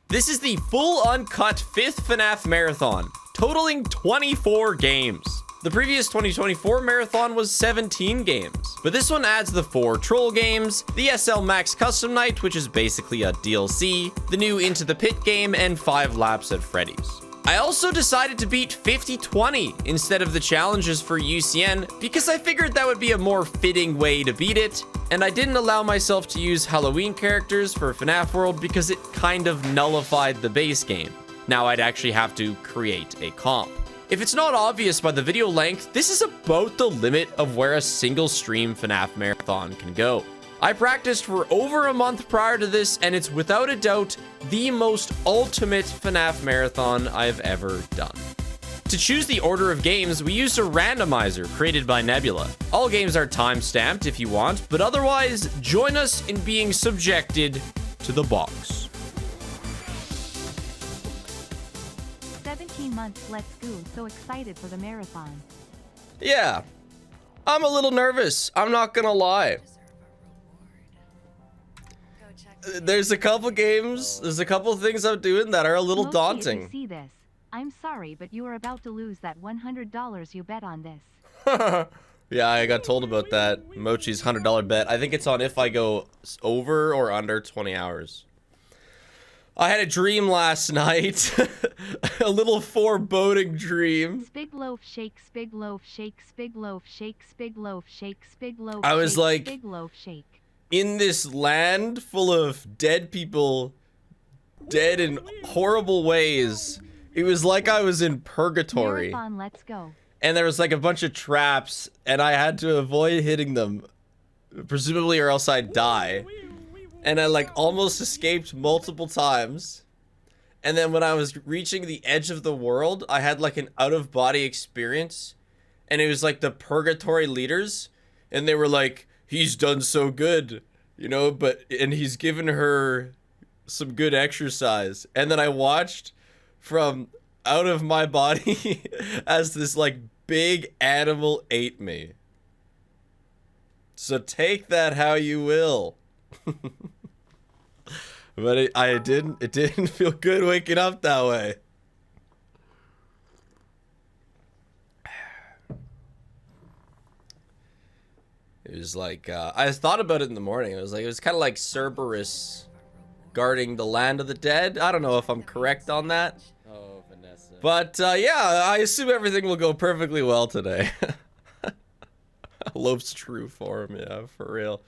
This is the full uncut 5th FNAF Marathon, totaling 24 games. The previous 2024 marathon was 17 games, but this one adds the 4 troll games, the SL Max Custom Night, which is basically a DLC, the new Into the Pit game, and 5 laps at Freddy's. I also decided to beat 50-20 instead of the challenges for UCN because I figured that would be a more fitting way to beat it, and I didn't allow myself to use Halloween characters for FNAF World because it kind of nullified the base game. Now I'd actually have to create a comp. If it's not obvious by the video length, this is about the limit of where a single stream FNAF marathon can go. I practiced for over a month prior to this, and it's without a doubt the most ultimate FNAF marathon I've ever done. To choose the order of games, we used a randomizer created by Nebula. All games are time-stamped if you want, but otherwise, join us in being subjected to the box. 17 months, let's go. So excited for the marathon. Yeah, I'm a little nervous. I'm not gonna lie. There's a couple games, there's a couple things I'm doing that are a little daunting. If you see this, I'm sorry, but you are about to lose that $100 you bet on this. Yeah, I got told about that. Mochi's $100 bet. I think it's on if I go over or under 20 hours. I had a dream last night. A little foreboding dream. Spig loaf shake, spig loaf shake, spig loaf shake, spig loaf shake, spig loaf. I was like, spig loaf shake. In this land full of dead people, dead in horrible ways. It was like I was in purgatory. Marathon, let's go. And there was like a bunch of traps, and I had to avoid hitting them, presumably, or else I'd die. And I like almost escaped multiple times. And then when I was reaching the edge of the world, I had like an out-of-body experience, and it was like the purgatory leaders, and they were like, he's done so good, you know, and he's given her some good exercise. And then I watched from out of my body as this like big animal ate me. So take that how you will. But it didn't feel good waking up that way. It was like, I thought about it in the morning. It was kind of like Cerberus guarding the land of the dead. I don't know if I'm correct on that. Oh, Vanessa. But, yeah, I assume everything will go perfectly well today. Love's true form, yeah, for real.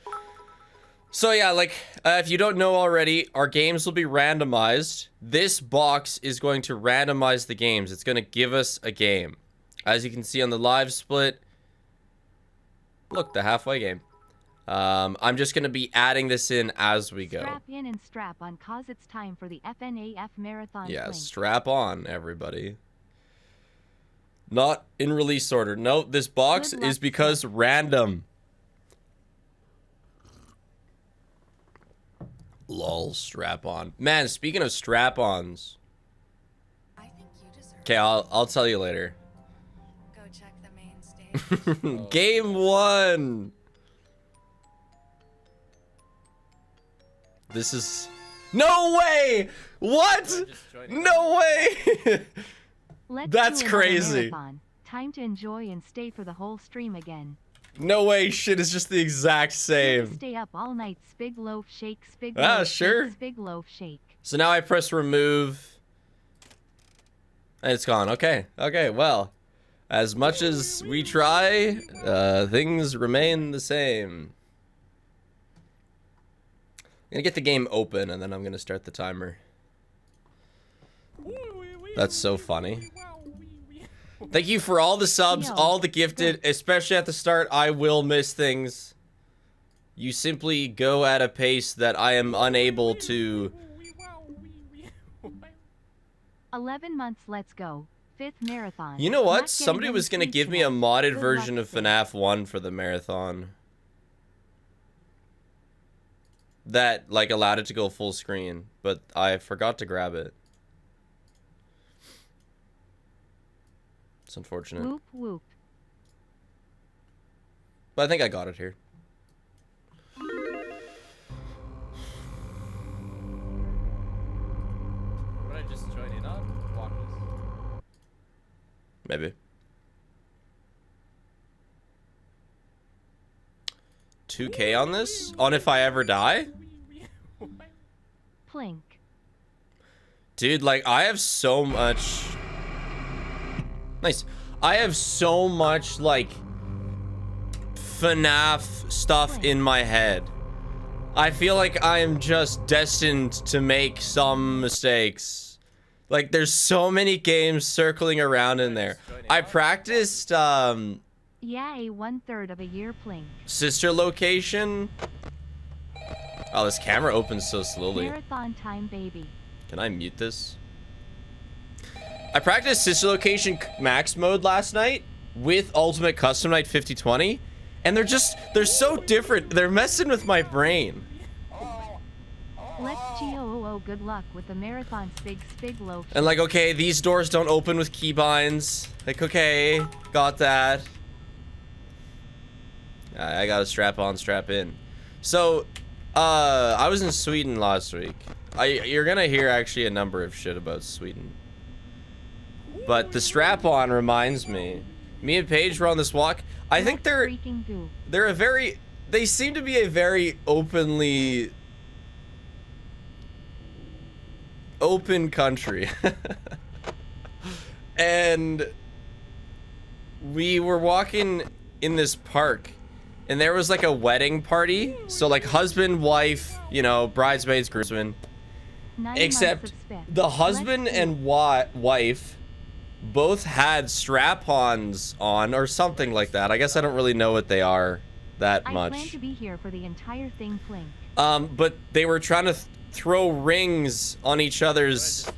So, yeah, like, if you don't know already, our games will be randomized. This box is going to randomize the games. It's going to give us a game. As you can see on the live split, look, the halfway game. I'm just going to be adding this in as we go. Strap in and strap on, cause it's time for the FNAF Marathon. Yeah, Link. strap on, everybody. Not in release order. No, this box is because random. Lol, strap on. Man, speaking of strap-ons. Okay, I'll tell you later. Go check the main stage. Game 1. This is... No way! What? No way! Let's That's do another crazy. marathon. Time to enjoy and stay for the whole stream again. No way, shit is just the exact same. Stay up all night, spig loaf shake, spig Ah, loaf sure. shake, spig loaf shake. So now I press remove. And it's gone. Okay. Okay, well. As much as we try, things remain the same. I'm gonna get the game open, and then I'm gonna start the timer. That's so funny. Thank you for all the subs, all the gifted, especially at the start. I will miss things. You simply go at a pace that I am unable to... 11 months, let's go. 5th marathon. You know Not what? getting Somebody any was gonna sleep give me a tonight. modded Good version luck, of sis. FNAF 1 for the marathon. That, like, allowed it to go full screen, but I forgot to grab it. It's unfortunate. Whoop whoop. But I think I got it here. wanna just join in on? Walk this. Maybe. 2K on this? On If I Ever Die? Plink. Dude, like, I have so much... Nice. I have so much, like, FNAF stuff in my head. I feel like I am just destined to make some mistakes. Like, there's so many games circling around in there. I practiced, Yeah, a 1/3 of a year plink. Sister Location. Oh, this camera opens so slowly. Marathon time, baby. Can I mute this? I practiced Sister Location Max mode last night with Ultimate Custom Night 5020, and they're so different. They're messing with my brain. Let's GOOO good luck with the marathon spig loaf. And like, okay, these doors don't open with keybinds. Like, okay, got that. I got a strap on, strap in. So, I was in Sweden last week. You're gonna hear actually a number of shit about Sweden. But the strap on reminds me. Me and Paige were on this walk. I think they seem to be a very open country. And we were walking in this park, and there was like a wedding party. So like husband, wife, you know, bridesmaids, groomsmen. Except the husband and wife both had strap-ons on or something like that. I guess I don't really know what they are that much. I plan to be here for the entire thing, plink. But they were trying to throw rings on each other's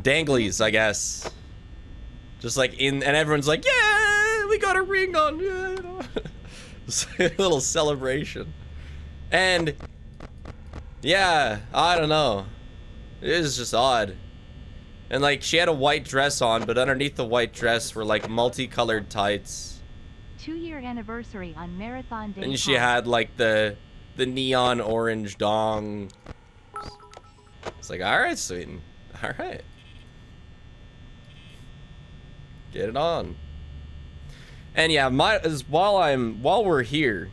danglies, I guess. Just like and everyone's like, yeah, we got a ring on. Yeah, you know. It's a little celebration. And yeah, I don't know. It is just odd. And like, she had a white dress on, but underneath the white dress were like multicolored tights. 2-year anniversary on Marathon Day. And she had like the neon orange dong. It's like, all right, Sweden. All right. Get it on. And yeah, while we're here,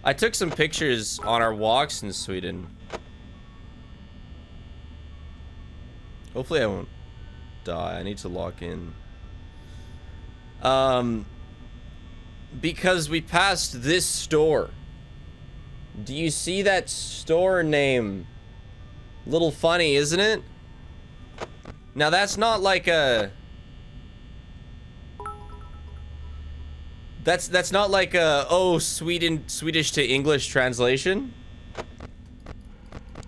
I took some pictures on our walks in Sweden. Hopefully I won't die. I need to lock in. Because we passed this store. Do you see that store name? Little funny, isn't it? Now that's not like a... That's not like a, oh, Swedish to English translation.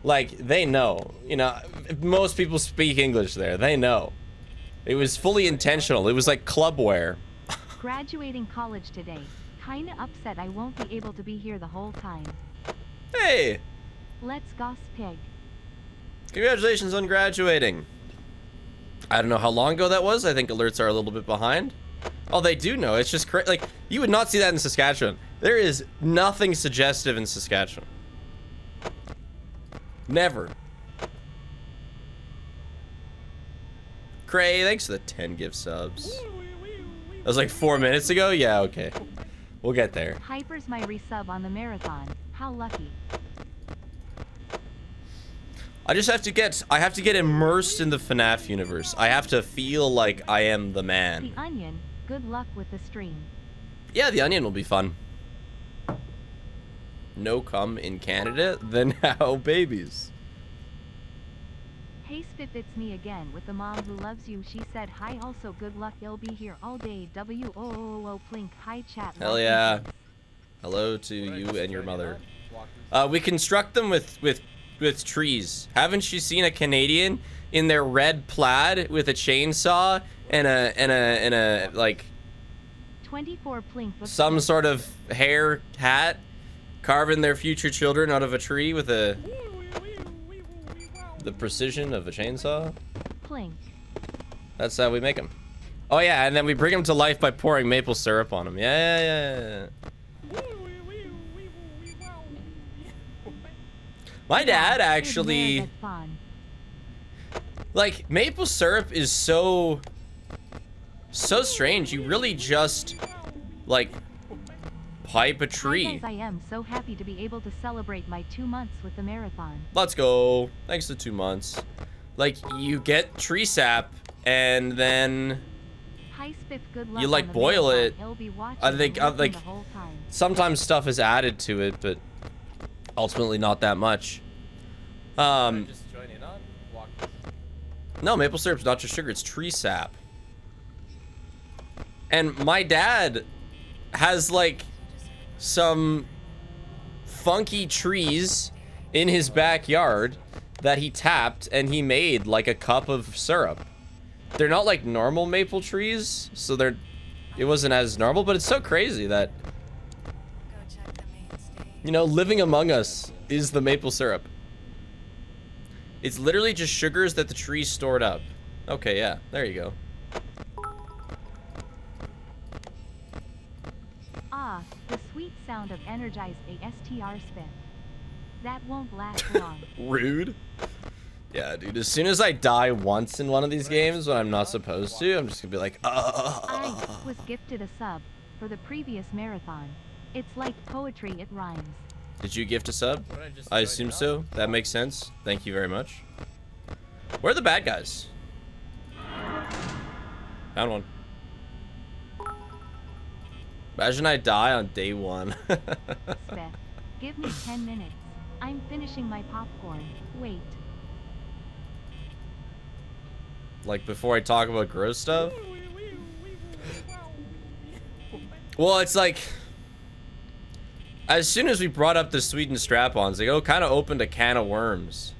Like, they know. You know, most people speak English there. They know. It was fully intentional. It was like clubwear. Graduating college today. Kinda upset I won't be able to be here the whole time. Hey! Let's goss pig. Congratulations on graduating. I don't know how long ago that was. I think alerts are a little bit behind. Oh, they do know. It's just crazy. Like, you would not see that in Saskatchewan. There is nothing suggestive in Saskatchewan. Never. Cray, thanks for the 10 gift subs. That was like 4 minutes ago? Yeah, okay. We'll get there. Hyper's my resub on the marathon. How lucky. I have to get immersed in the FNAF universe. I have to feel like I am the man. The Onion, good luck with the stream. Yeah, the Onion will be fun. No cum in Canada? Then how babies? Hey Spit, it's me again with the mom who loves you. She said hi, also good luck. I'll be here all day. WOOO plink. Hi chat. Hell yeah. Hello to you and your mother. We construct them with trees. Haven't you seen a Canadian in their red plaid with a chainsaw and a like 24 plink. Some sort of hair hat, carving their future children out of a tree with the precision of a chainsaw? Plink. That's how we make them. Oh yeah, and then we bring them to life by pouring maple syrup on them. Yeah. My dad Good actually, mare, that fun. like, maple syrup is so strange. You really just, like, pipe a Hi tree. guys, I am so happy to be able to celebrate my 2 months with the marathon. Let's go. Thanks to 2 months. Like, you get tree sap, and then Hi Spiff, good luck you, like, on the boil marathon. it. He'll be watching I think, and listening like, the whole time. sometimes stuff is added to it, but ultimately not that much. Just join in on walkies. No, maple syrup's not just sugar, it's tree sap. And my dad has, like, some funky trees in his backyard that he tapped, and he made, like, a cup of syrup. They're not like normal maple trees, so it wasn't as normal, but it's so crazy that, Go check the main stage. you know, living among us is the maple syrup. It's literally just sugars that the tree stored up. Okay, yeah, there you go. Ah, the sweet sound of energized ASTR Spiff. That won't last long. Rude. Yeah, dude, as soon as I die once in one of these games when I'm not supposed to, I'm just gonna be like, I was gifted a sub for the previous marathon. It's like poetry, it rhymes. Did you gift a sub? Why don't I just I join assume in so. on? That makes sense. Thank you very much. Where are the bad guys? Found one. Imagine I die on day 1. Spiff, give me 10 minutes. I'm finishing my popcorn. Wait. Like, before I talk about gross stuff? Well, it's like, as soon as we brought up the Sweden strap-ons, they kind of opened a can of worms.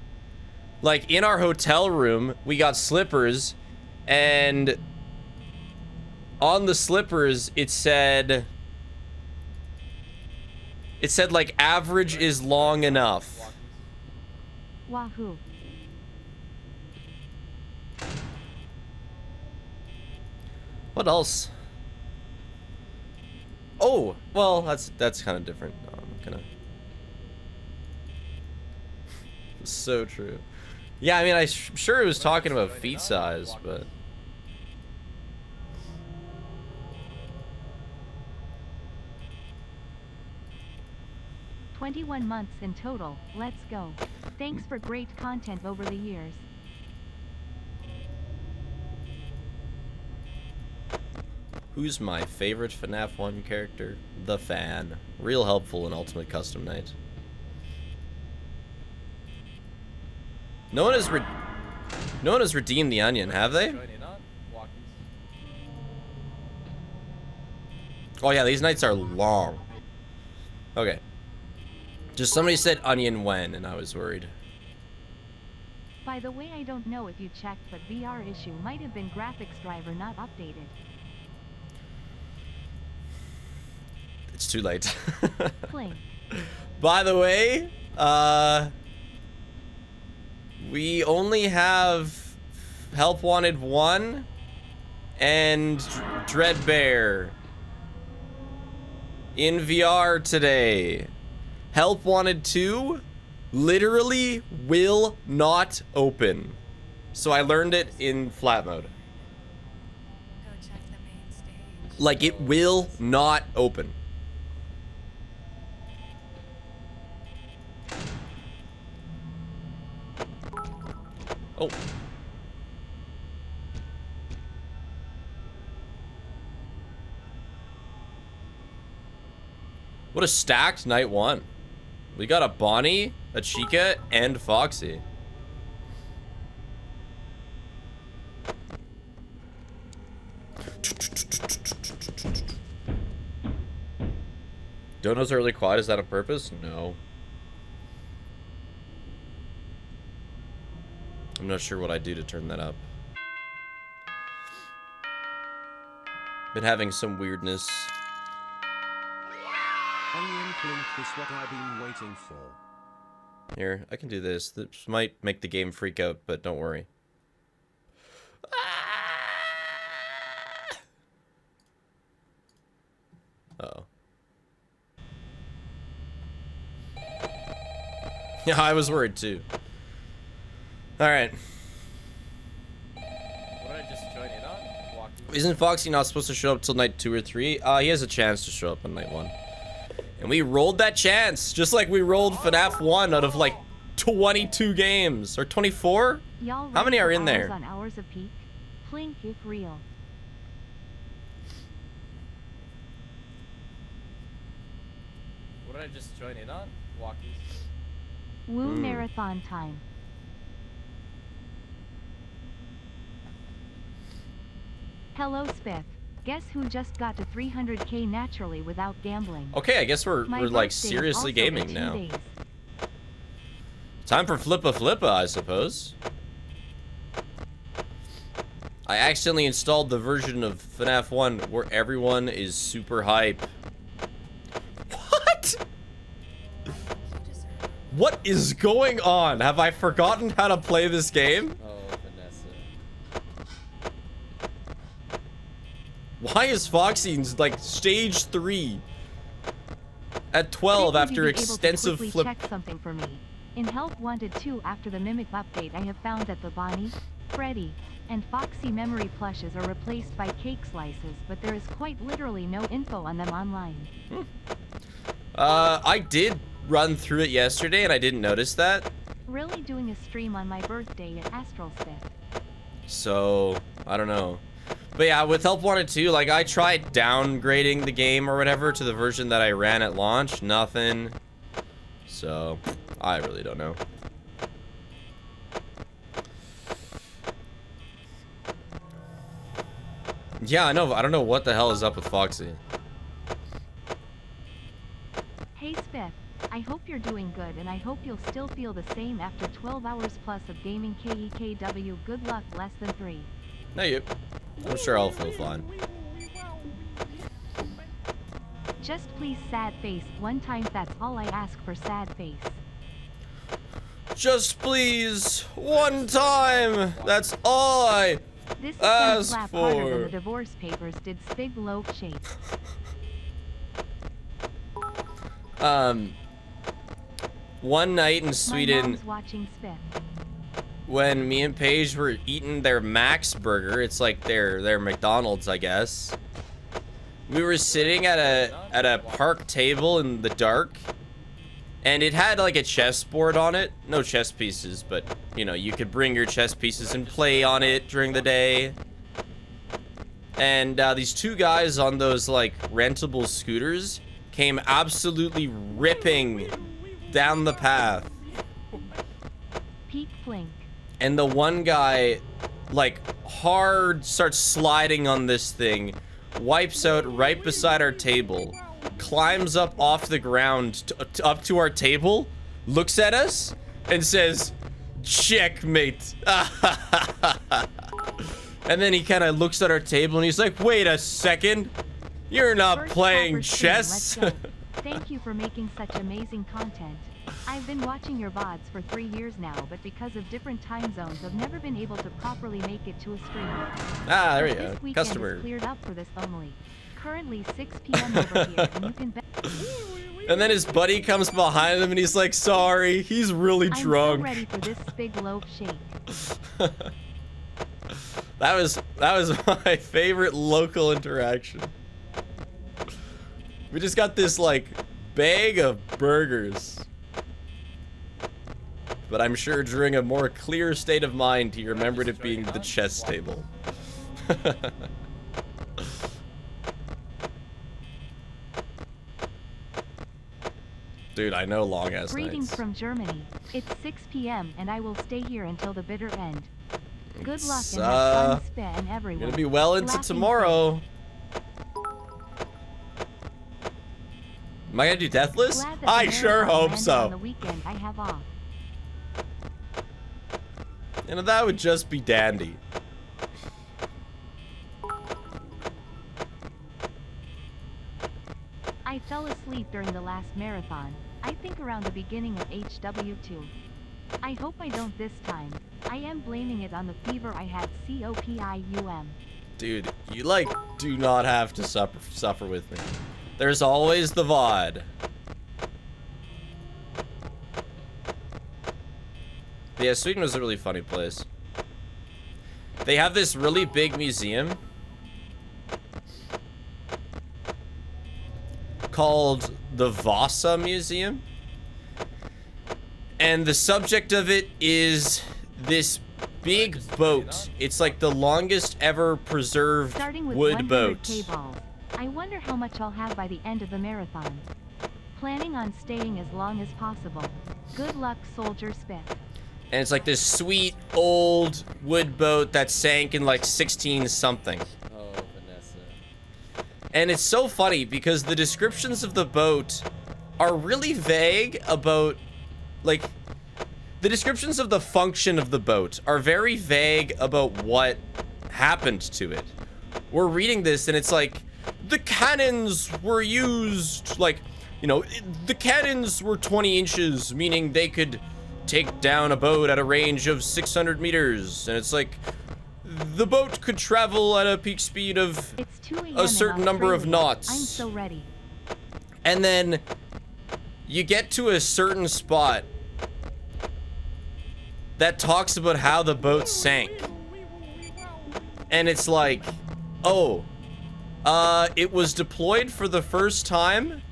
Like, in our hotel room, we got slippers, and on the slippers, it said, like, average is long enough. Wahoo. What else? Oh, well, that's kind of different. No, I'm gonna. So true. Yeah, I mean, I'm sure it was talking about feet size, but 21 months in total. Let's go. Thanks for great content over the years. who's my favorite FNAF 1 character? The Fan. Real helpful in Ultimate Custom Night. No one has redeemed the onion, have they? Join in on walkies. Oh yeah, these nights are long. Okay. Just somebody said onion when, and I was worried. By the way, I don't know if you checked, but VR issue might have been graphics driver not updated. It's too late. Plink. By the way, we only have Help Wanted 1 and DreadBear in VR today. Help Wanted 2 literally will not open. So I learned it in flat mode. Go check the main stage. Like, it will not open. Oh. What a stacked night one. We got a Bonnie, a Chica, and Foxy. Donuts are really quiet. Is that on purpose? No. I'm not sure what I do to turn that up. Been having some weirdness. Onion Plink is what I've been waiting for. Here, I can do this. This might make the game freak out, but don't worry. Uh-oh. Yeah, I was worried too. All right. What did I just join in on? Walking. Isn't Foxy not supposed to show up till night 2 or 3? He has a chance to show up on night 1. And we rolled that chance, just like we rolled FNAF 1 out of like 22 games. Or 24? Y'all How many ready are for in there? hours on hours of peak? Plink if real. What did I just join in on? Walking. Woo marathon time. Hello Spiff. Guess who just got to 300k naturally without gambling? Okay, I guess we're My like birthday is seriously also in gaming 2 now. days. Time for Flippa, I suppose. I accidentally installed the version of FNAF 1 where everyone is super hype. What? You deserve it. What is going on? Have I forgotten how to play this game? Oh, Vanessa. Why is Foxy in like stage 3 at 12 Spiff, would you after be able to extensive quickly flip? check something for me? In Help Wanted 2 after the Mimic update I have found that the Bonnie, Freddy, and Foxy memory plushes are replaced by cake slices, but there is quite literally no info on them online. I did run through it yesterday and I didn't notice that. Really doing a stream on my birthday at Astral Spiff. So, I don't know. But yeah, with Help Wanted 2, like I tried downgrading the game or whatever to the version that I ran at launch, nothing. So, I really don't know. Yeah, I know. I don't know what the hell is up with Foxy. Hey Spiff, I hope you're doing good and I hope you'll still feel the same after 12 hours plus of gaming KEKW. Good luck, less than 3. No, you. I'm sure I'll feel fine. Just please sad face one time, that's all I ask for, sad face. Just please, one time. That's all I This is ask slap harder than for. the divorce papers did Spig loaf shape. One night in My Sweden, mom's watching Spiff. when me and Paige were eating their Max burger, it's like their McDonald's, I guess. We were sitting at a park table in the dark, and it had like a chessboard on it. No chess pieces, but you know, you could bring your chess pieces and play on it during the day. And these two guys on those like rentable scooters came absolutely ripping down the path. Peak Plink. And the one guy, like, hard starts sliding on this thing, wipes out right beside our table, climbs up off the ground up to our table, looks at us, and says, "Checkmate." And then he kind of looks at our table and he's like, "Wait a second, you're not First playing proper stream, chess." let's go. Thank you for making such amazing content. I've been watching your VODs for 3 years now, but because of different time zones, I've never been able to properly make it to a stream. Ah, there But you go. this weekend Customer. is cleared up for this only. Currently 6 p.m. over here, and you can bet. And then his buddy comes behind him and he's like, "Sorry, he's really I'm drunk." so ready for this big loaf shake. That was my favorite local interaction. We just got this like bag of burgers. But I'm sure during a more clear state of mind he remembered it being the chess table. Dude, I know long ass Greetings nights. from Germany. It's 6 p.m. and I will stay here until the bitter end. Good luck It's, and have fun, Spit, and everyone. Gonna be well into Laughing tomorrow. Am I gonna do Deathless? Glad that I the sure marathon hope ended so. On the weekend I have off. You know, that would just be dandy. I fell asleep during the last marathon, I think around the beginning of HW2. I hope I don't this time. I am blaming it on the fever I had. COPIUM. Dude, you like do not have to suffer with me. There's always the VOD. But yeah, Sweden was a really funny place. They have this really big museum called the Vasa Museum. And the subject of it is this big boat. It's like the longest ever preserved Starting with wood 100 boat. K-balls. I wonder how much I'll have by the end of the marathon. Planning on staying as long as possible. Good luck, Soldier Spit. And it's like this sweet old wood boat that sank in like 16 something. Oh, Vanessa. And it's so funny because the descriptions of the boat are really vague about, like, the descriptions of the function of the boat are very vague about what happened to it. We're reading this and it's like, the cannons were used, like, you know, the cannons were 20 inches, meaning they could take down a boat at a range of 600 meters. And it's like, the boat could travel at a peak speed of It's 2 a.m. a certain in number of Australia. knots. I'm so ready. And then you get to a certain spot that talks about how the boat sank. And it's like, oh, it was deployed for the first time,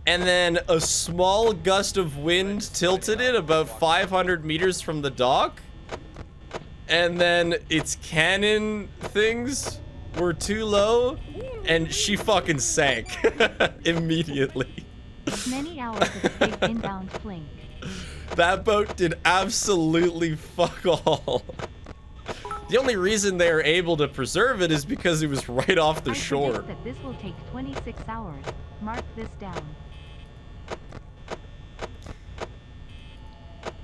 and then a small gust of wind tilted it about 500 meters from the dock, and then its cannon things were too low, and she fucking sank immediately. Many hours of big inbound flink. That boat did absolutely fuck all. The only reason they were able to preserve it is because it was right off the I shore. predict that this will take 26 hours. Mark this down.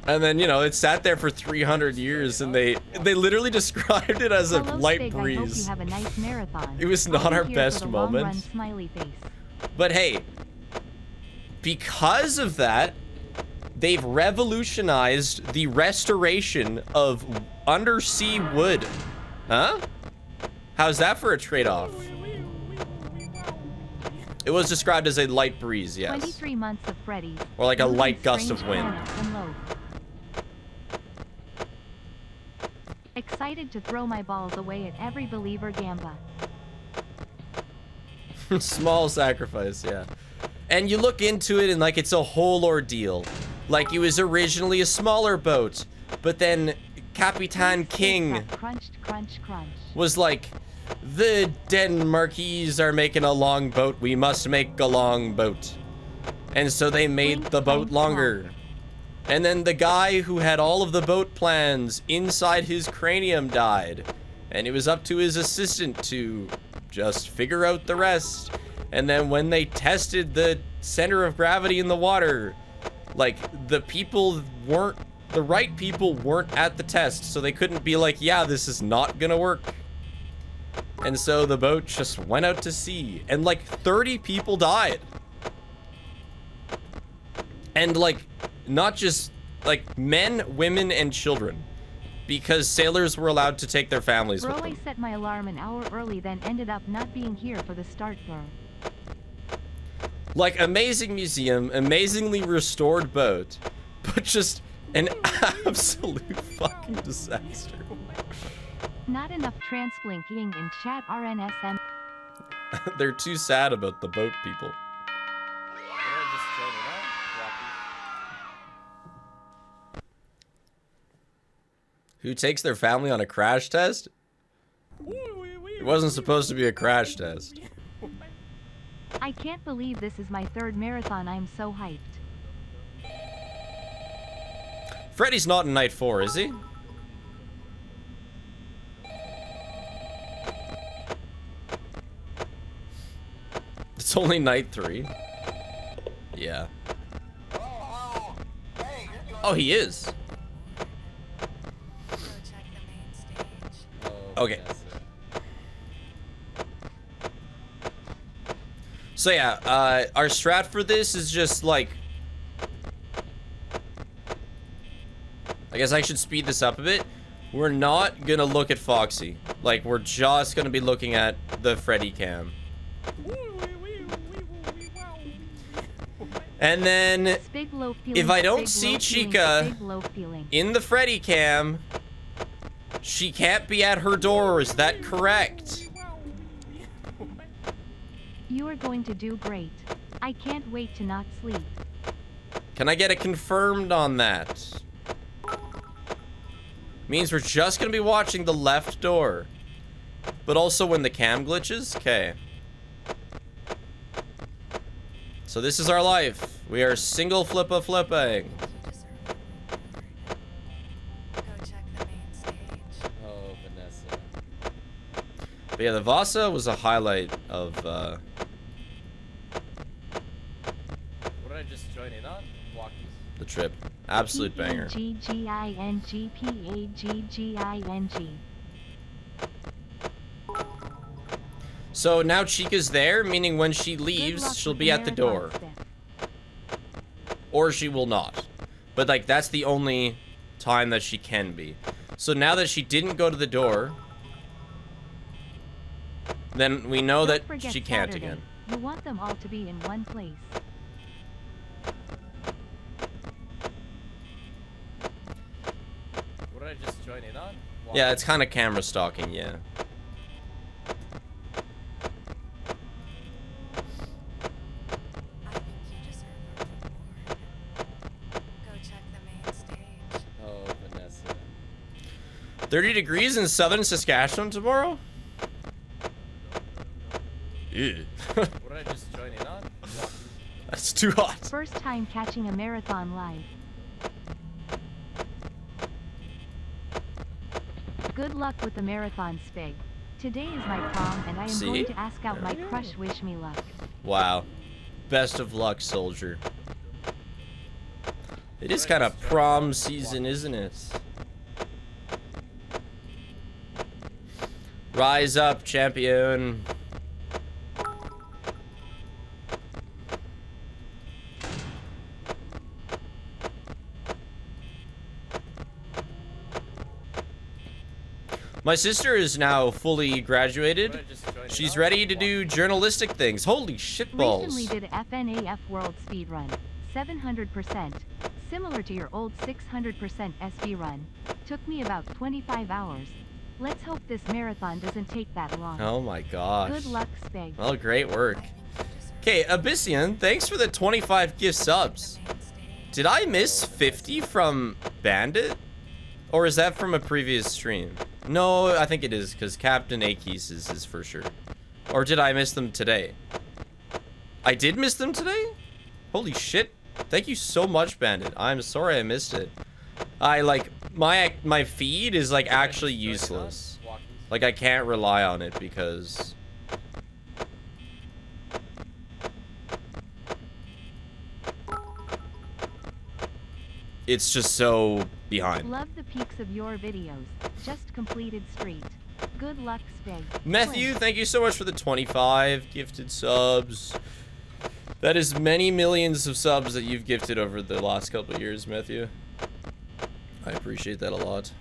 And then, you know, it sat there for 300 years, and they literally described it as a Hello, light Spig, I hope breeze. you have a nice marathon. It was I'll not be our here best for the long moment. run, smiley face. But hey, because of that, they've revolutionized the restoration of undersea wood. Huh? How's that for a trade-off? It was described as a light breeze, yes. 23 months of Freddy's. Or like a moving light gust of strange wind. planets and loads. Excited to throw my balls away at every believer Gamba. Small sacrifice, yeah. And you look into it and like it's a whole ordeal. Like it was originally a smaller boat, but then Capitan King That crunched, crunch, crunch. was like, the Denmarkies are making a long boat, we must make a long boat. And so they made the boat longer. And then the guy who had all of the boat plans inside his cranium died. And it was up to his assistant to just figure out the rest. And then when they tested the center of gravity in the water, like the right people weren't at the test, so they couldn't be like, yeah, this is not gonna work. And so the boat just went out to sea, and like 30 people died. And like, not just like men, women, and children, because sailors were allowed to take their families Bro, with I them. set my alarm an hour early, then ended up not being here for the start, bro. Like, amazing museum, amazingly restored boat, but just an absolute fucking disaster. Not enough transplinking in chat RNSM. They're too sad about the boat people. Did I just join it up? Who takes their family on a crash test? It wasn't supposed to be a crash test. I can't believe this is my third marathon. I'm so hyped. Freddy's not in night 4, is he? It's only night 3. Yeah. Oh, he is. Go check the main stage. Oh, Okay. Vanessa. So yeah, our strat for this is just like, I guess I should speed this up a bit. We're not gonna look at Foxy. Like, we're just gonna be looking at the Freddy cam. And then Spig low feeling, if I don't spig see low feeling, Chica spig low feeling. in the Freddy cam, she can't be at her door. Is that correct? You are going to do great. I can't wait to not sleep. Can I get it confirmed on that? Means we're just gonna be watching the left door. But also when the cam glitches? Okay. So this is our life. We are single flipping. You deserve a reward. Go check the main stage. Oh, Vanessa. But yeah, the Vasa was a highlight of, What did I just join in on? Walkies. the trip. Absolute banger. P-A-G-G-I-N-G, P-A-G-G-I-N-G. So now Chica's there, meaning when she Good leaves, luck she'll with be at the marathon door. stuff. Or she will not. But like, that's the only time that she can be. So now that she didn't go to the door, then we know Don't that forget she can't Saturday. again. You want them all to be in one place. What did I just join in on? Yeah, it's kind of camera stalking, yeah. I think you deserve a reward. Go check the main stage. Oh, Vanessa. 30 degrees in southern Saskatchewan tomorrow? Ew. What did I just join in on? Walkies. That's too hot. First time catching a marathon live. Good luck with the marathon, Spig. Today is my prom, and I am See? going to ask out There my we go. crush wish me luck. Wow. Best of luck, soldier. It is kind of prom season, isn't it? Rise up, champion. My sister is now fully What did graduated. I just join in She's on? ready to do journalistic things. Holy shitballs. Recently did FNAF World Speedrun. 700%. Similar to your old 600% SB run. Took me about 25 hours. Let's hope this marathon doesn't take that long. Oh my gosh. Good luck, Spig. Well, great work. I think you deserve Okay, Abyssian, thanks for the 25 gift subs. the main stage. Did I miss 50 from Bandit? Or is that from a previous stream? No, I think it is, because Captain Akis is for sure. Or did I miss them today? I did miss them today? Holy shit. Thank you so much, Bandit. I'm sorry I missed it. I, like, my feed is, like, actually useless. Walkies. Like, I can't rely on it because... it's just so behind. Love the peaks of your videos. Just completed street. Good luck, Spig. Matthew, thank you so much for the 25 gifted subs. That is many millions of subs that you've gifted over the last couple of years, Matthew. I appreciate that a lot.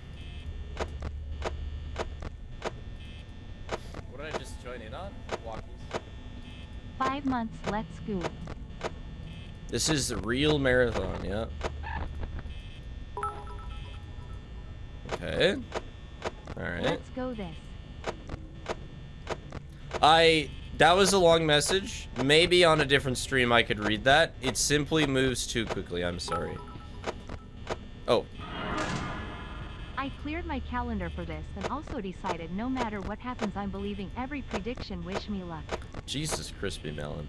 What did I just join in on? Walkies. 5 months, let's go. This is the real marathon, yeah. Okay. Alright. Let's go this. That was a long message. Maybe on a different stream I could read that. It simply moves too quickly, I'm sorry. Oh. I cleared my calendar for this and also decided no matter what happens I'm believing every prediction. Wish me luck. Jesus, crispy melon.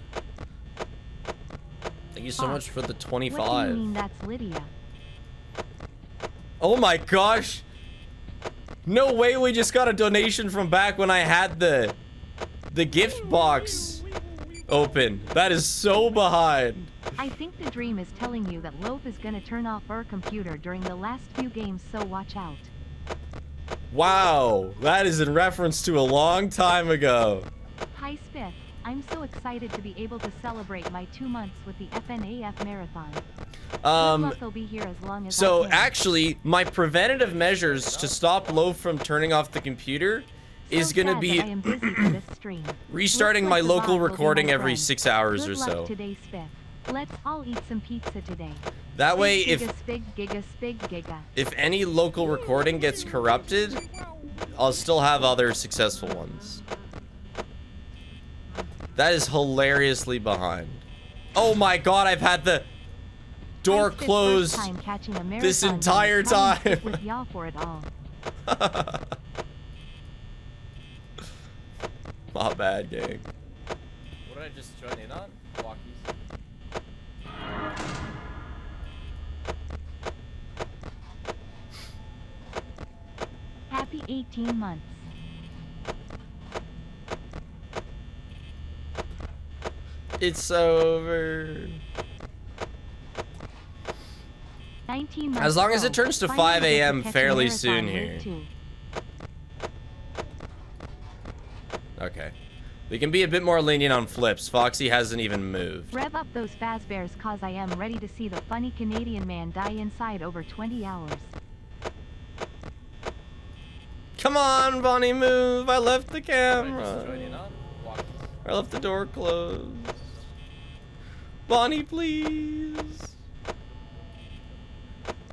Thank you so Fuck. much for the What do 25. you mean that's Lydia? Oh my gosh. No way we just got a donation from back when I had the gift box open. That is so behind. I think the dream is telling you that Loaf is gonna turn off her computer during the last few games, so watch out. Wow. That is in reference to a long time ago. Hi Spiff, I'm so excited to be able to celebrate my 2 months with the FNAF Marathon. Good luck, I'll be here as long as So I can. actually, my preventative measures to stop Loaf from turning off the computer is So gonna sad be that I am busy for this stream. restarting Looks my like the local bot will be recording my every friend. 6 hours Good or luck so. today, Spiff. Let's all eat some pizza today. That way, Spig, if giga, spig, giga, spig, giga. if any local recording gets corrupted, I'll still have other successful ones. That is hilariously behind. Oh my god, I've had the door It's his closed first time catching a this marathon, entire but I'm time. with y'all for it all. My bad, gang. What did I just join in on? Walkies. Happy 18 months. It's over. 19 months As long as ago, it turns to finally 5 get to a.m. catch a fairly marathon soon week here. 2. Okay. We can be a bit more lenient on flips. Foxy hasn't even moved. Rev up those Fazbears cause I am ready to see the funny Canadian man die inside over 20 hours. Come on, Bonnie, move. I left the What did I just join camera. in on? Walkies. I left the door closed. Bonnie, please.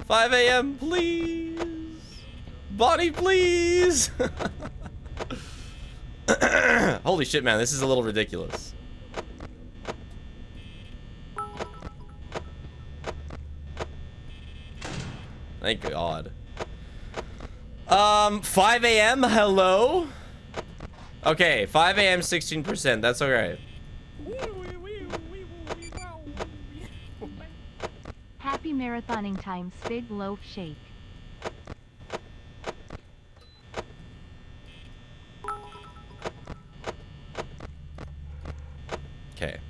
5 a.m., please. Bonnie, please. Holy shit, man. This is a little ridiculous. Thank God. 5 a.m., hello? Okay, 5 a.m., 16%. That's alright. Happy marathoning time, Spig Loaf Shake. Okay.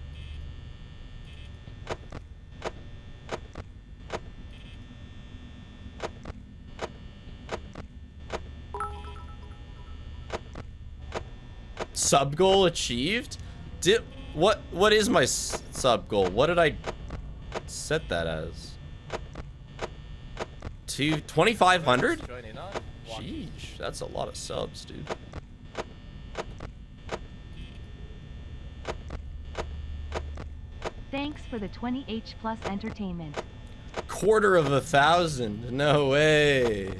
Sub goal achieved? What is my sub goal? What did I set that as? 2,500? Join in on? Walkies. Sheesh, that's a lot of subs, dude. Thanks for the 20H plus entertainment. 250,000. No way.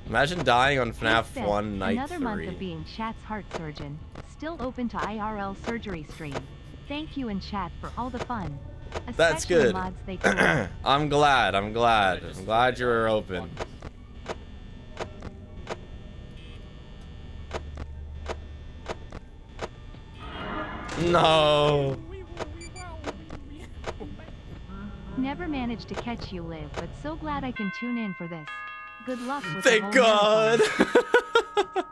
Imagine dying on FNAF Thanks, Sid. 1 night Another 3. month of being chat's heart surgeon. Still open to IRL surgery stream. Thank you in chat for all the fun. That's Especially good. mods they create. I'm glad. I'm glad. What did I just I'm glad join you're in on? open. Walkies. No. Never managed to catch you live, but so glad I can tune in for this. Good luck with Thank the whole God. marathon.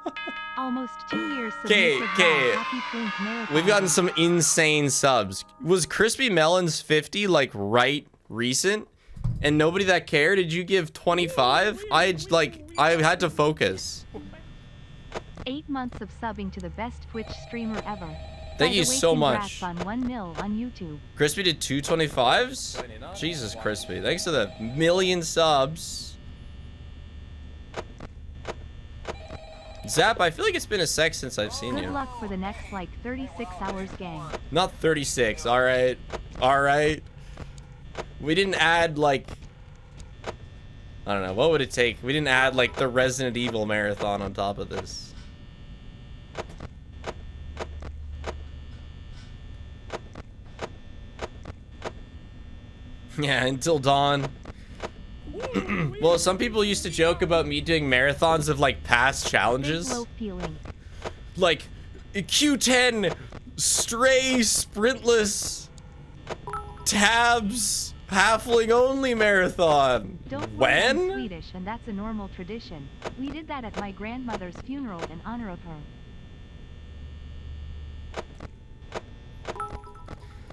Almost 2 years Okay, submissive okay. now, happy Flink marathon. We've gotten some insane subs. Was Crispy Melons 50 like right recent? And nobody that cared? Did you give 25? I had to focus. 8 months of subbing to the best Twitch streamer ever. Thank you so much. On 1 mil on YouTube. Crispy did 225s? Jesus, Crispy. Thanks for the million subs. Zap, I feel like it's been a sec since I've seen Good you. luck for the next like 36 hours, gang. Not 36, alright. Alright. We didn't add like... I don't know, what would it take? We didn't add like the Resident Evil marathon on top of this. Yeah, until dawn. Well, some people used to joke about me doing marathons of like past Big challenges. low feeling. Like Q10 stray sprintless tabs halfling only marathon. Don't worry, I'm When? Swedish, and that's a normal tradition. We did that at my grandmother's funeral in honor of her.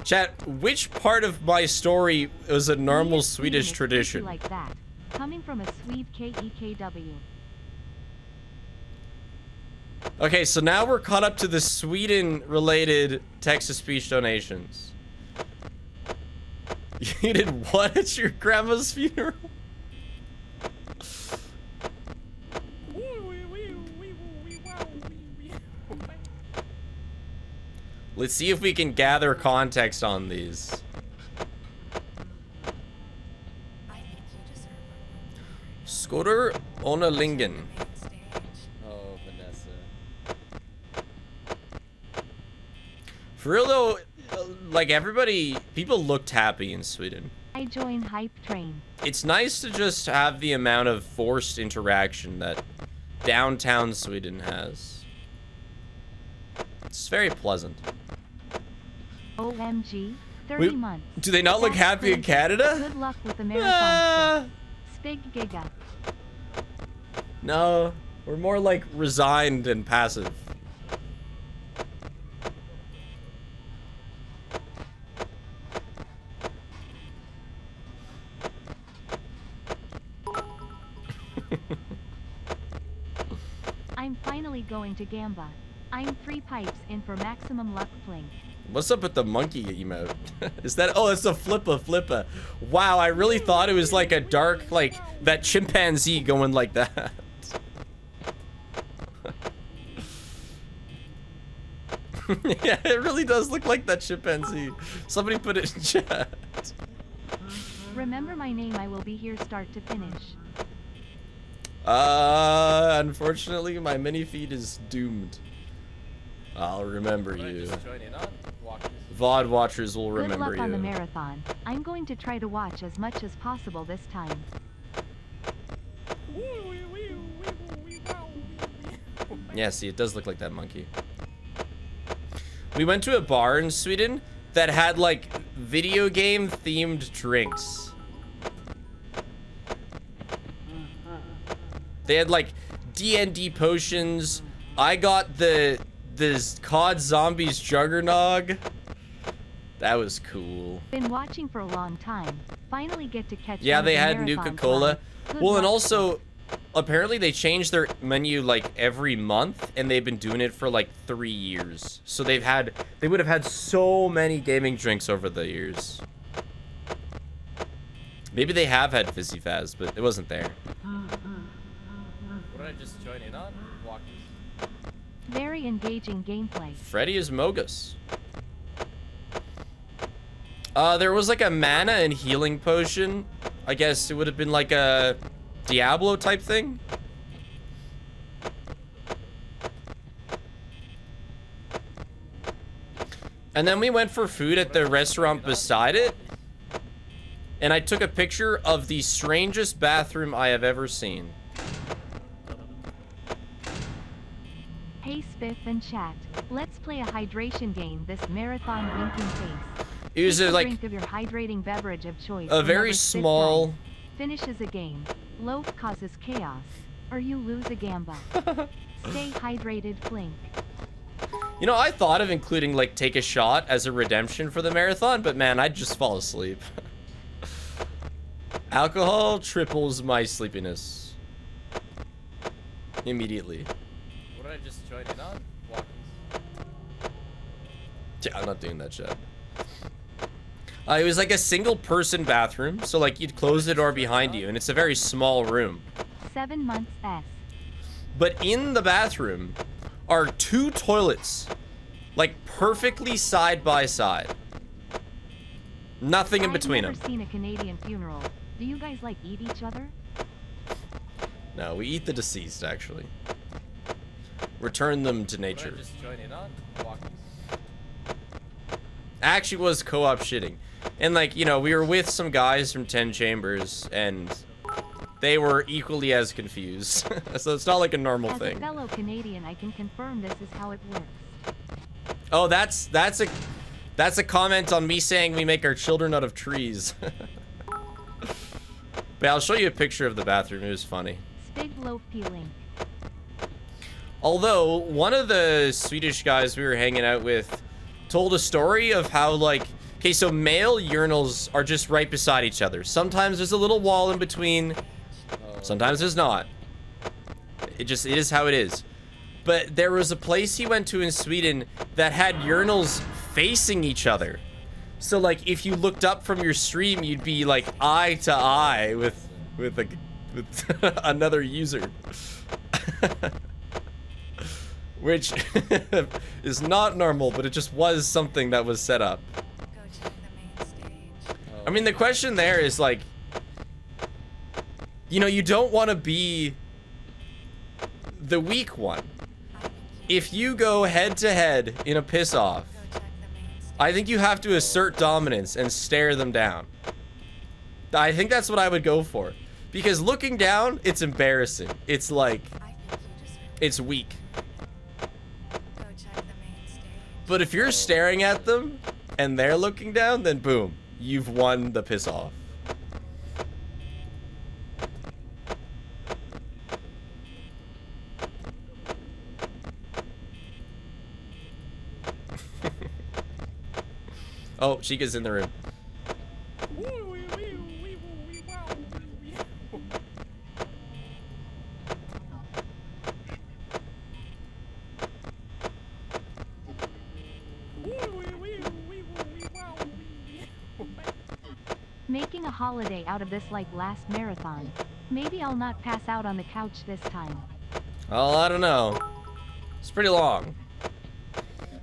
Chat, which part of my story was a normal Swedish Swedish is creepy tradition? like that. Coming from a Swede KEKW. Okay, so now we're caught up to the Sweden-related text-to-speech donations. You did what at your grandma's funeral? Let's see if we can gather context on these. I think you deserve a Skoder Onalingen. main stage. Oh, Vanessa. For real though, like people looked happy in Sweden. I join hype train. It's nice to just have the amount of forced interaction that downtown Sweden has. It's very pleasant. OMG, 30 We- months. Do they not look That's happy in crazy. Canada? Good luck with the marathon. Ah, Spig Giga. no, we're more like resigned and passive. I'm finally going to Gamba. I'm 3 pipes in for maximum luck plink. What's up with the monkey emote? Is that, oh, it's a flippa. Wow, I really thought it was like a dark, like that chimpanzee going like that. Yeah, it really does look like that chimpanzee. Somebody put it in chat. Remember my name, I will be here start to finish. Unfortunately, my mini feed is doomed. I'll remember What did I you. just join in on? Walk this. VOD watchers will Good remember luck on the you. marathon. I'm going to try to watch as much as possible this time. Yeah, see, it does look like that monkey. We went to a bar in Sweden that had like video game themed drinks. They had like D&D potions. I got the COD Zombies Juggernog. That was cool. Been watching for a long time. Finally get to catch Yeah, one of they the had marathons Nuka-Cola. live. Good Well, and luck. also, apparently they changed their menu like every month, and they've been doing it for like 3 years. So they would have had so many gaming drinks over the years. Maybe they have had Fizzy Faz, but it wasn't there. What did I just join in on? Walk this. Very engaging gameplay. Freddy is Mogus. There was like a mana and healing potion. I guess it would have been like a Diablo type thing. And then we went for food at the restaurant beside it. And I took a picture of the strangest bathroom I have ever seen. Hey Spiff and chat. Let's play a hydration game this marathon winking face. It was Pick a like drink of your hydrating beverage of choice. a very whenever Spiff small... dies. Finishes a game. Loaf causes chaos. Or you lose a gamba. Stay hydrated, Flink. You know, I thought of including, like, take a shot as a redemption for the marathon, but man, I'd just fall asleep. Alcohol triples my sleepiness. Immediately. What did I just join in on? Walk this. Yeah, I'm not doing that shit. It was like a single person bathroom, so like you'd close the door behind you, and it's a very small room. 7 months S. But in the bathroom are 2 toilets, like perfectly side by side. Nothing in between I've them. never seen a Canadian funeral. Do you guys like eat each other? No, we eat the deceased, actually. Return them to What nature. did I just join in on? Walk this. Actually was co-op shitting. And like, you know, we were with some guys from 10 Chambers, and they were equally as confused. So it's not like a normal As a thing. fellow Canadian, I can confirm this is how it works. Oh, that's a comment on me saying we make our children out of trees. But I'll show you a picture of the bathroom. It was funny. Spig loaf peeling. Although, one of the Swedish guys we were hanging out with told a story of how, like, okay, so male urinals are just right beside each other. Sometimes there's a little wall in between. Sometimes there's not. It is how it is. But there was a place he went to in Sweden that had urinals facing each other. So, like, if you looked up from your stream, you'd be, like, eye to eye with another user. which is not normal, but it just was something that was set up. Go check the main stage. I mean, the question there is like, you know, you don't want to be the weak one. If you go head to head in a piss off, Go check the main stage. I think you have to assert dominance and stare them down. I think that's what I would go for. Because looking down, it's embarrassing. It's like, I think you deserve it's weak. Go check the main stage. But if you're staring at them and they're looking down, then boom, you've won the piss off. Oh, Chica's in the room. Making a holiday out of this like last marathon. Maybe I'll not pass out on the couch this time. Well, I don't know. It's pretty long.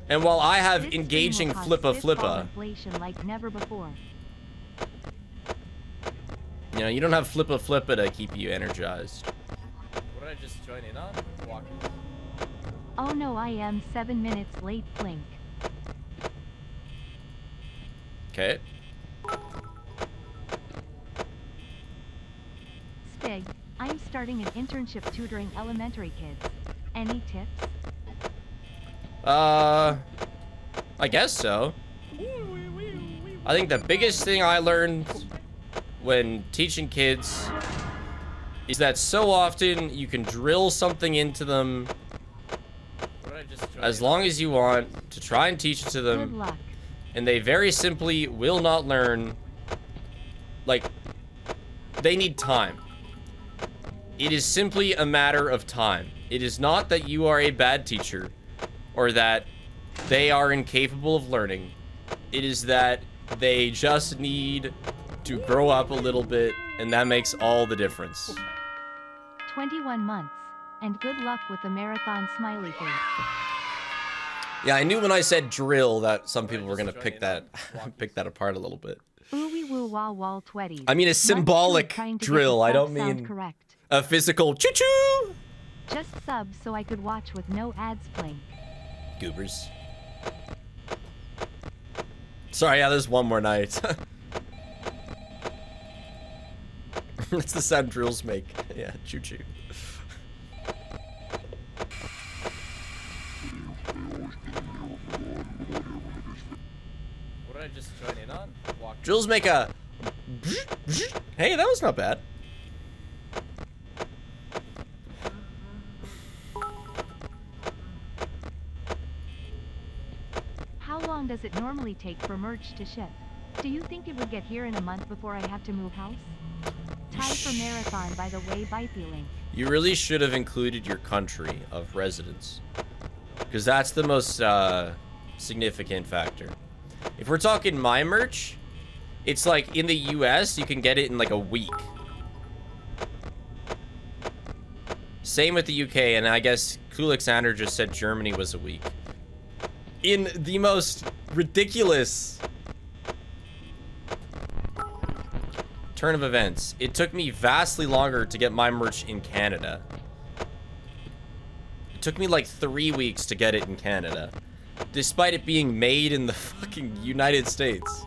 And while I have This engaging stream will cause flippa fistball inflation like never before. you know, you don't have flippa to keep you energized. What did I just join in on? Walking. Oh no, I am 7 minutes late, Blink. Okay. Spig, I'm starting an internship tutoring elementary kids. Any tips? I guess so. I think the biggest thing I learned when teaching kids is that so often you can drill something into them What did I just join as in long as you want to try and teach it to Good them, luck. and they very simply will not learn. Like, they need time. It is simply a matter of time. It is not that you are a bad teacher or that they are incapable of learning. It is that they just need to grow up a little bit, and that makes all the difference. 21 months. And good luck with the marathon smiley face. Yeah, I knew when I said drill that some people were gonna pick that apart a little bit. Ooey woo wah wall twetties. I mean a Month two symbolic trying to get drill. the I sub don't sound mean correct. a physical choo-choo. Just sub so I could watch with no ads, Blink. Goobers. Sorry, yeah, there's one more night. That's the sound drills make. Yeah, choo-choo. What did I just join in on? Walking. Drills make a... Hey, that was not bad. How long does it normally take for merch to ship? Do you think it would get here in a month before I have to move house? Tie for marathon, by the way, by feeling. You really should have included your country of residence, because that's the most significant factor. If we're talking my merch, it's like in the US, you can get it in like a week. Same with the UK, and I guess Kulixander just said Germany was a week. In the most ridiculous turn of events, it took me vastly longer to get my merch in Canada. It took me like 3 weeks to get it in Canada, despite it being made in the fucking United States.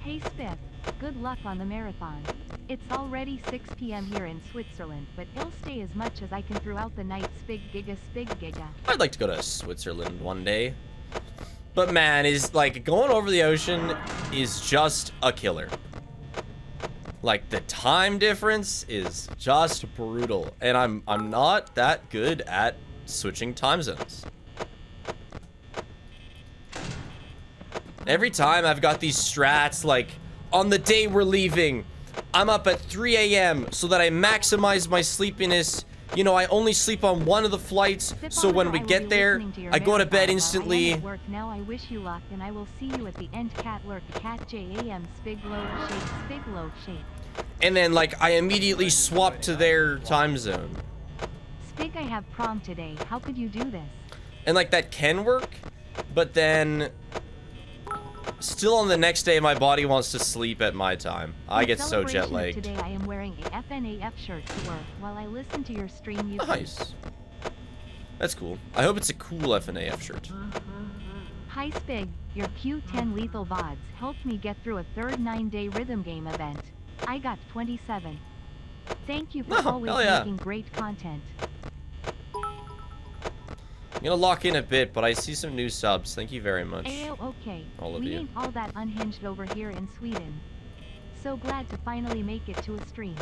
Hey Spiff, good luck on the marathon. It's already 6 p.m. here in Switzerland, but it'll stay as much as I can throughout the night. Spig giga. I'd like to go to Switzerland one day. But man, is like going over the ocean is just a killer. Like the time difference is just brutal, and I'm not that good at switching time zones. Every time I've got these strats like on the day we're leaving, I'm up at 3 a.m. so that I maximize my sleepiness. You know, I only sleep on one of the flights, so when we get there, I go to bed instantly. Work now. I wish you luck, and I will see you at the end. Cat lurk, cat JAM, spig low shake. And then, like, I immediately swap to their time zone. Spig, I have prom today. How could you do this? And like that can work, but then still on the next day, my body wants to sleep at my time. I In get so celebration jet of lagged. Today I am wearing a FNAF shirt to work while I listen to your stream. You Nice. That's cool. I hope it's a cool FNAF shirt. Hi Spig, your Q10 lethal VODs helped me get through a third 9-day rhythm game event. I got 27. Thank you for Oh, always hell yeah. making great content. I'm gonna lock in a bit, but I see some new subs. Thank you very much. Ayo, okay. All of we you. ain't all that unhinged over here in Sweden. So glad to finally make it to a stream.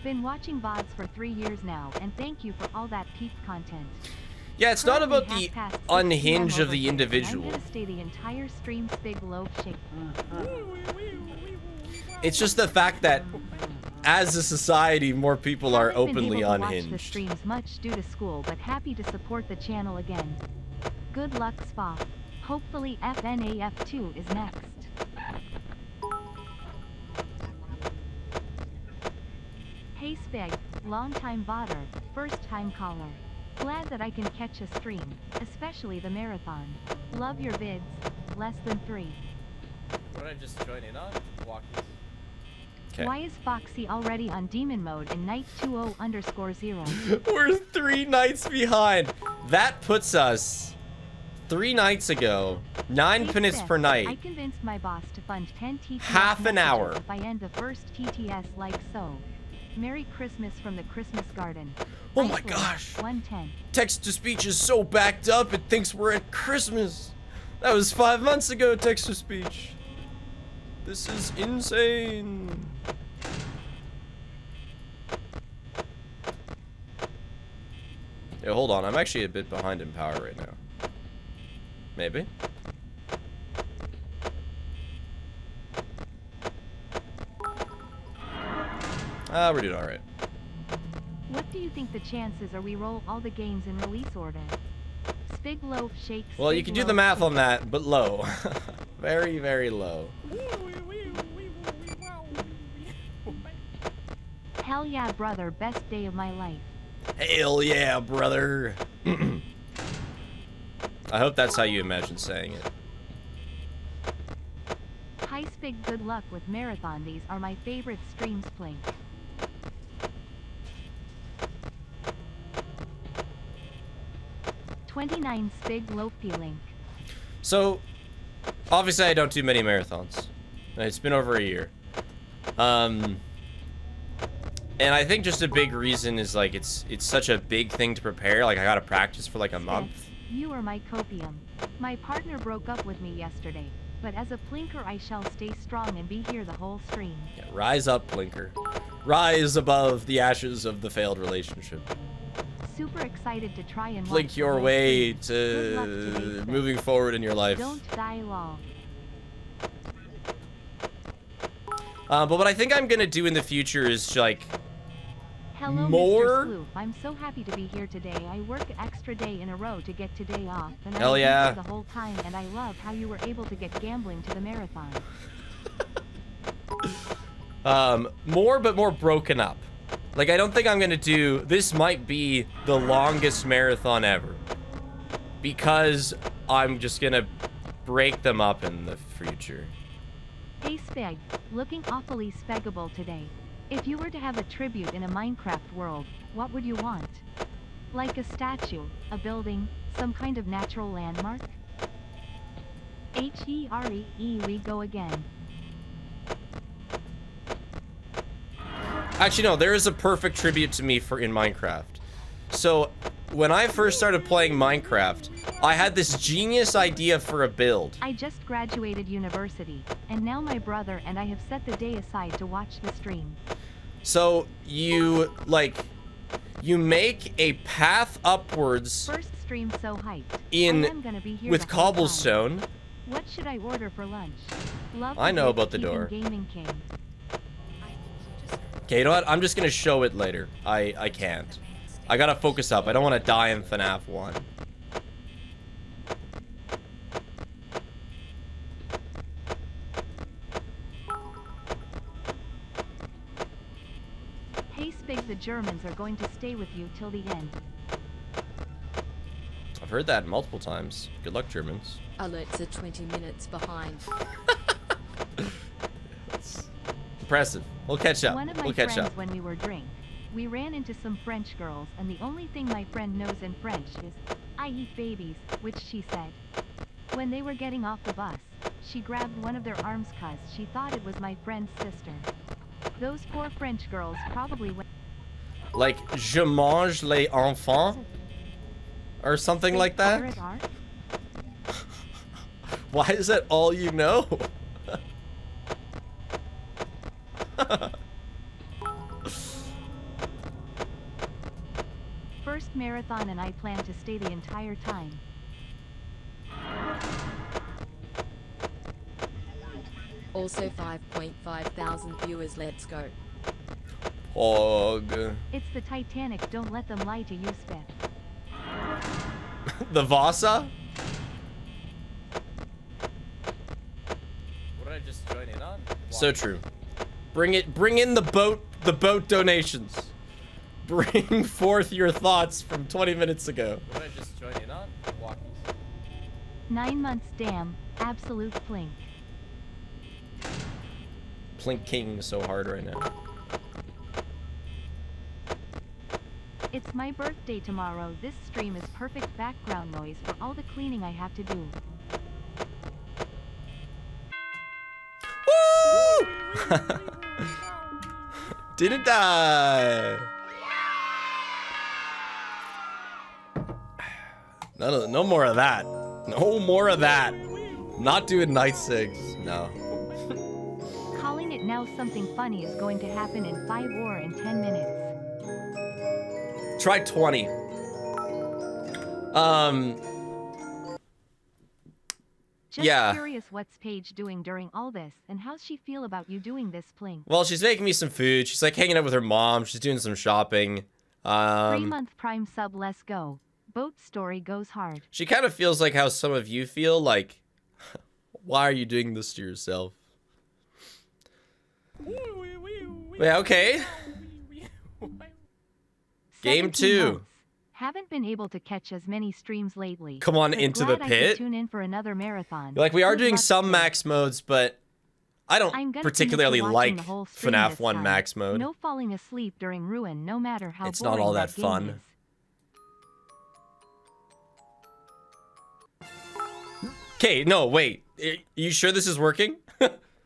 Been watching VODs for 3 years now, and thank you for all that peak content. Yeah, it's not Currently about the 6 unhinge PM of the over here, and individual. I'm gonna stay the entire stream Spig loaf shake. It's just the fact that as a society, more people are Haven't been openly able to watch the unhinged. streams much due to school, but happy to support the channel again. Good luck, Spa. Hopefully FNAF 2 is next. Hey Speg, long time vodder, first time caller. Glad that I can catch a stream, especially the marathon. Love your vids. Less than 3. What did I just join in on? Walkies. Okay. Why is Foxy already on demon mode in night 20_0? We're 3 nights behind. That puts us 3 nights ago. 9 Hey, minutes Speg, per I night. convinced my boss to fund 10 TTS Half an messages hour. if I end the first TTS like so. Merry Christmas from the Christmas garden. Oh my Iceland, gosh. 110. Text to speech is so backed up, it thinks we're at Christmas. That was 5 months ago, text to speech. This is insane. Yeah, hold on. I'm actually a bit behind in power right now. Maybe. We're doing alright. What do you think the chances are we roll all the games in release order? Spig loaf shakes. Well, you can do the math on that, but low. Very, very low. Hell yeah, brother, best day of my life. Hell yeah, brother. I hope that's how you imagine saying it. Hi Spig, good luck with marathon. These are my favorite streams. Plink. $29 Spig Loafy link. So, obviously I don't do many marathons. It's been over a year. And I think just a big reason is like it's such a big thing to prepare. Like I gotta practice for like a month. You are my copium. My partner broke up with me yesterday, but as a plinker I shall stay strong and be here the whole stream. Yeah, rise up, Blinker. Rise above the ashes of the failed relationship. Super excited to try and Blink watch your the whole way stream. Good luck today, to Spig. moving forward in your life. Don't die lol. But what I think I'm gonna do in the future is like Hello, more? Mr. Sleuth. I'm so happy to be here today. I work an extra day in a row to get today off, and Hell I was yeah. here the whole time, and I love how you were able to get gambling to the marathon. more but more broken up. Like I don't think I'm gonna do this. Might be the longest marathon ever because I'm just gonna break them up in the future. Hey Speg, looking awfully spegable today. If you were to have a tribute in a Minecraft world, what would you want? Like a statue, a building, some kind of natural landmark? H-E-R-E-E, we go again. Actually, no, there is a perfect tribute to me for in Minecraft. So, when I first started playing Minecraft, I had this genius idea for a build. I just graduated university, and now my brother and I have set the day aside to watch the stream. So, you make a path upwards First stream so hyped. In- I am gonna be here with the whole time. cobblestone. What should I order for lunch? Love I know the about the Keaton door. Gaming King. I think you deserve Okay, you know what? I'm just gonna show it later. I can't. I gotta focus up. I don't want to die in FNAF 1. Hey Spig, the Germans are going to stay with you till the end. heard that multiple times. Good luck, Germans. Alerts are 20 minutes behind. It's impressive. We'll catch up. One of my We'll catch friends, up. when we were drink, we ran into some French girls, and the only thing my friend knows in French is, "I eat babies," which she said. When they were getting off the bus, she grabbed one of their arms cause she thought it was my friend's sister. Those poor French girls probably went Like, je mange les enfants? Or something like that? pirate art? Why is that all you know? First marathon, and I plan to stay the entire time. Also 5.5 thousand viewers, let's go. Hog. It's the Titanic, don't let them lie to you, Spiff. The Vasa? What did I just join in on? So true. Bring in the boat donations. Bring forth your thoughts from 20 minutes ago. What did I just join in on? Walkies. 9 months, damn, absolute plink. Plinking so hard right now. It's my birthday tomorrow. This stream is perfect background noise for all the cleaning I have to do. Woo! Didn't die. No more of that. No more of that. Not doing night sigs. No. Calling it now, something funny is going to happen in 5 or in 10 minutes. Try 20. Just Yeah. curious what's Paige doing during all this, and how's she feel about you doing this, plink? Well, she's making me some food. She's like hanging out with her mom. She's doing some shopping. 3-month Prime sub, let's go. Boat story goes hard. She kind of feels like how some of you feel, like, why are you doing this to yourself? Yeah, okay. Game 17 2. months. Haven't been able to catch as many streams lately. Come on but into the glad I pit. could tune in for another marathon. Like, we are Good doing luck, some Spiff. max modes, but I I'm don't gonna particularly commit to like watching the whole stream FNAF this 1 time. max mode. No falling asleep during Ruin, no matter how It's not boring all that game fun. is. Okay, no, wait. You sure this is working?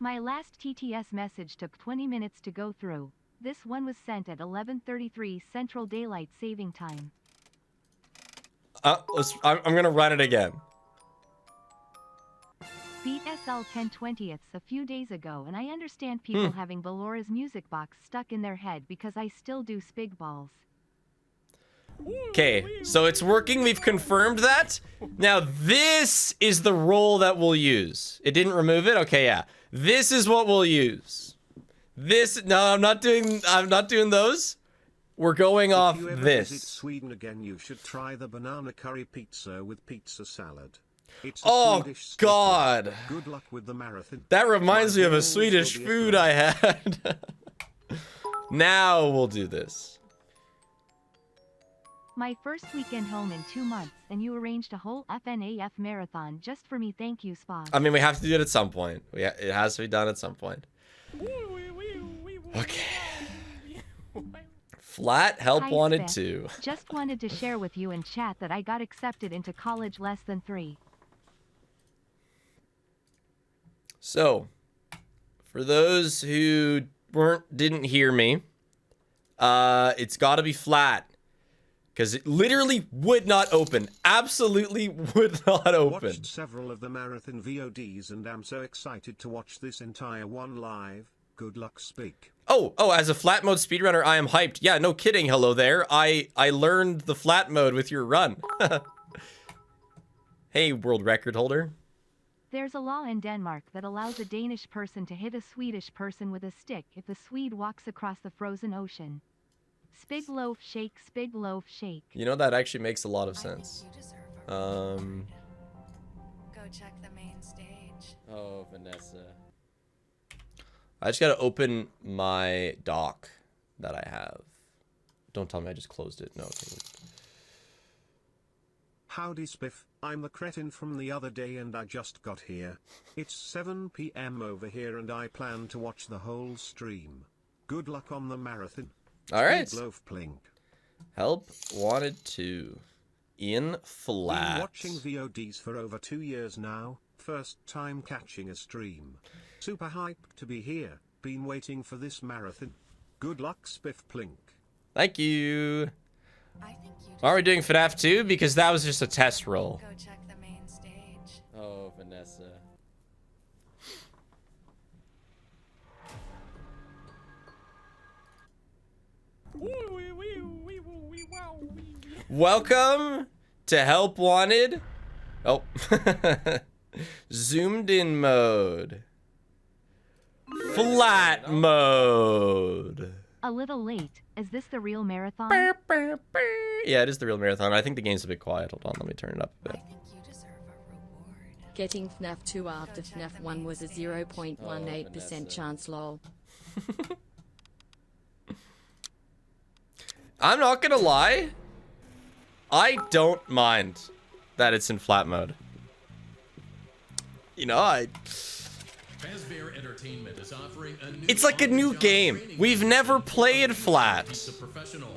My last TTS message took 20 minutes to go through. This one was sent at 11:33 Central Daylight Saving Time. I'm gonna run it again. Beat SL 10/20th a few days ago, and I understand people having Valora's music box stuck in their head because I still do spig balls. Okay, so it's working. We've confirmed that. Now this is the roll that we'll use. It didn't remove it. Okay, yeah. This is what we'll use. This. No, I'm not doing those. We're going off If you ever this. visit Sweden again, you should try the banana curry pizza with pizza salad. It's a Oh, Swedish staple. God. Good luck with the marathon. That reminds me of a balls will Swedish be food I had. Now we'll do this. My first weekend home in 2 months, and you arranged a whole FNAF marathon just for me. Thank you, Spa. I mean, we have to do it at some point. It has to be done at some point. Okay. Flat help Hi, wanted Spiff. to. Just wanted to share with you in chat that I got accepted into college less than 3. So, for those who didn't hear me, it's got to be flat. Because it literally would not open. Absolutely would not open. Watched several of the marathon VODs and am so excited to watch this entire one live. Good luck, Speak. Oh, as a flat mode speedrunner, I am hyped. Yeah, no kidding. Hello there. I learned the flat mode with your run. Hey, world record holder. There's a law in Denmark that allows a Danish person to hit a Swedish person with a stick if the Swede walks across the frozen ocean. Spig loaf shake, spig loaf shake. You know, that actually makes a lot of I think sense. you deserve a reward. Go check the main stage. Oh, Vanessa. I just gotta open my dock that I have. Don't tell me I just closed it. No. Okay. Howdy Spiff, I'm the cretin from the other day and I just got here. It's 7 PM over here and I plan to watch the whole stream. Good luck on the marathon. All right. Loaf Plink. Help wanted to. In Been flat. watching VODs for over 2 years now, first time catching a stream. Super hyped to be here, been waiting for this marathon. Good luck Spiff Plink. Thank you. I think you Why are we doing FNAF 2? Because that was just a test roll. go check the main stage. Oh, Vanessa. Welcome to Help Wanted. Oh. Zoomed in mode. Flat mode. A little late. Is this the real marathon? Yeah, it is the real marathon. I think the game's a bit quiet. Hold on, let me turn it up a I bit. think you deserve a reward. Getting FNAF 2 after FNAF 1 was a 0.18% Vanessa. chance, lol. I'm not gonna lie. I don't mind that it's in flat mode. You know, FazBear Entertainment is offering a new it's like a new on-the-job game. training We've program never for played you flat. to be a professional.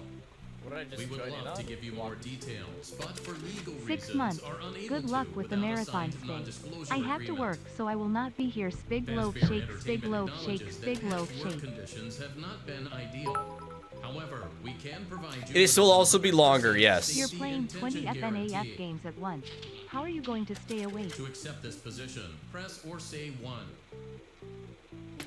What did I just We would join in love to on? give you more details, but for legal 6 reasons months. are unable Good to luck with the without a marathon signed stay. non-disclosure I have to agreement. work, so I will not be here. Spig loaf FazBear shake, spig Entertainment loaf shake, acknowledges that spig loaf past work shake. conditions have not been ideal. However, we can provide you This with will a also be longer, yes. You're safety playing and 20 tension FNAF guarantee. games at once. How are you going to stay awake? To accept this position, press or say 1.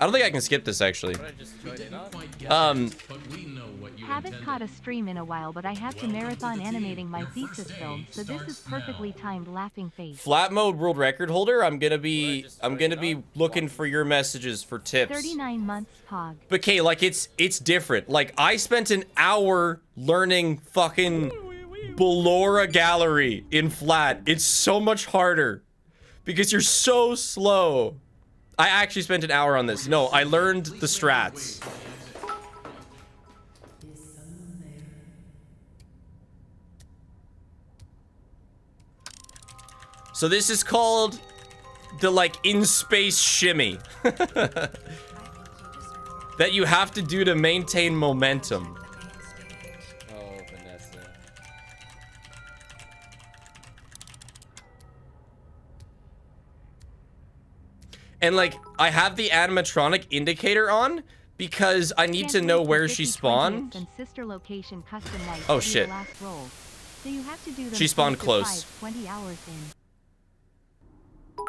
I don't think I can skip this actually. What did I just We join in didn't on? quite get Um, that, but we know what you Haven't intended. caught a stream in a while, but I have to Welcome to marathon the team. animating my Your first thesis day film, so this is starts perfectly now. timed laughing face. Flat mode world record holder. I'm gonna What did I be just I'm join gonna in be on? looking for your messages for tips. 39 months pog. But okay, like it's different. Like I spent an hour learning fucking Ballora Gallery in flat. It's so much harder because you're so slow. I actually spent an hour on this. No, I learned the strats. So this is called the like in space shimmy I think you deserve a that you have to do to maintain momentum. the main stage. Oh, Vanessa. And like I have the animatronic indicator on because I need to Can't know wait where for she 50/20th spawned. And sister location custom night Oh, to be shit. the last roll. So you have to do them She spawned 4 to close. 5, 20 hours in.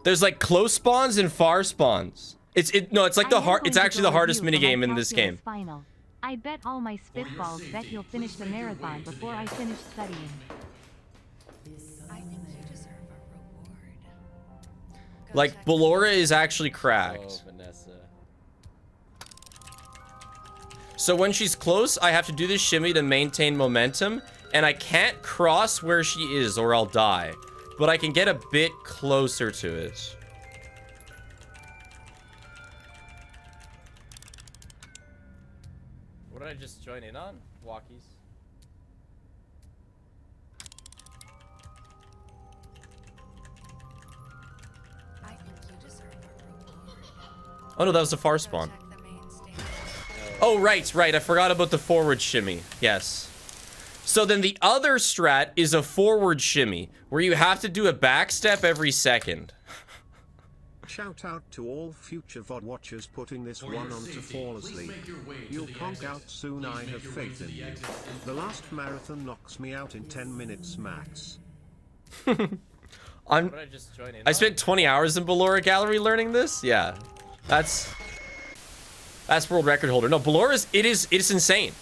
There's like close spawns and far spawns. It's like the I am hard. going It's to actually go the hardest review for my minigame in this calculus game. Final. I bet all my spitballs bet you'll finish the marathon before I finish studying. I think you deserve a reward. Go Like check the Ballora is actually Oh, cracked. Vanessa. So when she's close, I have to do this shimmy to maintain momentum, and I can't cross where she is or I'll die. But I can get a bit closer to it. What did I just join in on? Walkies. I think you deserve a reward. Oh no, that was a far Go spawn. check the main stage. Oh, right. I forgot about the forward shimmy. Yes. So then the other strat is a forward shimmy, where you have to do a back step every second. Shout out to all future VOD watchers putting this For one your on to safety, fall please asleep. make your way to You'll the conk exit. out soon, Please I make have your way faith to in the you. exit and The last marathon knocks me out in 10 minutes max. What did I just join in I on? spent 20 hours in Ballora Gallery learning this. Yeah, that's world record holder. No, Ballora's it's insane.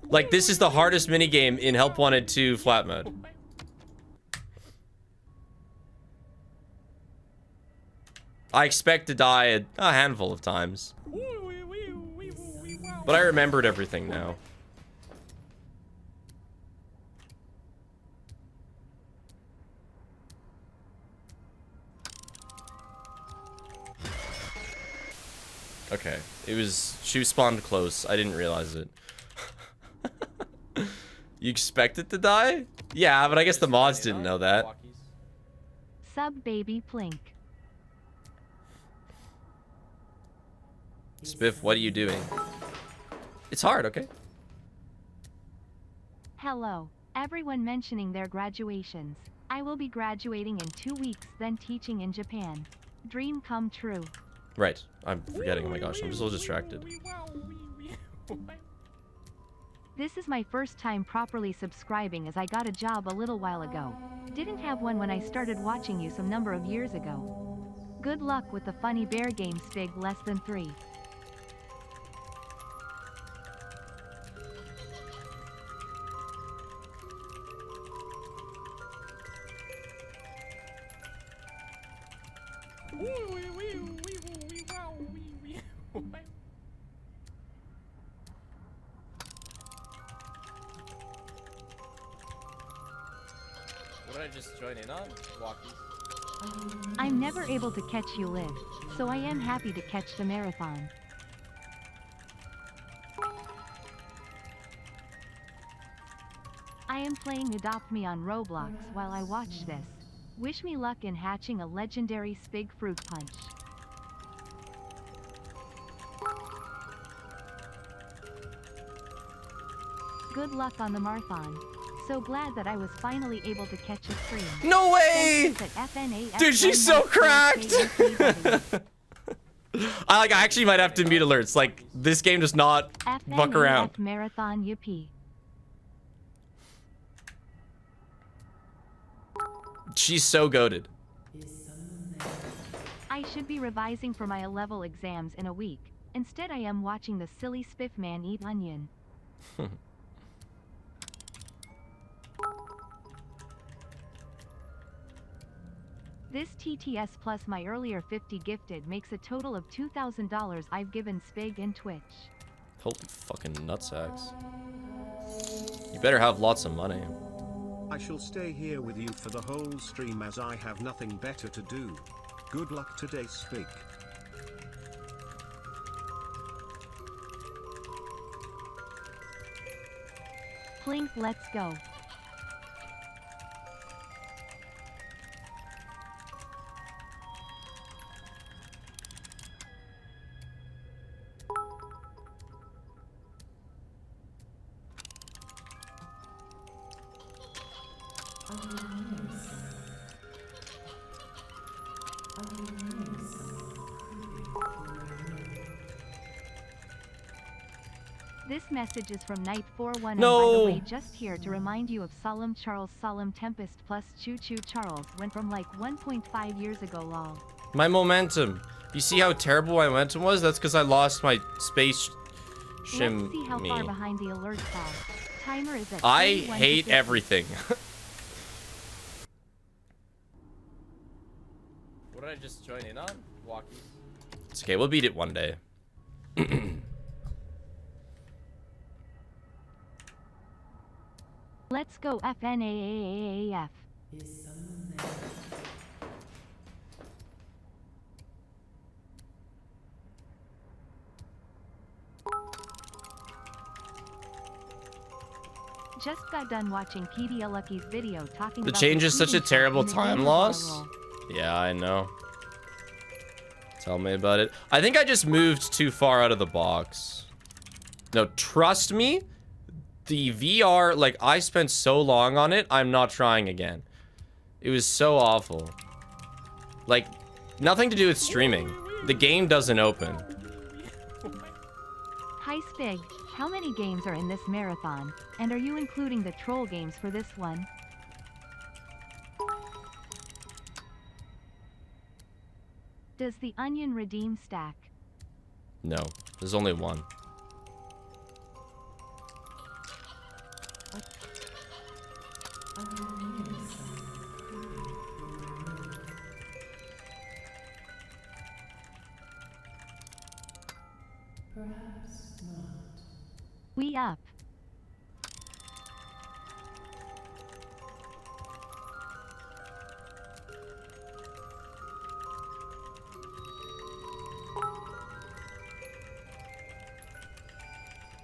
Like this is the hardest minigame in Help Wanted 2 flat mode. I expect to die a handful of times, but I remembered everything now. Okay, she spawned close. I didn't realize it. You expect it to die? Yeah, but I guess the mods didn't know that. Walkies. Sub baby plink. Spiff, what are you doing? It's hard, okay? Hello. Everyone mentioning their graduations. I will be graduating in 2 weeks, then teaching in Japan. Dream come true. Right. I'm forgetting. Oh my gosh, I'm so distracted. This is my first time properly subscribing as I got a job a little while ago. Didn't have one when I started watching you some number of years ago. Good luck with the funny bear game Spig less than 3. What did I just join in on? Walkies. I'm never able to catch you live, so I am happy to catch the marathon. I am playing Adopt Me on Roblox while I watch this. Wish me luck in hatching a legendary Spig fruit punch. Good luck on the marathon. So glad that I was finally able to catch a stream. No way! Dude, she's so cracked! I actually might have to mute alerts. Like, this game does not fuck around. Marathon yippee. She's so goated. I should be revising for my A-level exams in a week. Instead, I am watching the silly Spiff man eat onion. This TTS plus my earlier 50 gifted makes a total of $2,000 I've given Spig and Twitch. Holy fucking nutsacks. You better have lots of money. I shall stay here with you for the whole stream as I have nothing better to do. Good luck today, Spig. Plink, let's go. This message is from Night 41 and by the way just here to remind you of Solemn Charles Solemn Tempest plus Choo Choo Charles went from like 1.5 years ago lol. My momentum. You see how terrible my momentum was? That's because I lost my space shim. Let's see how far behind the alert fall. Timer is at I 31 to hate 50. everything. What did I just join in on? Walkies. It's okay, we'll beat it one day. Let's go FNAAAF. Just got done watching Kedia Lucky's video talking The about change is such a shooting terrible in the time game loss. roll. Yeah, I know. Tell me about it. I think I just moved too far out of the box. No, trust me. The VR, like, I spent so long on it, I'm not trying again. It was so awful. Like, nothing to do with streaming. The game doesn't open. Hi Spig, how many games are in this marathon? And are you including the troll games for this one? Does the onion redeem stack? No, there's only one. We up.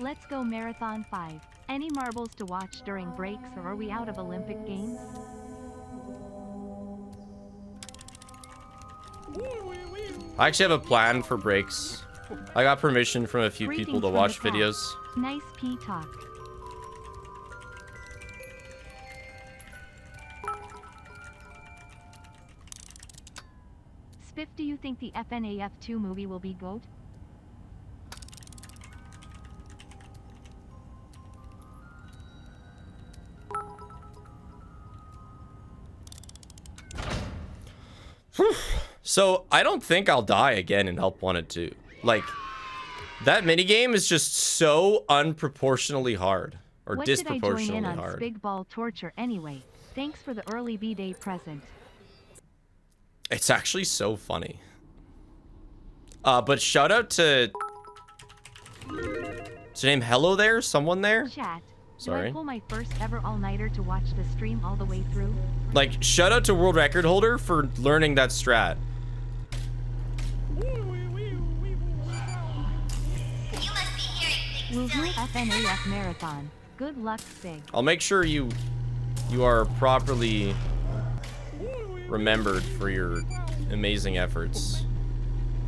Let's go Marathon 5. Any marbles to watch during breaks, or are we out of Olympic Games? I actually have a plan for breaks. I got permission from a few people to Greetings watch from the videos. top. Nice P talk. Spiff, do you think the FNAF 2 movie will be GOAT? So I don't think I'll die again in Help Wanted 2. Like, that minigame is just so unproportionally hard. Or What did I join disproportionately in on hard. Spig Ball Torture anyway? Thanks for the early B-Day present. It's actually so funny. But shout out to... What's your name? Hello there? Someone there? Chat. Do Sorry. I pull my first ever all-nighter to watch the stream all the way through? Like, shout out to world record holder for learning that strat. Woohoo FNAF Marathon. Good luck, Spig. I'll make sure you are properly remembered for your amazing efforts.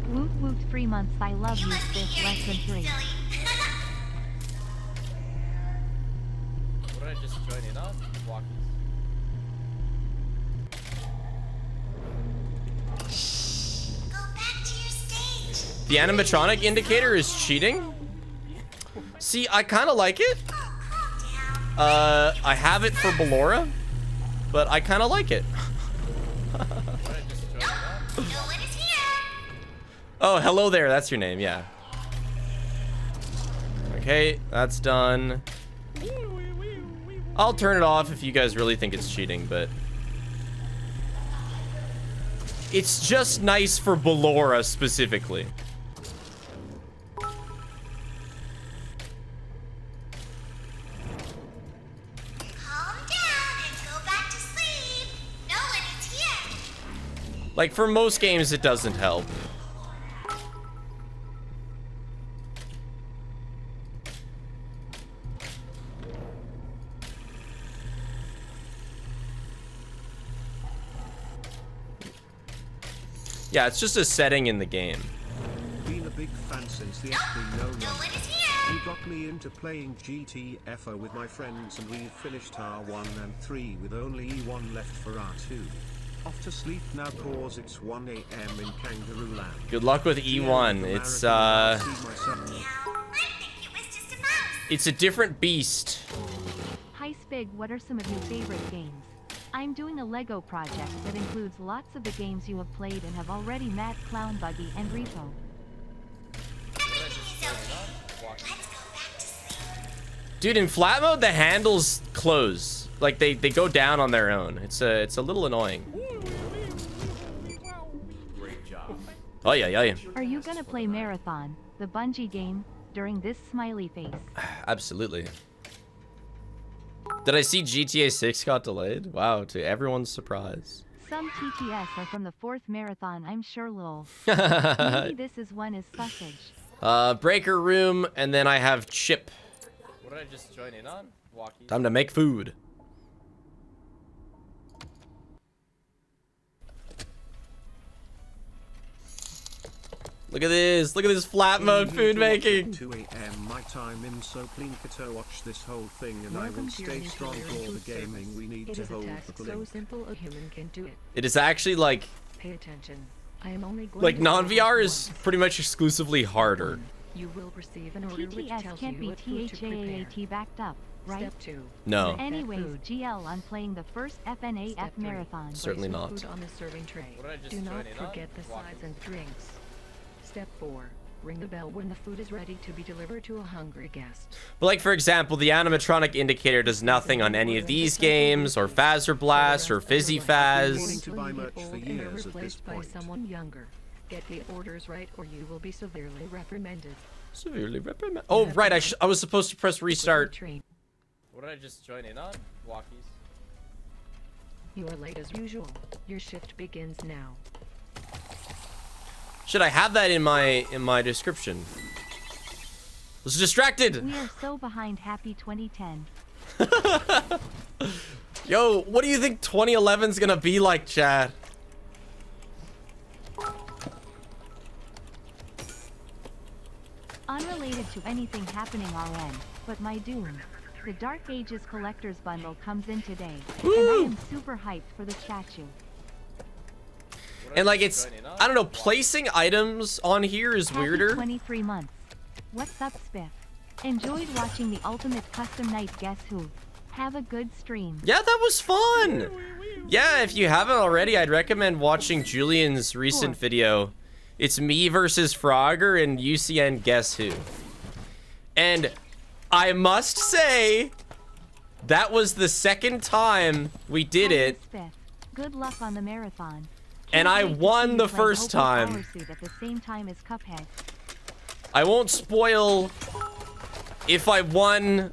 Woot woot 3 months. I love you, Spiff. Less than 3. What did I just join in on? Walkies. The animatronic indicator is cheating? See, I kind of like it. I have it for Ballora, but I kind of like it. What did I just join in on? Oh, hello there. That's your name, yeah. Okay, that's done. I'll turn it off if you guys really think it's cheating, but... It's just nice for Ballora specifically. Like, for most games, it doesn't help. Yeah, it's just a setting in the game. Been a big fan since the FB No One. He got me into playing GTFO with my friends, and we've finished R1 and 3 with only E1 left for R2. Off to sleep now cause it's 1 AM in Kangaroo Land. Good luck with E1. It's a different beast. Hi Spig, what are some of your favorite games? I'm doing a Lego project that includes lots of the games you have played and have already met Clown Buggy and Repo. Dude, in flat mode, the handles close. Like, they go down on their own. It's a little annoying. Great job. Oh, yeah. Are you gonna play Marathon, the Bungie game, during this smiley face? Absolutely. Did I see GTA 6 got delayed? Wow, to everyone's surprise. Some TTS are from the 4th Marathon, I'm sure, lol. Maybe this is one is sausage. Breaker room, and then I have chip. What did I just join in on? Walkies. Time to make food. Look at this. Look at this flat mode food making. 2 AM my time in, so please to watch this whole thing, and I will stay strong for the gaming. We need to hold the so link. simple a human can do it. It is actually like Pay attention. I am only going Like to non-VR say is once. pretty much exclusively harder. You will receive an order which TTS tells can't you be what food to prepare. THAAT backed up, right? Step 2. No. Make that Anyways, food. GL on playing the first FNAF Step 3. Marathon. Certainly Place not. the food on the serving tray. What did I just Do join not in on? forget the Walkies. sides and drinks. Step 4. Ring the bell when the food is ready to be delivered to a hungry guest. But like, for example, the animatronic indicator does nothing on any of these games, or Faz or Blast, or Fizzy Faz. To buy merch for Old and years at this replaced by point. someone younger. Get the orders right or you will be severely reprimanded. Severely reprimand. Oh, right, I was supposed to press restart. Train. What did I just join in on? Walkies. You are late as usual. Your shift begins now. Should I have that in my description? was distracted. We are so behind. Happy 2010. Yo, what do you think 2011's gonna be like, chat? Unrelated to anything happening RN, but my Doom. The Dark Ages Collector's Bundle comes in today, and I am super hyped for the statue. And like it's, I don't know, placing items on here is Happy weirder. 23 months. What's up, Spiff? Enjoyed watching the ultimate custom night Guess Who. Have a good stream. Yeah, that was fun. Yeah, if you haven't already, I'd recommend watching Julian's recent video. It's me versus Frogger and UCN Guess Who. And I must say, that was the second time we did it. Spiff. Good luck on the marathon. And I Can't wait to see won you the play first Pogo time. Power Suit at the same time as Cuphead. I won't spoil if I won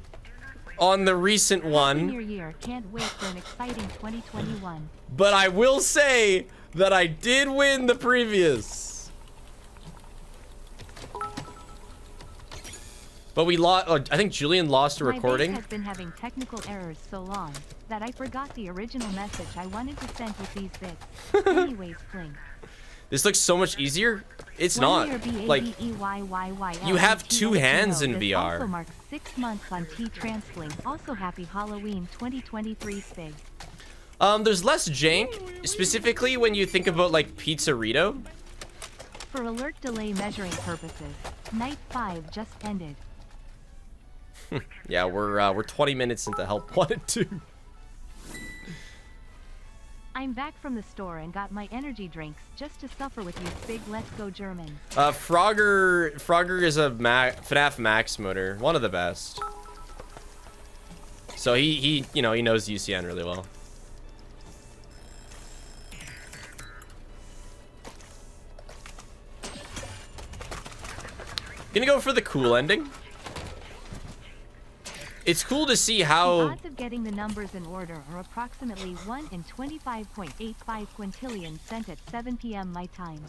on the recent Happy one, New Year. Can't wait for an exciting 2021. but I will say that I did win the previous. But we lost. I think Julian lost a recording. My base has been having technical errors so long that I forgot the original message I wanted to send with these bits. Anyways, clink. This looks so much easier. It's not. Like, you have two hands in this VR. Also marks 6 months on T-Transling. Also happy Halloween 2023 Spig. There's less jank, specifically when you think about like Pizzarito. For alert delay measuring purposes, night 5 just ended. Yeah, we're 20 minutes into Help 1 and 2. I'm back from the store and got my energy drinks just to suffer with you, Spig. Let's go Germans. Frogger is a FNAF Max moder, one of the best. So he you know, he knows UCN really well. Gonna go for the cool ending. It's cool to see The how odds of getting the numbers in order are approximately 1 in 25.85 quintillion, sent at 7 p.m. my time.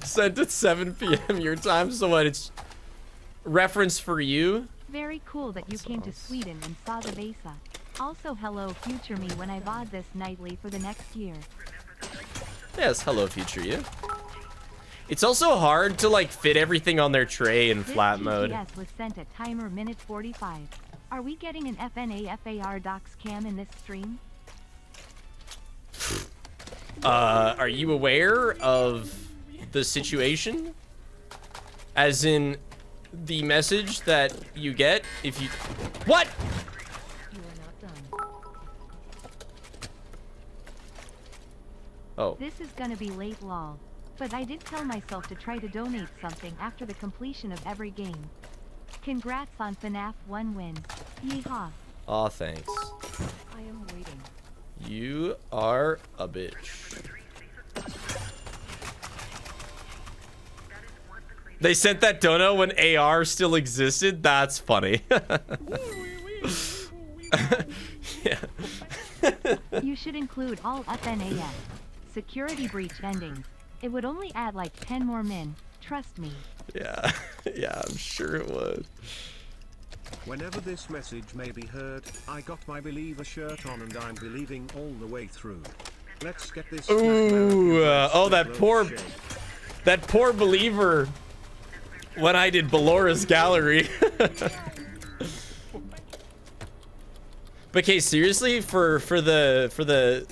sent at 7 p.m. your time. So what? It's reference for you. Very cool that you came to Sweden and saw the Vesa. Also, hello future me when I VOD this nightly for the next year. Yes, hello future you. It's also hard to like fit everything on their tray in flat mode. This was sent at timer minute 45. Are we getting an FNAF docs cam in this stream? Are you aware of the situation? As in the message that you get if you... What? You are not done. Oh. This is gonna be late lol. But I did tell myself to try to donate something after the completion of every game. Congrats on FNAF 1 win. Yeehaw. Aw, thanks. I am waiting. You are a bitch. They sent that dono when AR still existed? That's funny. Yeah. You should include all FNAF security breach endings. It would only add like 10 more min. Trust me. Yeah. Yeah, I'm sure it would. Whenever this message may be heard, I got my believer shirt on and I'm believing all the way through. Let's get this. Ooh, oh, that poor believer when I did Bellora's Gallery. But okay, seriously, for the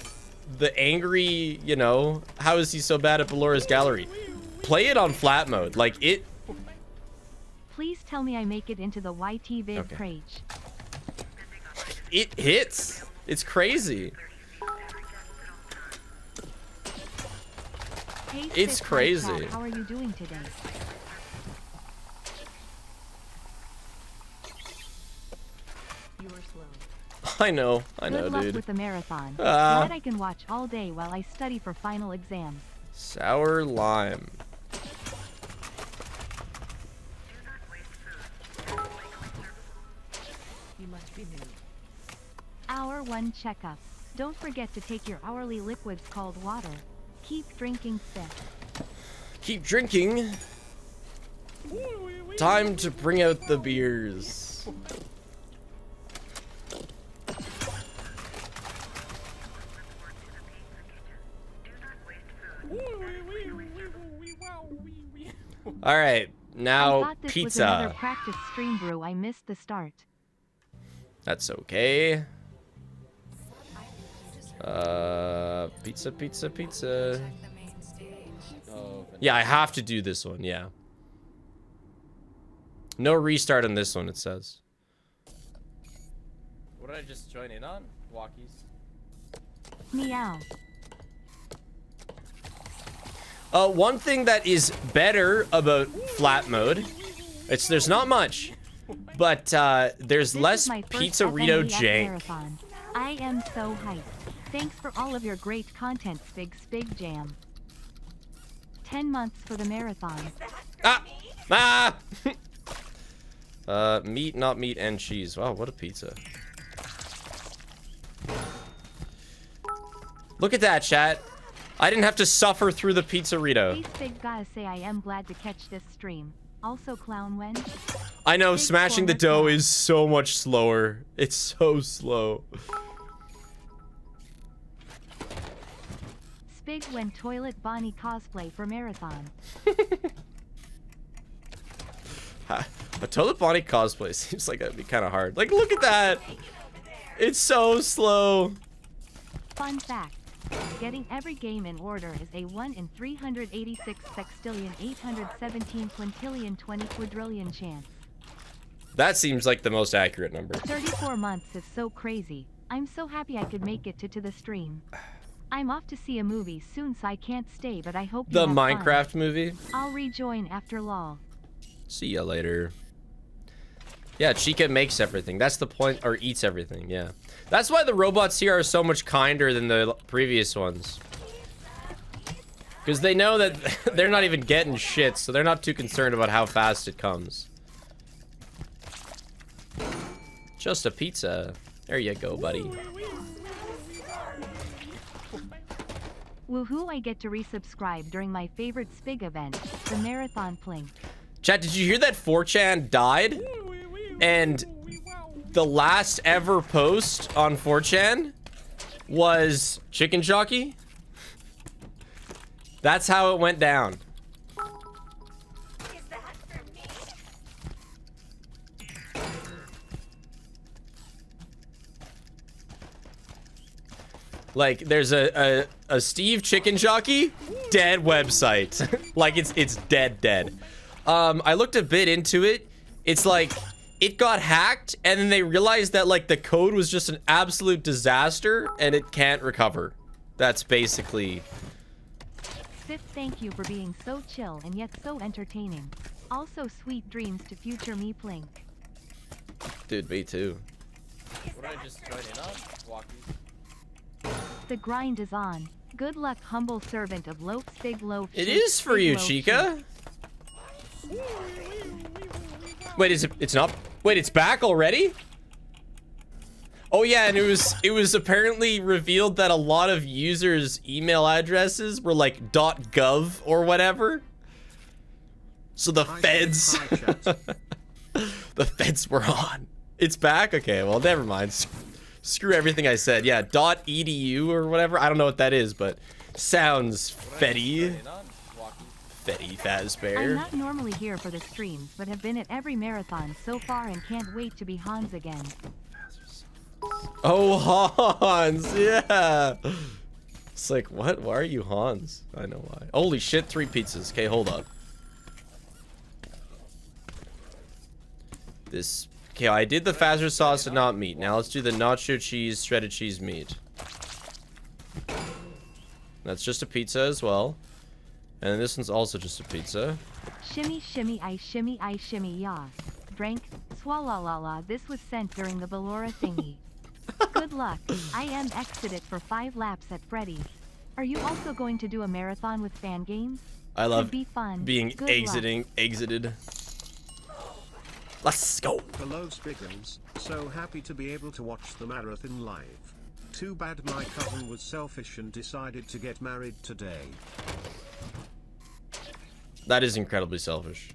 angry, you know, how is he so bad at Bellora's Gallery? Play it on flat mode, like it. Please tell me I make it into the YT vid page. It hits. It's crazy. Hey, It's Sis, crazy. Chat, how are you doing today? You are slow. I know, Good luck dude. with the marathon. Glad I can watch all day while I study for final exams. Sour lime. You must be new. Hour 1 checkup. Don't forget to take your hourly liquids called water. Keep drinking, Seth. Keep drinking. Time to bring out the beers. All right, I now thought this was pizza. another practice stream brew. I missed the start. That's okay. Pizza, pizza, pizza. Check the main stage. Oh, Yeah, I have to do this one, yeah. No restart on this one, it says. what did I just join in on? Walkies. Meow. One thing that is better about flat mode, there's not much, but there's This less is my first Pizzarito FNAF jank. Marathon. I am so hyped. Thanks for all of your great content, Spig Jam. 10 months for the marathon. Ah! Ah! Meat, not meat, and cheese. Wow, what a pizza. Look at that, chat. I didn't have to suffer through the Pizzarito. Hey Spig, gotta say I am glad to catch this stream. Also Clown when? I know, Big smashing the former dough clown. is so much slower. It's so slow. Spig when Toilet Bonnie cosplay for marathon. A Toilet Bonnie cosplay seems like that'd be kind of hard. Like, look at that. It's so slow. Fun fact. Getting every game in order is a 1 in 386 sextillion 817 quintillion 20 quadrillion chance. That seems like the most accurate number. 34 months is so crazy. I'm so happy I could make it to the stream. I'm off to see a movie soon, so I can't stay, but I hope you The have fun. Minecraft movie. I'll rejoin after lol. See ya later. Yeah, Chica makes everything. That's the point, or eats everything, yeah. That's why the robots here are so much kinder than the previous ones. Because they know that they're not even getting shit, so they're not too concerned about how fast it comes. Just a pizza. There you go, buddy. Woohoo, I get to resubscribe during my favorite Spig event, the Marathon Plink. Chat, did you hear that 4chan died? And the last ever post on 4chan was Chicken Jockey? That's how it went down. Is that for me? Like, there's a Steve Chicken Jockey dead website. Like, it's dead. I looked a bit into it. It's like, it got hacked, and then they realized that, like, the code was just an absolute disaster, and it can't recover. That's basically... Sith, thank you for being so chill and yet so entertaining. Also, sweet dreams to future me Plink. Dude, me too. What did I just join in on? Walkies. The grind is on. Good luck, humble servant of loaf, Spig loaf. It shake, is for Spig you, loaf, Chica. shake. Wait, is it? It's not. Wait, it's back already? Oh yeah, and it was apparently revealed that a lot of users' email addresses were like .gov or whatever. So the feds, the feds were on. It's back. Okay, well, never mind. Screw everything I said. Yeah, .edu or whatever. I don't know what that is, but sounds fetty. Join in on? Walkies. Fetty I'm Fazbear. not normally here for the streams, but have been at every marathon so far and can't wait to be Hans again. Oh, Hans, yeah. It's like, what? Why are you Hans? I know why. Holy shit, 3 pizzas. Okay, hold up. This. Okay, I did the faster sauce and not meat. Now let's do the nacho cheese, shredded cheese meat. That's just a pizza as well. And this one's also just a pizza. Shimmy, shimmy, yah. Drank, swalala. This was sent during the Ballora thingy. Good luck. I am exited for 5 laps at Freddy's. Are you also going to do a marathon with fan games? I love Could be fun. being Good exited. Let's go. Hello Spiggins, so happy to be able to watch the marathon live. Too bad my cousin was selfish and decided to get married today. That is incredibly selfish.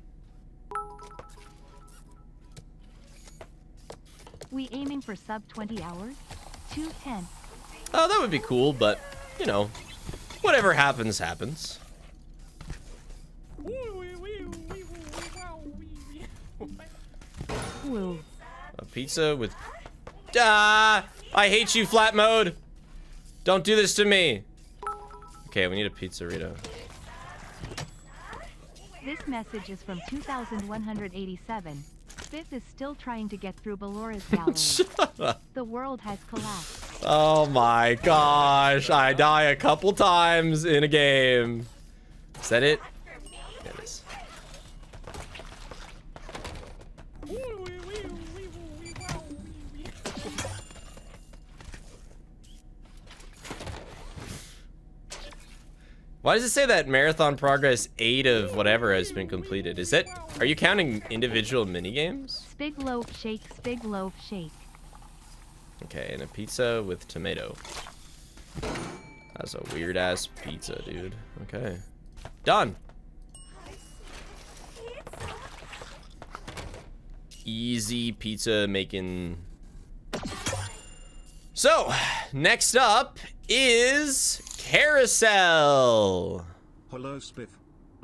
We aiming for sub 20 hours? 210. Oh, that would be cool, but, you know, whatever happens, happens. Woo. A pizza with... Ah! I hate you, flat mode! Don't do this to me! Okay, we need a pizzerito. This message is from 2187. Fifth is still trying to get through Bellora's gallery. Shut up. The world has collapsed. Oh my gosh, I die a couple times in a game. Is that it? Yeah, it is. Why does it say that marathon progress 8 of whatever has been completed? Is that, are you counting individual minigames? Spig loaf shake, spig loaf shake. Okay, and a pizza with tomato. That's a weird ass pizza, dude. Okay. Done. Easy pizza making. So, next up is Carousel. Hello Spiff.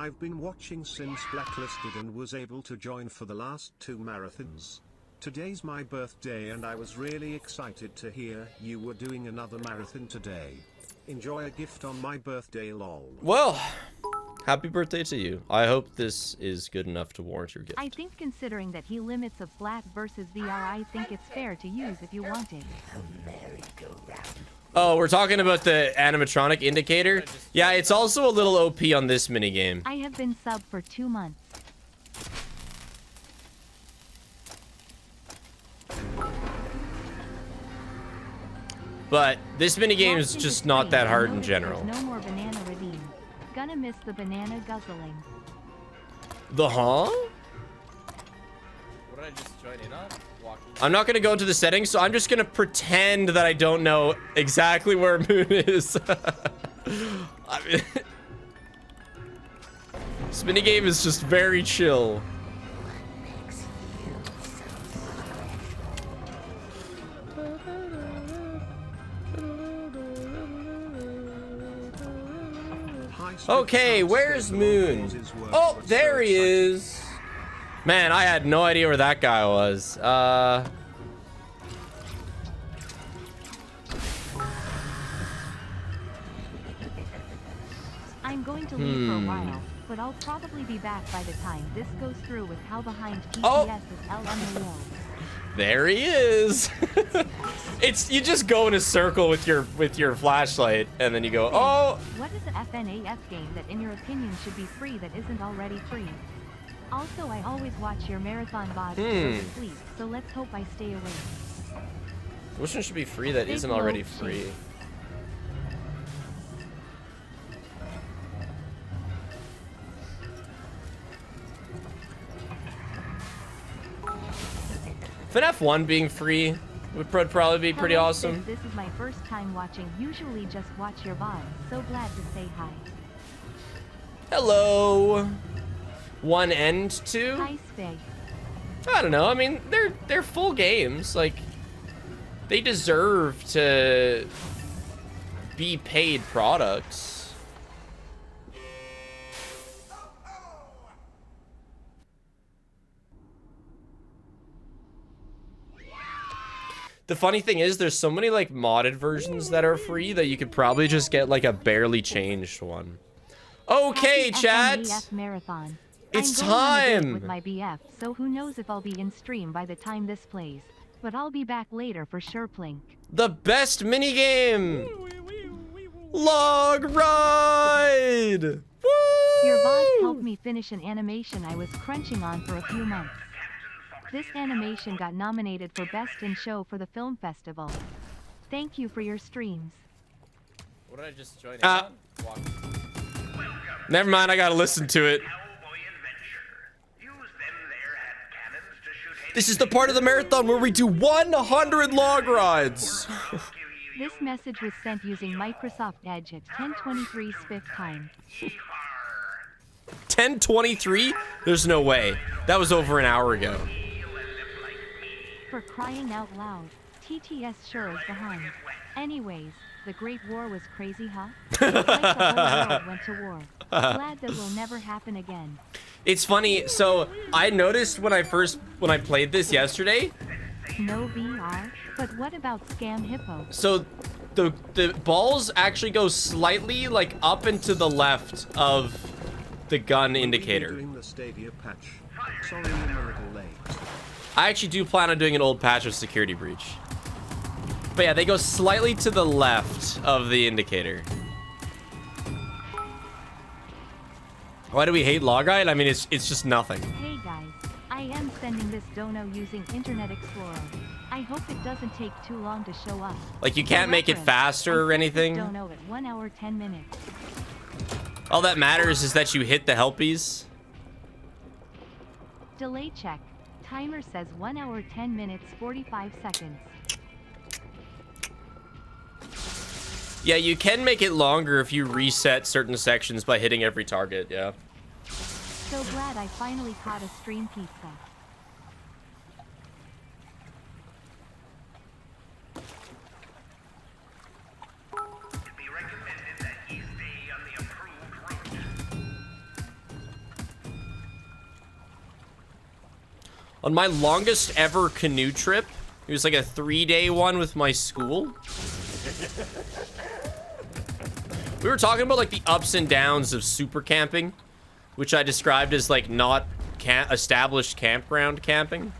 I've been watching since Blacklisted and was able to join for the last 2 marathons. Today's my birthday and I was really excited to hear you were doing another marathon today. Enjoy a gift on my birthday, lol. Well, happy birthday to you. I hope this is good enough to warrant your gift. I think considering that he limits a flat versus VR, I think it's fair to use if you want it. Oh, we're talking about the animatronic indicator? Yeah, it's also a little OP on this minigame. I have been sub for 2 months. But this minigame is Walked just into not Spain that and hard in noticed general. there's no more banana redeem. Gonna miss the banana guzzling. The huh? What did I just join in on? Walking. I'm not gonna go into the settings, so I'm just gonna pretend that I don't know exactly where Moon is. I mean, this minigame is just very chill. Okay, where's Moon? Oh, there he is. Man, I had no idea where that guy was. I'm going to leave for a while, but I'll probably be back by the time this goes through with how behind TPS Oh. is L on the wall. There he is. It's, you just go in a circle with your flashlight and then you go, oh. What is a FNAF game that in your opinion should be free that isn't already free? Also, I always watch your marathon VODs to go to sleep, so let's hope I stay awake. Which one should be free that isn't already free? FNAF 1 being free would probably be pretty Hello, awesome. Sis, this is my first time watching. Usually just watch your VODs. So glad to say hi. Hello. 1 and 2? Hi, Spig. I don't know. I mean, they're full games. Like, they deserve to be paid products. The funny thing is, there's so many like modded versions that are free that you could probably just get like a barely changed one. Okay, Happy chat. FNAF Marathon. It's I'm going on a date time. with my BF, so who knows if I'll be in stream by the time this plays. But I'll be back later for sure, Plink. The best minigame. Log ride. Woo! Your VODs helped me finish an animation I was crunching on for a few months. This animation got nominated for Best in Show for the film festival. Thank you for your streams. What did I just join in on? Walking. Never mind, I gotta listen to it. This is the part of the marathon where we do 100 log rides. This message was sent using Microsoft Edge at 10:23 Spiff time. 10:23? There's no way. That was over an hour ago. For crying out loud, TTS sure is behind. Anyways, the Great War was crazy, huh? It's like the whole world went to war. Glad that will never happen again. It's funny, so I noticed when I played this yesterday. No VR, but what about Scam Hippo? So the balls actually go slightly like up and to the left of the gun indicator. Doing the Stadia patch. Sorry, I'm a little late. I actually do plan on doing an old patch of Security Breach. But yeah, they go slightly to the left of the indicator. Why do we hate Logite? I mean, it's just nothing. Hey guys, I am sending this dono using Internet Explorer. I hope it doesn't take too long to show up. Like, you can't make it faster or anything? Dono at 1 hour 10 minutes. All that matters is that you hit the helpies. Delay check. Timer says 1 hour 10 minutes 45 seconds. Yeah, you can make it longer if you reset certain sections by hitting every target, yeah. So glad I finally caught a stream pizza. On my longest ever canoe trip, it was like a 3-day one with my school. We were talking about like the ups and downs of super camping, which I described as like not established campground camping.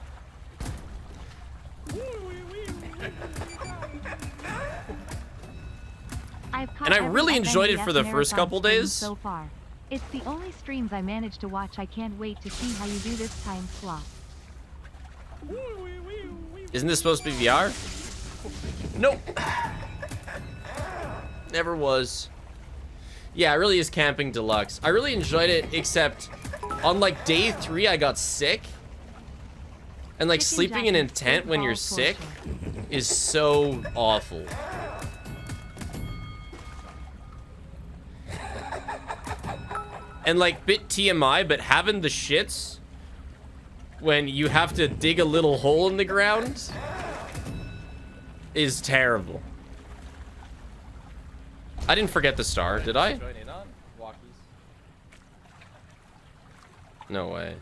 And I really enjoyed it for the first couple days. So far, it's the only streams I managed to watch. I can't wait to see how you do this time slot. Isn't this supposed to be VR? Nope. Never was. Yeah, it really is camping deluxe. I really enjoyed it, except on like day 3 I got sick. And like sleeping in a tent when you're sick is so awful. And like, bit TMI, but having the shits when you have to dig a little hole in the ground is terrible. I didn't forget the star, did I? Join in on walkies. No way.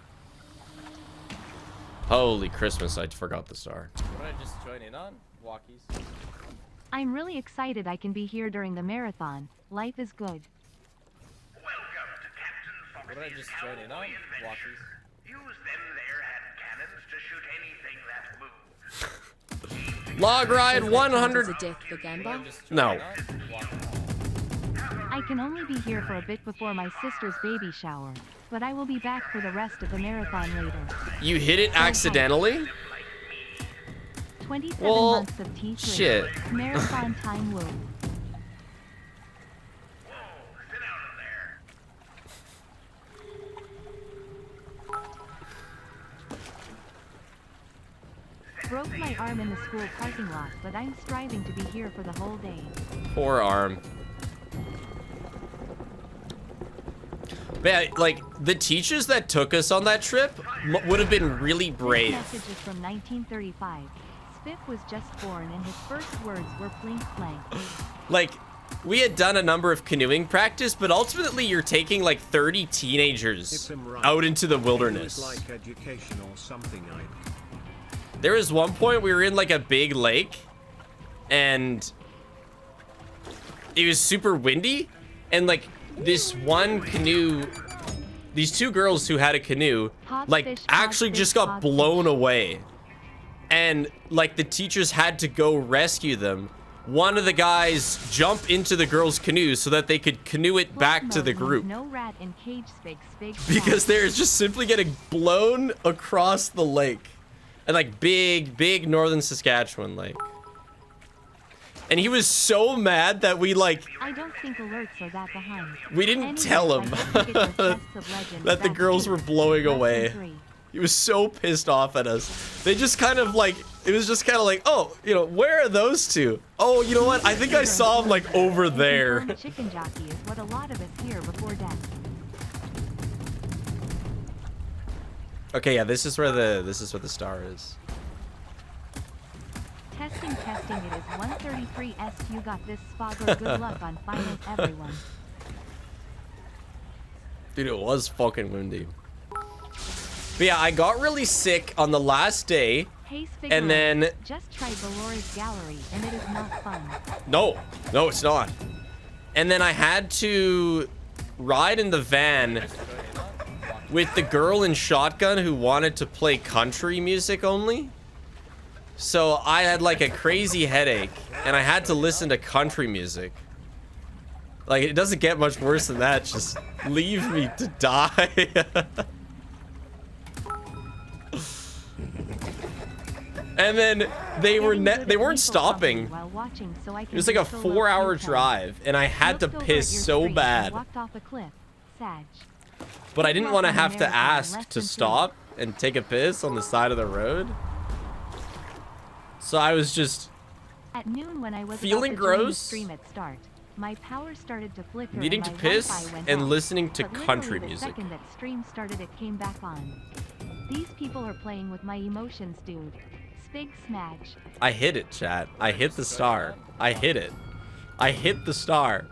Holy Christmas, I forgot the star. What did I just join in on? Walkies. I'm really excited I can be here during the marathon. Life is good. What did I just join in on? Walkies. Use them there hand cannons to shoot anything that moves. Log ride 100. A death for Gamba? No. I can only be here for a bit before my sister's baby shower, but I will be back for the rest of the marathon later. You hit it accidentally? 27 Well, months of T3. shit. Marathon time woo. Broke my arm in the school parking lot, but I'm striving to be here for the whole day. Poor arm. But yeah, like, the teachers that took us on that trip would have been really brave. This message is from 1935. Spiff was just born and his first words were blink blank. Like, we had done a number of canoeing practice, but ultimately you're taking like 30 teenagers out into the wilderness. Like education or something, There was one point we were in like a big lake and it was super windy, and like this one canoe, these two girls who had a canoe, like actually just got blown away. And like the teachers had to go rescue them. One of the guys jumped into the girls' canoe so that they could canoe it back to the group. No rat in cage spig. Because they're just simply getting blown across the lake. And like big northern Saskatchewan lake. And he was so mad that we like... I don't think alerts are that behind. We didn't tell him that the girls were blowing away. He was so pissed off at us. They just kind of like... It was just kind of like, oh, you know, where are those two? Oh, you know what? I think I saw them like over there. Chicken jockey is what a lot of us hear before death. Okay, yeah, this is where the star is. Testing, testing, it is 133S. You got this, Spogger. Good luck on finding everyone. Dude, it was fucking windy. But yeah, I got really sick on the last day. Hey, And then... just tried Valori's Gallery, and it is not fun. No, it's not. And then I had to ride in the van with the girl in shotgun who wanted to play country music only. So I had like a crazy headache, and I had to listen to country music. Like, it doesn't get much worse than that. Just leave me to die. And then they weren't stopping. It was like a 4-hour drive, and I had to piss so bad. But I didn't want to have to ask to stop and take a piss on the side of the road. So I was just at noon when I was feeling gross, stream at start, my power started to flicker, needing to piss, and listening to country music. The second that stream started, it came back on. These people are playing with my emotions, dude. Big smash. I hit it, chat. I hit the star. I hit it. I hit the star.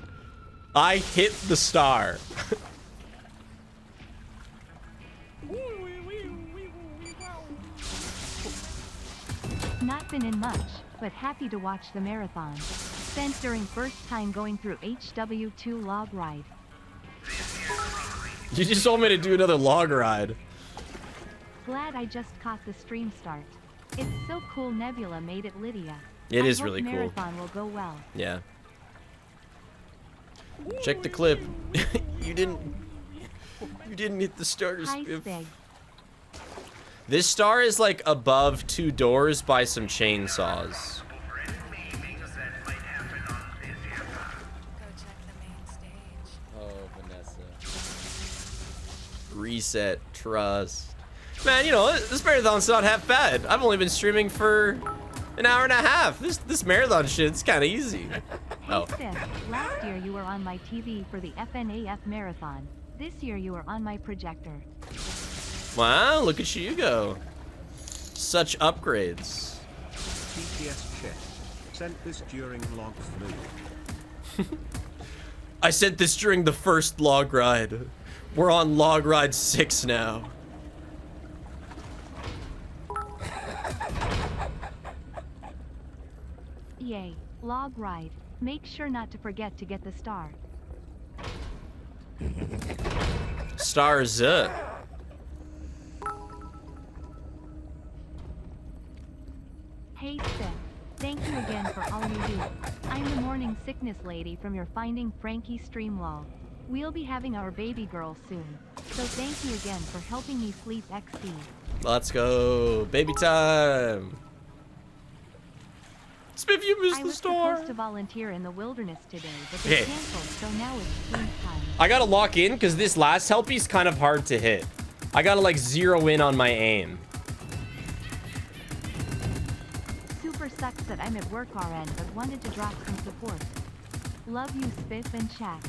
I hit the star. Not been in much, but happy to watch the marathon. Spent during first time going through HW2 log ride. You just told me to do another log ride. Glad I just caught the stream start. It's so cool Nebula made it, Lydia. It is really cool. Marathon will go well. Yeah. Check the clip. You didn't hit the starter spiff. This star is like above 2 doors by some chainsaws. Oh, Vanessa. Reset, trust. Man, you know, this marathon's not half bad. I've only been streaming for an hour and a half. This marathon shit's kind of easy. Hey, Steph, last year you were on my TV for the FNAF Marathon. This year you are on my projector. Wow, look at you go. Such upgrades. TPS check. Sent this during log flu. I sent this during the first log ride. We're on log ride 6 now. Yay, log ride. Make sure not to forget to get the star. Stars up. Hey Steph, thank you again for all you do. I'm the morning sickness lady from your Finding Frankie stream lol. We'll be having our baby girl soon. So thank you again for helping me sleep XD. Let's go. Baby time. Spiff, you missed the star. I was supposed to volunteer in the wilderness today, but they canceled, so now it's stream time. I gotta lock in because this last helpy's kind of hard to hit. I gotta like zero in on my aim. Super sucks that I'm at work RN, but wanted to drop some support. Love you, Spiff and chat.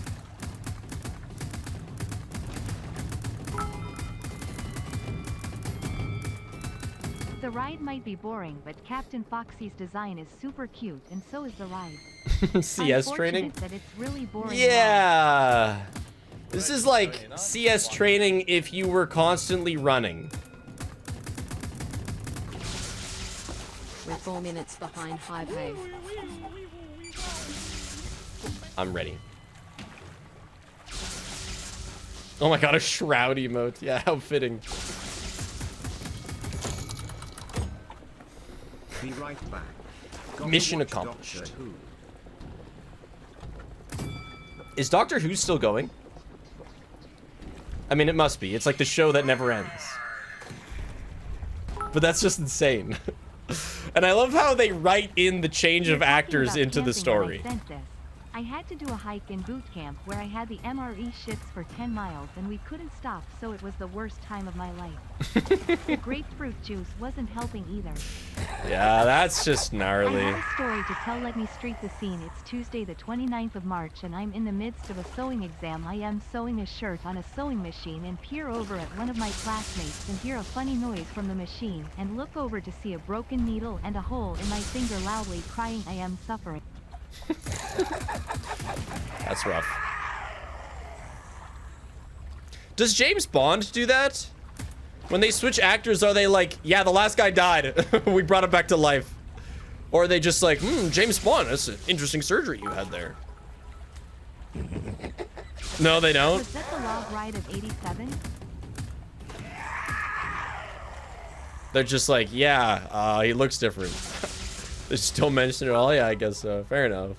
The ride might be boring, but Captain Foxy's design is super cute, and so is the ride. CS training? That it's really boring. Yeah. This is like CS training if you were constantly running. We're 4 minutes behind High Pay. I'm ready. Oh my god, a shroud emote. Yeah, how fitting. Be right back. Mission accomplished. Is Doctor Who still going? I mean, it must be. It's like the show that never ends. But that's just insane. And I love how they write in the change of actors into the story. I had to do a hike in boot camp where I had the MRE shits for 10 miles and we couldn't stop, so it was the worst time of my life. The grapefruit juice wasn't helping either. Yeah, that's just I gnarly. have a story to tell. Let me street the scene. It's Tuesday the 29th of March and I'm in the midst of a sewing exam. I am sewing a shirt on a sewing machine and peer over at one of my classmates and hear a funny noise from the machine and look over to see a broken needle and a hole in my finger, loudly crying. I am suffering. That's rough. Does James Bond do that? When they switch actors, are they like, yeah, the last guy died. We brought him back to life. Or are they just like, James Bond, that's an interesting surgery you had there. No, they don't. Was that the log ride of 87? They're just like, yeah, he looks different. They just don't mention it all. Yeah, I guess so. Fair enough.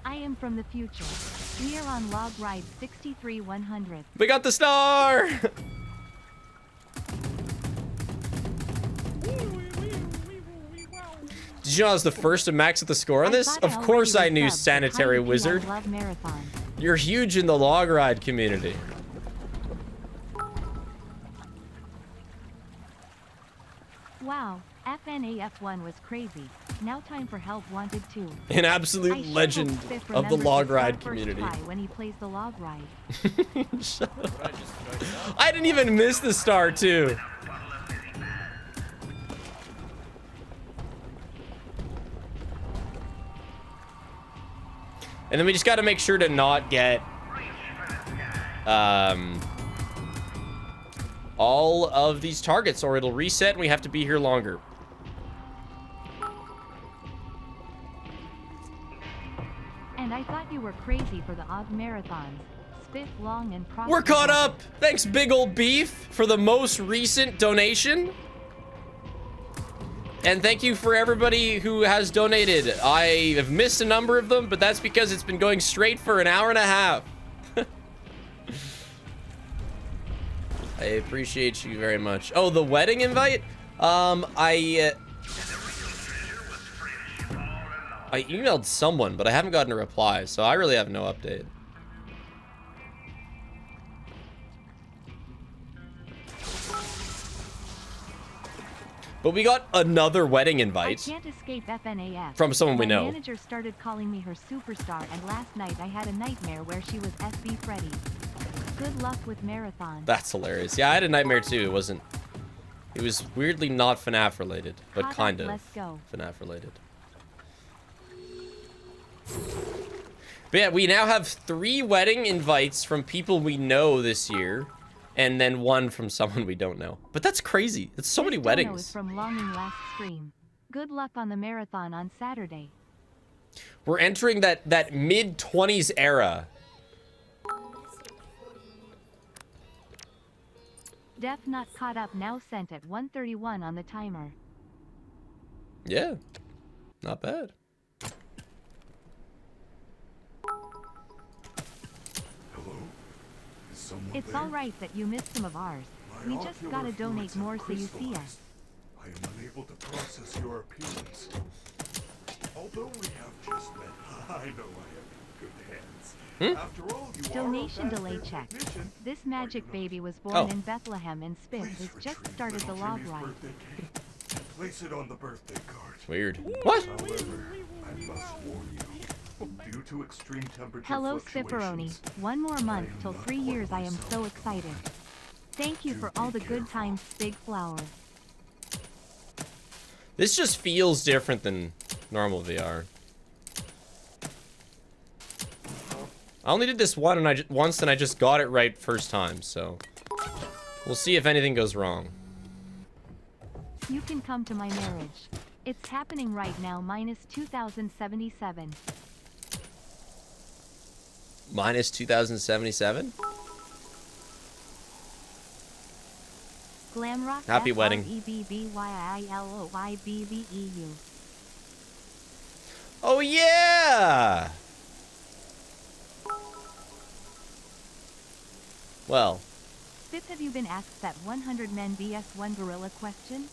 I am from the future. We are on log ride 63-100. We got the star! Did you know I was the first to max at the score on this? Of course I knew, Sanitary Wizard. Love marathon. You're huge in the log ride community. Wow, FNAF1 was crazy. Now time for Help Wanted 2. An absolute legend of the log ride community. When he plays the log ride. Shut up. I didn't even miss the star too. And then we just got to make sure to not get all of these targets or it'll reset and we have to be here longer. And I thought you were crazy for the odd marathons. Spiff long and proper. We're caught up. Thanks, Big Old Beef, for the most recent donation. And thank you for everybody who has donated. I have missed a number of them, but that's because it's been going straight for an hour and a half. I appreciate you very much. Oh, the wedding invite? I emailed someone, but I haven't gotten a reply, so I really have no update. But we got another wedding invite. I can't escape FNAF. From someone we know. My manager started calling me her superstar, and last night I had a nightmare where she was SB Freddy. Good luck with marathon. That's hilarious. Yeah, I had a nightmare too. It was weirdly not FNAF related, but Hot kind up, of let's go. FNAF related. But yeah, we now have 3 wedding invites from people we know this year. And then 1 from someone we don't know. But that's crazy. It's so many weddings. Is from Longing last stream. Good luck on the marathon on Saturday. We're entering that mid-20s era. Def not caught up now, sent at 1:31 on the timer. Yeah. Not bad. It's all right that you missed some of ours. We just gotta donate more so you see us. I am unable to process your appearance. Although we have just met, I know I am in good hands. After all, you Donation are delay check. This magic baby was born Oh. in Bethlehem and Spiff has just started the log ride. Place it on the birthday card. Weird. What? However, I must warn you. Due to extreme temperature Hello, fluctuations, Spifferoni. 1 more month till 3 years. I am so excited. Thank you for all the good times, Big Flower. This just feels different than normal VR. I only did this once and I just got it right first time, so we'll see if anything goes wrong. You can come to my marriage. It's happening right now, minus 2077. Minus 2077? Glamrock. Happy wedding. FREBBYILOYBVEU. Oh yeah! Well. Spiff, have you been asked that 100 men vs 1 gorilla question?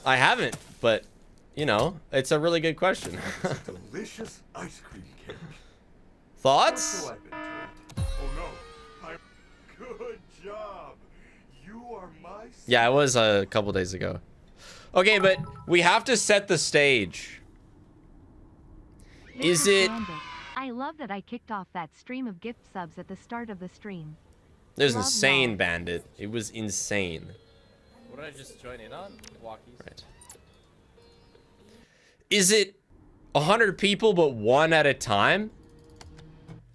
I haven't, but You know, it's a really good question. Delicious ice cream cake. Thoughts? So I've been told. Oh no. Good job. You are my Yeah, it was a couple days ago. Okay, but we have to set the stage. Is Mr. it... Bandit, I love that I kicked off that stream of gift subs at the start of the stream. It was Love insane, y'all. Bandit. It was insane. What did I just join in on? Walkies. Right. Is it 100 people but one at a time?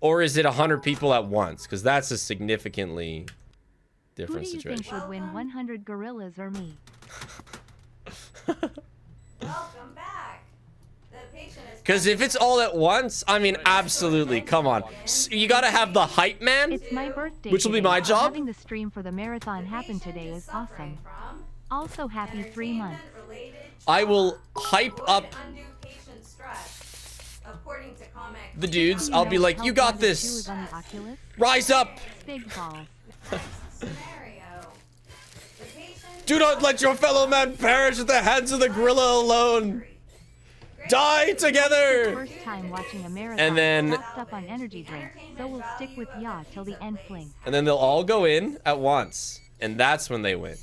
Or is it 100 people at once? Because that's a significantly different Who do you situation. think would win 100 gorillas or me? Welcome back. The patient is Because if it's all at once, I mean, absolutely. Come on. You gotta have the hype man, It's my birthday which will be today, my so job. Having the stream for the marathon happen today is awesome. Also, happy 3 months. I will hype up the dudes. I'll be like, you got this. On the Oculus? Rise up. Big balls. Do not let your fellow man perish at the hands of the gorilla alone. Die together. First time watching a marathon. And then- Stocked up on energy drink, so we'll stick with ya till the end fling. And then they'll all go in at once. And that's when they win.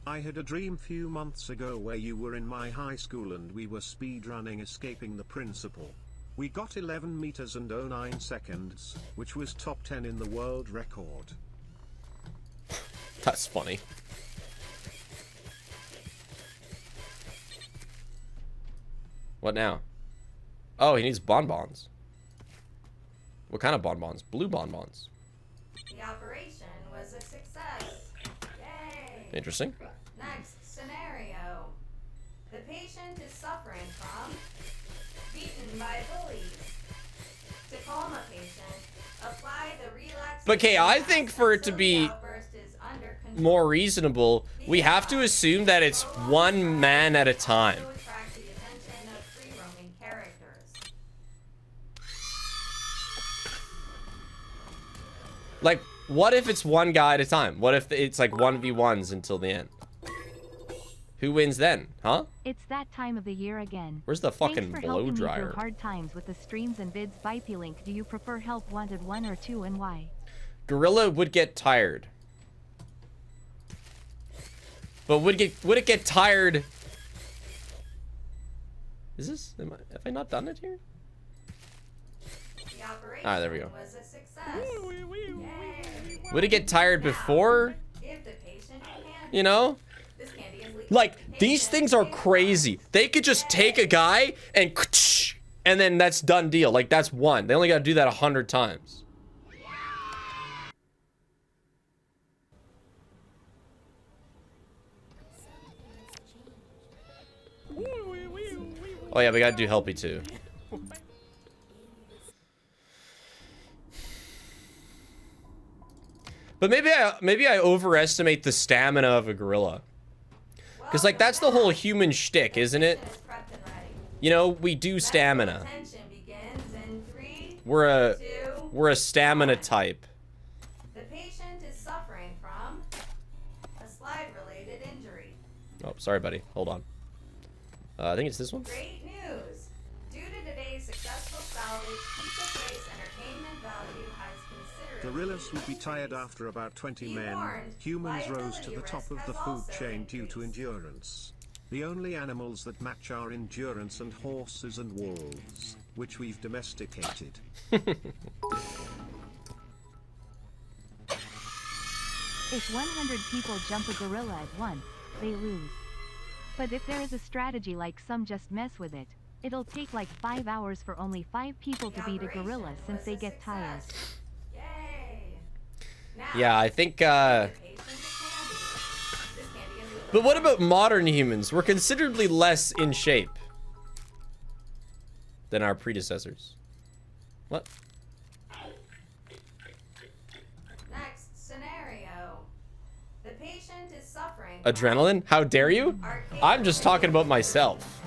I had a dream few months ago where you were in my high school and we were speedrunning escaping the principal. We got 11 meters and 09 seconds, which was top 10 in the world record. That's funny. What now? Oh, he needs bonbons. What kind of bonbons? Blue bonbons. The operation was a success. Yay. Interesting. Next scenario. The patient is suffering from beaten by bullies. To calm a patient, apply the relaxation. But okay, I think for it to be more reasonable, we have to assume that it's one man at a time. Like, what if it's one guy at a time? What if it's like 1v1s until the end? Who wins then, huh? It's that time of the year again. Where's the fucking Thanks for blow helping me dryer? through hard times with the streams and vids. Link. Do you prefer help wanted 1 or 2 and why? Gorilla would get tired. But would it get tired? Is this? Have I not done it here? Ah, there we go. Was a success. Would it get tired before? You know? Like, these things are crazy. They could just take a guy and then that's done deal. Like, that's one. They only gotta do that 100 times. Oh yeah, we gotta do Helpy too. But maybe I overestimate the stamina of a gorilla. Cause like that's the whole human shtick, isn't it? You know, we do stamina. We're a stamina type. The patient is suffering from a slide-related injury. Oh, sorry, buddy. Hold on. I think it's this one. Great news! Due to today's successful salvage, Pizza Place entertainment value has considerably. Gorillas would be tired after about 20 men. Humans rose to the top of the food chain due to endurance. The only animals that match our endurance are horses and wolves, which we've domesticated. If 100 people jump a gorilla at once, they lose. But if there is a strategy like some just mess with it, it'll take like 5 hours for only 5 people to beat a gorilla since they get tired. Yeah, I think, But what about modern humans? We're considerably less in shape than our predecessors. What? Next scenario. The patient is suffering. Adrenaline? How dare you? I'm just talking about myself.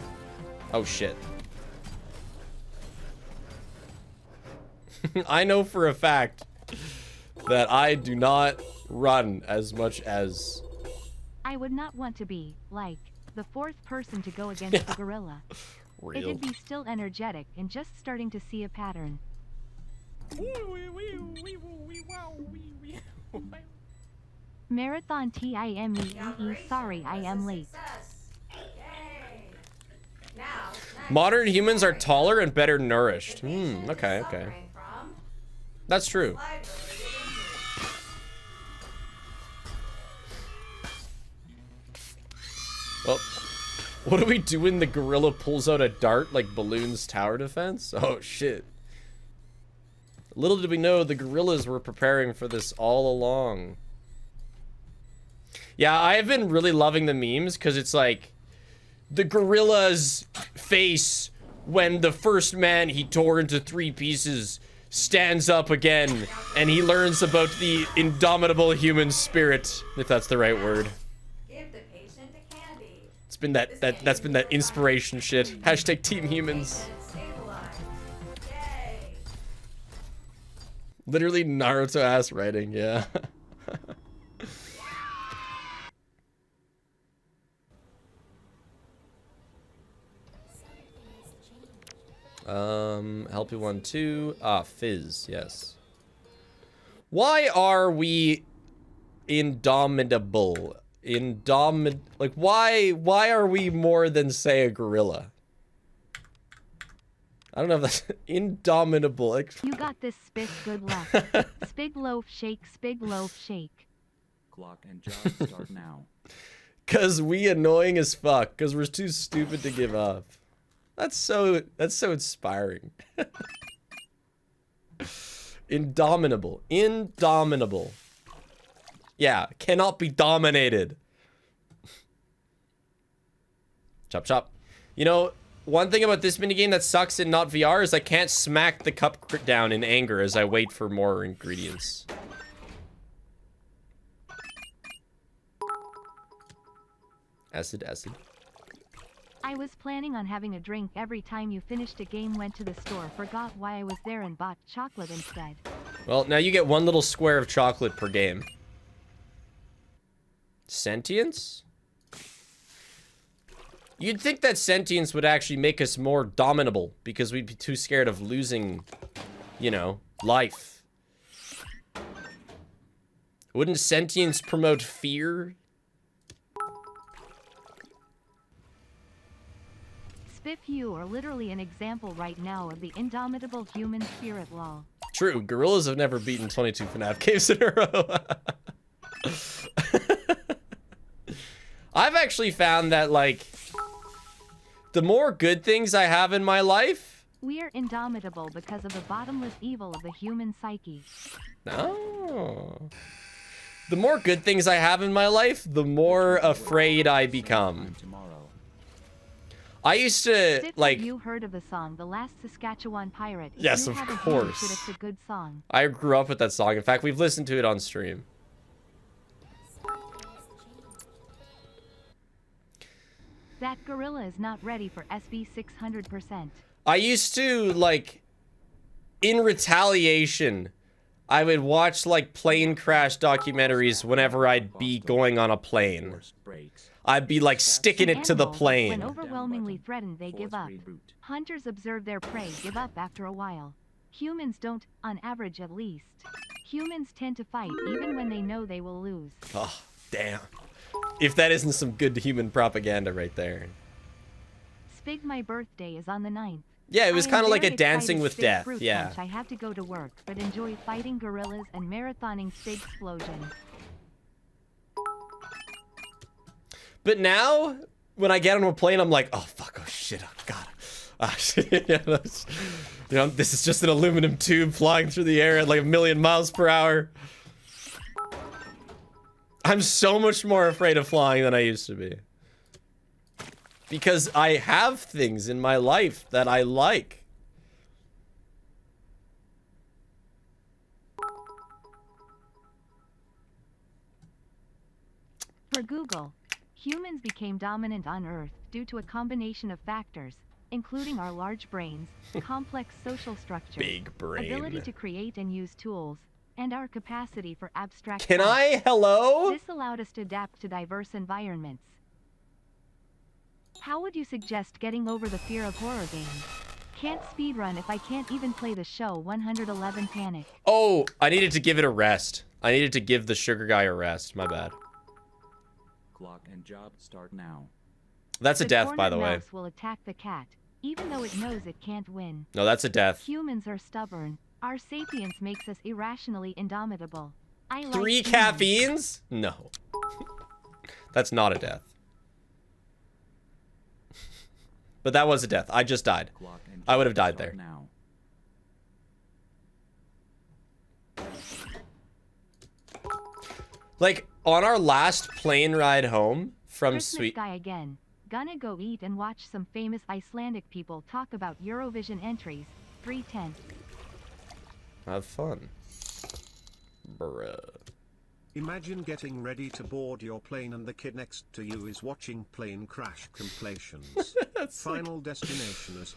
Oh shit. I know for a fact that I do not run as much as... I would not want to be, like, the fourth person to go against the gorilla. Real. It'd be still energetic and just starting to see a pattern. Marathon TIMEEE, sorry I am late. Modern humans are taller and better nourished. Okay, okay. That's true. Well, what do we do when the gorilla pulls out a dart like Balloon's tower defense? Oh shit. Little did we know the gorillas were preparing for this all along. Yeah, I've been really loving the memes because it's like the gorilla's face when the first man he tore into 3 pieces stands up again and he learns about the indomitable human spirit, if that's the right word. It's been that's been that inspiration shit. Hashtag Team Humans. Literally Naruto ass writing, yeah. Help you 1, 2. Ah, Fizz, yes. Why are we indomitable? Like, why are we more than, say, a gorilla? I don't know if that's indomitable. Like, you got this, Spig. Good luck. Spig loaf shake, Spig loaf shake. Clock and job start now. Cause we annoying as fuck. Cause we're too stupid to give up. That's so inspiring. Indomitable. Indomitable. Yeah, cannot be dominated. Chop chop. You know, one thing about this minigame that sucks in not VR is I can't smack the cup down in anger as I wait for more ingredients. Acid, acid. I was planning on having a drink every time you finished a game, went to the store, forgot why I was there and bought chocolate instead. Well, now you get 1 little square of chocolate per game. Sentience? You'd think that sentience would actually make us more dominable because we'd be too scared of losing, you know, life. Wouldn't sentience promote fear? Spiff, you are literally an example right now of the indomitable human spirit law. True, gorillas have never beaten 22 FNAF games in a row. I've actually found that, like, the more good things I have in my life... We are indomitable because of the bottomless evil of the human psyche. No. The more good things I have in my life, the more afraid I become. I used to, like... Have you heard of the song The Last Saskatchewan Pirate? Yes, of course. It's a good song. I grew up with that song. In fact, we've listened to it on stream. That gorilla is not ready for SB 600%. I used to, like, in retaliation, I would watch, like, plane crash documentaries whenever I'd be going on a plane. I'd be, like, sticking it to the plane. When overwhelmingly threatened, they give up. Hunters observe their prey give up after a while. Humans don't, on average at least. Humans tend to fight even when they know they will lose. Oh, damn. If that isn't some good human propaganda right there. Spig, my birthday is on the 9th. Yeah, it was kind of like a Dancing with Spig Death, fruit yeah. punch. I have to go to work, but enjoy fighting gorillas and marathoning Spig explosion. But now, when I get on a plane, I'm like, oh, fuck, oh, shit, oh, God. Ah, shit. Yeah, you know, this is just an aluminum tube flying through the air at like 1,000,000 miles per hour. I'm so much more afraid of flying than I used to be. Because I have things in my life that I like. For Google, humans became dominant on Earth due to a combination of factors, including our large brains, complex social structures, Big brain. ability to create and use tools, and our capacity for abstract Can thought. I? Hello? This allowed us to adapt to diverse environments. How would you suggest getting over the fear of horror games? Can't speedrun if I can't even play the show 111 Panic. Oh, I needed to give it a rest. I needed to give the sugar guy a rest. My bad. Clock and job start now. That's a The death, by cornered the way. mouse will attack the cat, even though it knows it can't win. No, that's a death. Humans are stubborn. Our sapience makes us irrationally indomitable. I like 3 humans. caffeines? No. That's not a death. But that was a death. I just died. Clock and I would have job died there. start Now. Like, on our last plane ride home from Christmas Sweet... guy again. Gonna go eat and watch some famous Icelandic people talk about Eurovision entries. 310. Have fun. Bruh. Imagine getting ready to board your plane and the kid next to you is watching plane crash compilations. Final destination is...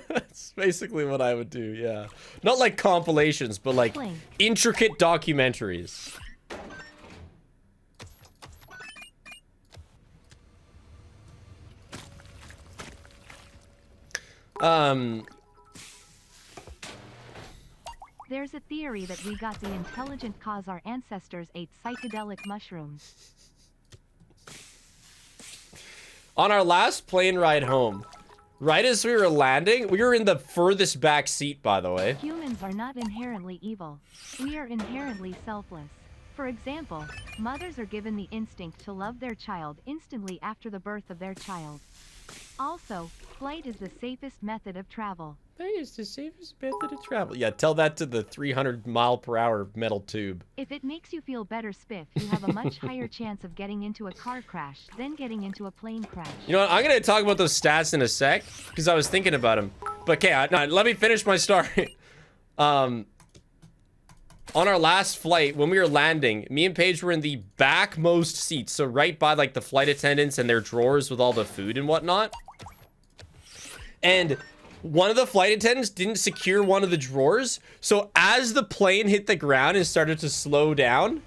That's basically what I would do, yeah. Not like compilations, but like Blink. intricate documentaries. There's a theory that we got the intelligent cause our ancestors ate psychedelic mushrooms. On our last plane ride home, right as we were landing, we were in the furthest back seat, by the way. Humans are not inherently evil. We are inherently selfless. For example, mothers are given the instinct to love their child instantly after the birth of their child. Also, flight is the safest method of travel. That is the safest method of travel. Yeah, tell that to the 300-mile-per-hour metal tube. If it makes you feel better, Spiff, you have a much higher chance of getting into a car crash than getting into a plane crash. You know what? I'm going to talk about those stats in a sec, because I was thinking about them. But, okay, no, let me finish my story. On our last flight, when we were landing, me and Paige were in the backmost seats, so right by, like, the flight attendants and their drawers with all the food and whatnot. And one of the flight attendants didn't secure one of the drawers, so as the plane hit the ground and started to slow down,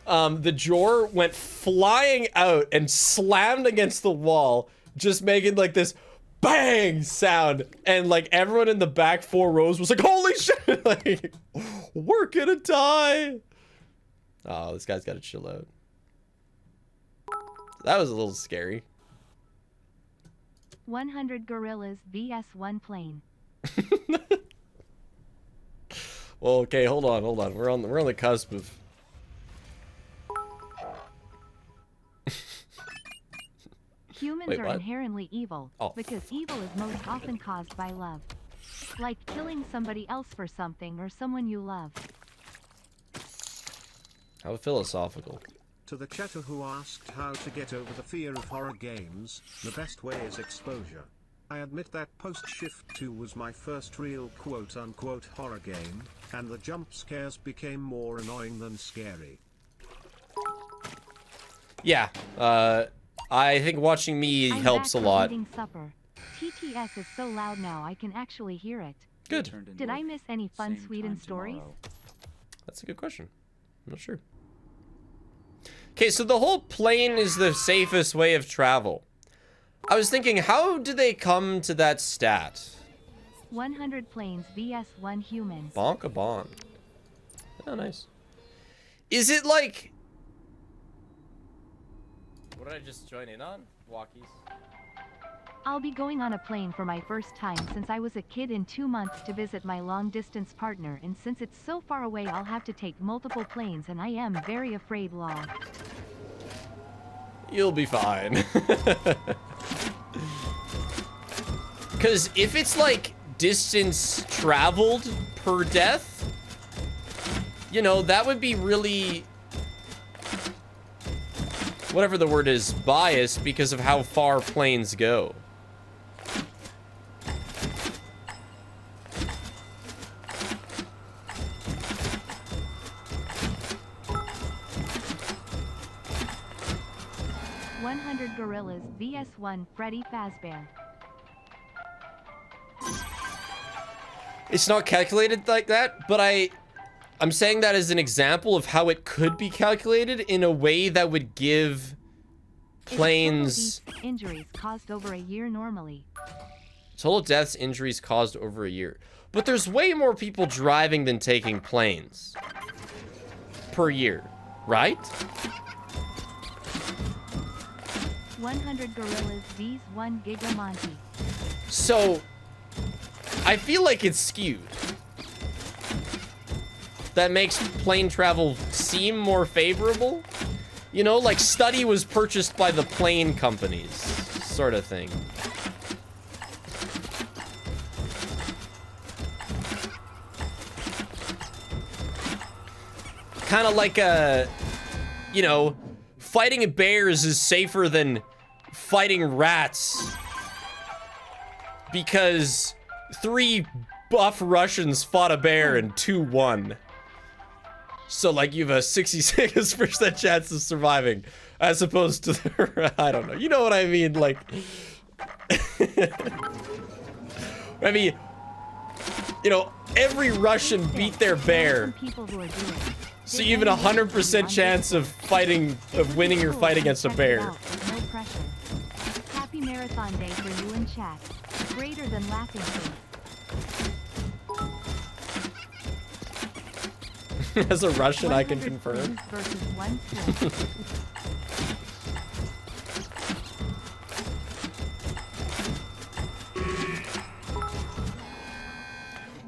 the drawer went flying out and slammed against the wall, just making, like, this bang sound, and like everyone in the back 4 rows was like, holy shit, like, we're gonna die. Oh, this guy's gotta chill out. That was a little scary. 100 gorillas vs 1 plane. Well, okay, hold on. We're on the cusp of... Humans Wait, are what? inherently evil, because evil is most often caused by love. Like killing somebody else for something or someone you love. How philosophical. To the chatter who asked how to get over the fear of horror games, the best way is exposure. I admit that Post-Shift 2 was my first real quote-unquote horror game, and the jump scares became more annoying than scary. Yeah, I think watching me I'm helps back a from lot. eating supper. TTS is so loud now I can actually hear it. Good. Did I miss any fun Same Sweden time stories? tomorrow. That's a good question. I'm not sure. Okay, so the whole plane is the safest way of travel. I was thinking, how do they come to that stat? 100 planes vs 1 human. Bonk a bonk. Oh, nice. Is it like... What did I just join in on? Walkies. I'll be going on a plane for my first time since I was a kid in 2 months to visit my long-distance partner, and since it's so far away I'll have to take multiple planes and I am very afraid, lol. You'll be fine. Because if it's like distance traveled per death, you know, that would be really... whatever the word is, biased because of how far planes go. Gorillas vs 1 Freddy Fazbear. It's not calculated like that, but I'm saying that as an example of how it could be calculated in a way that would give planes. Total injuries caused over a year normally. Total deaths, injuries caused over a year. But there's way more people driving than taking planes per year, right? 100 gorillas vs 1 gigamonti. So, I feel like it's skewed. That makes plane travel seem more favorable. You know, like study was purchased by the plane companies, sort of thing. Kind of like a, you know, fighting bears is safer than fighting rats. Because 3 buff Russians fought a bear and 2 won. So, like, you have a 66% chance of surviving. As opposed to, I don't know. You know what I mean? Like, I mean, you know, every Russian beat their bear. So you have a 100% chance of winning your fight against a bear. No pressure. Happy marathon day for you in chat. Greater than laughing face. As a Russian, I can confirm. Versus 1 Swiss.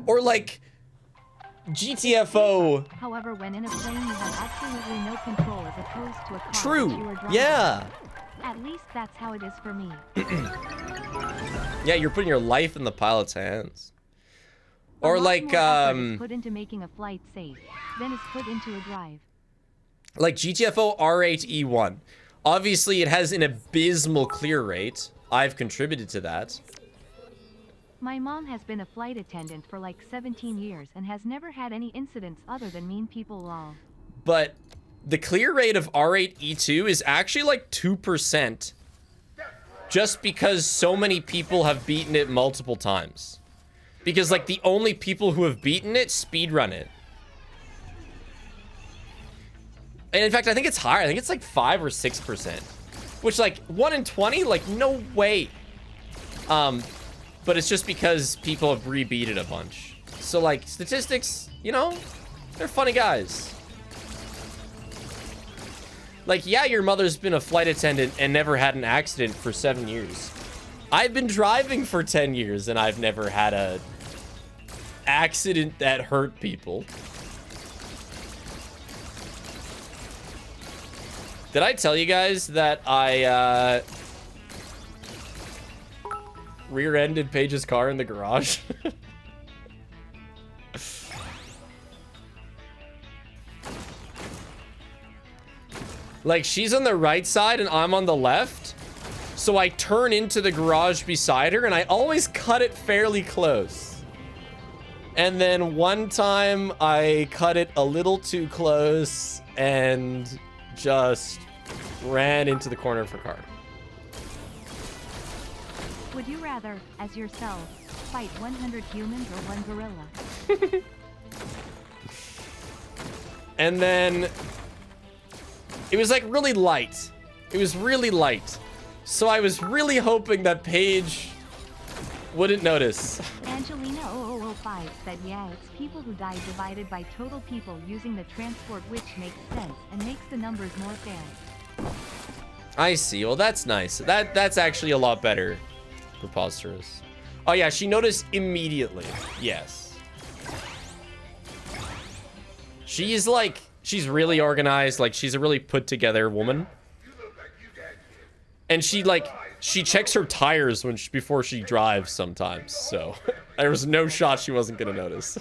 Or like GTFO. However, when in a plane, you have absolutely no control as opposed to a car. True. You are driving. Yeah. At least that's how it is for me. Yeah, you're putting your life in the pilot's hands. Or like is put into making a flight safe, then is put into a drive. Like GTFO R8E1. Obviously, it has an abysmal clear rate. I've contributed to that. My mom has been a flight attendant for like 17 years and has never had any incidents other than mean people lol. But the clear rate of R8E2 is actually like 2%. Just because so many people have beaten it multiple times. Because like the only people who have beaten it speedrun it. And in fact, I think it's higher. I think it's like 5 or 6%. Which like 1 in 20, like no way. But it's just because people have re-beat it a bunch. So like statistics, you know, they're funny guys. Like, yeah, your mother's been a flight attendant and never had an accident for 7 years. I've been driving for 10 years and I've never had a accident that hurt people. Did I tell you guys that I rear-ended Paige's car in the garage? Like, she's on the right side and I'm on the left. So I turn into the garage beside her and I always cut it fairly close. And then one time I cut it a little too close and just ran into the corner of her car. Would you rather, as yourself, fight 100 humans or 1 gorilla? And then it was like really light. It was really light. So I was really hoping that Paige wouldn't notice. Angelina 0005 said, yeah, it's people who die divided by total people using the transport, which makes sense and makes the numbers more fair. I see. Well, that's nice. That's actually a lot better. Preposterous. Oh yeah, she noticed immediately. Yes. She's like, she's really organized. Like, she's a really put together woman. And she checks her tires before she drives sometimes. So there was no shot she wasn't gonna notice.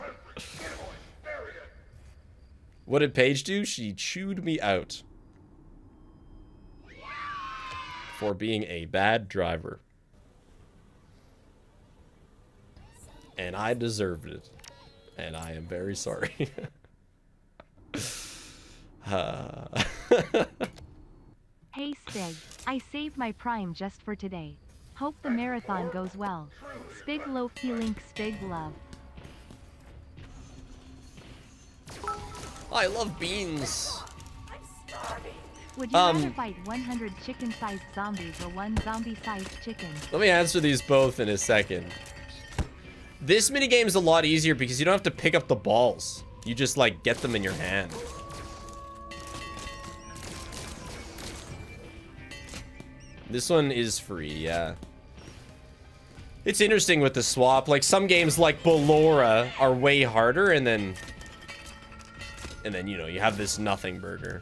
What did Paige do? She chewed me out for being a bad driver. And I deserved it. And I am very sorry. Hey Spig, I saved my prime just for today. Hope the marathon goes well. Spig low feeling Spig love. I love beans. I'm starving. Would you rather fight 100 chicken-sized zombies or one zombie-sized chicken? Let me answer these both in a second. This minigame is a lot easier because you don't have to pick up the balls. You just, like, get them in your hand. This one is free, yeah. It's interesting with the swap. Like, some games like Ballora are way harder, and then, you know, you have this nothing burger.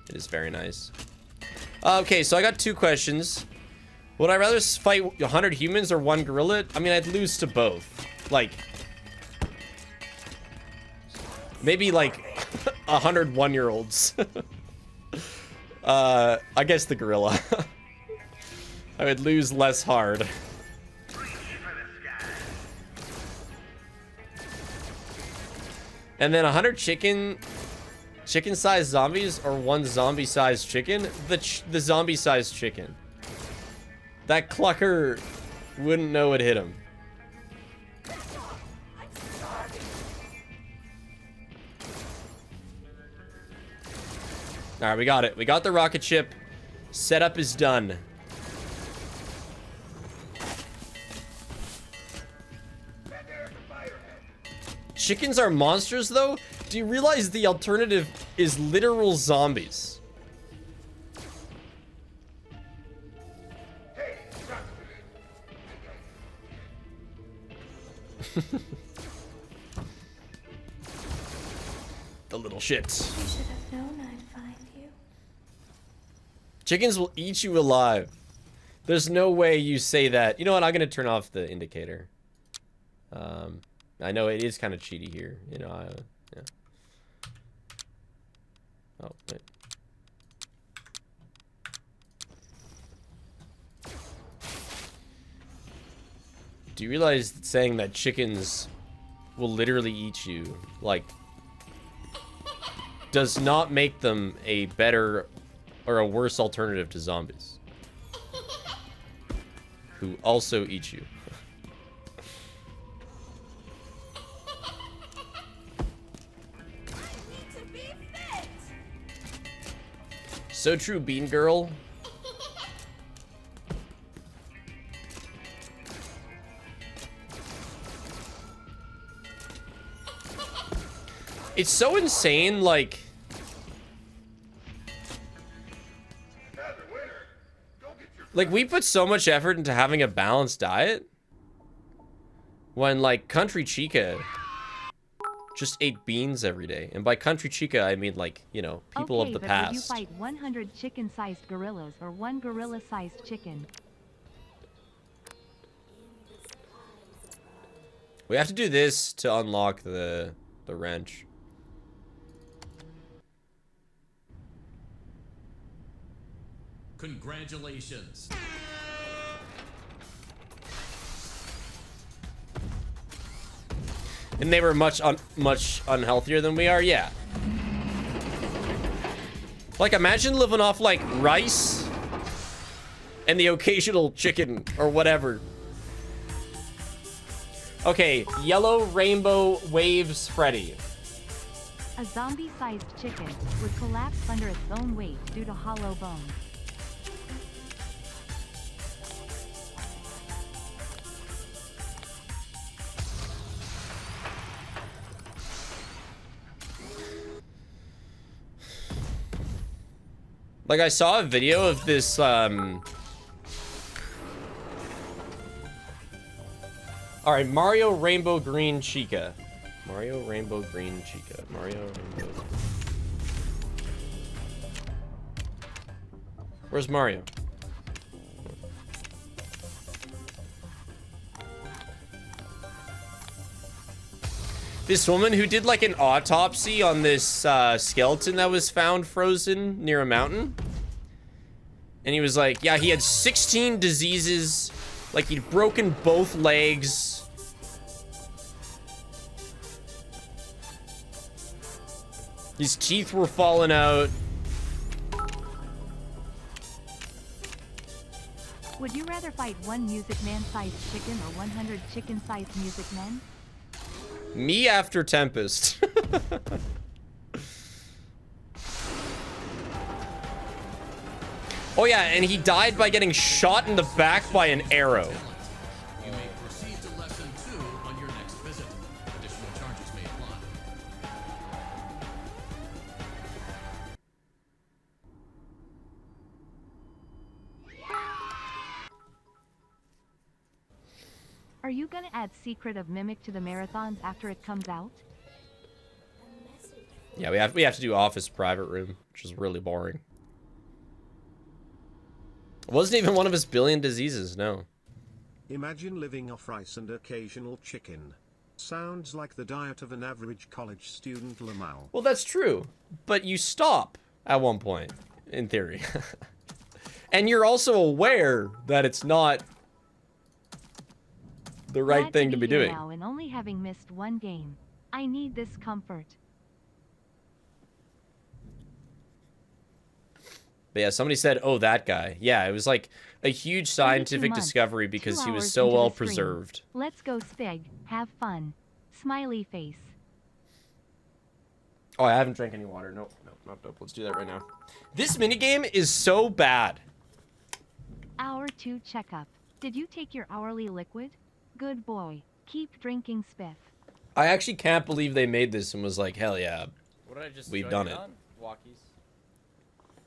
It is very nice. Okay, so I got 2 questions. Would I rather fight 100 humans or 1 gorilla? I mean, I'd lose to both. Like, maybe like 100 one-year-olds. I guess the gorilla. I would lose less hard. And then 100 chicken-sized zombies or 1 zombie-sized chicken? The zombie-sized chicken. That clucker wouldn't know it hit him. All right, we got it. We got the rocket ship. Setup is done. Chickens are monsters, though? Do you realize the alternative is literal zombies? The little shits. You should have known I'd find you. Chickens will eat you alive. There's no way you say that. You know what? I'm gonna turn off the indicator. I know it is kind of cheaty here. You know, yeah. Oh, wait. Do you realize that saying that chickens will literally eat you, like, does not make them a better or a worse alternative to zombies, who also eat you? So true, Bean Girl. It's so insane, like... Like, we put so much effort into having a balanced diet, when, like, Country Chica just ate beans every day. And by Country Chica, I mean, like, you know, people of the past. Would you fight 100 chicken-sized gorillas or 1 gorilla-sized chicken? We have to do this to unlock the wrench. Congratulations. And they were much unhealthier than we are, yeah. Like, imagine living off, like, rice and the occasional chicken or whatever. Okay, yellow rainbow waves Freddy. A zombie-sized chicken would collapse under its own weight due to hollow bones. Like, I saw a video of this, Alright, Mario Rainbow Green Chica. Mario Rainbow Green Chica. Mario Rainbow... Where's Mario? This woman who did like an autopsy on this skeleton that was found frozen near a mountain. And he was like, yeah, he had 16 diseases. Like, he'd broken both legs. His teeth were falling out. Would you rather fight 1 Music Man-sized chicken or 100 chicken-sized Music Men? Me after Tempest. Oh yeah, and he died by getting shot in the back by an arrow. You may proceed to lesson 2 on your next visit. Additional charges may apply. Are you gonna add Secret of Mimic to the marathons after it comes out? Yeah, we have to do Office Private Room, which is really boring. It wasn't even one of his billion diseases, no. Imagine living off rice and occasional chicken. Sounds like the diet of an average college student, Lamal. Well, that's true, but you stop at one point, in theory. And you're also aware that it's not the right Glad thing to be here doing. now and only having missed one game. I need this comfort. But yeah, somebody said, oh, that guy. Yeah, it was like a huge 32 scientific months, discovery 2 because he was hours so into the well stream. preserved. Let's go, Spig. Have fun. Smiley face. Oh, I haven't drank any water. Nope. Let's do that right now. This minigame is so bad. Hour 2 checkup. Did you take your hourly liquid? Good boy. Keep drinking spiff. I actually can't believe they made this and was like, hell yeah, What did I just we've join done in it. on? Walkies.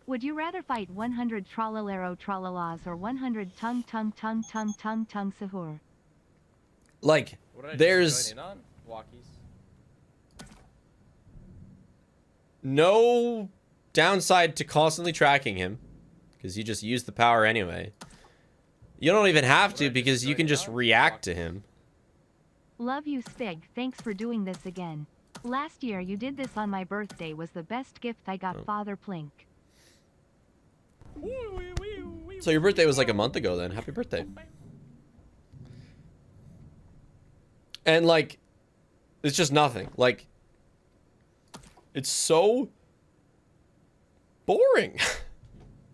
Would you rather fight 100 trollalero trollalas or 100 tongue sahur? Like, What did I there's just join in on? Walkies. no downside to constantly tracking him because you just use the power anyway. You don't even have to because you can just react to him. Love you, Spig. Thanks for doing this again. Last year you did this on my birthday was the best gift I got, Father Plink. So your birthday was like a month ago then. Happy birthday. And like, it's just nothing. Like, it's so boring.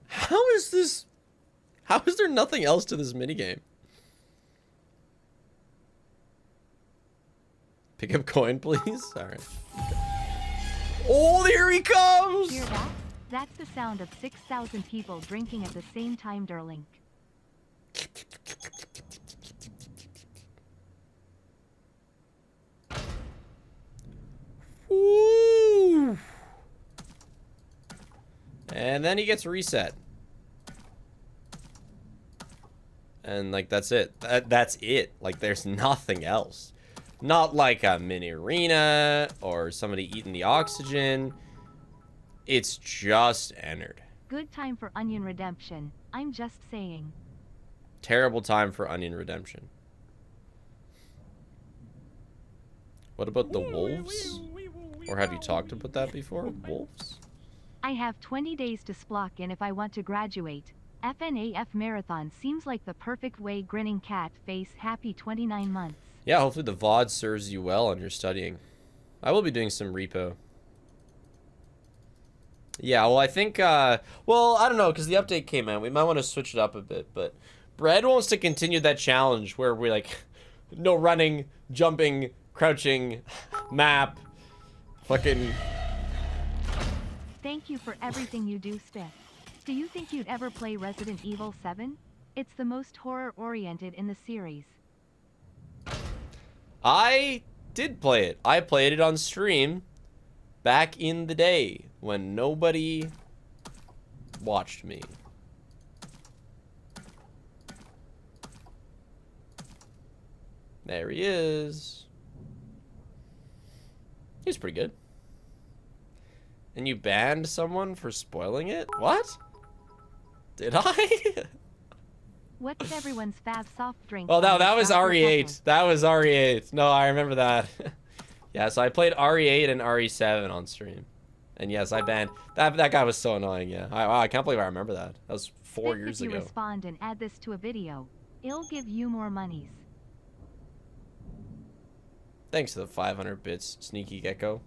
How is there nothing else to this minigame? Pick up coin, please. All right. Oh, here he comes! Hear that? That's the sound of 6,000 people drinking at the same time, Derlink. Woo! And then he gets reset. And like that's it. That's it. Like there's nothing else. Not like a mini arena or somebody eating the oxygen. It's just entered. Good time for Onion Redemption. I'm just saying. Terrible time for Onion Redemption. What about the wolves? Or have you talked about that before? Wolves? I have 20 days to splock in if I want to graduate. FNAF Marathon seems like the perfect way. Grinning cat face, happy 29 months. Yeah, hopefully the VOD serves you well on your studying. I will be doing some repo. Yeah, well, I think, well, I don't know, because the update came out. We might want to switch it up a bit, but Brad wants to continue that challenge where we, like, no running, jumping, crouching, map, fucking... Thank you for everything you do, Spiff. Do you think you'd ever play Resident Evil 7? It's the most horror-oriented in the series. I did play it. I played it on stream back in the day when nobody watched me. There he is. He's pretty good. And you banned someone for spoiling it? What? Did I? What's everyone's fav soft drink? Oh, no, that was Dr. RE8. Pepper? That was RE8. No, I remember that. Yeah, so I played RE8 and RE7 on stream. And yes, I banned... That guy was so annoying, yeah. Wow, I can't believe I remember that. That was 4 Spiff, years if you ago. respond and add this to a video, it'll give you more monies. Thanks to the 500 bits, Sneaky Gecko.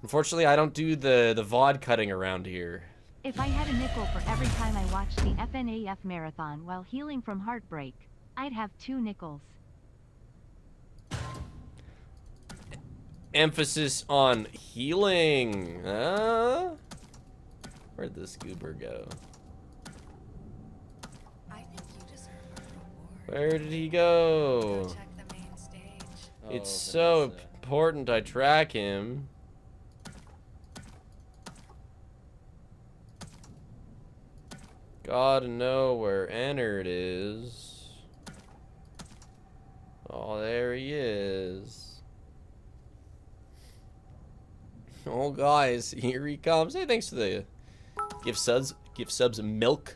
Unfortunately, I don't do the VOD cutting around here. If I had a nickel for every time I watched the FNAF Marathon while healing from heartbreak, I'd have 2 nickels. Emphasis on healing. Where'd the scooper go? Where did he go? It's so important I track him. Gotta know where Ennard is. Oh, there he is. Oh, guys, here he comes. Hey, thanks for the gift subs. Gift subs, milk.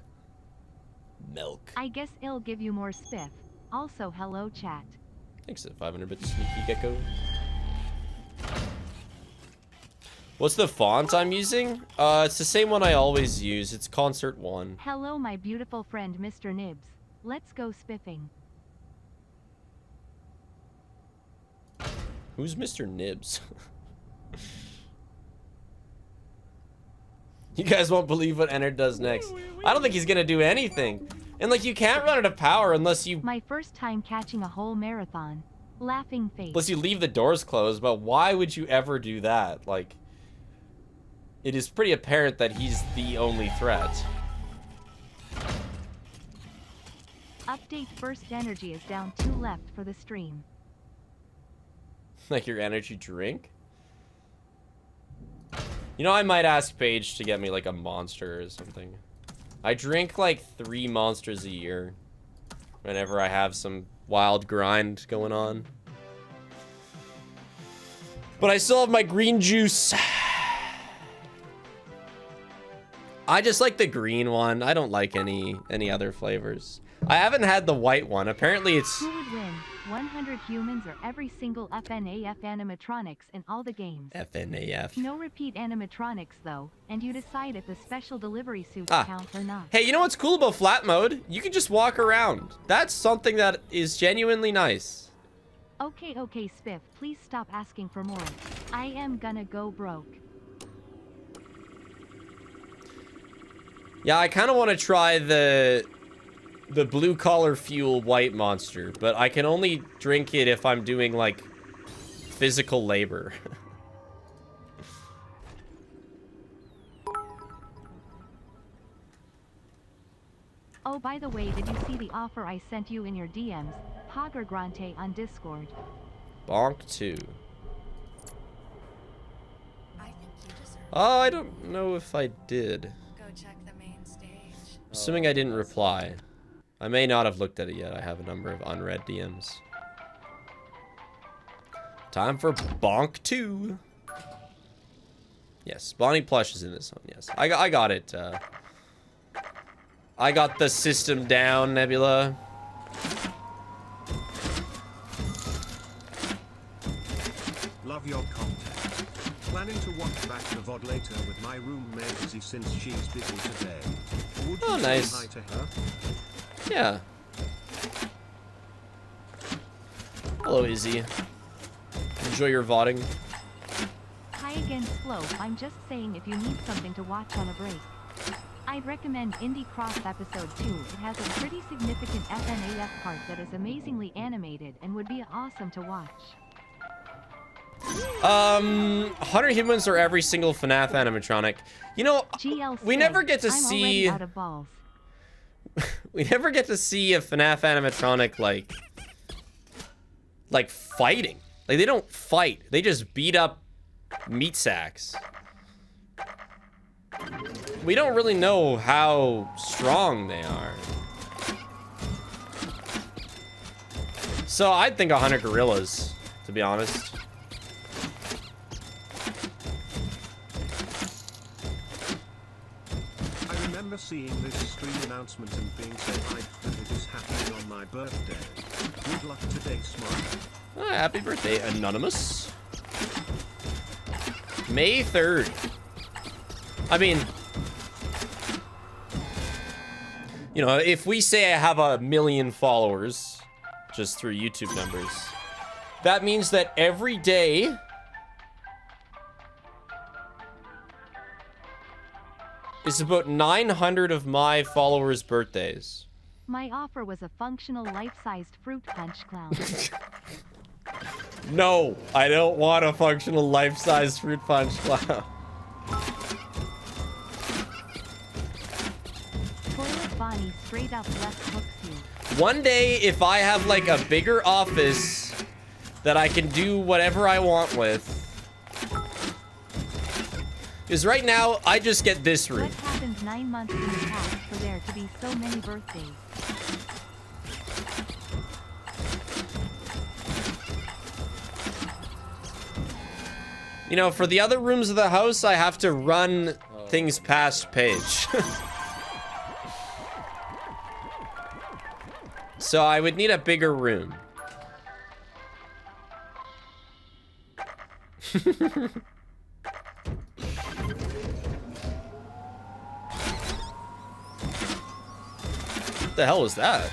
I guess it'll give you more spiff. Also, hello, chat. Thanks to 500 bits, Sneaky Gecko. What's the font I'm using? It's the same one I always use. It's Concert 1. Hello, my beautiful friend, Mr. Nibs. Let's go spiffing. Who's Mr. Nibs? You guys won't believe what Ennard does next. I don't think he's gonna do anything. And like, you can't run out of power unless you... My first time catching a whole marathon. Laughing face. Unless you leave the doors closed, but why would you ever do that? Like, it is pretty apparent that he's the only threat. Update first energy is down 2 left for the stream. Like your energy drink? You know, I might ask Paige to get me like a monster or something. I drink like 3 monsters a year whenever I have some wild grind going on. But I still have my green juice. I just like the green one. I don't like any other flavors. I haven't had the white one. Apparently it's... Who would win? 100 humans or every single FNAF animatronics in all the games? FNAF. No repeat animatronics though, and you decide if the special delivery suits count or not. Hey, you know what's cool about flat mode? You can just walk around. That's something that is genuinely nice. Okay, Spiff, please stop asking for more. I am gonna go broke. Yeah, I kind of want to try the blue collar fuel white monster, but I can only drink it if I'm doing like physical labor. Oh, by the way, did you see the offer I sent you in your DMs? Hager Grante on Discord. Bonk 2. Oh, I don't know if I did. Go check the main stage. Assuming I didn't reply. I may not have looked at it yet. I have a number of unread DMs. Time for Bonk 2. Yes, Bonnie Plush is in this one. Yes, I got it. I got the system down, Nebula. Love your content. Planning to watch back the VOD later with my roommate Izzy since she's busy today. Would you say nice. hi to her? Yeah. Hello, Izzy. Enjoy your VODing. Hi again, Slope. I'm just saying if you need something to watch on a break. I'd recommend Indie Cross Episode 2. It has a pretty significant FNAF part that is amazingly animated and would be awesome to watch. 100 humans or every single FNAF animatronic. You know, we never get to see... out of balls. We never get to see a FNAF animatronic like fighting. Like, they don't fight. They just beat up meat sacks. We don't really know how strong they are. So I'd think 100 gorillas, to be honest. I remember seeing this stream announcement and being said that it is happening on my birthday. Good luck today, Smile. Happy birthday, Anonymous. May 3rd. I mean, you know, if we say I have 1 million followers just through YouTube numbers, that means that every day is about 900 of my followers' birthdays. My offer was a functional life-sized fruit punch clown. No, I don't want a functional life-sized fruit punch clown. Toilet Bonnie straight up left hooks you. One day, if I have like a bigger office that I can do whatever I want with. Because right now, I just get this room. What happened 9 months in the past for there to be so many birthdays? You know, for the other rooms of the house, I have to run things past Paige. So I would need a bigger room. What the hell was that?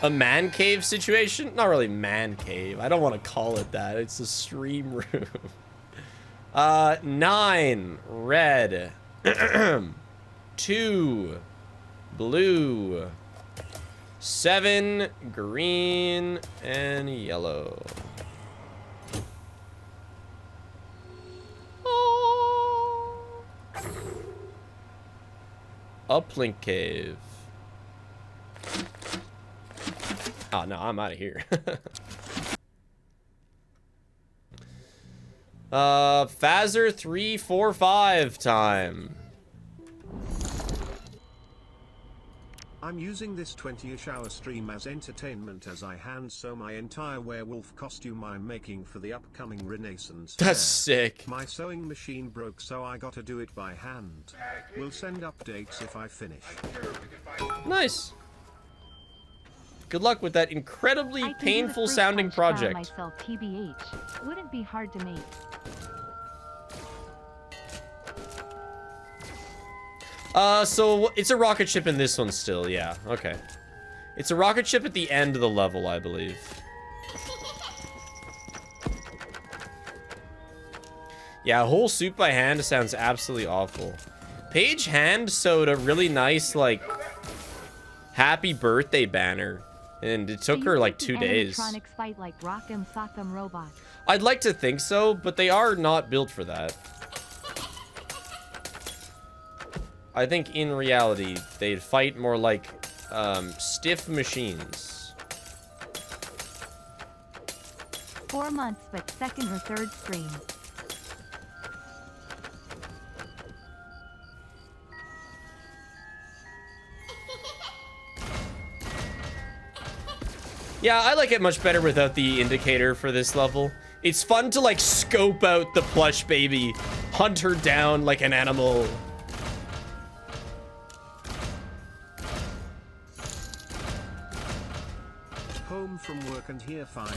A man cave situation? Not really man cave. I don't want to call it that. It's a stream room. 9 red. 2 blue. 7 green and yellow. Uplink cave. Oh no, I'm out of here. Fazer 345 time. I'm using this 20-ish hour stream as entertainment as I hand sew my entire werewolf costume I'm making for the upcoming Renaissance That's fair. sick. My sewing machine broke, so I gotta do it by hand. We'll send updates if I finish. Nice. Good luck with that incredibly I can do the painful fruit sounding punch style project. myself, TBH. Wouldn't be hard to make. So it's a rocket ship in this one still, yeah, okay. It's a rocket ship at the end of the level, I believe. Yeah, a whole suit by hand sounds absolutely awful. Paige hand sewed a really nice, like, happy birthday banner. And it took her like 2 days. Animatronics fight like Rock'em Sock'em robots. I'd like to think so, but they are not built for that. I think in reality, they'd fight more like stiff machines. 4 months, but second or third stream. Yeah, I like it much better without the indicator for this level. It's fun to like scope out the plush baby, hunt her down like an animal. Home from work and here fine.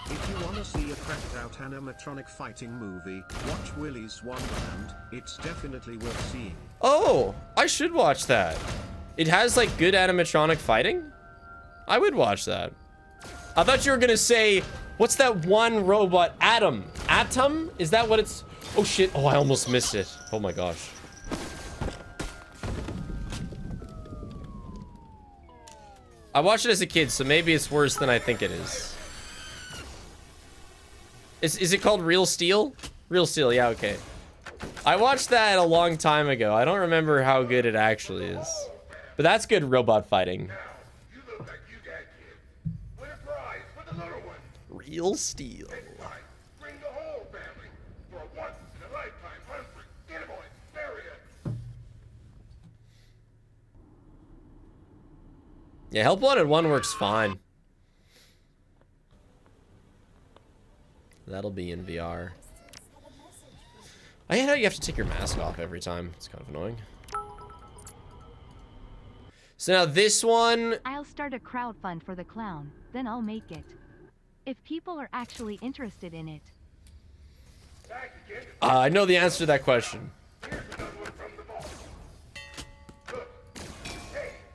If you wanna see a cracked out animatronic fighting movie, watch Willy's Wonderland. It's definitely worth seeing. Oh, I should watch that. It has like good animatronic fighting? I would watch that. I thought you were gonna say, what's that one robot? Atom? Atom? Is that what it's? Oh shit, oh I almost missed it. Oh my gosh. I watched it as a kid, so maybe it's worse than I think it is. Is it called Real Steel? Real Steel, yeah, okay. I watched that a long time ago. I don't remember how good it actually is. But that's good robot fighting. Real Steel. Yeah, Help Wanted 1 works fine. That'll be in VR. I hate how you have to take your mask off every time. It's kind of annoying. So now this one... I'll start a crowd fund for the clown, then I'll make it. If people are actually interested in it. I know the answer to that question.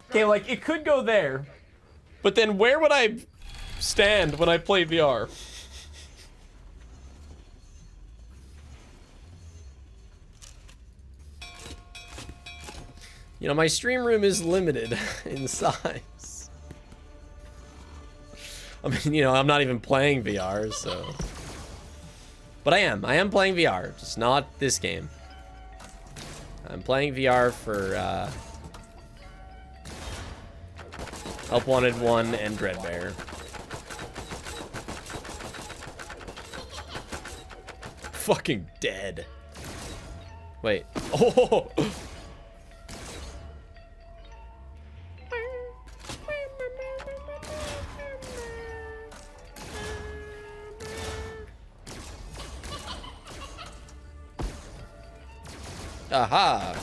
Okay, like, it could go there. But then where would I stand when I play VR? You know, my stream room is limited in size. I mean, you know, I'm not even playing VR, so... But I am playing VR, just not this game. I'm playing VR for Help Wanted 1 and DreadBear. Fucking dead. Wait. Oh! Aha!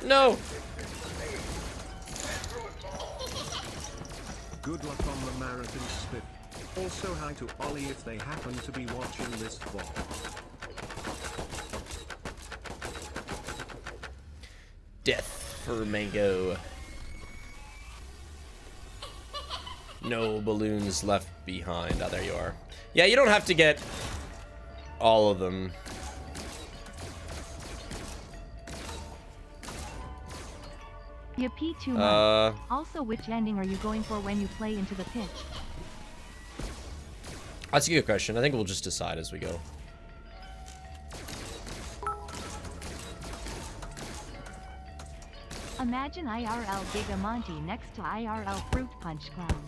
No! Good luck on the marathon spit. Also hi to Ollie if they happen to be watching this vlog. Death for Mango. No balloons left behind. Oh, there you are. Yeah, you don't have to get all of them. You pee too much. Also, which ending are you going for when you play into the pitch? That's a good question. I think we'll just decide as we go. Imagine IRL Gigamonti next to IRL Fruit Punch Clown.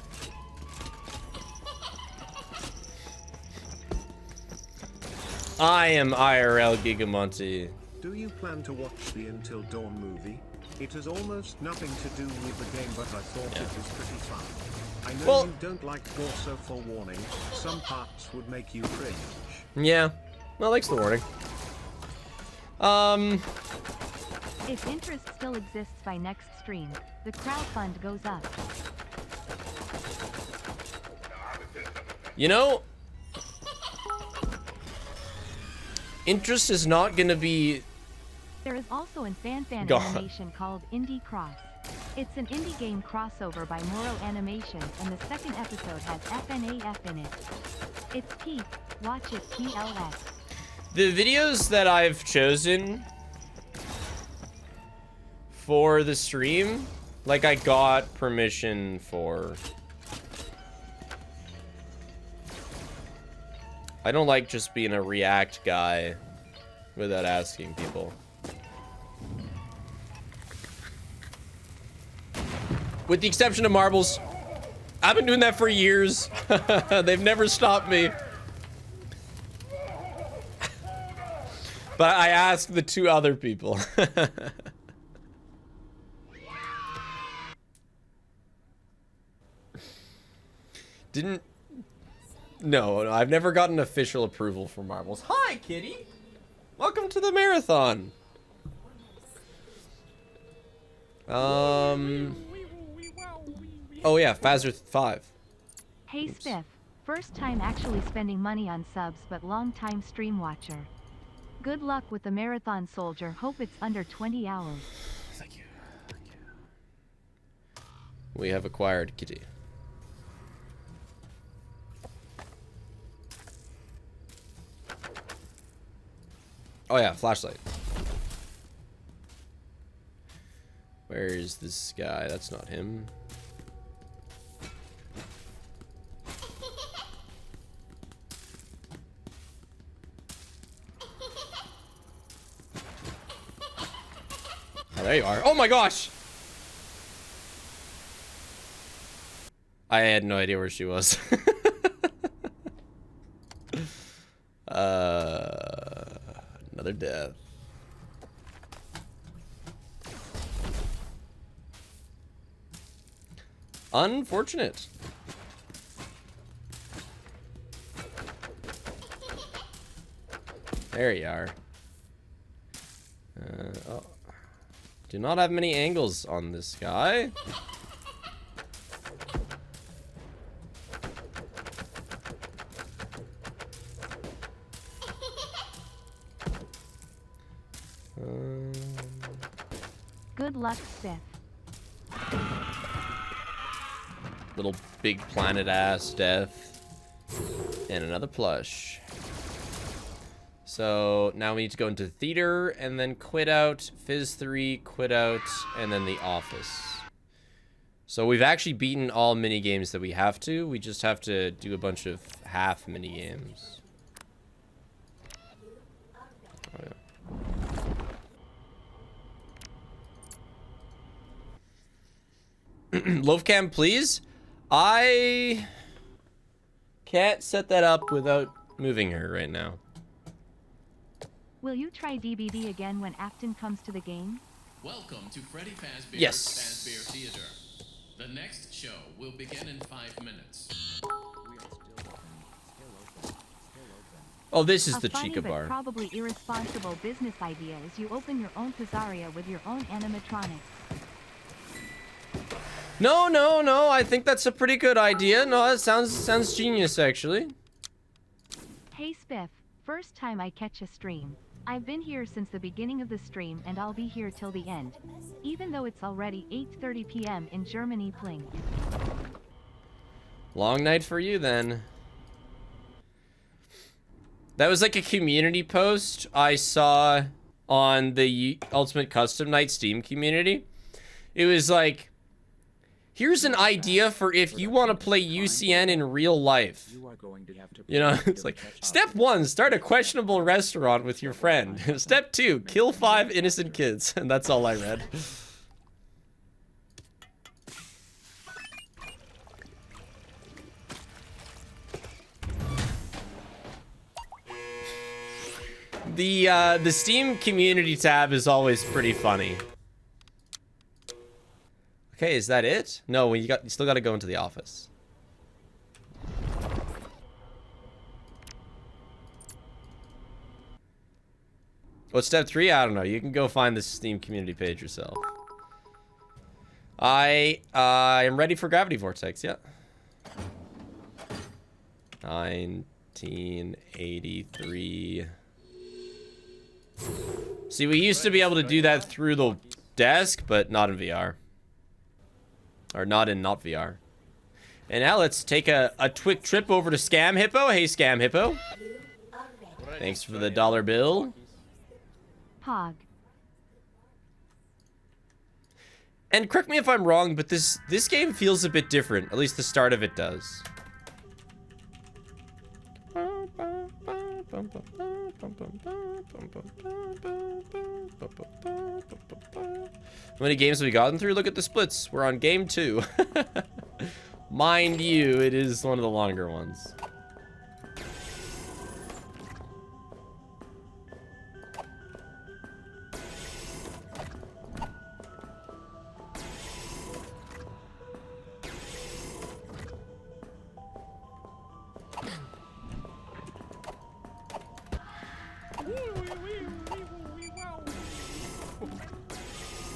I am IRL Gigamonti. Do you plan to watch the Until Dawn movie? It has almost nothing to do with the game, but I thought it was pretty fun. I know you don't like gore, so forewarning, some parts would make you cringe. Yeah. Well, thanks for the warning. If interest still exists by next stream, the crowdfund goes up. You know, interest is not gonna be... There is also an fan animation called Indie Cross. It's an indie game crossover by Moro Animation, and the second episode has FNAF in it. It's peak. Watch it, PLS. The videos that I've chosen for the stream, like, I got permission for. I don't like just being a react guy without asking people. With the exception of marbles. I've been doing that for years. They've never stopped me. But I asked the two other people. No, I've never gotten official approval for marbles. Hi, kitty. Welcome to the marathon. Oh yeah, Fazzer 5. Hey Spiff, first time actually spending money on subs, but long time stream watcher. Good luck with the marathon, soldier. Hope it's under 20 hours. Thank you. Thank you. We have acquired kitty. Oh yeah, flashlight. Where is this guy? That's not him. Oh, there you are. Oh my gosh! I had no idea where she was. Another death. Unfortunate. There you are. Oh. Do not have many angles on this guy. Good luck, Spiff. Little big planet ass death. And another plush. So now we need to go into theater and then quit out, Fizz 3, quit out, and then the office. So we've actually beaten all mini games that we have to. We just have to do a bunch of half mini games. Oh, yeah. Loaf cam, please. I can't set that up without moving her right now. Will you try DBD again when Afton comes to the game? Welcome to Freddy Fazbear's Yes. Fazbear Theater. The next show will begin in 5 minutes. Oh, this is A the funny Chica but bar. probably irresponsible business idea is you open your own pizzeria with your own animatronics. No, no, no. I think that's a pretty good idea. No, that sounds genius, actually. Hey Spiff, first time I catch a stream. I've been here since the beginning of the stream and I'll be here till the end. Even though it's already 8:30 p.m. in Germany pling. Long night for you, then. That was like a community post I saw on the Ultimate Custom Night Steam community. It was like, here's an idea for if you want to play UCN in real life. You know, it's like, step 1, start a questionable restaurant with your friend. Step 2, kill 5 innocent kids. And that's all I read. The Steam community tab is always pretty funny. Okay, is that it? No, you still got to go into the office. What's step 3? I don't know. You can go find the Steam community page yourself. I am ready for Gravity Vortex. Yeah. 1983. See, we used to be able to do that through the desk, but not in VR. Or not VR. And now let's take a quick trip over to Scam Hippo. Hey, Scam Hippo. Thanks for the $1 bill. Pog. And correct me if I'm wrong, but this game feels a bit different. At least the start of it does. How many games have we gotten through? Look at the splits. We're on game 2. Mind you, it is one of the longer ones.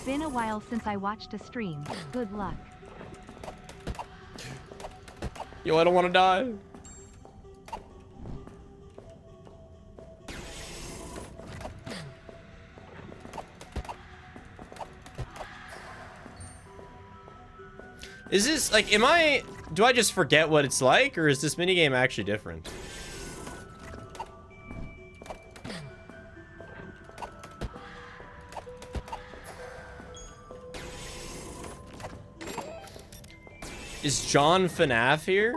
Been a while since I watched a stream. Good luck. Yo, I don't want to die. Is this, like, do I just forget what it's like, or is this minigame actually different? Is John FNAF here?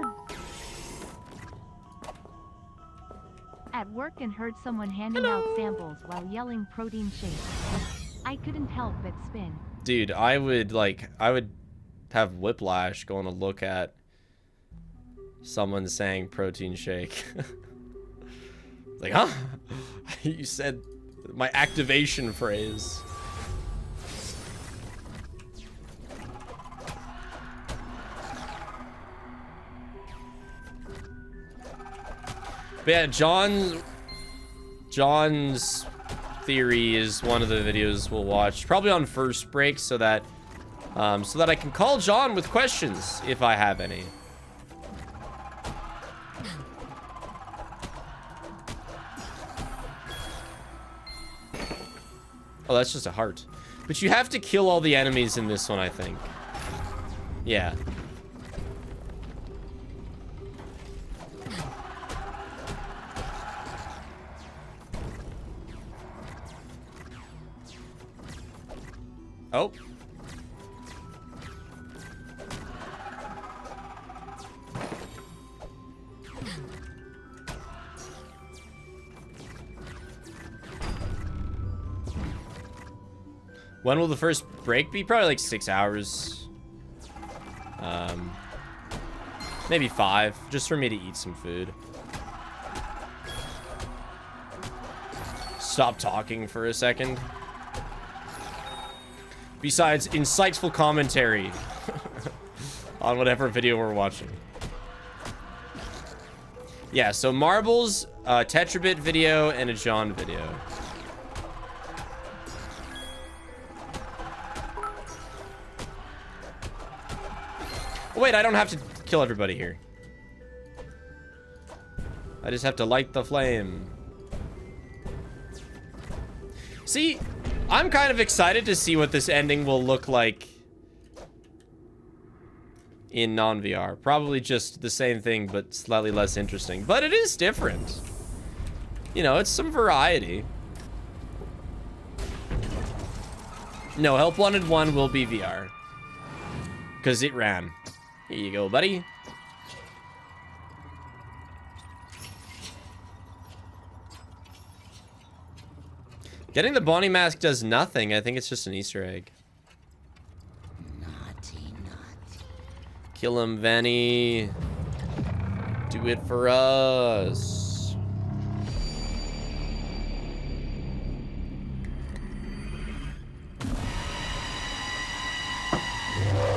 At work and heard someone handing out samples while yelling protein shake. I couldn't help but spin. Dude, I would have whiplash going to look at someone saying protein shake. Like, huh? You said my activation phrase. But yeah, John's theory is one of the videos we'll watch, probably on first break, so that I can call John with questions if I have any. Oh, that's just a heart. But you have to kill all the enemies in this one, I think. Yeah. When will the first break be? Probably like 6 hours. Maybe 5, just for me to eat some food. Stop talking for a second. Besides insightful commentary on whatever video we're watching. Yeah, so marbles, Tetrabit video, and a John video. Oh, wait, I don't have to kill everybody here. I just have to light the flame. See, I'm kind of excited to see what this ending will look like in non-VR. Probably just the same thing, but slightly less interesting. But it is different. You know, it's some variety. No, Help Wanted 1 will be VR. Because it ran. Here you go, buddy. Getting the Bonnie mask does nothing. I think it's just an Easter egg. Naughty, naughty. Kill him, Vanny. Do it for us.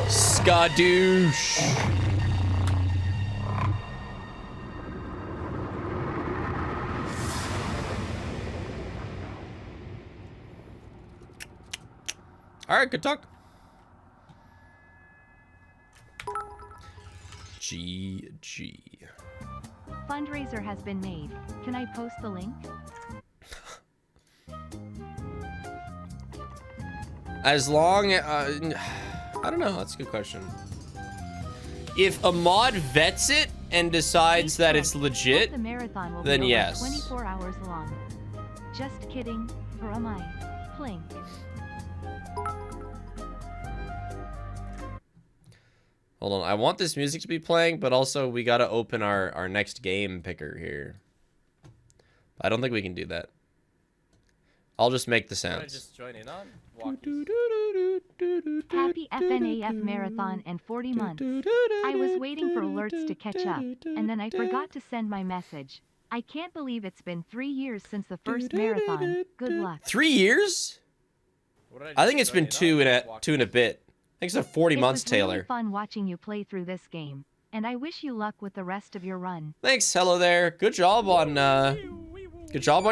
Skadoosh. All right, good talk. GG. Fundraiser has been made. Can I post the link? As long, I don't know. That's a good question. If a mod vets it and decides that it's legit, The marathon will then be over yes. 24 hours long. Just kidding. Or am I? Plink. Hold on. I want this music to be playing, but also we got to open our next game picker here. I don't think we can do that. I'll just make the sounds. Just join in on? Happy FNAF Marathon and 40 months. I was waiting for alerts to catch up, and then I forgot to send my message. I can't believe it's been 3 years since the first marathon. Good luck. 3 years? I think it's been two and a bit. I think it's a 40 months, It was really Taylor. fun watching you play through this game, and I wish you luck with the rest of your run. Thanks. Hello there. Good job on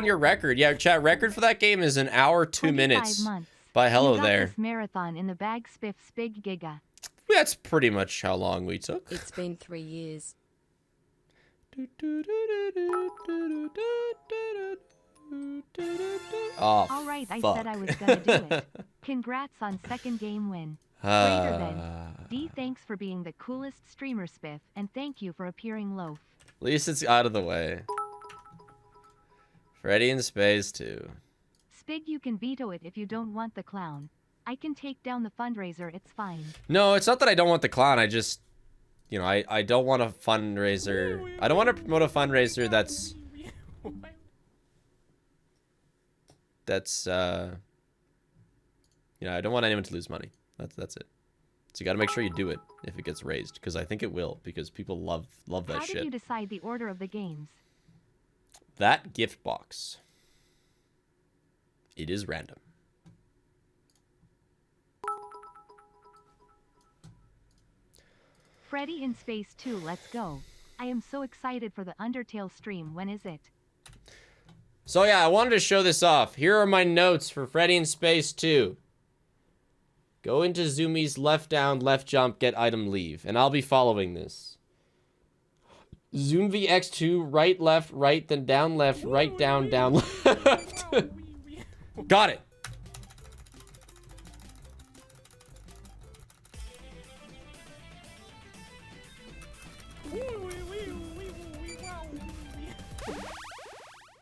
your record. Yeah, chat record for that game is 1 hour 2 minutes. months. By hello You got there. This marathon in the bag, spiff, spig, giga. That's pretty much how long we took. It's been 3 years. Oh, All right, I fuck. said I was gonna do it. Congrats on second game win. Later then. D, thanks for being the coolest streamer, Spiff, and thank you for appearing loaf. At least it's out of the way. Freddy in Space 2. Spig, you can veto it if you don't want the clown. I can take down the fundraiser, it's fine. No, it's not that I don't want the clown. I just, you know, I don't want a fundraiser. I don't want to promote a fundraiser that's you know, I don't want anyone to lose money. That's it. So you got to make sure you do it if it gets raised, because I think it will, because people love that How shit. did you decide the order of the games? That gift box. It is random. Freddy in Space 2, let's go. I am so excited for the Undertale stream. When is it? So yeah, I wanted to show this off. Here are my notes for Freddy in Space 2. Go into Zoomies, left down, left jump, get item, leave. And I'll be following this. Zoom VX2, right, left, right, then down, left, right, down, down, left. Got it.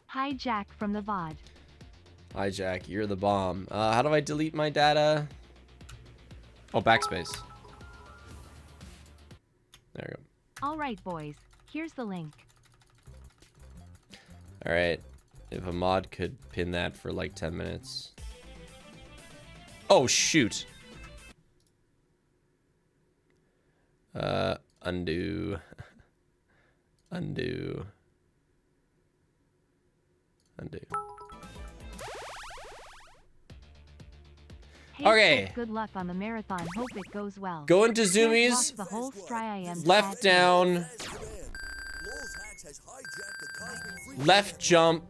Hi, Jack from the VOD. Hi, Jack. You're the bomb. How do I delete my data? Oh, backspace. There we go. All right, boys. Here's the link. All right. If a mod could pin that for like 10 minutes. Oh, shoot. Undo. Undo. Undo. Hey, Okay. Good luck on the marathon. Hope it goes well. Go into Can't walk zoomies. the whole stry I am Left sad. down. Left jump.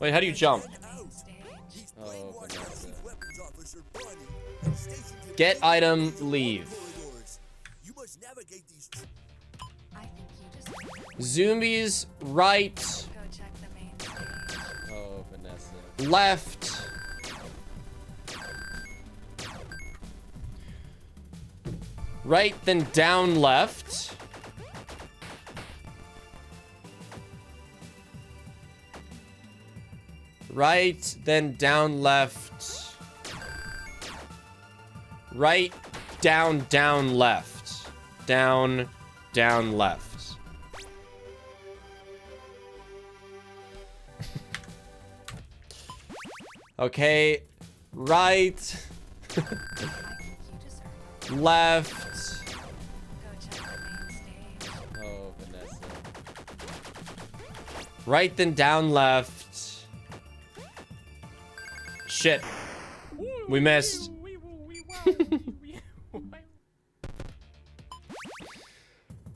Wait, how do you jump? Oh, Vanessa. Get item, leave. Zoomies, right, Go check the main stage. Oh, Vanessa. left. Right, then down left. Right, then down left. Right, down, down left. Down, down left. Okay, right, left. Go check the main stage. Oh, Vanessa. Right, then down left. Shit. We missed.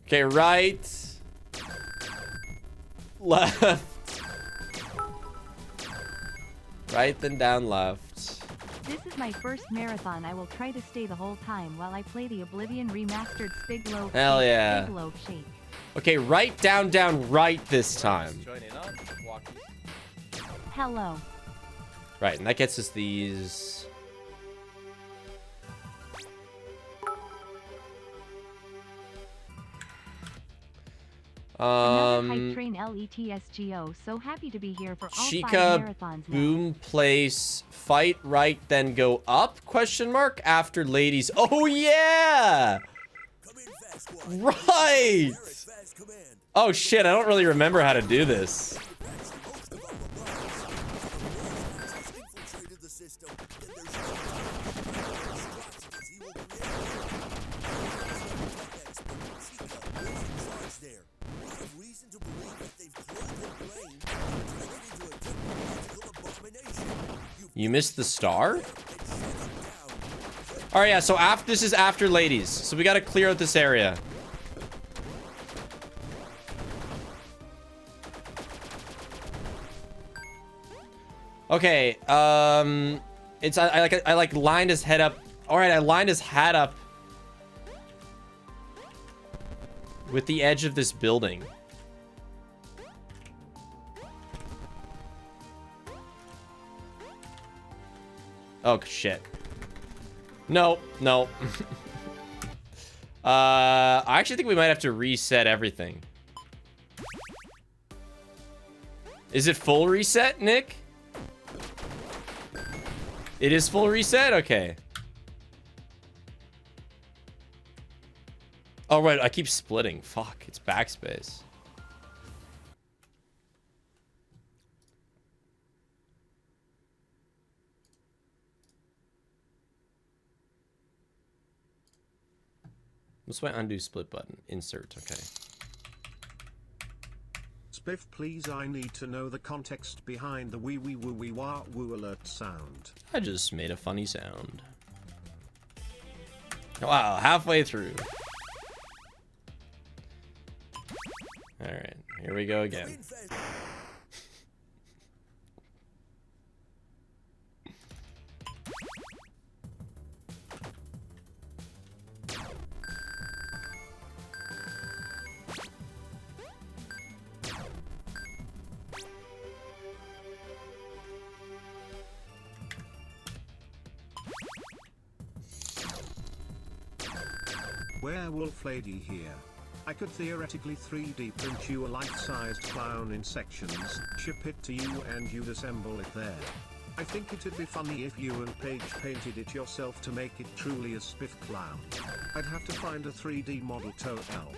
Okay, right. Left. Right, then down left. This is my first marathon. I will try to stay the whole time while I play the Oblivion remastered Spig Loaf. Hell yeah. Spig Loaf Shake. Okay, right, down, down, right this time. Join in on walkie. Hello. Right, and that gets us these. Another hype train LETSGO. So happy to be here for all 5 Chica, marathons now. boom, place, fight right, then go up, question mark, after ladies. Oh, yeah! Right! Oh, shit, I don't really remember how to do this. You missed the star? Alright, yeah, so after this is after ladies. So we gotta clear out this area. Okay, it's I like lined his head up. Alright, I lined his hat up with the edge of this building. Oh, shit. No, no. I actually think we might have to reset everything. Is it full reset, Nick? It is full reset? Okay. Oh, right. I keep splitting. Fuck. It's backspace. What's my undo split button? Insert. Okay. Spiff, please, I need to know the context behind the wee wee woo wee wah woo alert sound. I just made a funny sound. Wow, halfway through. Alright, here we go again. Werewolf lady here. I could theoretically 3D print you a life-sized clown in sections, ship it to you and you'd assemble it there. I think it'd be funny if you and Paige painted it yourself to make it truly a Spiff clown. I'd have to find a 3D model to help.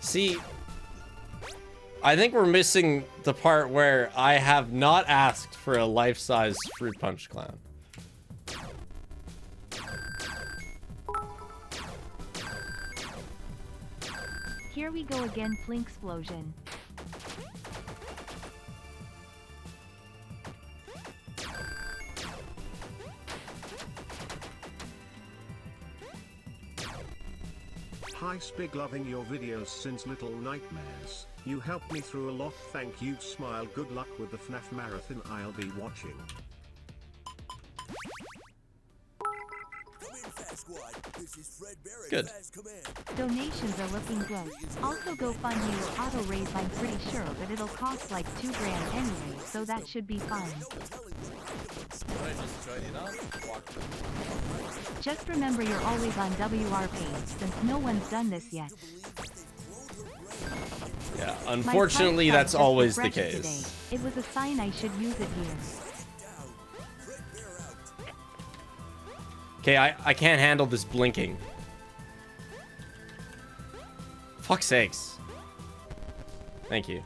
See, I think we're missing the part where I have not asked for a life-size fruit punch clown. Here we go again, Flinksplosion. Hi Spig, loving your videos since Little Nightmares. You helped me through a lot, thank you, smile, good luck with the FNAF Marathon I'll be watching. Good. Donations are looking good. Also GoFundMe or auto raise, I'm pretty sure, but it'll cost like $2 grand anyway, so that should be fine. What I just joined in on? Walk through. Just remember you're always on WR page since no one's done this yet. Yeah, unfortunately that's always the case. Today. It was a sign I should use it here. Okay, I can't handle this blinking. Fuck's sakes. Thank you.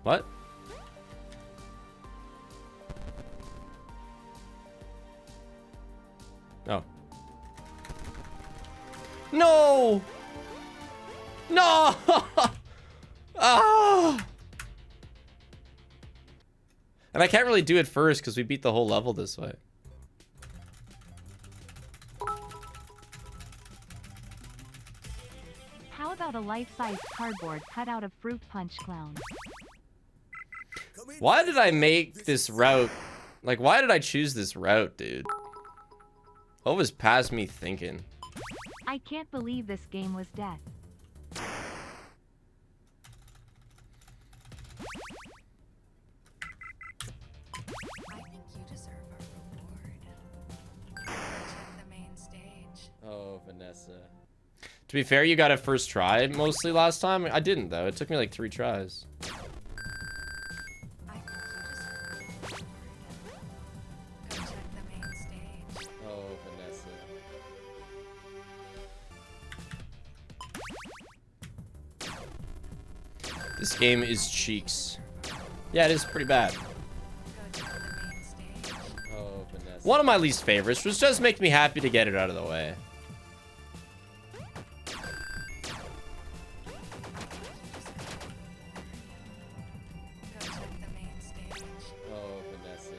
What? Oh. No! No! Ah! And I can't really do it first because we beat the whole level this way. How about a life-size cardboard cut out of Fruit Punch Clown? Why did I make this route? Like, why did I choose this route, dude? What was past me thinking? I can't believe this game was death. I think you deserve a reward. Check the main stage. Oh, Vanessa. To be fair, you got it first try mostly last time. I didn't, though. It took me like 3 tries. I think you deserve a reward. Go check the main stage. Oh, Vanessa. This game is cheeks. Yeah, it is pretty bad. Go check the main stage. Oh, Vanessa. One of my least favorites, which does make me happy to get it out of the way. Go check the main stage. Oh, Vanessa.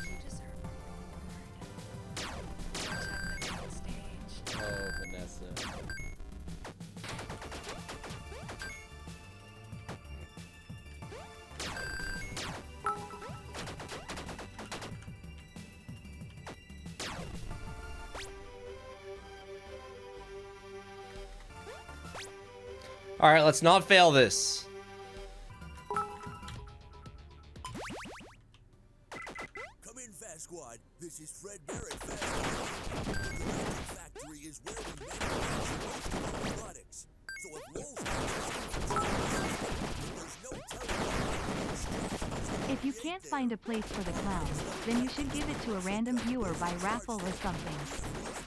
You deserve a reward. Go check the main stage. Oh, Vanessa. All right, let's not fail this. Come in, Fast Squad. This is DreadBear at Fast Squad. The factory is where we manufacture most of our products. So if Lowell's there's no telling. If you can't find a place for the clown, then you should give it to a random viewer by raffle or something.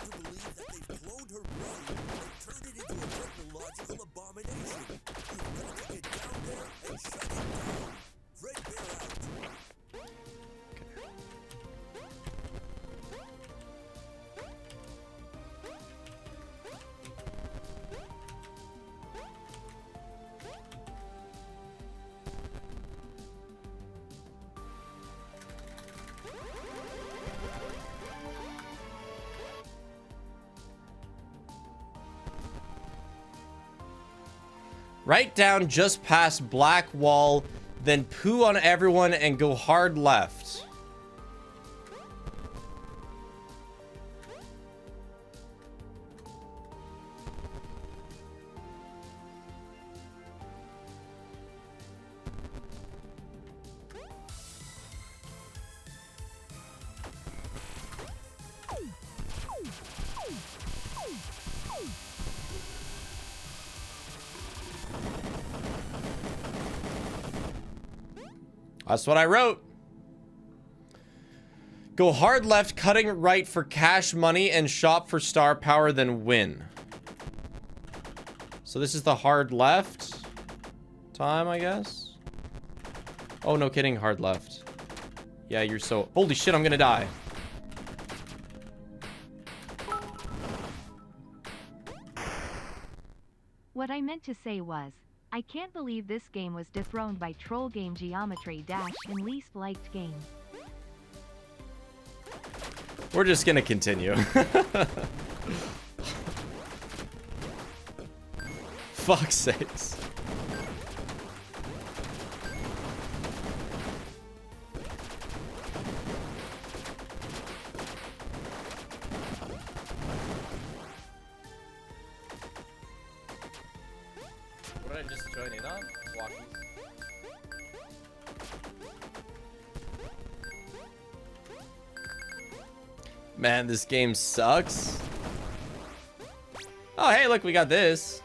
To believe that they've cloned her brain and turned it into a technological abomination. You've got to get down there and shut it down. DreadBear out. Right down just past Black Wall, then poo on everyone and go hard left. That's what I wrote. Go hard left, cutting right for cash money, and shop for star power, then win. So this is the hard left time, I guess. Oh, no kidding, hard left. Yeah, you're so... Holy shit, I'm gonna die. What I meant to say was, I can't believe this game was dethroned by Troll Game Geometry Dash in least liked games. We're just gonna continue. Fuck's sakes. What did I just join in on? Walkies. Man, this game sucks. Oh, hey, look, we got this.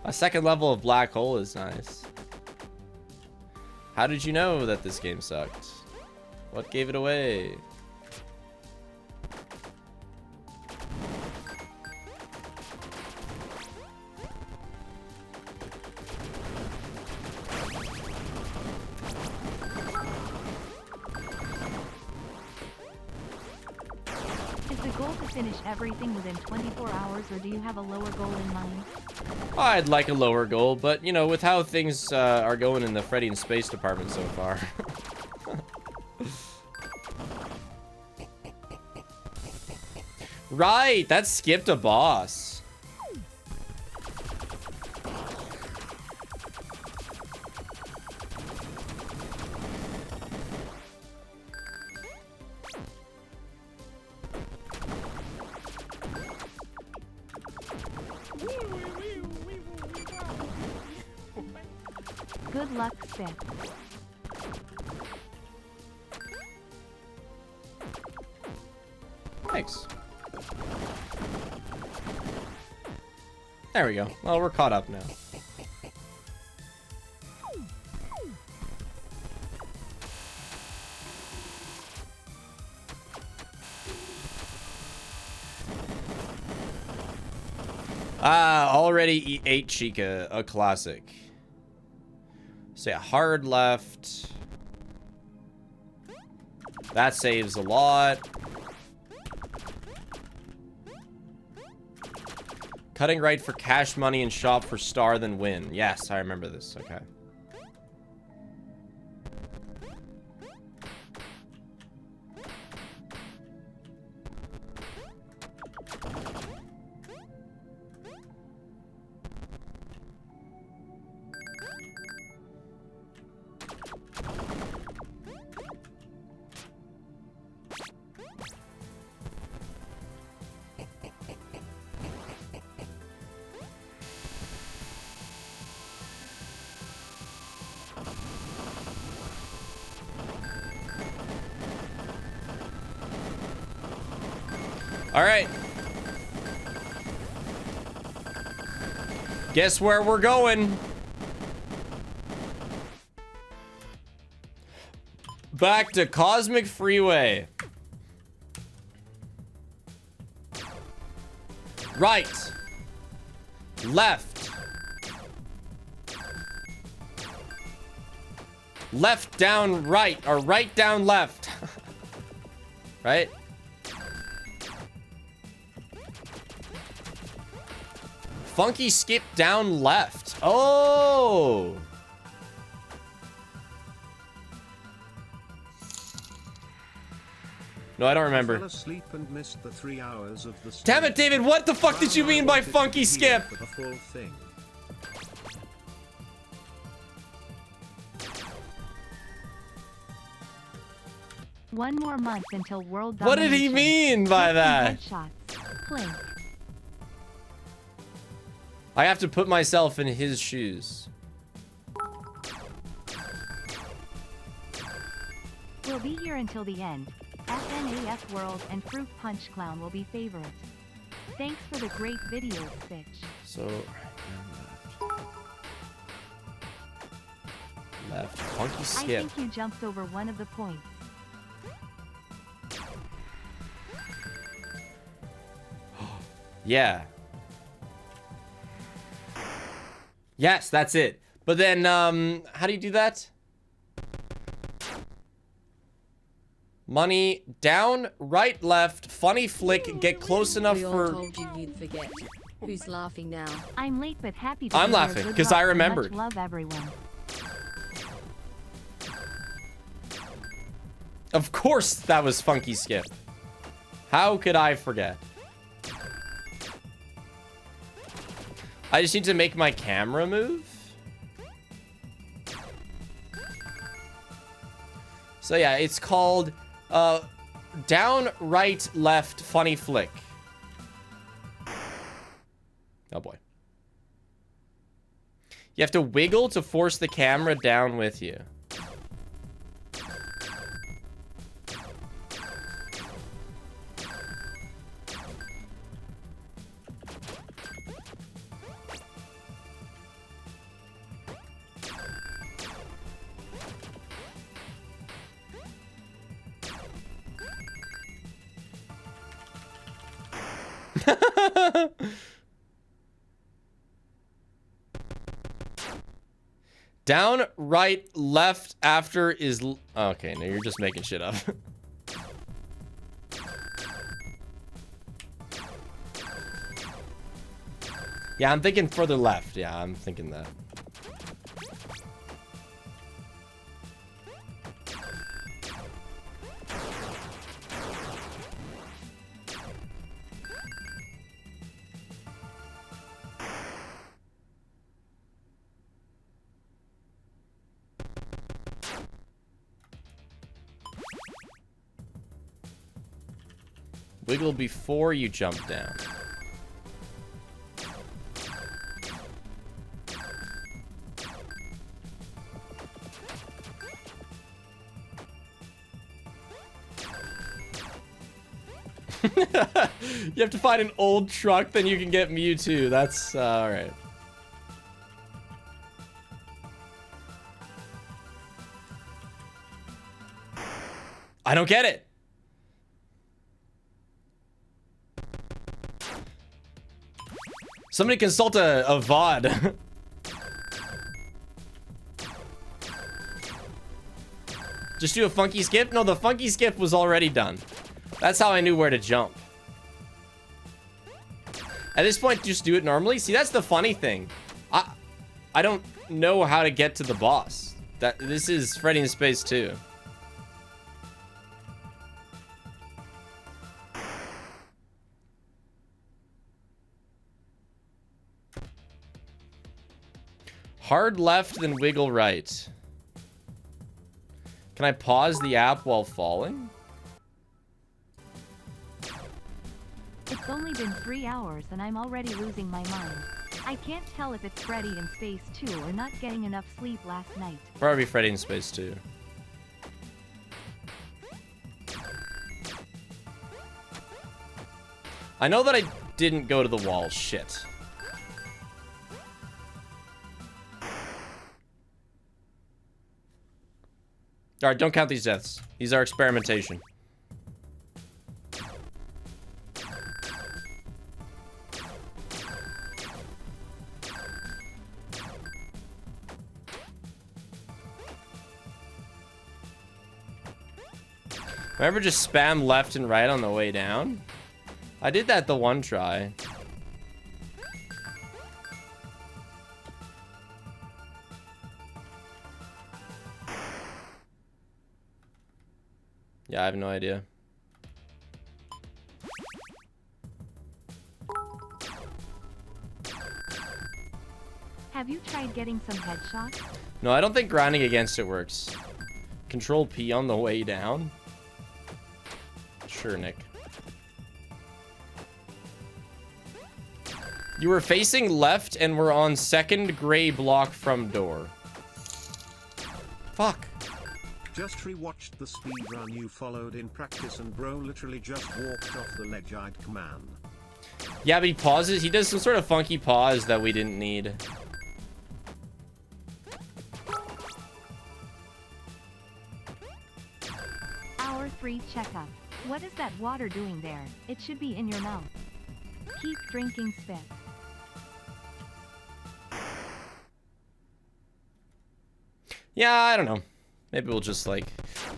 A second level of black hole is nice. How did you know that this game sucked? What gave it away? Is the goal to finish everything within 24 hours, or do you have a lower goal in mind? I'd like a lower goal, but, you know, with how things are going in the Freddy and Space department so far. Right, that skipped a boss. Good luck, Sith. Thanks. There we go. Well, we're caught up now. Already ate Chica, a classic. So yeah, hard left. That saves a lot. Cutting right for cash money and shop for star, then win. Yes, I remember this. Okay. All right. Guess where we're going? Back to Cosmic Freeway. Right. Left. Left down right, or right down left. Right? Funky skip down left. Oh! No, I don't remember. Fell asleep and missed the 3 hours of the Damn it, David, what the fuck did you mean by funky skip? For the full thing. One more month until world What did he domination. mean by that? Headshots. Clink. I have to put myself in his shoes. We'll be here until the end. FNAF World and Fruit Punch Clown will be favorites. Thanks for the great videos, Fitch. So, left. Funky I skip. think you jumped over one of the points. Yeah. Yes, that's it. But then, how do you do that? Money, down, right, left, funny flick, get close enough We all for... told you you'd forget. Who's laughing now? I'm late but happy to I'm be here. laughing, Good 'cause luck I and remembered. Much love, everyone. Of course that was Funky Skip. How could I forget? I just need to make my camera move. So yeah, it's called down, right, left, funny flick. Oh boy. You have to wiggle to force the camera down with you. Down, right, left after is... Okay, no, you're just making shit up. Yeah, I'm thinking further left. Yeah, I'm thinking that. Wiggle before you jump down. You have to find an old truck, then you can get Mewtwo. That's alright. I don't get it. Somebody consult a VOD. Just do a funky skip? No, the funky skip was already done. That's how I knew where to jump. At this point, just do it normally. See, that's the funny thing. I don't know how to get to the boss. This is Freddy in Space 2. Hard left, then wiggle right. Can I pause the app while falling? It's only been 3 hours and I'm already losing my mind. I can't tell if it's Freddy in Space 2 or not getting enough sleep last night. Probably Freddy in Space 2. I know that I didn't go to the wall. Shit. Alright, don't count these deaths. These are experimentation. Remember just spam left and right on the way down? I did that the one try. Yeah, I have no idea. Have you tried getting some headshots? No, I don't think grinding against it works. Control P on the way down? Sure, Nick. You were facing left and were on second gray block from door. Fuck. Just rewatched the speedrun you followed in practice and bro literally just walked off the ledge I'd command. Yeah, but he pauses. He does some sort of funky pause that we didn't need. Hour 3 checkup. What is that water doing there? It should be in your mouth. Keep drinking spit. Yeah, I don't know. Maybe we'll just like...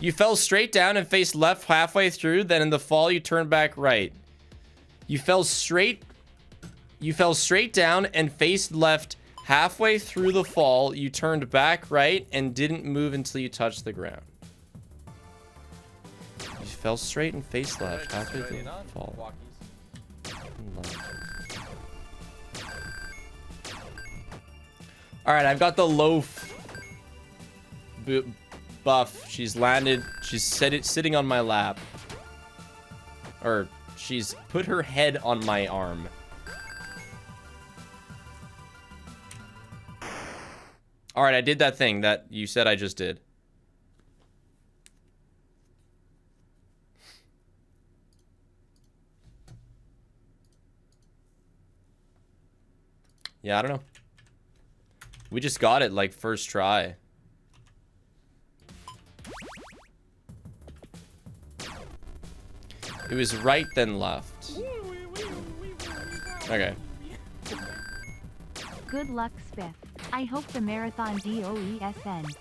You fell straight down and faced left halfway through, then in the fall you turned back right. You fell straight down and faced left halfway through the fall. You turned back right and didn't move until you touched the ground. You fell straight and faced left halfway through the fall. All right, I've got the loaf buff. She's landed. She's sitting on my lap. Or she's put her head on my arm. All right, I did that thing that you said I just did. Yeah, I don't know. We just got it like first try. It was right then left. Okay. Good luck, Spiff. I hope the marathon DOESN.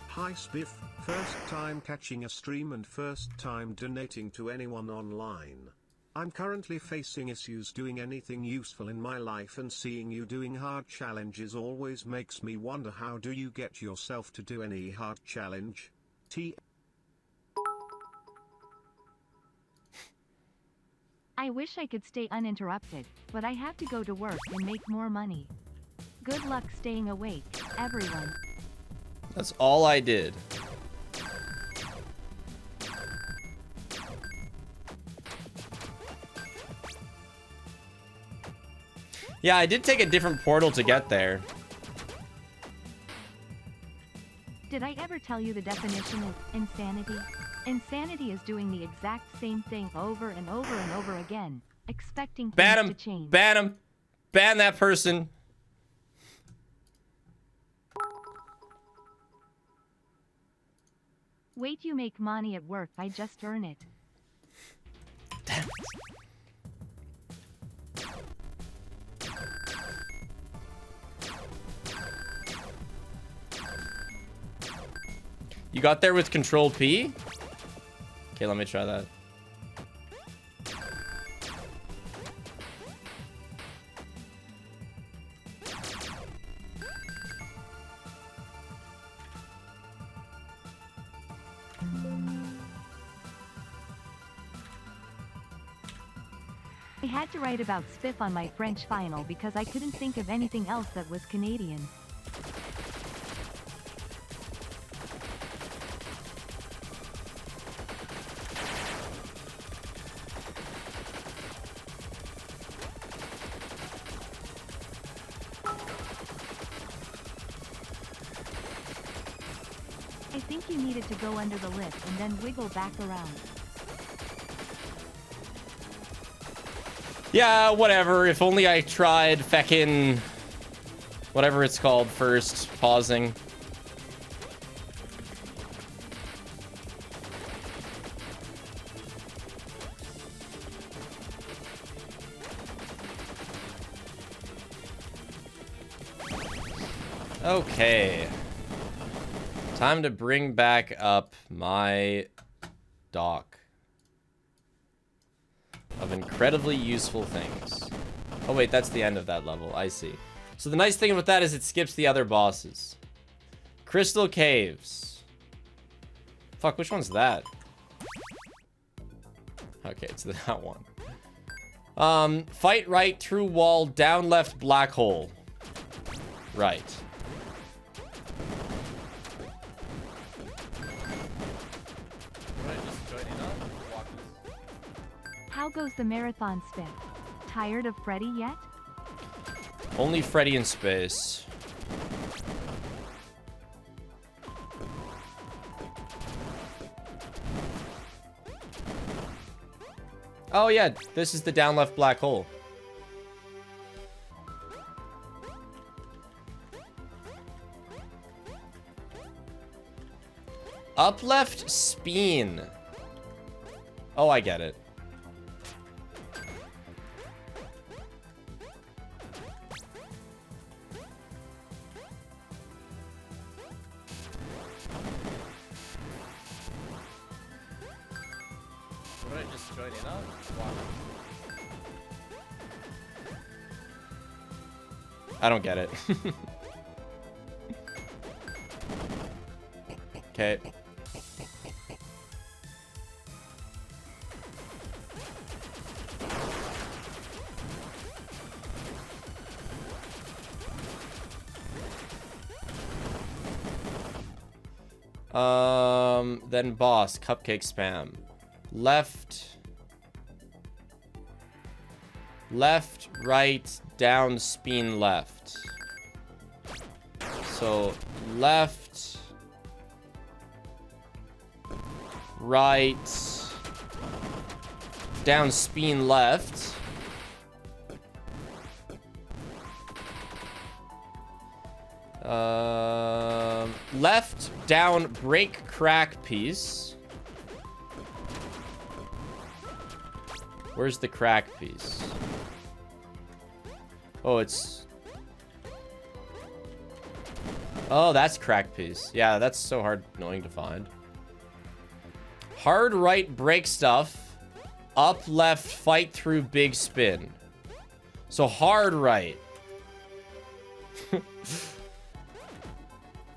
Hi Spiff, first time catching a stream and first time donating to anyone online. I'm currently facing issues doing anything useful in my life, and seeing you doing hard challenges always makes me wonder, how do you get yourself to do any hard challenge? I wish I could stay uninterrupted, but I have to go to work and make more money. Good luck staying awake, everyone. That's all I did. Yeah, I did take a different portal to get there. Did I ever tell you the definition of insanity? Insanity is doing the exact same thing over and over and over again, expecting things to change. Ban him! Ban that person! Wait, you make money at work, I just earn it. Damn it. You got there with Control P? Okay, let me try that. I had to write about Spiff on my French final because I couldn't think of anything else that was Canadian. I think you needed to go under the lift and then wiggle back around. Yeah, whatever. If only I tried feckin' whatever it's called first, pausing. Okay. Time to bring back up my dock of incredibly useful things. Oh wait, that's the end of that level. I see. So the nice thing about that is it skips the other bosses. Crystal Caves. Fuck, which one's that? Okay, it's that one. Fight right, through wall, down left, black hole. Right. How goes the marathon, Spiff? Tired of Freddy yet? Only Freddy in space. Oh yeah, this is the down left black hole. Up left spin. Oh, I get it. What did I just join in on? Wow. I don't get it. Okay. Then boss, cupcake spam. Left, right, down, spin left. So, left, right, down, spin left. Left, down, break, crack piece. Where's the crack piece? Oh, it's... Oh, that's crack piece. Yeah, that's so hard, annoying to find. Hard right, break stuff. Up left, fight through, big spin. So hard right.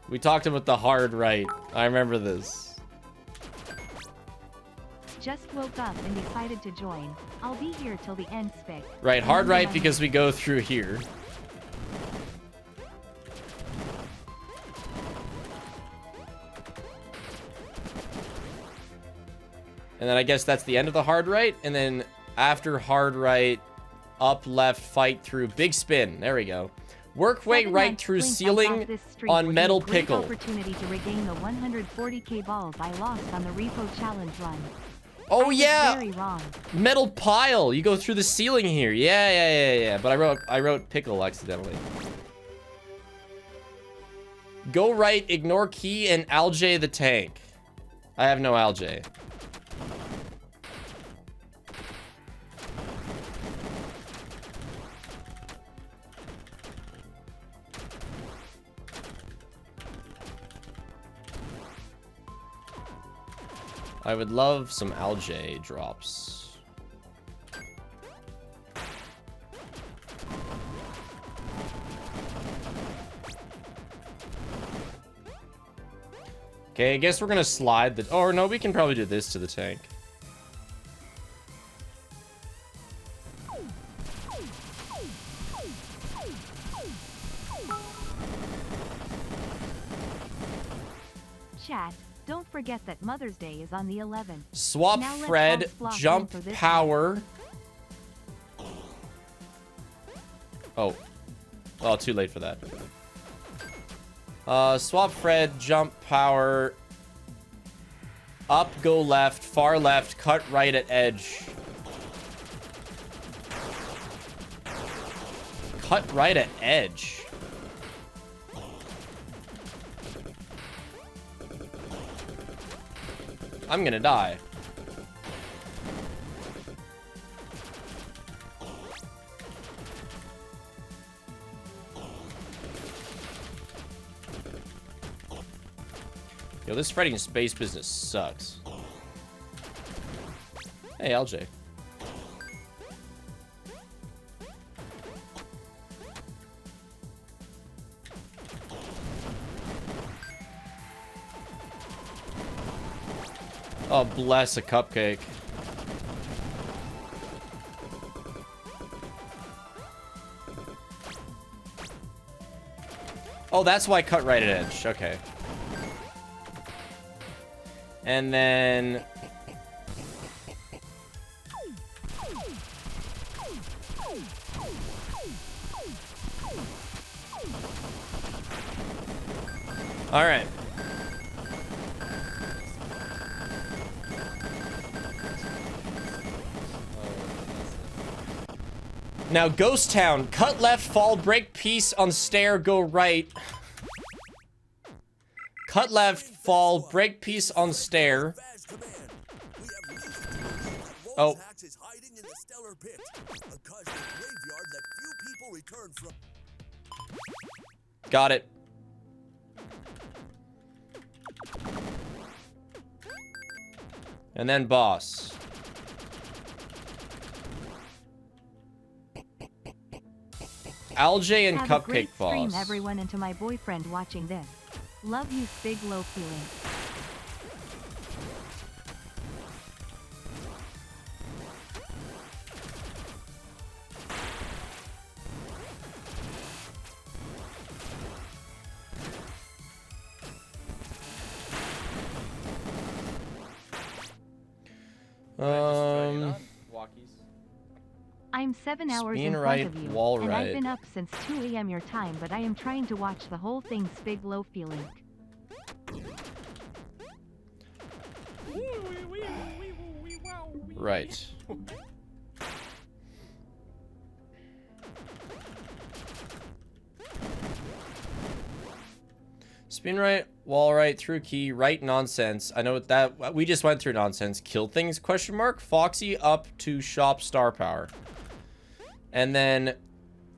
We talked about the hard right. I remember this. Just woke up and decided to join. I'll be here till the end, Spick. Right, hard right because we go through here. And then I guess that's the end of the hard right. And then after hard right, up left, fight through, big spin. There we go. Work way right through ceiling on metal pickle. Opportunity to regain the 140k balls I lost on the repo challenge run. Oh yeah, very wrong. Metal pile. You go through the ceiling here. Yeah. But I wrote pickle accidentally. Go right, ignore key, and Algae the tank. I have no Algae. I would love some Algae drops. Okay, I guess we're gonna slide the... Oh, no, we can probably do this to the tank. Chat. Don't forget that Mother's Day is on the 11th. Swap Now let's Fred, all slot jump in for this power. Oh. Oh, too late for that. Swap Fred, jump power. Up, go left, far left, cut right at edge. Cut right at edge. I'm gonna die. Yo, this fighting space business sucks. Hey, LJ. Oh, bless a cupcake. Oh, that's why I cut right at edge. Okay. And then... All right. Now, Ghost Town. Cut left, fall, break piece on stair, go right. cut left, fall, break piece on stair. Oh. Is hiding in the stellar pit, a cosmic graveyard that few people return from. Got it. And then boss. Algae and Have Cupcake a great boss. stream, everyone, and to my boyfriend watching this. Love you, Big Low Feeling. I'm 7 hours in front of you, wall and right. I've been up since 2 a.m. your time, but I am trying to watch the whole thing. Big Low Feeling. Right. Spin right, wall right, through key, right nonsense. I know what that we just went through nonsense. Kill things, question mark. Foxy up to shop star power. And then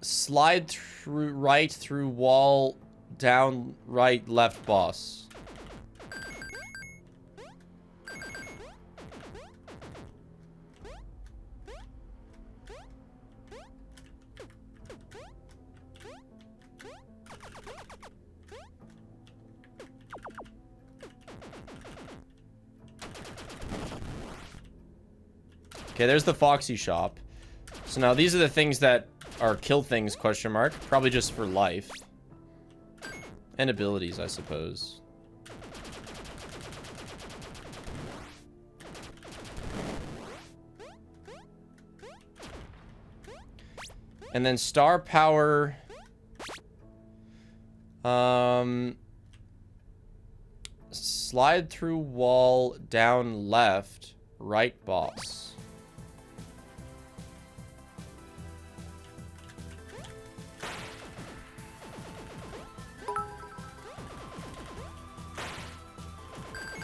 slide through right through wall, down right, left boss. Okay, there's the Foxy shop. So now these are the things that are kill things, question mark. Probably just for life. And abilities, I suppose. And then star power. Slide through wall, down left, right boss.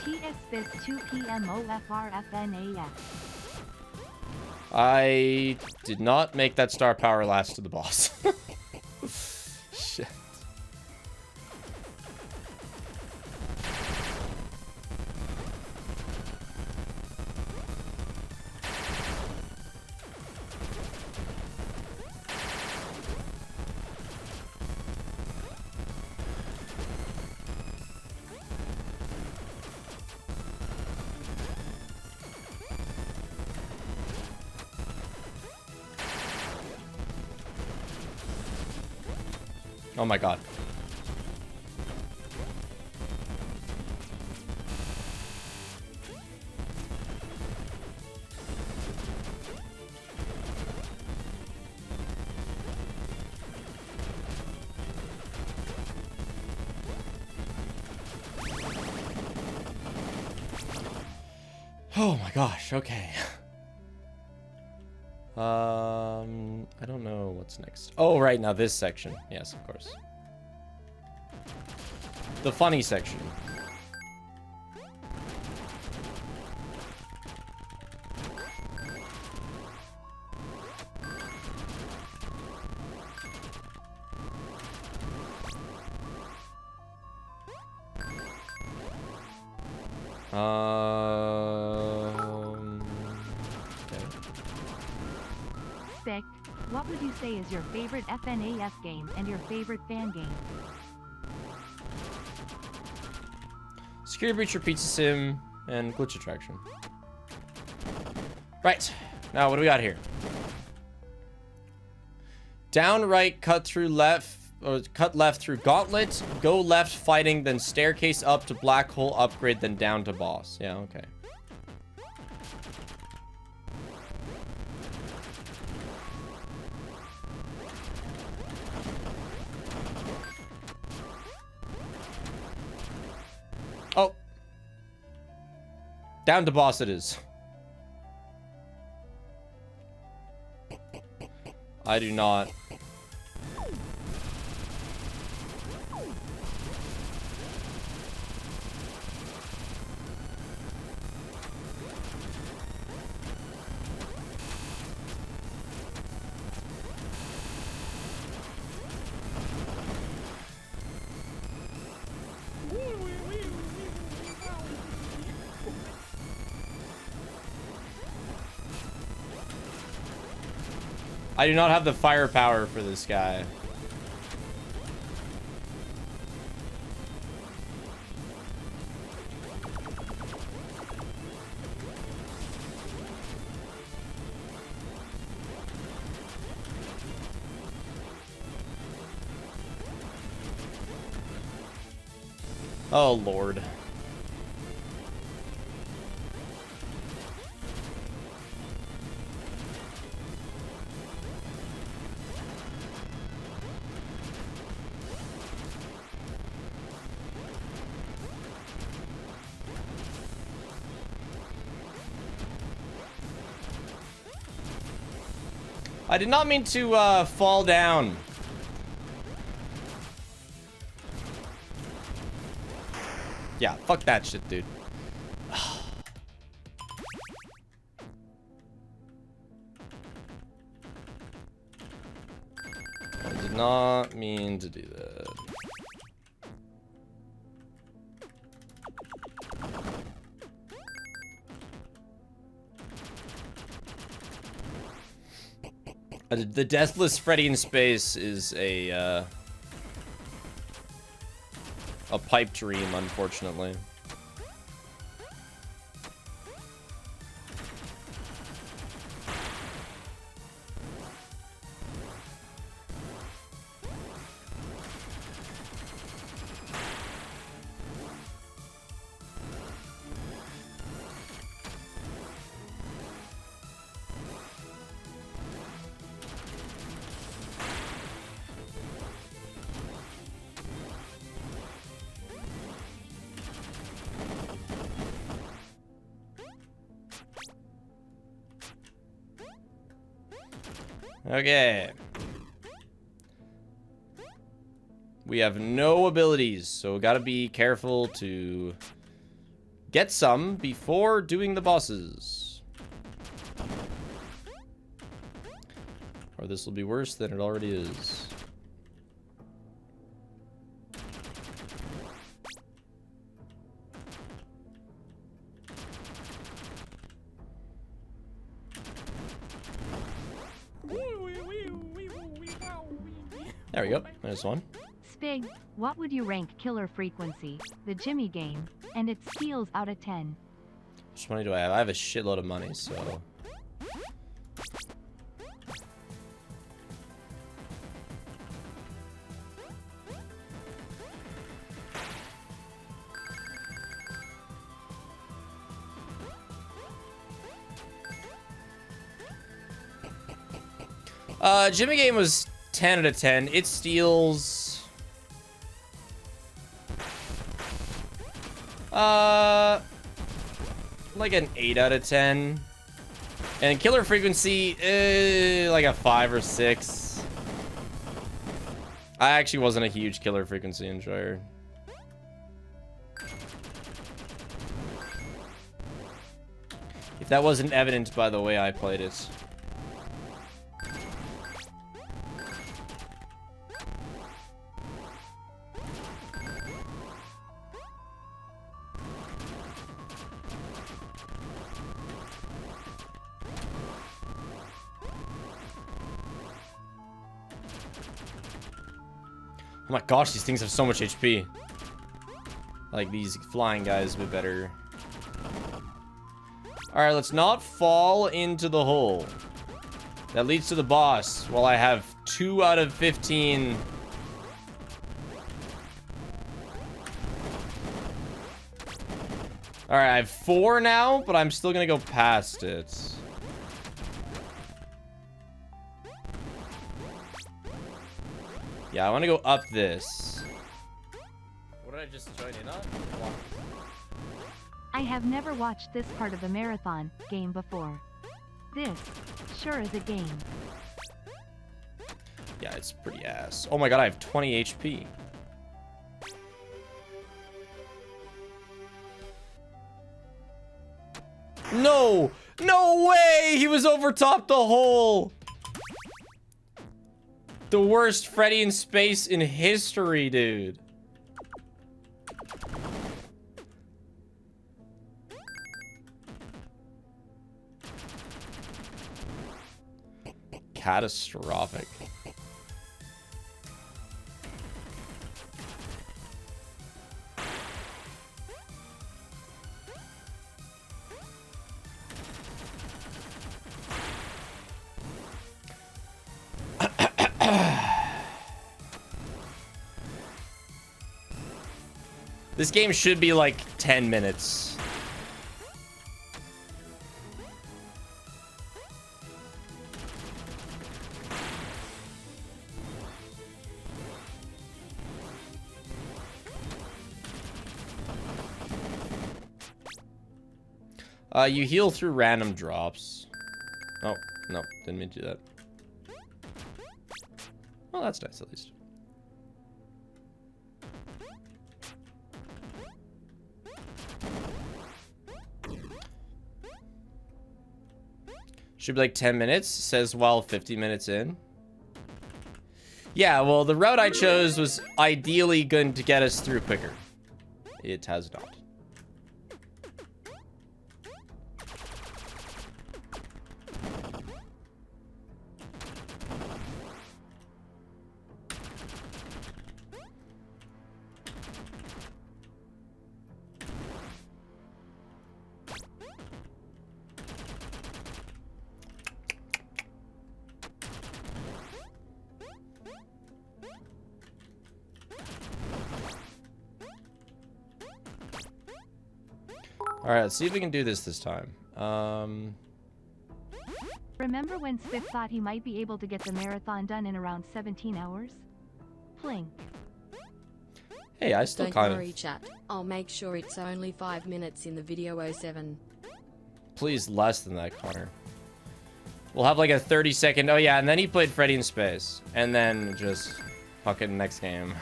TS Fizz 2 PM OFRFNAF. I did not make that star power last to the boss. Shit. Oh my god. Oh my gosh, okay. I don't know what's next. Oh, right, now this section. Yes, of course. The funny section. Spec, what would you say is your favorite FNAF game and your favorite fan game? Security Breach or Pizza Sim and Glitch Attraction. Right. Now, what do we got here? Down right, cut through left, or cut left through Gauntlet, go left fighting, then staircase up to Black Hole upgrade, then down to boss. Yeah, okay. Oh. Down to boss it is. I do not. I do not have the firepower for this guy. Oh, Lord. I did not mean to fall down. Yeah, fuck that shit, dude. I did not mean to do that. The Deathless Freddy in Space is a pipe dream, unfortunately. Okay. We have no abilities, so gotta be careful to get some before doing the bosses. Or this will be worse than it already is. There we go. There's one. Spig, what would you rank Killer Frequency, the Jimmy game, and its skills out of 10? How much money do I have? I have a shitload of money, so... Jimmy game was 10 out of 10. It steals... like an 8 out of 10. And Killer Frequency, like a 5 or 6. I actually wasn't a huge Killer Frequency enjoyer. If that wasn't evident by the way I played it. Oh my gosh, these things have so much HP. Like, these flying guys would be better. Alright, let's not fall into the hole. That leads to the boss, while I have 2 out of 15. Alright, I have 4 now, but I'm still gonna go past it. Yeah, I want to go up this. What did I just join in on? I have never watched this part of the marathon game before. This sure is a game. Yeah, it's pretty ass. Oh my god, I have 20 HP. No! No way! He was over top the hole! The worst Freddy in space in history, dude. catastrophic. This game should be like 10 minutes. You heal through random drops. Oh, no, didn't mean to do that. Well, that's nice at least. Should be like 10 minutes, says while 50 minutes in. Yeah, well, the route I chose was ideally going to get us through quicker. It has not. All right, let's see if we can do this time. Remember when Spiff thought he might be able to get the marathon done in around 17 hours? Plink. Hey, I still Don't kind worry, of... chat. I'll make sure it's only 5 minutes in the video 07. Please, less than that, Connor. We'll have like a 30-second... Oh, yeah, and then he played Freddy in Space. And then just fucking next game.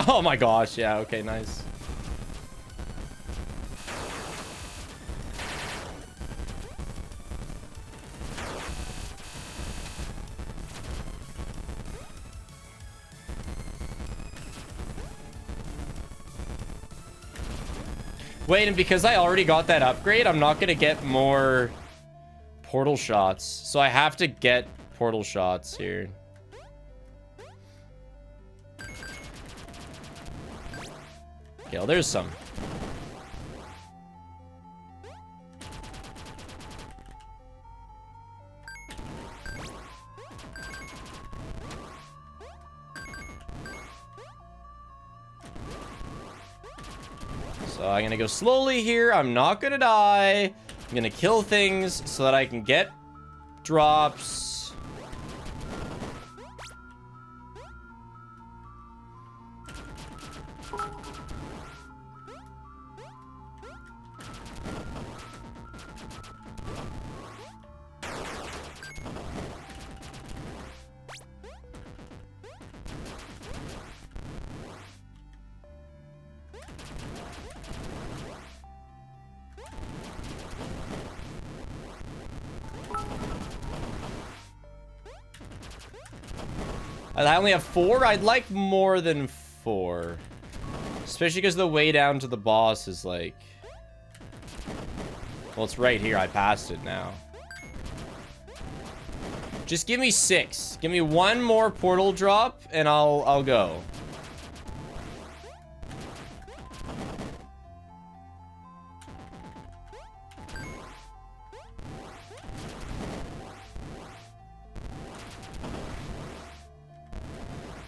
Oh my gosh, yeah, okay, nice. Wait, and because I already got that upgrade, I'm not gonna get more portal shots. So I have to get portal shots here. Okay, well, there's some. So I'm gonna go slowly here. I'm not gonna die. I'm gonna kill things so that I can get drops. I only have 4. I'd like more than 4. Especially because the way down to the boss is like... Well, it's right here. I passed it now. Just give me 6. Give me 1 more portal drop and I'll go.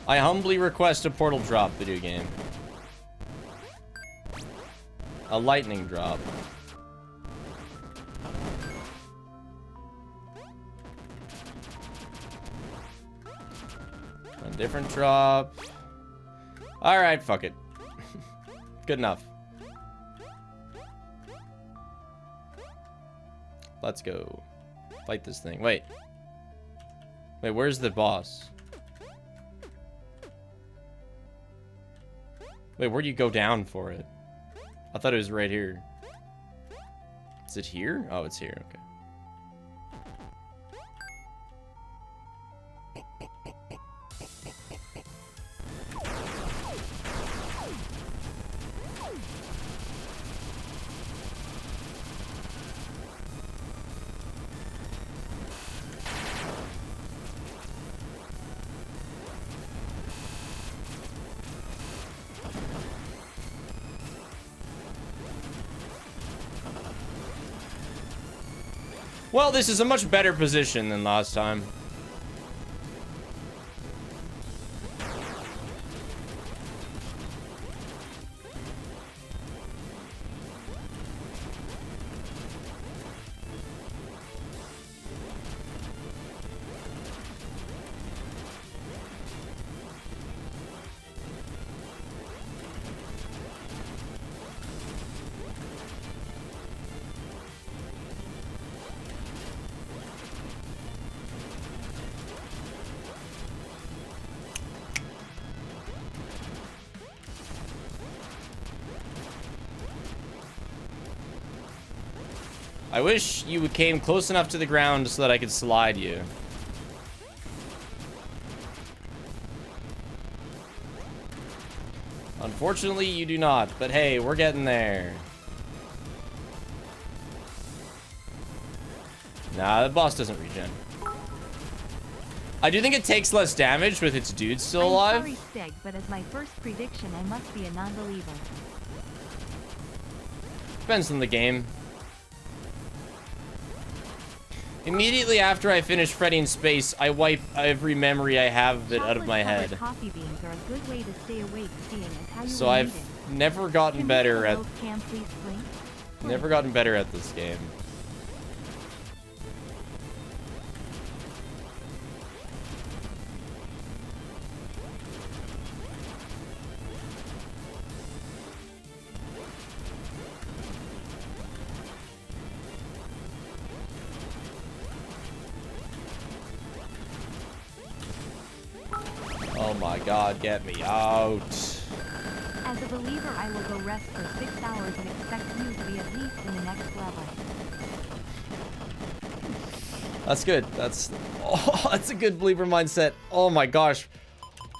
I humbly request a portal drop, video game. A lightning drop. A different drop. Alright, fuck it. Good enough. Let's go. Fight this thing. Wait. Wait, where's the boss? Wait, where do you go down for it? I thought it was right here. Is it here? Oh, it's here. Okay. Well, this is a much better position than last time. I wish you came close enough to the ground so that I could slide you. Unfortunately, you do not, but hey, we're getting there. Nah, the boss doesn't regen. I do think it takes less damage with its dude still alive. I'm sorry, Stig, but as my first prediction, I must be a non-believer. Depends on the game. Immediately after I finish Freddy in Space, I wipe every memory I have of it out of my head. Coffee beans are a good way to stay awake, seeing as how you So I've never gotten better at this game. Oh my god, get me out. As a believer, I will go rest for 6 hours and expect you to be at least in the next level. That's good. That's a good believer mindset. Oh my gosh.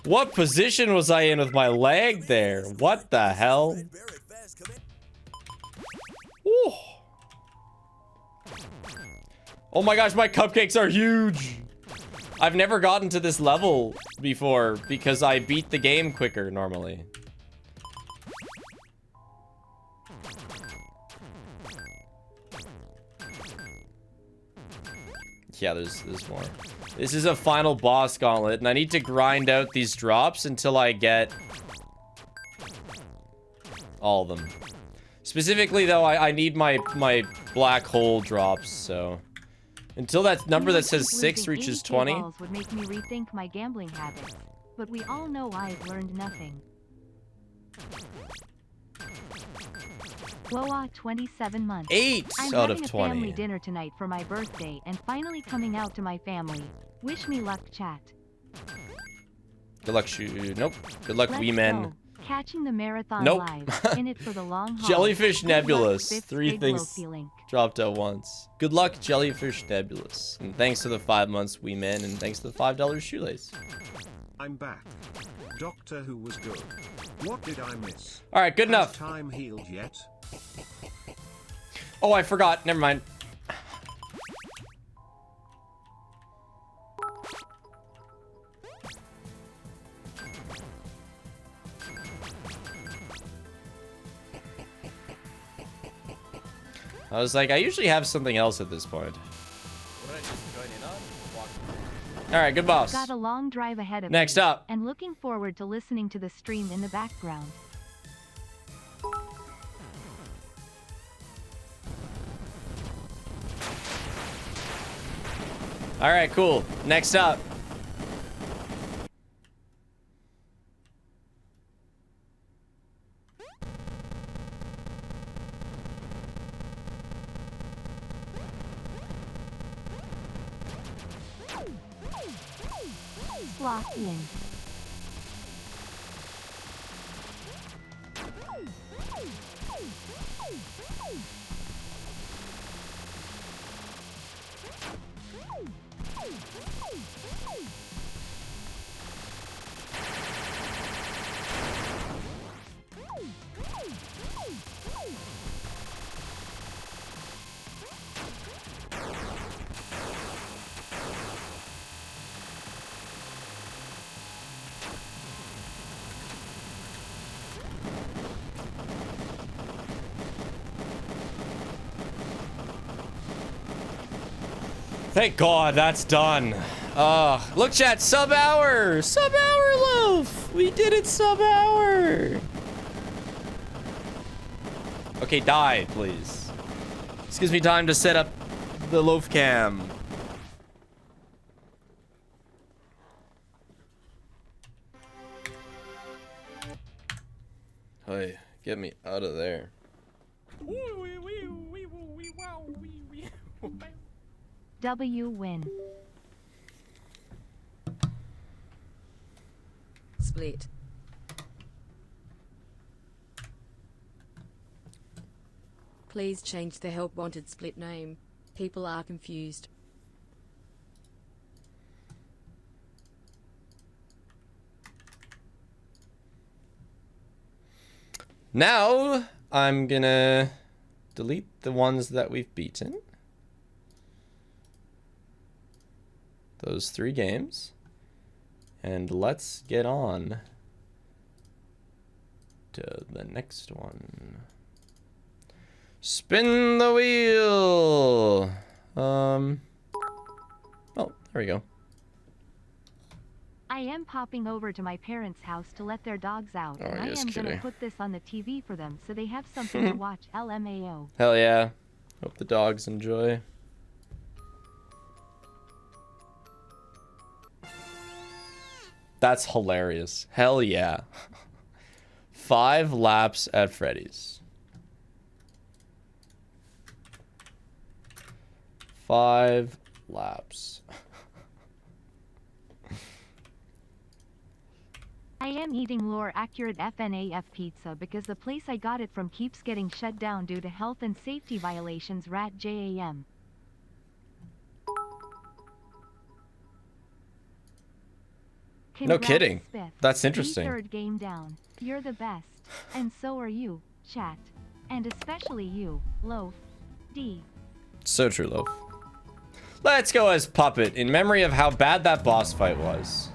What position was I in with my leg there? What the hell? Ooh. Oh my gosh, my cupcakes are huge. I've never gotten to this level before because I beat the game quicker normally. Yeah, there's more. This is a final boss gauntlet, and I need to grind out these drops until I get all of them. Specifically, though, I need my black hole drops, so... Until that number that says 6 reaches 20. Balls would make me rethink my gambling habits, but we all know I've learned nothing. Woah, 27 months. 8 I'm out of having 20. a family dinner tonight for my birthday and finally coming out to my family. Wish me luck, chat. Good luck, nope. Good luck, wee men. Catching the marathon Nope. live. In it for the long haul. Jellyfish Good luck, Nebulous. Fifth 3 grade things Loki link. dropped at once. Good luck, Jellyfish Nebulous. And thanks to the 5 months, wee men, and thanks to the $5 shoelace. I'm back. Doctor Who was good. What did I miss? All right, good enough. Has time healed yet? Oh, I forgot. Never mind. I was like, I usually have something else at this point. All right, good boss. Got a long drive ahead of Next me, up. and looking forward to listening to the stream in the background. All right, cool. Next up. Locked in. Thank God that's done. Look, chat, sub-hour loaf. We did it, sub-hour. Okay, die, please. This gives me time to set up the loaf cam. Hey, get me out of there. W win. Split. Please change the help wanted split name. People are confused. Now, I'm gonna delete the ones that we've beaten. Those 3 games. And let's get on to the next one. Spin the wheel! Oh, there we go. I am popping over to my parents' house to let their dogs out, and I am gonna put this on the TV for them so they have something to watch. LMAO. Hell yeah. Hope the dogs enjoy. That's hilarious. Hell yeah. 5 laps at Freddy's. 5 laps. I am eating lore accurate FNAF pizza because the place I got it from keeps getting shut down due to health and safety violations. Rat JAM. No kidding. Spiff. That's interesting. 3rd game down. You're the best. And so are you, chat. And especially you, Loaf. D. So true, Loaf. Let's go as Puppet in memory of how bad that boss fight was.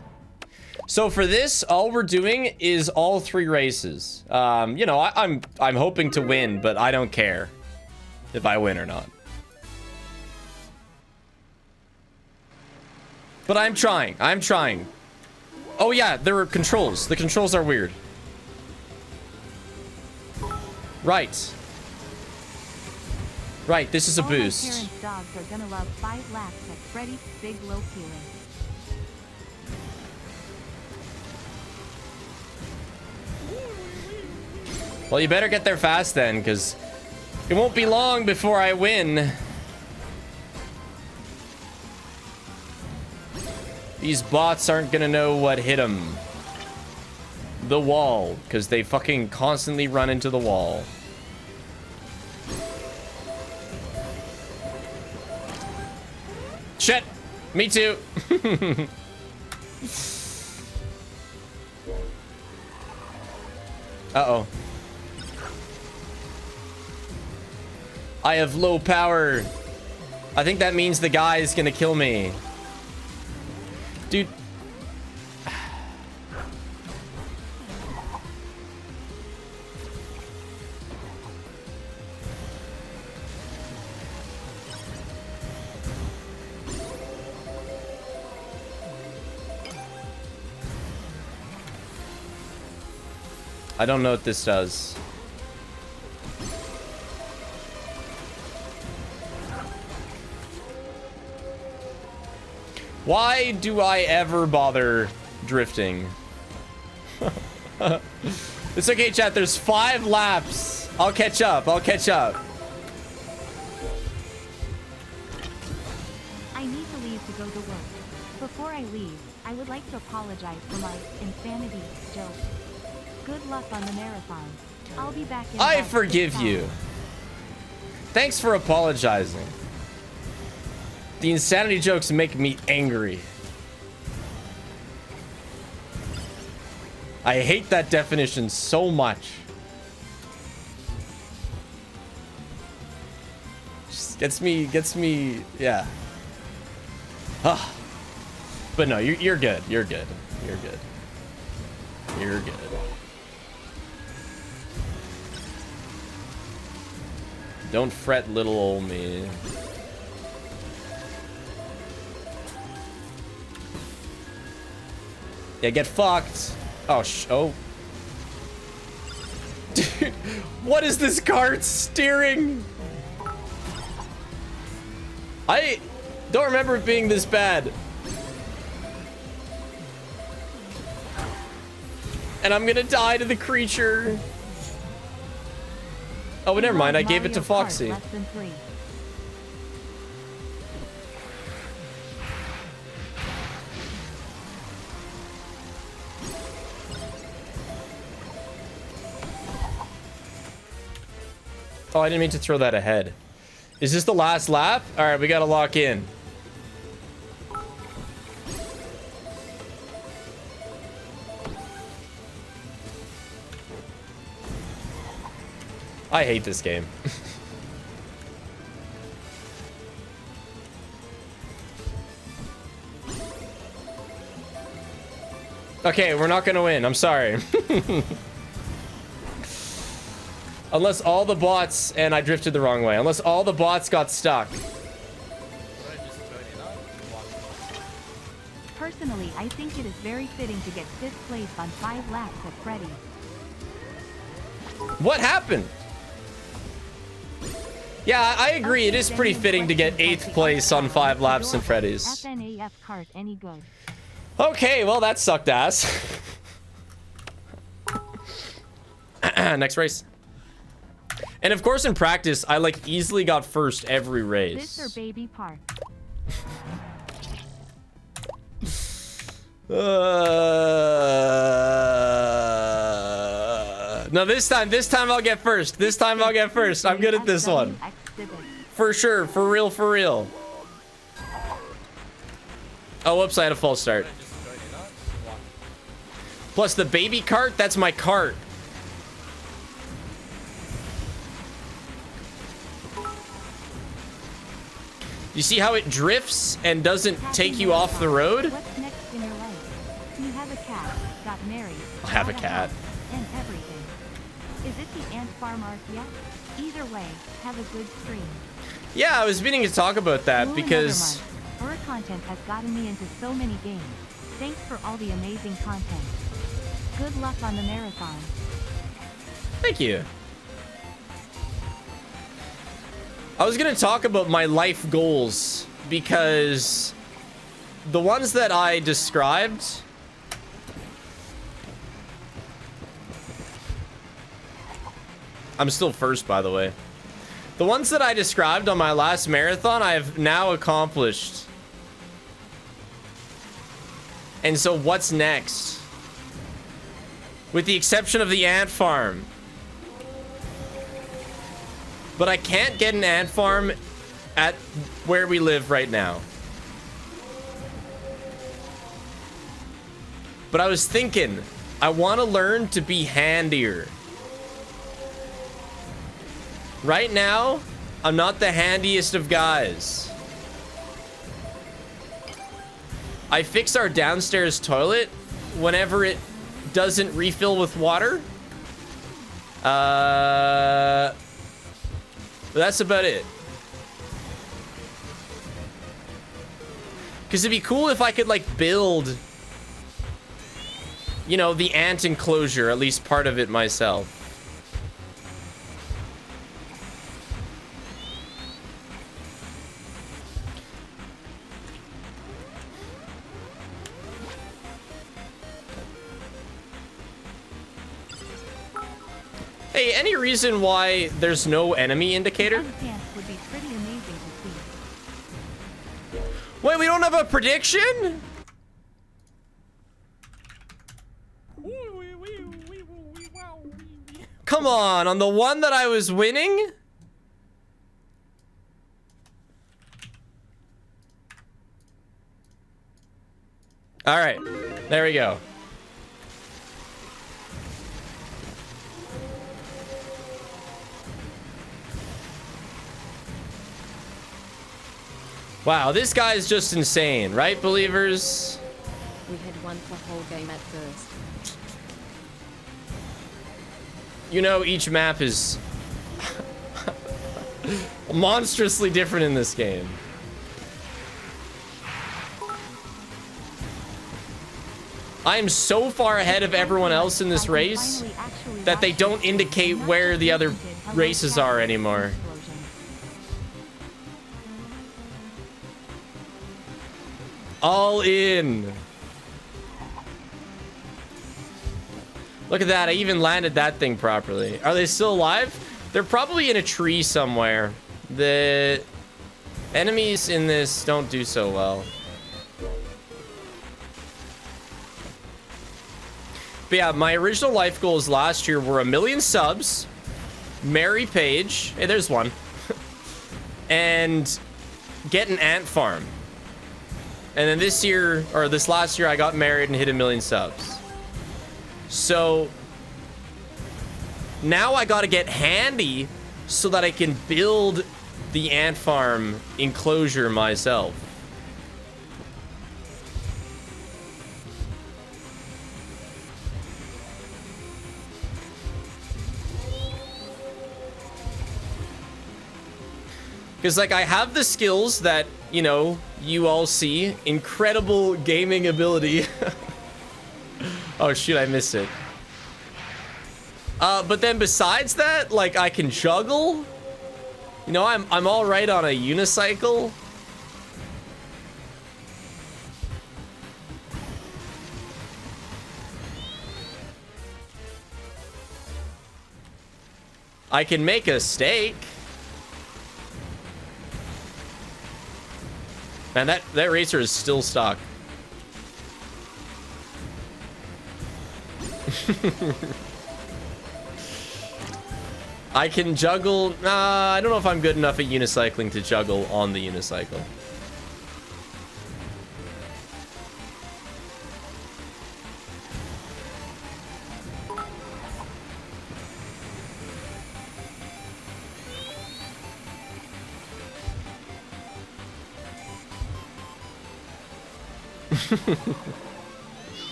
So for this, all we're doing is all 3 races. You know, I'm hoping to win, but I don't care if I win or not. But I'm trying. I'm trying. Oh yeah, there are controls. The controls are weird. Right. Right, this is a boost. My parents' dogs are gonna love 5 laps at Freddy's Big Loaf Healing. Well, you better get there fast then, because it won't be long before I win. These bots aren't gonna know what hit them. The wall, because they fucking constantly run into the wall. Shit! Me too! Uh-oh. I have low power. I think that means the guy is gonna kill me. Dude. I don't know what this does. Why do I ever bother drifting? It's okay, chat. There's 5 laps. I'll catch up. I'll catch up. I need to leave to go to work. Before I leave, I would like to apologize for my insanity joke. Good luck on the marathon. I'll be back in I forgive you. Thanks for apologizing. The insanity jokes make me angry. I hate that definition so much. Just gets me, yeah. Ah. But no, you're good. You're good. You're good. You're good. Don't fret, little old me. Yeah, get fucked. Oh, oh. Dude, what is this cart steering? I don't remember it being this bad. And I'm gonna die to the creature. Oh, never mind. I gave it to Foxy. Oh, I didn't mean to throw that ahead. Is this the last lap? All right, we gotta lock in. I hate this game. Okay, we're not gonna win. I'm sorry. Unless all the bots, and I drifted the wrong way. Unless all the bots got stuck. Personally, I think it is very fitting to get 5th place on 5 laps at Freddy's. What happened? Yeah, I agree. It is pretty fitting to get 8th place on 5 laps in Freddy's. FNAF cart any good? Okay, well, that sucked ass. Next race. And of course, in practice, I like easily got first every race. This or baby park? No, this time I'll get first. This time I'll get first. I'm good at this one. For sure, for real, for real. Oh, whoops, I had a false start. Plus the baby cart, that's my cart. You see how it drifts and doesn't take you off the road? What's next in your life? You have a cat, got married. I have a cat. And everything. Is it the ant farm arc yet? Either way, have a good stream. Yeah, I was meaning to talk about that because... Horror content has gotten me into so many games. Thanks for all the amazing content. Good luck on the marathon. Thank you. I was gonna talk about my life goals because the ones that I described I'm still first, by the way. The ones that I described on my last marathon, I have now accomplished. And so what's next? With the exception of the ant farm. But I can't get an ant farm at where we live right now. But I was thinking, I want to learn to be handier. Right now, I'm not the handiest of guys. I fix our downstairs toilet whenever it doesn't refill with water. That's about it. Because it'd be cool if I could, like, build, you know, the ant enclosure, at least part of it myself. Hey, any reason why there's no enemy indicator? Would be pretty amazing to see. Wait, we don't have a prediction? Come on the one that I was winning? All right, there we go. Wow, this guy's just insane, right, believers? We had won the whole game at first. You know, each map is monstrously different in this game. I'm so far ahead of everyone else in this race that they don't indicate where the other races are anymore. All in. Look at that. I even landed that thing properly. Are they still alive? They're probably in a tree somewhere. The enemies in this don't do so well. But yeah, my original life goals last year were 1 million subs, marry Paige, hey, there's one, and get an ant farm. And then this year, or this last year, I got married and hit 1 million subs. So now I gotta get handy so that I can build the ant farm enclosure myself. Because, like, I have the skills that, you know, you all see. Incredible gaming ability. Oh, shoot, I missed it. But then besides that, like, I can juggle. You know, I'm all right on a unicycle. I can make a steak. Man, that racer is still stuck. I can juggle. I don't know if I'm good enough at unicycling to juggle on the unicycle.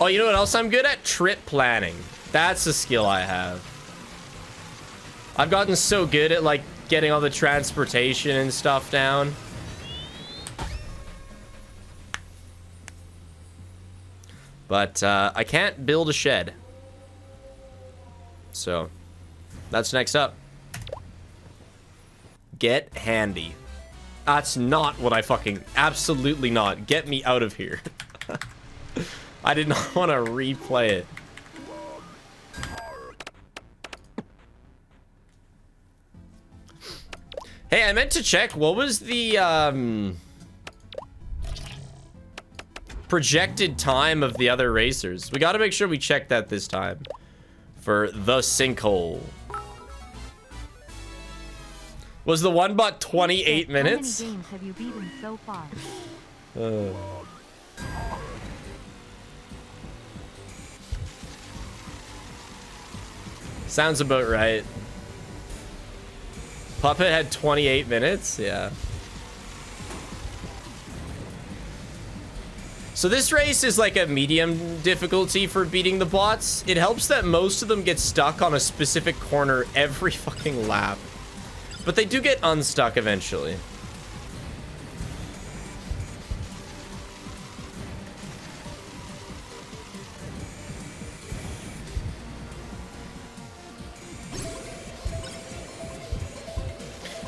Oh, you know what else I'm good at? Trip planning. That's a skill I have. I've gotten so good at, like, getting all the transportation and stuff down. But I can't build a shed. So that's next up. Get handy. That's not what I fucking... Absolutely not. Get me out of here. I did not want to replay it. Hey, I meant to check. What was the projected time of the other racers? We got to make sure we check that this time. For the sinkhole. Was the one bot 28 minutes? How many games have you beaten so far? Sounds about right. Puppet had 28 minutes? Yeah. So this race is like a medium difficulty for beating the bots. It helps that most of them get stuck on a specific corner every fucking lap. But they do get unstuck eventually.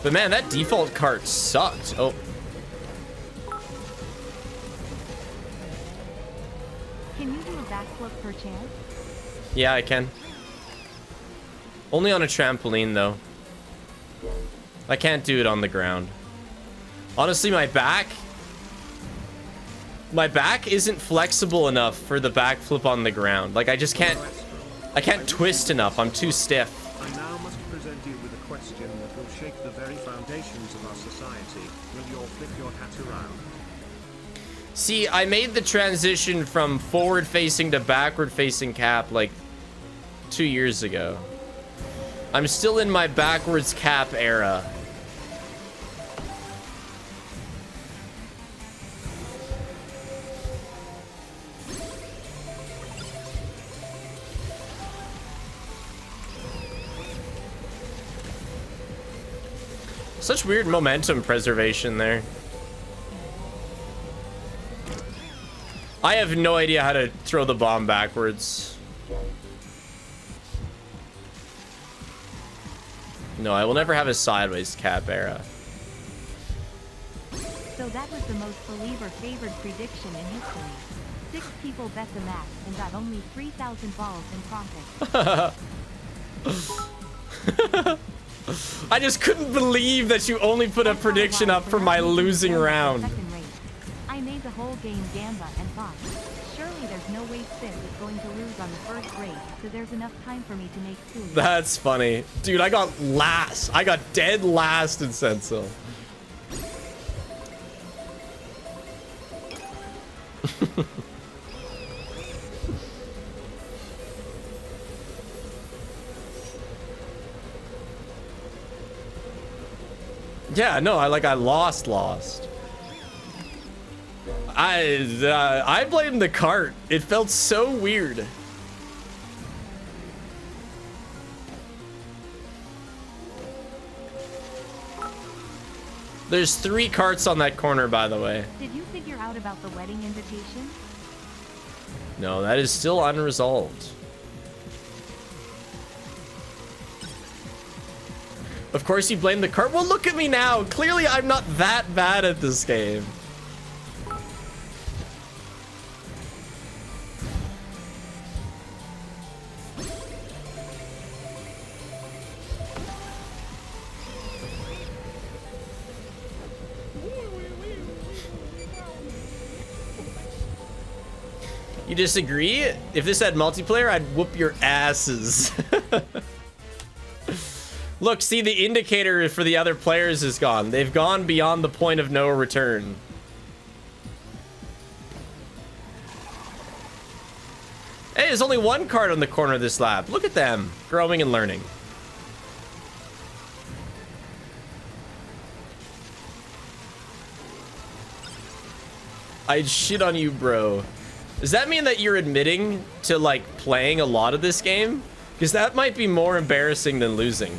But man, that default cart sucked. Oh. Can you do a backflip per chance? Yeah, I can. Only on a trampoline, though. I can't do it on the ground. Honestly, my back isn't flexible enough for the backflip on the ground. Like, I can't twist enough. I'm too stiff. I now must present you with a question that will shake the very foundations of our society. Will you flip your hat around? See, I made the transition from forward-facing to backward-facing cap, like, 2 years ago. I'm still in my backwards cap era. Such weird momentum preservation there. I have no idea how to throw the bomb backwards. No, I will never have a sideways cap era. So that was the most believer-favored prediction in history. 6 people bet the match and got only 3,000 balls in profit. I just couldn't believe that you only put a prediction up for my losing round. I made the whole game gamba and thought, surely there's no way Sid is going to lose on the first race, so there's enough time for me to make food. That's funny. Dude, I got last. I got dead last in Senso. Yeah, no, I lost. I blamed the cart. It felt so weird. There's 3 carts on that corner, by the way. Did you figure out about the wedding invitation? No, that is still unresolved. Of course you blame the cart. Well, look at me now. Clearly, I'm not that bad at this game. You disagree? If this had multiplayer, I'd whoop your asses. Look, see, the indicator for the other players is gone. They've gone beyond the point of no return. Hey, there's only 1 card on the corner of this lab. Look at them, growing and learning. I'd shit on you, bro. Does that mean that you're admitting to, like, playing a lot of this game? Because that might be more embarrassing than losing.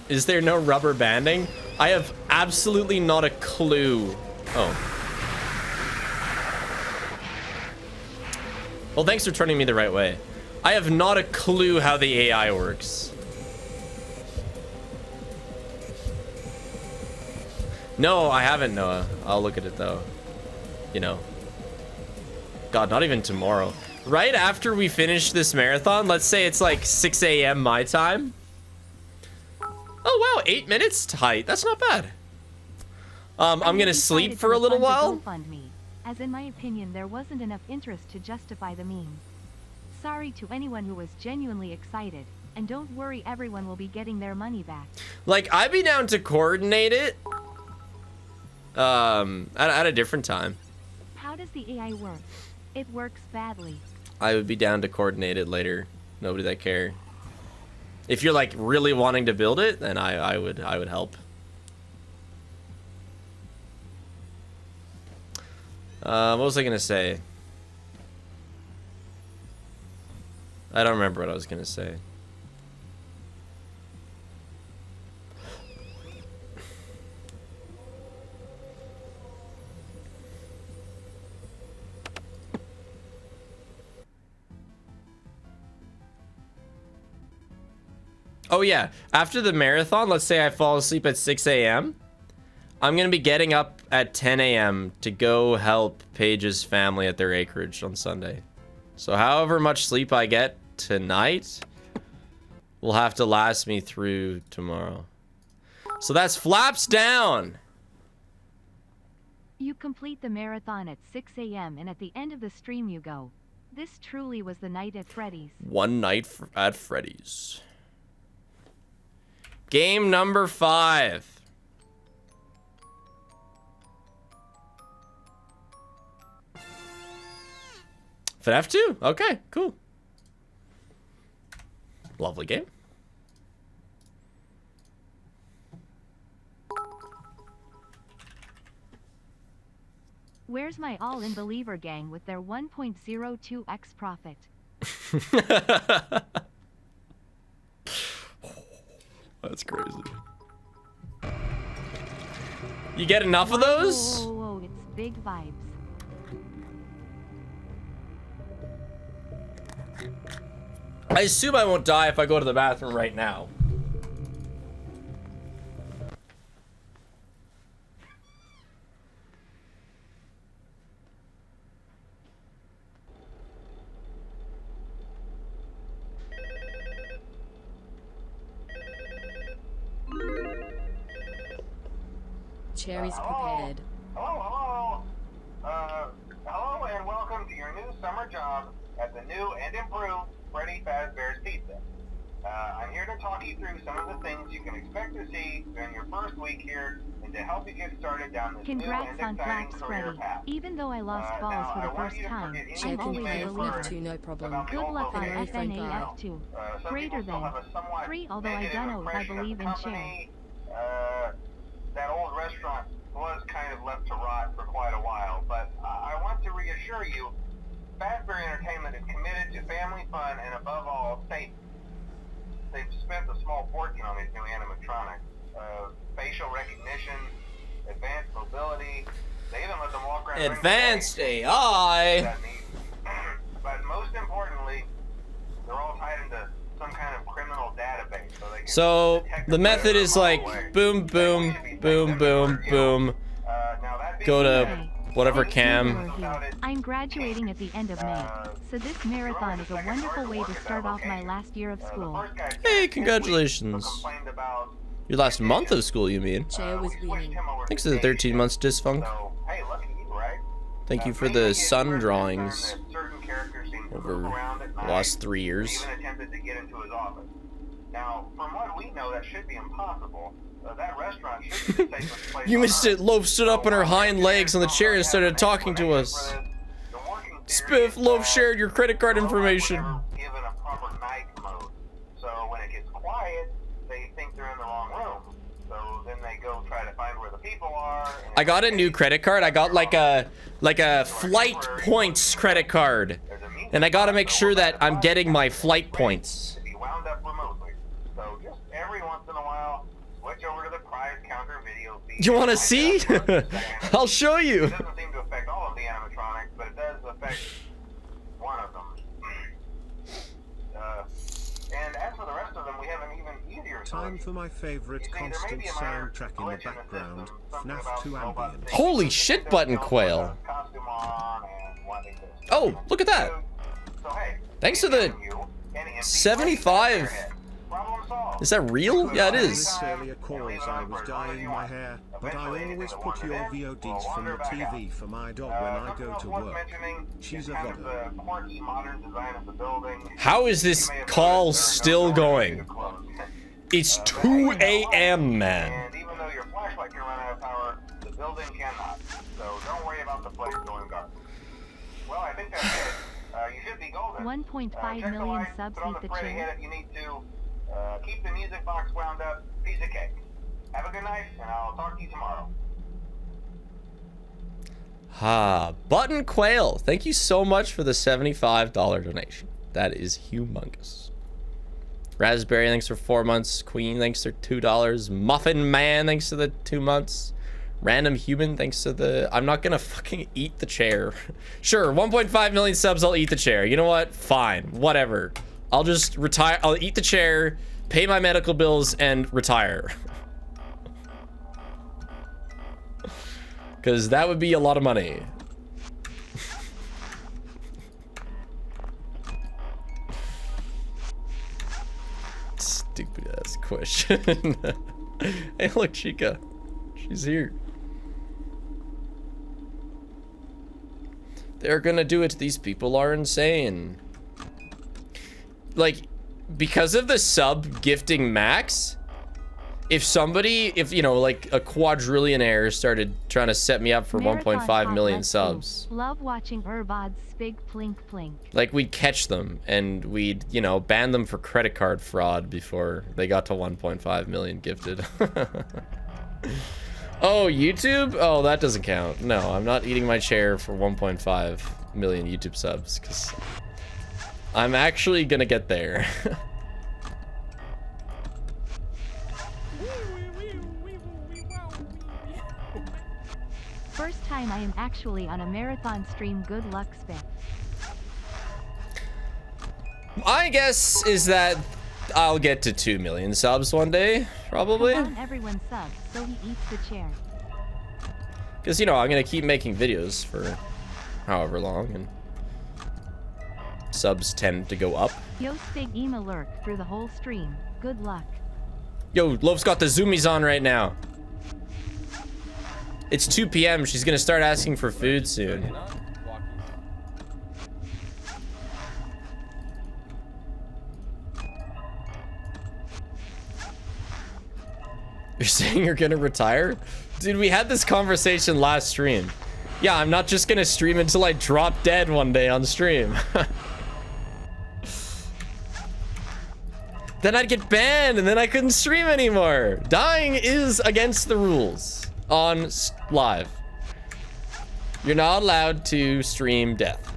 Is there no rubber banding? I have absolutely not a clue. Oh. Well, thanks for turning me the right way. I have not a clue how the AI works. No, I haven't, Noah. I'll look at it, though. You know. God, not even tomorrow. Right after we finish this marathon, let's say it's like 6 a.m. my time. Oh, wow, 8 minutes? Tight. That's not bad. I'm gonna sleep for a little while. GoFundMe, as in my opinion, there wasn't enough interest to justify the meme. Sorry to anyone who was genuinely excited, and don't worry, everyone will be getting their money back. Like, I'd be down to coordinate it at a different time. How does the AI work? It works badly. I would be down to coordinate it later. Nobody that care. If you're like really wanting to build it, then I would help. What was I gonna say? I don't remember what I was gonna say. Oh yeah, after the marathon, let's say I fall asleep at 6 a.m. I'm gonna be getting up at 10 a.m. to go help Paige's family at their acreage on Sunday. So however much sleep I get tonight will have to last me through tomorrow. So that's flaps down. You complete the marathon at 6 a.m. and at the end of the stream you go, this truly was the night at Freddy's. One night at Freddy's. Game number 5. FNAF 2. Okay, cool. Lovely game. Where's my all-in believer gang with their 1.02x profit? That's crazy. You get enough of those? Whoa, whoa, whoa, it's big vibes. I assume I won't die if I go to the bathroom right now. Cherry's prepared. Hello, and welcome to your new summer job at the new and improved Freddy Fazbear's Pizza. I'm here to talk you through some of the things you can expect to see during your first week here and to help you get started down this Congrats new on and exciting Flaps, career Freddy. path. Even though I lost balls now, for I the want first you to time, forget I'm anything always you a may have believer. heard FNAF 2, no problem. about the Good old luck on location. FNAF 2. Some Greater people still than. have a somewhat 3, although I negative don't know if I impression of believe the in share. company. That old restaurant was kind of left to rot for quite a while, but I want to reassure you, Fazbear Entertainment is committed to family fun and above all, safety. They've spent a small fortune on these new animatronics. Facial recognition, advanced mobility, they even let them walk around. Advanced AI. But most importantly, they're all tied into some kind of criminal database. So, they can So the method is like boom, boom, boom, boom, boom. Go to whatever cam. I'm graduating at the end of May, so this marathon is a wonderful way to start off my last year of school. Hey, congratulations. Your last month of school, you mean? Chair was winning. Thanks to the 13 months disfunct. Thank you for the sun drawings over the last 3 years. Now, from what we know, that should be impossible. That restaurant should be the safest place. You missed it. Loaf stood up on her hind legs on the chair and started talking to us. Spiff, Loaf shared your credit card information. Given a proper night mode. So when it gets quiet, they think they're in the wrong room. So then they go try to find where the people are. I got a new credit card. I got like a flight points credit card. And I gotta make sure that I'm getting my flight points. To be wound up remotely. So just every once in a while, switch over to the prize counter video feed. You wanna see? I'll show you. It doesn't seem to affect all of the animatronics, but it does affect one of them. And as for the rest of them, we have an even easier Time for my favorite constant soundtrack in the background, FNAF 2 ambient. Holy shit, Button Quail. Oh, look at that. Thanks to the 75. Is that real? Yeah, it is. Earlier calls I was dyeing my hair, but I always put your VODs from the TV for my dog when I go to work. She's a vlogger. How is this call still going? It's 2 a.m., man. And even though your flashlight can run out of power, the building cannot. So don't worry about the place going dark. Well, I think that's it. You should be golden. 1.5 million subs eat the chair. You need to keep the music box wound up. Piece of cake. Have a good night, and I'll talk to you tomorrow. Button Quail, thank you so much for the $75 donation. That is humongous. Raspberry, thanks for 4 months. Queen, thanks for $2. Muffin Man, thanks for the 2 months. Random Human, thanks to the... I'm not gonna fucking eat the chair. Sure, 1.5 million subs, I'll eat the chair. You know what? Fine, whatever. I'll just retire. I'll eat the chair, pay my medical bills, and retire. Because that would be a lot of money. Stupid ass question. Hey, look, Chica. She's here. They're gonna do it. These people are insane. Like, because of the sub gifting max, if you know, like a quadrillionaire started trying to set me up for 1.5 million subs, love watching Urbods spig plink plink. like we'd catch them and we'd, you know, ban them for credit card fraud before they got to 1.5 million gifted. Oh, YouTube? Oh, that doesn't count. No, I'm not eating my chair for 1.5 million YouTube subs because I'm actually gonna get there. First time I am actually on a marathon stream. Good luck, Spiff. My guess is that I'll get to 2 million subs one day, probably. Come on, everyone subs, so he eats the chair. Because, you know, I'm going to keep making videos for however long, and subs tend to go up. Yo, Spig Ema lurk through the whole stream. Good luck. Yo, Love's got the zoomies on right now. It's 2 p.m. She's going to start asking for food soon. You're saying you're gonna retire? Dude, we had this conversation last stream. Yeah, I'm not just gonna stream until I drop dead one day on stream. Then I'd get banned and then I couldn't stream anymore. Dying is against the rules on live. You're not allowed to stream death.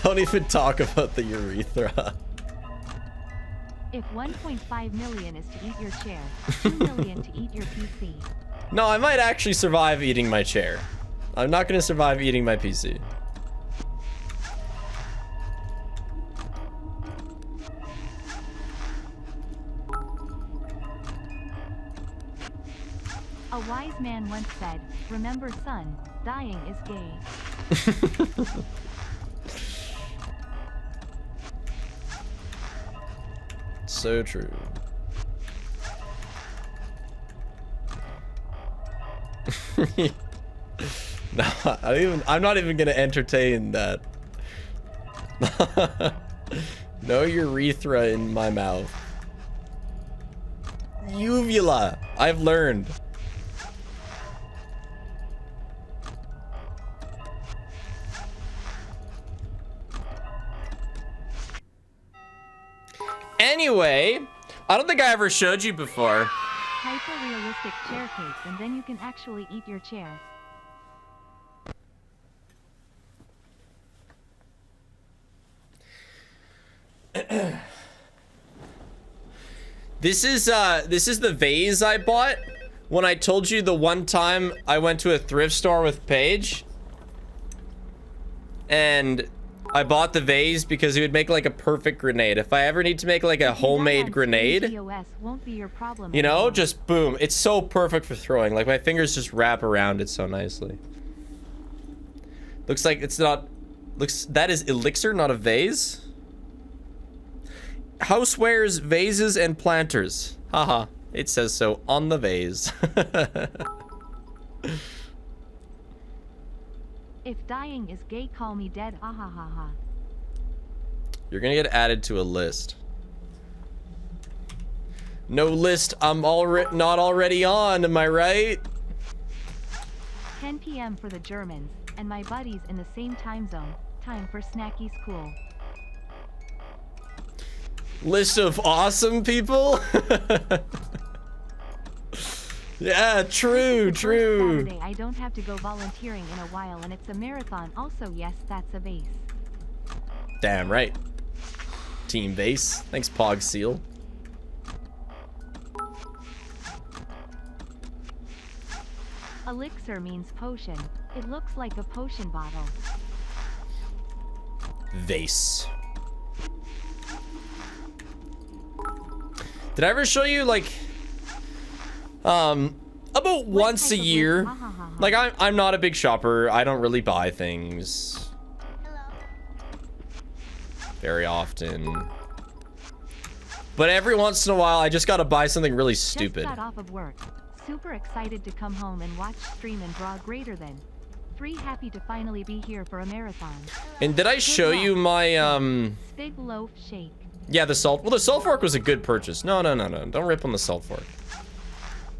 Don't even talk about the urethra. If 1.5 million is to eat your chair, 2 million to eat your PC. No, I might actually survive eating my chair. I'm not gonna survive eating my PC. A wise man once said, "Remember, son, dying is gay." So true. No, I'm not even gonna entertain that. No urethra in my mouth. Uvula. I've learned. Anyway, I don't think I ever showed you before. Hyper-realistic chair cake, and then you can actually eat your chair. This is the vase I bought when I told you the one time I went to a thrift store with Paige. And I bought the vase because it would make like a perfect grenade. If I ever need to make like a homemade grenade, won't be your problem you know, anymore. just boom. It's so perfect for throwing. Like my fingers just wrap around it so nicely. Looks like it's not, that is elixir, not a vase. Housewares, vases, and planters. Haha, it says so on the vase. If dying is gay, call me dead. Ah ha ha ha. You're gonna get added to a list. No list I'm not already on, am I right? 10 p.m. for the Germans, and my buddies in the same time zone. Time for snacky school. List of awesome people? Yeah, true. Saturday, I don't have to go volunteering in a while, and it's a marathon. Also, yes, that's a vase. Damn right. Team Vase. Thanks, Pog Seal. Elixir means potion. It looks like a potion bottle. Vase. Did I ever show you, like, about once a year? Like, I'm not a big shopper. I don't really buy things very often. But every once in a while, I just gotta buy something really stupid. Just got off of work. Super excited to come home and watch stream and draw greater than 3. Happy to finally be here for a marathon. And did I show you my, Spig loaf shake. yeah, the salt. Well, the salt fork was a good purchase. No. Don't rip on the salt fork.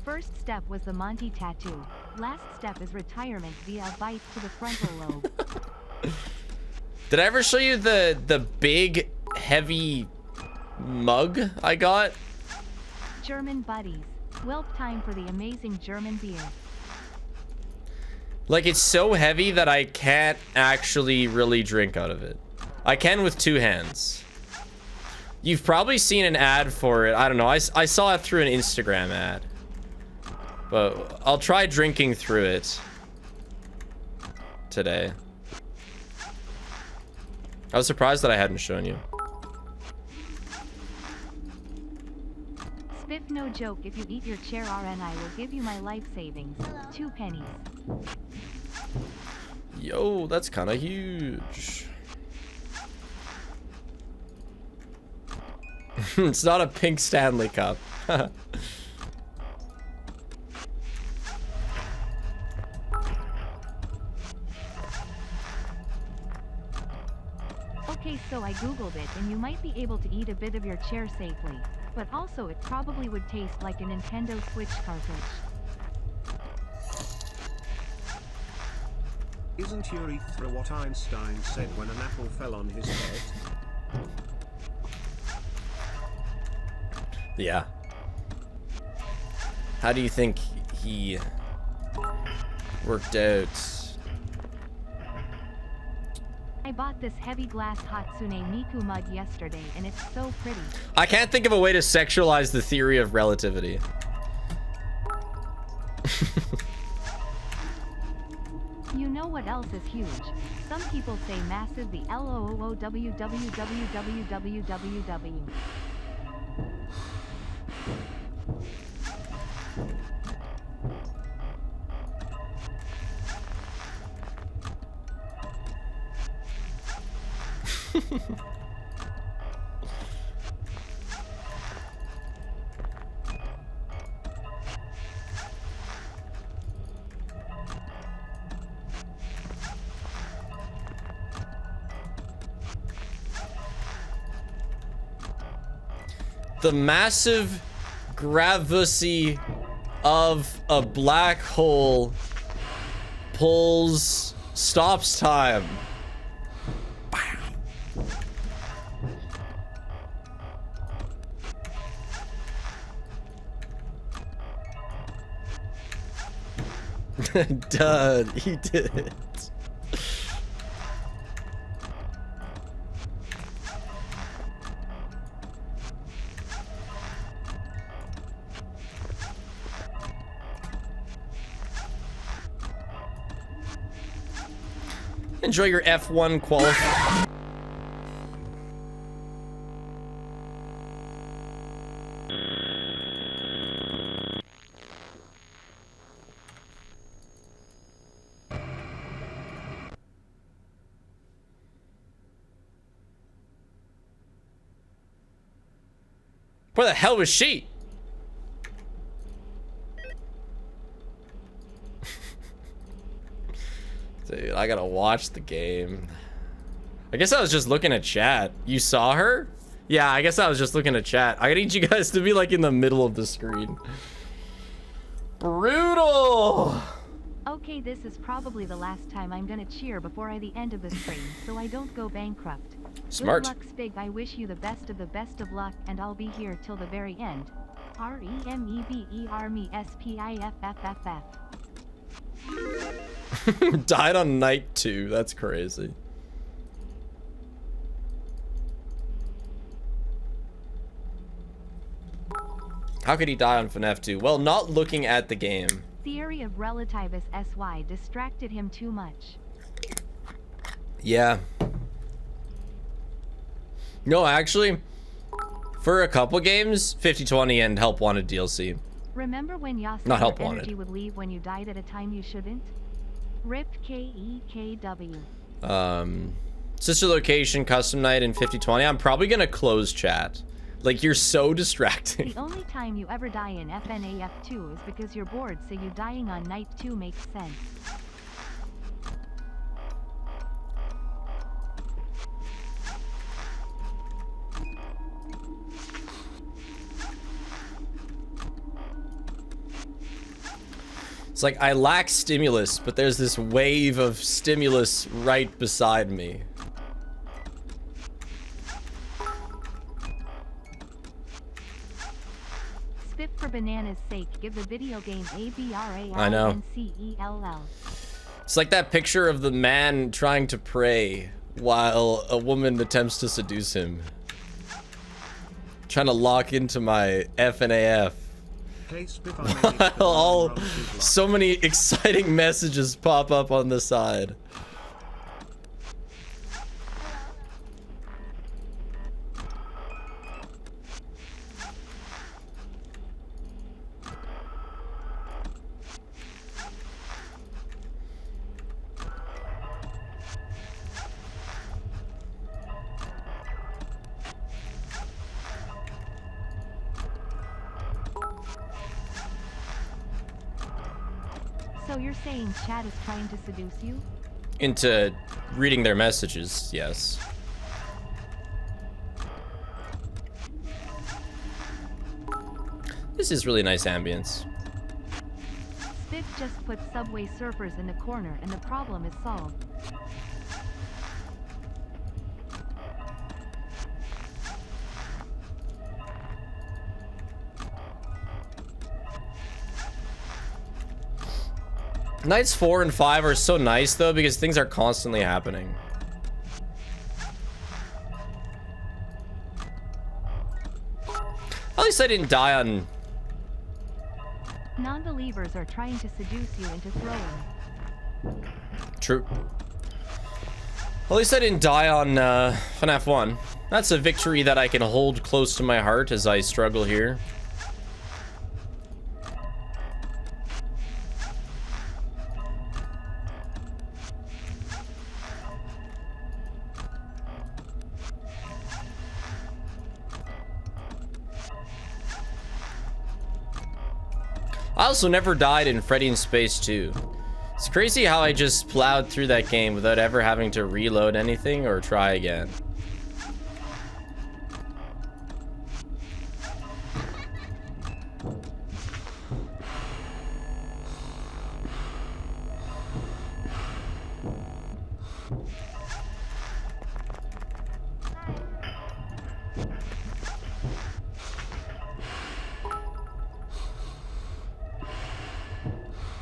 First step was the Monty tattoo. Last step is retirement via a bite to the frontal lobe. Did I ever show you the big, heavy mug I got. German buddies. Whelp time for the amazing German beer. Like, it's so heavy that I can't actually really drink out of it. I can with 2 hands. You've probably seen an ad for it. I don't know. I saw it through an Instagram ad. But I'll try drinking through it today. I was surprised that I hadn't shown you. Spiff, no joke, if you eat your chair RN, I will give you my life savings. 2 pennies. Yo, that's kind of huge. It's not a pink Stanley Cup. Okay, so I googled it and you might be able to eat a bit of your chair safely. But also it probably would taste like a Nintendo Switch cartridge. Isn't urethra what Einstein said when an apple fell on his head? Yeah. How do you think he worked out? I bought this heavy glass Hatsune Miku mug yesterday and it's so pretty. I can't think of a way to sexualize the theory of relativity. You know what else is huge? Some people say massive, the LOOWWWWWWW. The massive gravity of a black hole stops time. Done. He did it. Enjoy your F1 qualify. Where the hell was she? Dude, I gotta watch the game. I guess I was just looking at chat. You saw her? Yeah, I guess I was just looking at chat. I need you guys to be like in the middle of the screen. Brutal! Okay, this is probably the last time I'm gonna cheer before the end of the stream, so I don't go bankrupt. Smart. Good luck, Spig. I wish you the best of luck, and I'll be here till the very end. REMEBER me SPIFFFF. Died on night 2. That's crazy. How could he die on FNAF 2? Well, not looking at the game. Theory of Relativus SY distracted him too much. Yeah. No, actually, for a couple games, 5020 and Help Wanted DLC. Remember when Yasa Not Help energy Wanted. would leave when you died at a time you shouldn't? RIP KEKW. Sister location, custom night, and 5020. I'm probably gonna close chat. Like, you're so distracting. The only time you ever die in FNAF 2 is because you're bored, so you dying on night 2 makes sense. It's like I lack stimulus, but there's this wave of stimulus right beside me. Spiff, for banana's sake, give the video game ABRAINCELL. I know. It's like that picture of the man trying to pray while a woman attempts to seduce him. Trying to lock into my FNAF. Hey, While so many exciting messages pop up on the side. So you're saying chat is trying to seduce you? Into reading their messages, yes. This is really nice ambience. Spiff just put Subway Surfers in the corner and the problem is solved. Nights 4 and 5 are so nice though because things are constantly happening. At least I didn't die on... Non-believers are trying to seduce you into throwing. True. At least I didn't die on FNAF 1. That's a victory that I can hold close to my heart as I struggle here. I also never died in Freddy in Space 2. It's crazy how I just plowed through that game without ever having to reload anything or try again.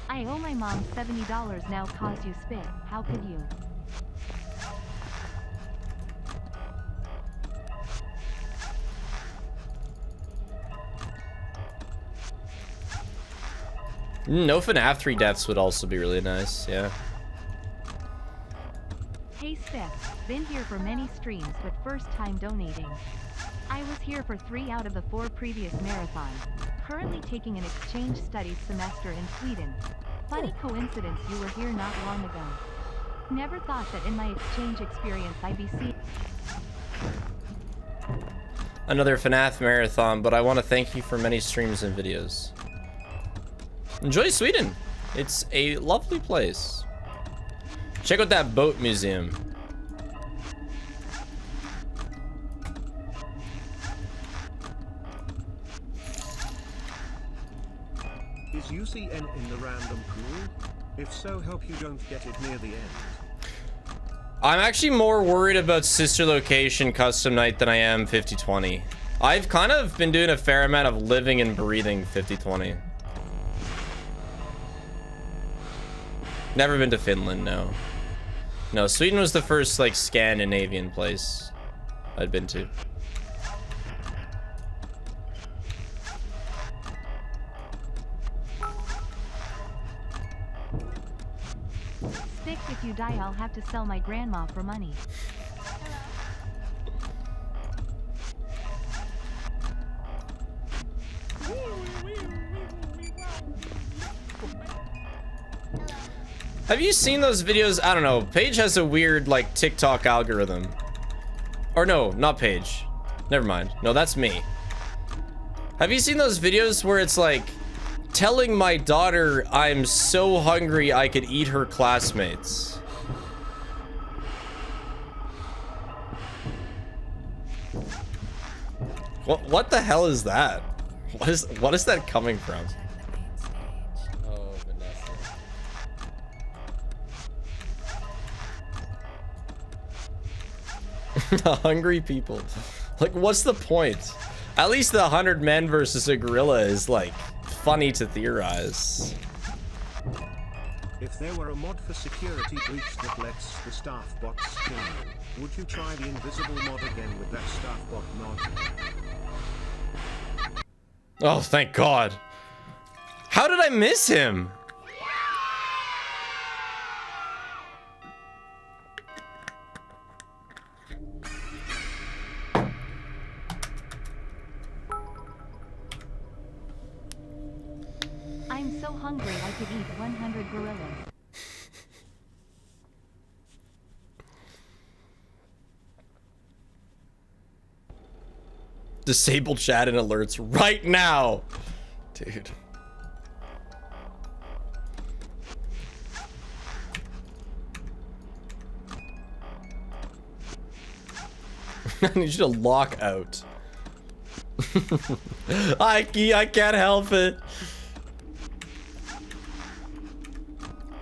I owe my mom $70 now cause you spit. How could you? No FNAF 3 deaths would also be really nice, yeah. Hey Spiff, been here for many streams but first time donating. I was here for 3 out of the 4 previous marathons. Currently taking an exchange studies semester in Sweden. Funny coincidence you were here not long ago. Never thought that in my exchange experience I'd be seeing Another FNAF marathon, but I want to thank you for many streams and videos. Enjoy Sweden. It's a lovely place. Check out that boat museum. Is UCN in the random pool? If so, hope you don't get it near the end. I'm actually more worried about Sister Location Custom Night than I am 5020. I've kind of been doing a fair amount of living and breathing 5020. Never been to Finland, no. No, Sweden was the first, like, Scandinavian place I'd been to. Stick, if you die I'll have to sell my grandma for money. Have you seen those videos? I don't know. Paige has a weird, like, TikTok algorithm. Or no, not Paige. Never mind. No, that's me. Have you seen those videos where it's like telling my daughter I'm so hungry I could eat her classmates? What the hell is that? What is that coming from? Oh, Vanessa. Hungry people. Like, what's the point? At least the 100 men versus a gorilla is like funny to theorize. If there were a mod for security breach that lets the staff bots kill you, would you try the invisible mod again with that staff bot mod? Oh, thank God. How did I miss him? I'm so hungry I could eat 100 gorillas. Disable chat and alerts right now. Dude. I need you to lock out. I can't help it.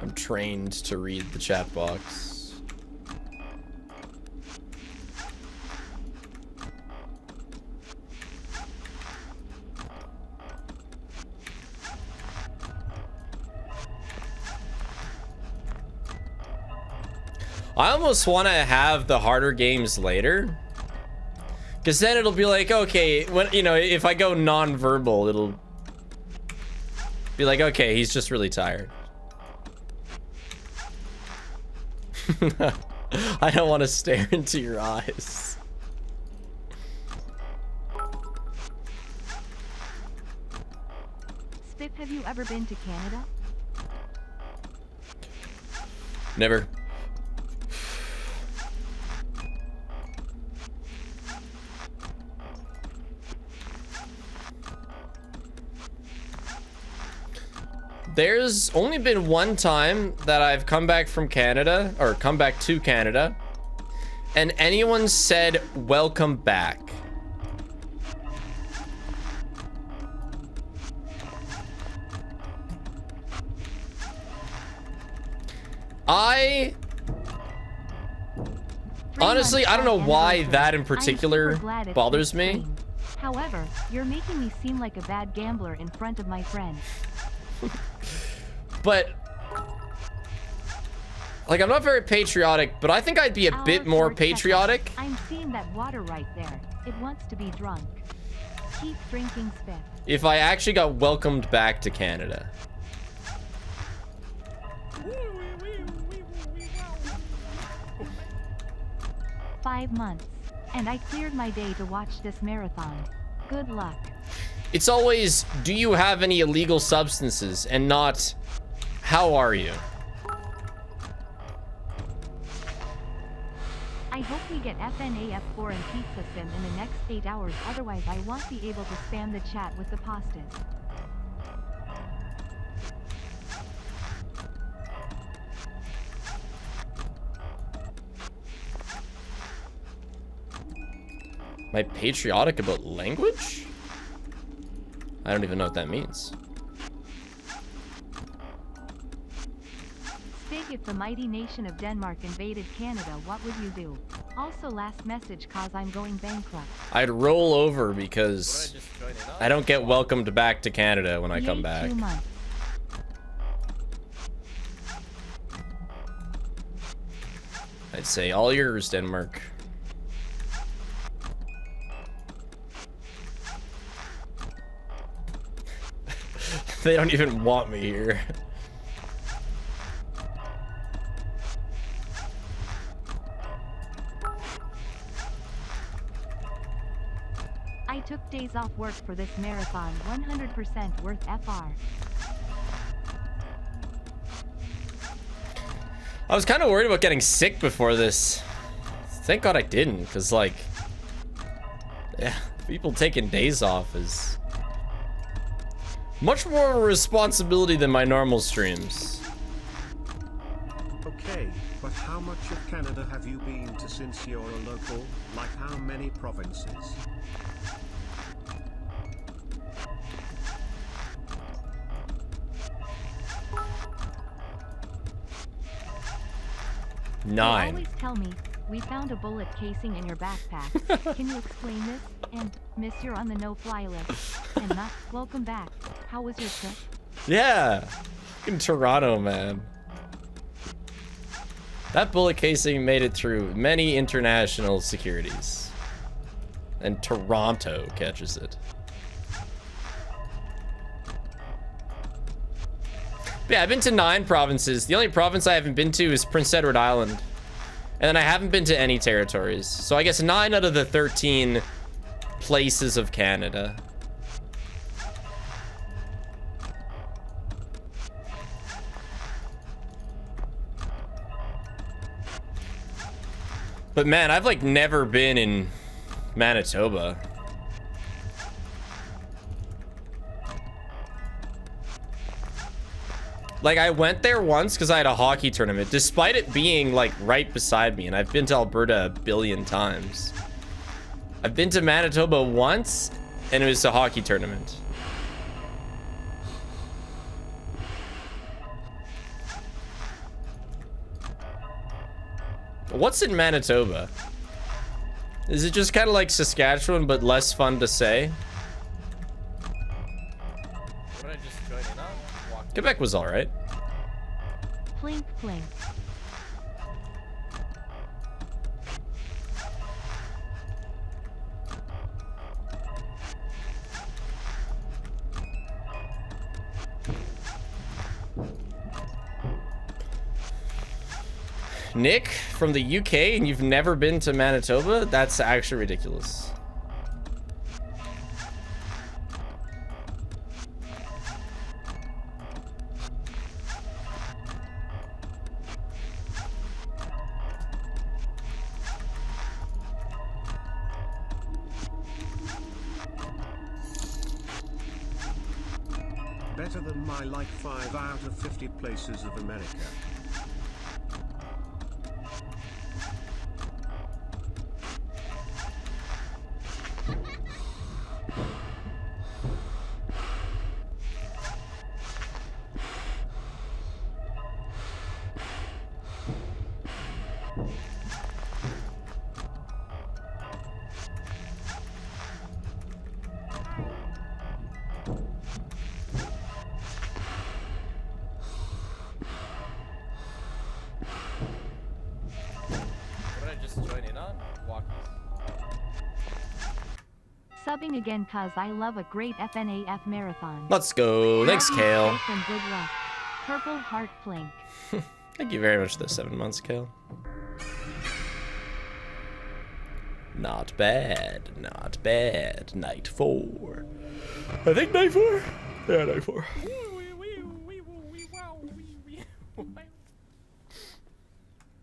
I'm trained to read the chat box. I almost want to have the harder games later, because then it'll be like, okay, when if I go non-verbal, it'll be like, okay, he's just really tired. I don't want to stare into your eyes. Spip, have you ever been to Canada? Never. There's only been one time that I've come back from Canada, or come back to Canada, and anyone said, welcome back. Honestly, I don't know why that in particular bothers me. However, you're making me seem like a bad gambler in front of my friends. But like, I'm not very patriotic, but I think I'd be a bit more patriotic. I'm seeing that water right there. It wants to be drunk. Keep drinking, Spip. If I actually got welcomed back to Canada. 5 months, and I cleared my day to watch this marathon. Good luck. It's always, do you have any illegal substances, and not, how are you? I hope we get FNAF 4 and Pizza Sim in the next 8 hours, otherwise I won't be able to spam the chat with the pastas. Am I patriotic about language? I don't even know what that means. Stig, if the mighty nation of Denmark invaded Canada, what would you do? Also, last message, cause I'm going bankrupt. I'd roll over because I don't get welcomed back to Canada when I come back. 2 months. I'd say all yours, Denmark. They don't even want me here. I took days off work for this marathon, 100% worth FR. I was kind of worried about getting sick before this. Thank God I didn't, because like, yeah, people taking days off is much more of a responsibility than my normal streams. Okay, but how much of Canada have you been to since you're a local? Like how many provinces? They 9. always tell me, We found a bullet casing in your backpack. Can you explain this? And, miss, you're on the no-fly list. And not, welcome back. How was your trip? Yeah. In Toronto, man. That bullet casing made it through many international securities. And Toronto catches it. But yeah, I've been to 9 provinces. The only province I haven't been to is Prince Edward Island. And then I haven't been to any territories. So I guess 9 out of the 13 places of Canada. But man, I've like never been in Manitoba. Like I went there once because I had a hockey tournament, despite it being like right beside me, and I've been to Alberta a billion times. I've been to Manitoba once, and it was a hockey tournament. What's in Manitoba? Is it just kind of like Saskatchewan, but less fun to say? What did I just join in on? Quebec was all right. Plink, plink. Nick from the UK and you've never been to Manitoba? That's actually ridiculous. Better than my like 5 out of 50 places of America. Subbing again cause I love a great FNAF marathon. Let's go. Thanks, Kale. And good luck. Purple heart plink. Thank you very much for the 7 months, Kale. Not bad. Not bad. Night 4. I think night 4? Yeah, night 4.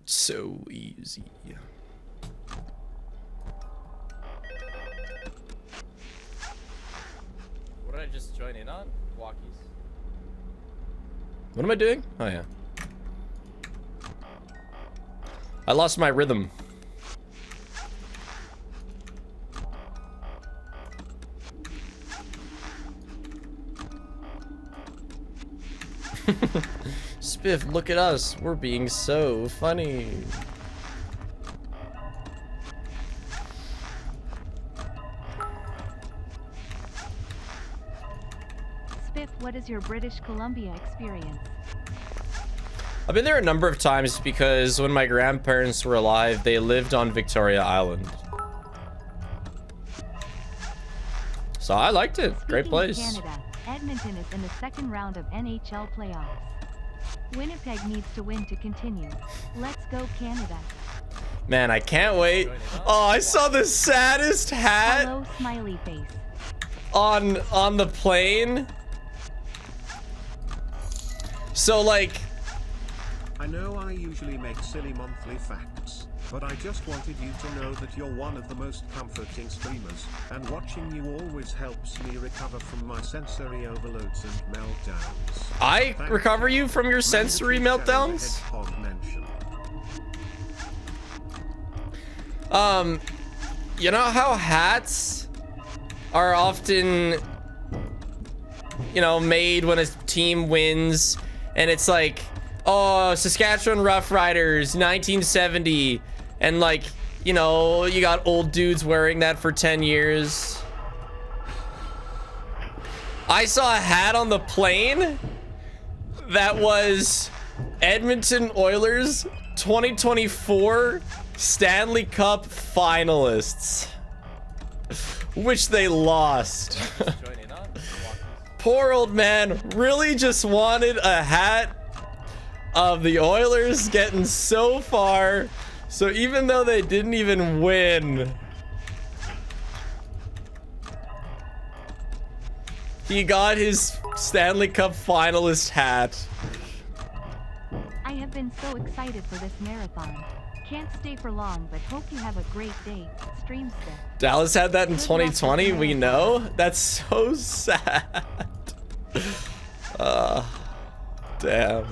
So easy. What did I just join in on? Walkies. What am I doing? Oh, yeah. I lost my rhythm. Spiff, look at us. We're being so funny. Spiff, what is your British Columbia experience? I've been there a number of times because when my grandparents were alive, they lived on Victoria Island. So I liked it. Great place. Canada, Edmonton is in the second round of NHL playoffs. Winnipeg needs to win to continue. Let's go, Canada. Man, I can't wait. Oh, I saw the saddest hat. Hello, smiley face. On the plane. So like, I know I usually make silly monthly facts, but I just wanted you to know that you're one of the most comforting streamers, and watching you always helps me recover from my sensory overloads and meltdowns. I recover you from your sensory meltdowns? You know how hats are often, you know, made when a team wins, and it's like, oh, Saskatchewan Roughriders, 1970, And like, you know, you got old dudes wearing that for 10 years. I saw a hat on the plane that was Edmonton Oilers 2024 Stanley Cup finalists, which they lost. Poor old man really just wanted a hat of the Oilers getting so far. So even though they didn't even win, he got his Stanley Cup finalist hat. I have been so excited for this marathon. Can't stay for long, but hope you have a great day. Stream stick. Dallas had that in 2020, we know. That's so sad. Damn.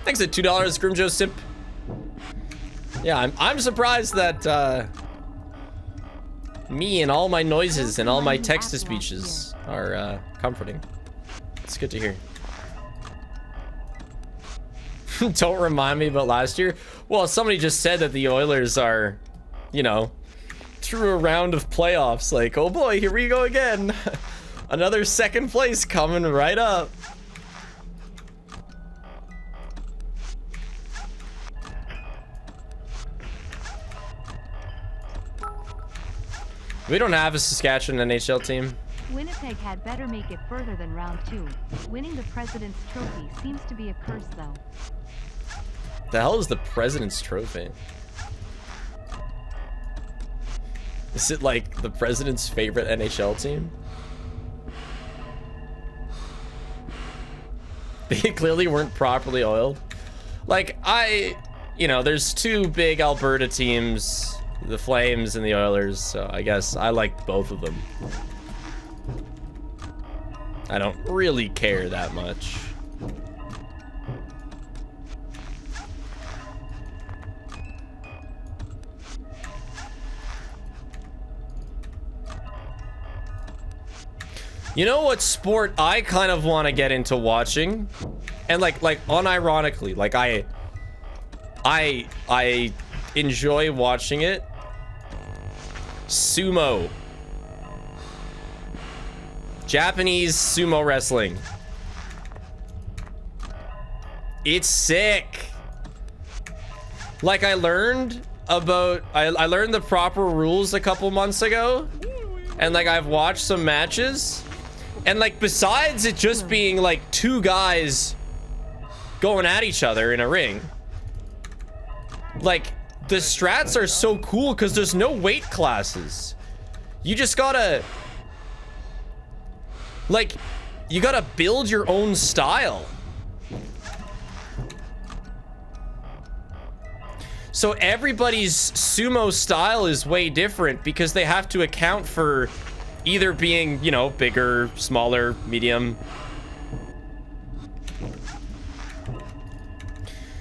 Thanks at $2, Grimjo Sip. Yeah, I'm surprised that me and all my noises and all my text-to-speeches are comforting. It's good to hear. Don't remind me about last year. Well, somebody just said that the Oilers are, you know, through a round of playoffs. Like, oh boy, here we go again. Another second place coming right up. We don't have a Saskatchewan NHL team. Winnipeg had better make it further than round 2. Winning the President's Trophy seems to be a curse, though. The hell is the President's Trophy? Is it like the President's favorite NHL team? They clearly weren't properly oiled. Like, you know, there's two big Alberta teams, the Flames and the Oilers, so I guess I like both of them. I don't really care that much. You know what sport I kind of want to get into watching? And like unironically, like I enjoy watching it. Sumo. Japanese sumo wrestling. It's sick. Like I learned I learned the proper rules a couple months ago. And like I've watched some matches. And like besides it just being like two guys going at each other in a ring, like the strats are so cool because there's no weight classes. You just gotta like, you gotta build your own style. So everybody's sumo style is way different because they have to account for either being, you know, bigger, smaller, medium.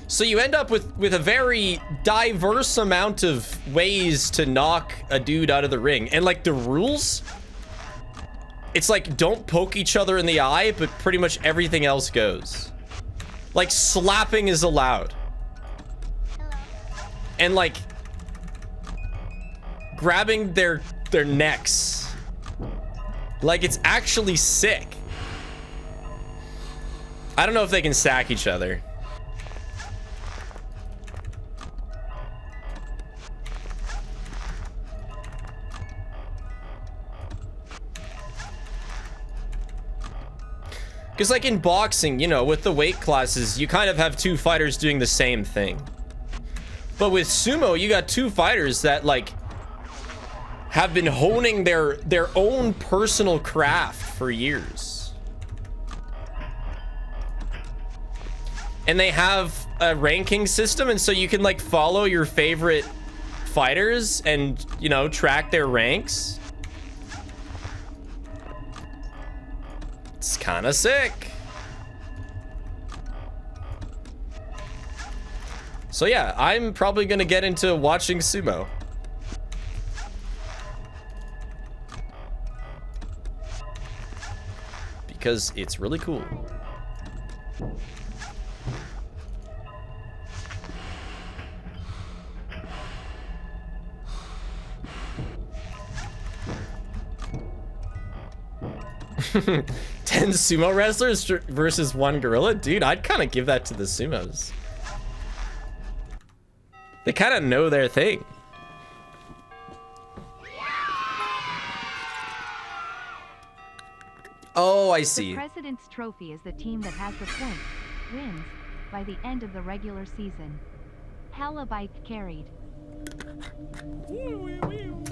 So you end up with a very diverse amount of ways to knock a dude out of the ring. And like the rules, it's like don't poke each other in the eye, but pretty much everything else goes. Like slapping is allowed. And like grabbing their necks. Like it's actually sick. I don't know if they can stack each other. Because like in boxing, you know, with the weight classes, you kind of have two fighters doing the same thing. But with sumo, you got two fighters that like have been honing their own personal craft for years. And they have a ranking system, and so you can like follow your favorite fighters and, you know, track their ranks. It's kind of sick. So yeah, I'm probably gonna get into watching sumo. Because it's really cool. 10 sumo wrestlers versus 1 gorilla? Dude, I'd kind of give that to the sumos. They kind of know their thing. Oh, I see. The President's Trophy is the team that has the points, wins, by the end of the regular season. Hella bike carried.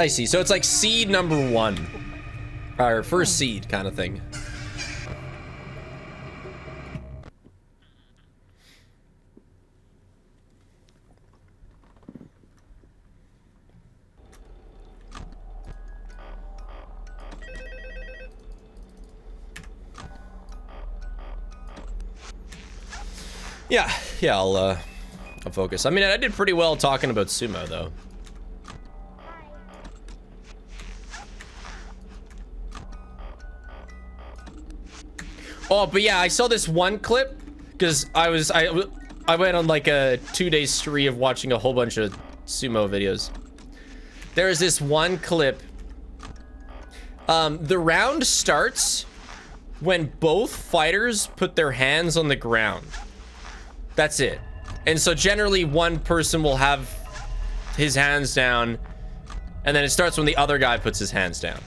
I see. So it's like seed number 1. Or first seed kind of thing. Yeah, I'll focus. I mean, I did pretty well talking about sumo, though. Oh, but yeah, I saw this one clip because I went on like a 2-day spree of watching a whole bunch of sumo videos. There is this one clip. The round starts when both fighters put their hands on the ground. That's it. And so generally one person will have his hands down, and then it starts when the other guy puts his hands down.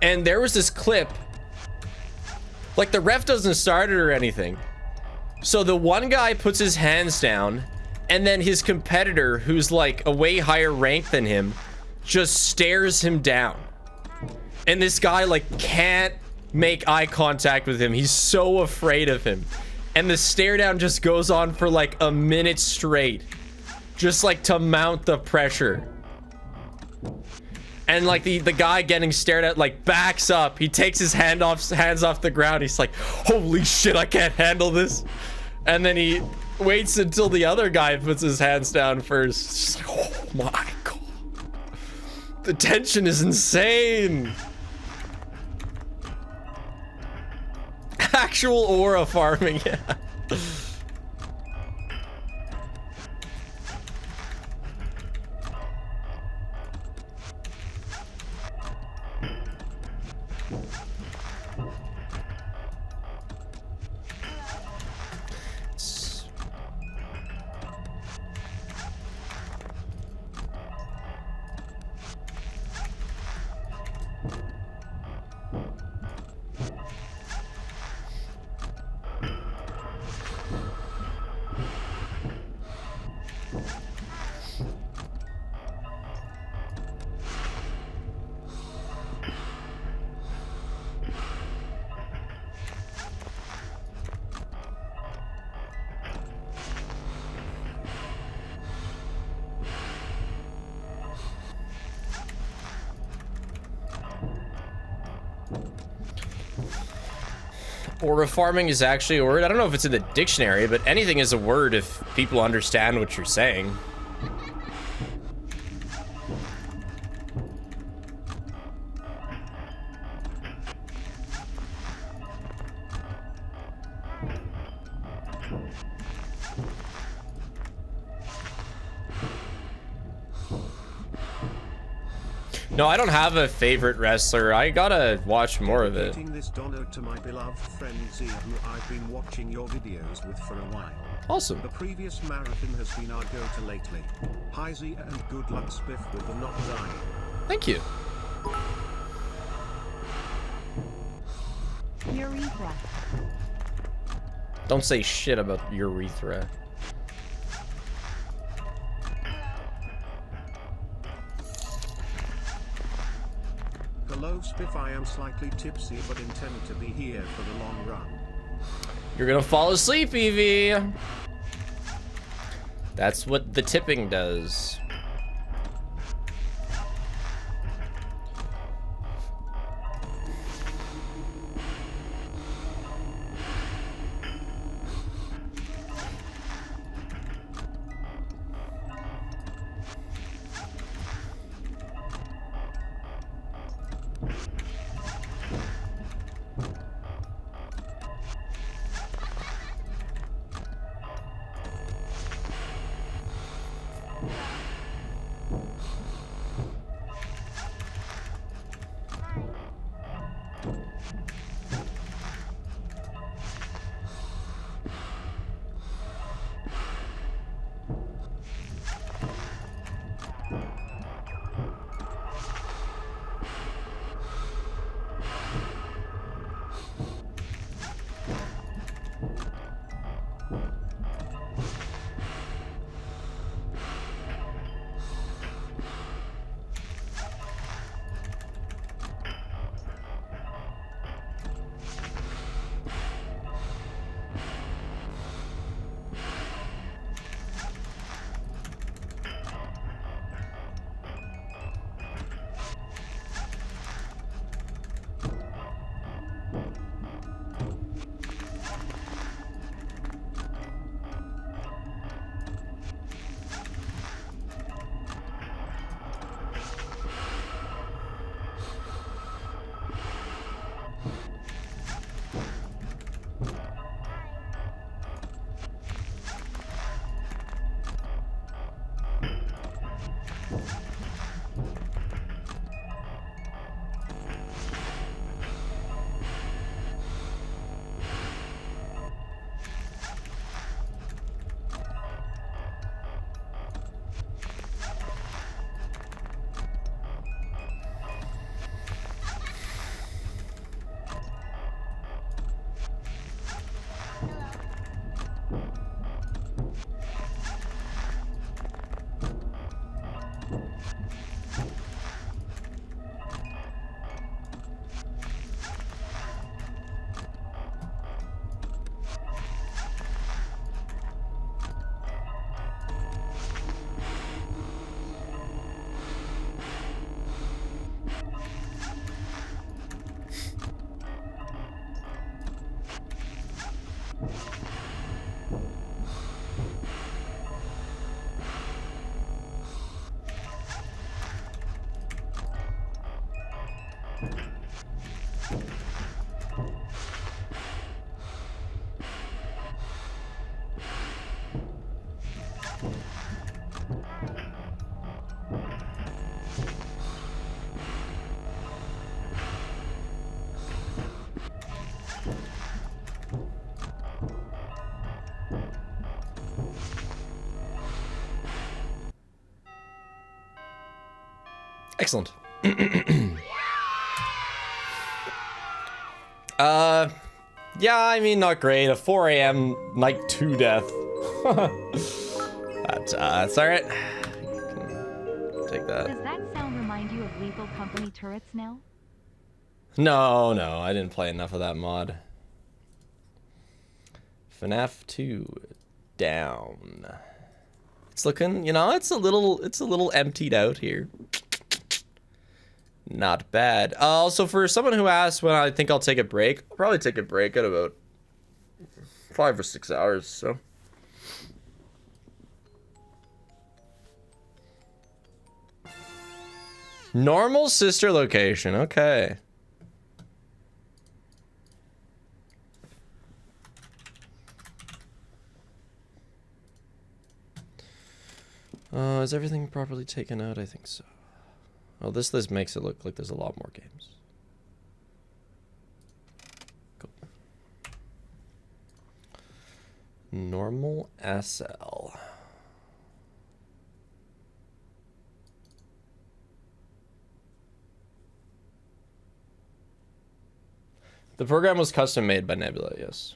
And there was this clip, like the ref doesn't start it or anything. So the one guy puts his hands down, and then his competitor, who's like a way higher rank than him, just stares him down. And this guy like can't make eye contact with him. He's so afraid of him. And the stare down just goes on for like a minute straight. Just like to mount the pressure. And like the guy getting stared at like backs up. He takes his hands off the ground. He's like, holy shit, I can't handle this. And then he waits until the other guy puts his hands down first. It's just like, oh my god. The tension is insane. Actual aura farming, yeah. Aura farming is actually a word. I don't know if it's in the dictionary, but anything is a word if people understand what you're saying. No, I don't have a favorite wrestler. I gotta watch more of it. This dono to my beloved friend Zia, who I've been watching your videos with for a while. Awesome. The previous marathon has been our go-to lately. Hi Zia, and good luck Spiff with the not dying. Thank you. Urethra. Don't say shit about urethra. Hello Spiff, I am slightly tipsy but intend to be here for the long run. You're gonna fall asleep, Evie. That's what the tipping does. Excellent. Yeah, I mean, not great. A 4 a.m. night 2 death. That's alright. Take that. Does that sound remind you of Lethal Company turrets now? No, I didn't play enough of that mod. FNAF 2 down. It's looking, you know, it's a little emptied out here. Not bad. Also, for someone who asked when I think I'll take a break, I'll probably take a break at about 5 or 6 hours, so. Normal sister location, okay. Is everything properly taken out? I think so. Oh, this list makes it look like there's a lot more games. Cool. Normal SL. The program was custom made by Nebula, yes.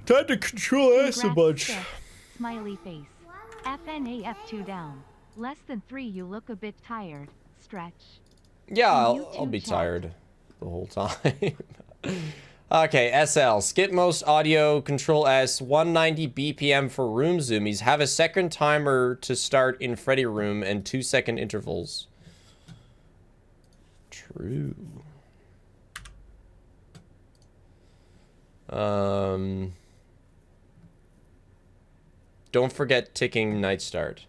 Time to control S a bunch. Smiley face. FNAF2 down. Less than 3, you look a bit tired. Stretch. Yeah, I'll be tired the whole time. Okay, SL. Skip most audio, control S, 190 BPM for room zoomies. Have a second timer to start in Freddy room and 2-second intervals. True. Don't forget ticking night start.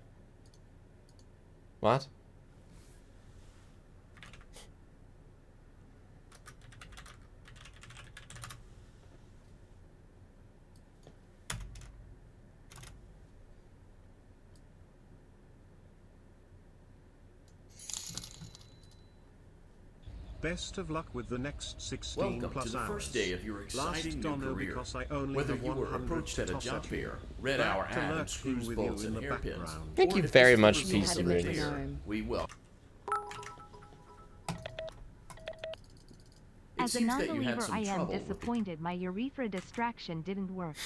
What? Best of luck with the next 16 Welcome plus to the hours. first day of your exciting new career. Because I only Whether have you were 100 approached at a to toss job at you. fair, read Back our to ad and lurking screws with bolts you in and the hairpins. background. Thank you Or if very this much, was Peace the and day, Rings. we will. It As a seems that you had non-believer, some I am trouble with the disappointed my urethra distraction didn't work.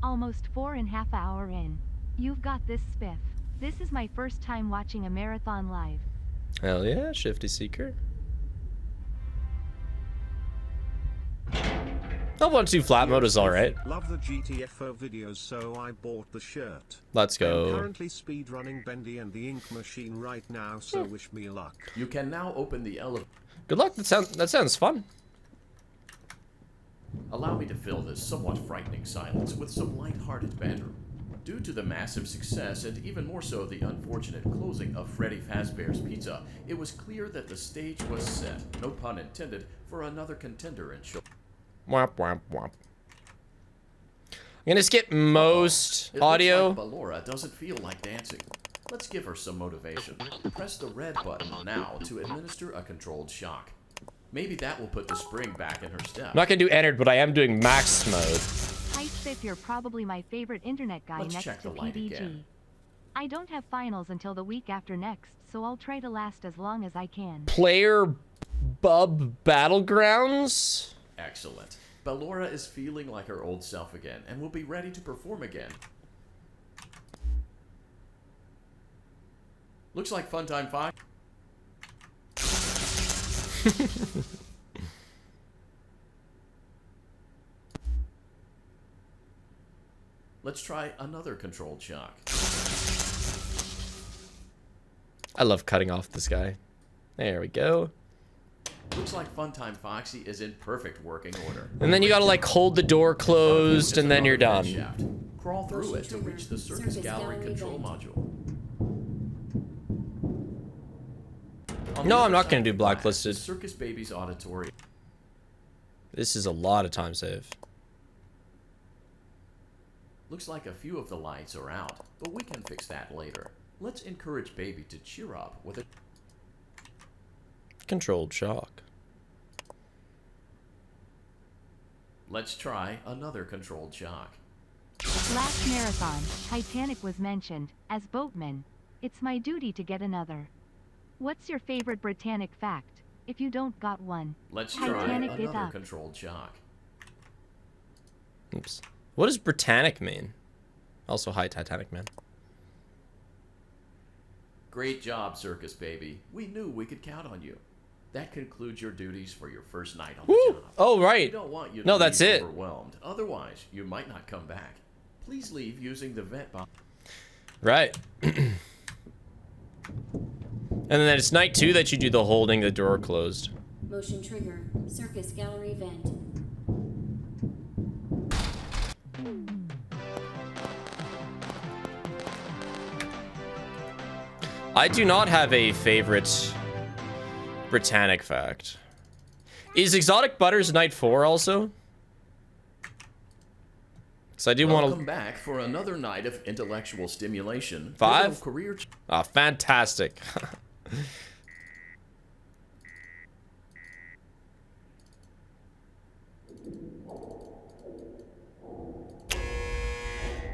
Almost 4.5 hours in. You've got this, spiff. This is my first time watching a marathon live. Hell yeah, Shifty Seeker. L12 flat mode is alright. Love the GTFO videos, so I bought the shirt. Let's go. I'm currently speedrunning Bendy and the Ink Machine right now, so wish me luck. You can now open the elevator. Good luck. That sounds fun. Allow me to fill this somewhat frightening silence with some light-hearted banter. Due to the massive success, and even more so the unfortunate closing of Freddy Fazbear's Pizza, it was clear that the stage was set, no pun intended, for another contender in show. Womp womp womp. I'm gonna skip most audio. Looks like Ballora doesn't feel like dancing. Let's give her some motivation. Press the red button now to administer a controlled shock. Maybe that will put the spring back in her step. I'm not gonna do entered, but I am doing max mode. Hi Sif, you're probably my favorite internet guy next to PDG. I don't have finals until the week after next, so I'll try to last as long as I can. Player Bub Battlegrounds? Excellent. Ballora is feeling like her old self again and will be ready to perform again. Looks like Funtime 5. Let's try another controlled shock. I love cutting off this guy. There we go. Looks like Funtime Foxy is in perfect working order. And then you gotta like hold the door closed and then you're done. Crawl through it to reach the Circus Gallery control module. No, I'm not gonna do blacklisted. Circus Baby's auditorium. This is a lot of time save. Looks like a few of the lights are out, but we can fix that later. Let's encourage Baby to cheer up with a controlled shock. Let's try another controlled shock. Last marathon, Titanic was mentioned. As boatman, it's my duty to get another. What's your favorite Britannic fact? If you don't got one, let's try Titanic it another up. controlled shock. Oops. What does Britannic mean? Also, hi, Titanic man. Great job, Circus Baby. We knew we could count on you. That concludes your duties for your first night on the job. Oh, right. We don't want you to No, leave that's it. overwhelmed. Otherwise, you might not come back. Please leave using the vent box. Right. And then it's night 2 that you do the holding the door closed. Motion trigger. Circus gallery vent. I do not have a favorite Britannic fact. Is Exotic Butters night 4 also? Because I do want to Welcome back for another night of intellectual stimulation. 5? Career Ah, fantastic.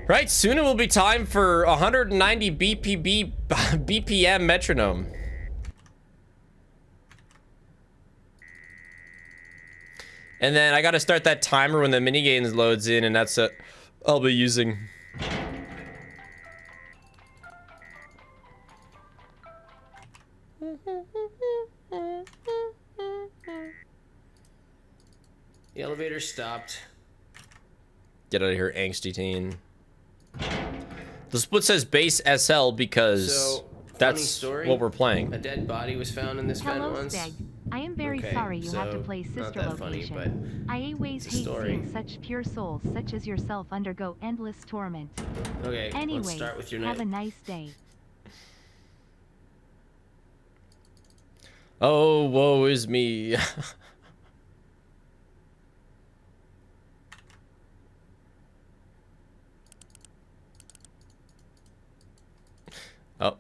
Right, soon it will be time for 190 BPM metronome. And then I gotta start that timer when the minigames loads in, and that's what I'll be using. The elevator stopped. Get out of here, angsty teen. The split says base SL because So, that's story, what we're playing. A dead body was found in this vent Hello, once. Steg. I am very Okay, sorry you have to so play not sister that funny, location. but I always it's a hate story. seeing such pure souls such as yourself undergo endless torment. Okay, Anyway, let's start with your have night. a nice day. Oh, woe is me. Oh.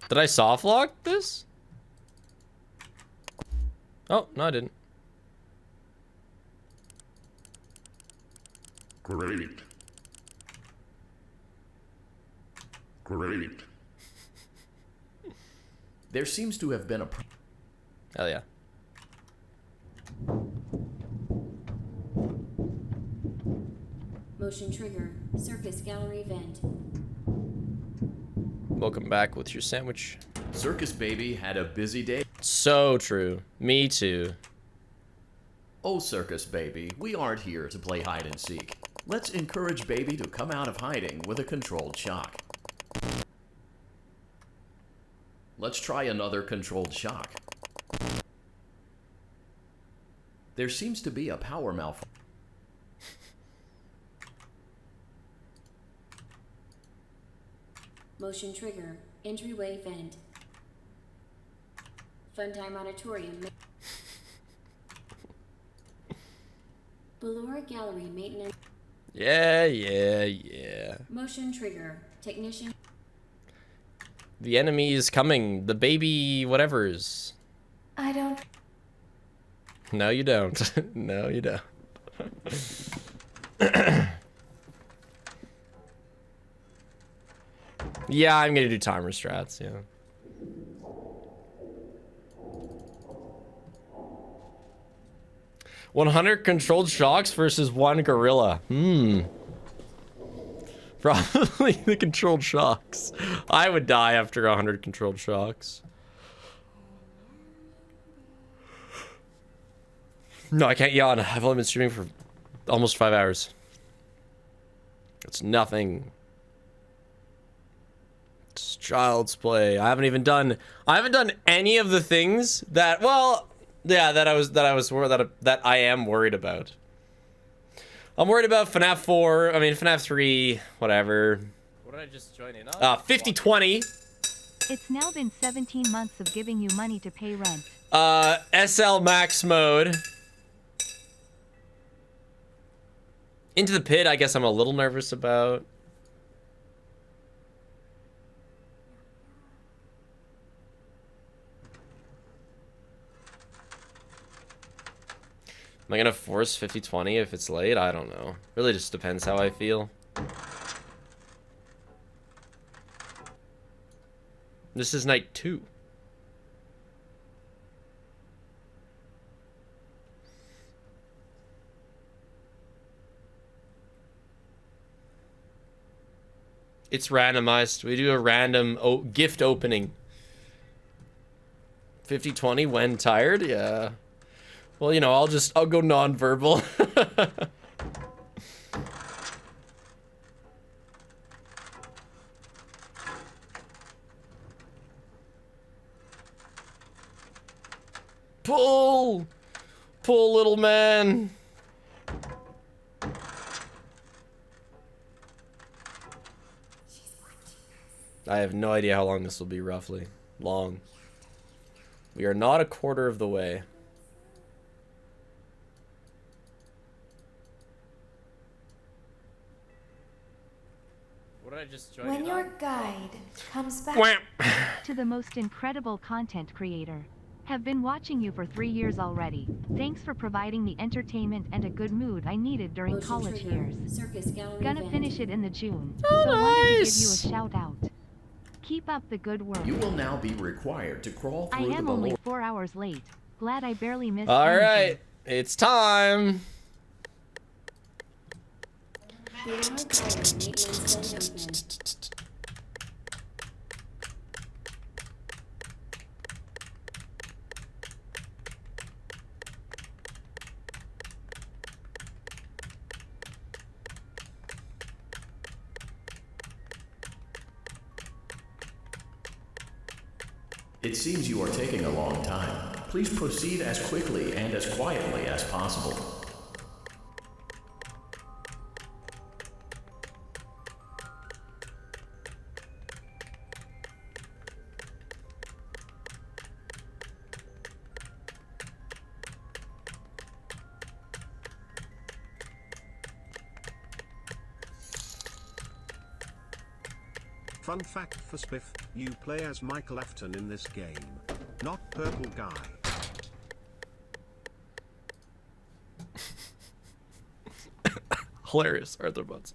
Did I soft lock this? Oh, no, I didn't. Great. Great. There seems to have been a... Hell yeah. Motion trigger. Circus gallery vent. Welcome back with your sandwich. Circus Baby had a busy day. So true. Me too. Oh, Circus Baby, we aren't here to play hide and seek. Let's encourage Baby to come out of hiding with a controlled shock. Let's try another controlled shock. There seems to be a power malfunction. Motion trigger. Entryway vent. Funtime auditorium. Ballora gallery maintenance. Yeah. Motion trigger. Technician. The enemy is coming. The baby whatevers. I don't. No, you don't. No, you don't. Yeah, I'm gonna do timer strats, yeah. "100 controlled shocks versus 1 gorilla." Probably the controlled shocks. I would die after 100 controlled shocks. No, I can't yawn. I've only been streaming for almost 5 hours. It's nothing. It's child's play. I haven't done any of the things that, well, yeah, that I am worried about. I'm worried about FNAF 4, FNAF 3, whatever. What did I just join in on? 5020. It's now been 17 months of giving you money to pay rent. SL Max mode. Into the Pit, I guess I'm a little nervous about. Am I gonna force 5020 if it's late? I don't know. Really just depends how I feel. This is night 2. It's randomized. We do a random gift opening. 5020 when tired? Yeah. Well, you know, I'll go non-verbal. Pull! Pull, little man! I have no idea how long this will be, roughly. Long. We are not a quarter of the way. What did I just join When in your on? guide comes back. To the most incredible content creator. Have been watching you for 3 years already. Thanks for providing the entertainment and a good mood I needed during Motion college trigger. years. Circus gallery Gonna vent. finish it in the June. Oh, so wanted to give you a nice. shout out. Keep up the good work. You will now be required to crawl I through the am only below. 4 hours late. Glad I barely missed All anything. right, it's time. Ballora gallery maintenance vent open. It seems you are taking a long time. Please proceed as quickly and as quietly as possible. Fun fact for Spiff, you play as Michael Afton in this game, not Purple Guy. Hilarious, Arthrobots.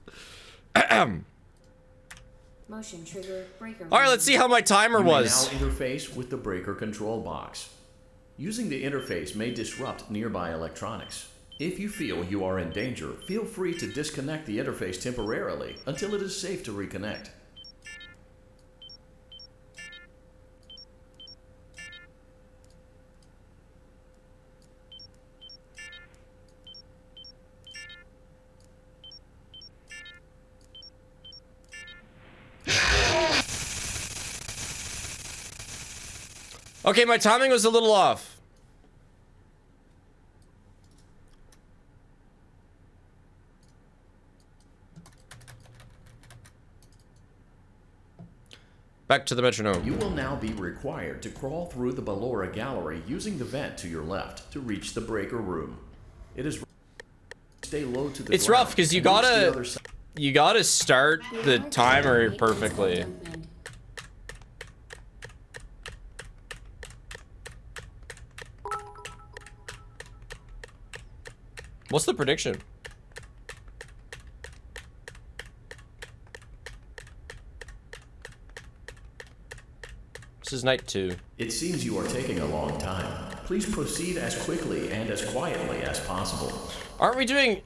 Motion trigger. Breaker. All right, let's see how my timer You may was. now interface with the breaker control box. Using the interface may disrupt nearby electronics. If you feel you are in danger, feel free to disconnect the interface temporarily until it is safe to reconnect. Okay, my timing was a little off. Back to the metronome. You will now be required to crawl through the Ballora gallery using the vent to your left to reach the breaker room. It is stay low to the It's ground rough because you and reach the gotta other side. you gotta start the timer perfectly. What's the prediction? This is night 2. It seems you are taking a long time. Please proceed as quickly and as quietly as possible. Aren't we doing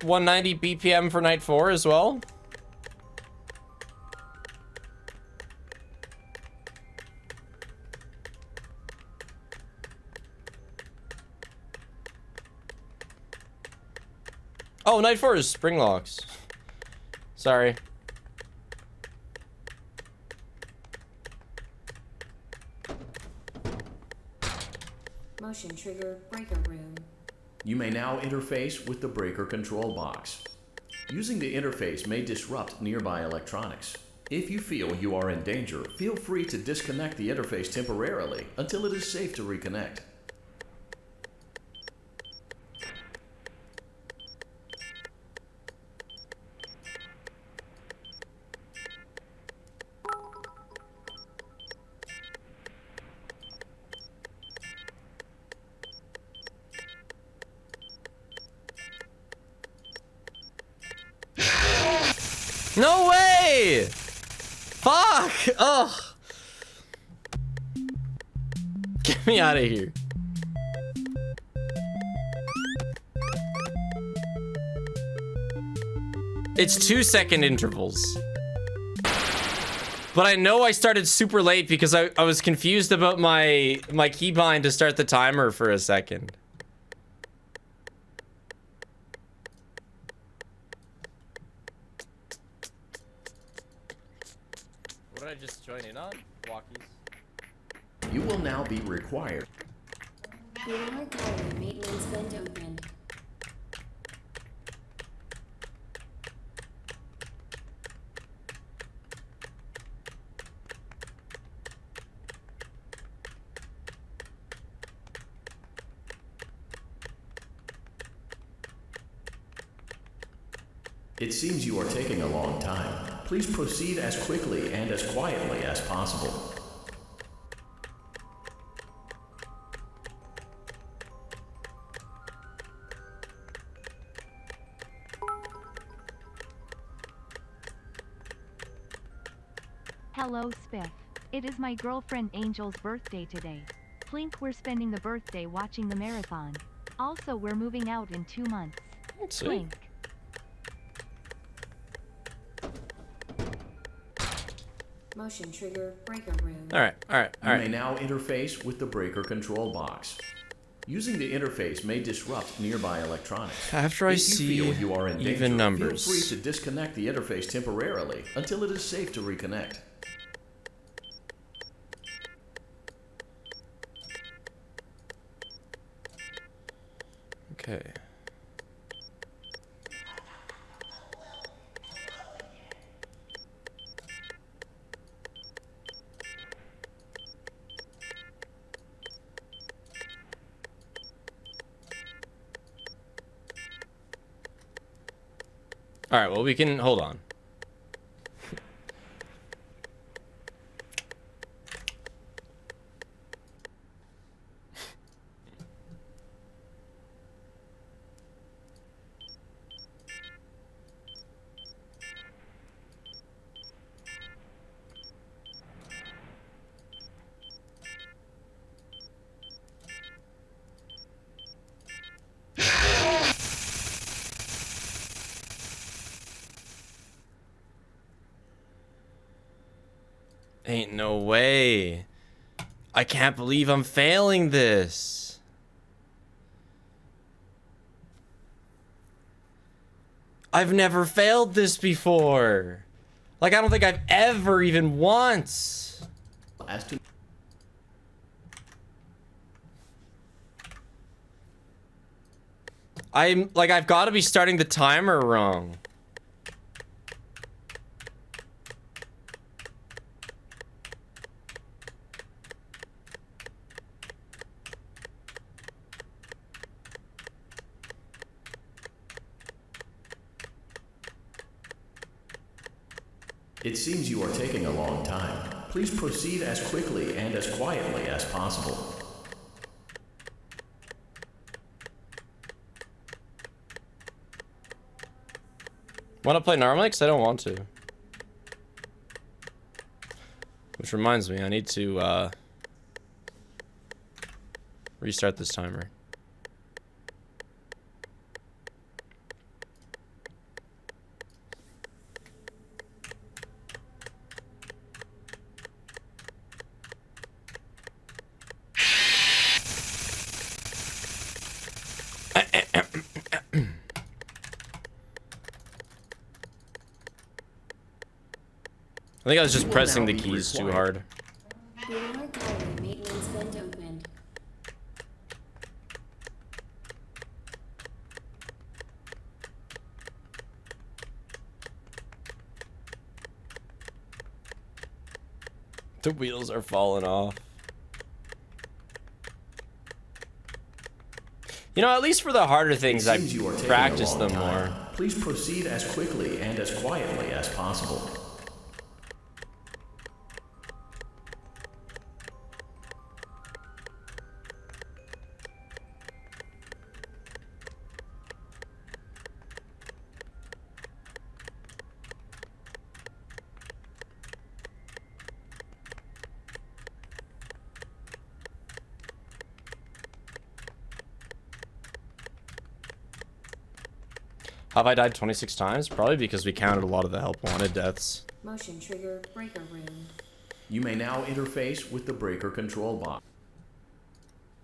190 BPM for night 4 as well? Oh, night 4 is spring locks. Sorry. Motion trigger breaker room. You may now interface with the breaker control box. Using the interface may disrupt nearby electronics. If you feel you are in danger, feel free to disconnect the interface temporarily until it is safe to reconnect. No way! Fuck! Ugh! Get me out of here. It's 2-second intervals. But I know I started super late because I was confused about my keybind to start the timer for a second. What did I just join in on? Walkies. You will now be required. Funeral gallery maintenance vent opened. It seems you are taking a long time. Please proceed as quickly and as quietly as possible. Hello, Spiff. It is my girlfriend Angel's birthday today. Plink, we're spending the birthday watching the marathon. Also, we're moving out in 2 months. Plink. Motion trigger breaker room. Alright. You may now interface with the breaker control box. Using the interface may disrupt nearby electronics. After I If you see feel you are in danger, even numbers. feel free to disconnect the interface temporarily until it is safe to reconnect. Okay. All right, well, we can hold on. Ain't no way. I can't believe I'm failing this. I've never failed this before. Like, I don't think I've ever even once. As to I've got to be starting the timer wrong. It seems you are taking a long time. Please proceed as quickly and as quietly as possible. Want to play normally? Because I don't want to. Which reminds me, I need to restart this timer. I think I was just pressing the keys too hard. Rear tire maintenance vent opened. The wheels are falling off. You know, at least for the harder things, I practice them more. Please proceed as quickly and as quietly as possible. Have I died 26 times? Probably because we counted a lot of the help wanted deaths. Motion trigger breaker room. You may now interface with the breaker control box.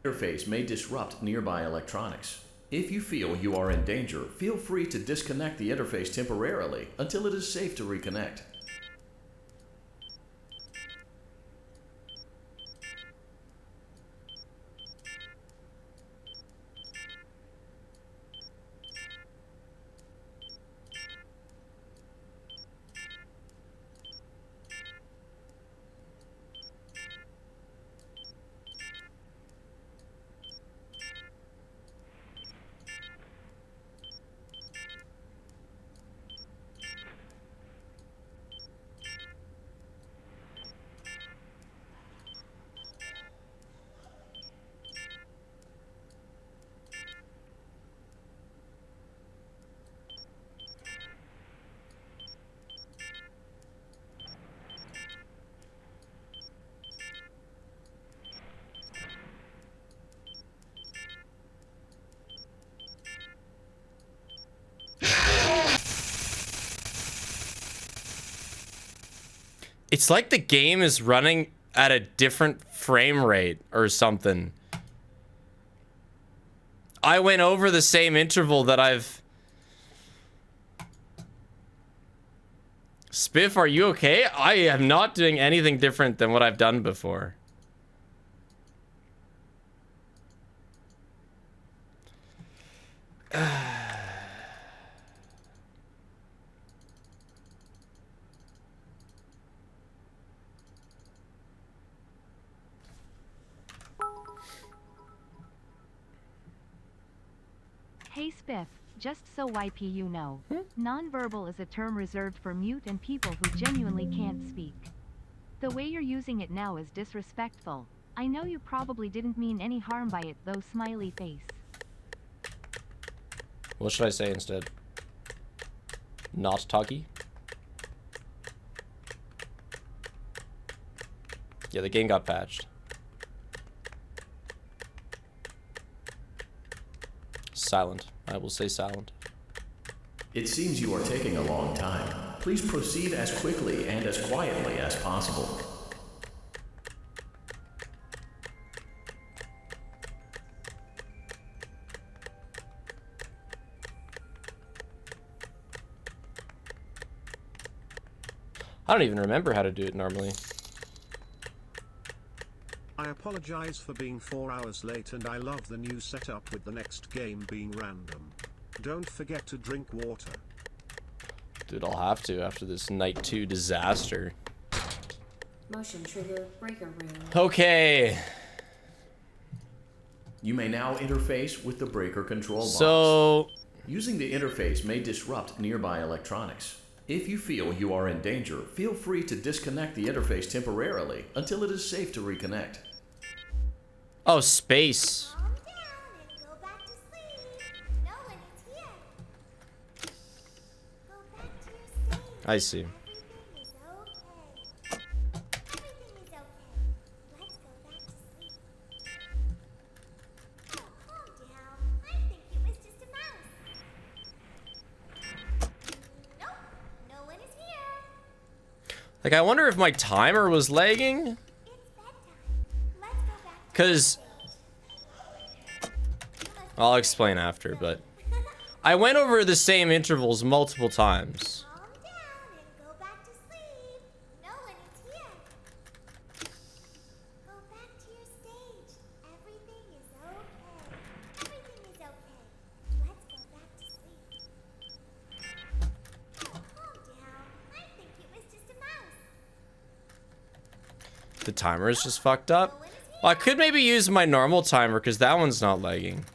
Interface may disrupt nearby electronics. If you feel you are in danger, feel free to disconnect the interface temporarily until it is safe to reconnect. It's like the game is running at a different frame rate or something. I went over the same interval that I've... Spiff, are you okay? I am not doing anything different than what I've done before. Hey Spiff, just so YP you know, nonverbal is a term reserved for mute and people who genuinely can't speak. The way you're using it now is disrespectful. I know you probably didn't mean any harm by it though, smiley face. What should I say instead? Not talky? Yeah, the game got patched. Silent. I will say silent. It seems you are taking a long time. Please proceed as quickly and as quietly as possible. I don't even remember how to do it normally. I apologize for being 4 hours late, and I love the new setup with the next game being random. Don't forget to drink water. Dude, I'll have to after this night 2 disaster. Motion trigger breaker room. Okay. You may now interface with the breaker control box. So... Using the interface may disrupt nearby electronics. If you feel you are in danger, feel free to disconnect the interface temporarily until it is safe to reconnect. Oh, space. I see. Like, I wonder if my timer was lagging? Because... I'll explain after, but... I went over the same intervals multiple times. The timer is just fucked up. Well, I could maybe use my normal timer because that one's not lagging.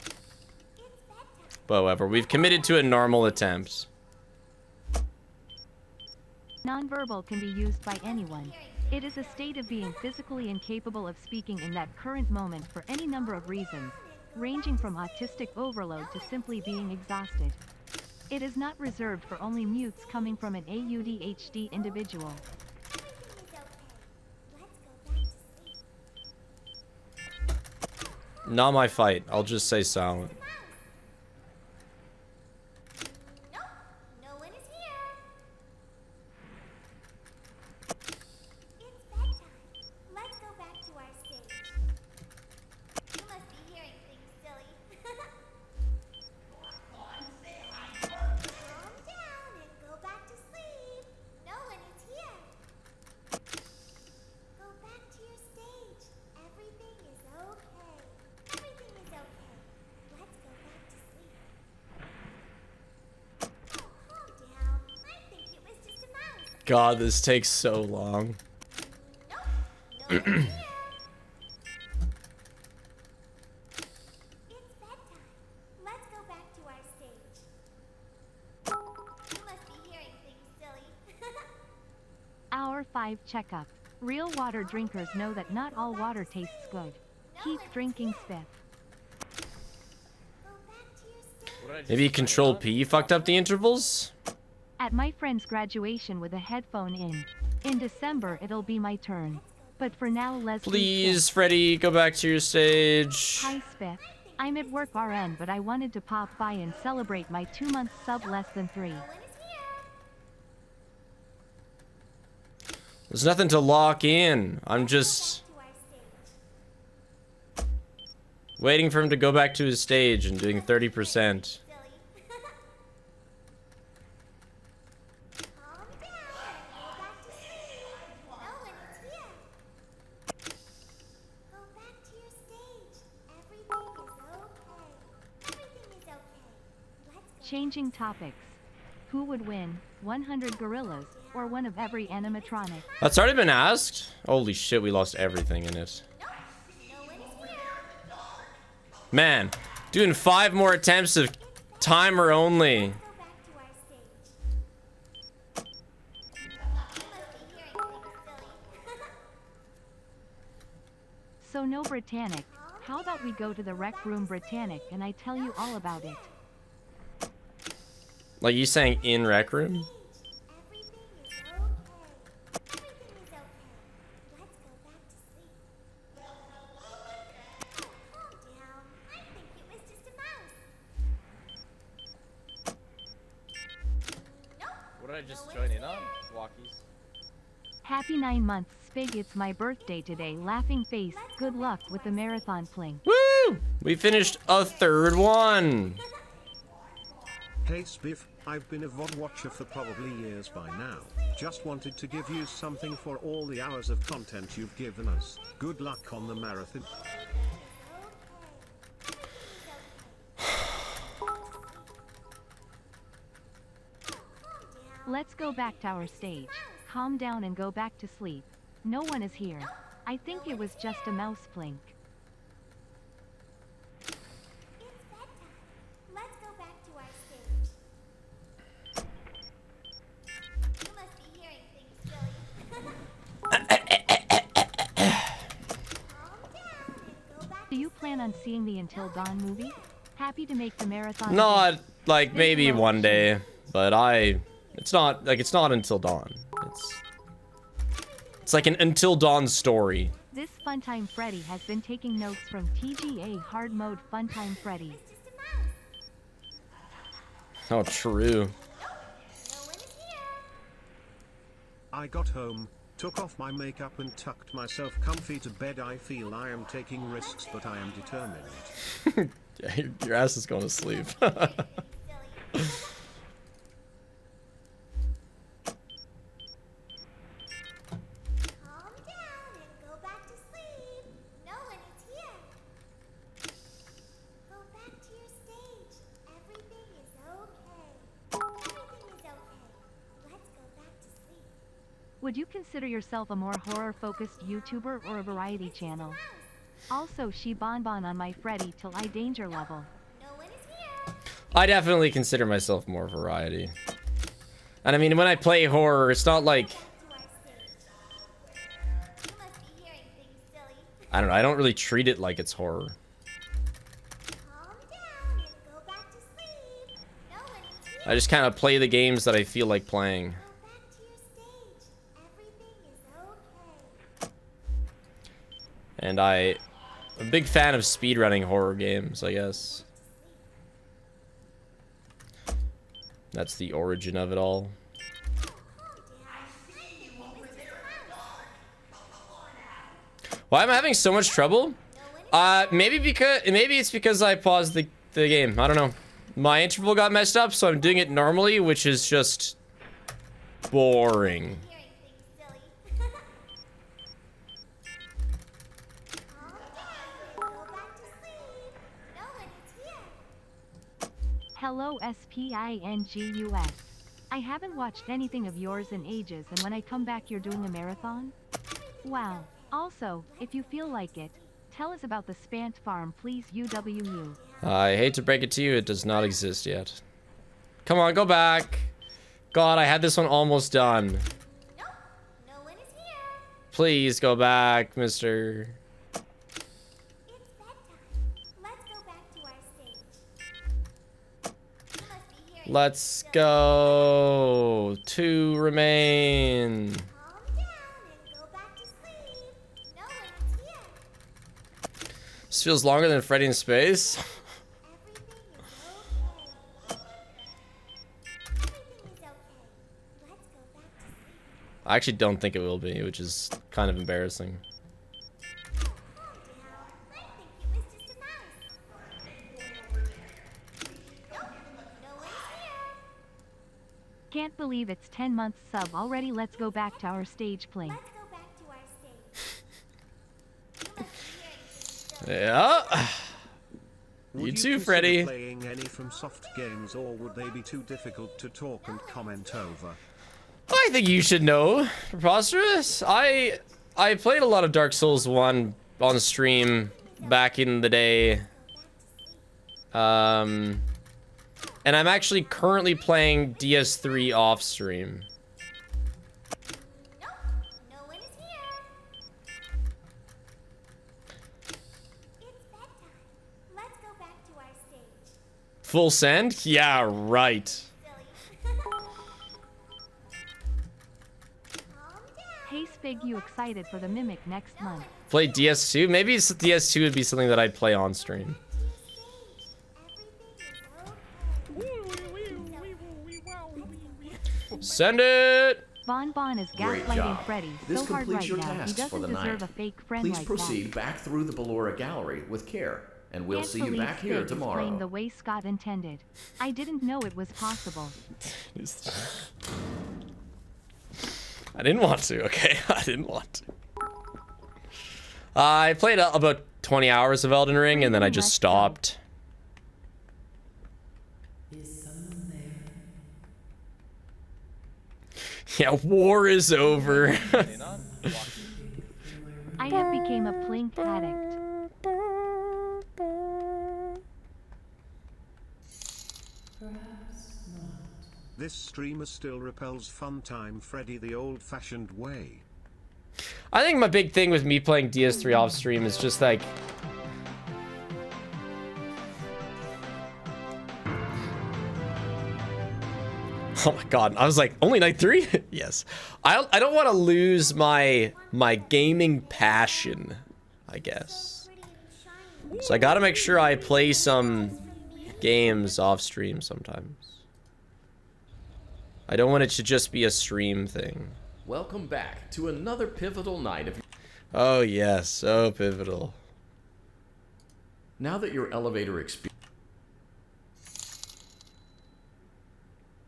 But however, we've committed to a normal attempt. Nonverbal can be used by anyone. It is a state of being physically incapable of speaking in that current moment for any number of reasons, ranging from autistic overload to simply being exhausted. It is not reserved for only mutes coming from an ADHD individual. Not my fight. I'll just say silent. God, this takes so long. Hour 5 checkup. Real water drinkers know that not all water tastes good. Keep drinking Spiff. Maybe Control P fucked up the intervals? At my friend's graduation with a headphone in. In December it'll be my turn. But for now, Leslie. Please, Freddy, go back to your stage. Hi, Spiff. I'm at work RN, but I wanted to pop by and celebrate my 2-month sub less than 3. There's nothing to lock in. I'm just waiting for him to go back to his stage and doing 30%. Changing topics. Who would win, 100 gorillas, or one of every animatronic? That's already been asked. Holy shit, we lost everything in it. Man, doing 5 more attempts of timer only. So no Britannic. How about we go to the rec room Britannic and I tell you all about it? Like you saying in rec room? What did I just join in on? Walkies. Happy 9 months, Spig. It's my birthday today. Laughing face. Good luck with the marathon fling. Woo! We finished a 3rd one. Hey Spiff, I've been a VOD watcher for probably years by now. Just wanted to give you something for all the hours of content you've given us. Good luck on the marathon. Let's go back to our stage. Calm down and go back to sleep. No one is here. I think it was just a mouse blink. seeing the Until Dawn movie? Happy to make the marathon. Not like maybe one day, but it's not Until Dawn. It's like an Until Dawn story. This Funtime Freddy has been taking notes from TGA Hard Mode Funtime Freddy. Oh, true. I got home, took off my makeup and tucked myself comfy to bed. I feel I am taking risks, but I am determined. Yeah, your ass is going to sleep. Would you consider yourself a more horror-focused YouTuber or a variety channel? Also, she bonbon on my Freddy till I danger level. I definitely consider myself more variety. And I mean, when I play horror, it's not like... I don't know, I don't really treat it like it's horror. I just kind of play the games that I feel like playing. And I'm a big fan of speedrunning horror games, I guess. That's the origin of it all. Why am I having so much trouble? Maybe it's because I paused the game. I don't know. My interval got messed up, so I'm doing it normally, which is just boring. Hello SPINGUS. I haven't watched anything of yours in ages, and when I come back you're doing a marathon? Wow. Also, if you feel like it, tell us about the Spant Farm, please. UWU. I hate to break it to you, it does not exist yet. Come on, go back. God, I had this one almost done. Please go back, mister. Let's go. 2 remain. This feels longer than Freddy in Space. I actually don't think it will be, which is kind of embarrassing. Can't believe it's 10 months sub already. Let's go back to our stage play. Yeah. You too, Freddy. Playing any from soft games, or would they be too difficult to talk and comment over? I think you should know, Preposterous. I played a lot of Dark Souls 1 on stream back in the day. And I'm actually currently playing DS3 off stream. Full send? Yeah, right. Hey Spig, you excited for the Mimic next month? Play DS2? Maybe DS2 would be something that I'd play on stream. Send it! Bon Bon is Great gaslighting job. Freddy This so hard completes right your now. He tasks for doesn't the deserve night. a fake friend Please like proceed that. back through the Ballora Gallery with care, and we'll Can't see you believe back here Spig is playing tomorrow. the way Scott intended. I didn't know it was possible. I didn't want to, okay? I didn't want to. I played about 20 hours of Elden Ring, and then I just stopped. Yeah, war is over. I have became a plink addict. This streamer still repels Funtime Freddy the old-fashioned way. I think my big thing with me playing DS3 off stream is just like Oh my god, I was like, only night 3? Yes. I don't want to lose my gaming passion, I guess. So I gotta make sure I play some games off stream sometimes. I don't want it to just be a stream thing. Welcome back to another pivotal night of... Oh yes, so pivotal. Now that your elevator experience...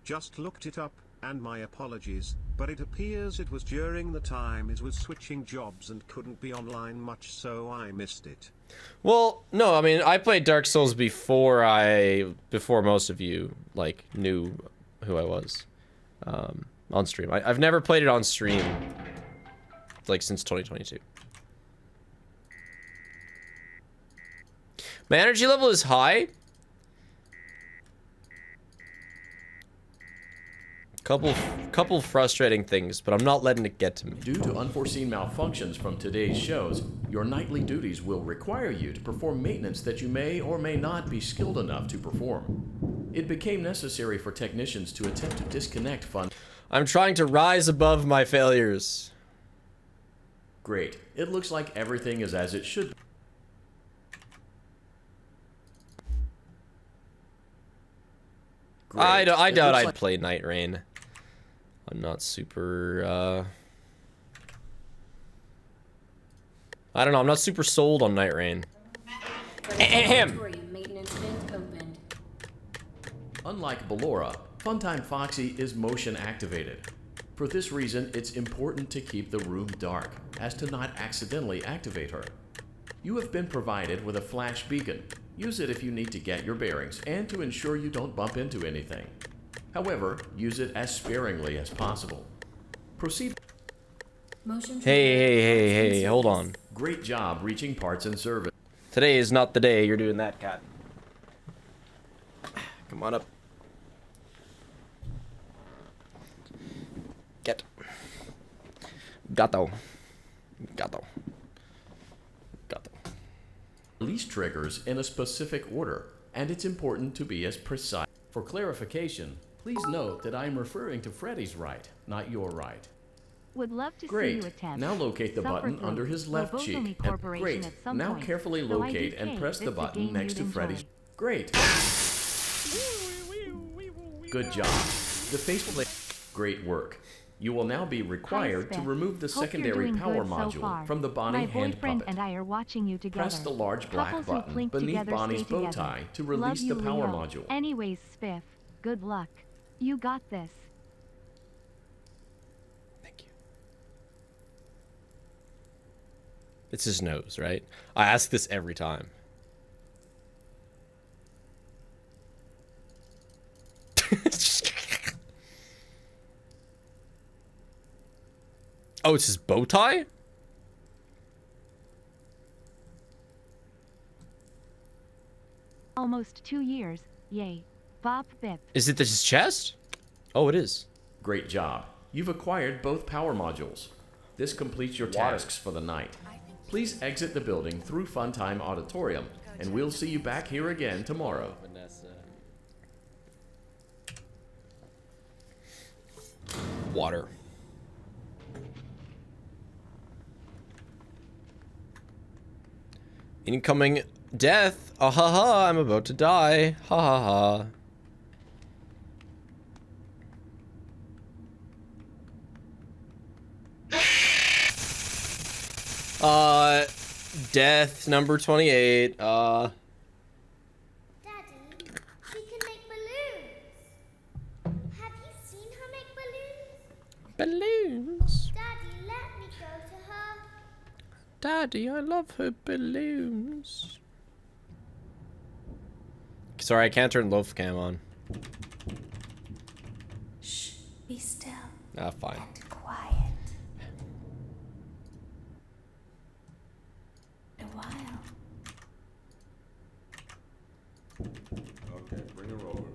Just looked it up, and my apologies, but it appears it was during the time it was switching jobs and couldn't be online much, so I missed it. Well, no, I mean, I played Dark Souls before most of you, like, knew who I was, on stream. I've never played it on stream, like, since 2022. My energy level is high. Couple frustrating things, but I'm not letting it get to me. Due to unforeseen malfunctions from today's shows, your nightly duties will require you to perform maintenance that you may or may not be skilled enough to perform. It became necessary for technicians to attempt to disconnect fun. I'm trying to rise above my failures. Great. It looks like everything is as it should be. I doubt I'd play Night Rain. I'm not super, I don't know, I'm not super sold on Night Rain. Ahem. Unlike Ballora, Funtime Foxy is motion activated. For this reason, it's important to keep the room dark, as to not accidentally activate her. You have been provided with a flash beacon. Use it if you need to get your bearings and to ensure you don't bump into anything. However, use it as sparingly as possible. Proceed. Hey, hold on. Great job reaching parts and service. Today is not the day you're doing that, cat. Come on up. Get. Gato. Release triggers in a specific order, and it's important to be as precise. For clarification, please note that I'm referring to Freddy's right, not your right. Would love to Great. see you attempt. Now locate the button Suffer under his through left Lobotomy cheek. Corporation Great. at some Now point. carefully Though I locate and do press the think it's a button game next to you'd Freddy's. enjoy. Great. Good job. The faceplate. Great work. You will now be required to Spiff. remove the Hope you're secondary doing power good so module far. from the Bonnie My hand boyfriend puppet. and I are watching you together. Press the large black Couples who button clink beneath together Bonnie's stay bow together. tie to Love release you, the power Leo. module. Anyways, Spiff, good luck. You got this. It's his nose, right? I ask this every time. Oh, it's his bow tie? Almost 2 years. Yay. Bop bip. Is it his chest? Oh, it is. Great job. You've acquired both power modules. This completes your tasks for the night. Please exit the building through Funtime Auditorium, and we'll see you back here again tomorrow. Water. Incoming death. Ah ha ha, I'm about to die. Ha ha ha. Death number 28. Daddy, she can make balloons. Have you seen her make balloons? Balloons. Daddy, let me go to her. Daddy, I love her balloons. Sorry, I can't turn loaf cam on. Shh, be still. Ah, fine. And quiet. A while. Okay, bring her over.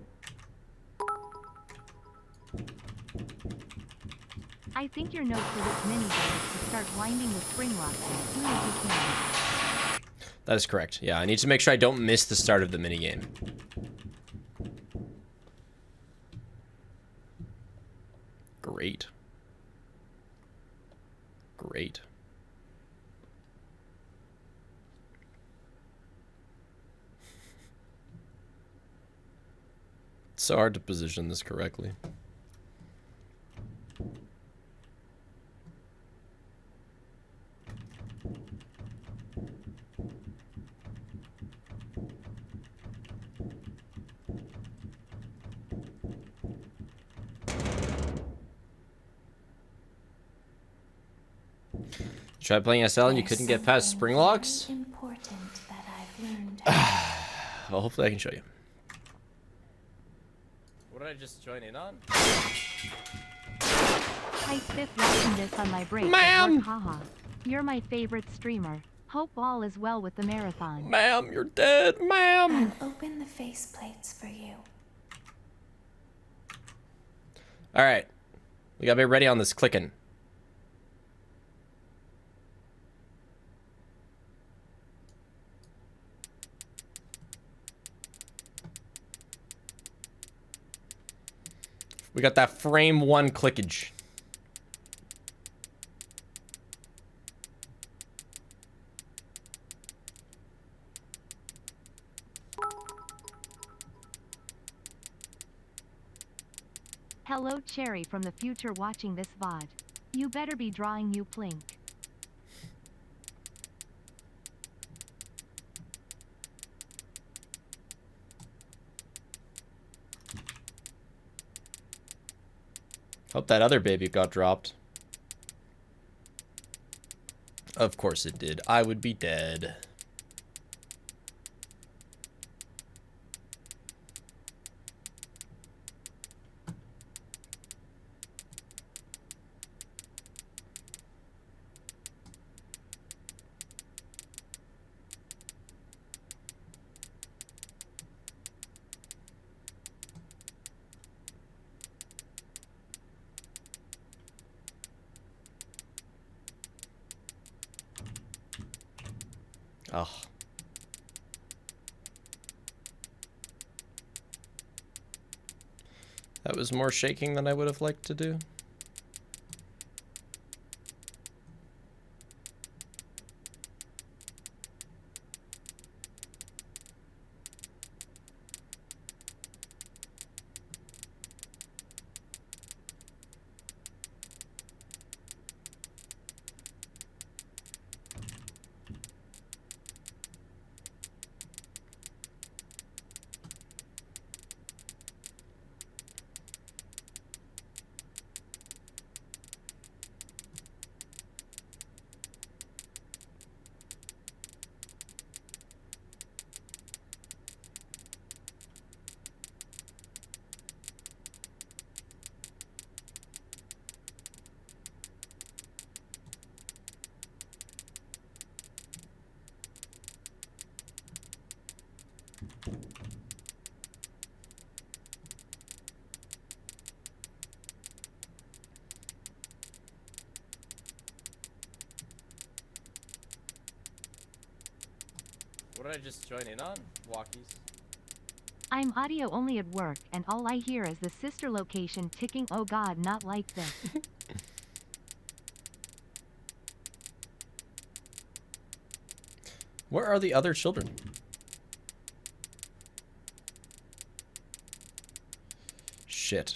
I think your note for this mini game is to start winding the spring lock as soon as you can. That is correct. Yeah, I need to make sure I don't miss the start of the minigame. great. It's so hard to position this correctly. Tried playing SL and you couldn't get past spring locks? Important that I've learned. Well, hopefully I can show you. What did I just join in on? Hi Spiff, watching this on my break. Ma'am! Haha. You're my favorite streamer. Hope all is well with the marathon. Ma'am, you're dead, ma'am! I'll open the faceplates for you. Alright. We gotta be ready on this clicking. We got that frame one clickage. Hello Cherry from the future watching this VOD. You better be drawing you plink. Hope that other baby got dropped. Of course it did. I would be dead. Oh. That was more shaking than I would have liked to do. What did I just join in on? Walkies. I'm audio only at work, and all I hear is the sister location ticking. Oh god, not like this. Where are the other children? Shit.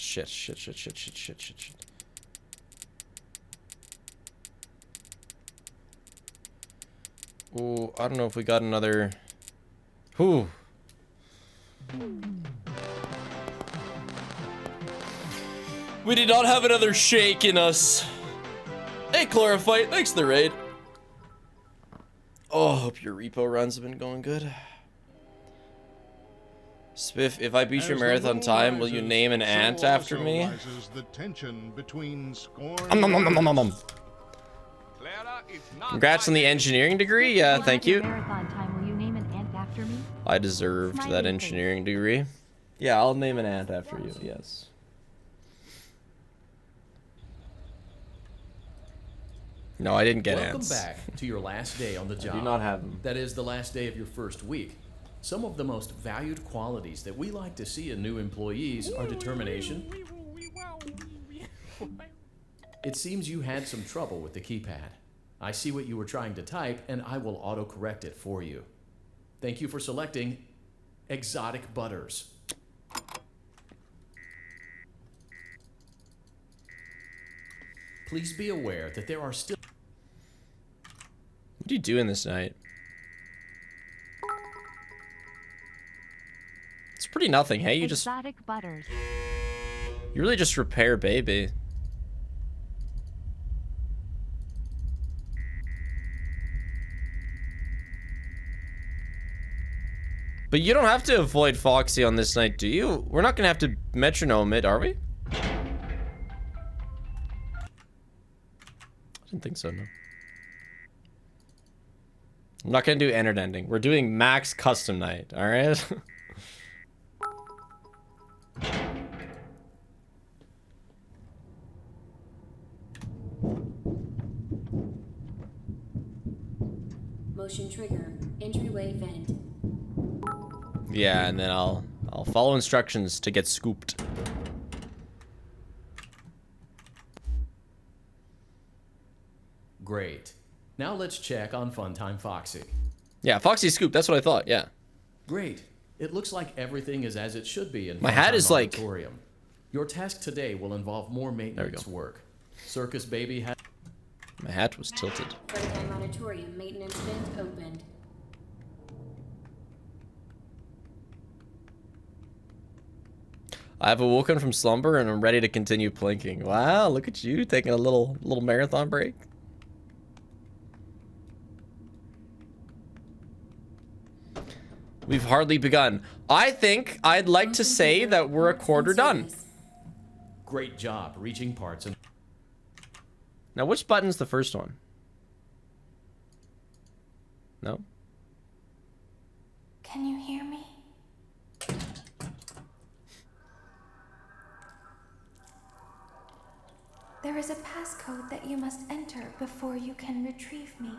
Ooh, I don't know if we got another... Whew. We did not have another shake in us. Hey, Chlorophyte, thanks for the raid. Oh, hope your repo runs have been going good. Spiff, if I beat your marathon time, will you name an ant after me? The tension between scorn Congrats on the engineering degree. Yeah, thank you. Marathon time, will you name an ant after me? I deserved that engineering degree. Yeah, I'll name an ant after you, yes. No, I didn't get ants. Welcome back to your last day on the job. I do not have them. That is the last day of your first week. Some of the most valued qualities that we like to see in new employees are determination. It seems you had some trouble with the keypad. I see what you were trying to type, and I will autocorrect it for you. Thank you for selecting Exotic Butters. Please be aware that there are still... What are you doing this night? It's pretty nothing, hey? You just... Exotic butters. You really just repair baby. But you don't have to avoid Foxy on this night, do you? We're not gonna have to metronome it, are we? I didn't think so, no. I'm not gonna do entered ending. We're doing max custom night, alright? Motion trigger. Entryway vent. Yeah, and then I'll follow instructions to get scooped. Great. Now let's check on Funtime Foxy. Yeah, Foxy scoop, that's what I thought, yeah. Great. It looks like everything is as it should be in My hat Funtime is like... Auditorium. Your task today will involve more maintenance work. Circus Baby has... My hat was tilted. Funtime Auditorium maintenance vent opened. I've awoken from slumber and I'm ready to continue plinking. Wow, look at you taking a little marathon break. We've hardly begun. I think I'd like to say that we're a quarter done. Great job reaching parts and... Now, which button's the first one? No? Can you hear me? There is a passcode that you must enter before you can retrieve me.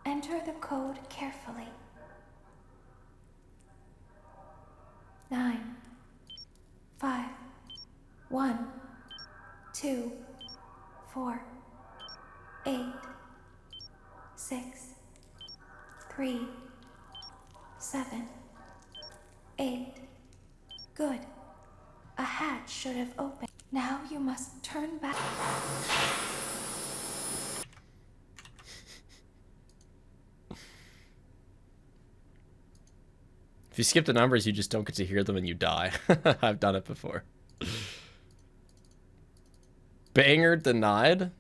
Enter the code carefully. 9, 5, 1, 2, 4, 8, 6, 3, 7, 8. Good. A hatch should have opened. Now you must turn back. If you skip the numbers, you just don't get to hear them and you die. I've done it before. Banger denied?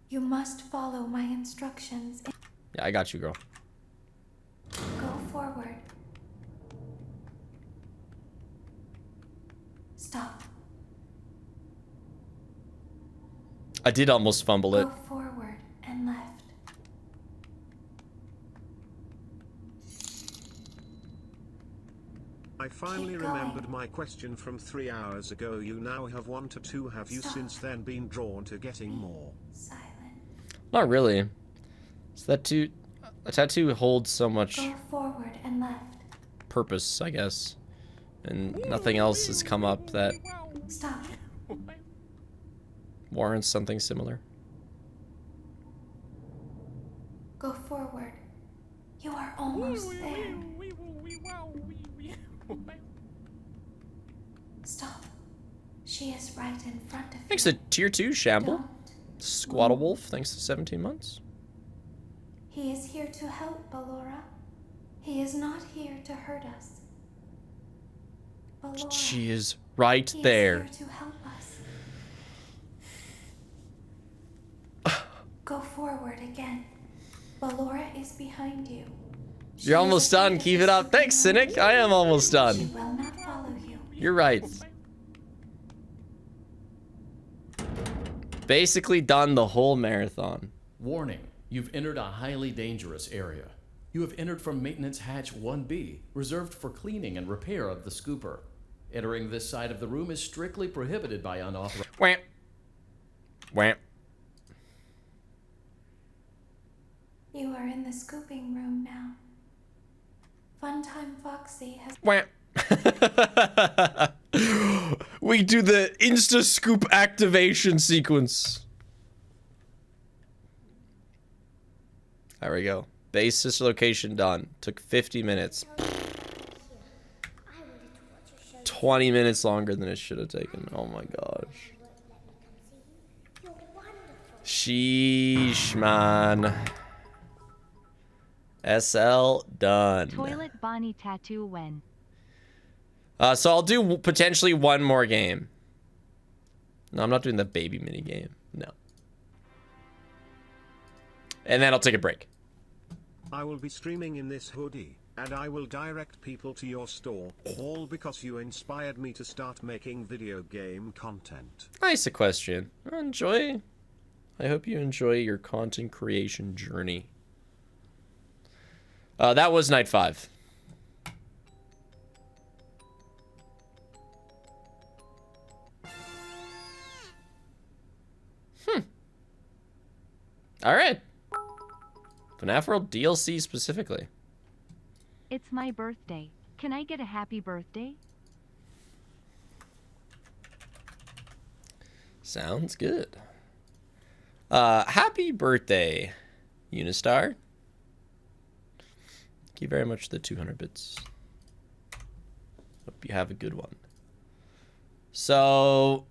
You must follow my instructions. Yeah, I got you, girl. Go forward. Stop. I did almost fumble it. Go forward and left. I finally remembered my question from 3 hours ago. You now have 1 to 2. Have you since then been drawn to getting more? Not really. So a tattoo holds so much Go forward and left. purpose, I guess. And nothing else has come up that Stop. warrants something similar. Go forward. You are almost there. Stop. She is right in front of you. Thanks to Tier 2 Shamble. Squaddle Wolf, thanks to 17 months. He is here to help, Ballora. He is not here to hurt us. Ballora, She is right he there. is here to help us. Go forward again. Ballora is behind you. You're almost done. Keep it up. Thanks, Cynic. I am almost She done. will not follow you. You're right. Basically done the whole marathon. Warning, you've entered a highly dangerous area. You have entered from Maintenance Hatch 1B, reserved for cleaning and repair of the scooper. Entering this side of the room is strictly prohibited by unauthorized... Wham. Wham. You are in the scooping room now. Funtime Foxy has... Wham. We do the insta scoop activation sequence. There we go. Base sister location done. Took 50 minutes. 20 minutes longer than it should have taken. Oh my gosh. Sheesh, man. SL done. Toilet Bonnie tattoo when? So I'll do potentially one more game. No, I'm not doing the baby mini game. No. And then I'll take a break. I will be streaming in this hoodie, and I will direct people to your store, all because you inspired me to start making video game content. Nice question. Enjoy. I hope you enjoy your content creation journey. That was night 5. All right. FNAF World DLC specifically. It's my birthday. Can I get a happy birthday? Sounds good. Happy birthday, Unistar. Thank you very much for the 200 bits. Hope you have a good one. So,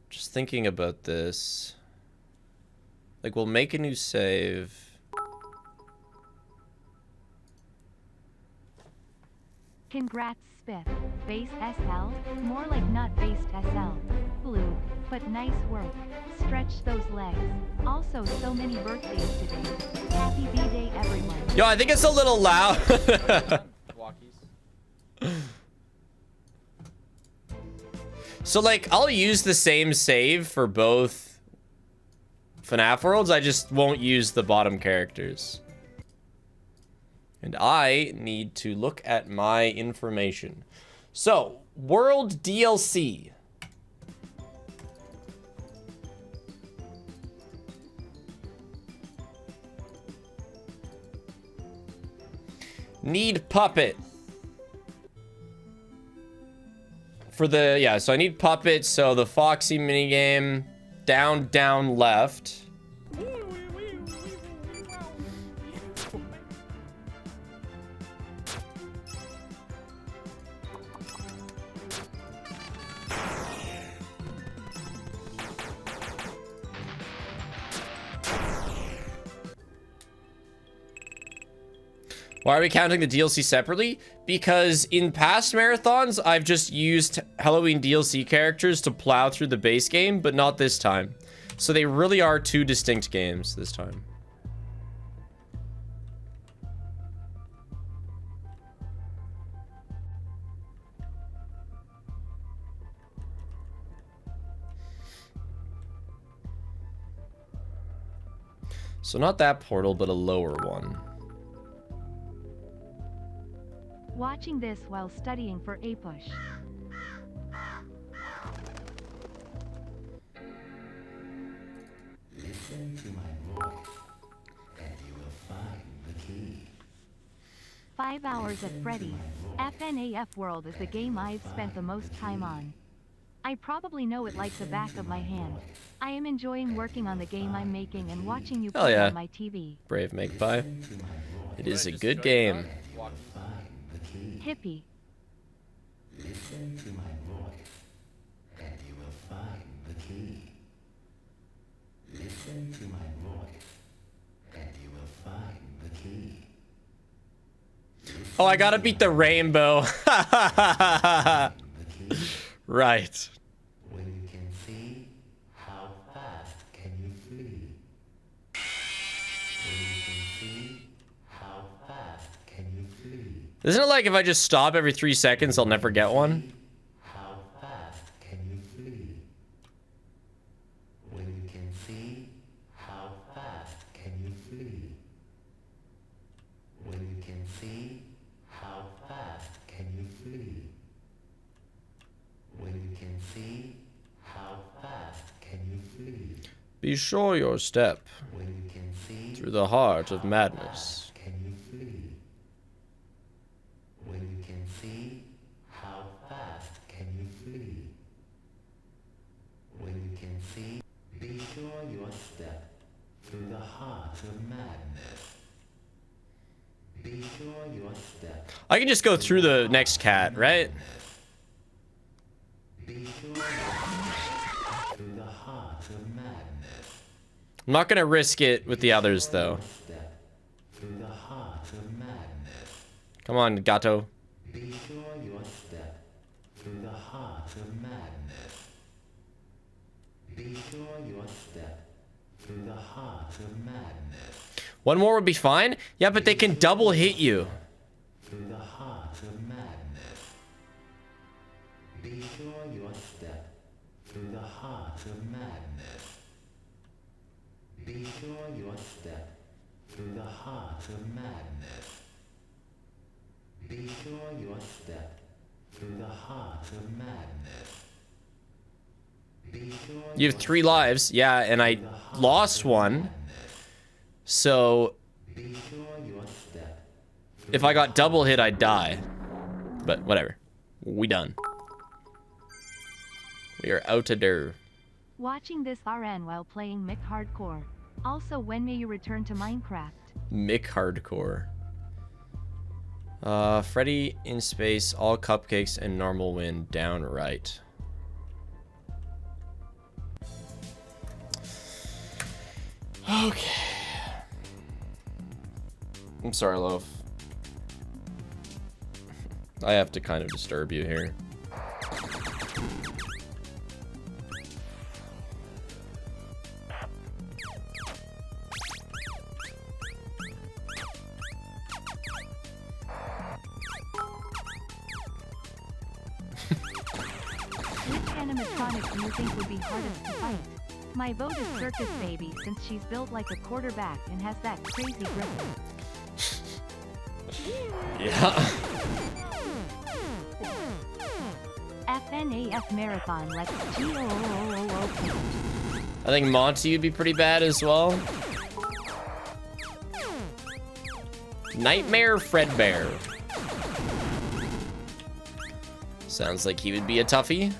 just thinking about this. Like, we'll make a new save. Congrats, Spiff. Base SL? More like not based SL. Blue, but nice work. Stretch those legs. Also, so many birthdays today. Happy B-Day, everyone. Yo, I think it's a little loud. So, like, I'll use the same save for both FNAF Worlds. I just won't use the bottom characters. And I need to look at my information. So, World DLC. Need puppet. For the, yeah, so I need puppet, so the Foxy minigame, down, down, left. Why are we counting the DLC separately? Because in past marathons, I've just used Halloween DLC characters to plow through the base game, but not this time. So they really are 2 distinct games this time. So not that portal, but a lower one. Watching this while studying for A-Push. Listen to my voice, and you will find the key. 5 hours at Freddy's. FNAF World is the game I've spent the most time on. I probably know it like the back of my hand. I am enjoying working on the game I'm making and watching you play on my TV. Brave Magpie. It is a good game. Hippie. Listen to my voice, and you will find the key. Listen to my voice, and you will find the key. Oh, I gotta beat the rainbow. Right. When you can see, how fast can you flee? When you can see, how fast can you flee? Isn't it like if I just stop every 3 seconds, I'll never get one? How fast can you flee? When you can see, how fast can you flee? When you can see, how fast can you flee? When you can see, how fast can you flee? Be sure your step When you can see, through the heart of madness. can you flee? When you can see, how fast can you flee? When you can see, be sure your step through the heart of madness. Be sure your step. I can just go through the next cat, right? Be sure your step through the heart of madness. I'm not gonna risk it with the others though. Step through the heart of madness. Come on, Gato. Be sure your step through the heart of madness. Be sure your step through the heart of madness. One more would be fine. Yeah, but they can double hit you. Through the heart of madness. Be sure your step through the heart of madness. Be sure your step through the heart of madness. Be sure your step through the heart of madness. Be sure You have 3 lives. Yeah, and I lost one. So be sure your step if I got double hit, I'd die. But whatever. We done. We are out of there. Watching this RN while playing Mick Hardcore. Also, when may you return to Minecraft? Mick Hardcore. Freddy in space, all cupcakes and normal win down right. Okay. I'm sorry, Loaf. I have to kind of disturb you here. Which animatronic do you think would be hardest to fight? My vote is Circus Baby since she's built like a quarterback and has that crazy grip. Yeah. FNAF Marathon, let's G-O-O-O-O-O. I think Monty would be pretty bad as well. Nightmare Fredbear. Sounds like he would be a toughie.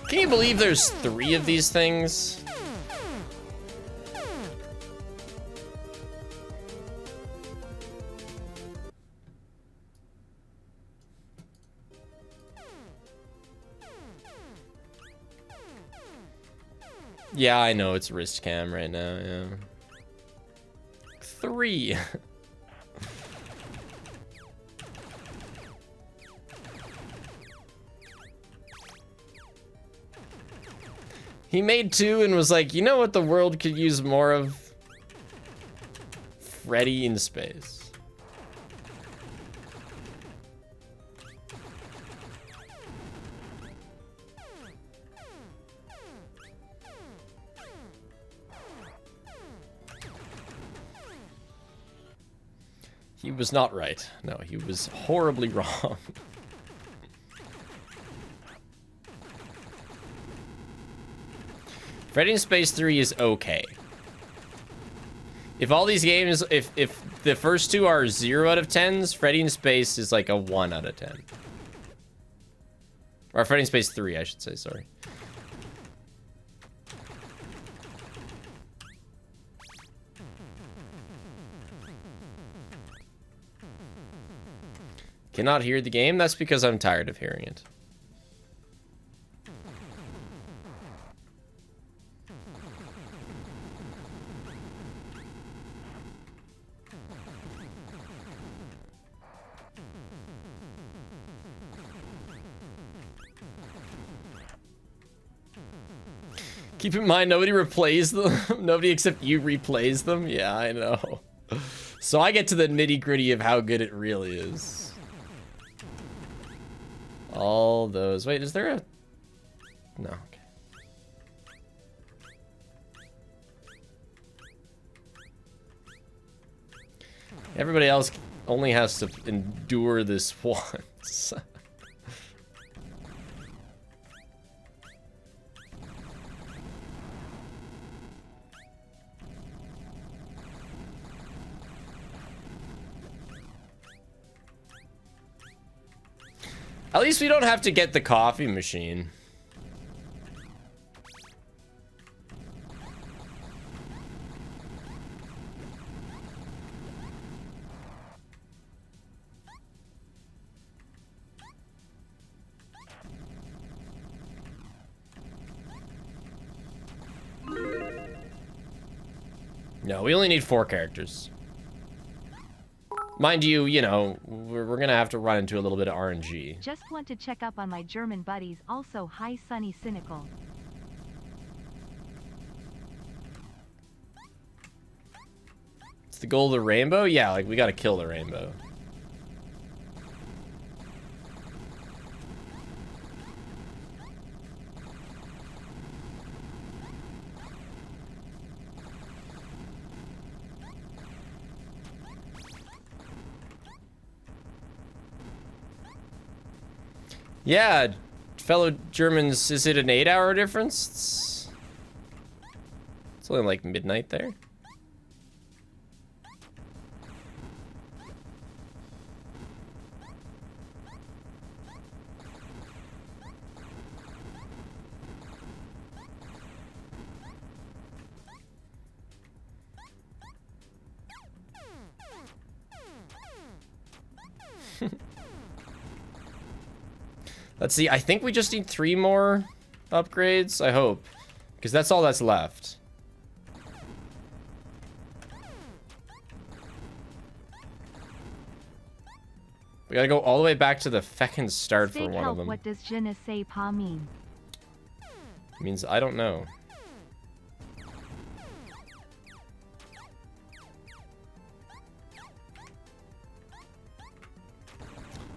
Can you believe there's 3 of these things? Yeah, I know it's wrist cam right now, yeah. 3. He made 2 and was like, you know what the world could use more of? Freddy in space. He was not right. No, he was horribly wrong. Freddy in Space 3 is okay. If all these games, if the first 2 are 0 out of 10s, Freddy in Space is like a 1 out of 10. Or Freddy in Space 3, I should say, sorry. Cannot hear the game? That's because I'm tired of hearing it. Keep in mind, nobody replays them. Nobody except you replays them. Yeah, I know. So I get to the nitty-gritty of how good it really is. All those. Wait, is there a... No. Okay. Everybody else only has to endure this once. At least we don't have to get the coffee machine. No, we only need 4 characters. Mind you, you know, we're gonna have to run into a little bit of RNG. Just want to check up on my German buddies. Also, hi Sunny Cynical. It's the goal of the rainbow? Yeah, like we gotta kill the rainbow. Yeah, fellow Germans, is it an 8-hour difference? It's only like midnight there. Let's see, I think we just need 3 more upgrades, I hope. Because that's all that's left. We gotta go all the way back to the feckin' start for one of them. What does je ne sais pas mean? It means I don't know.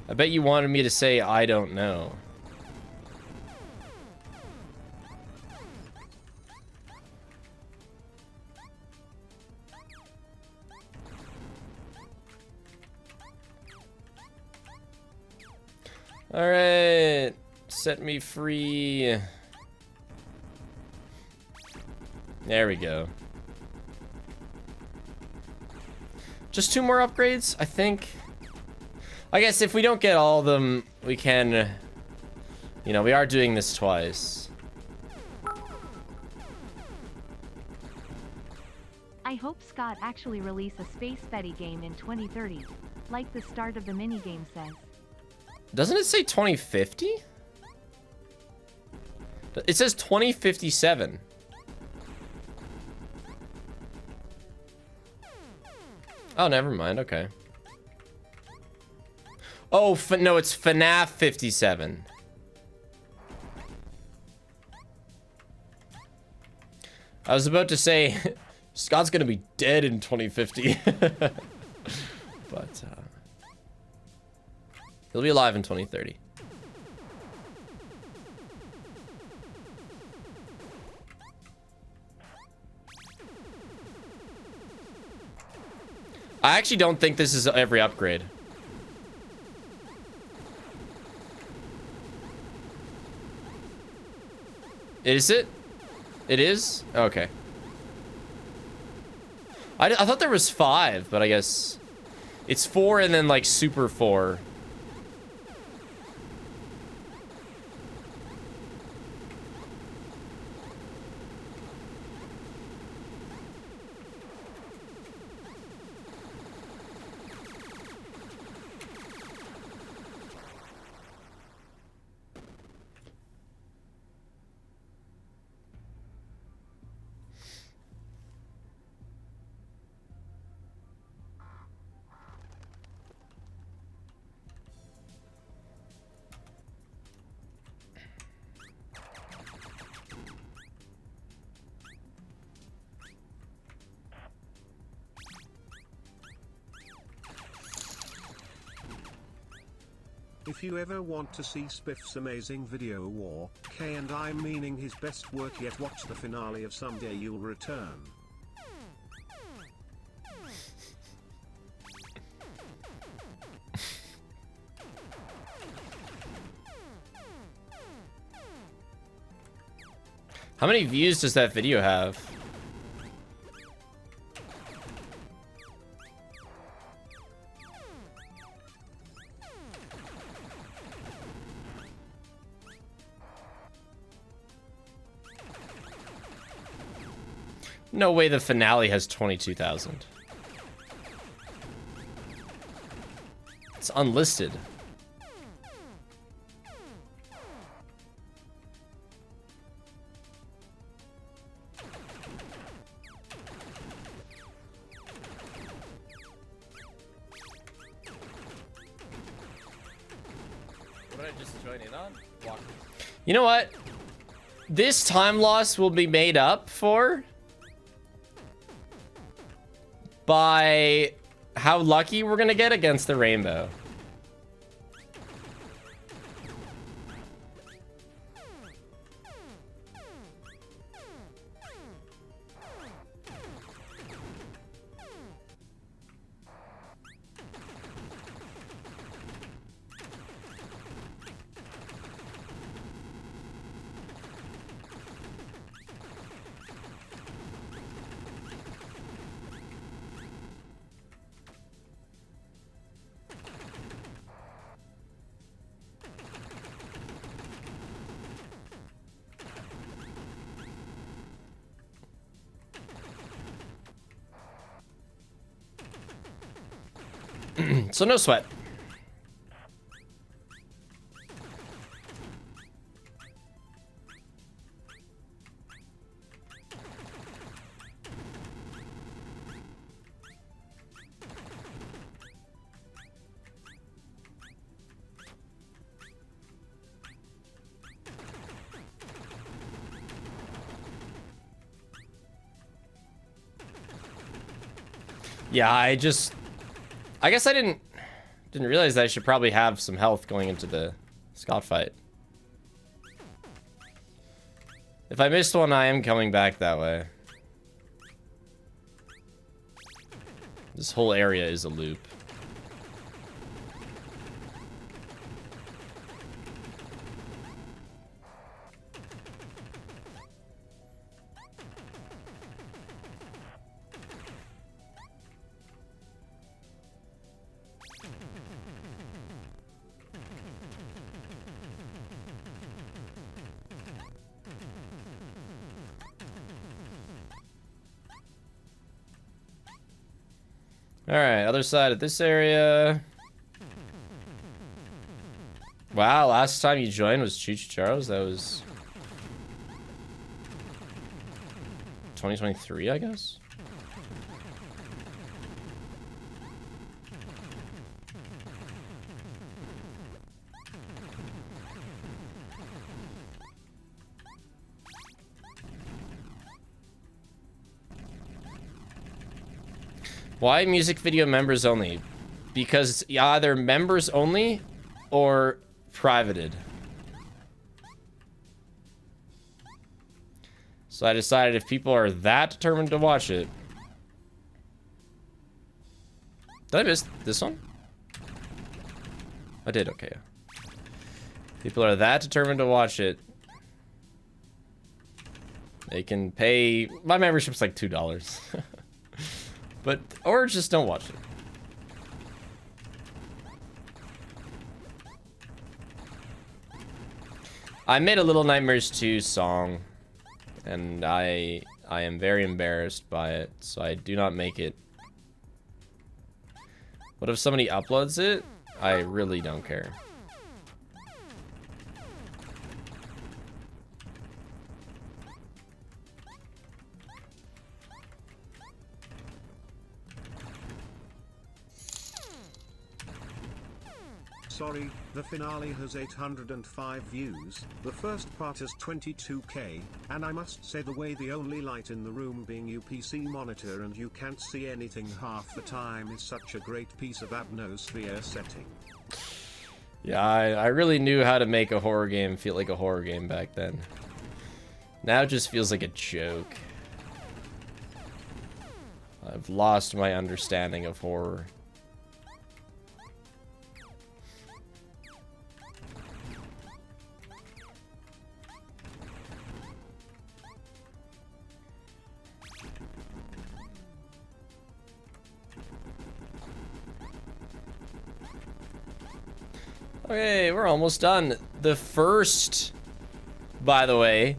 I bet you wanted me to say I don't know. All right, set me free. There we go. Just 2 more upgrades, I think. I guess if we don't get all of them, we can, you know, we are doing this twice. I hope Scott actually release a Space Betty game in 2030, like the start of the minigame says. Doesn't it say 2050? It says 2057. Oh, never mind, okay. Oh, no, it's FNAF 57. I was about to say, Scott's gonna be dead in 2050. But, he'll be alive in 2030. I actually don't think this is every upgrade. Is it? It is? Okay. I thought there was 5, but I guess it's 4 and then like super 4. If you ever want to see Spiff's amazing video war, K and I'm meaning his best work yet, watch the finale of Someday You'll Return. How many views does that video have? No way the finale has 22,000. It's unlisted. What did I just join in on? Walk. You know what? This time loss will be made up for by how lucky we're gonna get against the rainbow. So no sweat. Yeah, I guess I didn't realize that I should probably have some health going into the Scott fight. If I missed one, I am coming back that way. This whole area is a loop. Alright, other side of this area. Wow, last time you joined was Chichicharos. That was 2023, I guess. Why music video members only? Because it's either members only or privated. So I decided if people are that determined to watch it. Did I miss this one? I did, okay. People are that determined to watch it. They can pay, my membership's like $2. But, or just don't watch it. I made a Little Nightmares 2 song, and I am very embarrassed by it, so I do not make it. What if somebody uploads it? I really don't care. Sorry, the finale has 805 views, the first part has 22k, and I must say the way the only light in the room being your PC monitor and you can't see anything half the time is such a great piece of atmosphere setting. Yeah, I really knew how to make a horror game feel like a horror game back then. Now it just feels like a joke. I've lost my understanding of horror. Okay, we're almost done. The first, by the way,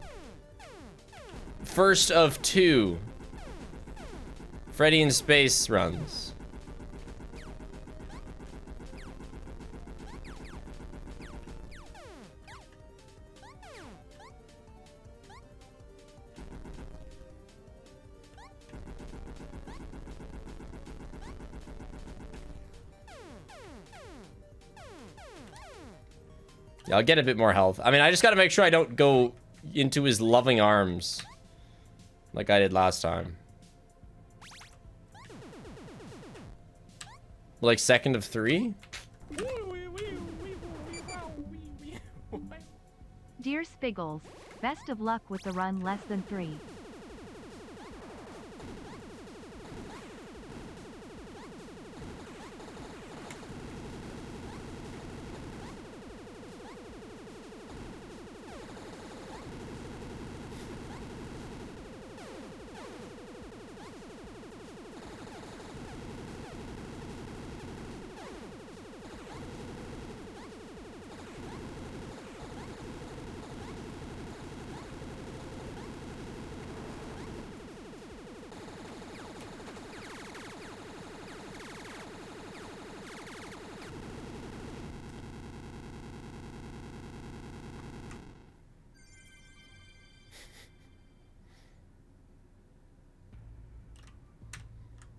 first of 2 Freddy in space runs. Yeah, I'll get a bit more health. I mean, I just gotta make sure I don't go into his loving arms like I did last time. Like second of 3? Dear Spiggles, best of luck with the run less than 3.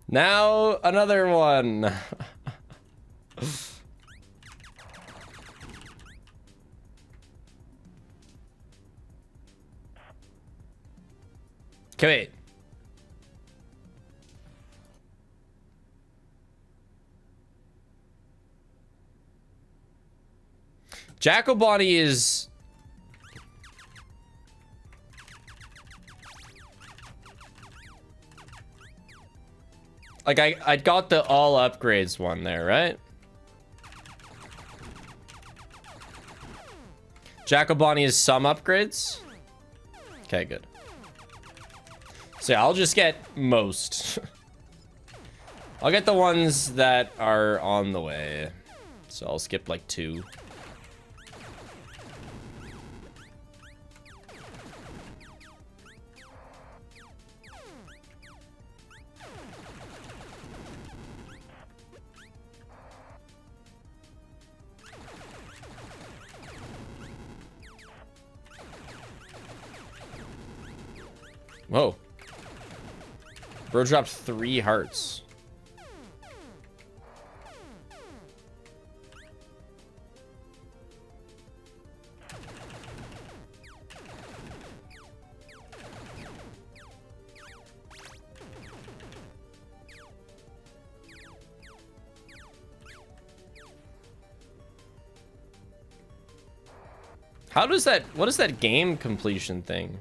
Now another one. Okay, wait. Jackal Bonnie is... Like, I got the all upgrades one there, right? Jackal Bonnie is some upgrades. Okay, good. So yeah, I'll just get most. I'll get the ones that are on the way. So I'll skip like 2. Whoa. Bro dropped 3 hearts. How does that, what is that game completion thing?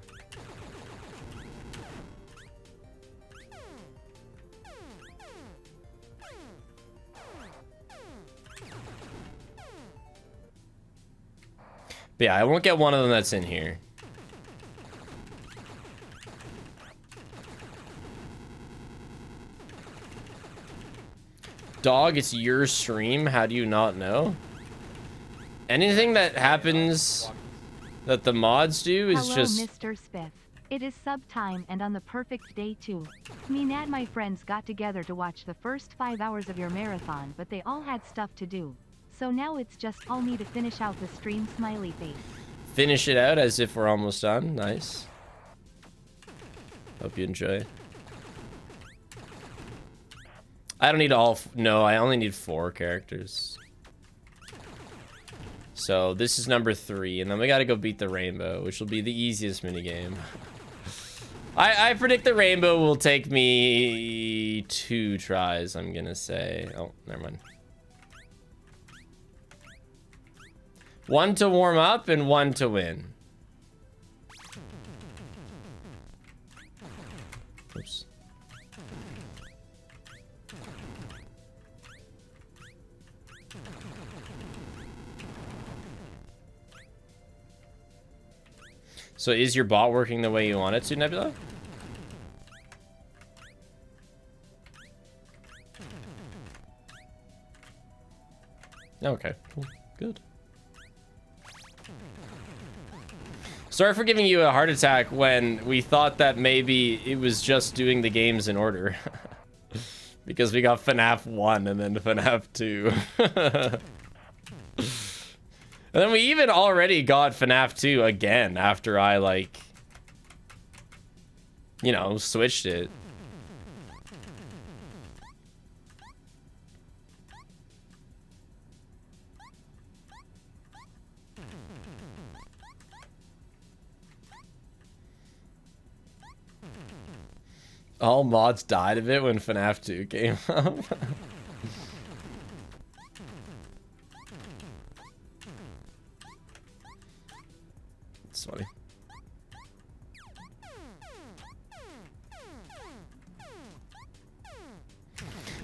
But yeah, I won't get one of them that's in here. Dog, it's your stream. How do you not know? Anything that happens that the mods do is Hello, just... Mr. Spiff. It is sub time and on the perfect day too. Me and my friends got together to watch the first 5 hours of your marathon, but they all had stuff to do. So now it's just all me to finish out the stream, smiley face. Finish it out as if we're almost done. Nice. Hope you enjoy. I don't need all... No, I only need 4 characters. So this is number 3, and then we gotta go beat the rainbow, which will be the easiest minigame. I predict the rainbow will take me 2 tries, I'm gonna say. Oh, never mind. 1 to warm up and 1 to win. Oops. So is your bot working the way you want it to, Nebula? Okay, cool. Good. Sorry for giving you a heart attack when we thought that maybe it was just doing the games in order. Because we got FNAF 1 and then FNAF 2. And then we even already got FNAF 2 again after I, like, you know, switched it. All mods died of it when FNAF 2 came up. It's funny.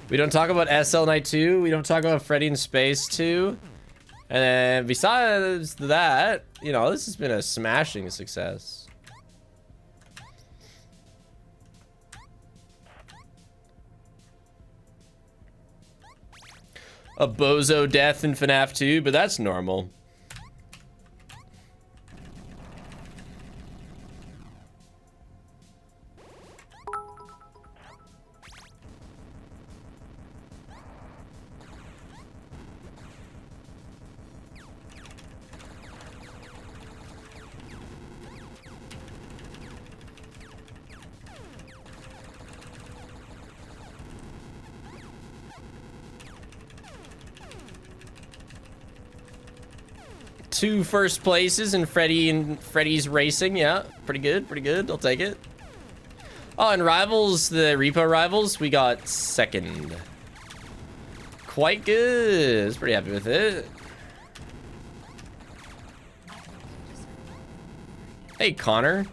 We don't talk about SL Night 2. We don't talk about Freddy in Space 2. And then besides that, you know, this has been a smashing success. A bozo death in FNAF 2, but that's normal. Two first places in Freddy's Racing. Yeah, pretty good, pretty good. I'll take it. Oh, and Rivals, the Repo Rivals, we got second. Quite good. I was pretty happy with it. Hey, Connor.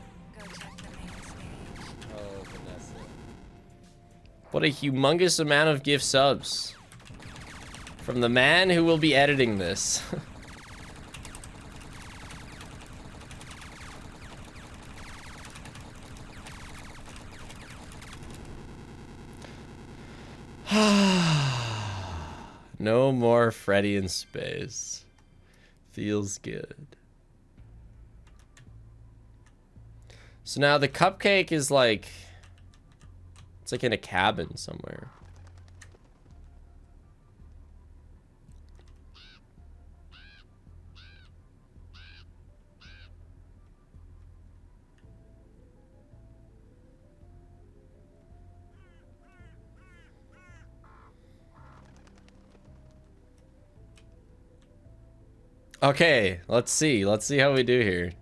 Oh, Vanessa. What a humongous amount of gift subs. From the man who will be editing this. No more Freddy in Space. Feels good. So now the cupcake is like... It's like in a cabin somewhere. Okay, let's see. Let's see how we do here.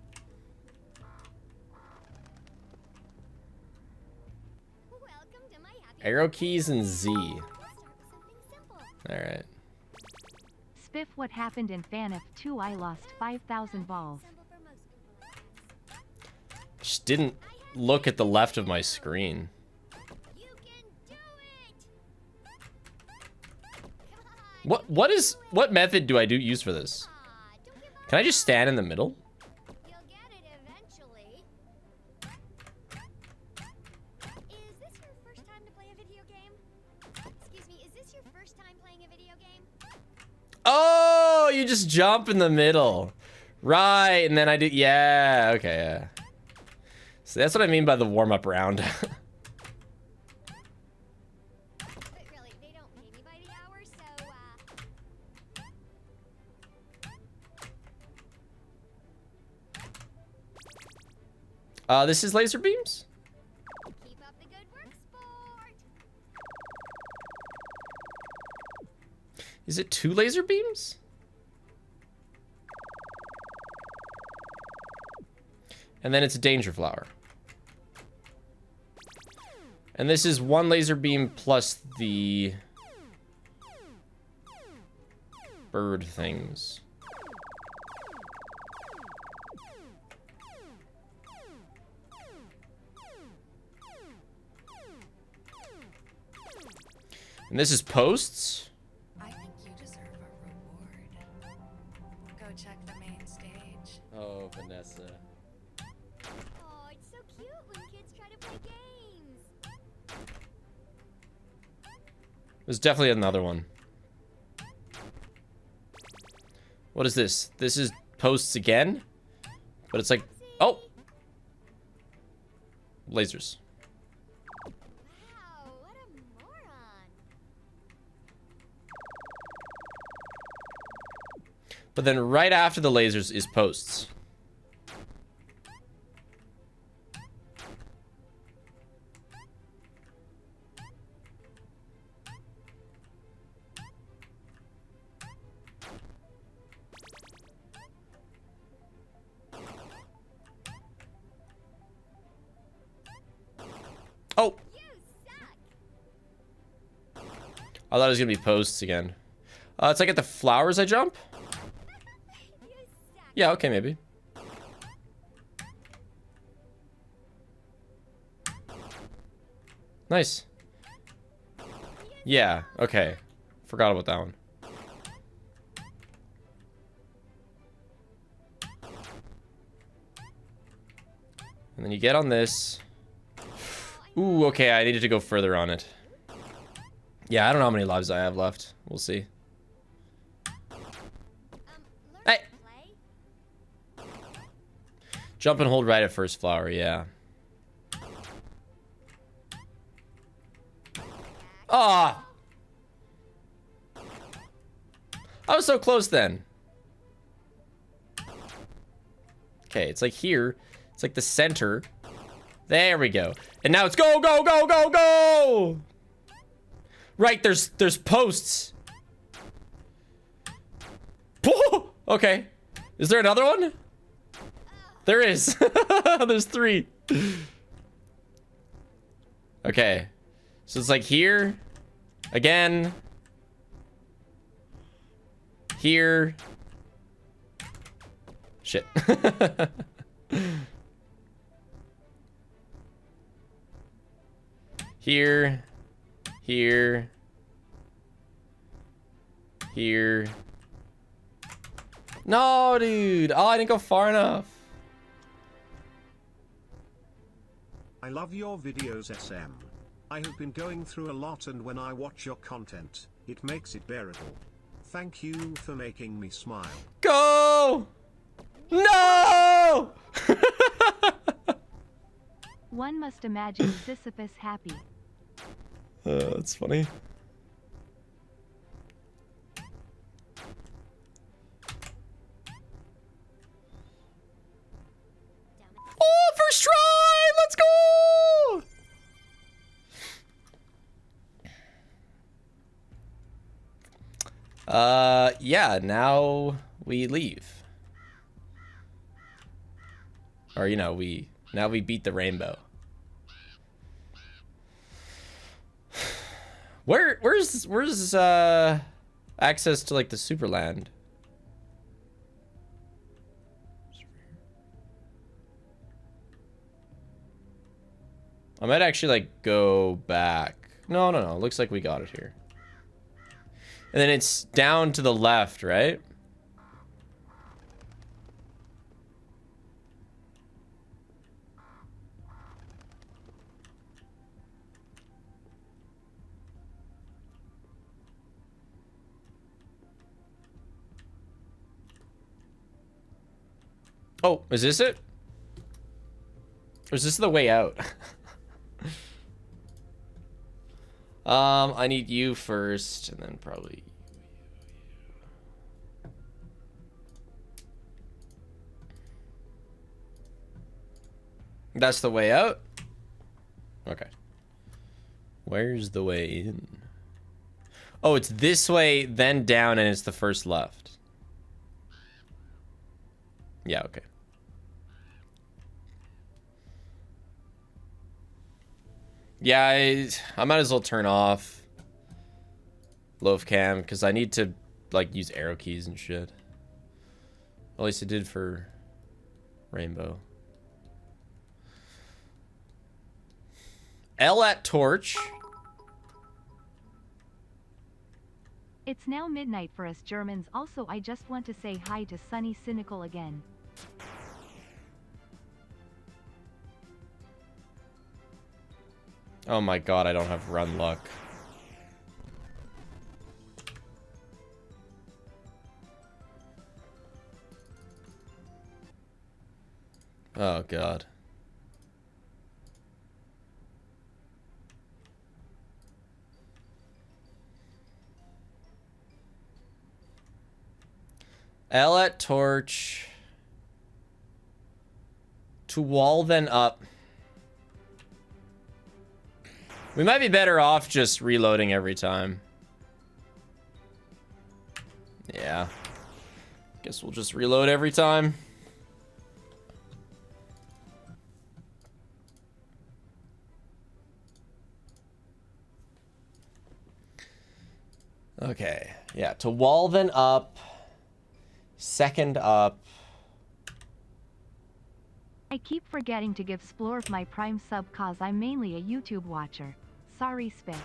Arrow keys and Z. Alright. Spiff, what happened in FNAF 2? I lost 5,000 balls. Just didn't look at the left of my screen. What method do I use for this? Can I just stand in the middle? Oh, you just jump in the middle. Right, and then I do, yeah, okay, yeah. So that's what I mean by the warm-up round. This is laser beams? Keep up the good work, sport. Is it 2 laser beams? And then it's a danger flower. And this is 1 laser beam plus the bird things. And this is posts. I think you deserve a reward. Go check the main stage. Oh, Vanessa. Oh, it's so cute when kids try to play games. There's definitely another one. What is this? This is posts again? But it's like, oh! Lasers. Wow, what a moron. But then right after the lasers is posts. Oh! I thought it was gonna be posts again. It's like at the flowers I jump? Yeah, okay, maybe. Nice. Yeah, okay. Forgot about that one. And then you get on this. Ooh, okay, I needed to go further on it. Yeah, I don't know how many lives I have left. We'll see. Hey! Jump and hold right at first flower, yeah. Ah! I was so close then. Okay, it's like here. It's like the center. There we go. And now it's go, go, go, go, go! Right, there's posts. Okay. Is there another one? There is. There's 3. Okay. So it's like here. Again. Here. Shit. Here. Here. Here. No, dude. Oh, I didn't go far enough. I love your videos, SM. I have been going through a lot, and when I watch your content, it makes it bearable. Thank you for making me smile. Go! No! One must imagine Sisyphus happy. That's funny. Oh, first try! Let's go! Yeah, now we leave. Or, you know, now we beat the rainbow. Where's access to like the Superland? I might actually like go back. No. Looks like we got it here. And then it's down to the left, right? Oh, is this it? Or is this the way out? I need you first, and then probably that's the way out? Okay. Where's the way in? Oh, it's this way, then down, and it's the first left. Yeah, okay. Yeah, I might as well turn off loaf cam because I need to like use arrow keys and shit. At least it did for rainbow. L at torch. It's now midnight for us Germans. Also, I just want to say hi to Sunny Cynical again. Oh my god, I don't have run luck. Oh god. L at torch. To wall then up. We might be better off just reloading every time. Yeah. Guess we'll just reload every time. Okay. Yeah, to wall then up. Second up. I keep forgetting to give Splorf my Prime sub cause I'm mainly a YouTube watcher. Sorry, Spiff.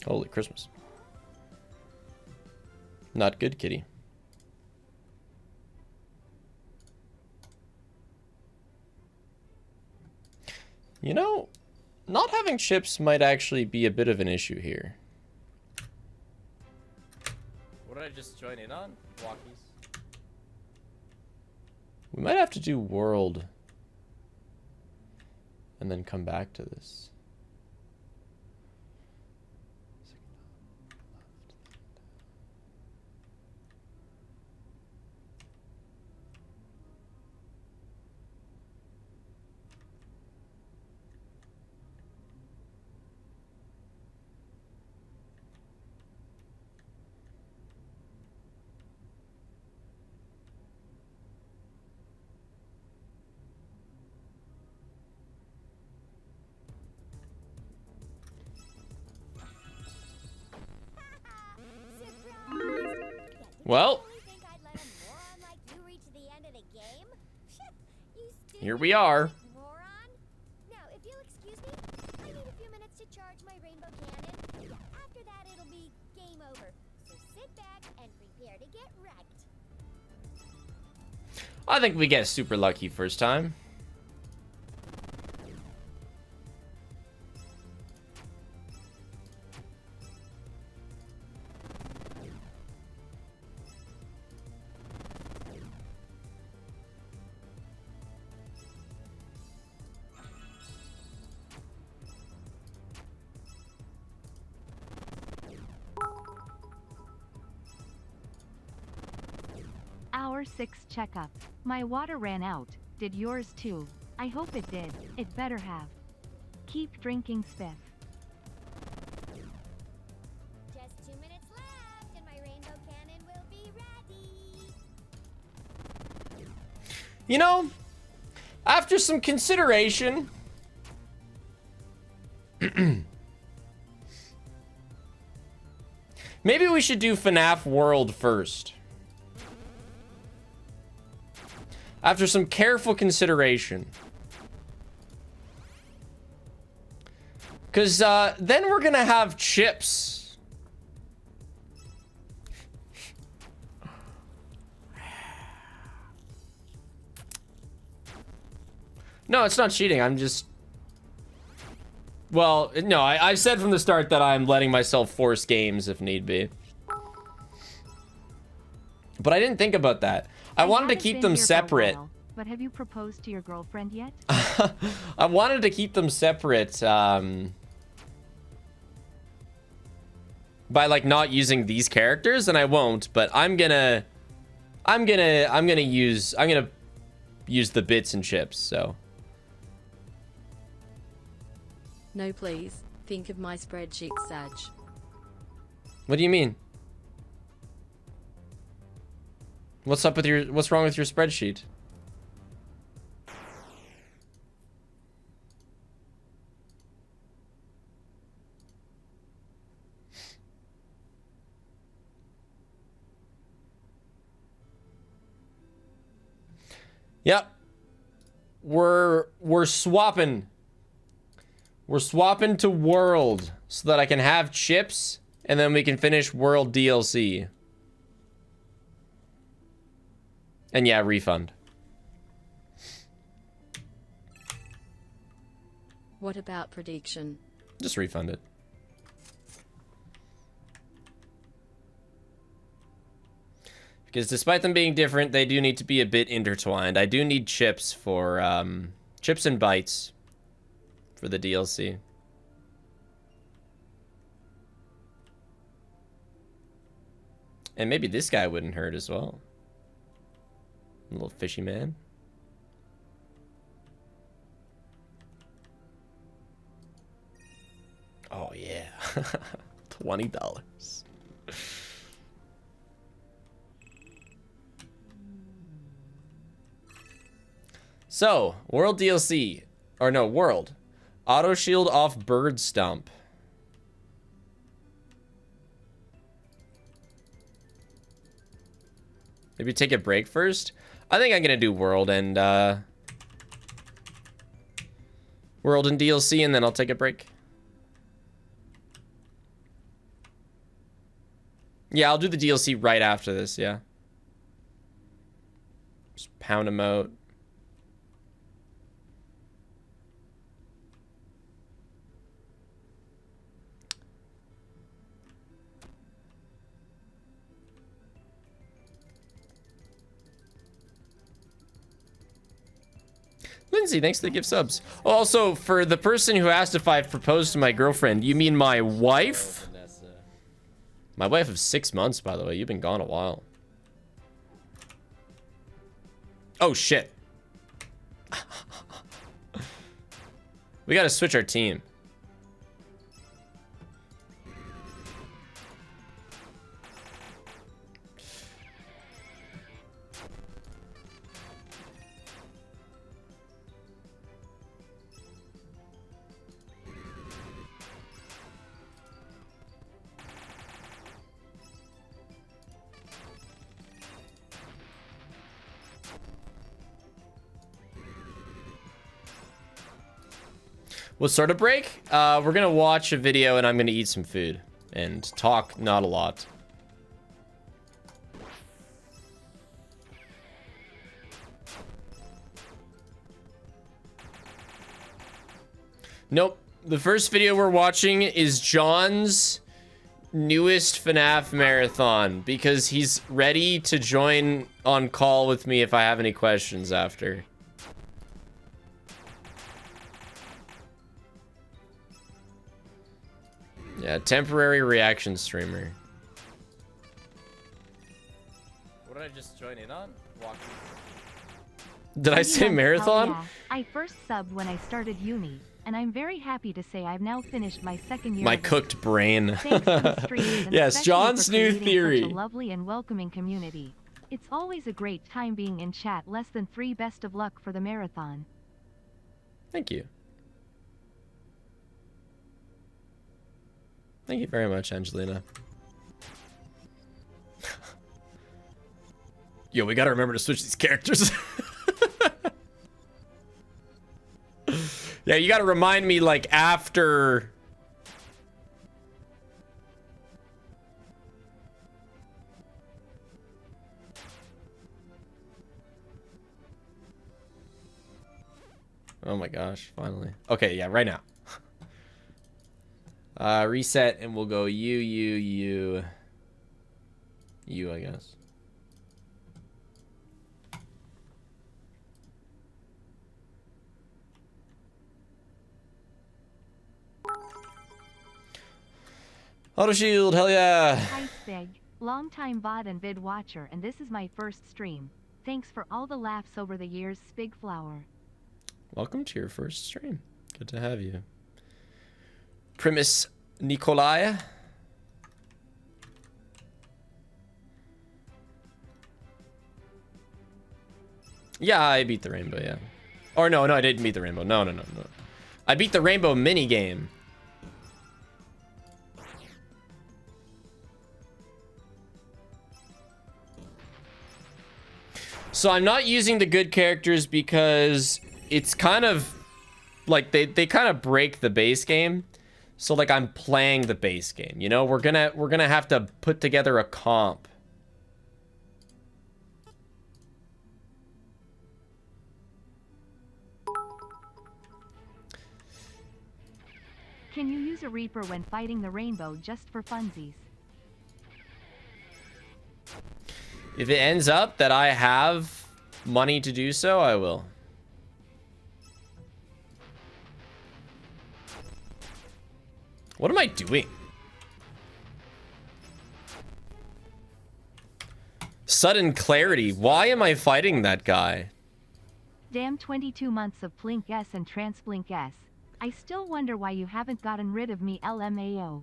Holy Christmas. Not good, kitty. You know, not having chips might actually be a bit of an issue here. What did I just join in on? Walkies. We might have to do world and then come back to this. Well, here we are. Now, if you'll excuse me, I need a few minutes to charge my rainbow cannon. After that, it'll be game over. So sit back and prepare to get wrecked. I think we get super lucky first time. Hour 6 checkup. My water ran out. Did yours too? I hope it did. It better have. Keep drinking, Spiff. Just 2 minutes left, and my rainbow cannon will be ready. You know, after some consideration, maybe we should do FNAF World first. After some careful consideration. Because then we're going to have chips. No, it's not cheating. I'm just... Well, no, I said from the start that I'm letting myself force games if need be. But I didn't think about that. I wanted to keep them separate. But have you proposed to your girlfriend yet? I wanted to keep them separate by like not using these characters, and I won't, but I'm gonna use the bits and chips, so. No, please. Think of my spreadsheet, Sag. What do you mean? What's wrong with your spreadsheet? Yep. We're swapping. We're swapping to World so that I can have chips and then we can finish World DLC. And yeah, refund. What about prediction? Just refund it. Because despite them being different, they do need to be a bit intertwined. I do need chips for chips and bytes for the DLC. And maybe this guy wouldn't hurt as well. A little fishy man. Oh yeah. $20. So, World DLC. Or no, World. Auto shield off bird stump. Maybe take a break first? I think I'm gonna do World and DLC, and then I'll take a break. Yeah, I'll do the DLC right after this, yeah. Just pound them out. Lindsay, thanks for the gift subs. Also, for the person who asked if I've proposed to my girlfriend, you mean my wife? My wife of 6 months, by the way. You've been gone a while. Oh, shit. We gotta switch our team. We'll start a break. We're gonna watch a video and I'm gonna eat some food and talk not a lot. Nope. The first video we're watching is John's newest FNAF marathon because he's ready to join on call with me if I have any questions after. Yeah, temporary reaction streamer. What did I just join in on? Walking. Did I say marathon? Yeah. I first subbed when I started uni, and I'm very happy to say I've now finished my second year. My of cooked brain. Thanks to the streams and Yes, especially John's for new creating theory. Such a lovely and welcoming community. It's always a great time being in chat. Less than 3. Best of luck for the marathon. Thank you. Thank you very much, Angelina. Yo, we gotta remember to switch these characters. Yeah, you gotta remind me, like, after... Oh my gosh, finally. Okay, yeah, right now. Reset, and we'll go you, I guess. Auto shield, hell yeah. Hi Spig, longtime bot and vid watcher, and this is my first stream. Thanks for all the laughs over the years, Spig Flower. Welcome to your first stream. Good to have you. Primus Nikolai. Yeah, I beat the rainbow, yeah. Or no, I didn't beat the rainbow. No. I beat the rainbow minigame. So I'm not using the good characters because it's kind of like they kind of break the base game. So like I'm playing the base game, you know? We're gonna have to put together a comp. Can you use a Reaper when fighting the rainbow just for funsies? If it ends up that I have money to do so, I will. What am I doing? Sudden clarity. Why am I fighting that guy? Damn 22 months of Plink S and Transplink S. I still wonder why you haven't gotten rid of me, LMAO.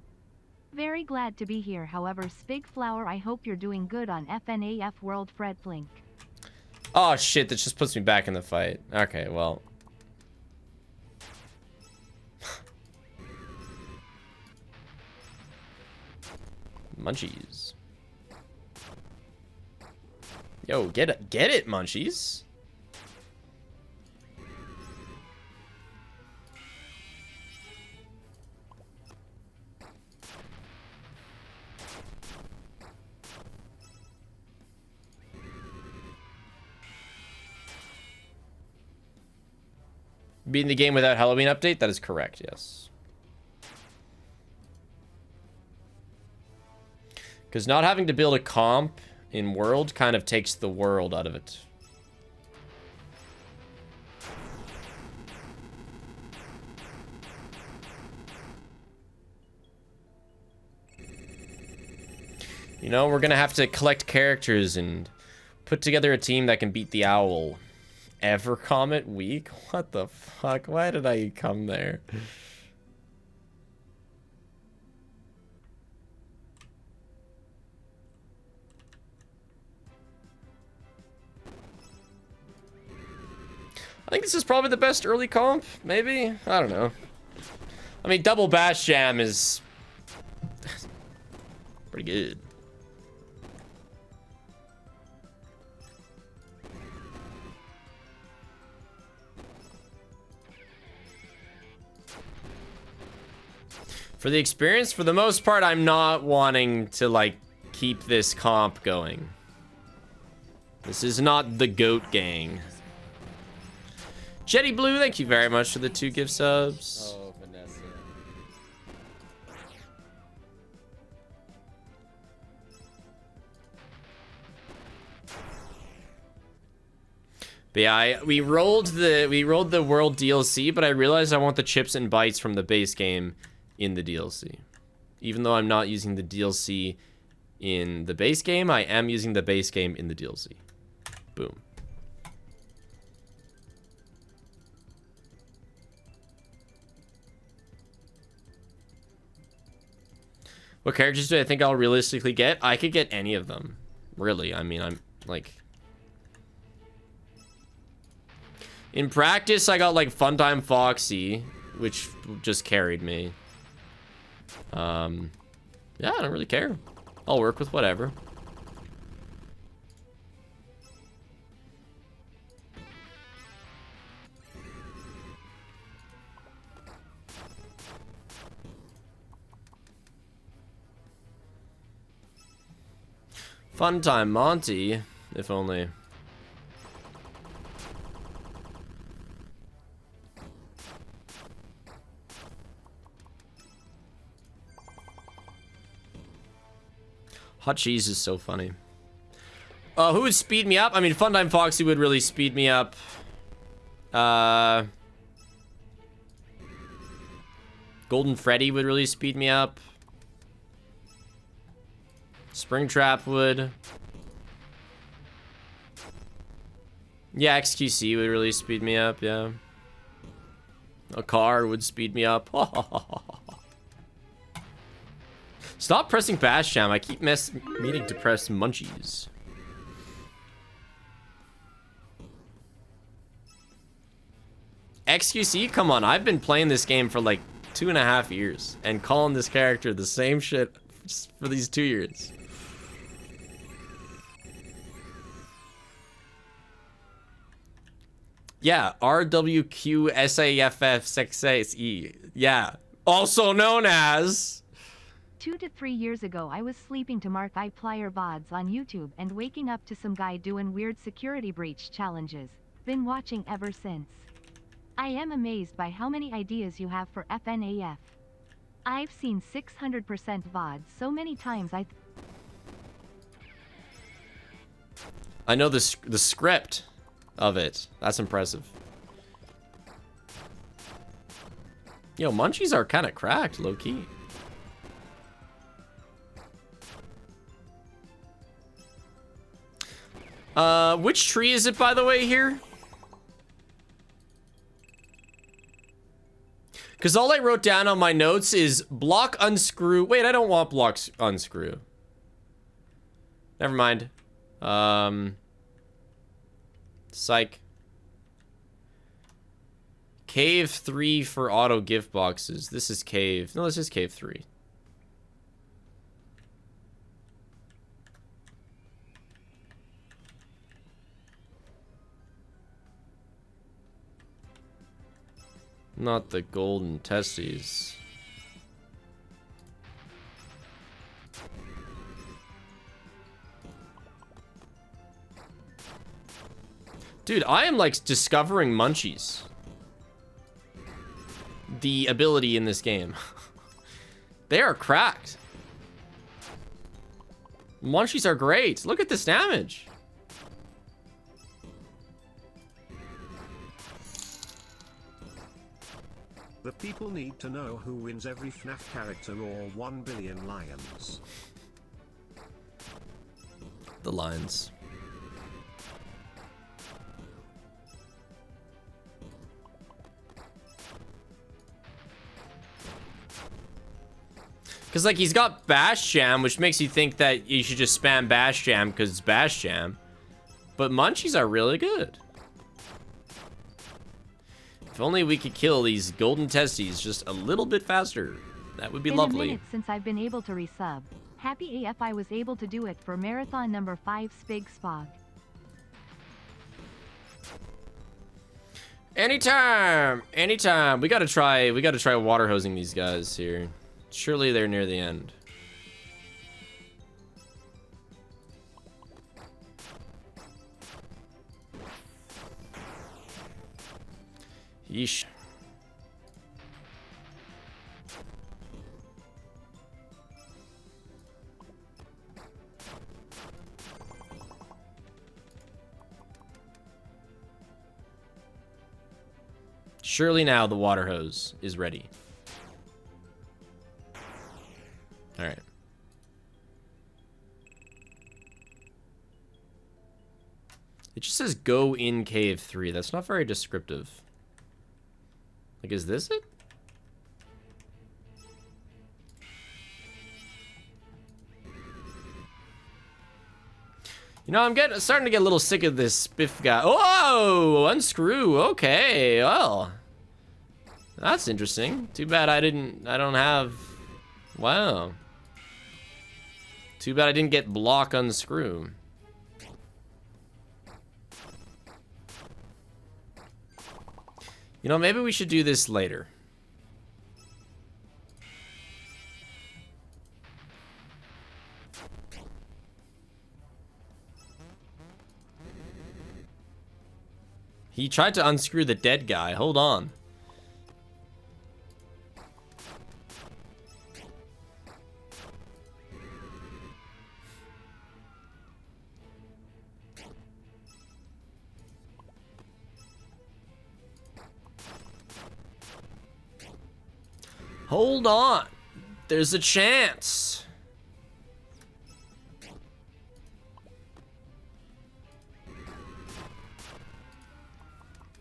Very glad to be here, however, Spigflower, I hope you're doing good on FNAF World, Fred Plink. Oh shit, that just puts me back in the fight. Okay, well. Munchies. Yo, get it, Munchies. Beating the game without Halloween update? That is correct, yes. Because not having to build a comp in World kind of takes the world out of it. You know, we're gonna have to collect characters and put together a team that can beat the owl. Ever Comet Week? What the fuck? Why did I come there? I think this is probably the best early comp, maybe? I don't know. I mean, Double Bash Jam is pretty good. For the experience, for the most part, I'm not wanting to, like, keep this comp going. This is not the GOAT gang. Jetty Blue, thank you very much for the 2 gift subs. Oh, Vanessa. But yeah, we rolled the world DLC, but I realized I want the chips and bytes from the base game in the DLC. Even though I'm not using the DLC in the base game, I am using the base game in the DLC. Boom. What characters do I think I'll realistically get? I could get any of them. Really, I mean, I'm like... In practice, I got like Funtime Foxy, which just carried me. Yeah, I don't really care. I'll work with whatever. Funtime Monty, if only. Hot cheese is so funny. Who would speed me up? I mean, Funtime Foxy would really speed me up. Golden Freddy would really speed me up. Springtrap would. Yeah, XQC would really speed me up, yeah. A car would speed me up. Stop pressing Bash Jam. I keep meaning to press Munchies. XQC? Come on, I've been playing this game for like 2.5 years and calling this character the same shit for these 2 years. Yeah, RWQSAFF6SE. Yeah, also known as... 2 to 3 years ago, I was sleeping to Markiplier VODs on YouTube and waking up to some guy doing weird security breach challenges. Been watching ever since. I am amazed by how many ideas you have for FNAF. I've seen 600% VODs so many times I know the script of it. That's impressive. Yo, Munchies are kind of cracked, low-key. Which tree is it, by the way, here? Because all I wrote down on my notes is block unscrew. Wait, I don't want blocks unscrew. Never mind. Psych. Cave 3 for auto gift boxes. This is cave. No, this is cave 3. Not the golden testes. Dude, I am like discovering munchies. The ability in this game. They are cracked. Munchies are great. Look at this damage. The people need to know who wins every FNAF character or 1 billion lions. The lines. Because, like, he's got Bash Jam, which makes you think that you should just spam Bash Jam because it's Bash Jam. But munchies are really good. If only we could kill these golden testes just a little bit faster. That would be lovely. Been a minute since I've been able to resub. Happy AF I was able to do it for marathon number 5 Spig Spog. Anytime! Anytime! We gotta try water hosing these guys here. Surely they're near the end. Yeesh. Surely now the water hose is ready. All right. It just says go in cave 3. That's not very descriptive. Like, is this it? You know, I'm starting to get a little sick of this spiff guy. Oh, unscrew. Okay, well. That's interesting. Too bad I don't have... Wow. Too bad I didn't get block unscrew. You know, maybe we should do this later. He tried to unscrew the dead guy. Hold on. Hold on. There's a chance.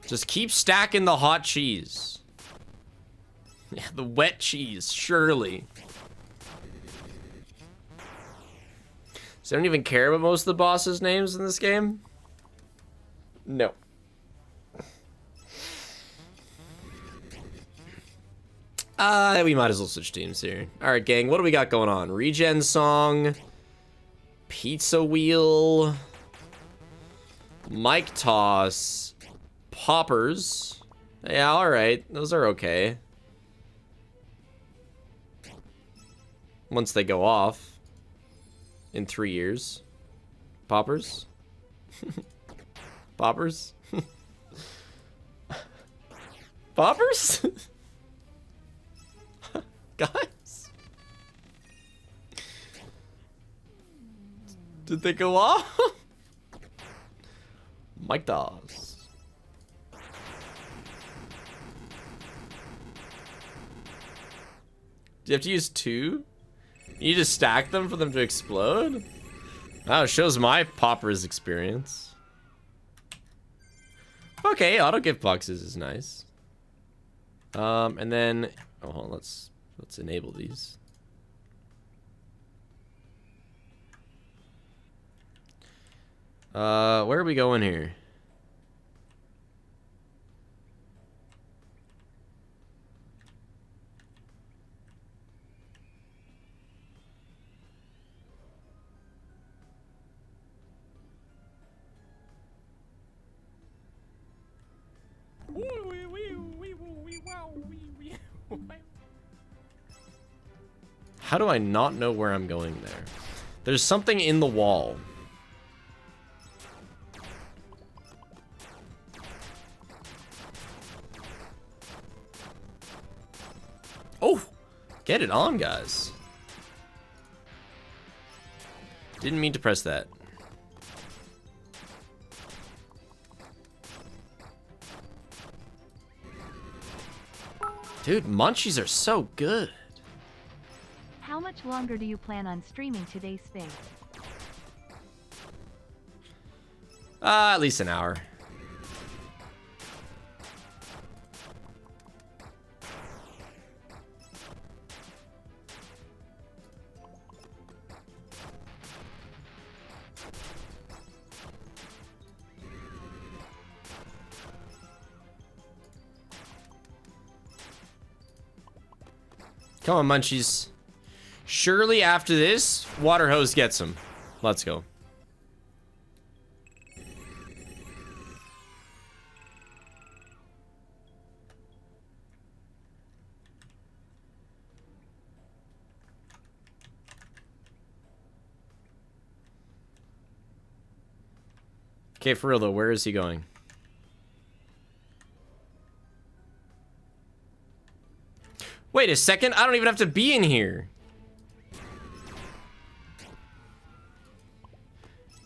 Just keep stacking the hot cheese. Yeah, the wet cheese, surely. Does anyone even care about most of the bosses' names in this game? No. We might as well switch teams here. All right, gang, what do we got going on? Regen song, pizza wheel, mic toss, poppers. Yeah, all right, those are okay. Once they go off in 3 years. Poppers? Poppers? Poppers? Guys? Did they go off? Mike Dawes. Do you have to use 2? You just stack them for them to explode? Oh, it shows my Popper's experience. Okay, auto gift boxes is nice. And then, oh, hold on, let's enable these. Where are we going here? How do I not know where I'm going there? There's something in the wall. Oh, get it on, guys. Didn't mean to press that. Dude, munchies are so good. How much longer do you plan on streaming today's Spig? At least an hour. Come on, munchies. Surely after this, water hose gets him. Let's go. Okay, for real though, where is he going? Wait a second, I don't even have to be in here.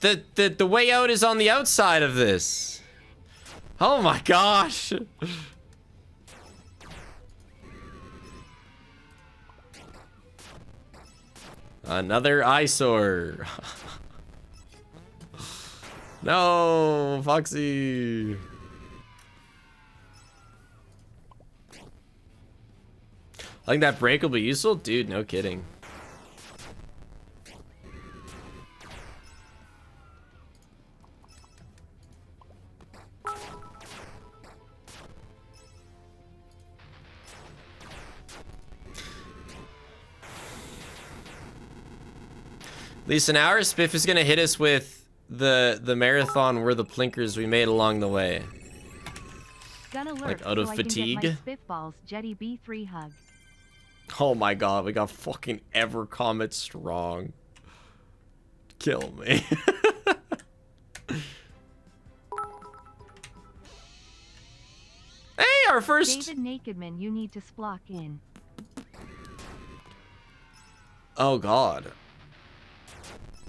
The way out is on the outside of this. Oh my gosh. Another eyesore. No, Foxy. I think that break will be useful. Dude, no kidding. At least an hour. Spiff is gonna hit us with the marathon were the plinkers we made along the way. Gun alert, Like out of so fatigue. I can get my Spitballs Jetty B3 hug. Oh my god, we got fucking Ever Comet strong. Kill me. Hey, our first. David Nakedman, you need to splock in. Oh god.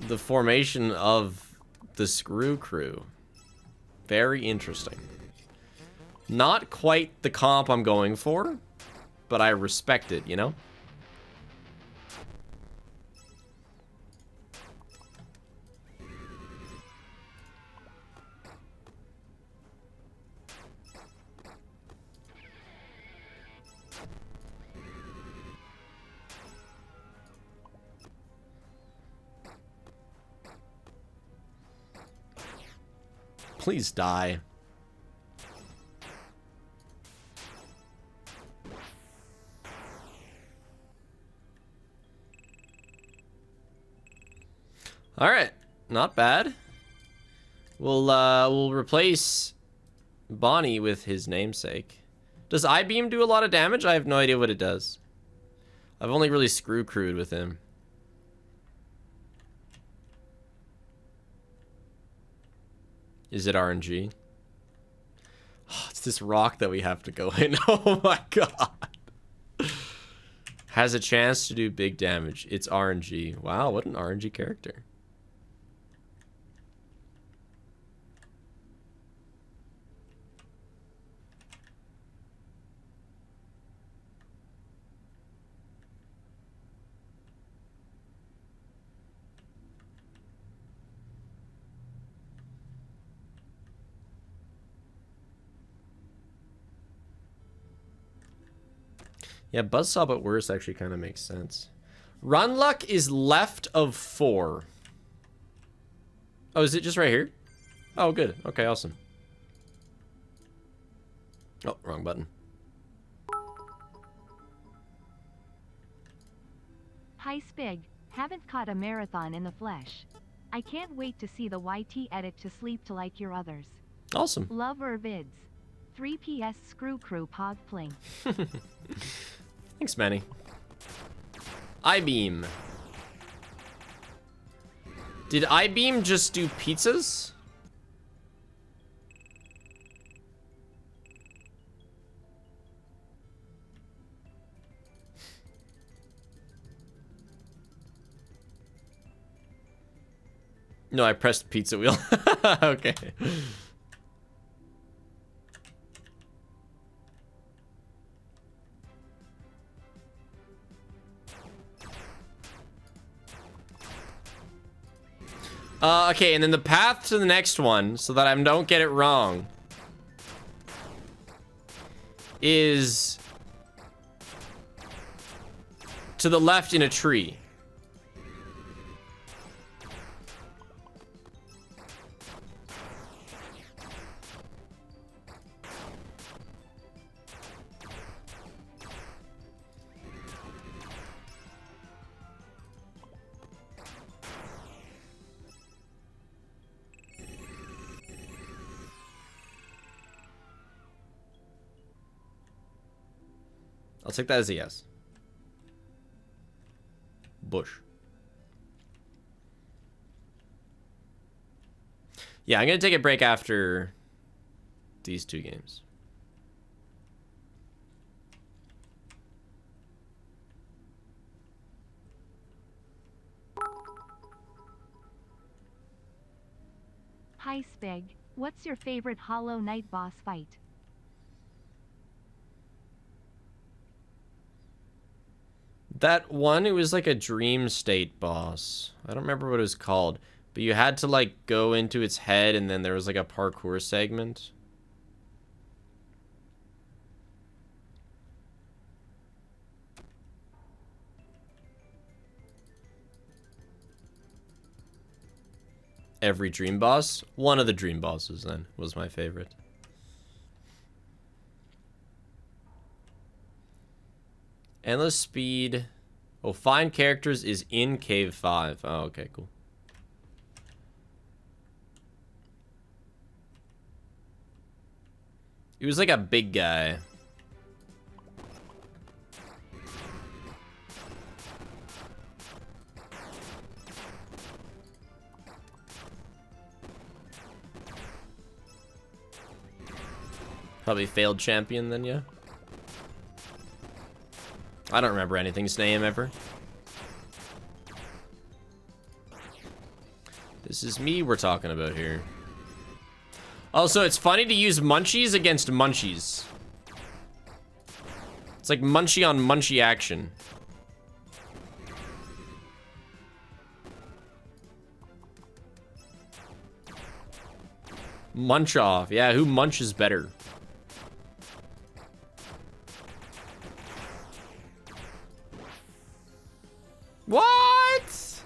The formation of the Screw Crew. Very interesting. Not quite the comp I'm going for, but I respect it, you know? Please die. All right, not bad. We'll replace Bonnie with his namesake. Does I-beam do a lot of damage? I have no idea what it does. I've only really screw crewed with him. Is it RNG? Oh, it's this rock that we have to go in. Oh my god. Has a chance to do big damage. It's RNG. Wow, what an RNG character. Yeah, buzzsaw but worse actually kind of makes sense. Run luck is left of 4. Oh, is it just right here? Oh, good. Okay, awesome. Oh, wrong button. Hi Spig, haven't caught a marathon in the flesh. I can't wait to see the YT edit to sleep to like your others. Awesome. Love vids. 3PS Screw Crew Pog Fling. Thanks, Manny. I-Beam. Did I-Beam just do pizzas? No, I pressed pizza wheel. Okay. Okay, and then the path to the next one, so that I don't get it wrong, is to the left in a tree. I'll take that as a yes. Bush. Yeah, I'm gonna take a break after these 2 games. Hi Spig, what's your favorite Hollow Knight boss fight? That one, it was like a dream state boss. I don't remember what it was called, but you had to like go into its head and then there was like a parkour segment. Every dream boss? One of the dream bosses then was my favorite. Endless speed. Oh, find characters is in cave 5. Oh, okay, cool. He was like a big guy. Probably failed champion then, yeah. I don't remember anything's name ever. This is me we're talking about here. Also, it's funny to use munchies against munchies. It's like munchie on munchie action. Munch off. Yeah, who munches better? What?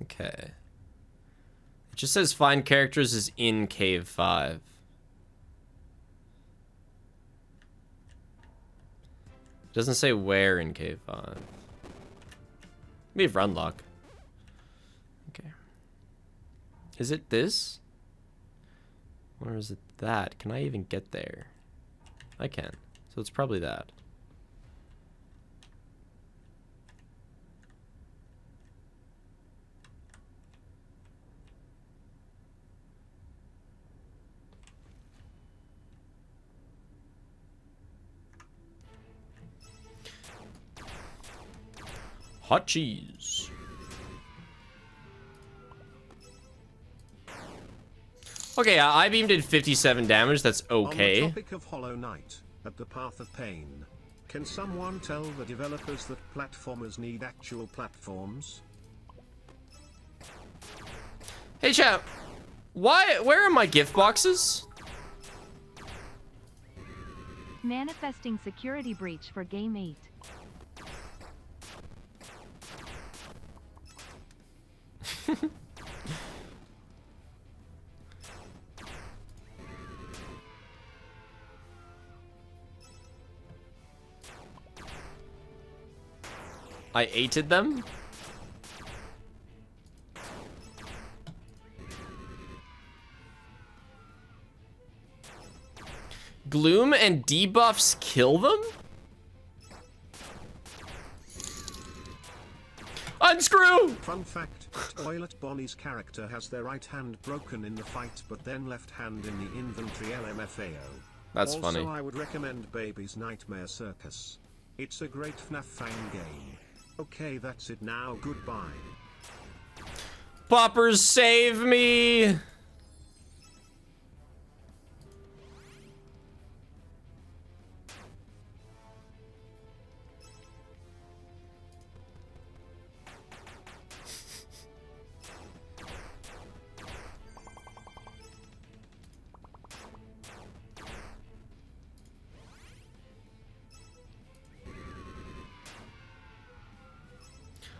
Okay. It just says find characters is in cave 5. Doesn't say where in cave 5. We have run luck. Okay. Is it this? Or is it that? Can I even get there? I can. So it's probably that. Hot cheese. Okay, I-beam did 57 damage. That's okay. On the topic of Hollow Knight, at the Path of Pain, can someone tell the developers that platformers need actual platforms? Hey, chat. Where are my gift boxes? Manifesting security breach for Game 8. I ated them? Gloom and debuffs kill them? Unscrew! Fun fact, Toilet Bonnie's character has their right hand broken in the fight but then left hand in the inventory LMFAO. That's also, funny. I would recommend Baby's Nightmare Circus. It's a great FNAF fan game. Okay, that's it now, goodbye. Poppers, save me!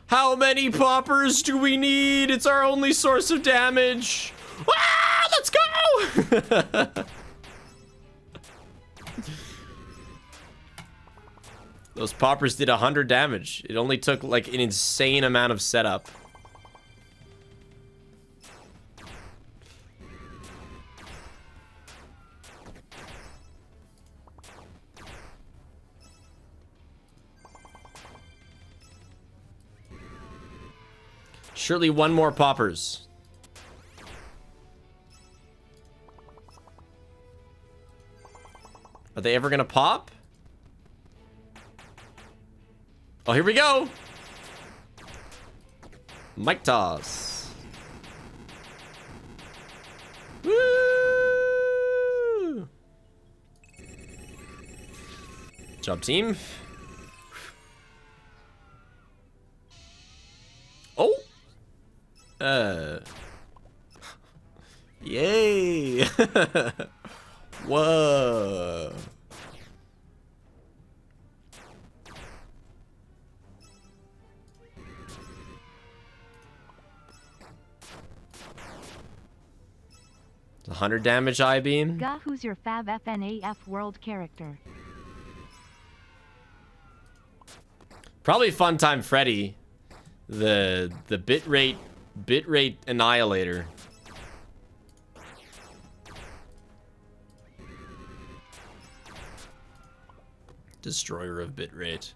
How many poppers do we need? It's our only source of damage. Ah, let's go! Those poppers did 100 damage. It only took like an insane amount of setup. Surely one more poppers. Are they ever gonna pop? Oh, here we go. Mic toss. Woo! Job team. Oh. Yay. Whoa. It's 100 damage I-beam. Gah, who's your fab FNAF world character? Probably Funtime Freddy. The bitrate annihilator. Destroyer of bitrate.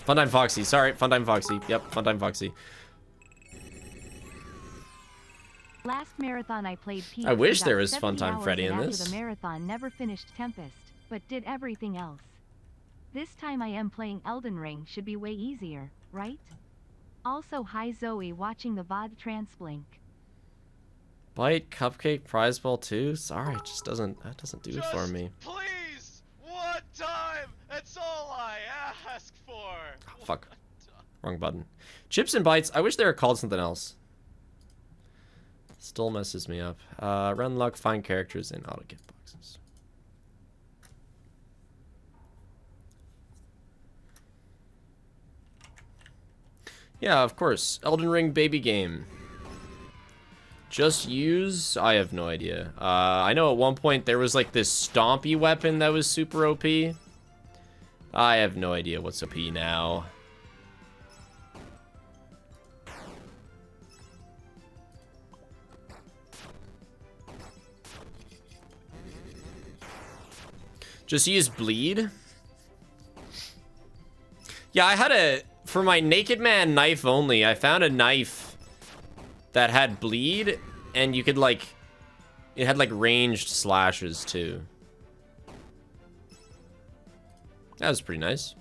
Funtime Foxy. Sorry, Funtime Foxy. Yep, Funtime Foxy. Last marathon I played Peach. I wish for there about was 70 Funtime hours, Freddy and in after this. the marathon never finished Tempest, but did everything else. This time I am playing Elden Ring, should be way easier, right? Also, hi Zoe, watching the VOD Transblink. Bite, Cupcake, Prize Ball 2? Sorry, it just doesn't do it for me. Please, one time. That's all I ask for. Oh, fuck. Wrong button. Chips and Bites, I wish they were called something else. Still messes me up. Run luck, find characters, and auto gift boxes. Yeah, of course. Elden Ring baby game. Just use? I have no idea. I know at one point there was like this stompy weapon that was super OP. I have no idea what's OP now. Just use bleed? Yeah, I had a... For my Naked Man knife only, I found a knife that had bleed, and you could, like... It had, like, ranged slashes, too. That was pretty nice.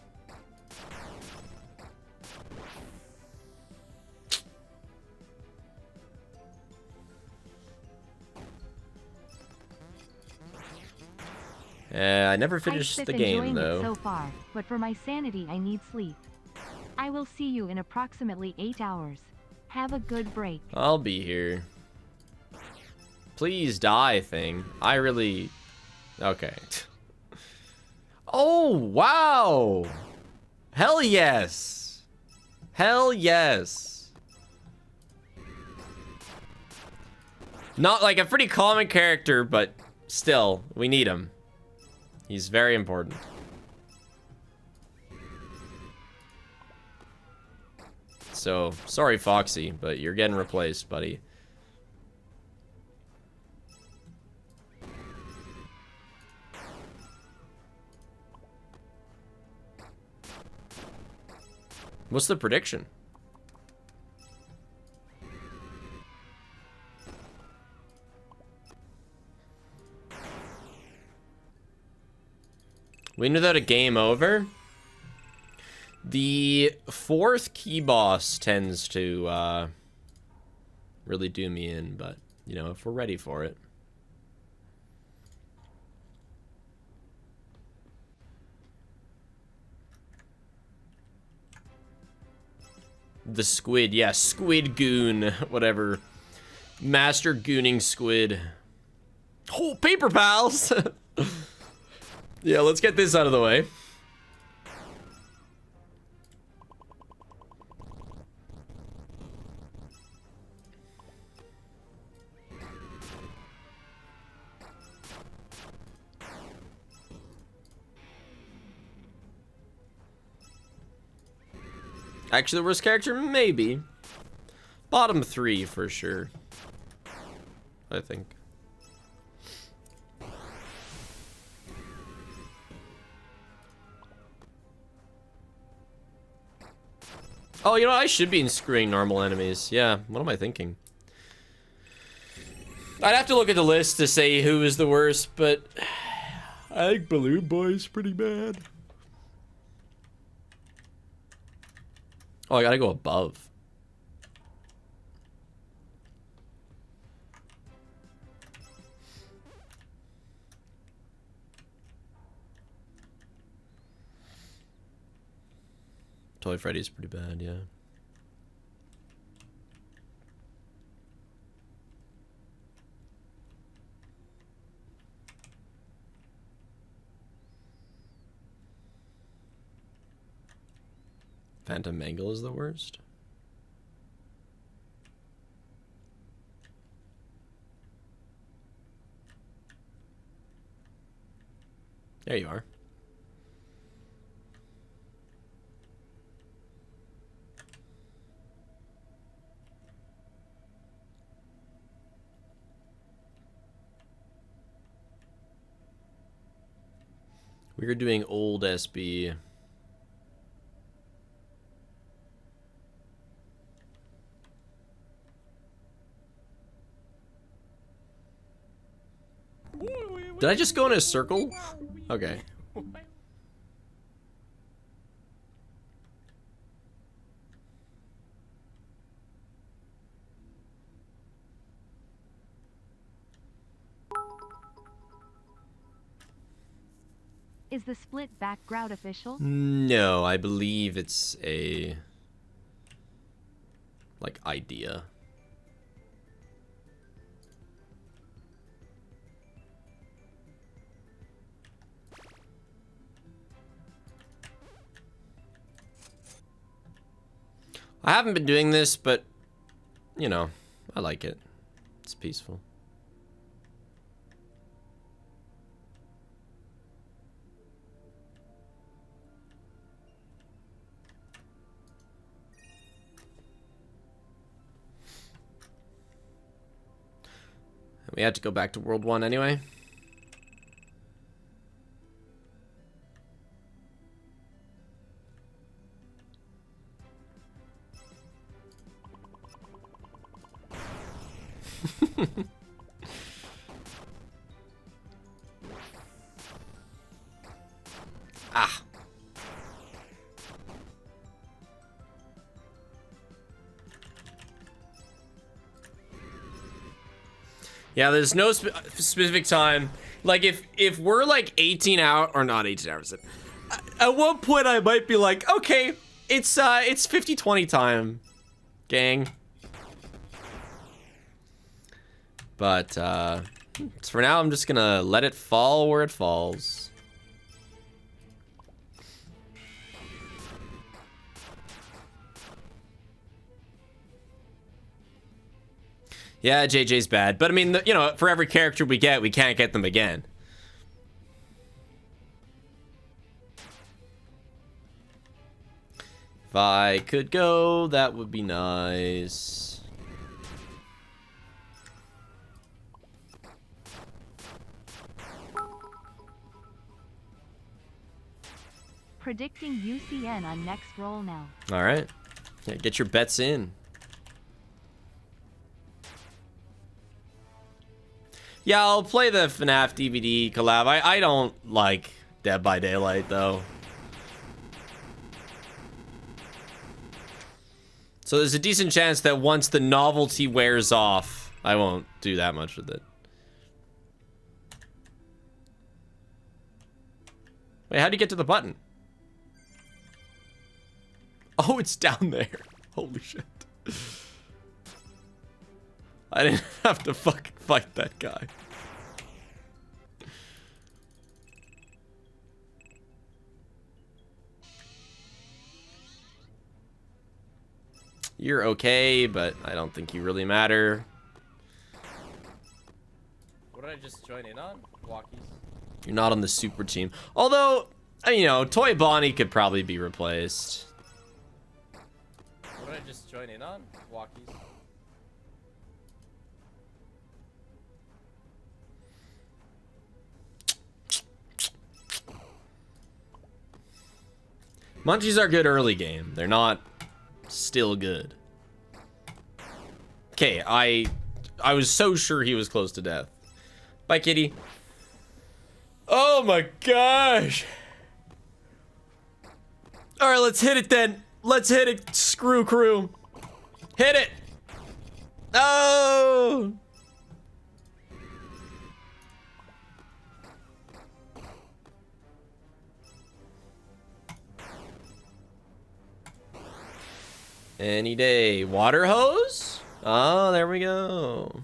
I never I've finished been the game enjoying though. it so far, but for my sanity I need sleep. I will see you in approximately 8 hours. Have a good break. I'll be here. Please die, thing. I really... Okay. Oh, wow! Hell yes! Hell yes! Not like a pretty common character, but still, we need him. He's very important. So, sorry Foxy, but you're getting replaced, buddy. What's the prediction? Win without a game over? The 4th key boss tends to really do me in, but, you know, if we're ready for it. The squid, yeah, squid goon, whatever. Master gooning squid. Oh, paper pals! Yeah, let's get this out of the way. Actually, the worst character, maybe. Bottom 3 for sure. I think. Oh, you know, I should be screwing normal enemies. Yeah, what am I thinking? I'd have to look at the list to say who is the worst, but I think Balloon Boy's pretty bad. Oh, I gotta go above. Toy Freddy's pretty bad, yeah. Phantom Mangle is the worst. There you are. We were doing old SB. Did I just go in a circle? Okay. Is the split background official? No, I believe it's a like idea. I haven't been doing this, but you know, I like it. It's peaceful. We had to go back to World 1 anyway. Ah. Yeah, there's no specific time. Like, if we're like 18 out, or not 18 hours, at one point I might be like, okay, it's 50-20 time, gang. But for now, I'm just gonna let it fall where it falls. Yeah, JJ's bad, but I mean, you know, for every character we get, we can't get them again. If I could go, that would be nice. Predicting UCN on next roll now. All right. Yeah, get your bets in. Yeah, I'll play the FNAF DVD collab. I don't like Dead by Daylight, though. So there's a decent chance that once the novelty wears off, I won't do that much with it. Wait, how'd you get to the button? Oh, it's down there. Holy shit. I didn't have to fucking fight that guy. You're okay, but I don't think you really matter. What did I just join in on? Walkies. You're not on the super team. Although, you know, Toy Bonnie could probably be replaced. What did I just join in on? Walkies. Munchies are good early game. They're not still good. Okay, I was so sure he was close to death. Bye, kitty. Oh my gosh. All right, let's hit it then. Let's hit it, Screw Crew. Hit it. Oh. Any day. Water hose? Oh, there we go.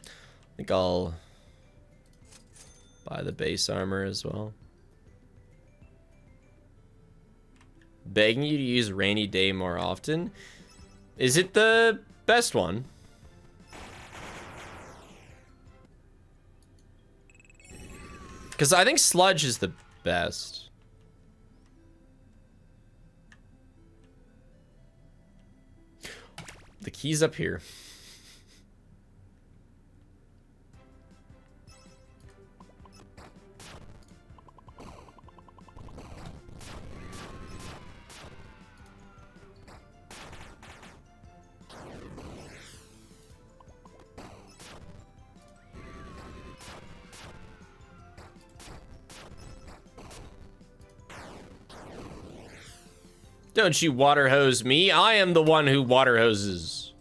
I think I'll buy the base armor as well. Begging you to use rainy day more often. Is it the best one? Because I think sludge is the best. The key's up here. Don't you water hose me. I am the one who water hoses.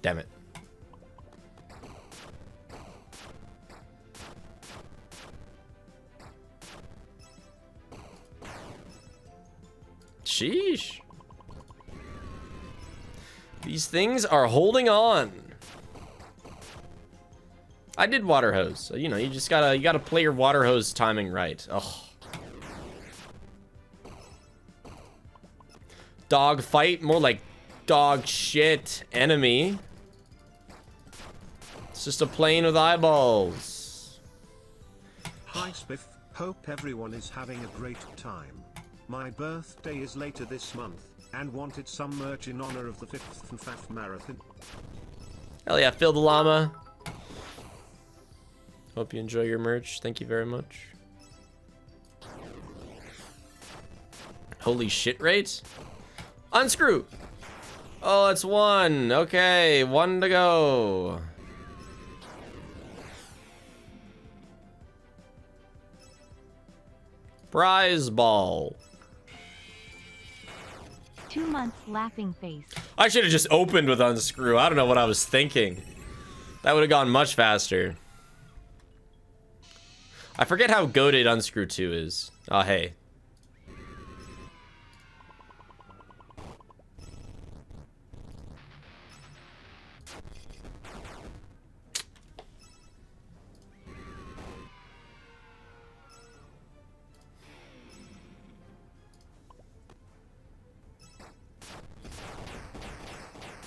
Damn it. Sheesh. These things are holding on. I did water hose. So, you know, you gotta play your water hose timing right. Ugh. Dog fight, more like dog shit enemy. It's just a plane with eyeballs. Hi Spiff, hope everyone is having a great time. My birthday is later this month, and wanted some merch in honor of the 5th FNAF Marathon. Hell yeah, Phil the Llama. Hope you enjoy your merch. Thank you very much. Holy shit rate. Unscrew. Oh, it's one. Okay, one to go. Prize ball. 2 months laughing face. I should have just opened with unscrew. I don't know what I was thinking. That would have gone much faster. I forget how goated unscrew 2 is. Oh, hey.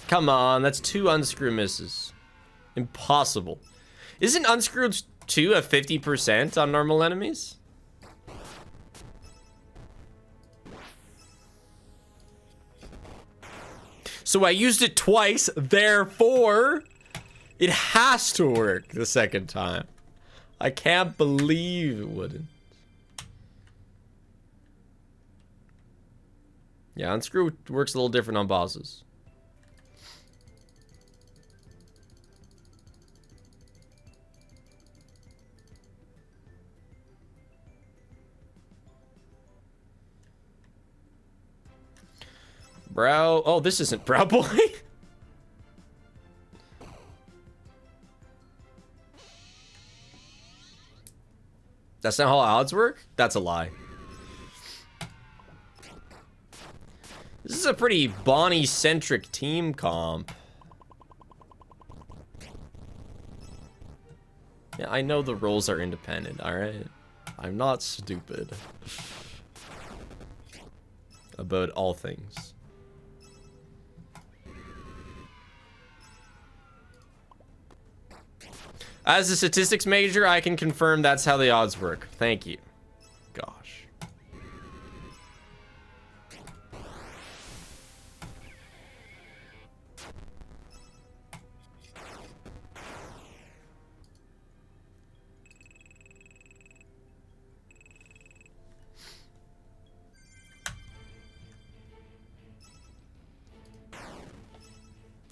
Come on, that's 2 unscrew misses. Impossible. Isn't unscrew 2 a 50% on normal enemies? So I used it twice, therefore it has to work the second time. I can't believe it wouldn't. Yeah, unscrew works a little different on bosses. Brow. Oh, this isn't Brow Boy. That's not how odds work? That's a lie. This is a pretty Bonnie-centric team comp. Yeah, I know the roles are independent, alright? I'm not stupid. About all things. As a statistics major, I can confirm that's how the odds work. Thank you. Gosh.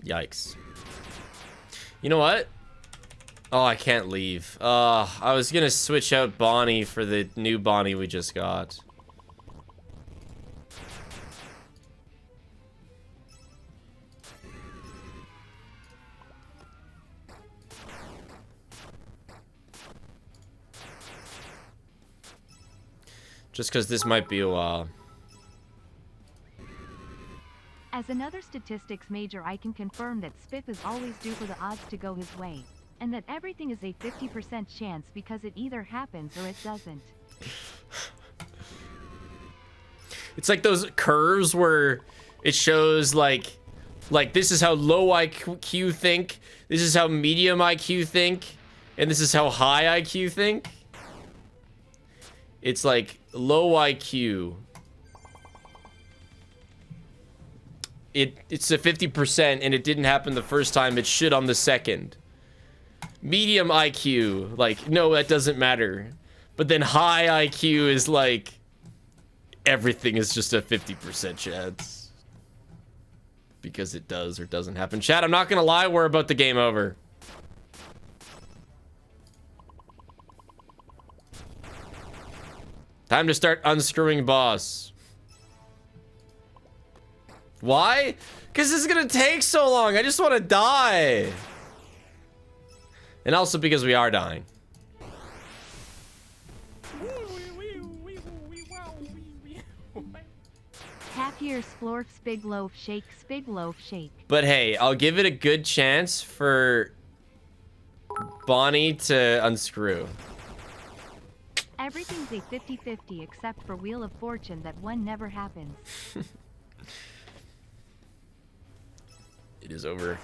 Yikes. You know what? Oh, I can't leave. I was gonna switch out Bonnie for the new Bonnie we just got. Just because this might be a while. As another statistics major, I can confirm that Spiff is always due for the odds to go his way. And that everything is a 50% chance because it either happens or it doesn't. It's like those curves where it shows like this is how low IQ think, this is how medium IQ think, and this is how high IQ think. It's like low IQ. It's a 50% and it didn't happen the first time, it should on the second. Medium IQ, like, no, that doesn't matter. But then high IQ is like, everything is just a 50% chance. Because it does or doesn't happen. Chat, I'm not gonna lie, we're about the game over. Time to start unscrewing boss. Why? Because this is gonna take so long. I just want to die. And also because we are dying. Half year splorf spig loaf shake. But hey, I'll give it a good chance for Bonnie to unscrew. Everything's a 50-50 except for Wheel of Fortune, that one never happens. It is over.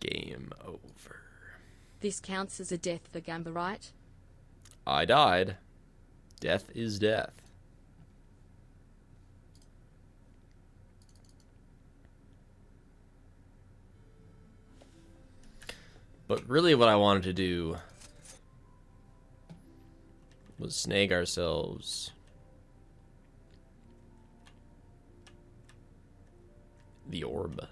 Game over. This counts as a death for Gamba, right? I died. Death is death. But really what I wanted to do was snag ourselves the orb.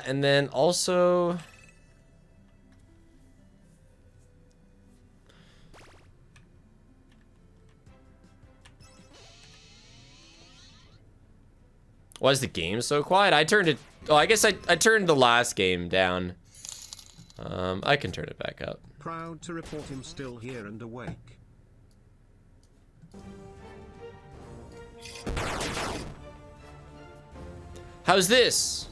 And then also why is the game so quiet? I turned it. Oh, I guess I turned the last game down. I can turn it back up. Proud to report him still here and awake. How's this?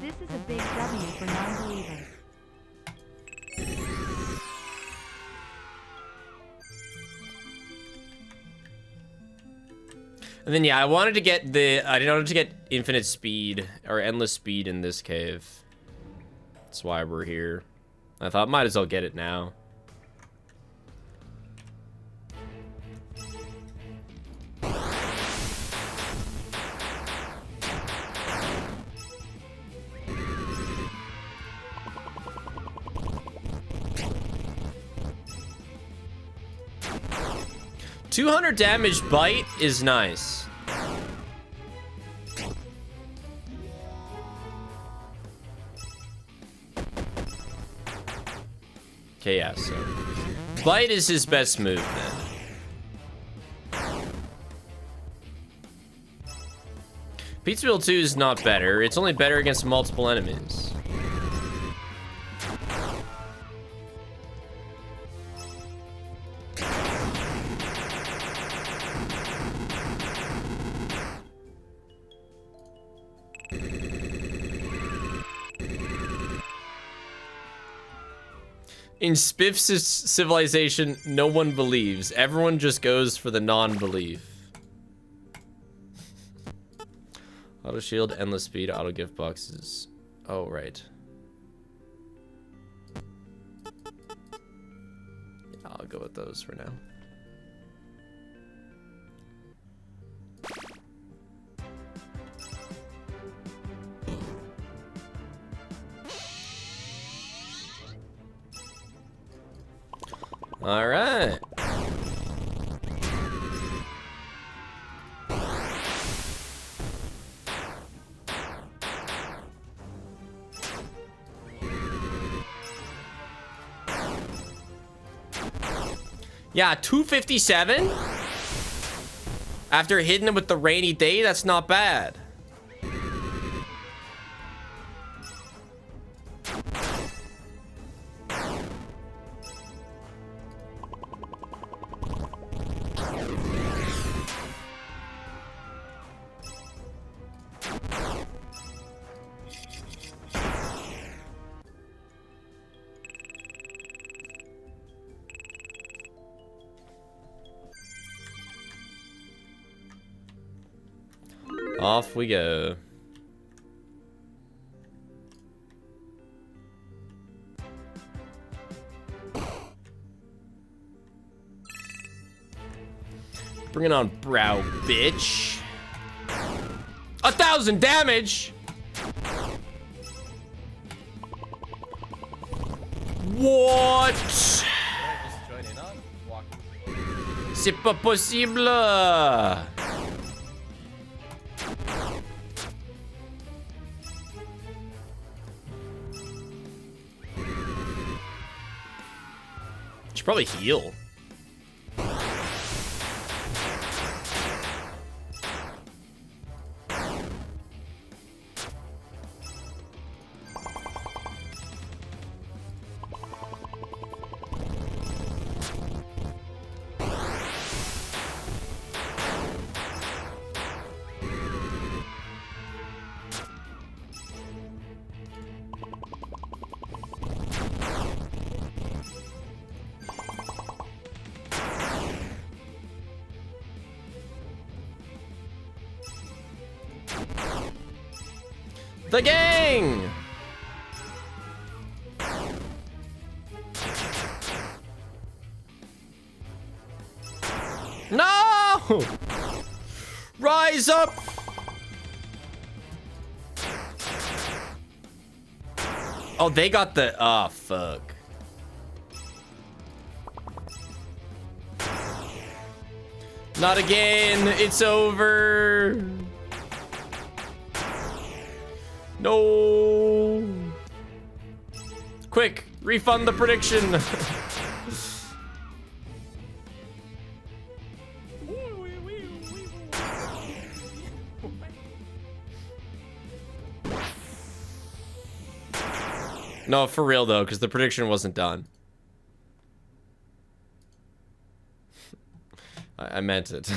This is a big W for non-believers. And then yeah, I wanted to get infinite speed or endless speed in this cave. That's why we're here. I thought might as well get it now. $200 damage bite is nice. Okay, yeah, so bite is his best move then. Pizza Wheel 2 is not better. It's only better against multiple enemies. In Spiff's civilization, no one believes. Everyone just goes for the non-belief. Auto shield, endless speed, auto gift boxes. Oh, right. Yeah, I'll go with those for now. All right. Yeah, 257? After hitting him with the rainy day, that's not bad. Off we go. Bring it on, brow bitch. 1,000 damage. What? C'est pas possible. Should probably heal. The gang! No! Rise up! Oh, they got the... Oh, fuck. Not again. It's over. No. Quick, refund the prediction. No, for real though, because the prediction wasn't done. I meant it.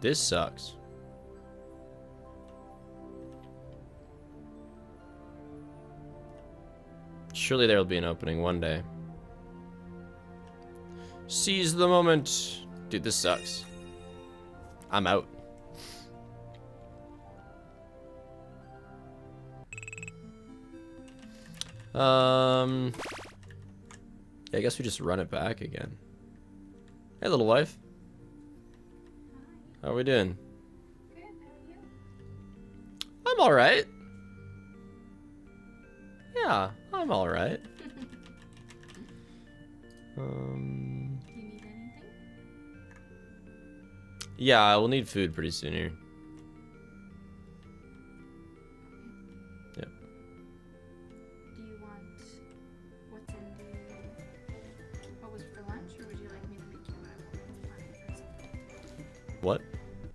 This sucks. Surely there will be an opening one day. Seize the moment. Dude, this sucks. I'm out. Yeah, I guess we just run it back again. Hey, little wife. How are we doing? Good, how are you? I'm alright. Yeah, I'm alright. You need anything? Yeah, I will need food pretty soon here. Yep. Do you want what's in what was for lunch, or would you like me to make you a or something? What?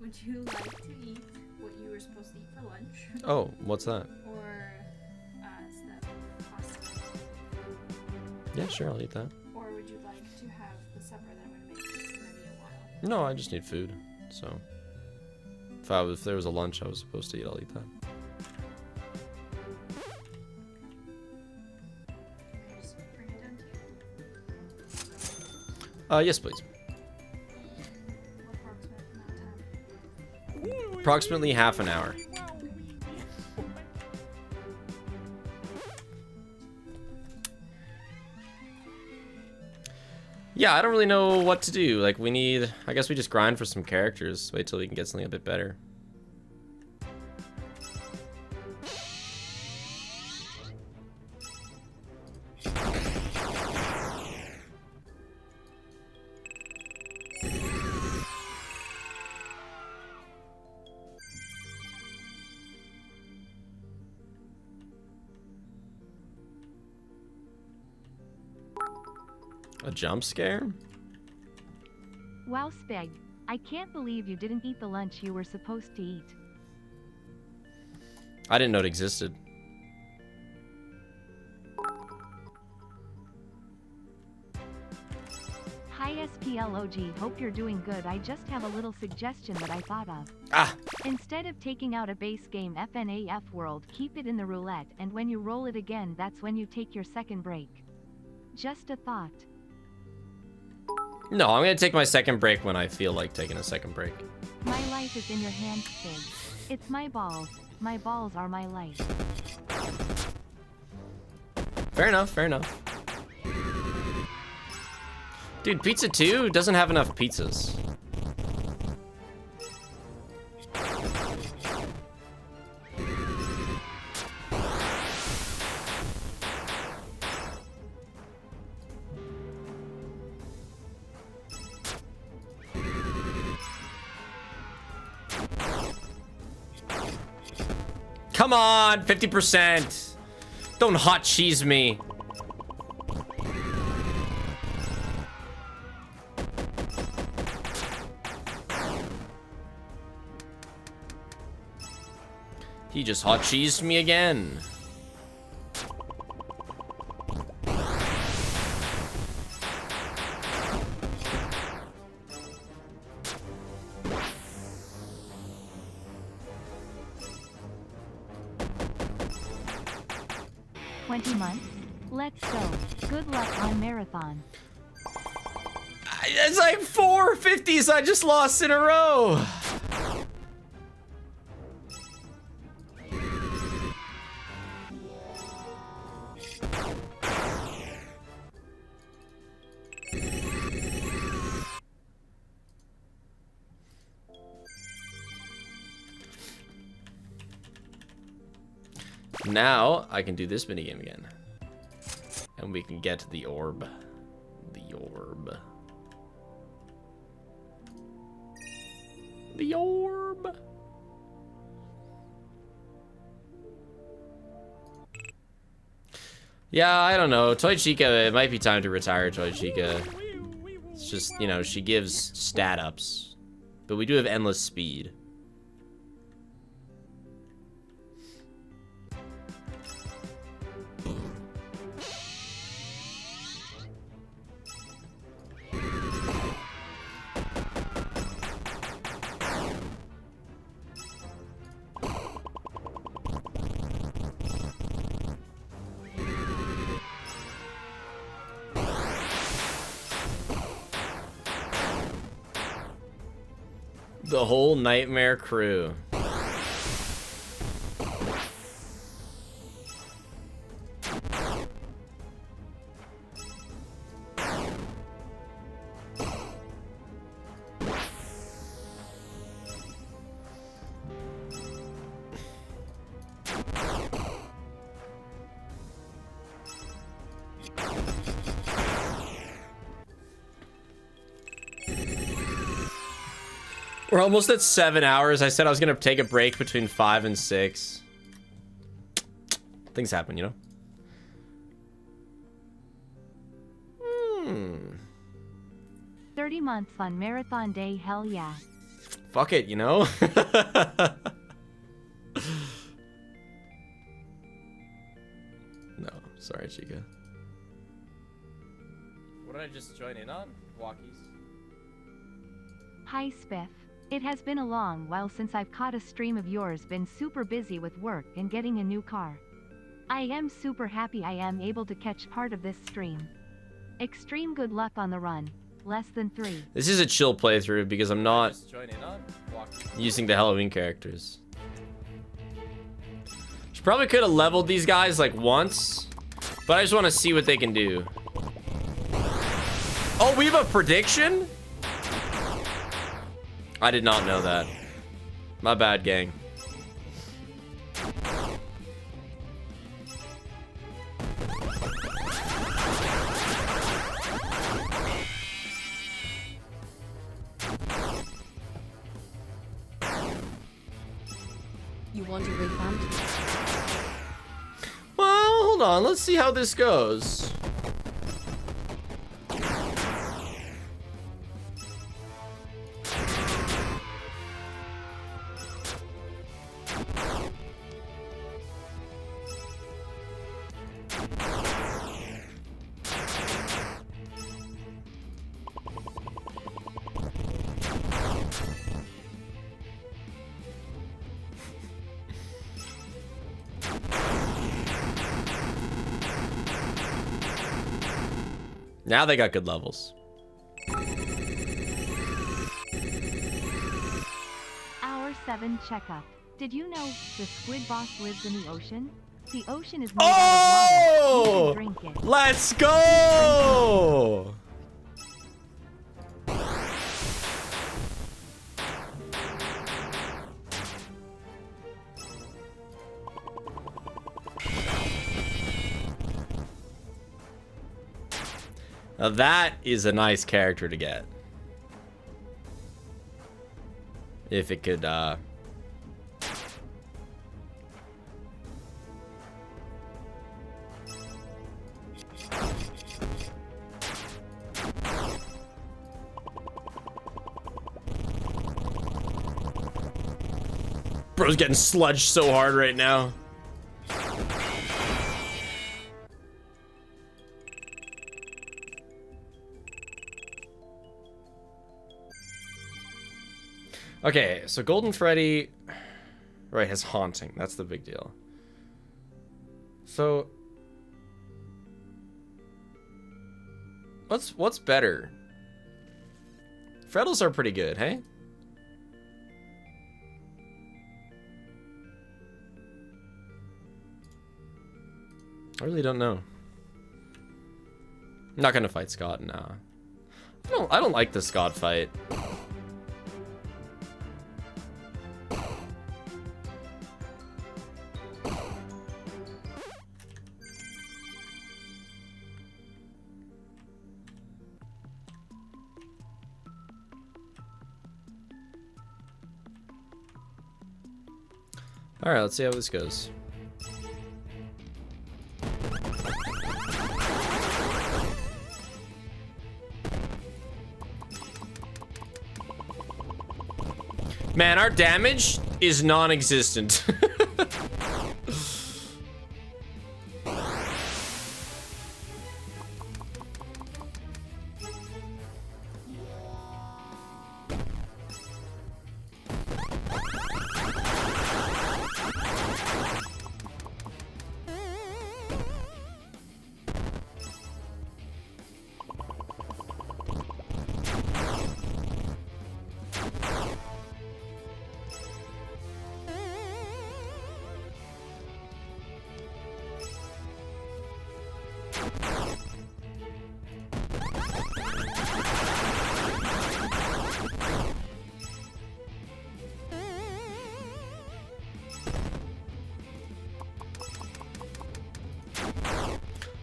Would you like to eat what you were supposed to eat for lunch? Oh, what's that? Or is that pasta? Yeah, sure, I'll eat that. Or would you like to have the supper that I'm going to make? It's going to be a while. No, I just need food. So, if there was a lunch I was supposed to eat, I'll eat that. Can I just bring it down to you? Yes, please. What approximate amount of time? Approximately half an hour. Yeah, I don't really know what to do. Like, I guess we just grind for some characters. Wait till we can get something a bit better. A jump scare? Wow, Speg. I can't believe you didn't eat the lunch you were supposed to eat. I didn't know it existed. Hi SPLOG, hope you're doing good. I just have a little suggestion that I thought of. Ah! Instead of taking out a base game FNAF World, keep it in the roulette, and when you roll it again, that's when you take your second break. Just a thought. No, I'm gonna take my second break when I feel like taking a second break. My life is in your hands, Spig. It's my balls. My balls are my life. Fair enough, fair enough. Dude, Pizza 2 doesn't have enough pizzas. Come on, 50%. Don't hot cheese me. He just hot cheesed me again. $20. Let's go. Good luck on marathon. It's like 4 50s I just lost in a row. Now I can do this minigame again. And we can get the orb. The orb. The orb. Yeah, I don't know. Toy Chica, it might be time to retire Toy Chica. It's just, you know, she gives stat ups. But we do have endless speed. The whole nightmare crew. We're almost at 7 hours. I said I was gonna take a break between 5 and 6. Things happen, you know? 30 months on marathon day, hell yeah. Fuck it, you know? No, sorry, Chica. What did I just join in on? Walkies. Hi Spiff. It has been a long while since I've caught a stream of yours, been super busy with work and getting a new car. I am super happy I am able to catch part of this stream. Extreme good luck on the run. Less than 3. This is a chill playthrough because I'm not using the Halloween characters. She probably could have leveled these guys like once, but I just want to see what they can do. Oh, we have a prediction? I did not know that. My bad, gang. You want a refund? Well, hold on. Let's see how this goes. Now they got good levels. Hour 7 checkup. Did you know the squid boss lives in the ocean? The ocean is made out of water. You can drink it. Let's go! Now that is a nice character to get. If it could, Bro's getting sludged so hard right now. Okay, so Golden Freddy, right, has haunting. That's the big deal. So, what's better? Freddles are pretty good, hey? I really don't know. I'm not gonna fight Scott now. I don't like the Scott fight. All right, let's see how this goes. Man, our damage is non-existent.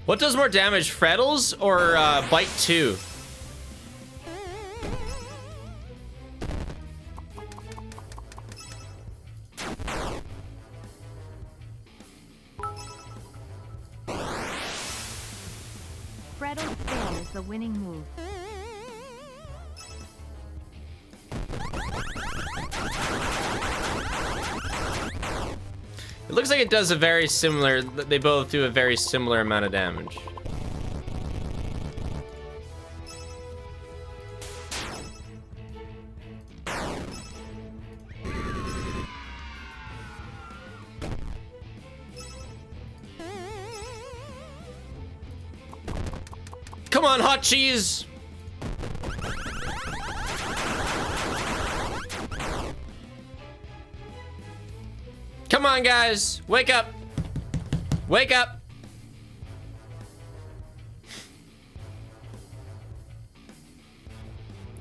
What does more damage, Freddles or Bite 2? Freddles spam is the winning move. It looks like it does a very similar, they both do a very similar amount of damage. Come on, hot cheese! Come on, guys. Wake up. Wake up.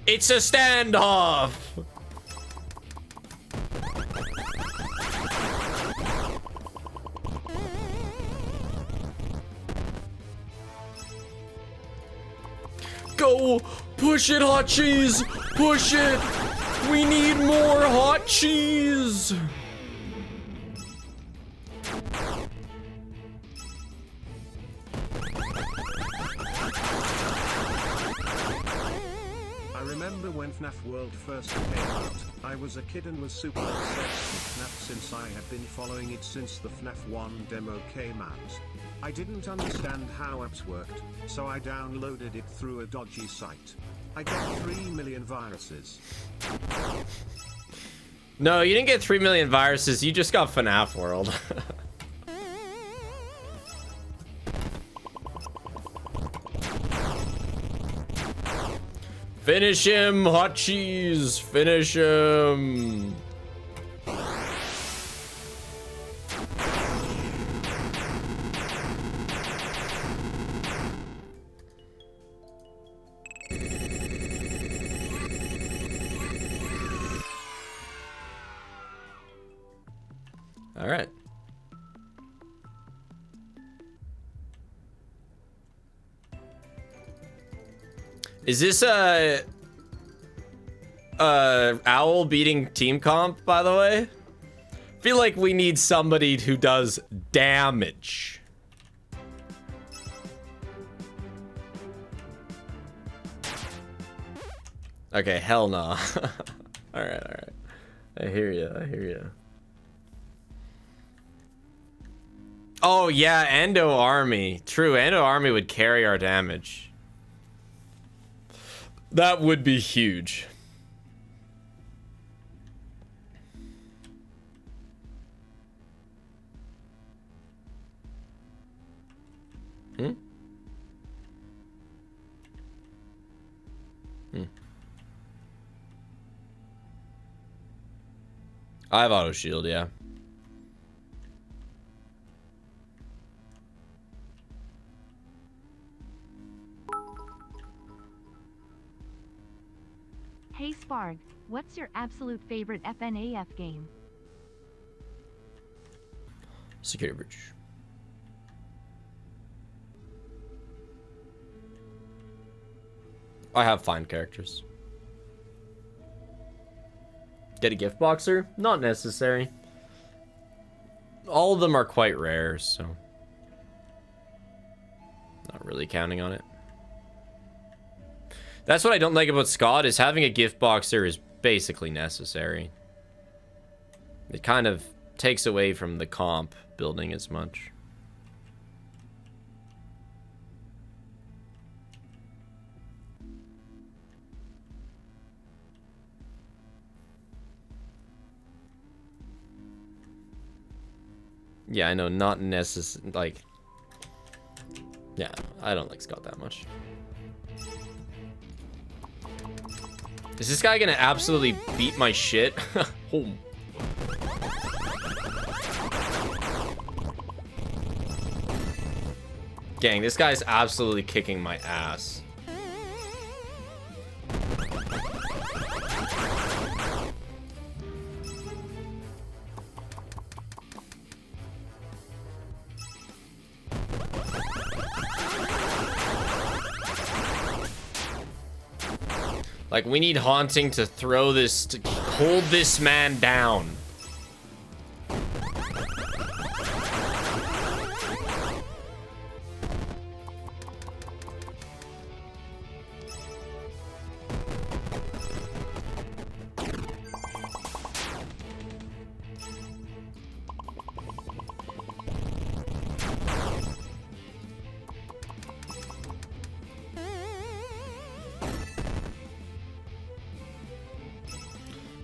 It's a standoff. Go. Push it, hot cheese. Push it. We need more hot cheese. When FNAF World first came out, I was a kid and was super obsessed with FNAF since I had been following it since the FNAF 1 demo came out. I didn't understand how apps worked, so I downloaded it through a dodgy site. I got 3 million viruses. No, you didn't get 3 million viruses, you just got FNAF World. Finish him, hot cheese. Finish him. All right. Is this Owl beating team comp, by the way? I feel like we need somebody who does damage. Okay, hell no. All right. I hear you. Oh yeah, Endo Army. True, Endo Army would carry our damage. That would be huge. Hmm? Hmm. I have auto shield, yeah. Hey Sparg, what's your absolute favorite FNAF game? Security breach. I have fine characters. Get a gift boxer? Not necessary. All of them are quite rare, so not really counting on it. That's what I don't like about Scott, is having a gift boxer is basically necessary. It kind of takes away from the comp building as much. Yeah, I know, not necessary, like... Yeah, I don't like Scott that much. Is this guy gonna absolutely beat my shit? Oh. Gang, this guy's absolutely kicking my ass. Like, we need Haunting to throw this, to hold this man down.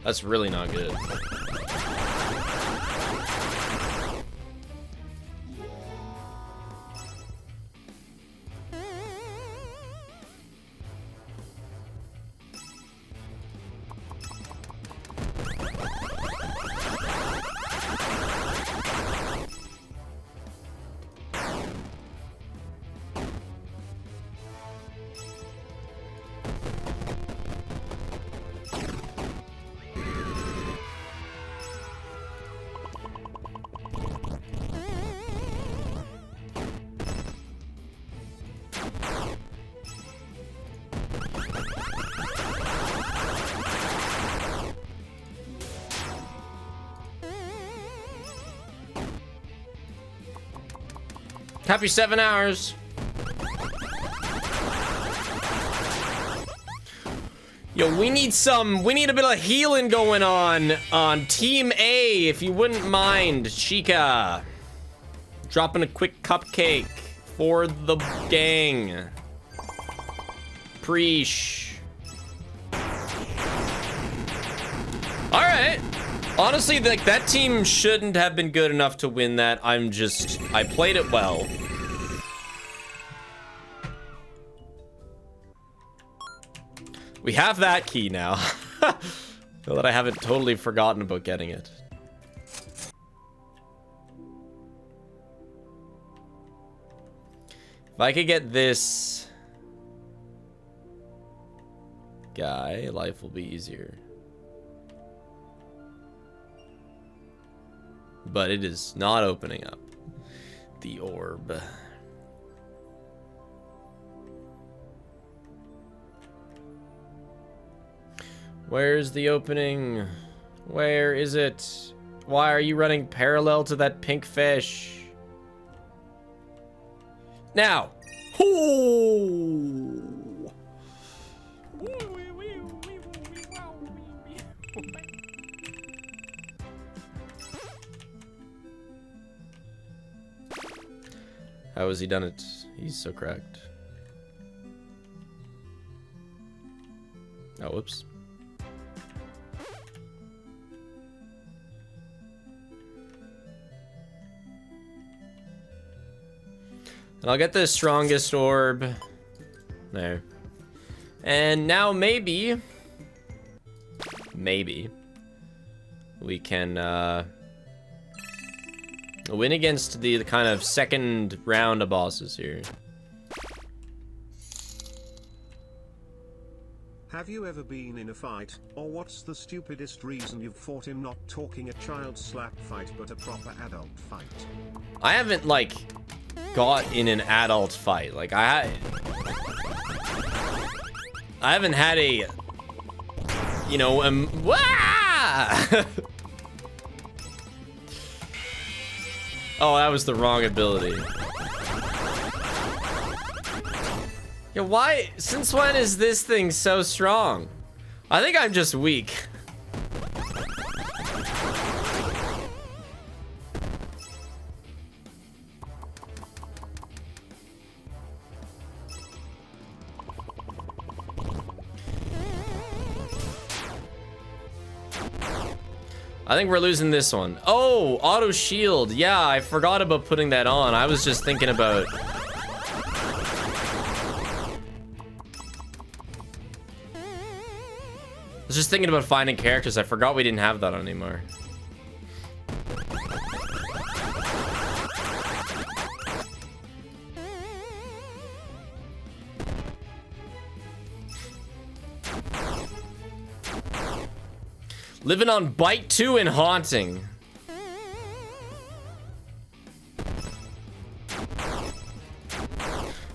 That's really not good. Happy 7 hours. Yo, we need a bit of healing going on Team A, if you wouldn't mind, Chica. Dropping a quick cupcake for the gang. Preesh. All right. Honestly, like, that team shouldn't have been good enough to win that. I played it well. We have that key now. Feel that I haven't totally forgotten about getting it. If I could get this guy, life will be easier. But it is not opening up the orb. Where's the opening? Where is it? Why are you running parallel to that pink fish? Now. Ooh. How has he done it? He's so cracked. Oh, whoops. And I'll get the strongest orb. There. And now maybe we can win against the kind of second round of bosses here. Have you ever been in a fight, or what's the stupidest reason you've fought in not talking a child slap fight but a proper adult fight? I haven't, like, got in an adult fight. Like, I haven't had a, you know, wah! Oh, that was the wrong ability. Yeah, why? Since when is this thing so strong? I think I'm just weak. I think we're losing this one. Oh, auto shield. Yeah, I forgot about putting that on. I was just thinking about... I was just thinking about finding characters. I forgot we didn't have that anymore. Living on Bite 2 and Haunting.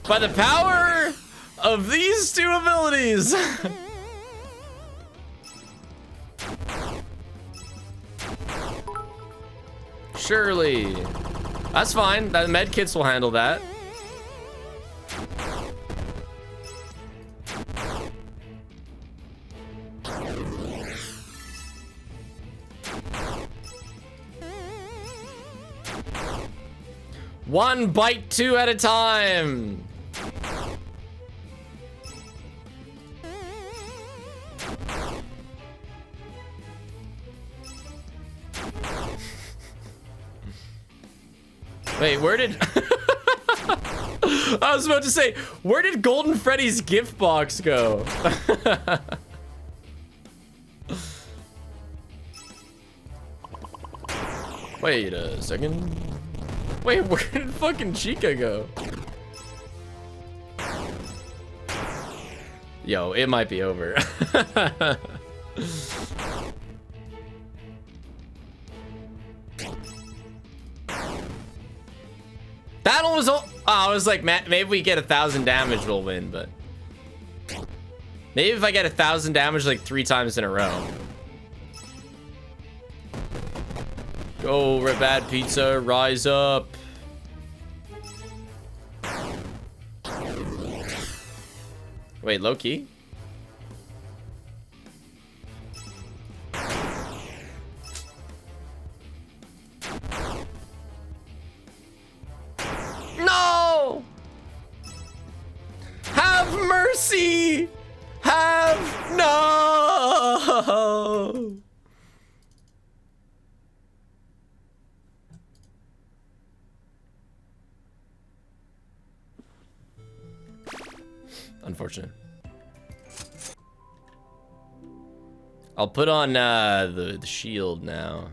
By the power of these two abilities. Surely. That's fine. The med kits will handle that. One bite 2 at a time. Wait, where did... I was about to say, where did Golden Freddy's gift box go? Wait a second. Wait, where did fucking Chica go? Yo, it might be over. That one was... Oh, I was like, maybe we get 1,000 damage, we'll win, but... Maybe if I get 1,000 damage like 3 times in a row. Go, Red Bad Pizza, rise up. Wait, low key? No! Have mercy! Have no! Unfortunate. I'll put on the shield now.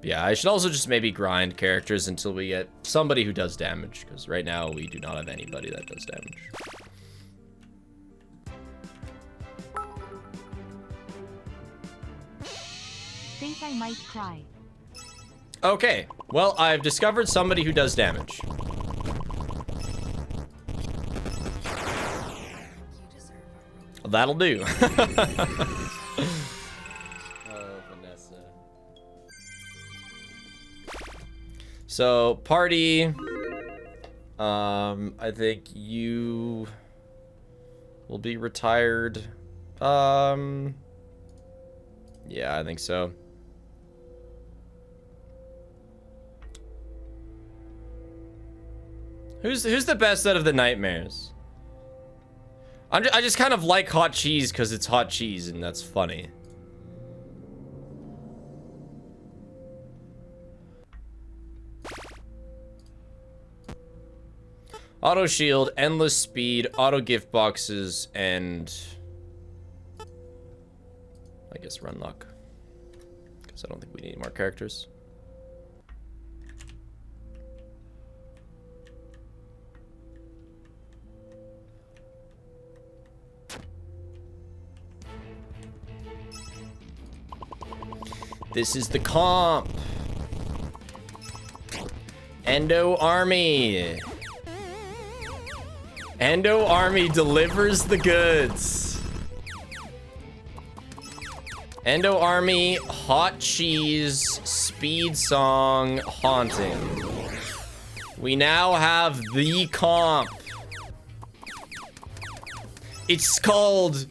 Yeah, I should also just maybe grind characters until we get somebody who does damage, because right now we do not have anybody that does damage. Think I might cry. Okay, well, I've discovered somebody who does damage. That'll do. So, party, I think you will be retired. Yeah, I think so. Who's the best out of the nightmares? I just kind of like hot cheese because it's hot cheese and that's funny. Auto shield, endless speed, auto gift boxes, and I guess run luck. Because I don't think we need more characters. This is the comp. Endo Army. Endo Army delivers the goods. Endo Army, hot cheese, speed song, haunting. We now have the comp. It's called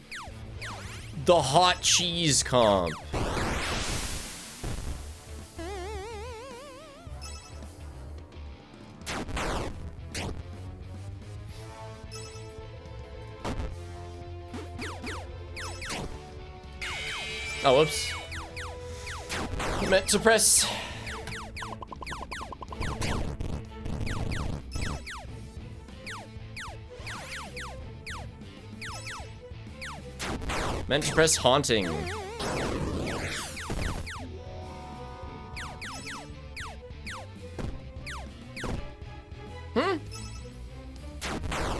the hot cheese comp. Oh, whoops. I meant to press. Meant to press haunting.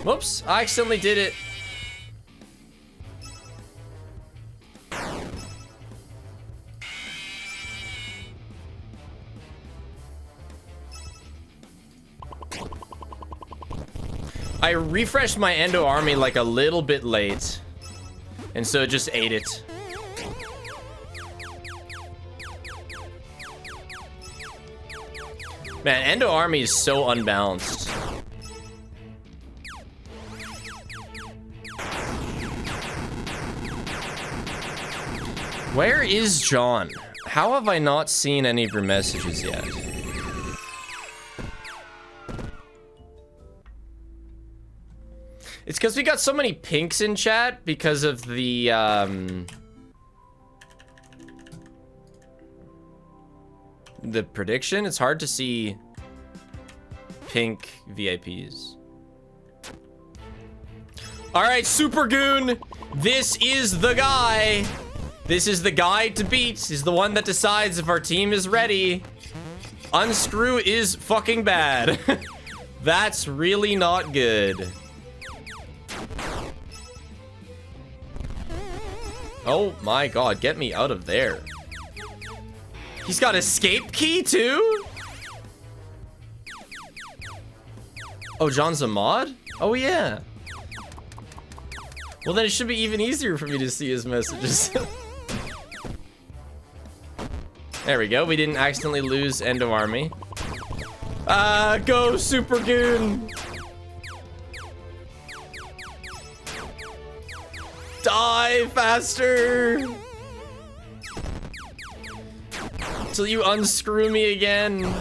Whoops, I accidentally did it. I refreshed my Endo Army like a little bit late, and so it just ate it. Man, Endo Army is so unbalanced. Where is John? How have I not seen any of your messages yet? It's because we got so many pinks in chat because of the prediction. It's hard to see pink VIPs. All right, Super Goon, this is the guy. This is the guy to beat. He's the one that decides if our team is ready. Unscrew is fucking bad. That's really not good. Oh my god, get me out of there. He's got escape key too? Oh, John's a mod? Oh yeah. Well then it should be even easier for me to see his messages. There we go, we didn't accidentally lose Endo Army. Go Super Goon! Die faster! Till you unscrew me again.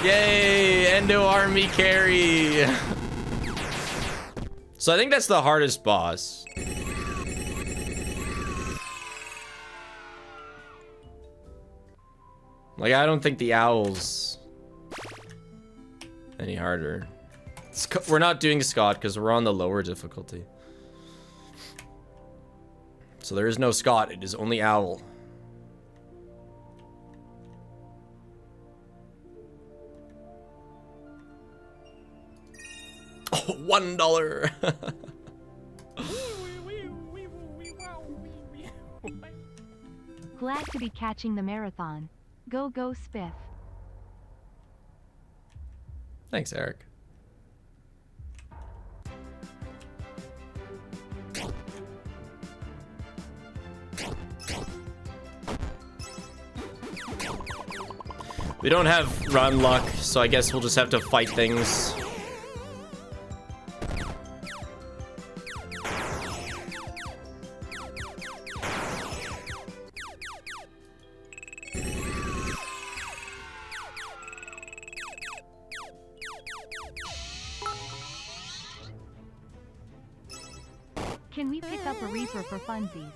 Yay, Endo Army carry. So I think that's the hardest boss. Like, I don't think the owl's any harder. We're not doing Scott because we're on the lower difficulty. So there is no Scott, it is only Owl. Oh, $1. Glad to be catching the marathon. Go, go, Spiff. Thanks, Eric. We don't have run luck, so I guess we'll just have to fight things. Can we pick up a Reaper for funsies?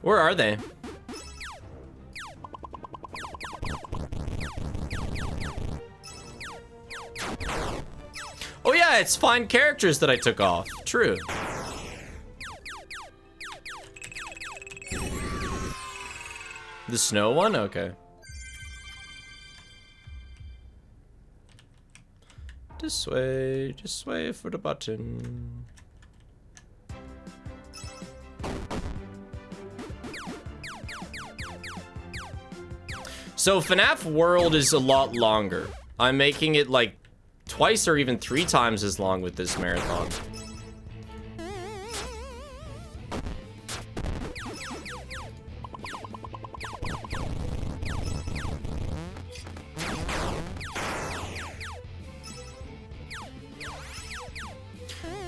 Where are they? Oh yeah, it's fine characters that I took off. True. The snow one? Okay. Just wait for the button. So FNAF World is a lot longer. I'm making it like twice or even 3 times as long with this marathon.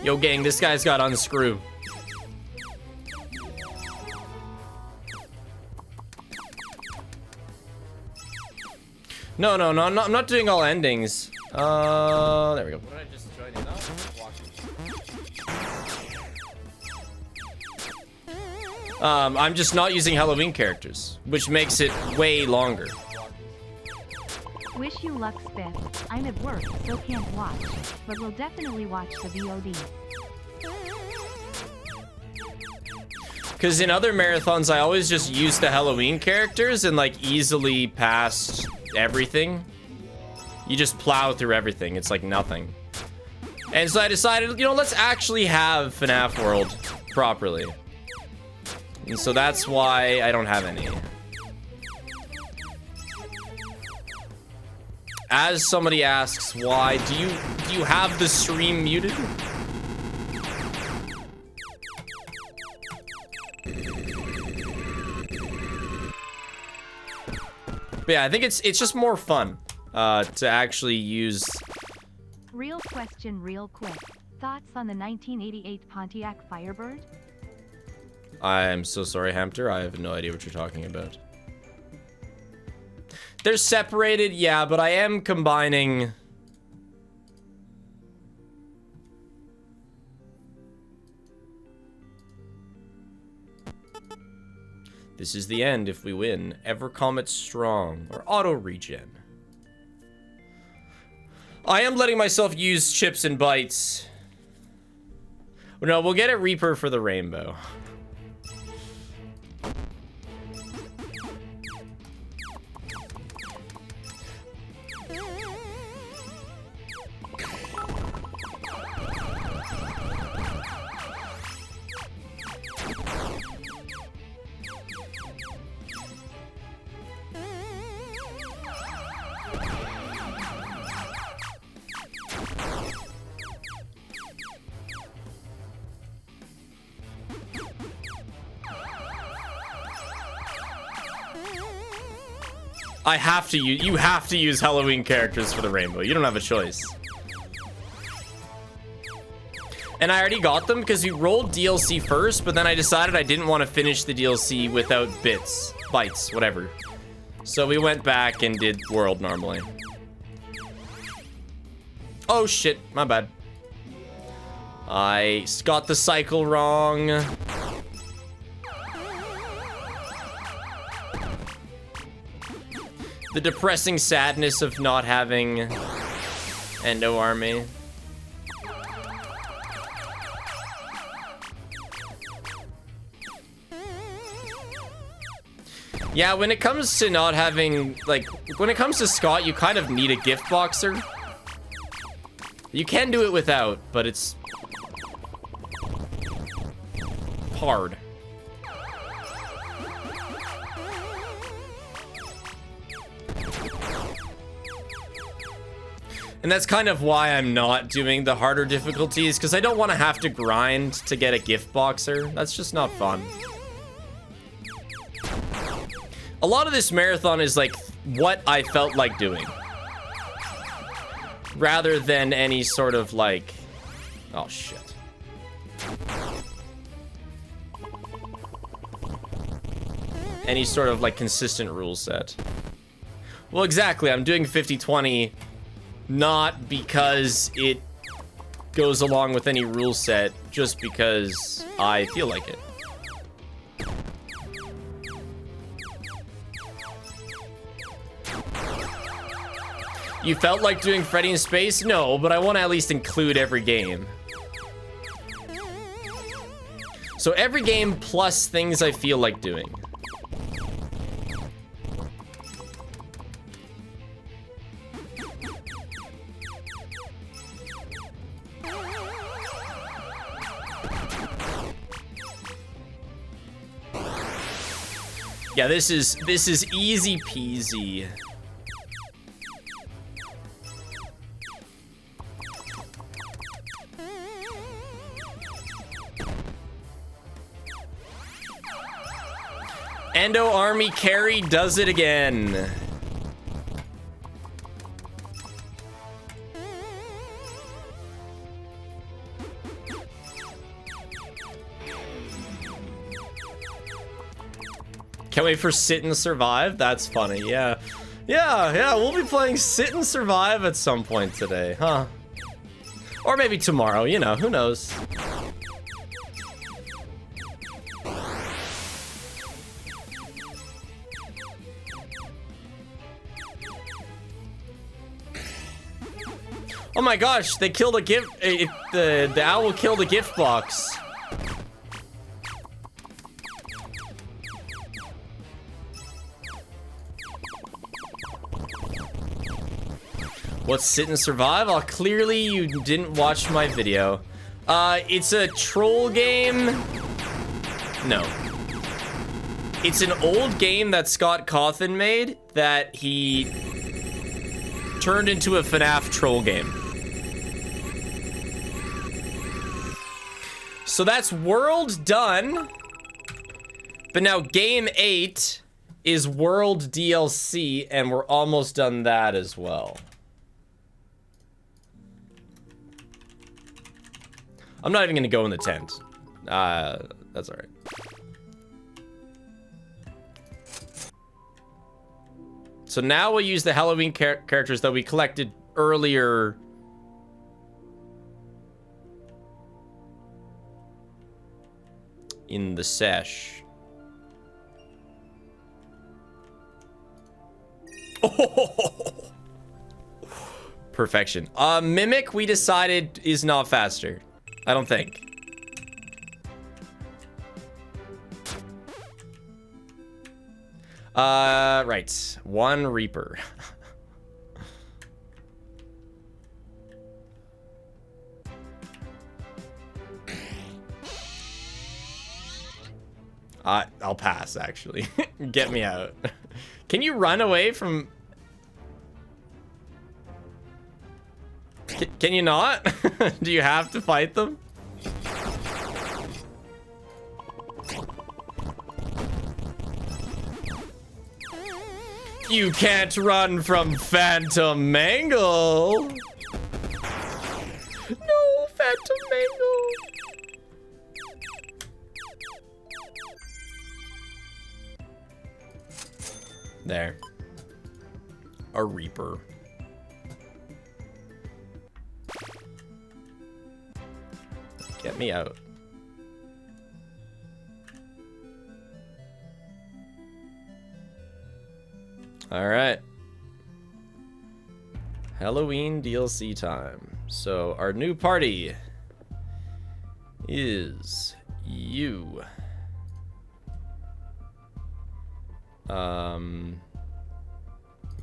Yo gang, this guy's got unscrew. No, I'm not doing all endings. There we go. What did I just join it up? Walking. I'm just not using Halloween characters, which makes it way longer. Wish you luck, Spiff. I'm at work, so can't watch, but we'll definitely watch the VOD. Because in other marathons, I always just used the Halloween characters and like easily passed everything. You just plow through everything. It's like nothing. And so I decided, you know, let's actually have FNAF World properly. And so that's why I don't have any. As somebody asks, why do you have the stream muted? But yeah, I think it's just more fun to actually use. Real question, real quick. Thoughts on the 1988 Pontiac Firebird? I'm so sorry, Hampter. I have no idea what you're talking about. They're separated, yeah, but I am combining. This is the end if we win. Ever Comet Strong or Auto Regen. I am letting myself use chips and bites. No, we'll get a Reaper for the rainbow. I have to use, you have to use Halloween characters for the rainbow. You don't have a choice. And I already got them because we rolled DLC first, but then I decided I didn't want to finish the DLC without bites, whatever. So we went back and did World normally. Oh shit, my bad. I got the cycle wrong. The depressing sadness of not having Endo Army. Yeah, when it comes to not having, like, when it comes to Scott, you kind of need a gift boxer. You can do it without, but it's hard. And that's kind of why I'm not doing the harder difficulties, because I don't want to have to grind to get a gift boxer. That's just not fun. A lot of this marathon is like what I felt like doing, rather than any sort of like, oh shit. Any sort of like consistent rule set. Well, exactly. I'm doing 50-20. Not because it goes along with any rule set just because I feel like it. You felt like doing Freddy in Space? No, but I want to at least include every game. So every game plus things I feel like doing. Yeah, this is easy peasy. Endo Army Carry does it again. Can't wait for Sit and Survive. That's funny. Yeah. Yeah, we'll be playing Sit and Survive at some point today, huh? Or maybe tomorrow, you know, who knows? Oh my gosh, they killed a gift. The owl killed a gift box. What's Sit and Survive? Oh, clearly you didn't watch my video. It's a troll game. No. It's an old game that Scott Cawthon made that he turned into a FNAF troll game. So that's world done. But now game 8 is world DLC, and we're almost done that as well. I'm not even gonna go in the tent. That's all right. So now we'll use the Halloween characters that we collected earlier. In the sesh. Oh! Perfection. Mimic, we decided, is not faster. I don't think. Right. One Reaper. I'll pass, actually. Get me out. Can you run away from... Can you not? Do you have to fight them? You can't run from Phantom Mangle. No, Phantom Mangle. There. A Reaper. Get me out. All right. Halloween DLC time. So our new party is you.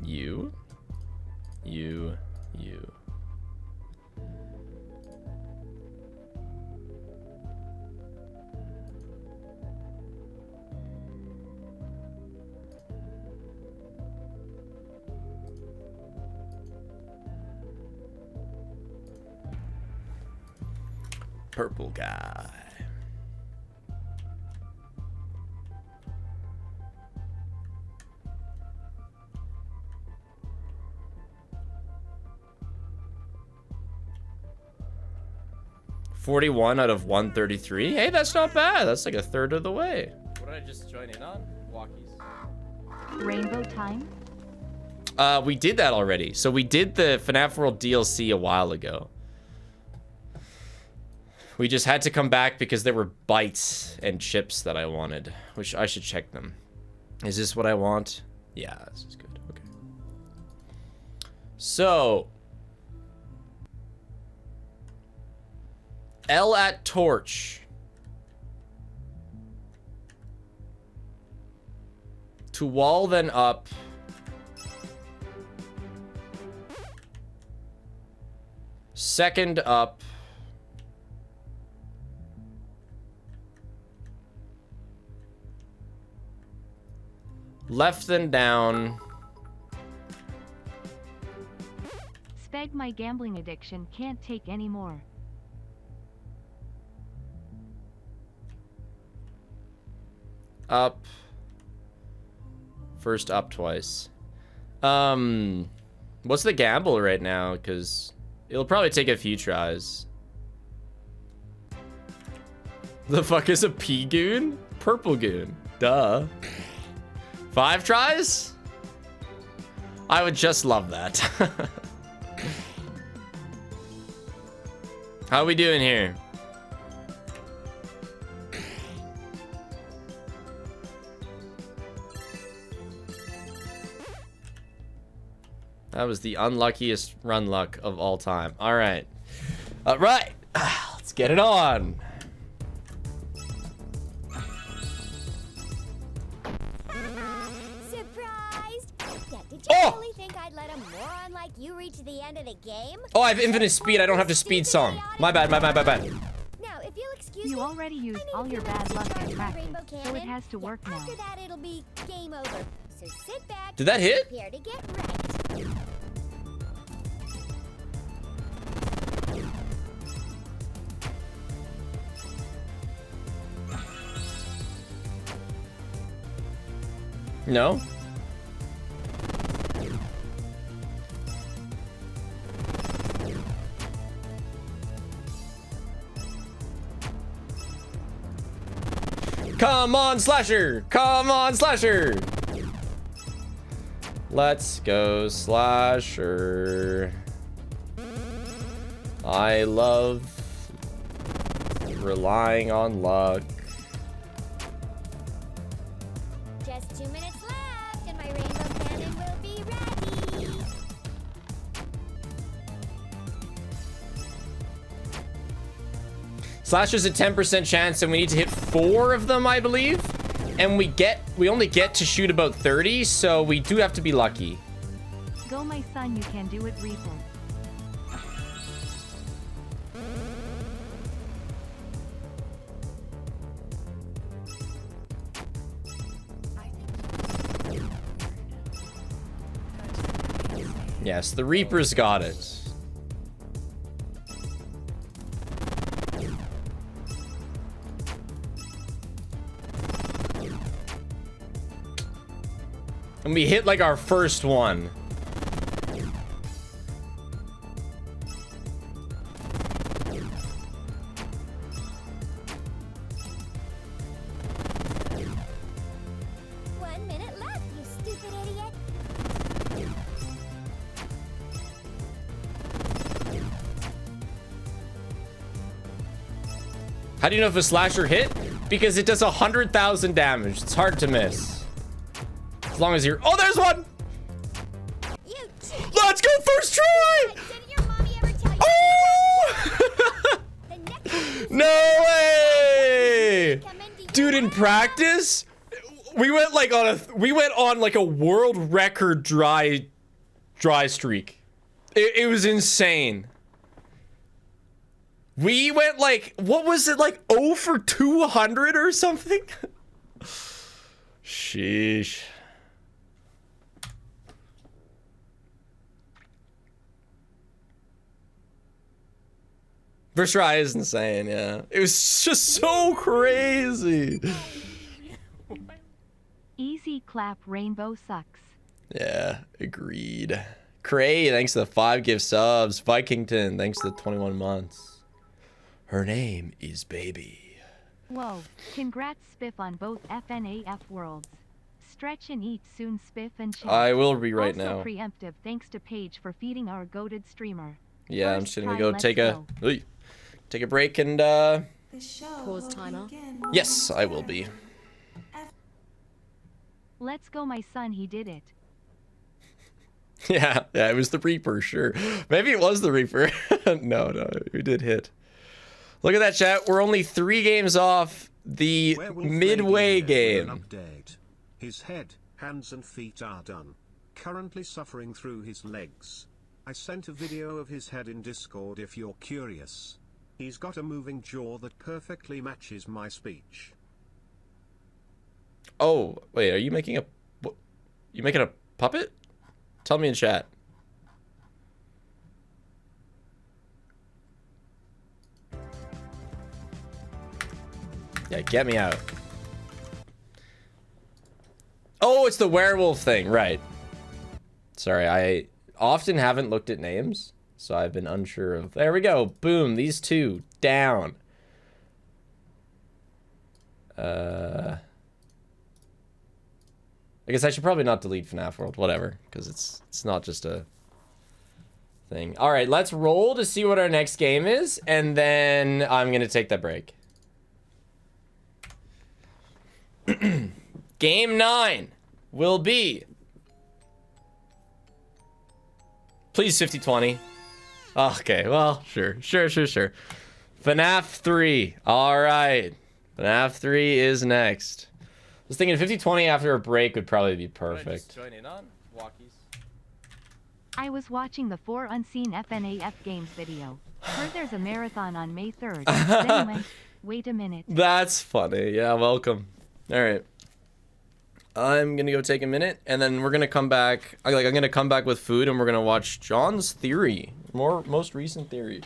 You. Purple guy. $41 out of 133. Hey, that's not bad. That's like a third of the way. What did I just join in on? Walkies. Rainbow time? We did that already. So we did the FNAF World DLC a while ago. We just had to come back because there were bites and chips that I wanted, which I should check them. Is this what I want? Yeah, this is good. Okay. So, L at torch. To wall, then up. Second up. Left, then down. Speg, my gambling addiction can't take any more. Up. First up twice. What's the gamble right now? Because it'll probably take a few tries. The fuck is a pea goon? Purple goon. Duh. 5 tries? I would just love that. How are we doing here? That was the unluckiest run luck of all time. All right. All right. Let's get it on. Surprised? Yeah, did you really think I'd let a moron like you reach the end of the game? Oh, I have infinite speed. I don't have to speed song. My bad, my bad, my bad. Now, if you'll excuse You me, already used I need all a your few minutes bad to luck charge in my practice, rainbow so it cannon. has to work now. After that, it'll be game over. So sit back. Did that hit? Prepare to get wrecked. No? Come on, Slasher! Come on, Slasher! Let's go, Slasher. I love relying on luck. Just 2 minutes left, and my rainbow cannon will be ready. Slasher's a 10% chance, and we need to hit 4 of them, I believe. And we only get to shoot about 30, so we do have to be lucky. Go, my son, you can do it, Reaper. Yes, the Reaper's got it. And we hit like our first one. One minute left, you stupid idiot. How do you know if a Slasher hit? Because it does 100,000 damage. It's hard to miss. As long as you're... Oh, there's one! Let's go first try! Oh! No way! Dude, in practice, we went on like a world record dry streak. It was insane. We went like, what was it, like 0 for 200 or something? Sheesh. First try is insane, yeah. It was just so crazy. Easy clap, rainbow sucks. Yeah, agreed. Cray, thanks to the 5 gift subs. Vikington, thanks to the 21 months. Her name is Baby. Whoa, congrats Spiff on both FNAF worlds. Stretch and eat soon, Spiff and chat. I will be right now. Also preemptive thanks to Paige for feeding our goated streamer. Yeah, I'm just gonna go take a take a break and Pause timer. yes, I will be. Let's go, my son, he did it. Yeah, it was the Reaper, sure. Maybe it was the Reaper. No, we did hit. Look at that, chat. We're only 3 games off the midway game. Update. His head, hands and feet are done. Currently suffering through his legs. I sent a video of his head in Discord if you're curious. He's got a moving jaw that perfectly matches my speech. Oh, wait, are you making a... You making a puppet? Tell me in chat. Yeah, get me out. Oh, it's the werewolf thing, right. Sorry, I often haven't looked at names, so I've been unsure of... There we go, boom, these 2, down. I guess I should probably not delete FNAF World, whatever, because it's not just a thing. All right, let's roll to see what our next game is, and then I'm going to take that break. Game 9 will be... Please 50-20. Okay, well, sure. FNAF 3. All right. FNAF 3 is next. I was thinking 50-20 after a break would probably be perfect. Join in on walkies. I was watching the 4 Unseen FNAF Games video. Heard there's a marathon on May 3rd. Then went, wait a minute. That's funny. Yeah, welcome. All right. I'm gonna go take a minute, and then we're gonna come back. I'm gonna come back with food, and we're gonna watch John's theory, most recent theory.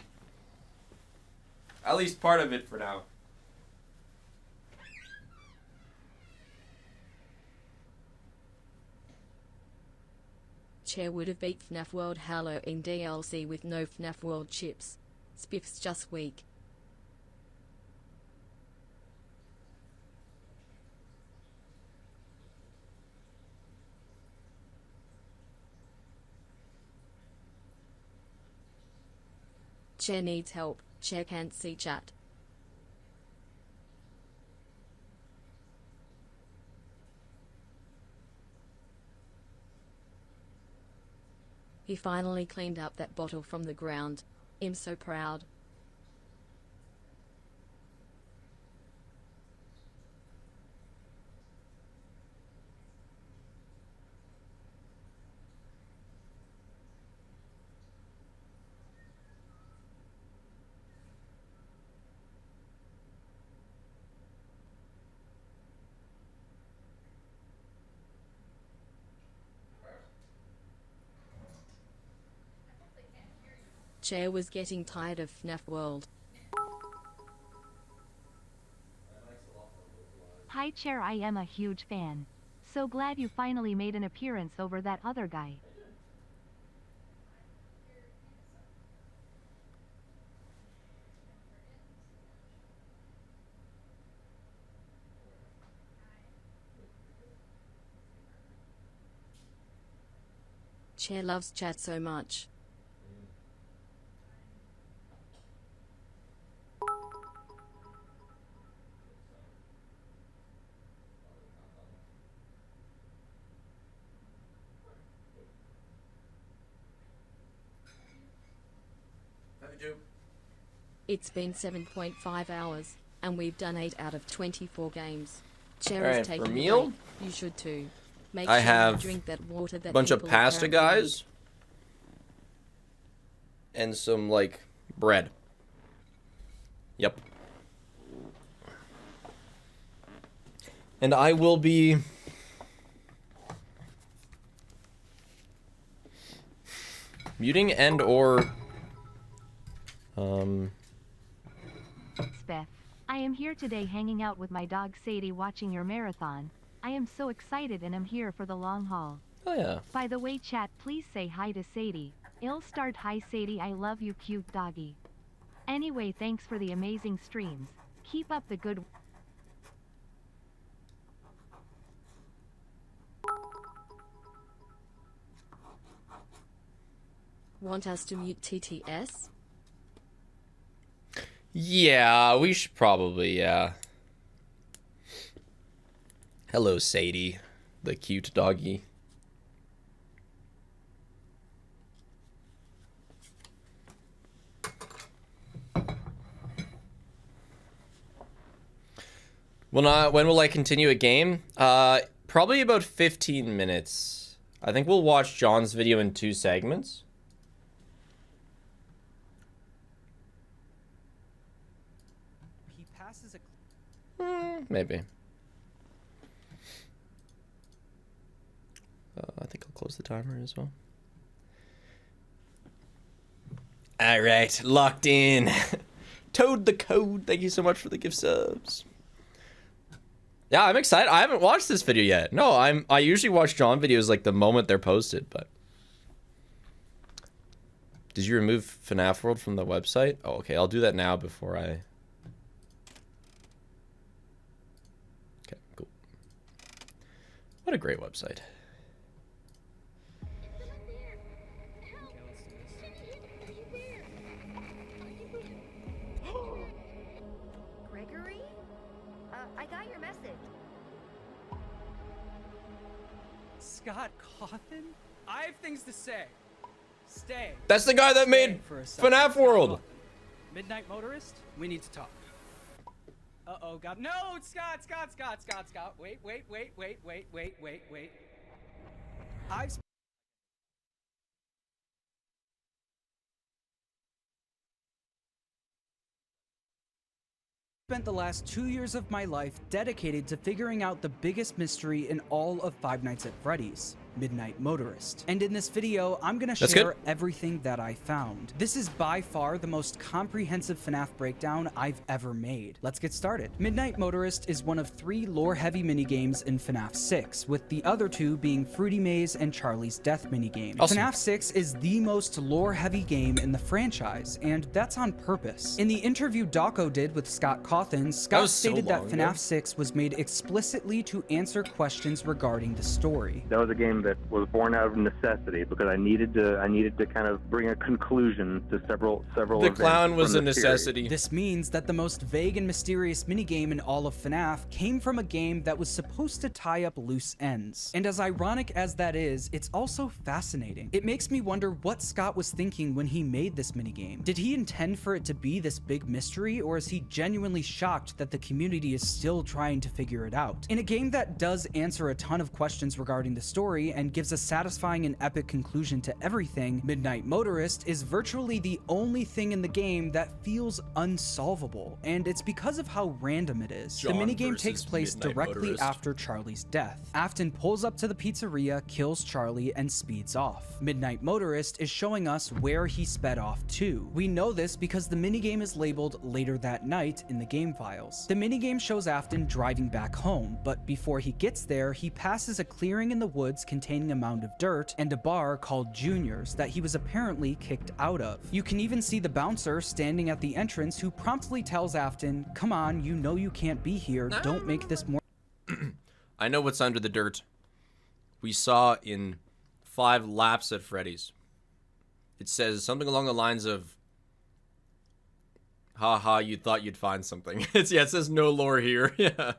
At least part of it for now. Chair would have beat FNAF World Halo in DLC with no FNAF World chips. Spiff's just weak. Chair needs help. Chair can't see chat. He finally cleaned up that bottle from the ground. I'm so proud. Chair was getting tired of FNAF World. Hi Chair, I am a huge fan. So glad you finally made an appearance over that other guy. Chair loves chat so much. It's been 7.5 hours, and we've done 8 out of 24 games. Chair All is right, taking for a meal? break. You should too. Make I sure have you drink that water that a bunch of people pasta, apparently guys, and some like bread. Yep. And I will be muting and or Speth. I am here today hanging out with my dog Sadie watching your marathon. I am so excited and I'm here for the long haul. Oh yeah. By the way chat, please say hi to Sadie. I'll start hi Sadie, I love you cute doggy. Anyway, thanks for the amazing streams. Keep up the good Want us to mute TTS? Yeah, we should probably, yeah. Hello, Sadie, the cute doggy. When will I continue a game? Probably about 15 minutes. I think we'll watch John's video in 2 segments. He passes a... Maybe. I think I'll close the timer as well. All right, locked in. Toad the code. Thank you so much for the gift subs. Yeah, I'm excited. I haven't watched this video yet. No, I usually watch John videos like the moment they're posted, but did you remove FNAF World from the website? Oh, okay. I'll do that now before I. Okay, cool. What a great website. Gregory? I got your message. Scott Cawthon? I have things to say. Stay. That's the guy that made for a second. FNAF World. Midnight Motorist? We need to talk. Uh-oh, God. No, Scott. Wait. I've spent the last 2 years of my life dedicated to figuring out the biggest mystery in all of Five Nights at Freddy's. Midnight Motorist. And in this video, I'm gonna share everything that I found. This is by far the most comprehensive FNAF breakdown I've ever made. Let's get started. Midnight Motorist is one of 3 lore-heavy minigames in FNAF 6, with the other 2 being Fruity Maze and Charlie's Death minigame. Awesome. FNAF 6 is the most lore-heavy game in the franchise, and that's on purpose. In the interview Dawko did with Scott Cawthon, Scott stated that FNAF 6 was made explicitly to answer questions regarding the story. That was a game that was born out of necessity because I needed to kind of bring a conclusion to several The clown was a necessity. This means that the most vague and mysterious minigame in all of FNAF came from a game that was supposed to tie up loose ends. And as ironic as that is, it's also fascinating. It makes me wonder what Scott was thinking when he made this minigame. Did he intend for it to be this big mystery, or is he genuinely shocked that the community is still trying to figure it out? In a game that does answer a ton of questions regarding the story and gives a satisfying and epic conclusion to everything, Midnight Motorist is virtually the only thing in the game that feels unsolvable, and it's because of how random it is. The minigame takes place directly after Charlie's death. Afton pulls up to the pizzeria, kills Charlie, and speeds off. Midnight Motorist is showing us where he sped off to. We know this because the minigame is labeled later that night in the game files. The minigame shows Afton driving back home, but before he gets there, he passes a clearing in the woods containing a mound of dirt and a bar called Junior's that he was apparently kicked out of. You can even see the bouncer standing at the entrance who promptly tells Afton, "Come on, you know you can't be here, don't make this more..." I know what's under the dirt. We saw in 5 Laps at Freddy's. It says something along the lines of, haha, you thought you'd find something. It says no lore here. Yeah.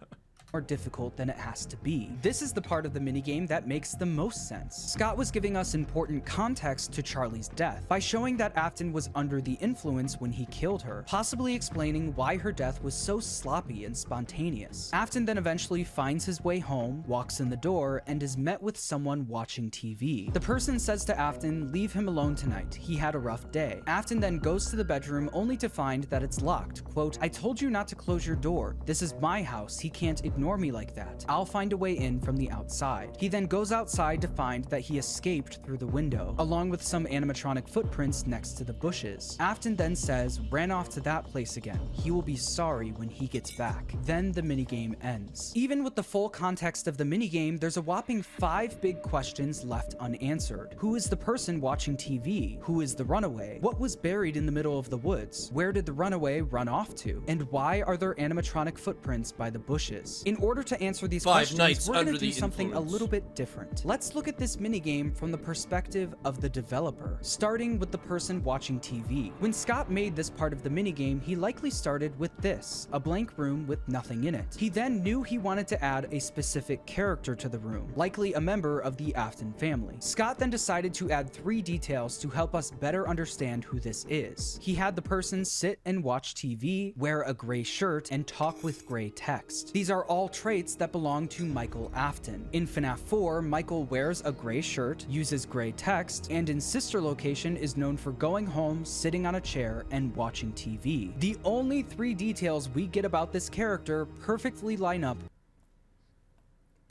More difficult than it has to be. This is the part of the minigame that makes the most sense. Scott was giving us important context to Charlie's death by showing that Afton was under the influence when he killed her, possibly explaining why her death was so sloppy and spontaneous. Afton then eventually finds his way home, walks in the door, and is met with someone watching TV. The person says to Afton, "Leave him alone tonight. He had a rough day." Afton then goes to the bedroom only to find that it's locked. Quote, "I told you not to close your door. This is my house. He can't ignore me like that. I'll find a way in from the outside." He then goes outside to find that he escaped through the window, along with some animatronic footprints next to the bushes. Afton then says, "Ran off to that place again. He will be sorry when he gets back." Then the minigame ends. Even with the full context of the minigame, there's a whopping 5 big questions left unanswered. Who is the person watching TV? Who is the runaway? What was buried in the middle of the woods? Where did the runaway run off to? And why are there animatronic footprints by the bushes? In order to answer these Five questions, Nights we're going Under to do the something a Influence. little bit different. Let's look at this minigame from the perspective of the developer, starting with the person watching TV. When Scott made this part of the minigame, he likely started with this, a blank room with nothing in it. He then knew he wanted to add a specific character to the room, likely a member of the Afton family. Scott then decided to add 3 details to help us better understand who this is. He had the person sit and watch TV, wear a gray shirt, and talk with gray text. These are all traits that belong to Michael Afton. In FNAF 4, Michael wears a gray shirt, uses gray text, and in Sister Location is known for going home, sitting on a chair, and watching TV. The only 3 details we get about this character perfectly line up.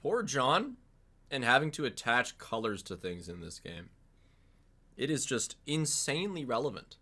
Poor John, and having to attach colors to things in this game. It is just insanely relevant.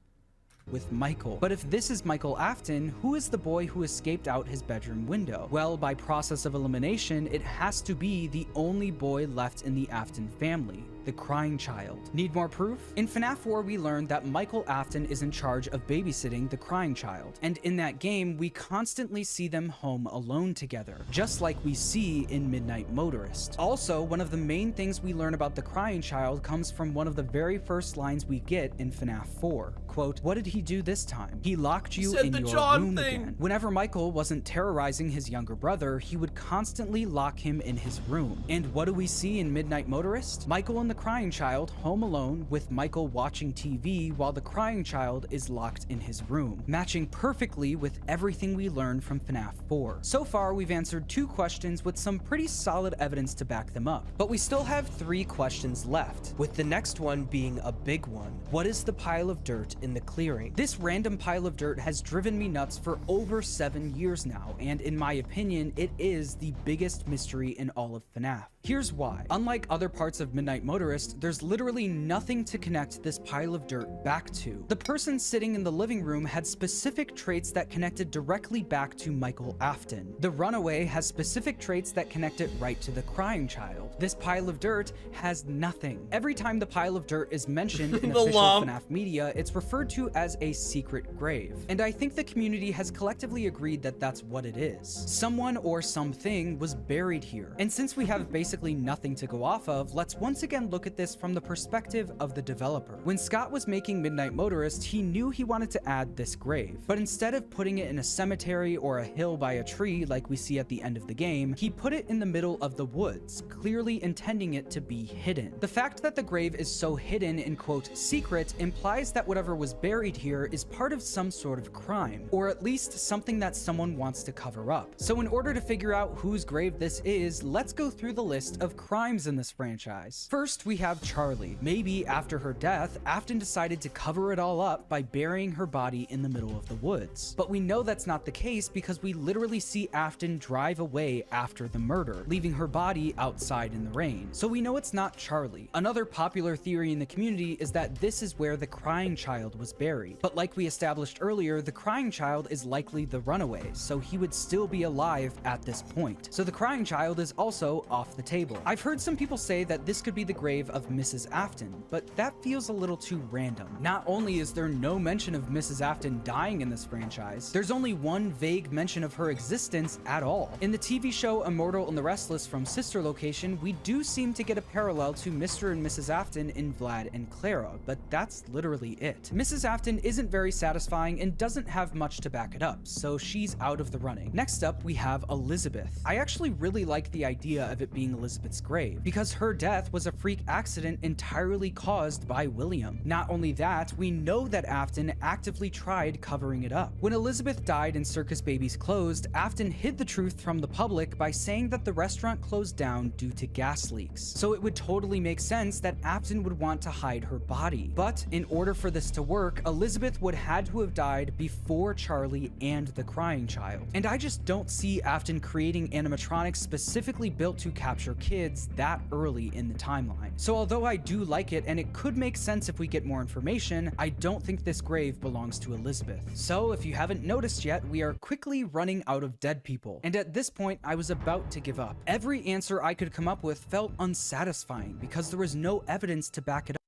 With Michael. But if this is Michael Afton, who is the boy who escaped out his bedroom window? Well, by process of elimination, it has to be the only boy left in the Afton family, the crying child. Need more proof? In FNAF 4, we learned that Michael Afton is in charge of babysitting the crying child, and in that game, we constantly see them home alone together, just like we see in Midnight Motorist. Also, one of the main things we learn about the crying child comes from one of the very first lines we get in FNAF 4. Quote, "What did he do this time? He locked you in your room again." Whenever Michael wasn't terrorizing his younger brother, he would constantly lock him in his room. And what do we see in Midnight Motorist? Michael and the crying child home alone, with Michael watching TV while the crying child is locked in his room, matching perfectly with everything we learned from FNAF 4. So far, we've answered 2 questions with some pretty solid evidence to back them up, but we still have 3 questions left, with the next one being a big one. What is the pile of dirt in the clearing? This random pile of dirt has driven me nuts for over 7 years now, and in my opinion, it is the biggest mystery in all of FNAF. Here's why. Unlike other parts of Midnight Motorist, there's literally nothing to connect this pile of dirt back to. The person sitting in the living room had specific traits that connected directly back to Michael Afton. The runaway has specific traits that connect it right to the crying child. This pile of dirt has nothing. Every time the pile of dirt is mentioned in official FNAF media, it's referred to as a secret grave. And I think the community has collectively agreed that that's what it is. Someone or something was buried here. And since we have basically nothing to go off of, let's once again look at this from the perspective of the developer. When Scott was making Midnight Motorist, he knew he wanted to add this grave. But instead of putting it in a cemetery or a hill by a tree like we see at the end of the game, he put it in the middle of the woods, clearly intending it to be hidden. The fact that the grave is so hidden and quote secret implies that whatever was buried here is part of some sort of crime, or at least something that someone wants to cover up. So in order to figure out whose grave this is, let's go through the list of crimes in this franchise. First, we have Charlie. Maybe after her death, Afton decided to cover it all up by burying her body in the middle of the woods. But we know that's not the case because we literally see Afton drive away after the murder, leaving her body outside in the rain. So we know it's not Charlie. Another popular theory in the community is that this is where the crying child was buried. But like we established earlier, the crying child is likely the runaway, so he would still be alive at this point. So the crying child is also off the table. I've heard some people say that this could be the grave of Mrs. Afton, but that feels a little too random. Not only is there no mention of Mrs. Afton dying in this franchise, there's only one vague mention of her existence at all. In the TV show Immortal and the Restless from Sister Location, we do seem to get a parallel to Mr. and Mrs. Afton in Vlad and Clara, but that's literally it. Mrs. Afton isn't very satisfying and doesn't have much to back it up, so she's out of the running. Next up, we have Elizabeth. I actually really like the idea of it being Elizabeth's grave, because her death was a freak accident entirely caused by William. Not only that, we know that Afton actively tried covering it up. When Elizabeth died and Circus Babies closed, Afton hid the truth from the public by saying that the restaurant closed down due to gas leaks. So it would totally make sense that Afton would want to hide her body. But in order for this to work, Elizabeth would had to have died before Charlie and the crying child. And I just don't see Afton creating animatronics specifically built to capture kids that early in the timeline. So although I do like it and it could make sense if we get more information, I don't think this grave belongs to Elizabeth. So if you haven't noticed yet, we are quickly running out of dead people. And at this point, I was about to give up. Every answer I could come up with felt unsatisfying because there was no evidence to back it up.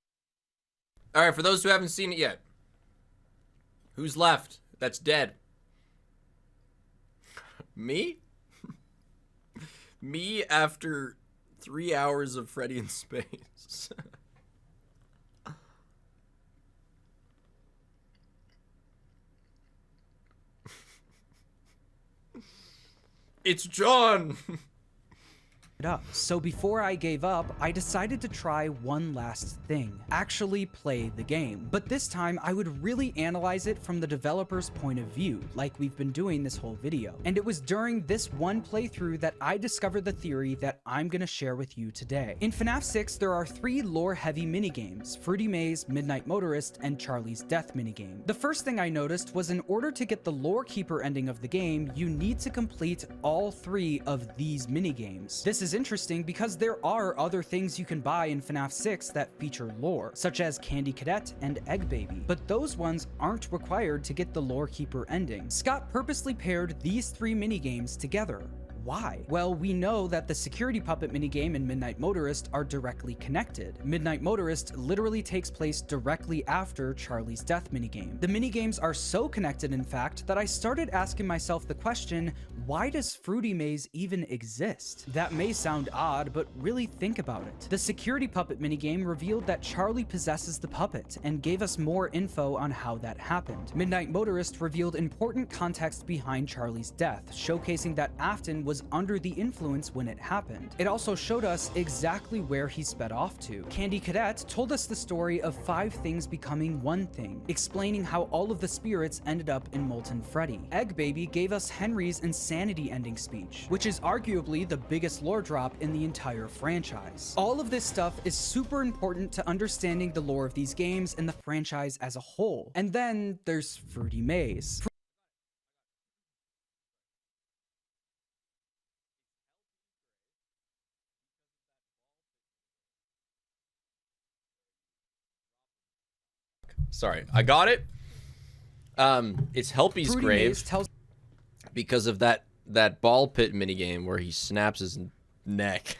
All right, for those who haven't seen it yet, who's left that's dead? Me? Me after 3 hours of Freddy in space. It's John. Up. So before I gave up, I decided to try one last thing, actually play the game. But this time I would really analyze it from the developer's point of view, like we've been doing this whole video. And it was during this one playthrough that I discovered the theory that I'm gonna share with you today. In FNAF 6, there are 3 lore-heavy minigames: Fruity Maze, Midnight Motorist, and Charlie's Death minigame. The first thing I noticed was in order to get the Lore Keeper ending of the game, you need to complete all 3 of these minigames. This is interesting because there are other things you can buy in FNAF 6 that feature lore, such as Candy Cadet and Egg Baby, but those ones aren't required to get the Lore Keeper ending. Scott purposely paired these 3 minigames together. Why? Well, we know that the Security Puppet minigame and Midnight Motorist are directly connected. Midnight Motorist literally takes place directly after Charlie's Death minigame. The minigames are so connected, in fact, that I started asking myself the question, why does Fruity Maze even exist? That may sound odd, but really think about it. The Security Puppet minigame revealed that Charlie possesses the puppet and gave us more info on how that happened. Midnight Motorist revealed important context behind Charlie's death, showcasing that Afton was under the influence when it happened. It also showed us exactly where he sped off to. Candy Cadet told us the story of 5 things becoming one thing, explaining how all of the spirits ended up in Molten Freddy. Egg Baby gave us Henry's insanity ending speech, which is arguably the biggest lore drop in the entire franchise. All of this stuff is super important to understanding the lore of these games and the franchise as a whole. And then there's Fruity Maze. Sorry, I got it. It's Helpy's Fruity grave Maze tells because of that ball pit minigame where he snaps his neck.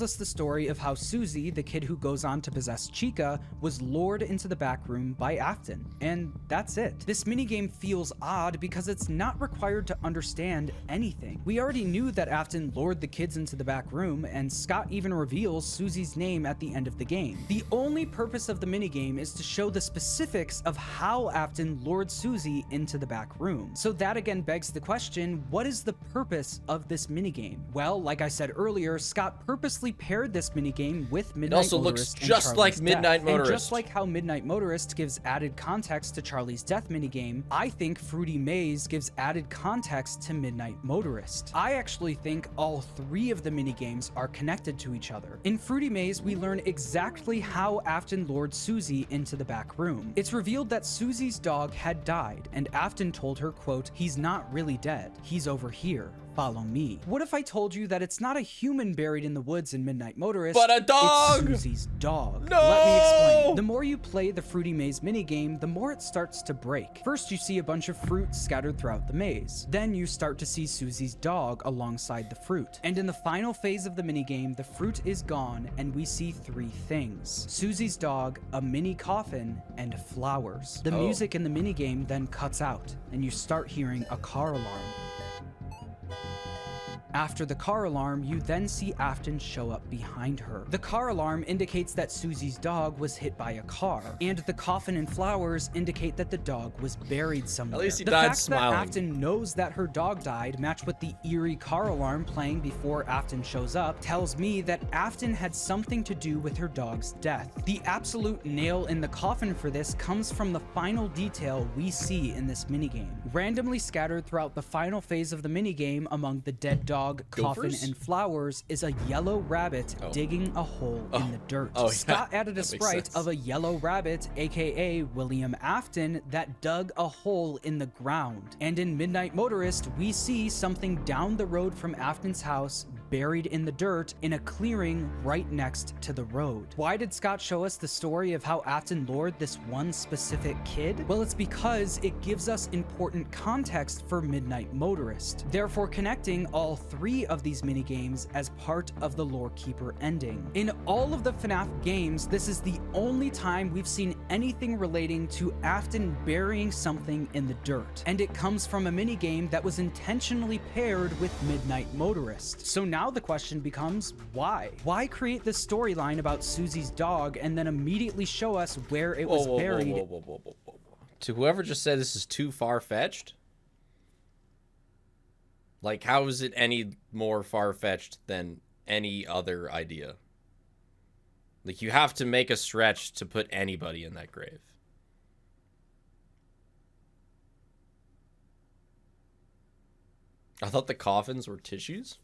us the story of how Susie, the kid who goes on to possess Chica, was lured into the back room by Afton. And that's it. This minigame feels odd because it's not required to understand anything. We already knew that Afton lured the kids into the back room, and Scott even reveals Susie's name at the end of the game. The only purpose of the minigame is to show the specifics of how Afton lured Susie into the back room. So that again begs the question, what is the purpose of this minigame? Well, like I said earlier, Scott purposely paired this minigame with Midnight Motorist. It also looks and just Charlie's like Death. Midnight Motorist. And just like how Midnight Motorist gives added context to Charlie's Death minigame, I think Fruity Maze gives added context to Midnight Motorist. I actually think all 3 of the minigames are connected to each other. In Fruity Maze, we learn exactly how Afton lured Susie into the back room. It's revealed that Susie's dog had died, and Afton told her, quote, "He's not really dead. He's over here. Follow me." What if I told you that it's not a human buried in the woods in Midnight Motorist, but a dog? It's Susie's dog. No! Let me explain. The more you play the Fruity Maze minigame, the more it starts to break. First, you see a bunch of fruit scattered throughout the maze. Then you start to see Susie's dog alongside the fruit. And in the final phase of the minigame, the fruit is gone, and we see 3 things: Susie's dog, a mini coffin, and flowers. The music in the minigame then cuts out, and you start hearing a car alarm. After the car alarm, you then see Afton show up behind her. The car alarm indicates that Susie's dog was hit by a car, and the coffin and flowers indicate that the dog was buried somewhere. At least he the died fact smiling. that Afton knows that her dog died, matched with the eerie car alarm playing before Afton shows up, tells me that Afton had something to do with her dog's death. The absolute nail in the coffin for this comes from the final detail we see in this minigame. Randomly scattered throughout the final phase of the minigame among the dead dog, coffin, Gophers? and flowers is a yellow rabbit digging a hole in the dirt. Scott added a sprite of a yellow rabbit, aka William Afton, that dug a hole in the ground. And in Midnight Motorist, we see something down the road from Afton's house buried in the dirt in a clearing right next to the road. Why did Scott show us the story of how Afton lured this one specific kid? Well, it's because it gives us important context for Midnight Motorist, therefore connecting all 3 of these minigames as part of the Lorekeeper ending. In all of the FNAF games, this is the only time we've seen anything relating to Afton burying something in the dirt, and it comes from a minigame that was intentionally paired with Midnight Motorist. So now the question becomes, why? Why create this storyline about Susie's dog and then immediately show us where it was buried? Whoa. To whoever just said this is too far-fetched, like, how is it any more far-fetched than any other idea? Like, you have to make a stretch to put anybody in that grave. I thought the coffins were tissues.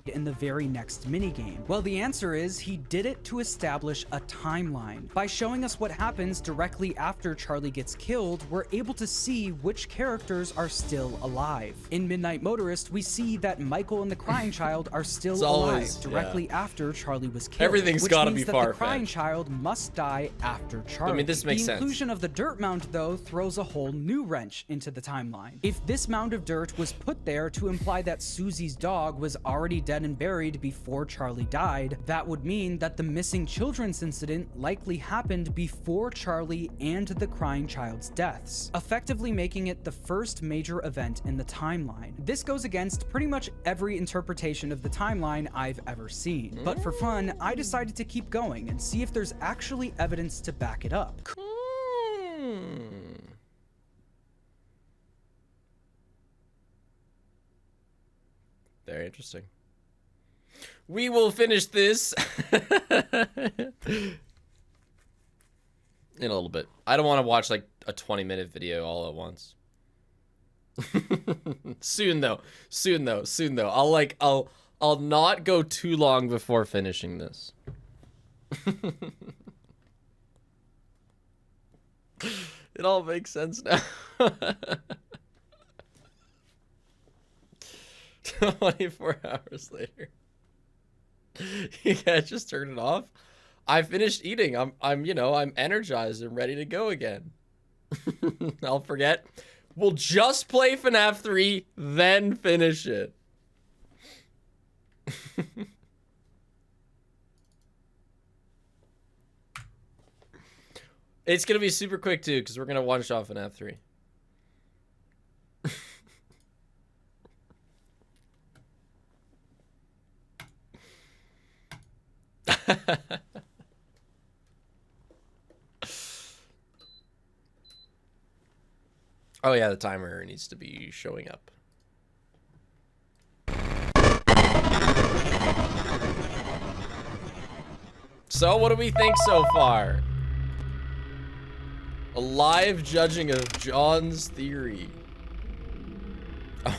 In the very next minigame? Well, the answer is he did it to establish a timeline. By showing us what happens directly after Charlie gets killed, we're able to see which characters are still alive. In Midnight Motorist, we see that Michael and the crying child are still alive directly after Charlie was killed. Everything's gotta be far-fetched. The crying child must die after Charlie. I mean, this makes sense. The inclusion of the dirt mound, though, throws a whole new wrench into the timeline. If this mound of dirt was put there to imply that Susie's dog was already dead and buried before Charlie died, that would mean that the missing children's incident likely happened before Charlie and the crying child's deaths, effectively making it the first major event in the timeline. This goes against pretty much every interpretation of the timeline I've ever seen, but for fun, I decided to keep going and see if there's actually evidence to back it up. Very interesting. We will finish this in a little bit. I don't want to watch like a 20-minute video all at once. Soon though. I'll not go too long before finishing this. It all makes sense now. 24 hours later. You can't just turn it off. I finished eating. I'm energized and ready to go again. I'll forget. We'll just play FNAF 3, then finish it. It's gonna be super quick too, because we're gonna one-shot FNAF 3. Oh yeah, the timer needs to be showing up. So what do we think so far? A live judging of John's theory.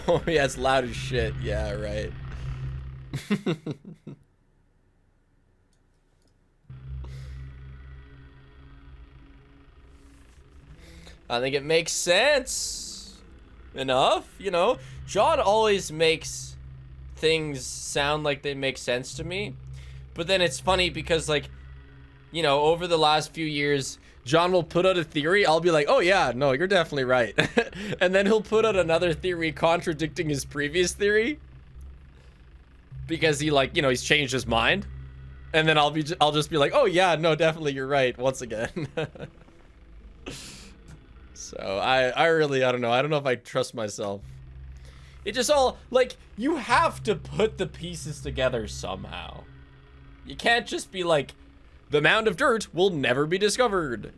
Oh yeah, it's loud as shit. Yeah, right. I think it makes sense enough, you know. John always makes things sound like they make sense to me, but then it's funny because, like, you know, over the last few years, John will put out a theory, I'll be like, oh yeah, no, you're definitely right. And then he'll put out another theory contradicting his previous theory because he, like, you know, he's changed his mind, and then I'll just be like, oh yeah, no, definitely you're right once again. So I really, I don't know. I don't know if I trust myself. It just all, like, you have to put the pieces together somehow. You can't just be like, the mound of dirt will never be discovered.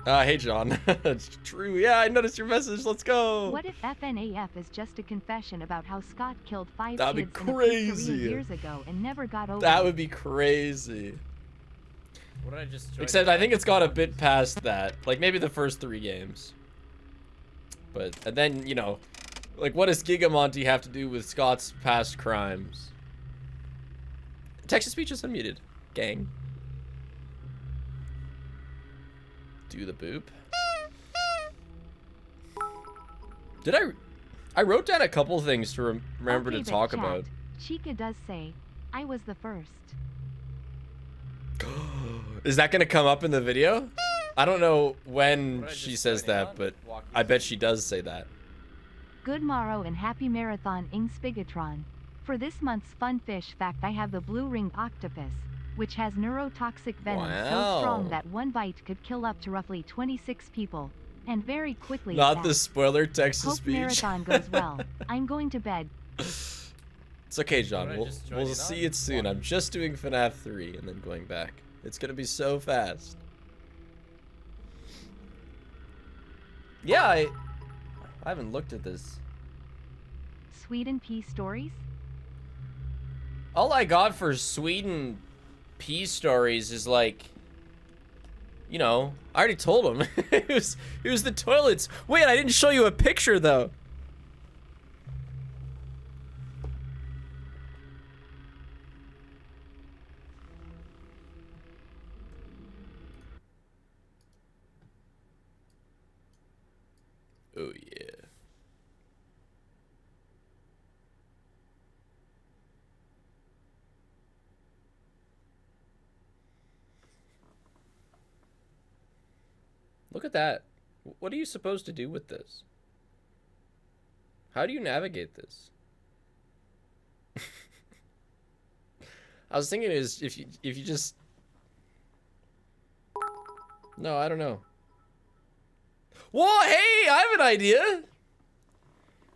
Hey, John. It's true. Yeah, I noticed your message. Let's go. What if FNAF is just a confession about how Scott killed 5 That'd be kids in a crazy. pizzeria years ago and never got over That it? would be crazy. What did I just join? Except I think it's got a bit past that. Like, maybe the first 3 games. But, and then, you know, like, what does Gigamonty have to do with Scott's past crimes? Text-to-speech is unmuted. Gang. Do the boop. I wrote down a couple things to remember Okay, to but talk chat, about. Chica does say, I was the first. Is that gonna come up in the video? I don't know when she says that, but I bet she does say that. Good morrow and happy marathon ing Spigatron. For this month's fun fish fact, I have the blue ringed octopus, which has neurotoxic venom so strong Wow. that one bite could kill up to roughly 26 people. And very quickly. Not at the that. spoiler text to Hope speech. marathon goes well. I'm going to bed. It's okay, John. Alright, We'll just join we'll in see on it soon. I'm just doing FNAF 3 and then going back. It's gonna be so fast. Yeah, I haven't looked at this. Sweden Pea Stories? All I got for Sweden Pea Stories is like, you know, I already told him. it was the toilets. Wait, I didn't show you a picture though. Oh yeah. Look at that. What are you supposed to do with this? How do you navigate this? I was thinking is if you just No, I don't know. Whoa, hey, I have an idea.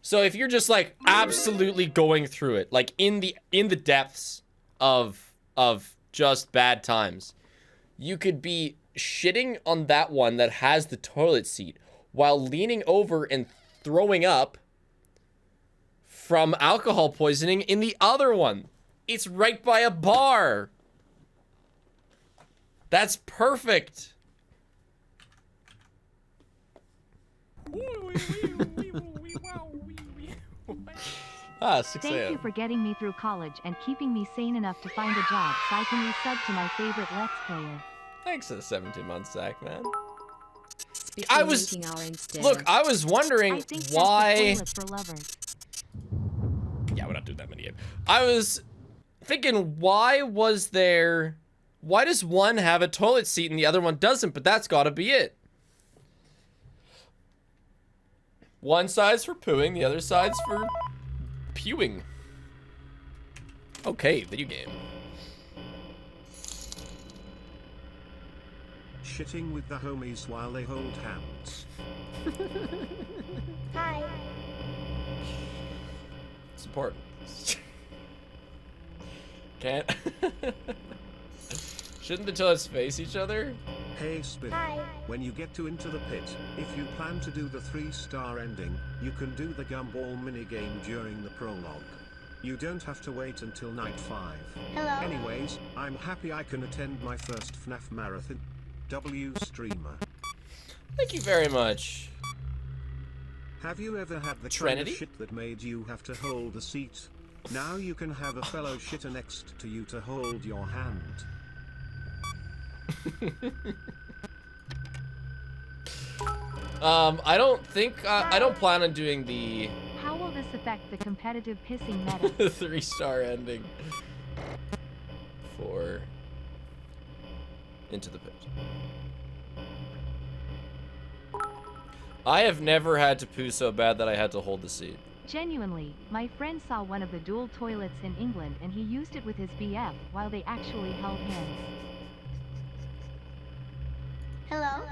So if you're just like absolutely going through it, like in the depths of just bad times, you could be shitting on that one that has the toilet seat while leaning over and throwing up from alcohol poisoning in the other one. It's right by a bar. That's perfect. Ah, 6 Thank you a.m. for getting me through college and keeping me sane enough to find a job so I can resub to my favorite Let's Player. Thanks for the 17 months, Zach, man. Spit I your was making orange there. look. I was wondering I think that's why. the toilet for lovers. Yeah, we're not doing that many yet. I was thinking, why does one have a toilet seat and the other one doesn't? But that's got to be it. One side's for pooing, the other side's for pewing. Okay, video game. Shitting with the homies while they hold hands. Hi. It's important. Can't. Shouldn't the toilets face each other? Hey Spit, when you get to Into the Pit, if you plan to do the 3-star ending, you can do the gumball minigame during the prologue. You don't have to wait until night 5. Hello. Anyways, I'm happy I can attend my first FNAF marathon. W streamer. Thank you very much. Have you ever had the Trinity? kind of shit that made you have to hold a seat? Now you can have a fellow shitter next to you to hold your hand. I don't think I don't plan on doing the How will this affect the competitive pissing meta? 3-star ending for Into the Pit. I have never had to poo so bad that I had to hold the seat. Genuinely, my friend saw one of the dual toilets in England and he used it with his BF while they actually held hands. Hello.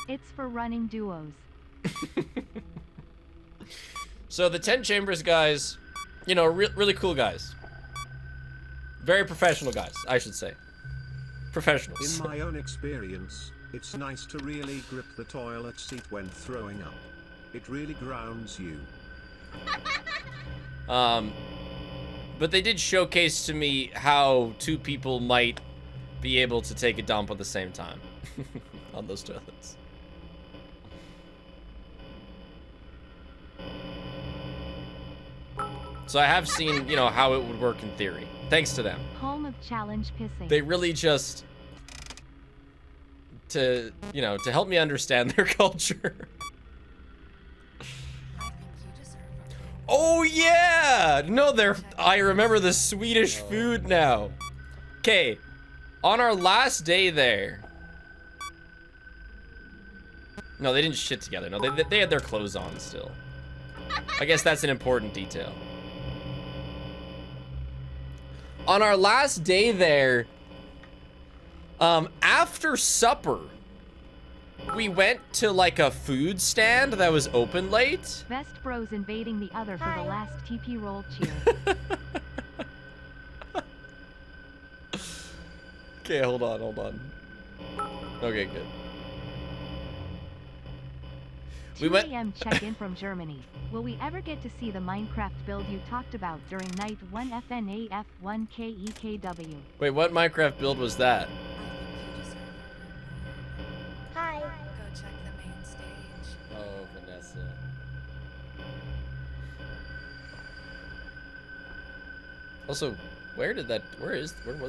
It's for running duos. So the 10 Chambers guys, you know, really cool guys. Very professional guys, I should say. Professionals. In my own experience, it's nice to really grip the toilet seat when throwing up. It really grounds you. But they did showcase to me how two people might be able to take a dump at the same time on those toilets. So I have seen, you know, how it would work in theory. Thanks to them. Home of challenge pissing. They really just, to help me understand their culture. Oh yeah! No, I remember the Swedish food now. Okay, on our last day there. No, they didn't shit together. No, they had their clothes on still. I guess that's an important detail. On our last day there, after supper, we went to like a food stand that was open late. Best bros invading the other for the last TP roll cheer. Okay, hold on. Okay, good. 2 a.m. check-in from Germany. Will we ever get to see the Minecraft build you talked about during night 1 FNAF 1 KEKW? Wait, what Minecraft build was that? Hi. Go check the main stage. Oh, Vanessa. Also, where was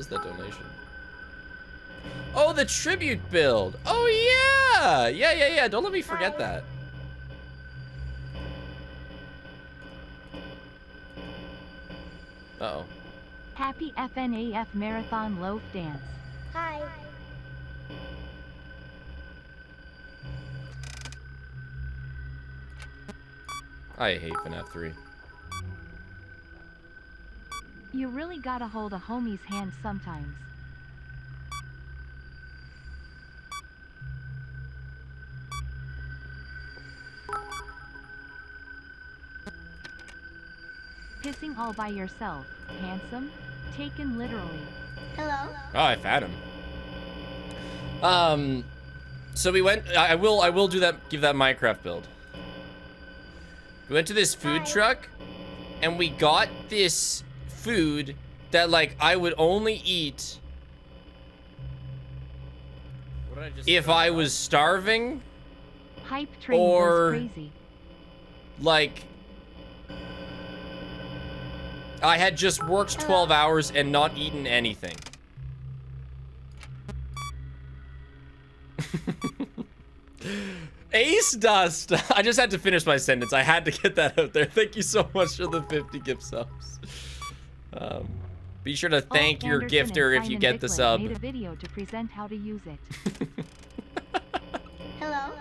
that donation? Oh, the tribute build. Oh yeah. Yeah. Don't let me forget that. Uh-oh. Happy FNAF Marathon Loaf Dance. Hi. I hate FNAF 3. You really gotta hold a homie's hand sometimes. Pissing all by yourself, handsome? Taken literally. Hello. Oh, I found him. So we went. I will do that. Give that Minecraft build. We went to this food truck, and we got this food that like I would only eat if I was starving. Hype train or goes crazy. Like I had just worked 12 hours and not eaten anything. Ace Dust. I just had to finish my sentence. I had to get that out there. Thank you so much for the 50 gift subs. Be sure to thank your Anderson gifter and if you Simon get the Bicklin sub. made a video to present how to use it. Hello.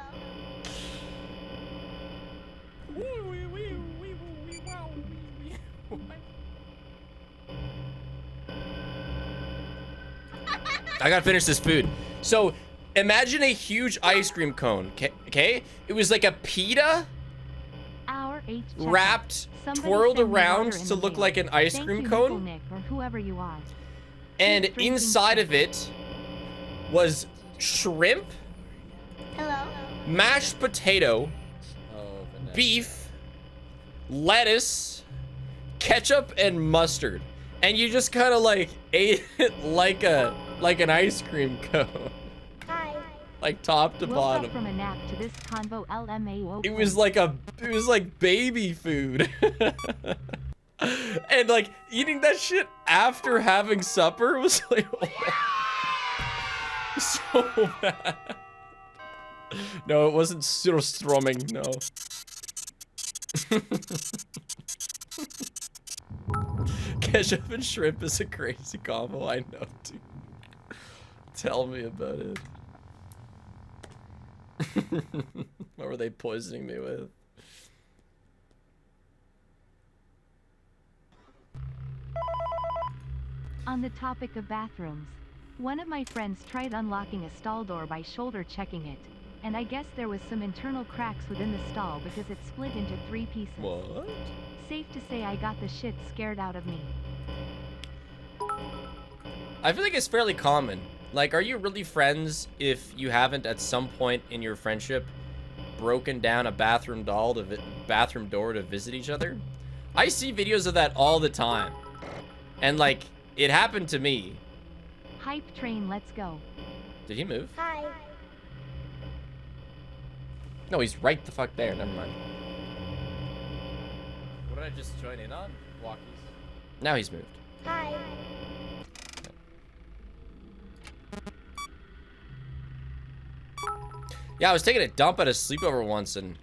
I gotta finish this food. So, imagine a huge ice cream cone, okay? It was like a pita Our H checkout. wrapped, Somebody twirled send me around water in to the look mail. like an ice Thank cream you, cone. Nick or whoever you are. And Keep drinking inside of shit. it was shrimp, Hello. mashed potato, beef, lettuce, ketchup, and mustard. And you just kind of like ate it like an ice cream cone. Hi. Like top to Woke bottom. up from a nap to this convo LMAO. It was like baby food. And like eating that shit after having supper was like so bad. No, it wasn't surströmming, no. Ketchup and shrimp is a crazy combo, I know, dude. Tell me about it. What were they poisoning me with? On the topic of bathrooms, one of my friends tried unlocking a stall door by shoulder checking it, and I guess there was some internal cracks within the stall because it split into 3 pieces. What? Safe to say I got the shit scared out of me. I feel like it's fairly common. Like, are you really friends if you haven't at some point in your friendship broken down a bathroom door to visit each other? I see videos of that all the time. And like, it happened to me. Hype train, let's go. Did he move? Hi. No, he's right the fuck there. Never mind. What did I just join in on? Walkies. Now he's moved. Hi. Yeah, I was taking a dump at a sleepover once and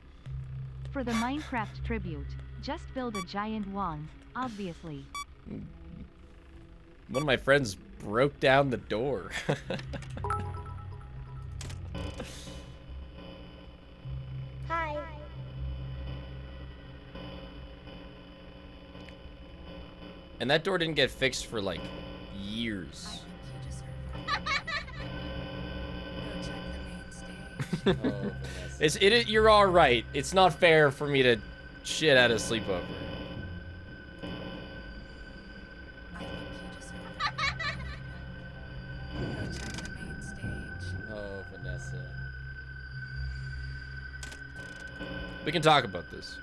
For the Minecraft tribute, just build a giant wand, obviously. one of my friends broke down the door. Hi. And that door didn't get fixed for like years. You're all right. It's not fair for me to shit at a sleepover. Oh, Vanessa. We can talk about this.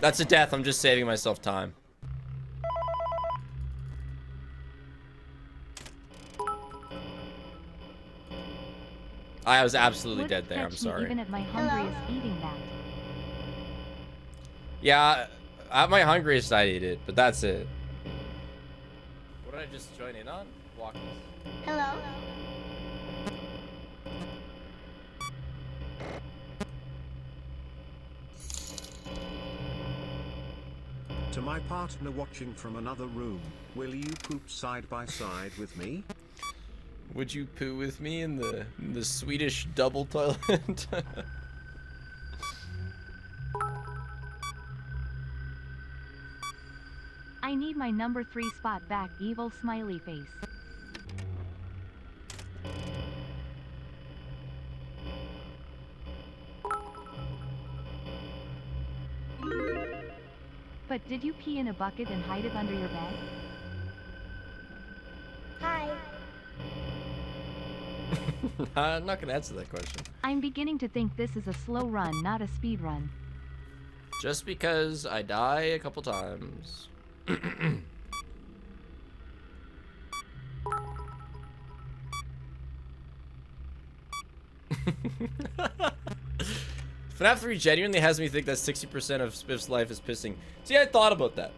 That's a death. I'm just saving myself time. I was absolutely dead there. I'm sorry. Even at my hungriest eating that. Yeah, at my hungriest I eat it, but that's it. What did I just join in on? Walkies. Hello. To my partner watching from another room, will you poop side by side with me? Would you poo with me in the Swedish double toilet? I need my number 3 spot back, evil smiley face. But did you pee in a bucket and hide it under your bed? Hi. I'm not gonna answer that question. I'm beginning to think this is a slow run, not a speed run. Just because I die a couple times. FNAF 3 genuinely has me think that 60% of Spiff's life is pissing. See, I thought about that.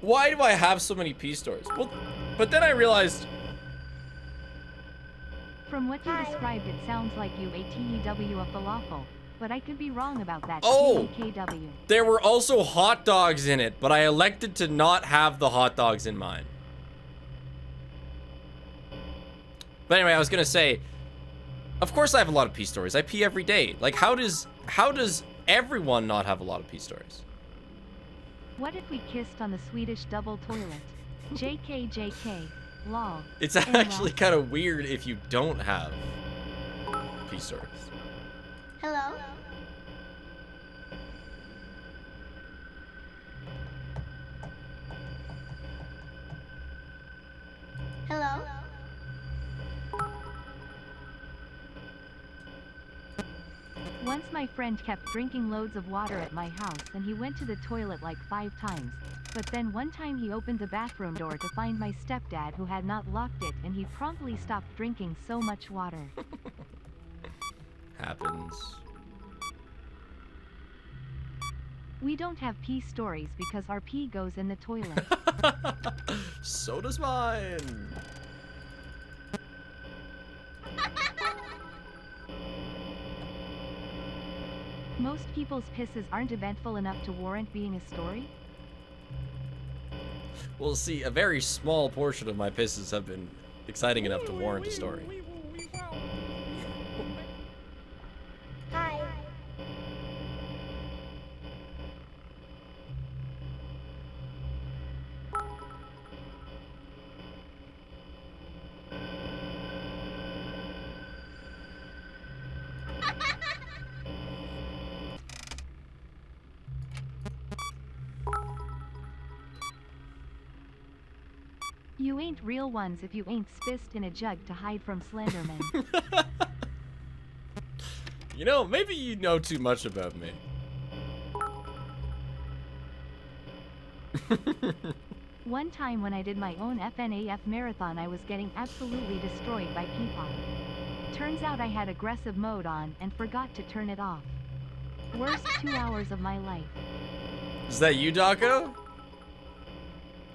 Why do I have so many pee stories? Well, but then I realized... From what you described, it sounds like you ate TEW of falafel. But I could be wrong about that. Oh! KW. There were also hot dogs in it, but I elected to not have the hot dogs in mine. But anyway, I was gonna say, of course I have a lot of pee stories. I pee every day. Like, how does everyone not have a lot of pee stories? What if we kissed on the Swedish double toilet? JK, JK. Lol. It's actually kind of weird if you don't have pee stories. Hello. Hello. Once my friend kept drinking loads of water at my house and he went to the toilet like 5 times. But then one time he opened the bathroom door to find my stepdad who had not locked it and he promptly stopped drinking so much water. Happens. We don't have pee stories because our pee goes in the toilet. So does mine. Most people's pisses aren't eventful enough to warrant being a story? Well, see, a very small portion of my pisses have been exciting enough to warrant a story. Hi. You ain't real ones if you ain't spissed in a jug to hide from Slenderman. You know, maybe you know too much about me. One time when I did my own FNAF marathon, I was getting absolutely destroyed by Peapod. Turns out I had aggressive mode on and forgot to turn it off. Worst 2 hours of my life. Is that you, Daco?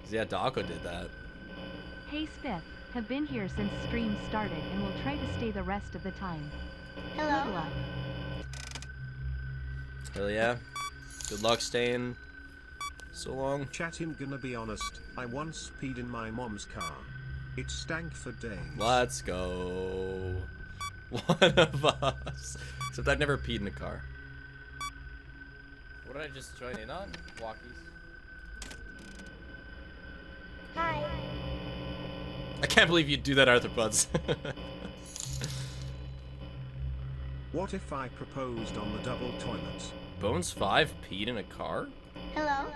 Yeah, Daco did that. Hey Spiff, have been here since stream started and will try to stay the rest of the time. Hello? Good luck. Hell yeah. Good luck staying so long. Chat, I'm gonna be honest, I once peed in my mom's car. It stank for days. Let's go. One of us. Except I've never peed in a car. What did I just join in on? Walkies. Hi. I can't believe you'd do that, Arthropods. What if I proposed on the double toilets? Bones 5 peed in a car? Hello?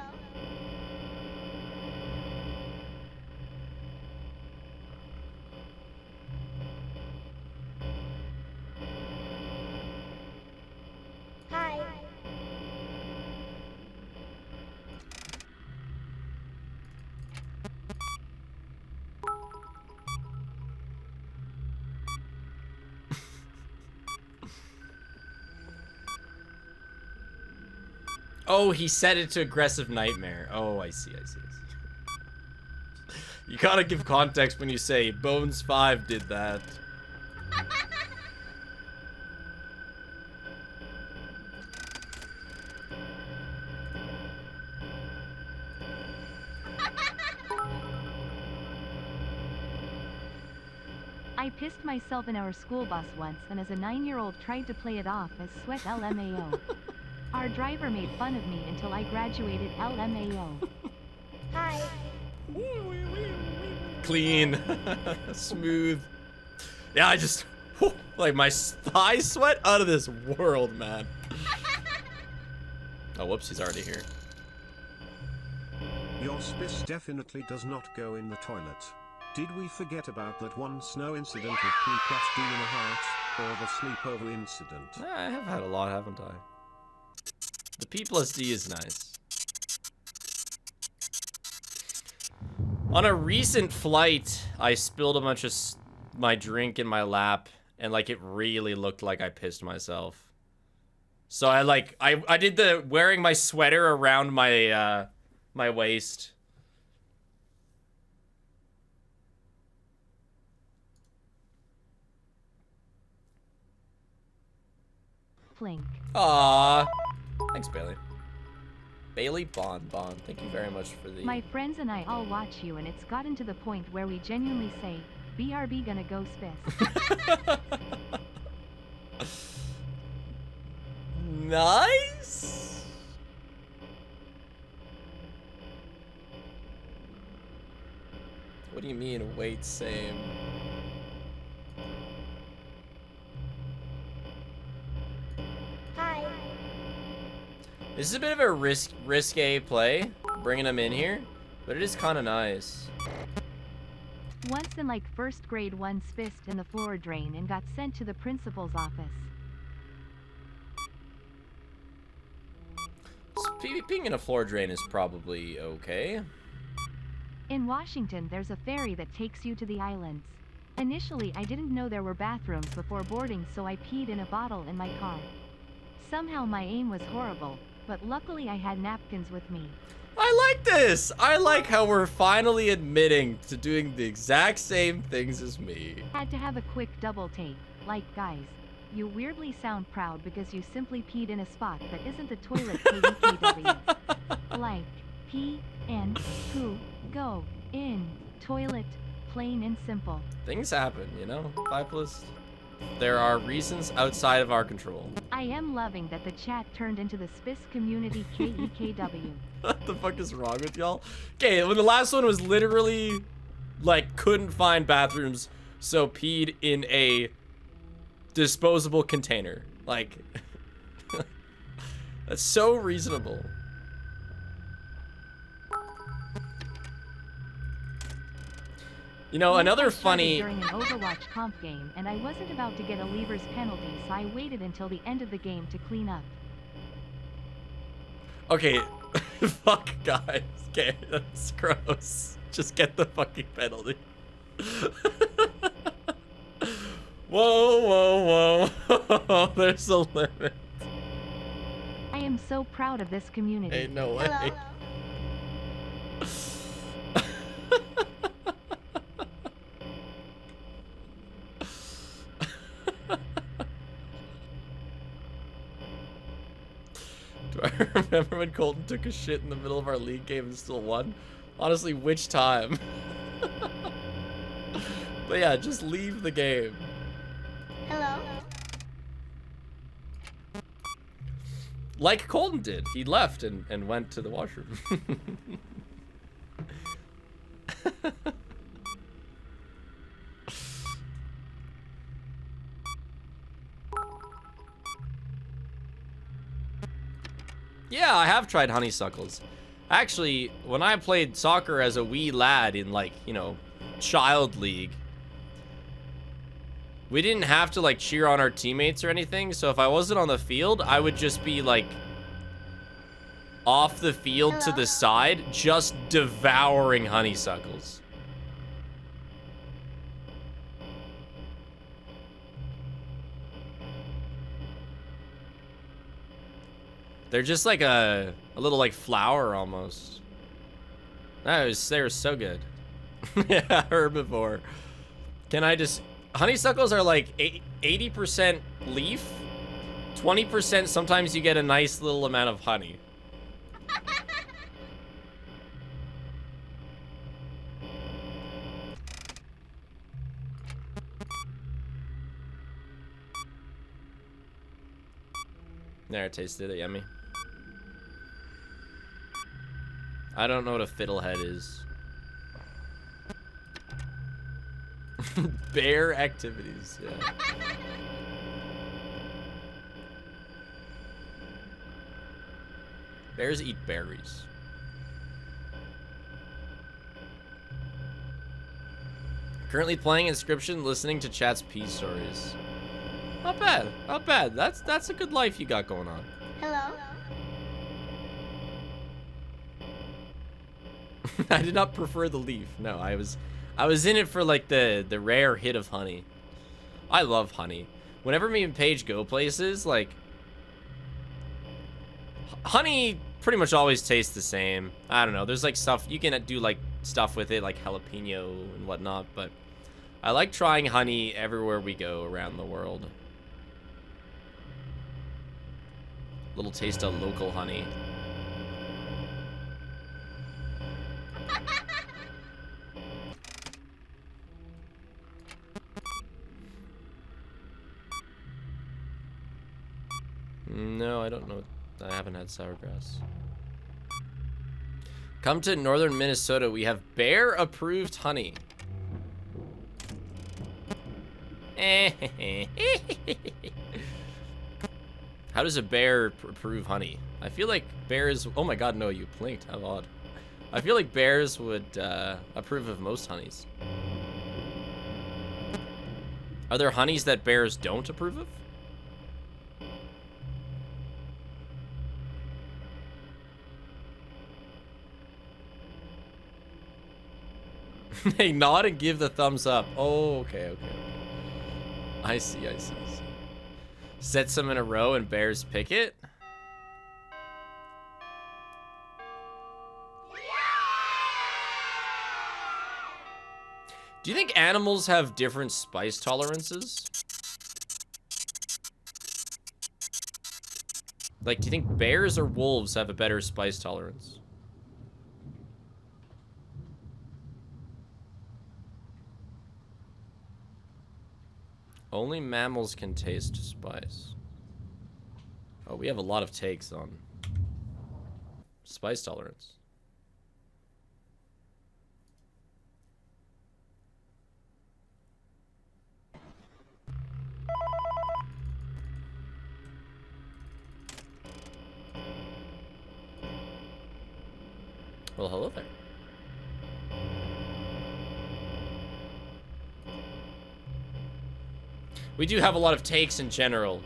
Hi. Oh, he set it to aggressive nightmare. Oh, I see. You gotta give context when you say Bones 5 did that. I pissed myself in our school bus once and as a 9-year-old tried to play it off as sweat LMAO. Our driver made fun of me until I graduated LMAO. Hi. Clean. Smooth. Yeah, I just... whew, like, my thigh sweat out of this world, man. Oh, whoops, he's already here. Your spiss definitely does not go in the toilet. Did we forget about that one snow incident of P plus D in a heart, or the sleepover incident? I have had a lot, haven't I? The P plus D is nice. On a recent flight, I spilled a bunch of my drink in my lap, and like it really looked like I pissed myself. So I did the wearing my sweater around my my waist. Flink. Aww. Thanks, Bailey. Bailey Bon. Thank you very much for the... My friends and I all watch you and it's gotten to the point where we genuinely say, BRB gonna go spiff. Nice. What do you mean, wait, same? Hi. This is a bit of a risque play, bringing him in here, but it is kind of nice. Once in like first grade, one spissed in the floor drain and got sent to the principal's office. PvPing in a floor drain is probably okay. In Washington, there's a ferry that takes you to the islands. Initially, I didn't know there were bathrooms before boarding, so I peed in a bottle in my car. Somehow my aim was horrible, but luckily I had napkins with me. I like this! I like how we're finally admitting to doing the exact same things as me. Had to have a quick double take. Like, guys, you weirdly sound proud because you simply peed in a spot that isn't the toilet KUKW. Like, pee, and, poo, go, in, toilet, plain and simple. Things happen, you know? 5+. There are reasons outside of our control. I am loving that the chat turned into the Spiss community KEKW. What the fuck is wrong with y'all? Okay, when the last one was literally, like, couldn't find bathrooms, so peed in a disposable container. Like, that's so reasonable. You know, another funny... During an Overwatch comp game, and I wasn't about to get a lever's penalty, so I waited until the end of the game to clean up. Okay, fuck guys. Okay, that's gross. Just get the fucking penalty. Whoa, whoa, whoa. There's a limit. I am so proud of this community. Ain't no way. Hello. Do I remember when Colton took a shit in the middle of our league game and still won? Honestly, which time? But yeah, just leave the game. Hello. Like Colton did. He left and went to the washroom. Yeah, I have tried honeysuckles. Actually, when I played soccer as a wee lad in, like, you know, child league, we didn't have to, like, cheer on our teammates or anything. So if I wasn't on the field, I would just be, like, off the field to the side, just devouring honeysuckles. They're just like a little like flower almost. They were so good. Yeah, herbivore. Can I just... Honeysuckles are like 80% leaf, 20% sometimes you get a nice little amount of honey. There, I tasted it, yummy. I don't know what a fiddlehead is. Bear activities, yeah. Bears eat berries. Currently playing Inscription, listening to chat's peace stories. Not bad, not bad. That's a good life you got going on. Hello. I did not prefer the leaf. No, I was in it for like the rare hit of honey. I love honey. Whenever me and Paige go places, like honey pretty much always tastes the same. I don't know. There's like stuff you can do, like stuff with it, like jalapeno and whatnot. But I like trying honey everywhere we go around the world. Little taste of local honey. No, I don't know. I haven't had sour grass. Come to northern Minnesota. We have bear-approved honey. How does a bear approve honey? I feel like bears... Oh my god, no, you blinked. How odd. I feel like bears would approve of most honeys. Are there honeys that bears don't approve of? Hey, nod and give the thumbs up. Oh, okay. I see. Set some in a row and bears pick it. Do you think animals have different spice tolerances? Like, do you think bears or wolves have a better spice tolerance? Only mammals can taste spice. Oh, we have a lot of takes on spice tolerance. Well, hello there. We do have a lot of takes in general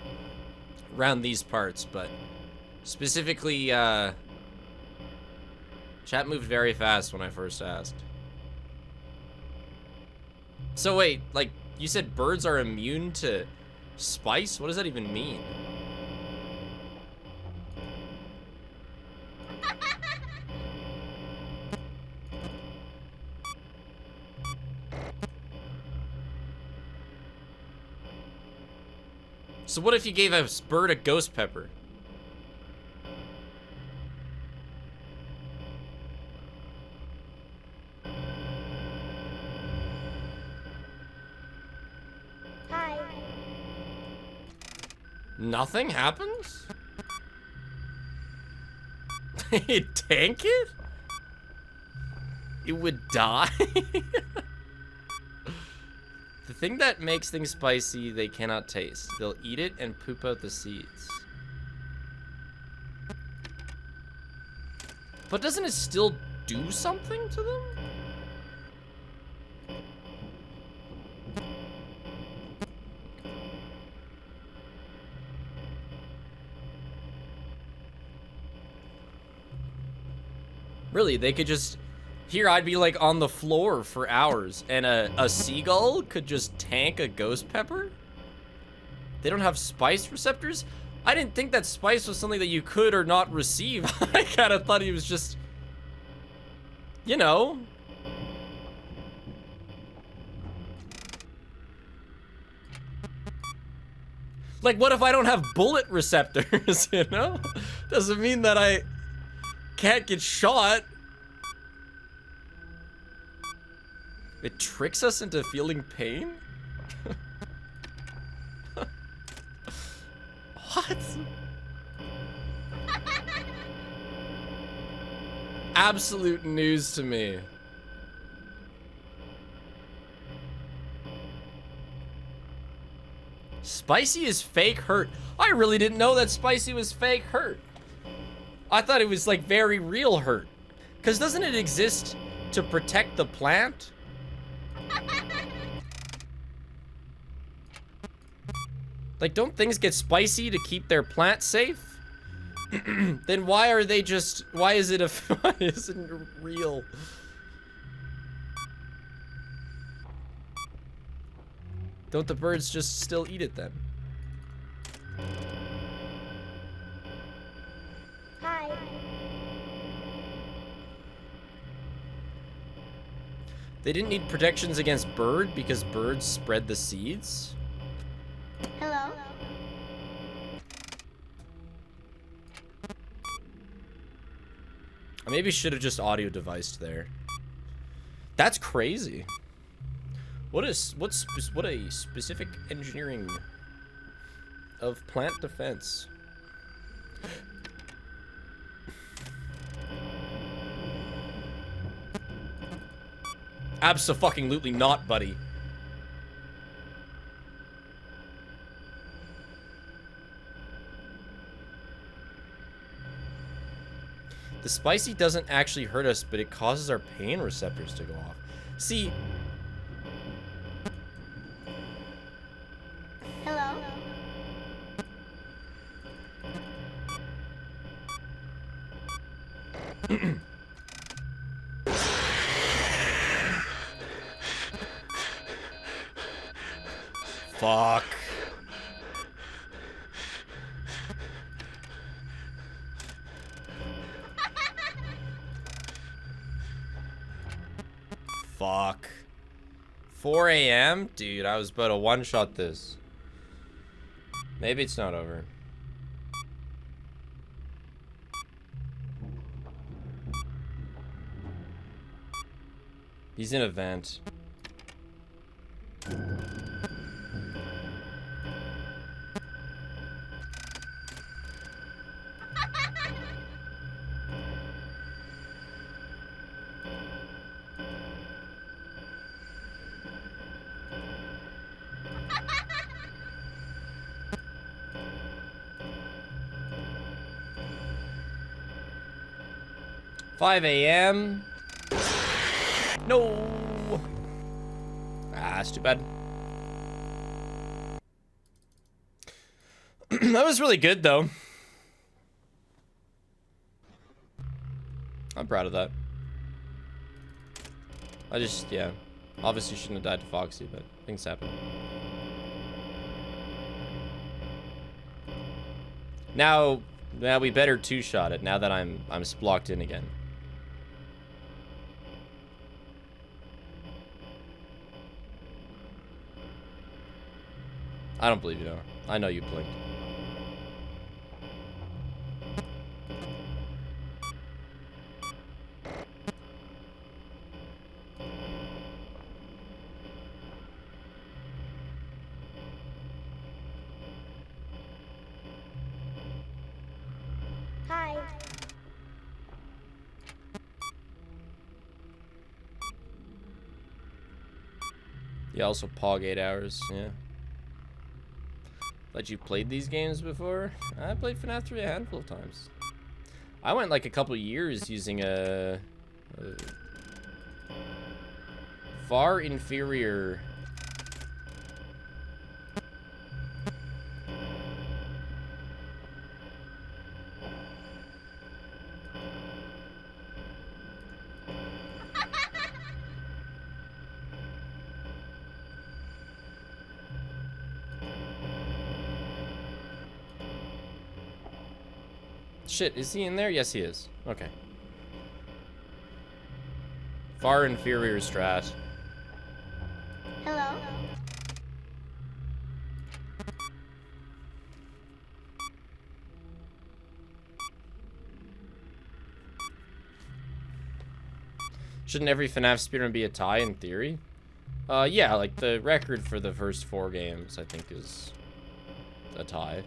around these parts, but specifically, chat moved very fast when I first asked. So wait, like, You said birds are immune to spice? What does that even mean? So what if you gave a bird a ghost pepper? Hi. Nothing happens? It tank it? It would die? The thing that makes things spicy, they cannot taste. They'll eat it and poop out the seeds. But doesn't it still do something to them? Really, they could just... Here, I'd be like on the floor for hours, and a seagull could just tank a ghost pepper? They don't have spice receptors? I didn't think that spice was something that you could or not receive. I kind of thought he was just, you know. Like, what if I don't have bullet receptors, you know? Doesn't mean that I can't get shot. It tricks us into feeling pain? What? Absolute news to me. Spicy is fake hurt. I really didn't know that spicy was fake hurt. I thought it was like very real hurt. Because doesn't it exist to protect the plant? Like, don't things get spicy to keep their plant safe? Then why are they just... Why is it why isn't it real? Don't the birds just still eat it then? Hi. They didn't need protections against bird because birds spread the seeds? Hello. I maybe should have just audio deviced there. That's crazy. What a specific engineering of plant defense. Abso-fucking-lutely not, buddy. The spicy doesn't actually hurt us, but it causes our pain receptors to go off. See... Hello. Fuck. Fuck. 4 a.m.? Dude, I was about to one-shot this. Maybe it's not over. He's in a vent. $5 a.m. No. Ah, that's too bad. That was really good, though. I'm proud of that. I just, yeah. Obviously shouldn't have died to Foxy, but Things happen. Now we better two-shot it now that I'm blocked in again. I don't believe you, Noah. I know you blinked. Hi. Yeah, also Pog 8 hours, yeah. But you played these games before? I played FNAF 3 a handful of times. I went like a couple years using a far inferior Shit, is he in there? Yes, he is. Okay. Far inferior strat. Hello. Shouldn't every FNAF speedrun be a tie in theory? Yeah, like the record for the first 4 games, I think, is a tie.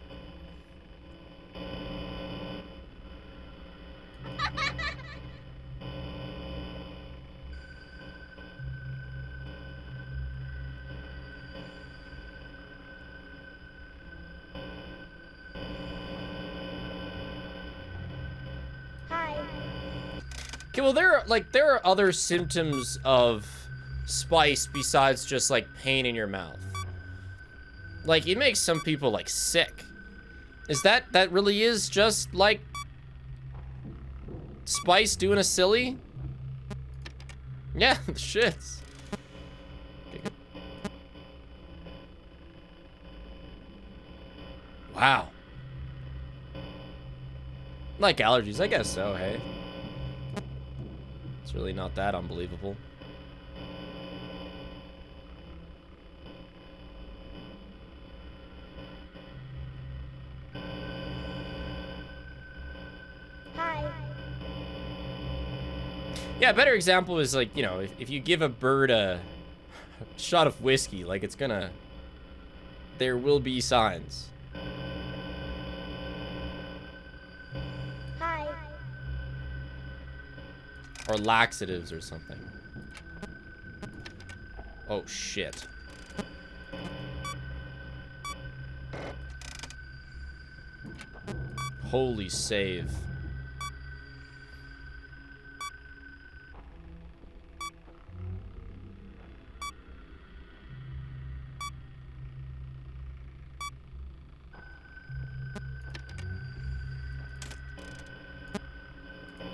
Okay, well, there are other symptoms of spice besides just like pain in your mouth. Like, it makes some people like sick. Is that really is just like spice doing a silly? Yeah, the shits. Okay, good. Wow. Like allergies, I guess so, hey. It's really not that unbelievable. Hi. Yeah, a better example is like, you know, if you give a bird a shot of whiskey, like it's gonna, there will be signs. Hi. Or laxatives or something. Oh, shit. Holy save.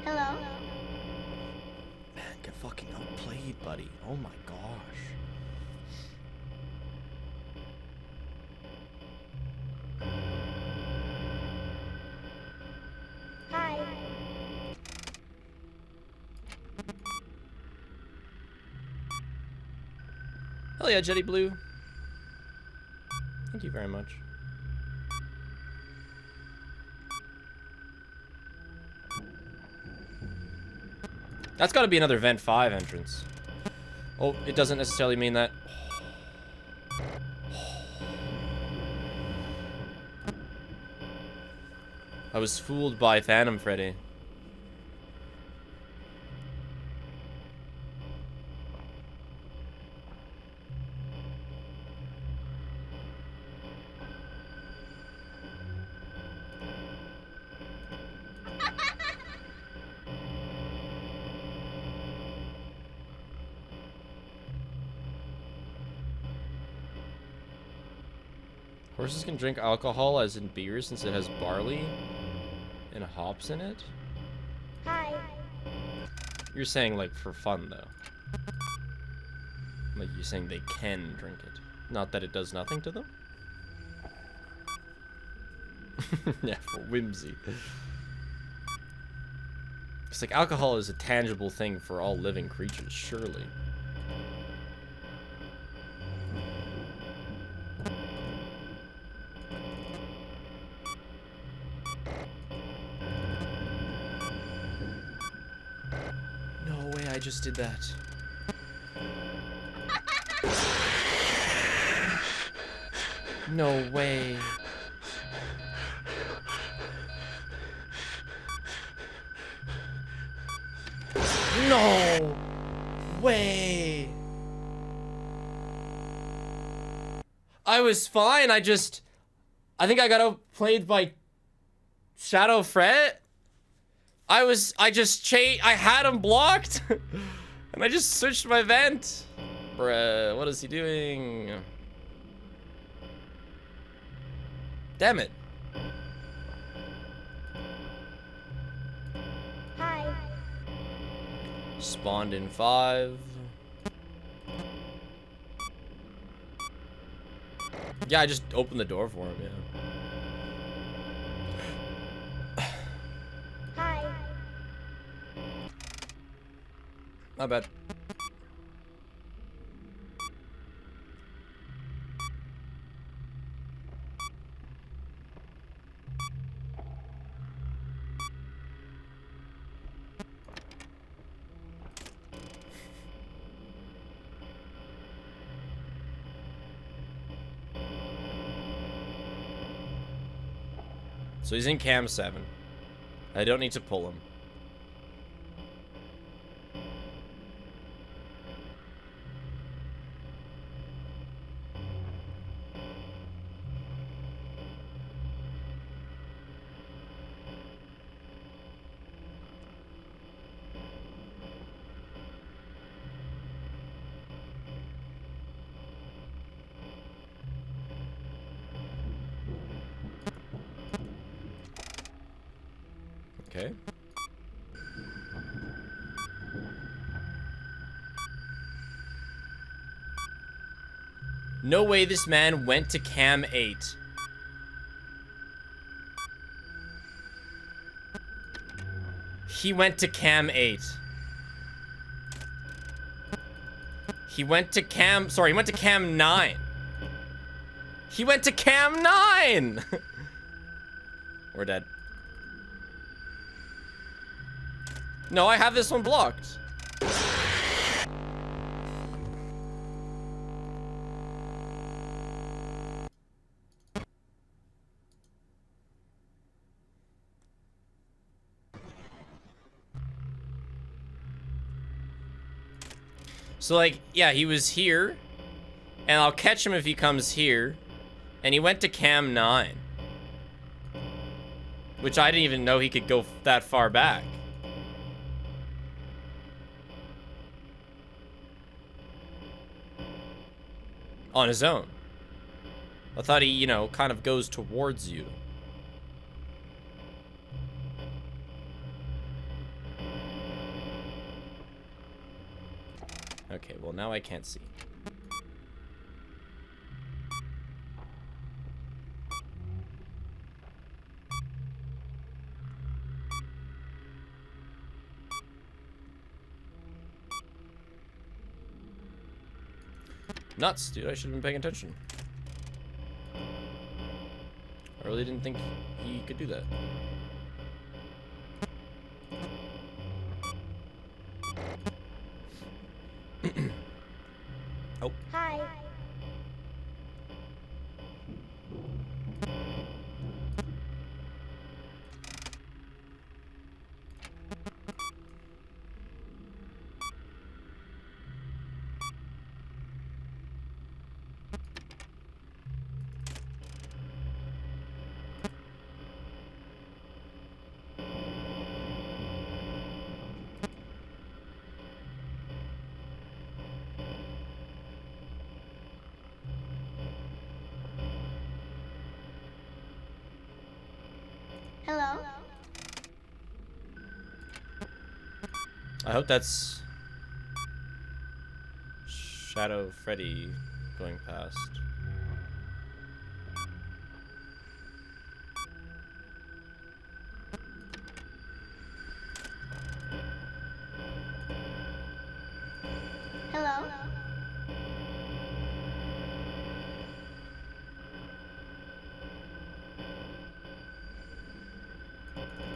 Hello. Man, get fucking outplayed, buddy. Oh my gosh. Hi. Hell yeah, Jetty Blue. Thank you very much. That's got to be another Vent 5 entrance. Oh, it doesn't necessarily mean that. I was fooled by Phantom Freddy. Horses can drink alcohol as in beer since it has barley and hops in it? Hi. You're saying like for fun though. Like you're saying they can drink it. Not that it does nothing to them? Yeah, for whimsy. It's like alcohol is a tangible thing for all living creatures, surely. No way, I just did that. No way. No way. I was fine. I think I got outplayed by Shadow Fret. I had him blocked. And I just switched my vent. Bruh, what is he doing? Damn it. Hi. Spawned in 5. Yeah, I just opened the door for him, yeah. Hi. Not bad. So he's in cam 7. I don't need to pull him. Okay. No way this man went to cam 8. He went to cam 8. He went to cam 9. He went to cam 9! We're dead. No, I have this one blocked. So, like, yeah, he was here. And I'll catch him if he comes here. And he went to cam 9. Which I didn't even know he could go that far back. On his own. I thought he, you know, kind of goes towards you. Okay, well now I can't see. Nuts, dude. I should have been paying attention. I really didn't think he could do that. Oh. Hi. Hello. I hope that's Shadow Freddy going past. Hello?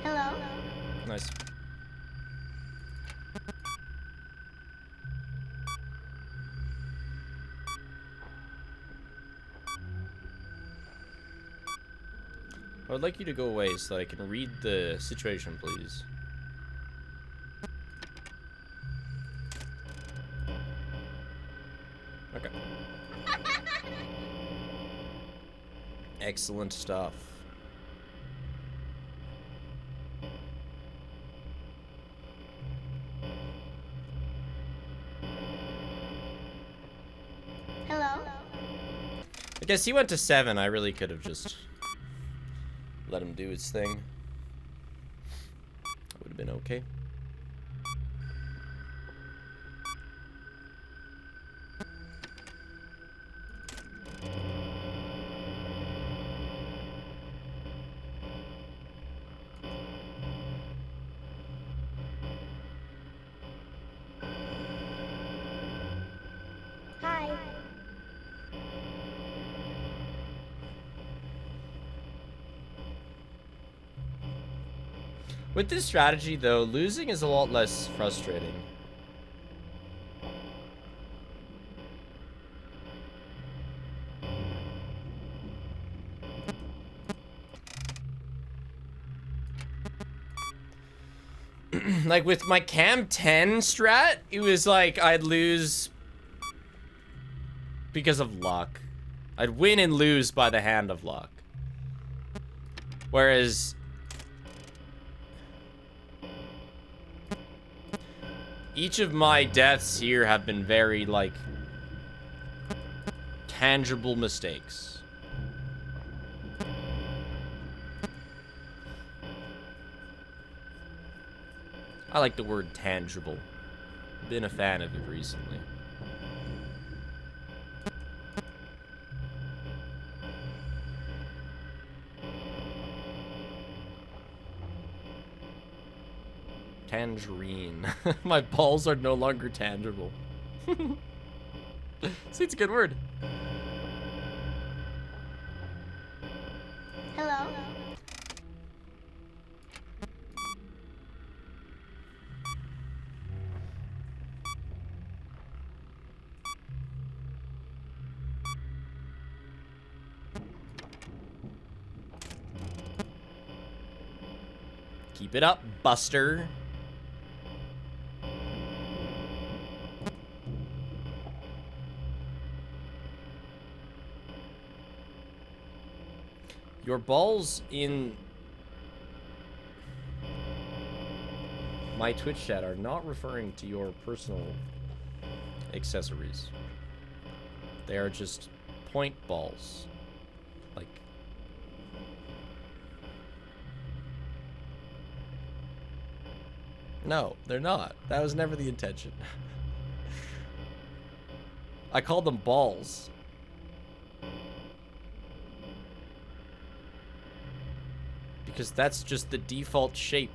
Hello? Nice. I would like you to go away so I can read the situation, please. Okay. Excellent stuff. Hello? I guess he went to 7. I really could have just let him do his thing. That would have been okay. Hi. With this strategy, though, losing is a lot less frustrating. Like with my Cam 10 strat, it was like I'd lose because of luck. I'd win and lose by the hand of luck. Whereas each of my deaths here have been very, like, tangible mistakes. I like the word tangible. Been a fan of it recently. Tangerine. My balls are no longer tangible. See, it's a good word. Hello? Keep it up, Buster. Your balls in my Twitch chat are not referring to your personal accessories. They are just point balls. Like, no, they're not. That was never the intention. I called them balls. Because that's just the default shape.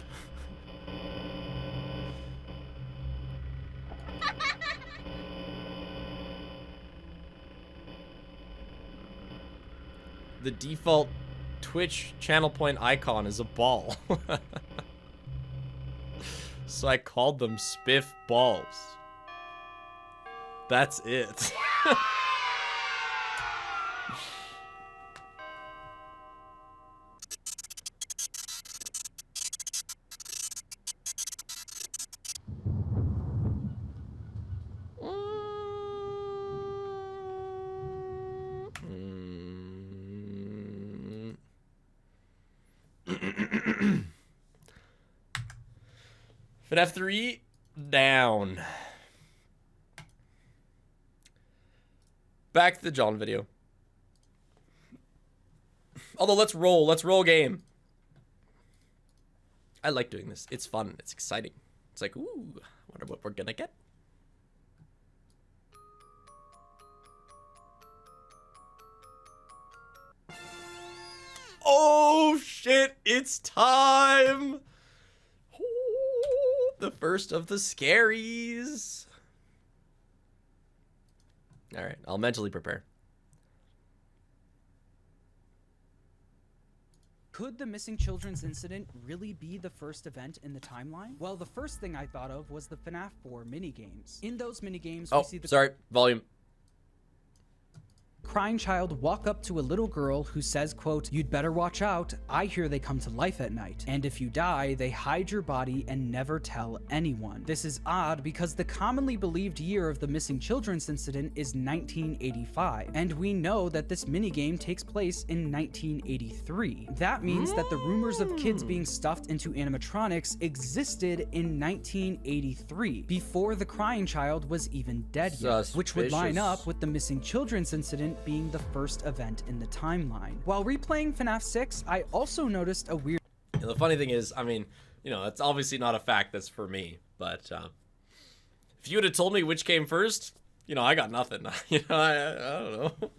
The default Twitch channel point icon is a ball. So I called them Spiff Balls. That's it. FNAF 3 down. Back to the John video. Although let's roll game. I like doing this. It's fun. It's exciting. It's like, ooh, I wonder what we're gonna get. Oh shit, it's time. Ooh, the first of the scaries. All right, I'll mentally prepare. Could the missing children's incident really be the first event in the timeline? Well, the first thing I thought of was the FNAF 4 minigames. In those minigames, we see the Volume. crying child walk up to a little girl who says, quote, "You'd better watch out. I hear they come to life at night. And if you die, they hide your body and never tell anyone." This is odd because the commonly believed year of the missing children's incident is 1985. And we know that this minigame takes place in 1983. That means that the rumors of kids being stuffed into animatronics existed in 1983, before the crying child was even dead yet, which would line up with the missing children's incident being the first event in the timeline. While replaying FNAF 6, I also noticed a weird... The funny thing is, I mean, you know, that's obviously not a fact that's for me, but if you would have told me which came first, you know, I got nothing. You know, I don't know.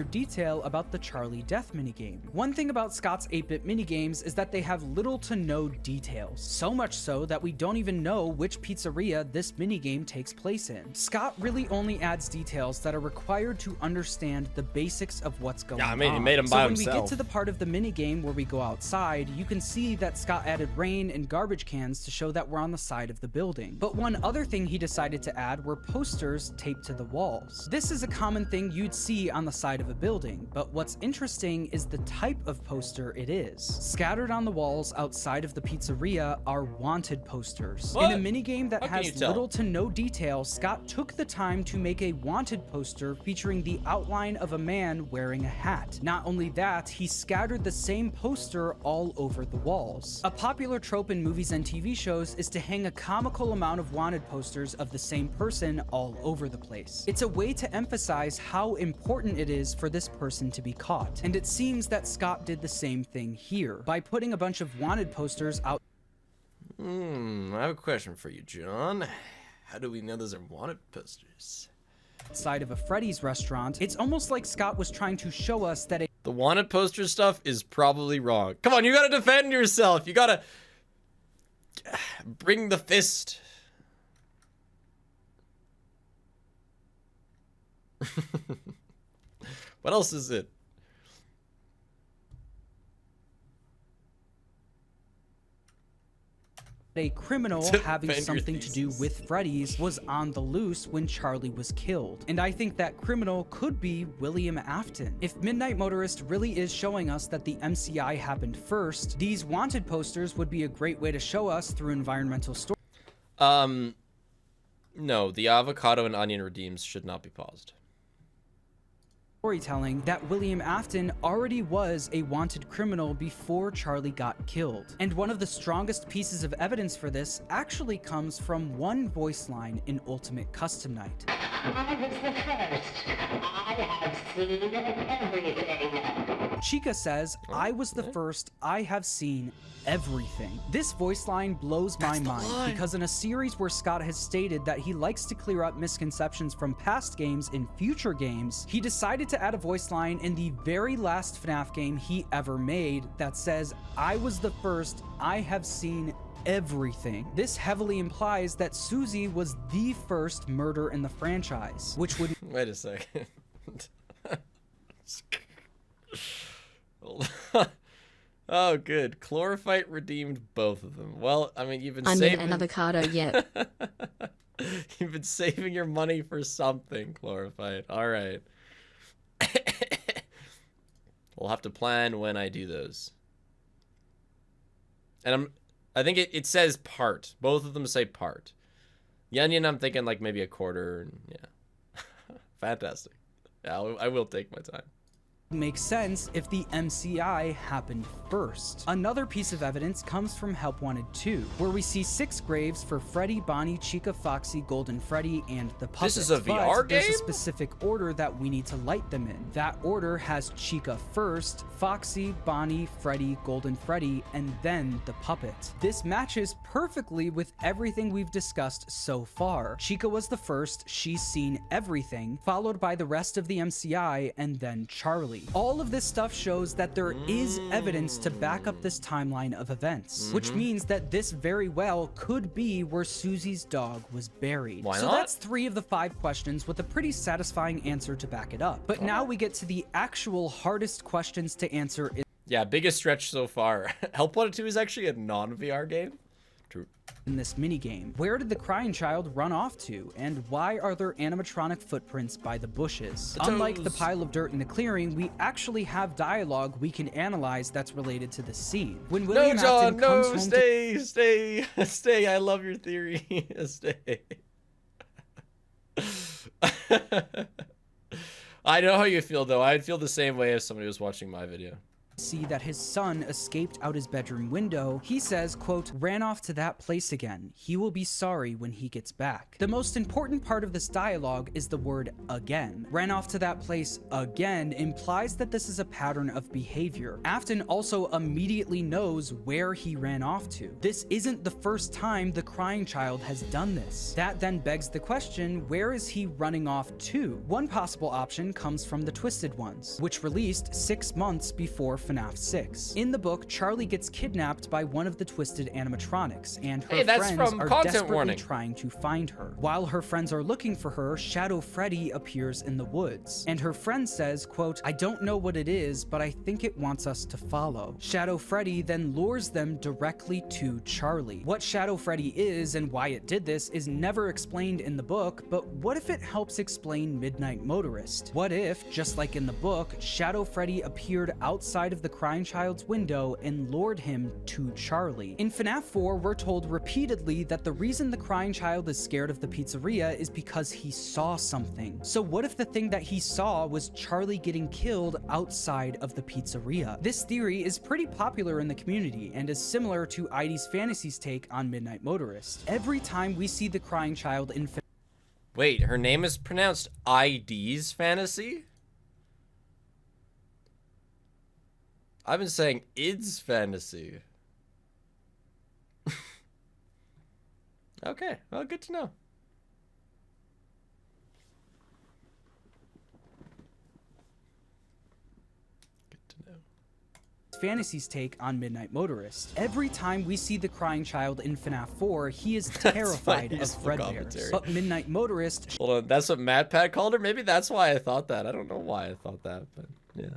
detail about the Charlie death minigame. One thing about Scott's 8-bit minigames is that they have little to no details, so much so that we don't even know which pizzeria this minigame takes place in. Scott really only adds details that are required to understand the basics of what's going on. Yeah, I mean, he made him by himself. So when we get to the part of the minigame where we go outside, you can see that Scott added rain and garbage cans to show that we're on the side of the building. But one other thing he decided to add were posters taped to the walls. This is a common thing you'd see on the side of a building, but what's interesting is the type of poster it is. Scattered on the walls outside of the pizzeria are wanted posters. What? In a minigame that How can you has tell? little to no detail, Scott took the time to make a wanted poster featuring the outline of a man wearing a hat. Not only that, he scattered the same poster all over the walls. A popular trope in movies and TV shows is to hang a comical amount of wanted posters of the same person all over the place. It's a way to emphasize how important it is for this person to be caught. And it seems that Scott did the same thing here by putting a bunch of wanted posters out. I have a question for you, John. How do we know those are wanted posters? Outside of a Freddy's restaurant. It's almost like Scott was trying to show us that The wanted poster stuff is probably wrong. Come on, you gotta defend yourself. You gotta bring the fist. What else is it? a criminal Defend having your something to do with Freddy's was on the loose when Charlie was killed. And I think that criminal could be William Afton. If Midnight Motorist really is showing us that the MCI happened first, these wanted posters would be a great way to show us through environmental story. No, the avocado and onion redeems should not be paused. Storytelling that William Afton already was a wanted criminal before Charlie got killed. And one of the strongest pieces of evidence for this actually comes from one voice line in Ultimate Custom Night. I was the first. I have seen everything. Chica says, "I was the first. I have seen everything." This voice line blows my mind because in a series where Scott has stated that he likes to clear up misconceptions from past games in future games, he decided to add a voice line in the very last FNAF game he ever made that says, "I was the first. I have seen everything." This heavily implies that Susie was the first murder in the franchise, which would... Wait a second. Hold on. Oh, good. Chlorophyte redeemed both of them. Well, I mean, you've been saving... an avocado yet. You've been saving your money for something, Chlorophyte. All right. We'll have to plan when I do those. And I think it says part. Both of them say part. The onion, I'm thinking like maybe a quarter. And yeah. Fantastic. Yeah, I will take my time. makes sense if the MCI happened first. Another piece of evidence comes from Help Wanted 2, where we see 6 graves for Freddy, Bonnie, Chica, Foxy, Golden Freddy, and the puppet. This is a VR But there's game? a specific order that we need to light them in. That order has Chica first, Foxy, Bonnie, Freddy, Golden Freddy, and then the puppet. This matches perfectly with everything we've discussed so far. Chica was the first, she's seen everything, followed by the rest of the MCI, and then Charlie. All of this stuff shows that there is evidence to back up this timeline of events, which means that this very well could be where Susie's dog was buried. Why so not? that's 3 of the 5 questions with a pretty satisfying answer to back it up. But now we get to the actual hardest questions to answer. Yeah, biggest stretch so far. Help Wanted 2 is actually a non-VR game. True. In this minigame, where did the crying child run off to, and why are there animatronic footprints by the bushes? Unlike the pile of dirt in the clearing, we actually have dialogue we can analyze that's related to the scene. When William No, John, Afton comes no, home stay. I love your theory. Stay. I know how you feel, though. I'd feel the same way if somebody was watching my video. See that his son escaped out his bedroom window, he says, quote, ran off to that place again. He will be sorry when he gets back. The most important part of this dialogue is the word again. Ran off to that place again implies that this is a pattern of behavior. Afton also immediately knows where he ran off to. This isn't the first time the crying child has done this. That then begs the question, where is he running off to? One possible option comes from the Twisted Ones, which released 6 months before FNAF 6. In the book, Charlie gets kidnapped by one of the Twisted animatronics, and her friends are desperately trying to find her. While her friends are looking for her, Shadow Freddy appears in the woods, and her friend says, quote, I don't know what it is, but I think it wants us to follow. Shadow Freddy then lures them directly to Charlie. What Shadow Freddy is and why it did this is never explained in the book, but what if it helps explain Midnight Motorist? What if, just like in the book, Shadow Freddy appeared outside of the crying child's window and lured him to Charlie? In FNAF 4, we're told repeatedly that the reason the crying child is scared of the pizzeria is because he saw something. So what if the thing that he saw was Charlie getting killed outside of the pizzeria? This theory is pretty popular in the community and is similar to ID's Fantasy's take on Midnight Motorist. Every time we see the crying child in Wait, her name is pronounced ID's Fantasy? I've been saying id's Fantasy. Okay, well, good to know. Fantasy's take on Midnight Motorist. Every time we see the crying child in FNAF 4, he is terrified of Fredbears. But Midnight Motorist... Hold on, that's what MatPat called her? Maybe that's why I thought that. I don't know why I thought that, but yeah.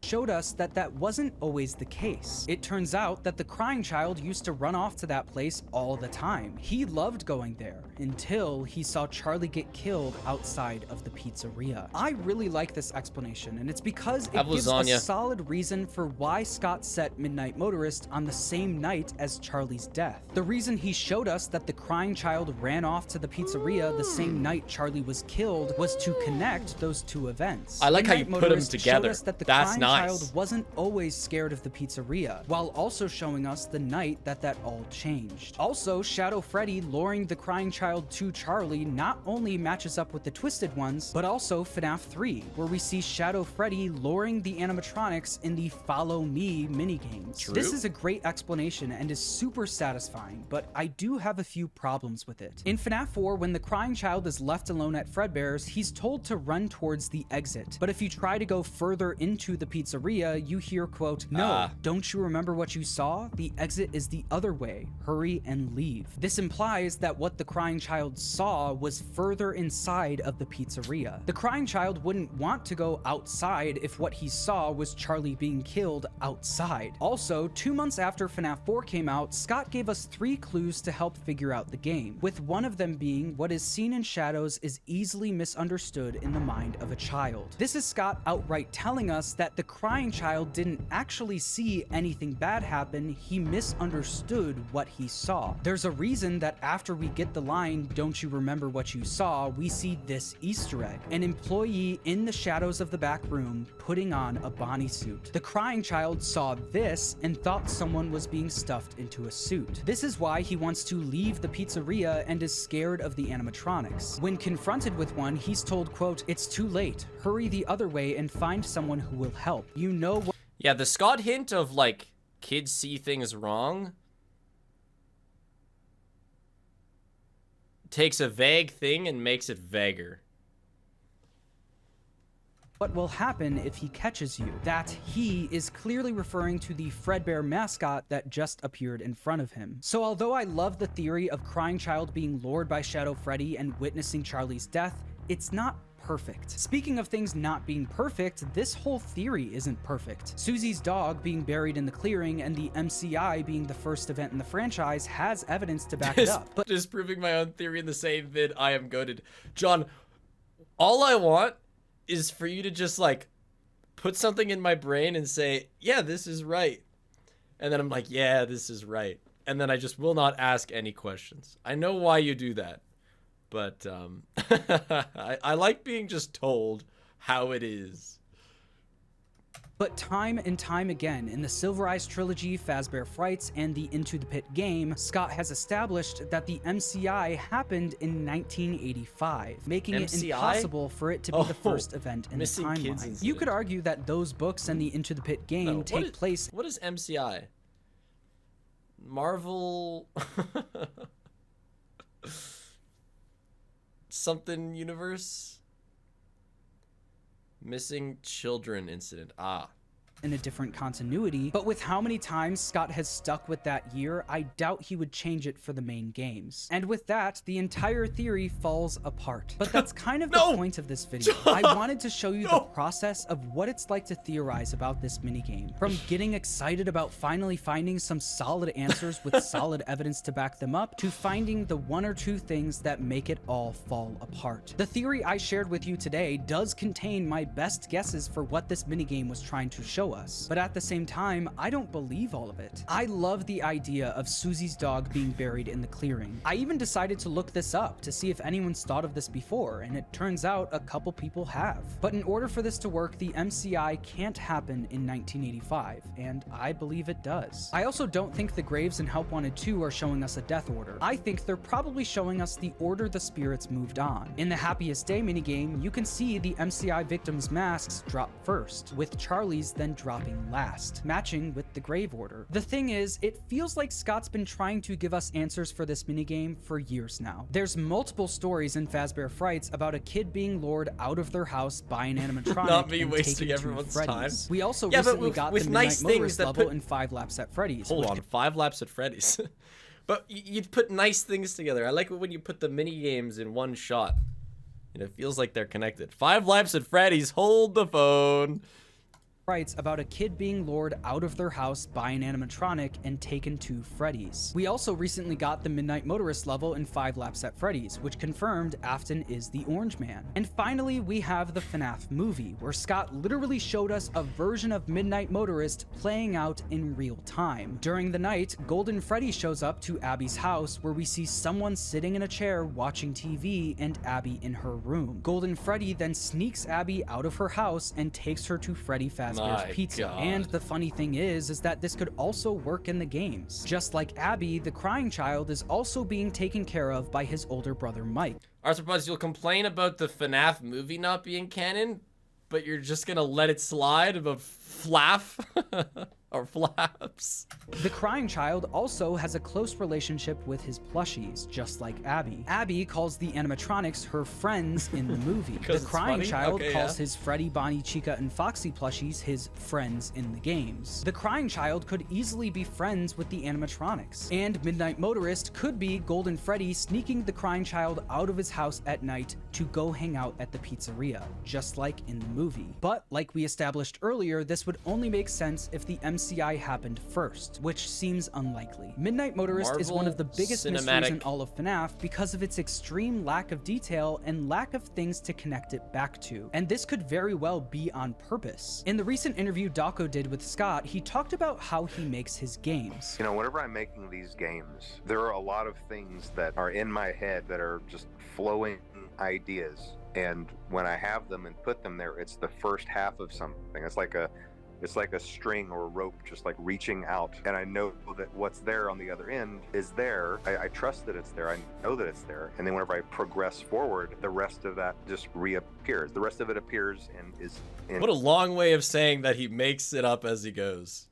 Showed us that that wasn't always the case. It turns out that the crying child used to run off to that place all the time. He loved going there until he saw Charlie get killed outside of the pizzeria. I really like this explanation, and it's because it gives a solid reason for why Scott set Midnight Motorist on the same night as Charlie's death. The reason he showed us that the crying child ran off to the pizzeria the same night Charlie was killed was to connect those two events. I like how you Midnight put them Motorist together. showed us that the That's crying nice. child wasn't always scared of the pizzeria, while also showing us the night that that all changed. Also, Shadow Freddy luring the crying child to Charlie not only matches up with the Twisted Ones, but also FNAF 3, where we see Shadow Freddy luring the animatronics in the Follow Me minigames. True. This is a great explanation and is super satisfying, but I do have a few problems with it. In FNAF 4, when the crying child is left alone at Fredbear's, he's told to run towards the exit. But if you try to go further into the pizzeria, you hear, quote, no, don't you remember what you saw? The exit is the other way. Hurry and leave. This implies that what the crying child saw was further inside of the pizzeria. The crying child wouldn't want to go outside if what he saw was Charlie being killed outside. Also, 2 months after FNAF 4 came out, Scott gave us 3 clues to help figure out the game, with one of them being what is seen in shadows is easily misunderstood in the mind of a child. This is Scott outright telling us that the crying child didn't actually see anything bad happen, he misunderstood what he saw. There's a reason that after we get the line, "Don't you remember what you saw?" we see this Easter egg. An employee in the shadows of the back room putting on a Bonnie suit. The crying child saw this and thought someone was being stuffed into a suit. This is why he wants to leave the pizzeria and is scared of the animatronics. When confronted with one, he's told, quote, "It's too late. Hurry the other way and find someone who will help. You know what." Yeah, the Scott hint of, like, kids see things wrong takes a vague thing and makes it vaguer. What will happen if he catches you? That "he" is clearly referring to the FredBear mascot that just appeared in front of him. So although I love the theory of crying child being lured by Shadow Freddy and witnessing Charlie's death, it's not perfect. Speaking of things not being perfect, this whole theory isn't perfect. Susie's dog being buried in the clearing and the MCI being the first event in the franchise has evidence to back it up. But disproving my own theory in the same vid, I am goated. John, all I want is for you to just, like, put something in my brain and say, yeah, this is right. And then I'm like, yeah, this is right. And then I just will not ask any questions. I know why you do that. But I like being just told how it is. But time and time again, in the Silver Eyes trilogy, Fazbear Frights, and the Into the Pit game, Scott has established that the MCI happened in 1985, making it impossible for it to be the first event in the timeline. You could argue that those books and the Into the Pit game take place... What is MCI? Marvel... something universe? Missing children incident. In a different continuity, but with how many times Scott has stuck with that year, I doubt he would change it for the main games. And with that, the entire theory falls apart. But that's kind of the point of this video. I wanted to show you the process of what it's like to theorize about this minigame. From getting excited about finally finding some solid answers with solid evidence to back them up, to finding the one or two things that make it all fall apart. The theory I shared with you today does contain my best guesses for what this minigame was trying to show us. But at the same time, I don't believe all of it. I love the idea of Susie's dog being buried in the clearing. I even decided to look this up to see if anyone's thought of this before, and it turns out a couple people have. But in order for this to work, the MCI can't happen in 1985, and I believe it does. I also don't think the graves in Help Wanted 2 are showing us a death order. I think they're probably showing us the order the spirits moved on. In the Happiest Day minigame, you can see the MCI victims' masks drop first, with Charlie's then dropping last, matching with the grave order. The thing is, it feels like Scott's been trying to give us answers for this minigame for years now. There's multiple stories in Fazbear Frights about a kid being lured out of their house by an animatronic Not me and wasting taken everyone's to time. Freddy's. We also Yeah, but recently got the nice Midnight things Motorist that level in 5 Laps at Freddy's. Hold on, 5 Laps at Freddy's. But you'd put nice things together. I like it when you put the mini games in one shot. And it feels like they're connected. 5 Laps at Freddy's. Hold the phone. Frights about a kid being lured out of their house by an animatronic and taken to Freddy's. We also recently got the Midnight Motorist level in 5 Laps at Freddy's, which confirmed Afton is the Orange Man. And finally, we have the FNAF movie, where Scott literally showed us a version of Midnight Motorist playing out in real time. During the night, Golden Freddy shows up to Abby's house, where we see someone sitting in a chair watching TV and Abby in her room. Golden Freddy then sneaks Abby out of her house and takes her to Freddy Fazbear's Pizza. God. And the funny thing is that this could also work in the games. Just like Abby, the crying child is also being taken care of by his older brother Mike. Arthropod, you'll complain about the FNAF movie not being canon, but you're just gonna let it slide about Flaff? Or Flaps? The crying child also has a close relationship with his plushies, just like Abby. Abby calls the animatronics her friends in the movie. The crying child calls his Freddy, Bonnie, Chica, and Foxy plushies his friends in the games. The crying child could easily be friends with the animatronics. And Midnight Motorist could be Golden Freddy sneaking the crying child out of his house at night to go hang out at the pizzeria, just like in the movie. But like we established earlier, this this would only make sense if the MCI happened first, which seems unlikely. Midnight Motorist is one of the biggest mysteries in all of FNAF because of its extreme lack of detail and lack of things to connect it back to, and this could very well be on purpose. In the recent interview Dawko did with Scott, he talked about how he makes his games. You know, whenever I'm making these games, there are a lot of things that are in my head that are just flowing ideas, and when I have them and put them there, it's the first half of something. It's like a string or a rope just like reaching out, and I know that what's there on the other end is there. I trust that it's there. I know that it's there, and then whenever I progress forward, the rest of that just reappears. The rest of it appears and is in. What a long way of saying that he makes it up as he goes.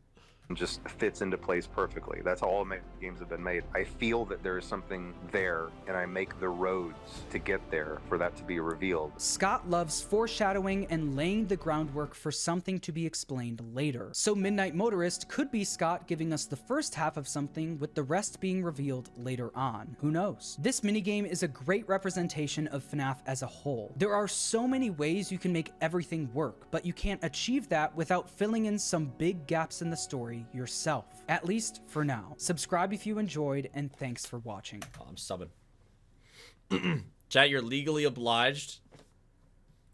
Just fits into place perfectly. That's how all my games have been made. I feel that there is something there, and I make the roads to get there for that to be revealed. Scott loves foreshadowing and laying the groundwork for something to be explained later. So Midnight Motorist could be Scott giving us the first half of something with the rest being revealed later on. Who knows? This minigame is a great representation of FNAF as a whole. There are so many ways you can make everything work, but you can't achieve that without filling in some big gaps in the story yourself, at least for now. Subscribe if you enjoyed, and thanks for watching. Oh, I'm subbing. Chat, you're legally obliged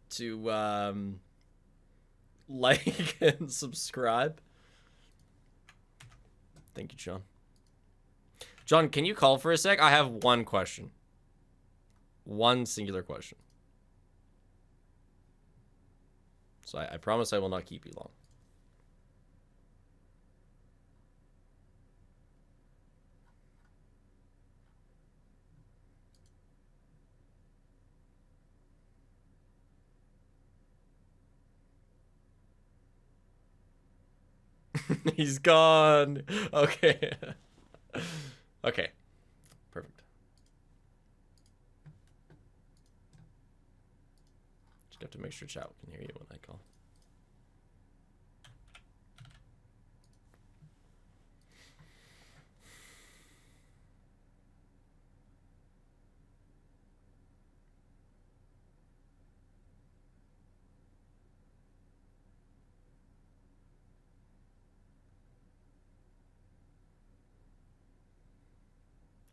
to like and subscribe. Thank you, John. John, can you call for a sec? I have one question. One singular question. So I promise I will not keep you long. He's gone. Okay. Okay. Perfect. Just have to make sure chat can hear you when I call.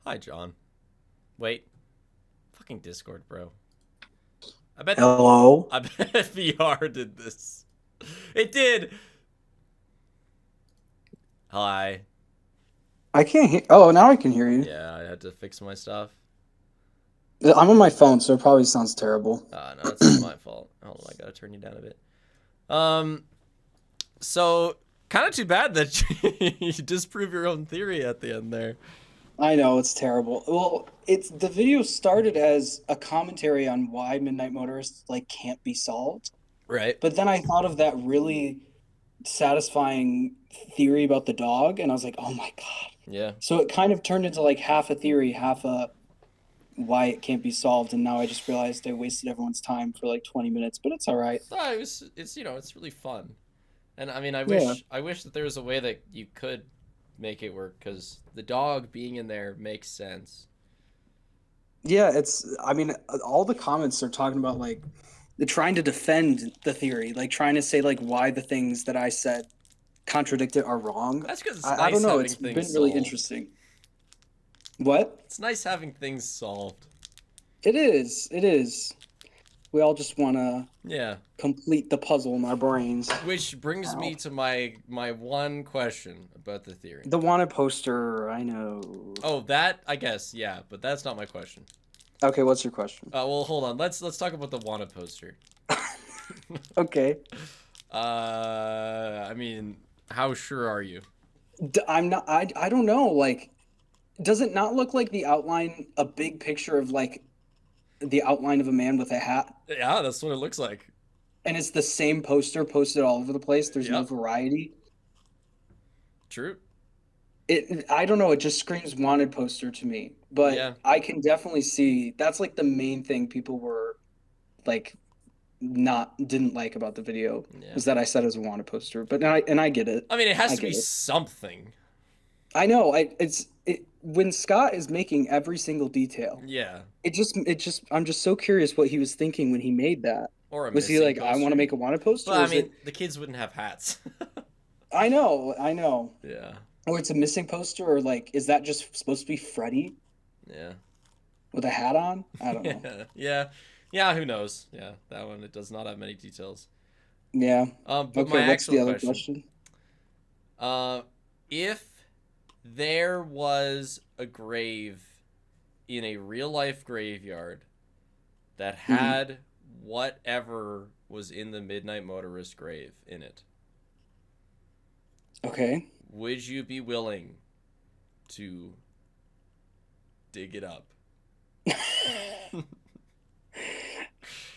Hi, John. Wait. Fucking Discord, bro. I bet. Hello? I bet VR did this. It did. Hi. I can't hear. Oh, now I can hear you. Yeah, I had to fix my stuff. I'm on my phone, so it probably sounds terrible. No, it's not my fault. Hold on, I gotta turn you down a bit. So kind of too bad that you disprove your own theory at the end there. I know, it's terrible. Well, the video started as a commentary on why Midnight Motorist can't be solved. Right. But then I thought of that really satisfying theory about the dog, and I was like, oh my god. Yeah. So it kind of turned into half a theory, half a why it can't be solved, and now I just realized I wasted everyone's time for 20 minutes, but it's all right. It's it's really fun. And I mean, I wish that there was a way that you could make it work, because the dog being in there makes sense. Yeah, I mean, all the comments are talking about they're trying to defend the theory, trying to say why the things that I said contradicted are wrong. That's because I don't know, it's been really interesting. What? It's nice having things solved. It is. We all just want to complete the puzzle in our brains. Which brings me to my one question about the theory. The wanted poster, I know. Oh, that, I guess, yeah, but that's not my question. Okay, what's your question? Well, hold on. Let's talk about the wanted poster. Okay. I mean, how sure are you? I'm not. I don't know. Does it not look like the outline, a big picture of the outline of a man with a hat? Yeah, that's what it looks like. And it's the same poster posted all over the place. There's no variety. True. I don't know. It just screams wanted poster to me. But I can definitely see that's the main thing people were didn't like about the video was that I said it was a wanted poster. But I get it. I mean, it has to be something. I know. When Scott is making every single detail. Yeah. I'm just so curious what he was thinking when he made that. Or a Was he missing like, I want poster. to make a wanted poster? Well, or I is mean, it... the kids wouldn't have hats. I know. Yeah. Or it's a missing poster, or like, is that just supposed to be Freddy Yeah. with a hat on? I don't know. Yeah, who knows? Yeah, that one, it does not have many details. Yeah. But Okay, my what's the actual other question? If there was a grave in a real life graveyard that had whatever was in the Midnight Motorist grave in it, Okay. would you be willing to dig it up?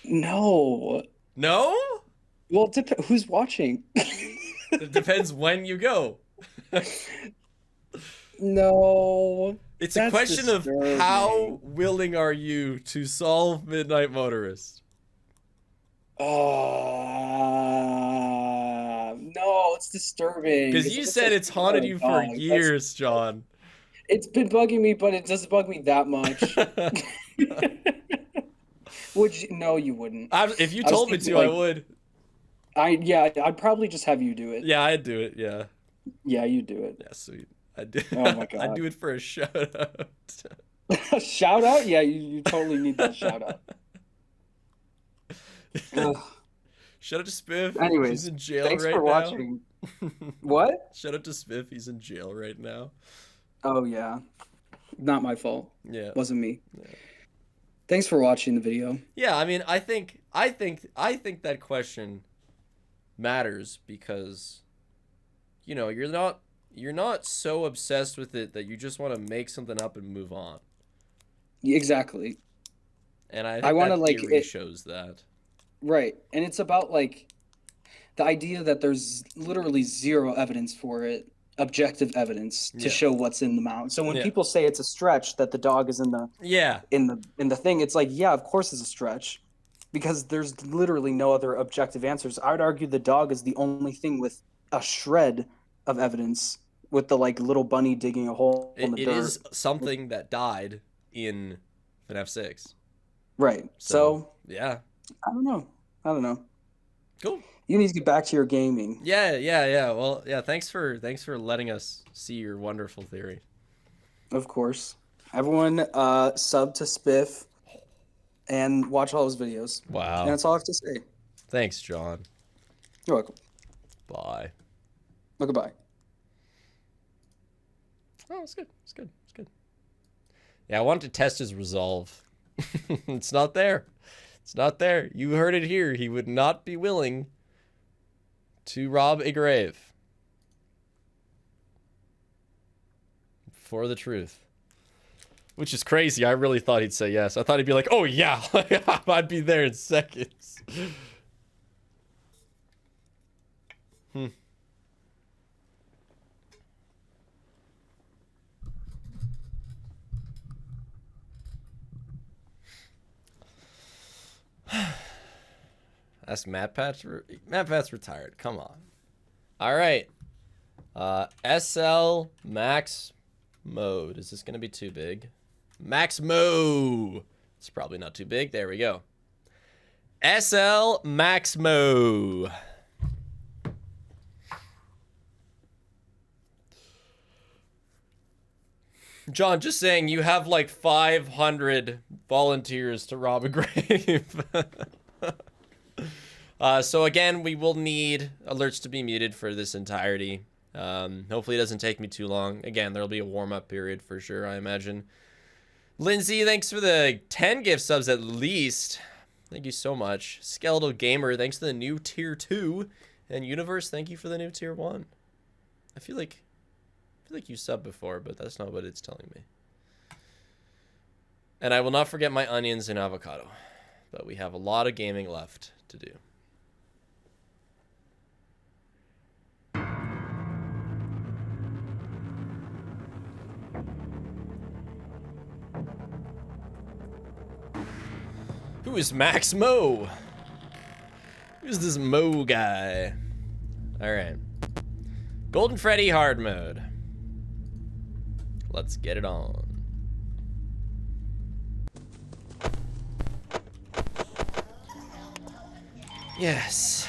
No. No? Well, who's watching? It depends when you go. No. It's a That's question of disturbing. how willing are you to solve Midnight Motorist? No, it's disturbing. Because you said it's haunted you for years, John. It's been bugging me, but it doesn't bug me that much. Would you? No, you wouldn't. If you told me to, I would. I'd probably just have you do it. Yeah, I'd do it. Yeah. Yeah, you do it. Yeah, sweet. I'd do. Oh my god. I'd do it for a shout out. A shout out? Yeah, you totally need that shout out. Shout out to Spiff. Anyways, he's in jail thanks right for now. watching. What? Shout out to Spiff. He's in jail right now. Oh yeah, not my fault. Yeah, wasn't me. Yeah. Thanks for watching the video. Yeah, I mean, I think that question matters because, you know, you're not so obsessed with it that you just want to make something up and move on. Exactly. And I want to like it shows that. Right, and it's about like the idea that there's literally zero evidence for it. Objective evidence to show what's in the mount. So when people say it's a stretch that the dog is in the in the thing, it's like, yeah, of course it's a stretch because there's literally no other objective answers. I would argue the dog is the only thing with a shred of evidence with the like little bunny digging a hole in the dirt. It is something that died in FNAF 6. Right. So yeah. I don't know. Cool. You need to get back to your gaming. Yeah. Well, yeah, thanks for letting us see your wonderful theory. Of course. Everyone sub to Spiff and watch all his videos. Wow. And that's all I have to say. Thanks, John. You're welcome. Bye. Oh, goodbye. Oh, it's good. It's good. It's good. Yeah, I wanted to test his resolve. It's not there. It's not there. You heard it here. He would not be willing to rob a grave for the truth, which is crazy. I really thought he'd say yes. I thought he'd be like, oh yeah, I'd be there in seconds. That's Matt Pat's. Matt Pat's retired. Come on. All right. SL Max Mode. Is this going to be too big? Max Mo. It's probably not too big. There we go. SL Max Mo. John, just saying, you have like 500 volunteers to rob a grave. So again, we will need alerts to be muted for this entirety. Hopefully it doesn't take me too long. Again, there'll be a warm-up period for sure, I imagine. Lindsay, thanks for the 10 gift subs at least. Thank you so much. Skeletal Gamer, thanks for the new tier 2. And Universe, thank you for the new tier 1. I feel like you subbed before, but that's not what it's telling me. And I will not forget my onions and avocado. But we have a lot of gaming left to do. Who is Max Mo? Who's this Mo guy? Alright. Golden Freddy hard mode. Let's get it on. Yes.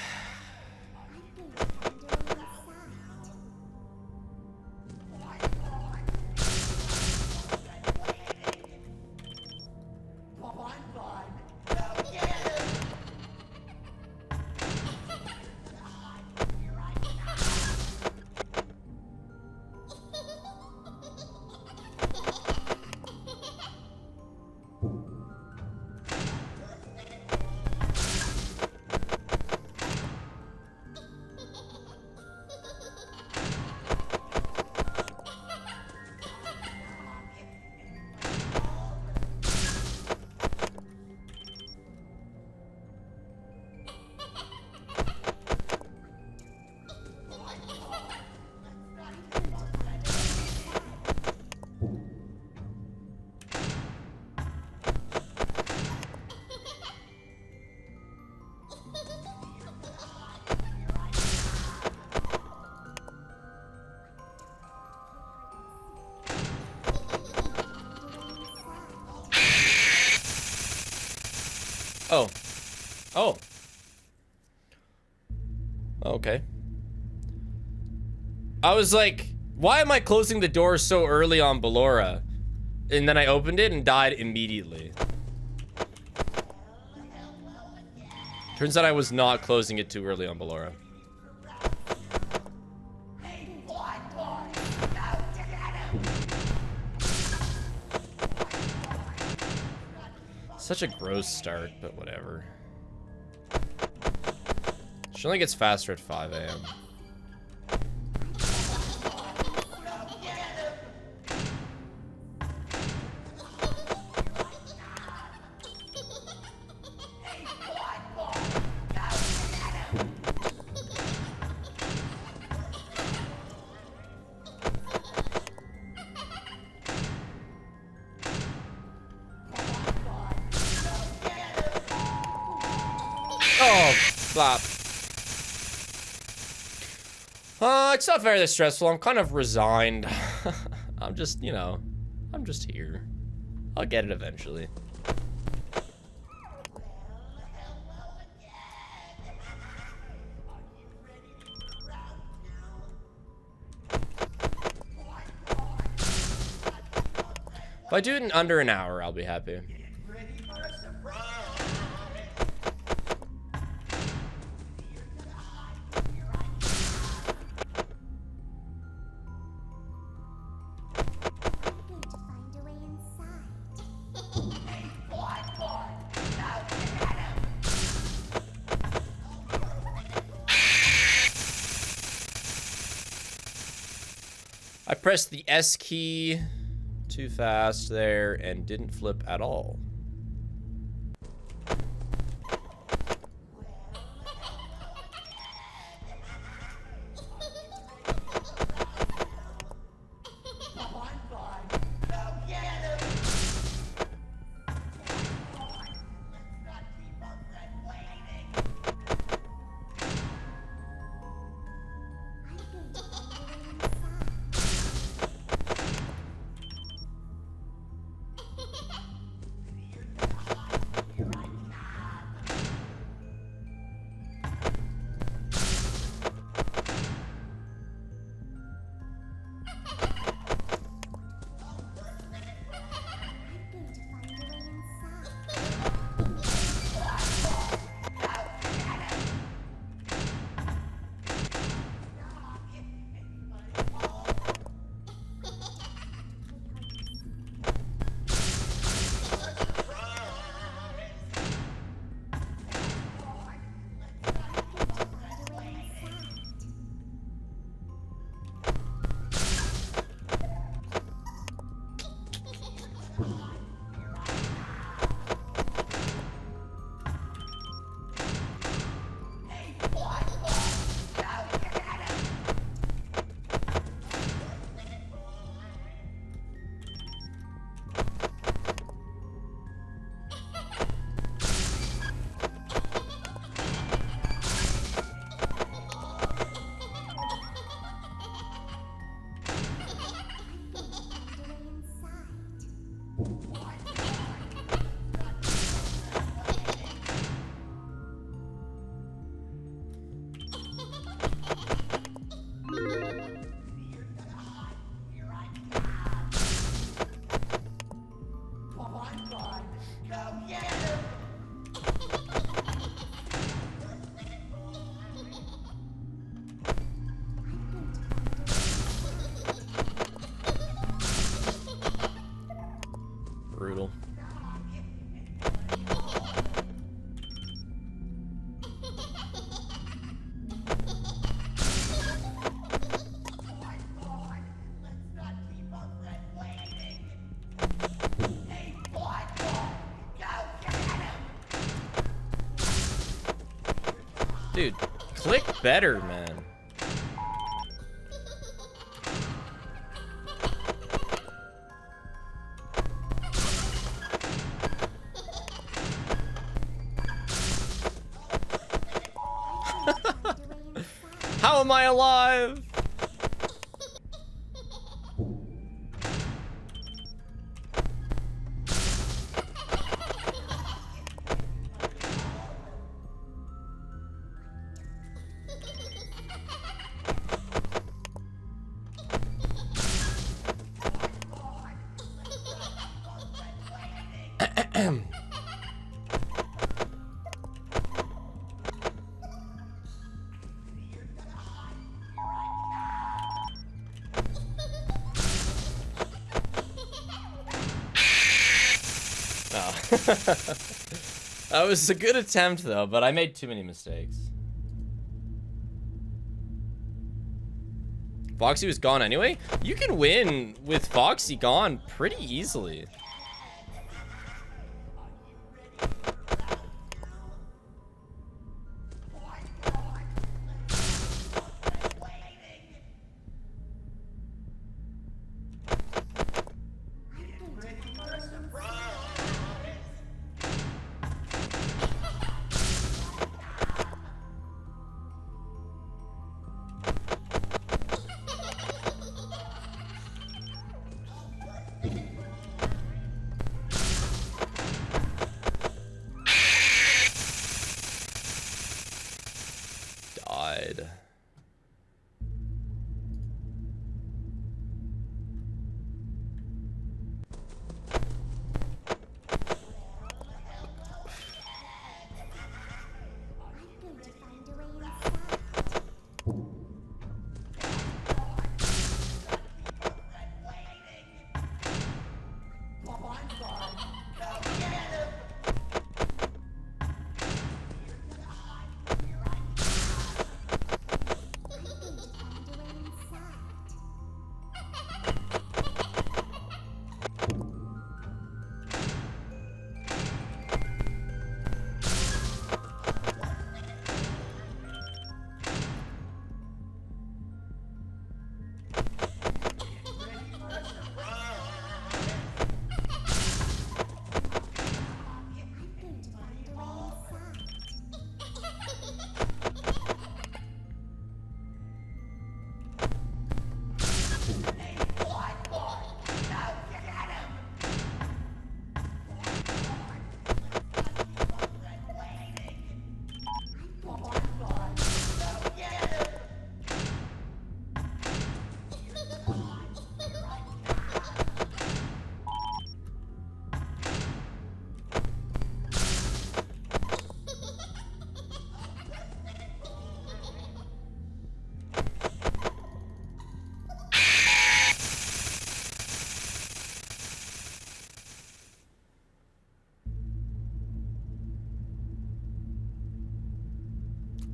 Oh. Oh. Okay. I was like, why am I closing the door so early on Ballora? And then I opened it and died immediately. Turns out I was not closing it too early on Ballora. Such a gross start, but whatever. She only gets faster at 5 a.m. Flop. It's not very stressful. I'm kind of resigned. I'm just, you know, I'm just here. I'll get it eventually. If I do it in under an hour, I'll be happy. I pressed the S key too fast there and didn't flip at all. brutal. Dude, click better, man. How am I alive? That was a good attempt, though, but I made too many mistakes. Foxy was gone anyway? You can win with Foxy gone pretty easily. Died.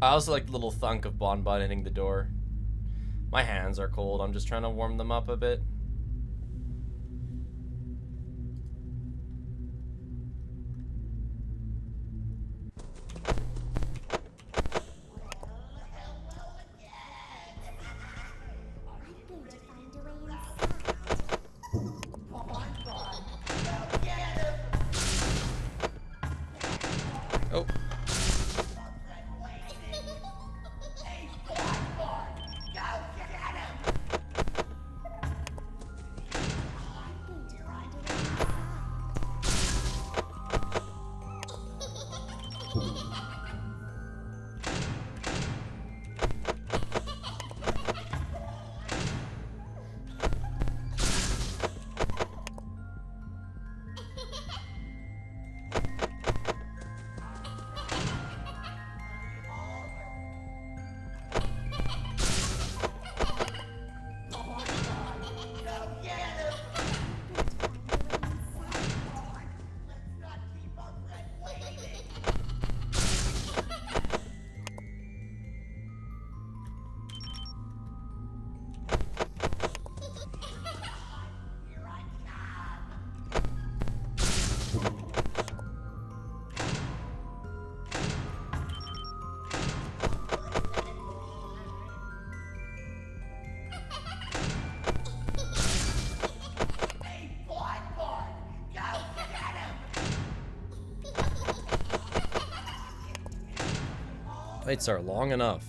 I also like the little thunk of Bonbon hitting the door. My hands are cold. I'm just trying to warm them up a bit. Oh. Fights are long enough.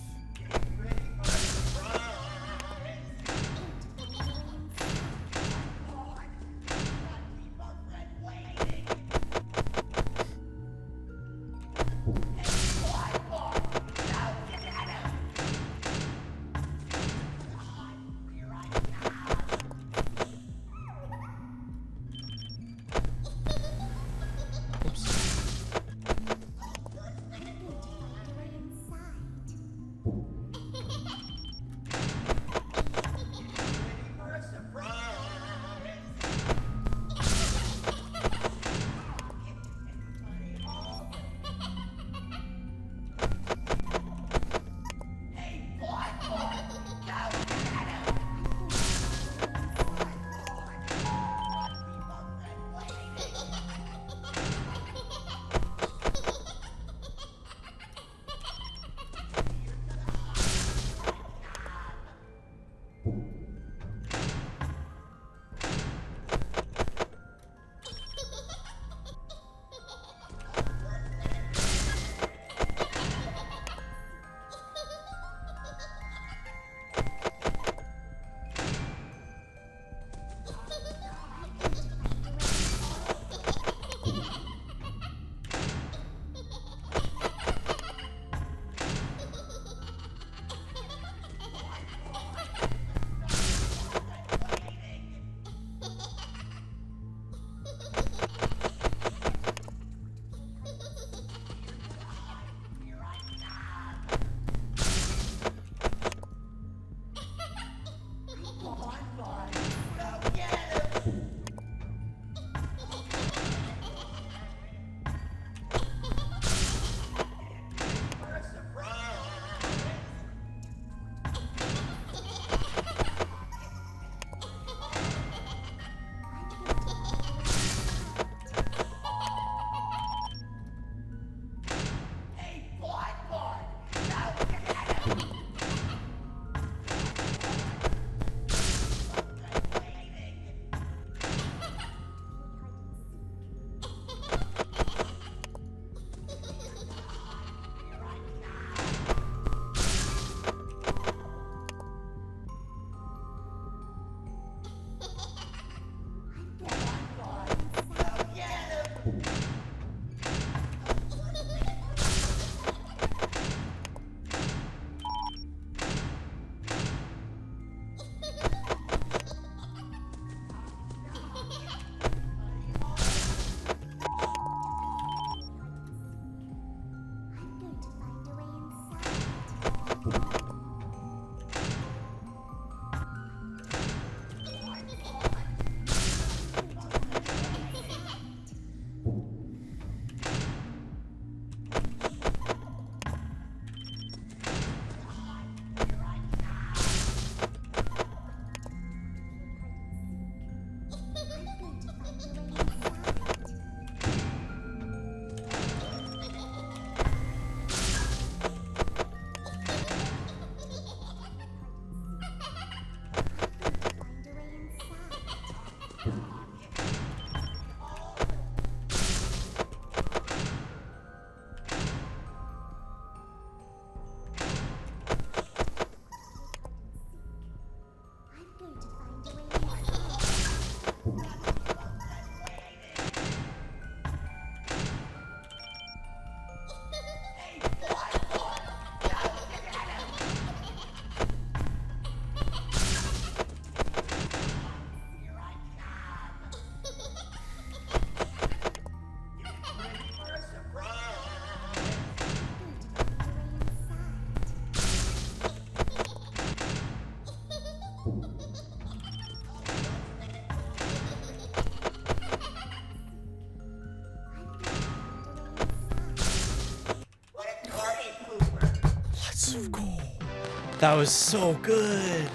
That was so good.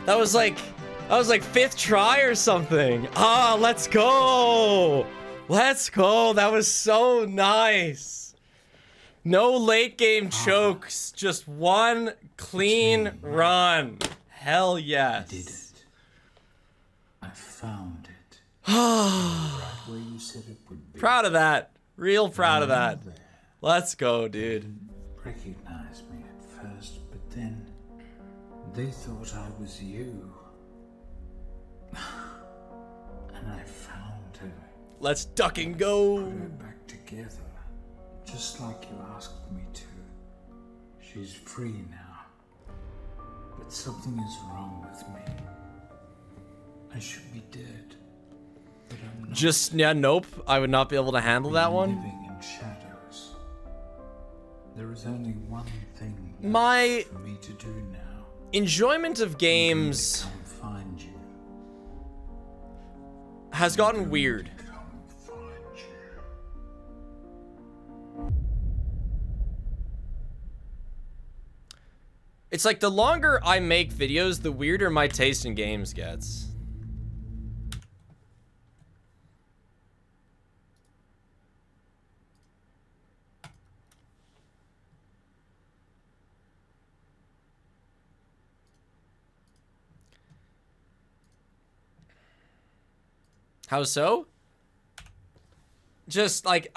That was like fifth try or something. Ah, let's go. Let's go. That was so nice. No late game chokes, just one clean run. Hell yes. I did it. I found it. Right where you said it would be. Proud of that. Real proud of that. Let's go, dude. Recognize me. They thought I was you. And I found her. Let's duck and go. Put her back together, just like you asked me to. She's free now. But something is wrong with me. I should be dead. But I'm not. Just, yeah, nope. I would not be able to handle that one. Living in shadows. There is only one thing My for me to do now. enjoyment of games Come find you. has gotten weird. It's like the longer I make videos, the weirder my taste in games gets. How so? Just like,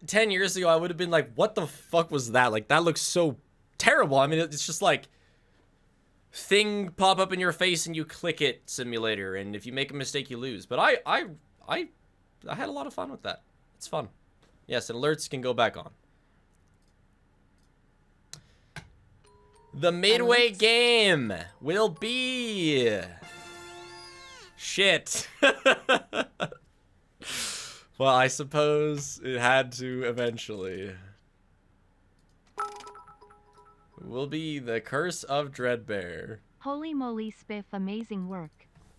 10 years ago, I would have been like, what the fuck was that? Like, that looks so terrible. I mean, it's just like, thing pop up in your face and you click it simulator. And if you make a mistake, you lose. But I had a lot of fun with that. It's fun. Yes, and alerts can go back on. The midway game will be... Shit. Well, I suppose it had to eventually. It will be the Curse of DreadBear. Holy moly, Spiff, amazing work.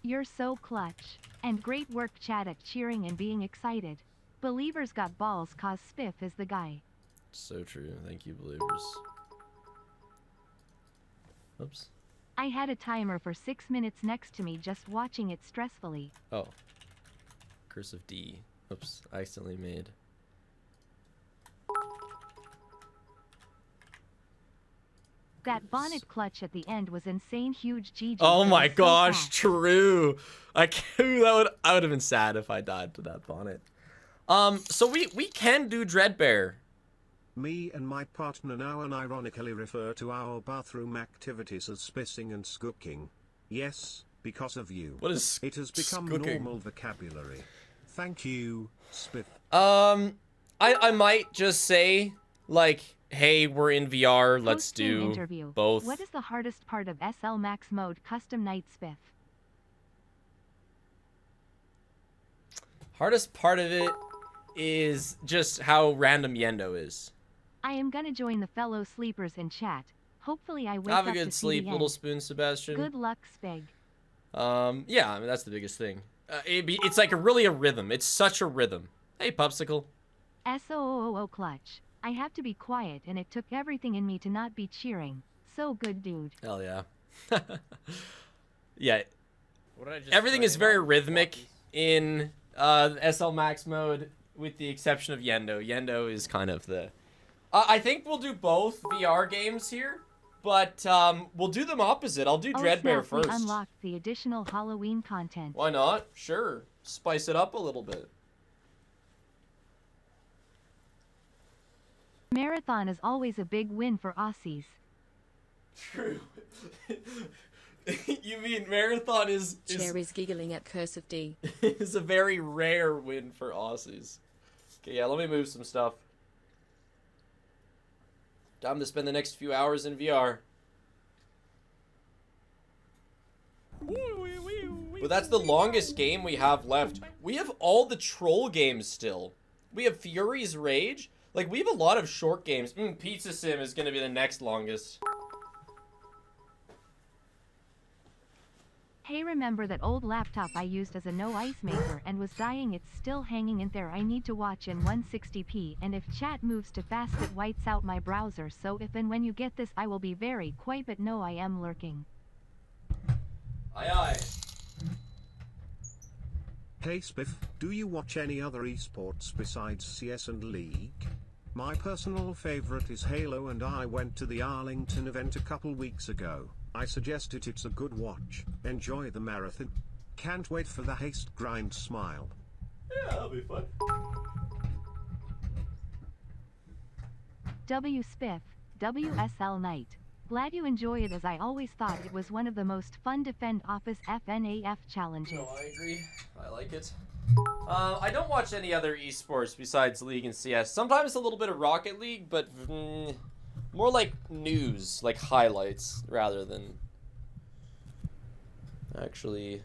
You're so clutch. And great work, Chaddock, cheering and being excited. Believers got balls, cause Spiff is the guy. So true. Thank you, believers. Oops. I had a timer for 6 minutes next to me just watching it stressfully. Oh. Curse of D. Oops. I accidentally made. That bonnet clutch at the end was insane, huge GG. Oh my so gosh, fast. true. I would have been sad if I died to that bonnet. So we can do DreadBear. Me and my partner now unironically refer to our bathroom activities as spissing and skooking. Yes, because of you. What is It has become skooking? normal vocabulary. Thank you, Spiff. I might just say, like, hey, we're in VR, let's Post-game do interview. both. What is the hardest part of SL Max mode custom night Spiff? Hardest part of it is just how random Yendo is. I am gonna join the fellow sleepers in chat. Hopefully I wake Have a up to good see sleep, the little end. spoon, Sebastian. Good luck, Speg. Yeah, I mean, that's the biggest thing. It's like really a rhythm. It's such a rhythm. Hey, Popsicle. SOOO clutch. I have to be quiet and it took everything in me to not be cheering. So good, dude. Hell yeah. Yeah. What did I just Everything try is it very on? rhythmic in SL Max mode, with the exception of Yendo. Yendo is kind of the... I think we'll do both VR games here, but we'll do them opposite. I'll do DreadBear snap, we first. unlocked the additional Halloween content. Why not? Sure. Spice it up a little bit. Marathon is always a big win for Aussies. True. You mean Marathon is Cherry's giggling at Curse of D. is a very rare win for Aussies. Okay, yeah, let me move some stuff. Time to spend the next few hours in VR. But that's the longest game we have left. We have all the troll games still. We have Fury's Rage. Like, we have a lot of short games. Pizza Sim is going to be the next longest. Hey, remember that old laptop I used as a no ice maker and was dying? It's still hanging in there. I need to watch in 160p, and if chat moves too fast it whites out my browser, so if and when you get this I will be very quiet, but no, I am lurking. Aye aye. Hey Spiff, do you watch any other esports besides CS and League? My personal favorite is Halo and I went to the Arlington event a couple weeks ago. I suggest it's a good watch. Enjoy the marathon. Can't wait for the haste grind smile. Yeah, that'll be fun. W Spiff, WSL Night. Glad you enjoy it, as I always thought it was one of the most fun Defend Office FNAF challenges. No, I agree. I like it. I don't watch any other esports besides League and CS. Sometimes a little bit of Rocket League, but more like news, like highlights, rather than actually.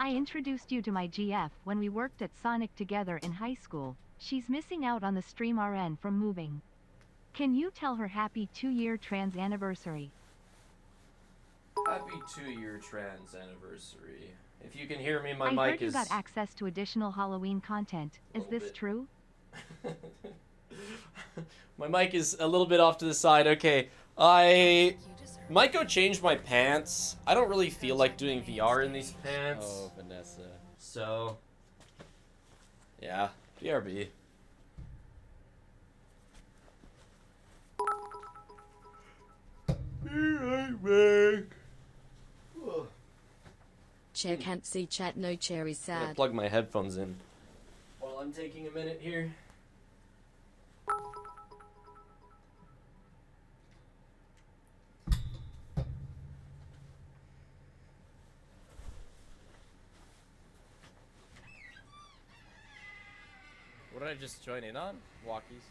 I introduced you to my GF when we worked at Sonic together in high school. She's missing out on the stream RN from moving. Can you tell her happy 2-year trans anniversary? Happy 2-year trans anniversary. If you can hear me, my I mic heard you is. got access to additional Halloween content. Is this true? My mic is a little bit off to the side. Okay, I might go change my pants. I don't really feel like doing VR in these pants. Oh, Vanessa. So, yeah, BRB. Chair can't see chat, no chair is I'm gonna sad. plug my headphones in while I'm taking a minute here. What did I just join in on? Walkies.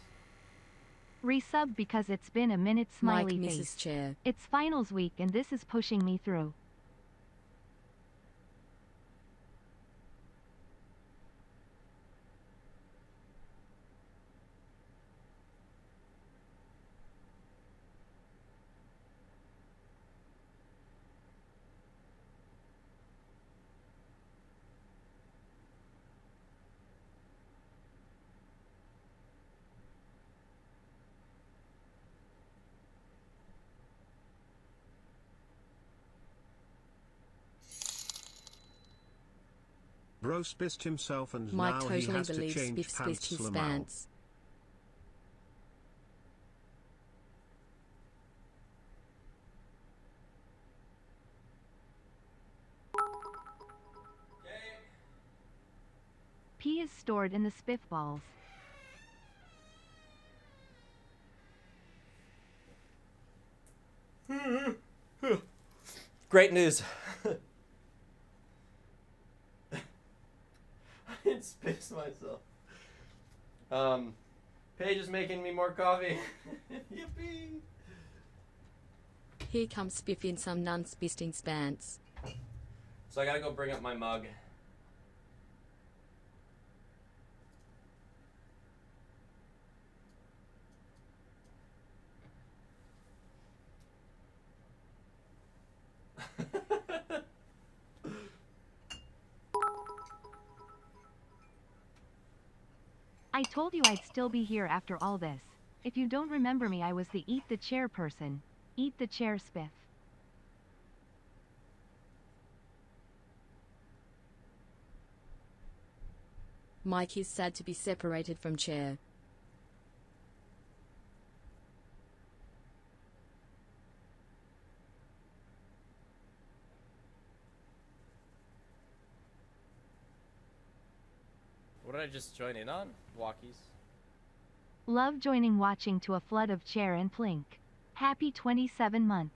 Resub because it's been a minute, Mike smiley misses face. chair. It's finals week and this is pushing me through. Bro spissed himself and Mike now he totally has to believes change Spiff pants spissed his Lamau. pants. P is stored in the spiff balls. Great news. I didn't spiss myself. Paige is making me more coffee. Yippee! Here comes Spiff in some non-spissing spants. So I gotta go bring up my mug. I told you I'd still be here after all this. If you don't remember me, I was the Eat the Chair person. Eat the Chair spiff. Mike is sad to be separated from chair. What did I just join in on? Walkies. Love joining watching to a flood of chair and plink. Happy 27 months.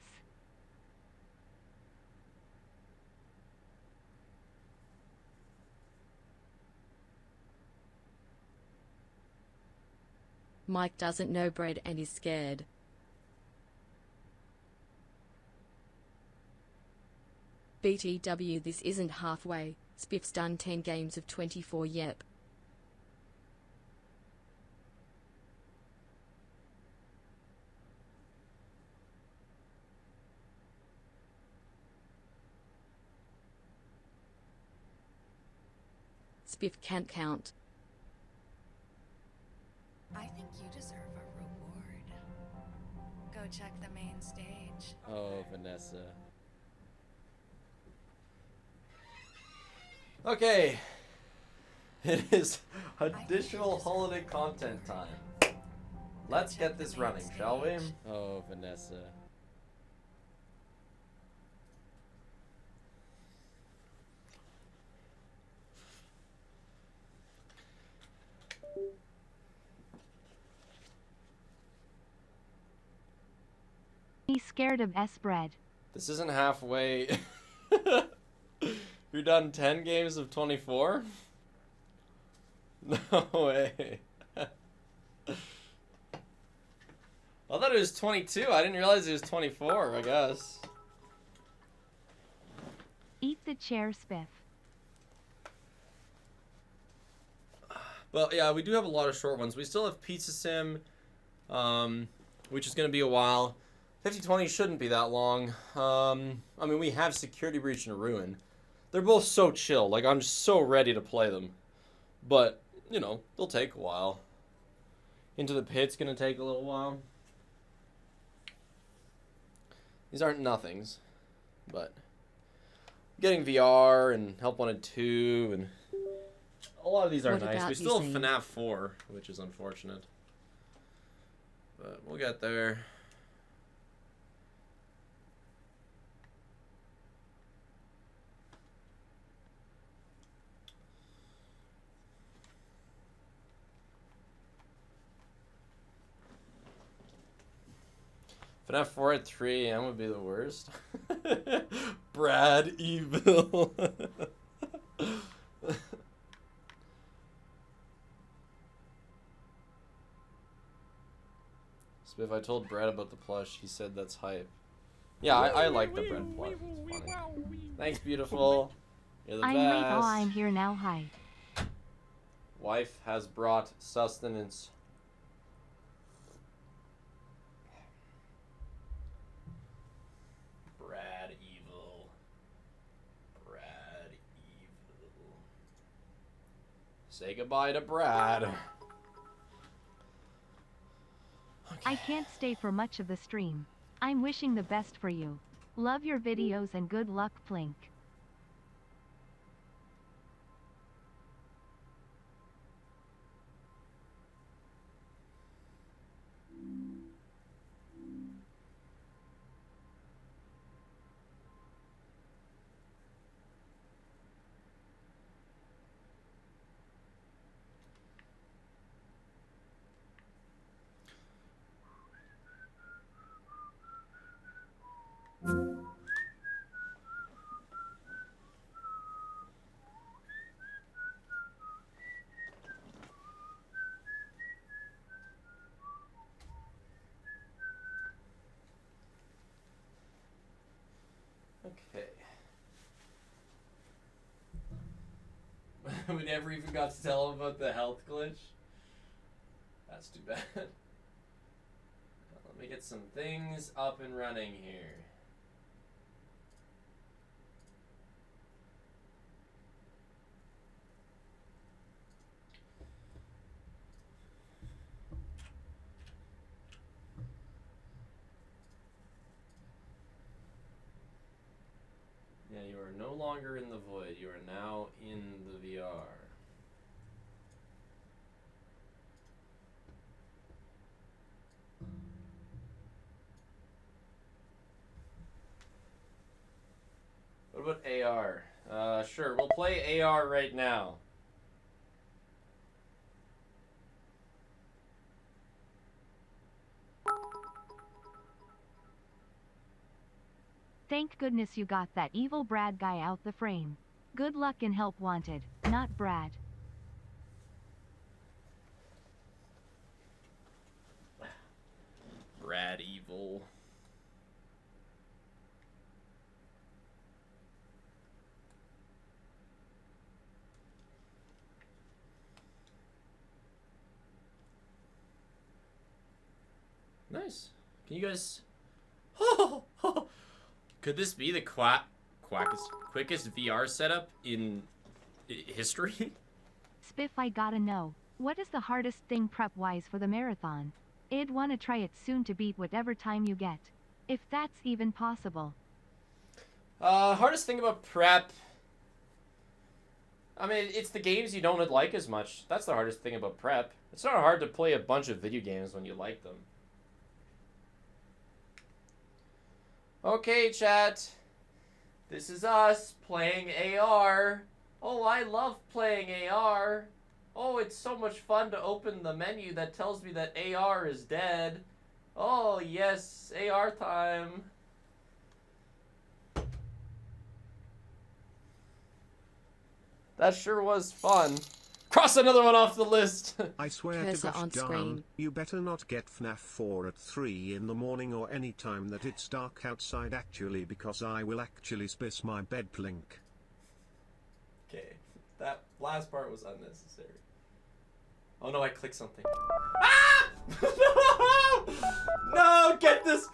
Mike doesn't know bread and is scared. BTW, this isn't halfway. Spiff's done 10 games of 24. Yep. Spiff can't count. I think you deserve a reward. Go check the main stage. Oh, Vanessa. Okay. It is additional holiday content time. Let's get this running, shall we? Oh, Vanessa. He's scared of S-bread. This isn't halfway. You're done 10 games of 24? No way. I thought it was 22. I didn't realize it was 24, I guess. Eat the chair, Spiff. Well, yeah, we do have a lot of short ones. We still have Pizza Sim, which is going to be a while. 5020 shouldn't be that long. I mean, we have Security Breach and Ruin. They're both so chill. Like, I'm just so ready to play them. But, you know, they'll take a while. Into the Pit's going to take a little while. These aren't nothings, but getting VR and Help Wanted 2 and a lot of these are What nice. about We still have using- FNAF 4, which is unfortunate. But we'll get there. FNAF 4 at 3 AM would be the worst. Brad Evil. Spiff, I told Brad about the plush. He said that's hype. Yeah, I like the Brad plush. It's funny. Thanks, beautiful. You're the I'm best. late. Oh, I'm here now. Hi. Wife has brought sustenance. Brad Evil. Brad Evil. Say goodbye to Brad. I can't stay for much of the stream. I'm wishing the best for you. Love your videos and good luck, Plink. Okay. We never even got to tell him about the health glitch. That's too bad. Let me get some things up and running here. Yeah, you are no longer in the void. You are now in the VR. What about AR? Sure, we'll play AR right now. Thank goodness you got that evil Brad guy out the frame. Good luck and help wanted, not Brad. Brad Evil. Nice. Can you guys... Could this be the quickest VR setup in history? Spiff, I gotta know, what is the hardest thing prep-wise for the marathon? I'd wanna try it soon to beat whatever time you get. If that's even possible. Hardest thing about prep... I mean, it's the games you don't like as much. That's the hardest thing about prep. It's not hard to play a bunch of video games when you like them. Okay, chat. This is us playing AR. Oh, I love playing AR. Oh, it's so much fun to open the menu that tells me that AR is dead. Oh, yes, AR time. That sure was fun. Cross another one off the list. I swear to Cursor gosh on darn, screen. you better not get FNAF 4 at 3 in the morning or any time that it's dark outside actually, because I will actually spiss my bed blink. Okay, that last part was unnecessary. Oh no, I clicked something. Ah! No! No, get this!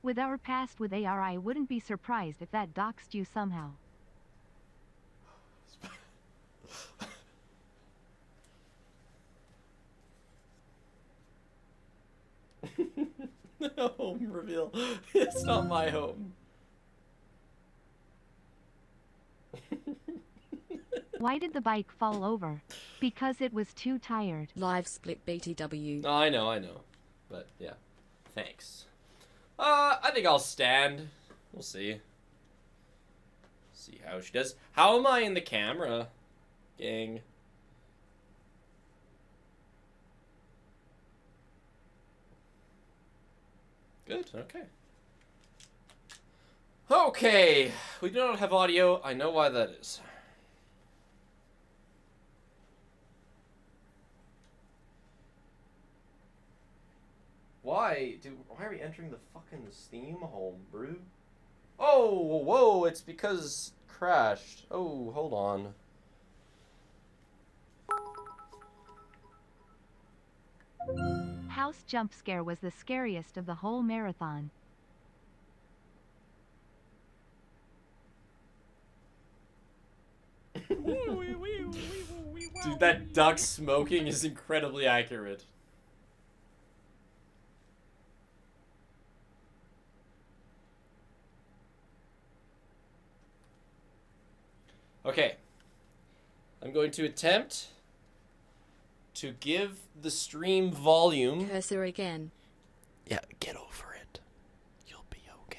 With our past with AR, I wouldn't be surprised if that doxed you somehow. Home reveal. It's not my home. Why did the bike fall over? Because it was too tired. Live split BTW. Oh, I know. But yeah, thanks. I think I'll stand. We'll see. See how she does. How am I in the camera, gang? Good, okay. Okay, we do not have audio. I know why that is. Why are we entering the fucking Steam home, bro? Oh, whoa, it's because it crashed. Oh, hold on. House jump scare was the scariest of the whole marathon. Dude, that duck smoking is incredibly accurate. Okay. I'm going to attempt to give the stream volume. Cursor again. Yeah, get over it. You'll be okay.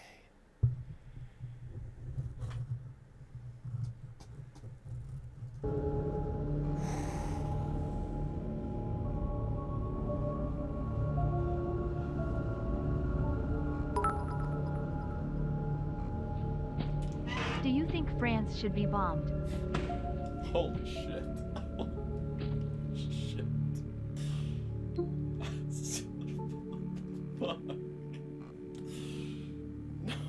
Do you think France should be bombed? Holy shit. Shit. Fuck.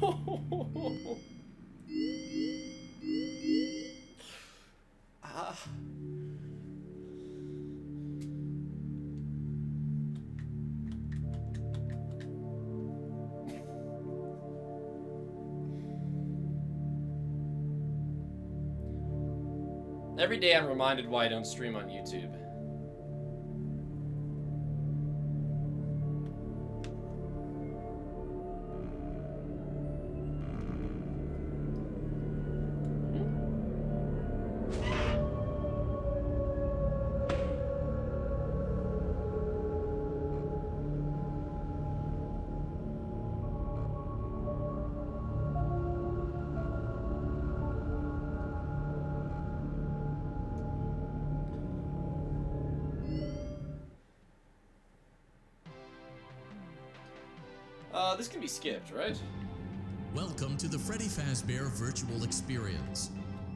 No. Ah. Every day I'm reminded why I don't stream on YouTube. This can be skipped, right? Welcome to the Freddy Fazbear Virtual Experience.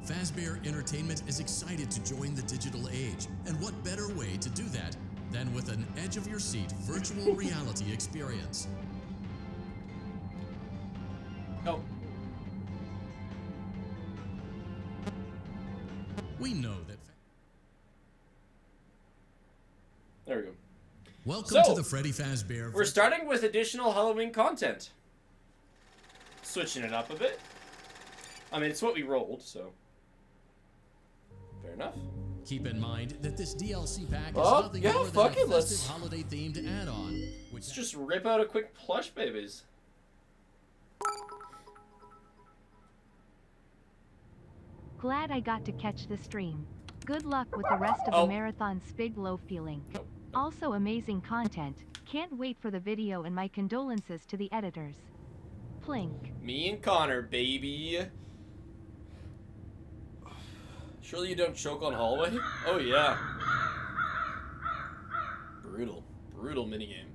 Fazbear Entertainment is excited to join the digital age, and what better way to do that than with an edge-of-your-seat virtual reality experience. Oh. We know that... There we go. Welcome to the Freddy Fazbear. We're starting with additional Halloween content. Switching it up a bit. I mean, it's what we rolled, so fair enough. Keep in mind that this DLC pack is Oh, nothing yeah, more than fuck a it, let's- festive holiday-themed add-on. Let's just rip out a quick plush, babies. Glad I got to catch the stream. Good luck with the rest of Oh. the marathon spig low feeling. Also amazing content. Can't wait for the video and my condolences to the editors. Plink. Me and Connor, baby. Surely you don't choke on hallway? Oh yeah. Brutal. brutal minigame.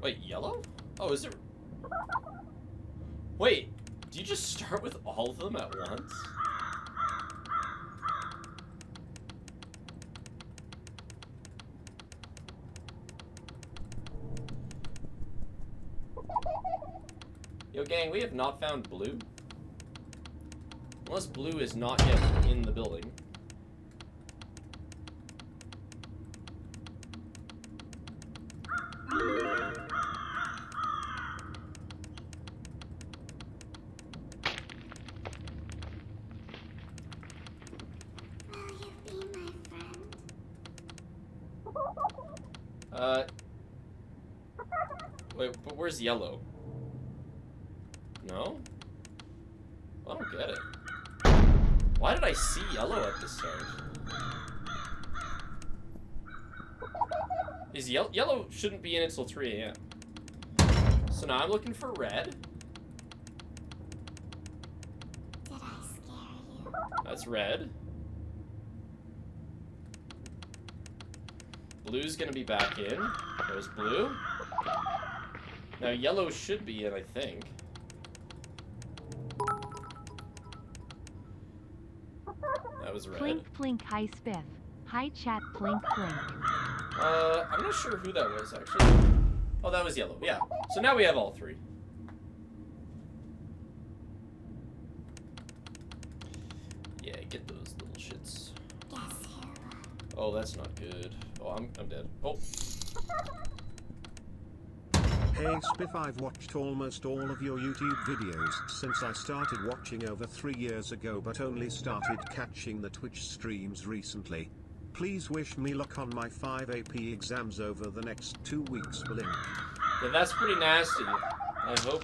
Wait, yellow? Oh, is it? Wait, do you just start with all of them at once? Yo, gang, we have not found blue. Unless blue is not yet in the building. Wait, but where's yellow? No? I don't get it. Why did I see yellow at the start? Is yellow shouldn't be in until 3 a.m. So now I'm looking for red. Did I scare you? That's red. Blue's gonna be back in. There's blue. Now yellow should be in, I think. That was red. Plink plink hi spiff. Hi chat plink plink. I'm not sure who that was actually. Oh, that was yellow. Yeah. So now we have all three. Yeah, get those little shits. Oh, that's not good. Oh, I'm dead. Oh. Hey Spiff, I've watched almost all of your YouTube videos since I started watching over 3 years ago, but only started catching the Twitch streams recently. Please wish me luck on my 5 AP exams over the next 2 weeks, Blink. Yeah, that's pretty nasty. I hope,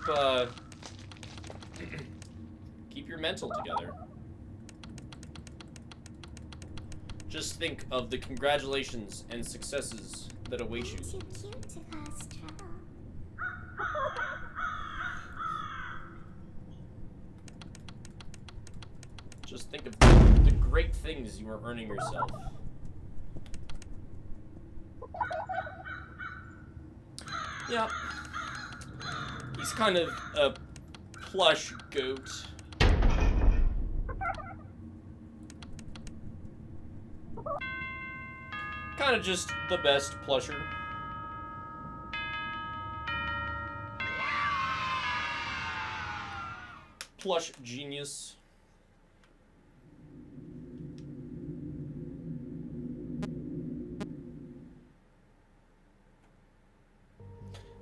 keep your mental together. Just think of the congratulations and successes that await you. Too cute to cause trouble. Just think of the great things you are earning yourself. Yeah. He's kind of a plush goat. Kind of just the best plusher. Plush genius.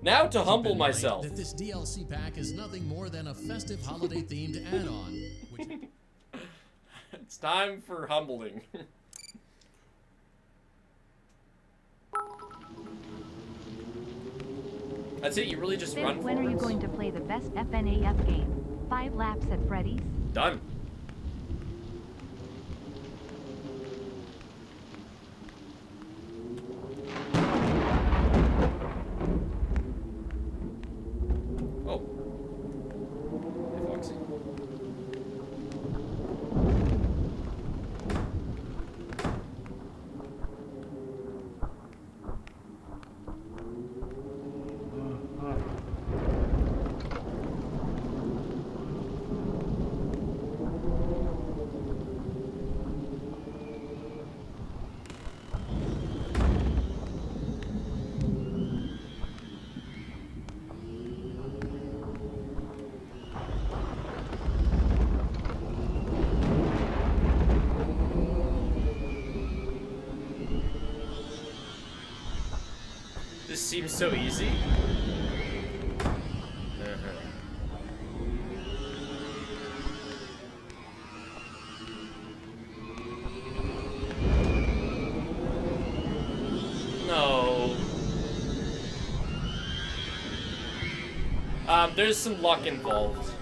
Now to humble myself. That this DLC pack is nothing more than a festive holiday-themed add-on. Which... It's time for humbling. That's it, you really just Spiff, run when are you forwards? going to play the best FNAF game? 5 laps at Freddy's? Done. Oh. Hey, Foxy. This seems so easy. No. There's some luck involved.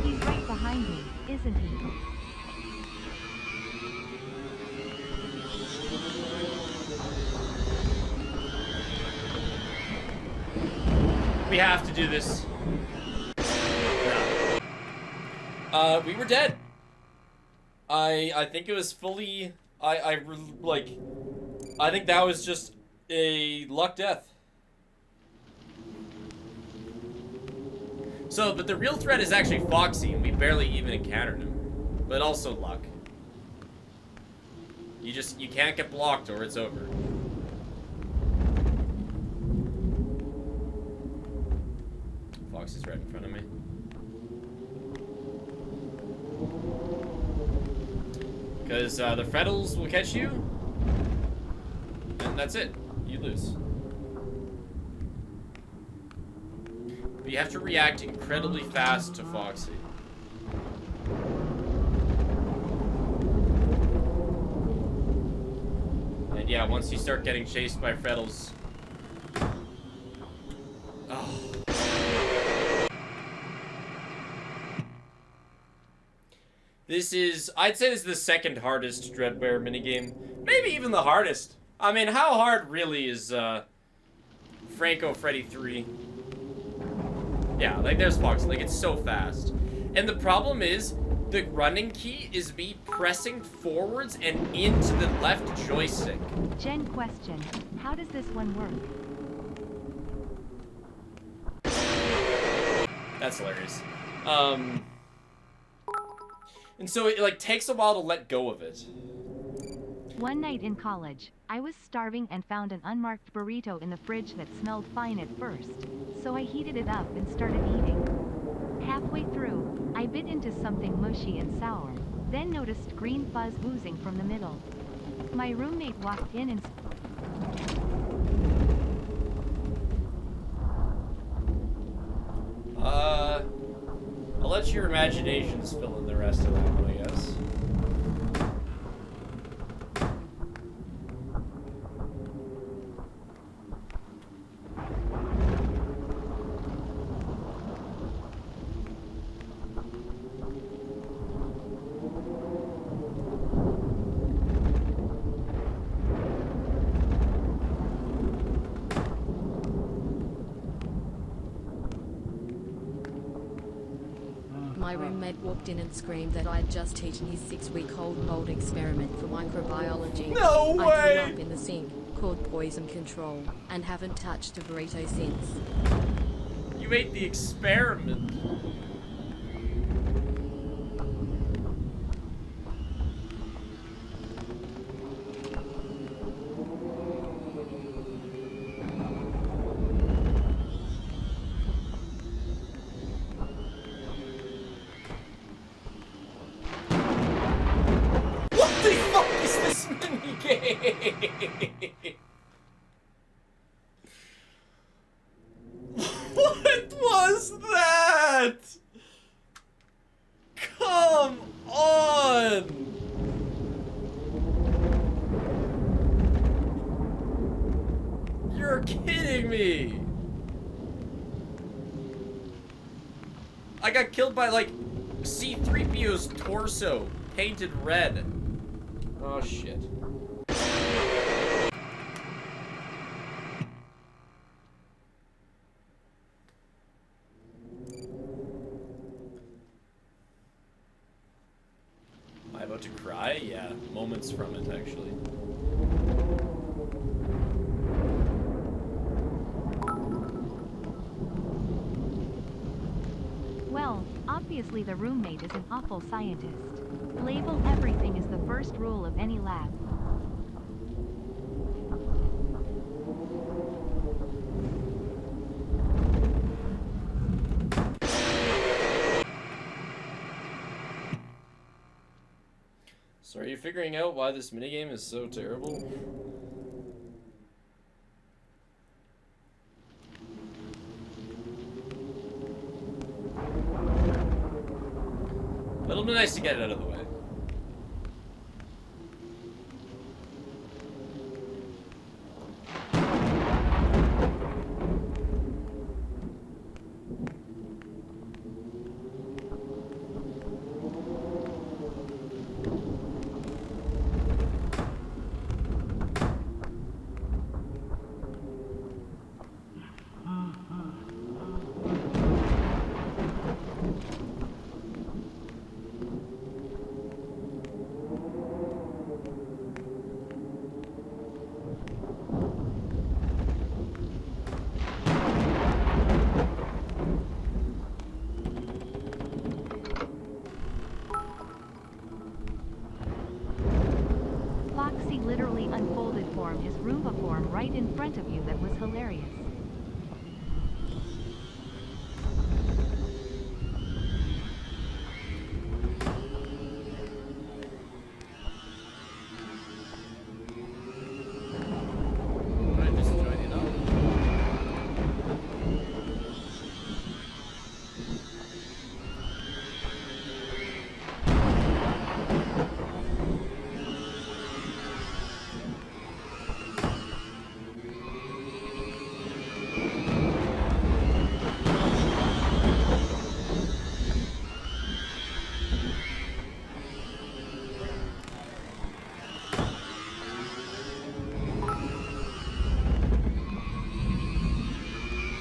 He's right behind me, isn't he? We have to do this. We were dead. I think it was fully, I think that was just a luck death. So, but the real threat is actually Foxy, and we barely even encountered him. But also luck. You can't get blocked or it's over. Foxy's right in front of me. Because the Freddles will catch you, and that's it. You lose. But you have to react incredibly fast to Foxy. And yeah, once you start getting chased by Freddles... Oh. This is, I'd say this is the second hardest DreadBear minigame. Maybe even the hardest. I mean, how hard really is Franco Freddy 3? Yeah, like there's Fox, like it's so fast. And the problem is, the running key is me pressing forwards and into the left joystick. Gen question, how does this one work? That's hilarious. And so it like takes a while to let go of it. One night in college, I was starving and found an unmarked burrito in the fridge that smelled fine at first, so I heated it up and started eating. Halfway through, I bit into something mushy and sour, then noticed green fuzz oozing from the middle. My roommate walked in and... I'll let your imaginations fill in the rest of that one, I guess. My roommate walked in and screamed that I'd just eaten his 6-week-old mold experiment for microbiology. No way! I threw up in the sink, called poison control, and haven't touched a burrito since. You ate the experiment. What was that? Come on! You're kidding me! I got killed by like C-3PO's torso painted red. Oh shit. Am I about to cry? Yeah, moments from it actually. Well, obviously the roommate is an awful scientist. Label everything is the first rule of any lab. So are you figuring out why this minigame is so terrible? But it'll be nice to get it out of the way. perform his Roomba form right in front of you that was hilarious.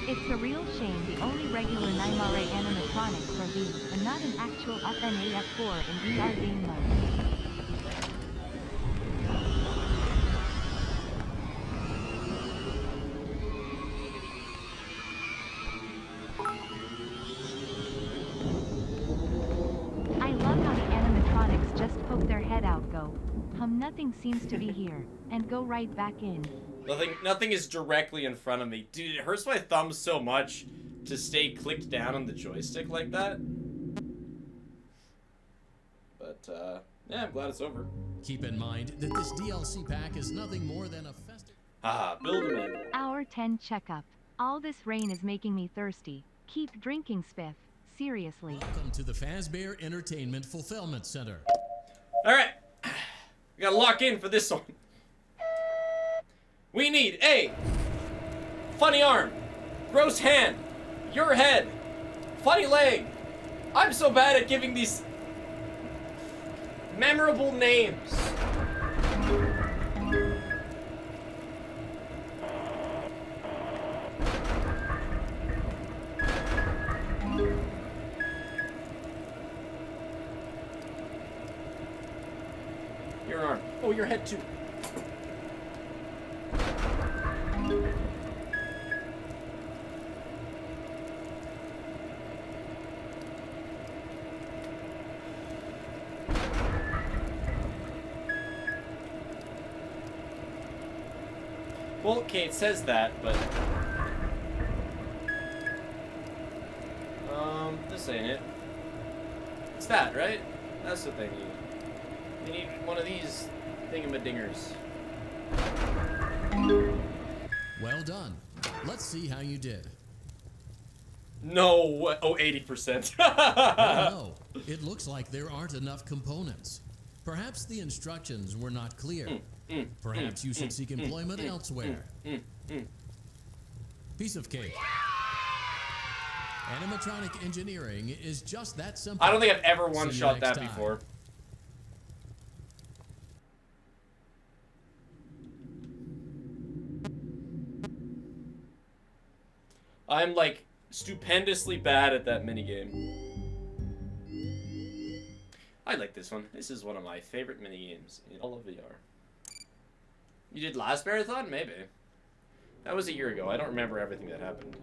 It's a real shame the only regular Nightmare animatronics are these, and not an actual FNAF 4 in VR game mode. I love how the animatronics just poke their head out, go, nothing seems to be here, and go right back in. Nothing is directly in front of me. Dude, it hurts my thumbs so much to stay clicked down on the joystick like that. But, yeah, I'm glad it's over. Keep in mind that this DLC pack is nothing more than a festive... Build them in. Hour 10 checkup. All this rain is making me thirsty. Keep drinking, Spiff. Seriously. Welcome to the Fazbear Entertainment Fulfillment Center. Alright. We gotta lock in for this one. We need a funny arm, gross hand, your head, funny leg. I'm so bad at giving these memorable names. Your arm. Oh, your head too. Well, okay, it says that, but... this ain't it. It's that, right? That's what they need. They need one of these thingamadingers. Well done. Let's see how you did. No way. Oh, 80%. Well, no. It looks like there aren't enough components. Perhaps the instructions were not clear. Perhaps you should seek employment elsewhere. Piece of cake. Animatronic engineering is just that simple. I don't think I've ever one-shot that time. before. I'm like stupendously bad at that minigame. I like this one. This is one of my favorite minigames in all of VR. You did last marathon? Maybe. That was a year ago. I don't remember everything that happened.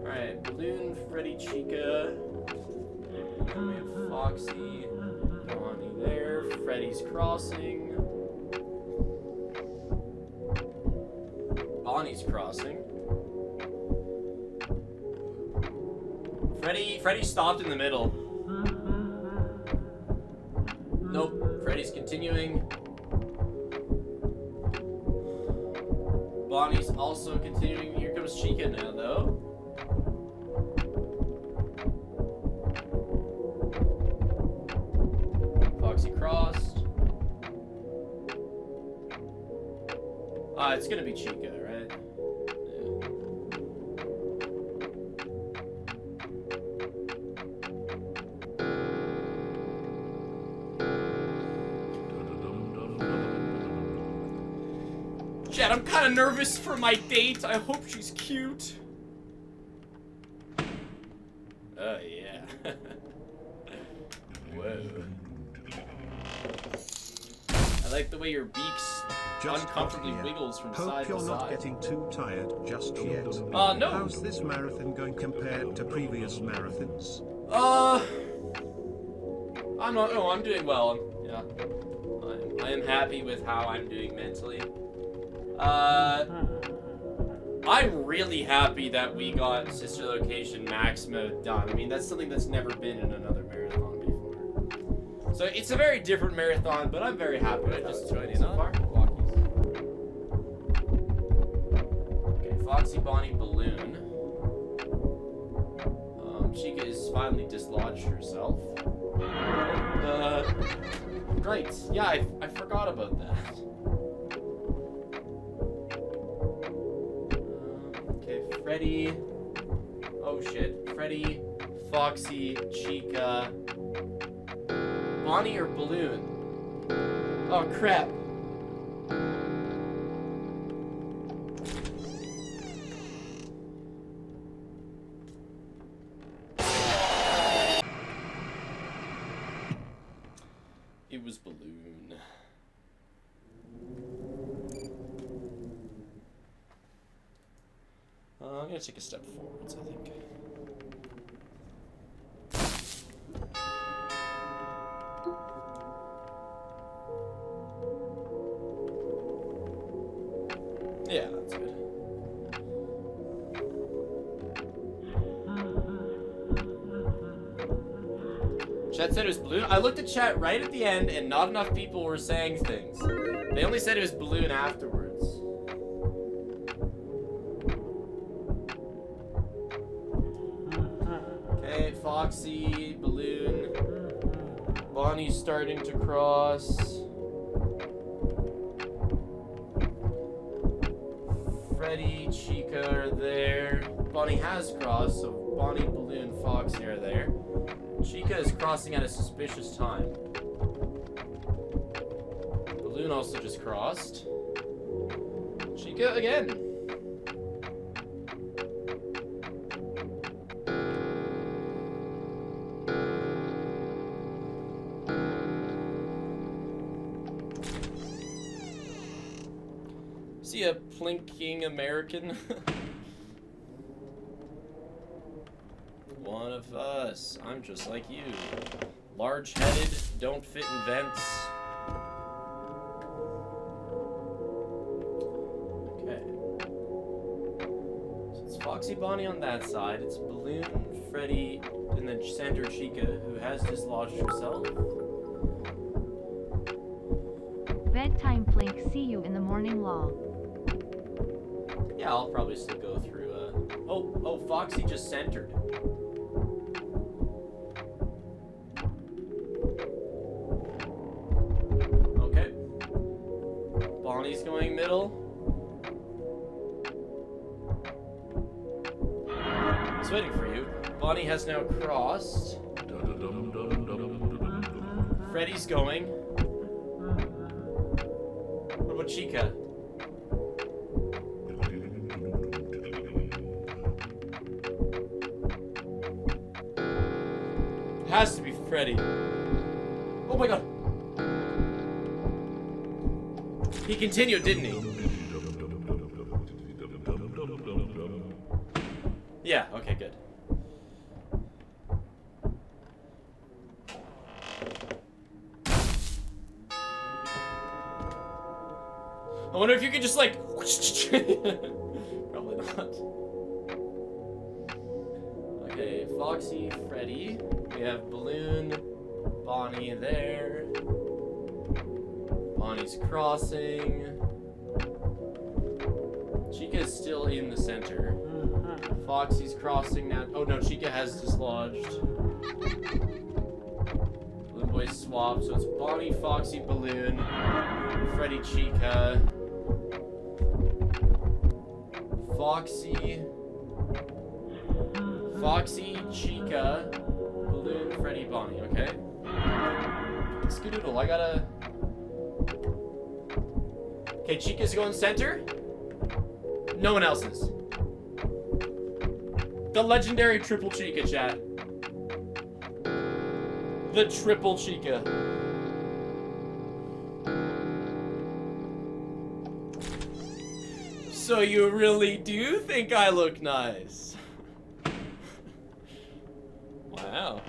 Alright, Balloon, Freddy, Chica. We have Foxy, Bonnie there, Freddy's Crossing. Bonnie's Crossing. Freddy stopped in the middle. Nope, Freddy's continuing. Bonnie's also continuing. Here comes Chica now, though. Foxy crossed. It's gonna be Chica, right? Chad, I'm kind of nervous for my date. I hope she's cute. Oh, yeah. Whoa. I like the way your beak's just uncomfortably got here. wiggles from Hope side you're to not side. getting too tired just yet. No. How's this marathon going compared to previous marathons? I'm not. Oh, I'm doing well. Yeah, I am happy with how I'm doing mentally. I'm really happy that we got Sister Location Max Mode done. I mean, that's something that's never been in another marathon before. So it's a very different marathon, but I'm very happy with just joining so far. Okay, Foxy, Bonnie, Balloon. Chica is finally dislodged herself. Right. Yeah, I forgot about that. Okay, Freddy. Oh shit. Freddy, Foxy, Chica. Bonnie or Balloon? Oh crap. It was Balloon. I'm gonna take a step forwards, I think. Yeah, that's good. Chat said it was Balloon. I looked at chat right at the end and not enough people were saying things. They only said it was Balloon afterwards. Okay, Foxy, Balloon. Bonnie's starting to cross. Freddy, Chica are there. Bonnie has crossed, so Bonnie, Balloon, Foxy are there. Chica is crossing at a suspicious time. Balloon also just crossed. Chica again. See a plinking American? One of us. I'm just like you. Large-headed, don't fit in vents. Okay. So it's Foxy Bonnie on that side. It's Balloon, Freddy, and then center Chica, who has dislodged herself. Bedtime Flink, see you in the morning lol. Yeah, I'll probably still go through, Oh, Foxy just centered. Okay. Bonnie's going middle. It's waiting for you. Bonnie has now crossed. Freddy's going. What about Chica? Has to be Freddy. Oh my god. He continued, didn't he? Yeah, okay, good. I wonder if you could just like... Probably not. Okay, Foxy, Freddy. We have Balloon, Bonnie there. Bonnie's crossing. Chica is still in the center. Foxy's crossing now. Oh no, Chica has dislodged. Balloon Boys swap, so it's Bonnie, Foxy, Balloon, Freddy, Chica. Foxy, Chica, Balloon, Freddy, Bonnie, okay? Skadoodle, I gotta... Okay, Chica's going center. No one else is. The legendary triple Chica, chat. The triple Chica. So you really do think I look nice? Wow.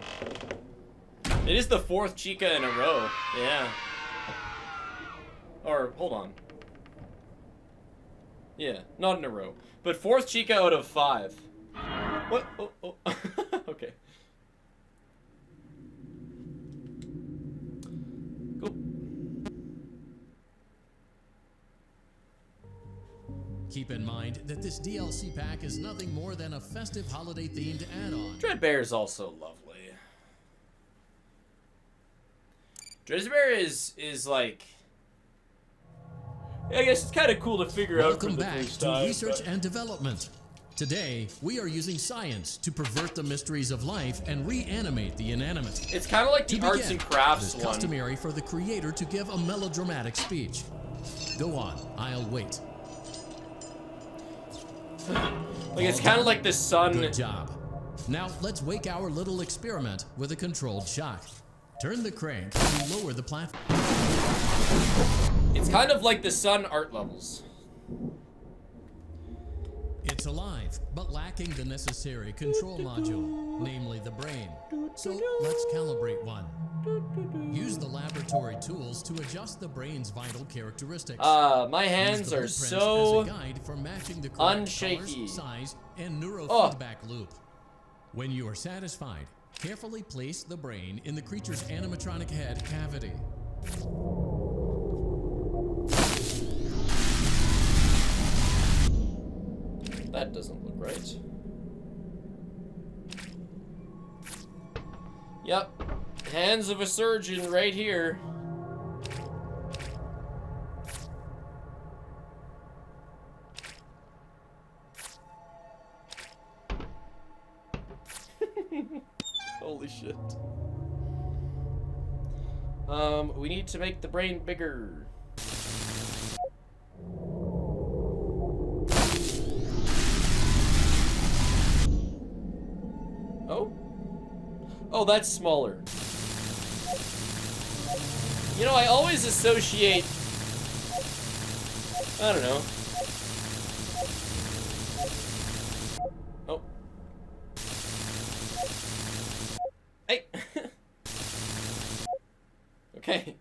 It is the 4th Chica in a row. Yeah. Or, hold on. Yeah, not in a row. But 4th Chica out of 5. What? Oh, oh. Okay. Cool. Keep in mind that this DLC pack is nothing more than a festive holiday-themed add-on. DreadBear is also lovely. DreadBear is like... I guess it's kind of cool to figure out for Welcome the back first to time, Research but- and Development. Today, we are using science to pervert the mysteries of life and reanimate the inanimate. It's kind of like the To arts begin, and crafts it is one. customary for the creator to give a melodramatic speech. Go on, I'll wait. Like, it's kind of like the sun. Good job. Now, let's wake our little experiment with a controlled shock. Turn the crank to lower the platform. It's kind of like the sun art levels. It's alive, but lacking the necessary control module, namely the brain. So let's calibrate one. Use the laboratory tools to adjust the brain's vital characteristics. My Use hands the are blueprints so as a guide for matching the correct unshaky. colors, size, and neurofeedback loop. When you are satisfied, carefully place the brain in the creature's animatronic head cavity. That doesn't look right. Yep. Hands of a surgeon right here. Holy shit. We need to make the brain bigger. Oh? Oh, that's smaller. You know, I always associate... I don't know. Oh. Hey! Okay.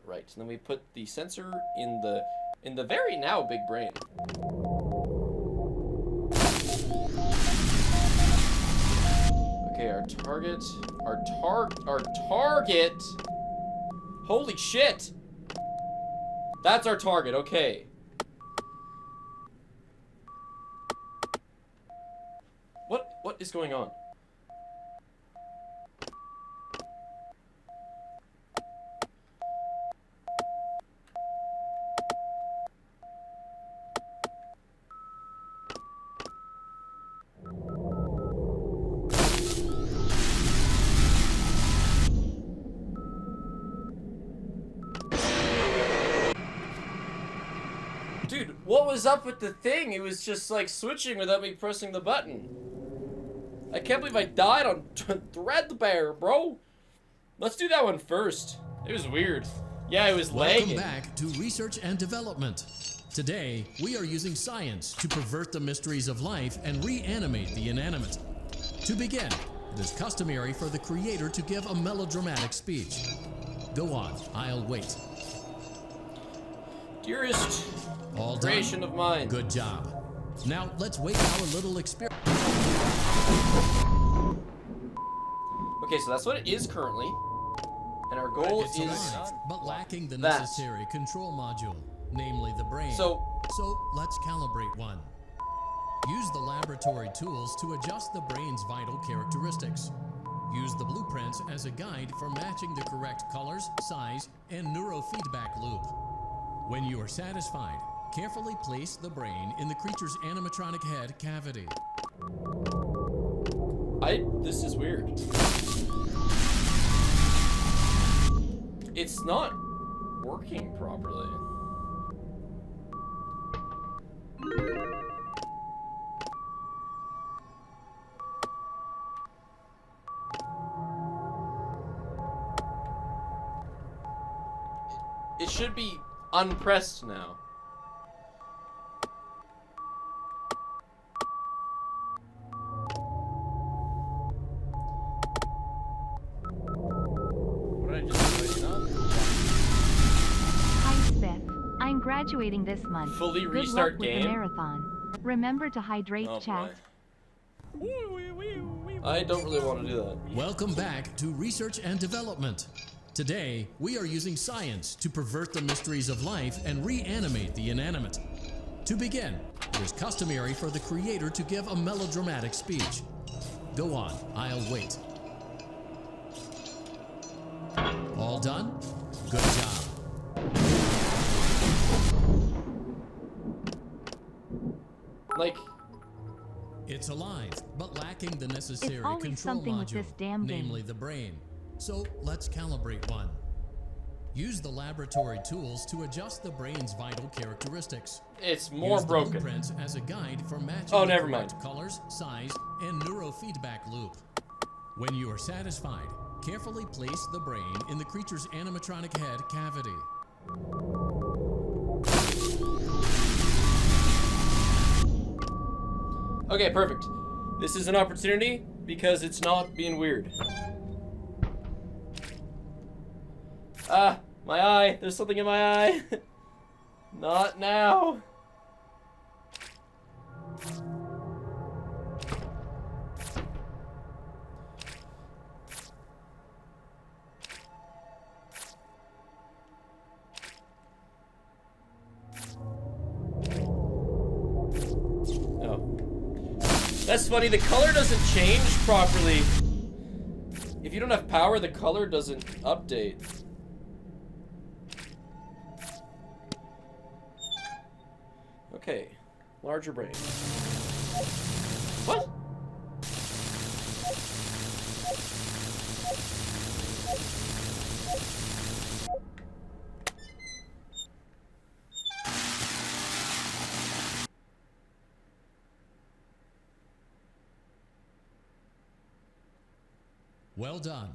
Right. And then we put the sensor in the very now big brain. Okay, our target. Holy shit. That's our target. Okay. What is going on? Dude, what was up with the thing? It was just like switching without me pressing the button. I can't believe I died on DreadBear, bro. Let's do that one first. It was weird. Yeah, it was lagging. Welcome back to Research and Development. Today, we are using science to pervert the mysteries of life and reanimate the inanimate. To begin, it is customary for the creator to give a melodramatic speech. Go on, I'll wait. Dearest All creation done? of mine. Good job. Now, let's wake our little experiment. Okay, so that's what it is currently. And our goal It's is alive, but lacking the that. necessary control module, namely the brain. So let's calibrate one. Use the laboratory tools to adjust the brain's vital characteristics. Use the blueprints as a guide for matching the correct colors, size, and neurofeedback loop. When you are satisfied, carefully place the brain in the creature's animatronic head cavity. This is weird. It's not working properly. It should be unpressed now. graduating this month. Fully Good restart luck with game? the marathon. Remember to hydrate, Oh, chat. I don't really want to do that. Welcome back to Research and Development. Today, we are using science to pervert the mysteries of life and reanimate the inanimate. To begin, it is customary for the creator to give a melodramatic speech. Go on, I'll wait. All done? Good job. Like, it's alive, but lacking the necessary It's always control something with module, this damn game. namely the brain. So let's calibrate one. Use the laboratory tools to adjust the brain's vital characteristics. It's more Use the broken. blueprints as a guide for matching Oh, the never correct mind. colors, size, and neurofeedback loop. When you are satisfied, carefully place the brain in the creature's animatronic head cavity. Okay, perfect. This is an opportunity because it's not being weird. Ah, my eye. There's something in my eye. Not now. That's funny, the color doesn't change properly. If you don't have power, the color doesn't update. Okay, larger brain. What? Well done.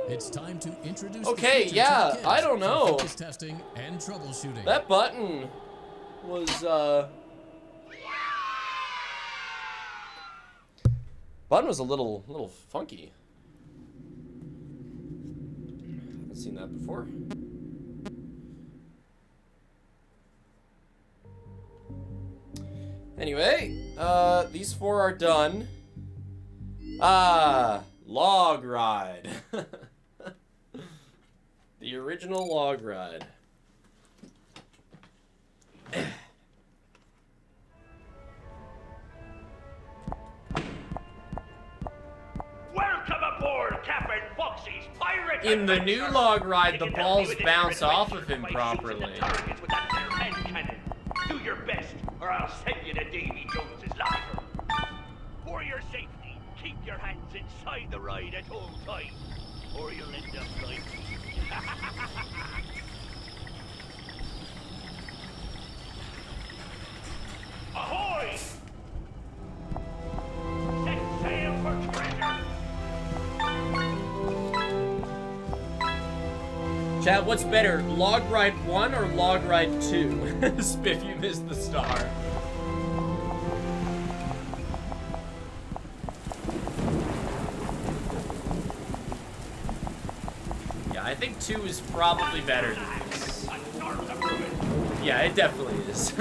It's time to introduce Okay, the feature yeah, to the kids I don't for know. focus testing and troubleshooting. That button was, button was a little funky. Haven't seen that before. Anyway, these 4 are done. Log ride. The original log ride. Welcome aboard Captain Foxy's pirate. In the new log ride, the balls bounce off of him properly. Targets with that there hand cannon. Do your best, or I'll send you to Davy Jones's locker. For your safety, keep your hands inside the ride at all times, or you'll end up like me. Ahoy! Set sail for treasure! Chat, what's better, log ride 1 or log ride 2? Spiff, you missed the star. Yeah, I think 2 is probably better than this. Yeah, it definitely is.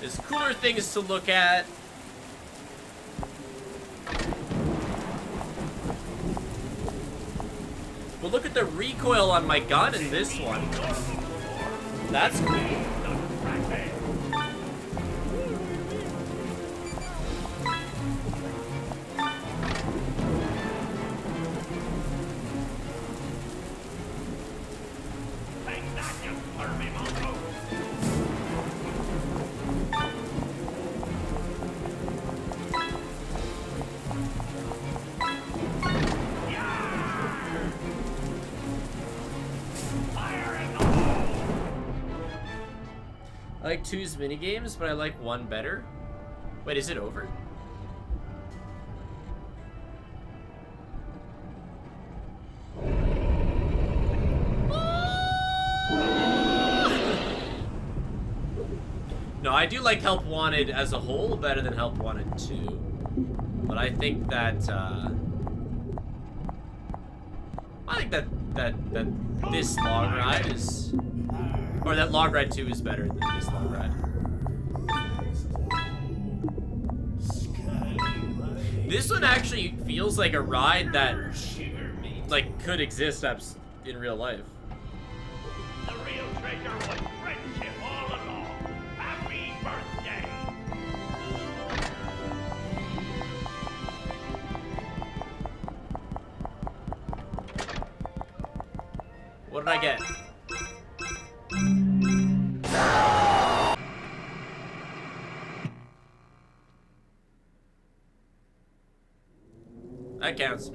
There's cooler things to look at. But look at the recoil on my gun in this one. That's cool. I like 2's minigames, but I like 1 better. Wait, is it over? No, I do like Help Wanted as a whole better than Help Wanted 2. But I think that that this log ride is, or that log ride 2 is better than this log ride. This one actually feels like a ride that like could exist in real life. The real treasure was friendship all along. Happy birthday! What did I get? That counts.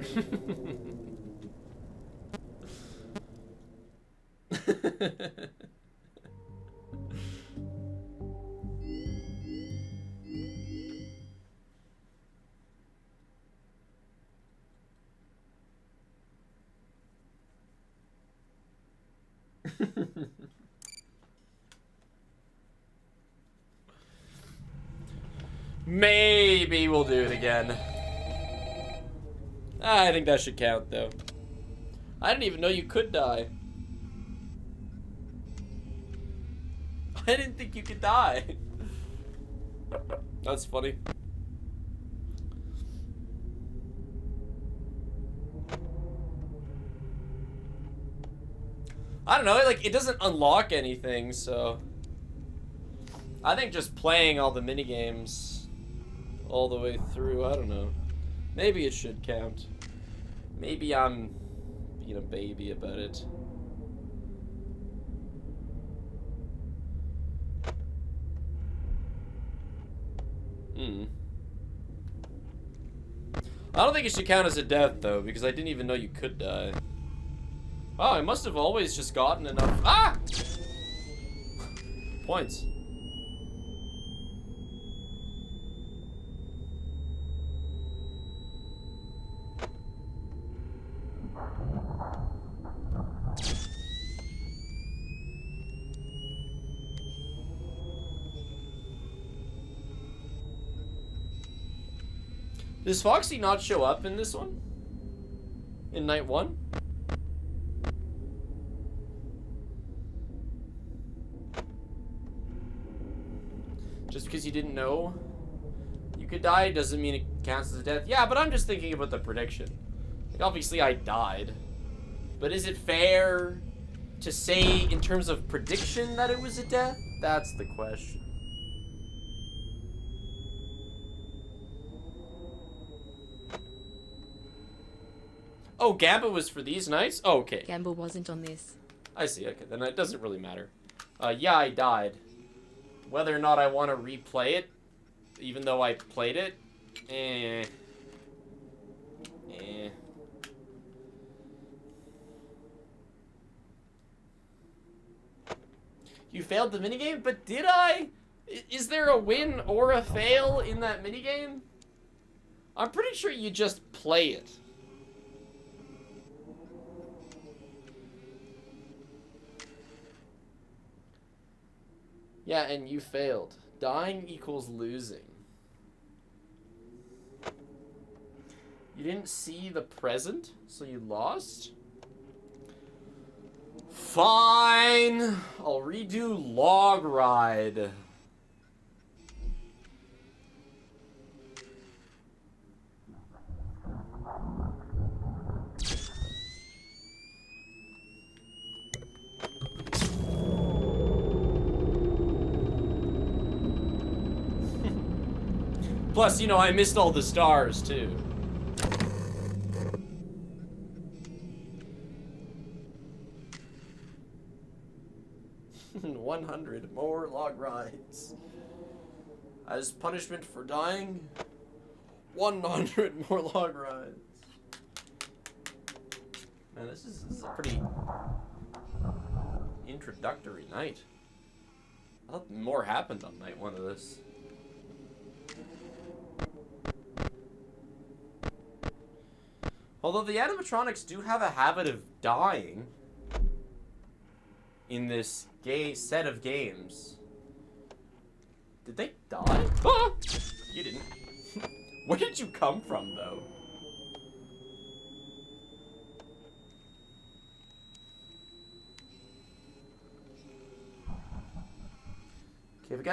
Maybe we'll do it again. I think that should count, though. I didn't even know you could die. I didn't think you could die. That's funny. I don't know, like, it doesn't unlock anything, so... I think just playing all the minigames all the way through, I don't know. Maybe it should count. Maybe I'm being a baby about it. I don't think it should count as a death, though, because I didn't even know you could die. Oh, I must have always just gotten enough. Ah! Points. Does Foxy not show up in this one? In night 1? Just because you didn't know you could die doesn't mean it counts as a death. Yeah, but I'm just thinking about the prediction. Like, obviously I died. But is it fair to say in terms of prediction that it was a death? That's the question. Oh, Gamba was for these nights? Oh, okay. Gamba wasn't on this. I see, okay, then it doesn't really matter. Yeah, I died. Whether or not I want to replay it, even though I played it, You failed the minigame? But did I? Is there a win or a fail in that minigame? I'm pretty sure you just play it. Yeah, and you failed. Dying equals losing. You didn't see the present, so you lost? Fine. I'll redo log ride. Plus, you know, I missed all the stars, too. $100 more log rides. As punishment for dying, 100 more log rides. Man, this is a pretty introductory night. I thought more happened on night 1 of this. Although the animatronics do have a habit of dying in this set of games. Did they die? Ah! You didn't. Where did you come from, though?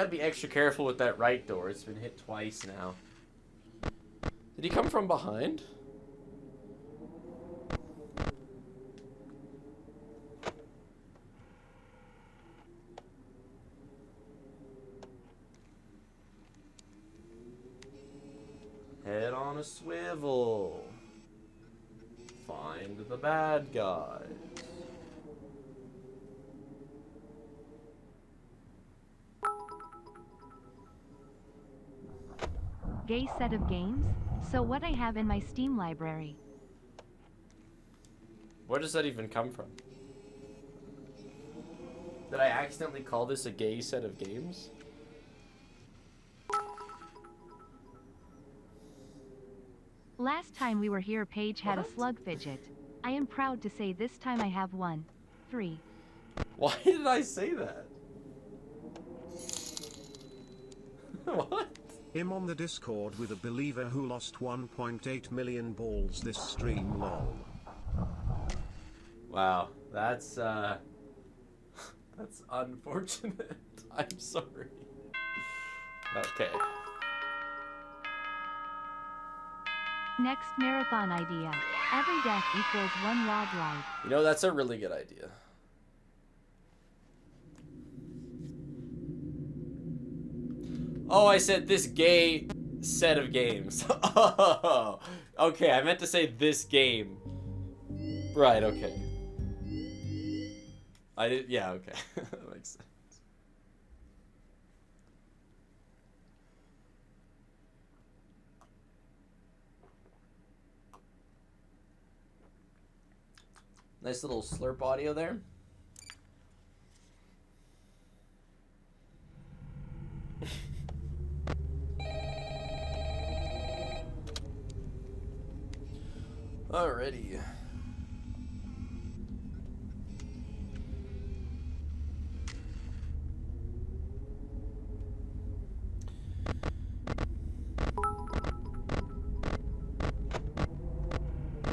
gotta be extra careful with that right door. It's been hit twice now. Did he come from behind? Head on a swivel. Find the bad guys. Gay set of games? So what I have in my Steam library. Where does that even come from? Did I accidentally call this a gay set of games? Last time we were here, Paige had a slug fidget. I am proud to say this time I have one. 3. Why did I say that? What? Him on the Discord with a believer who lost 1.8 million balls this stream, lol. Wow, that's unfortunate. I'm sorry. Okay. Next marathon idea. Every death equals 1 log ride. You know, that's a really good idea. Oh, I said this gay set of games. Oh, okay, I meant to say this game. Right, okay. I did, yeah, okay. That makes sense. Nice little slurp audio there. Alrighty.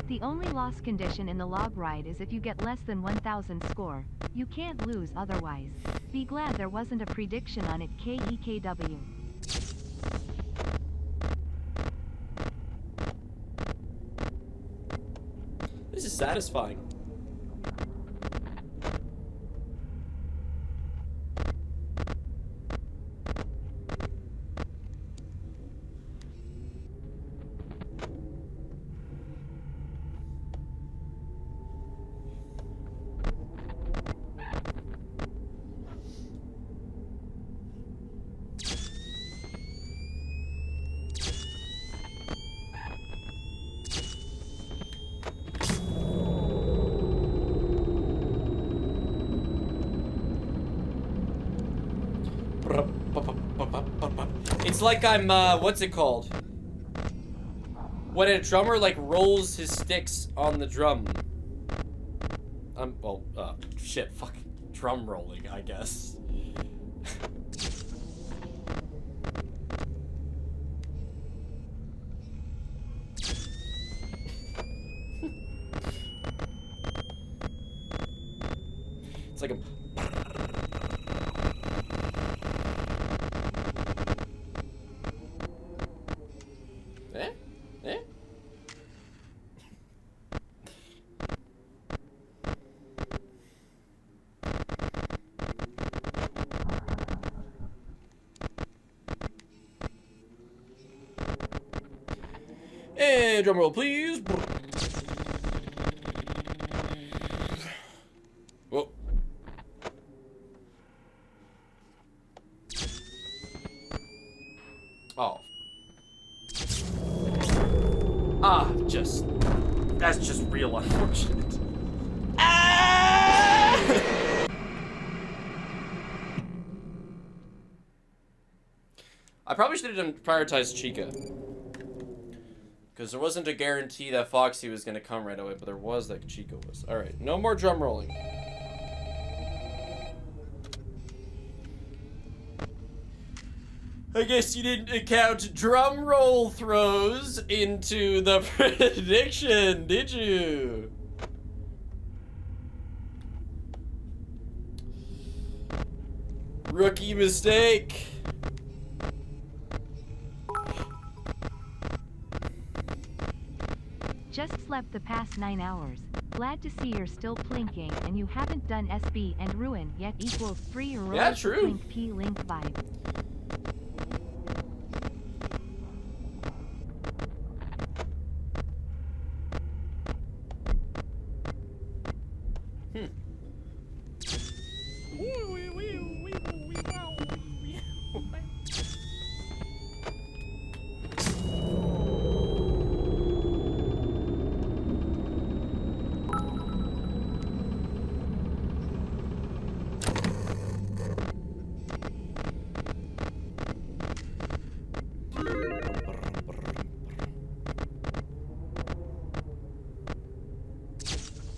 The only loss condition in the log ride is if you get less than 1000 score. You can't lose otherwise. Be glad there wasn't a prediction on it, KEKW. This is satisfying. It's like I'm, what's it called? When a drummer, like, rolls his sticks on the drum. Well, shit, fucking drum rolling, I guess. It's like a... And drum roll, please. Whoa. Oh. That's just real unfortunate. Ah! I probably should have prioritized Chica. Because there wasn't a guarantee that Foxy was going to come right away, but there was that Chica was. Alright, no more drum rolling. I guess you didn't count drum roll throws into the prediction, did you? Rookie mistake. Just slept the past 9 hours. Glad to see you're still plinking and you haven't done SB and Ruin yet equals 3 heroic Yeah, true. Plink P link vibe.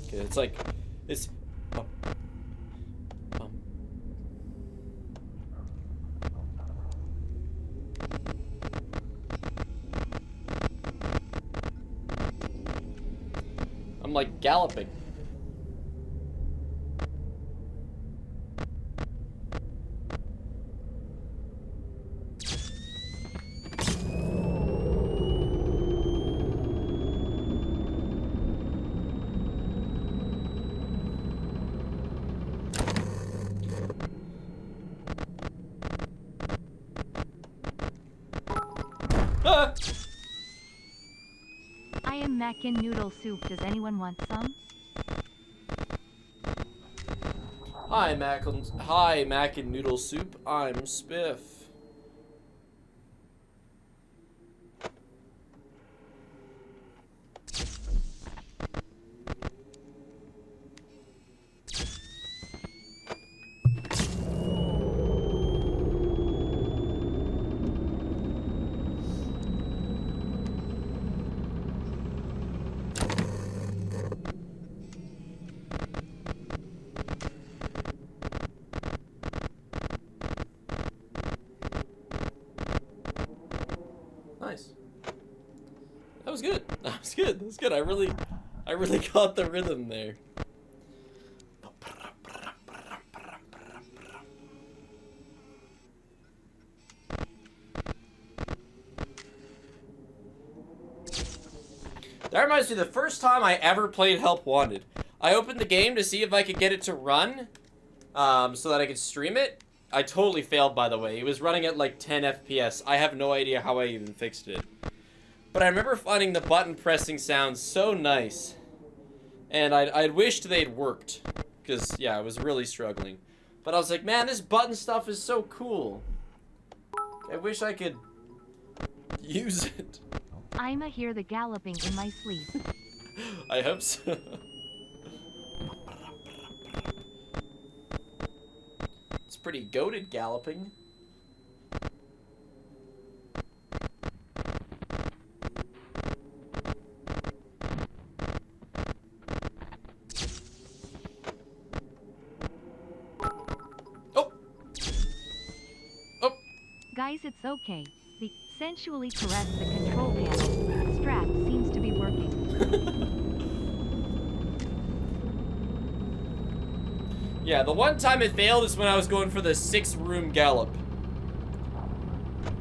Okay, it's like it's. I'm like galloping. Ah! I am mac and noodle soup. Does anyone want some? Hi, Mac and Noodle Soup. I'm Spiff. Nice. That was good. That was good. That was good. I really caught the rhythm there. That reminds me, the first time I ever played Help Wanted, I opened the game to see if I could get it to run, so that I could stream it. I totally failed, by the way. It was running at like 10 FPS. I have no idea how I even fixed it. But I remember finding the button pressing sound so nice. And I'd wished they'd worked. Because, yeah, I was really struggling. But I was like, man, this button stuff is so cool. I wish I could use it. I'ma hear the galloping in my sleep. I hope so. It's pretty goated galloping. Guys, it's okay. The sensually caress the control panel. Strap seems to be working. Yeah, the one time it failed is when I was going for the 6-room gallop.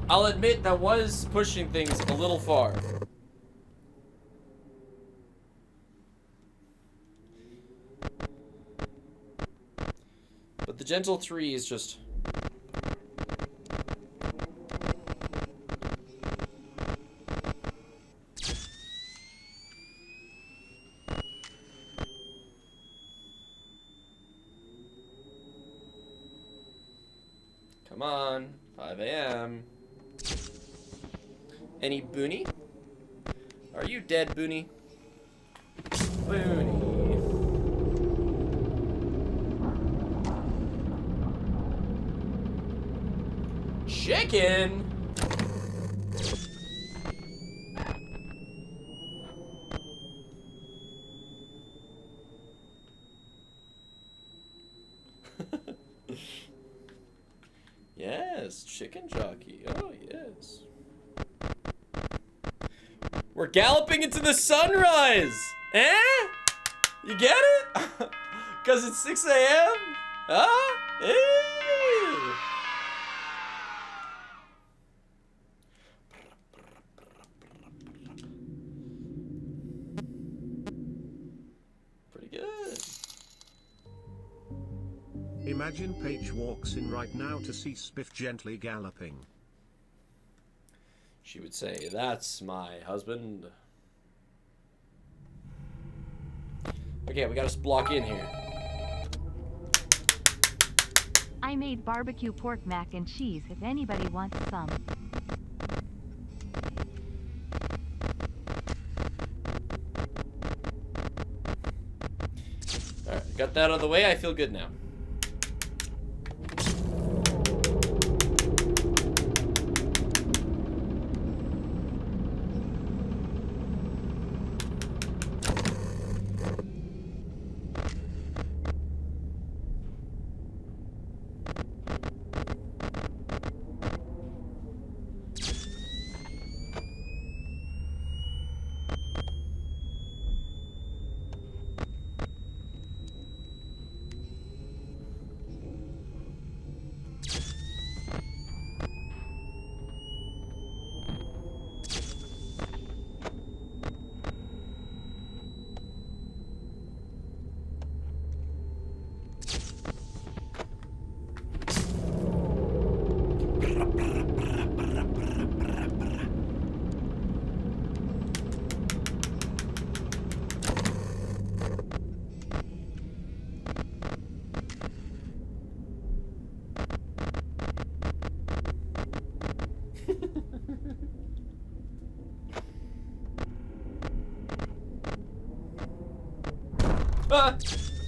I'll admit that was pushing things a little far. But the gentle 3 is just... Come on, 5 a.m. Any Booney? Are you dead, Booney? Booney. Chicken? Yes, chicken jockey. Oh, yes. We're galloping into the sunrise. Eh? You get it? Because it's 6 a.m.? Huh? Eh? Imagine Paige walks in right now to see Spiff gently galloping. She would say, "That's my husband." Okay, we gotta block in here. I made barbecue pork mac and cheese if anybody wants some. Alright, got that out of the way. I feel good now.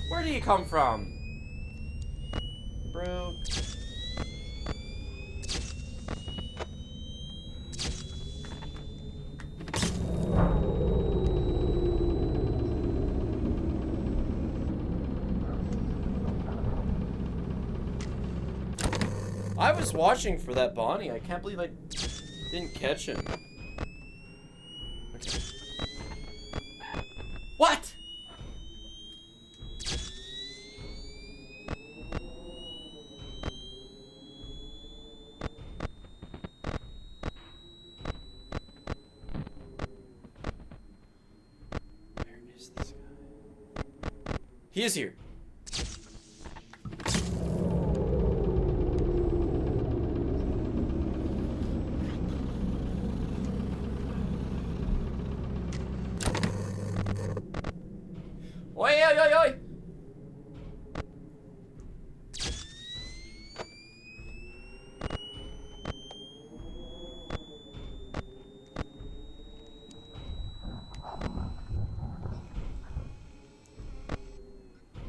Where do you come from? Bro. I was watching for that Bonnie. I can't believe I didn't catch him. Okay. What? He is here. Oi, oi, oi, oi!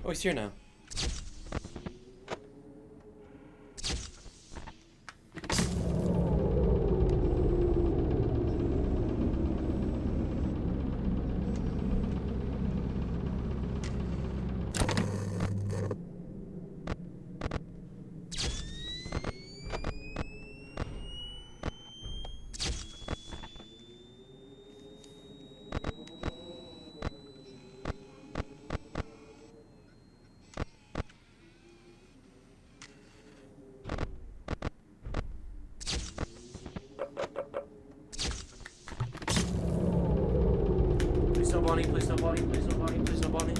Oh, he's here now. Please no Bonnie, please no Bonnie, please no Bonnie, please no Bonnie.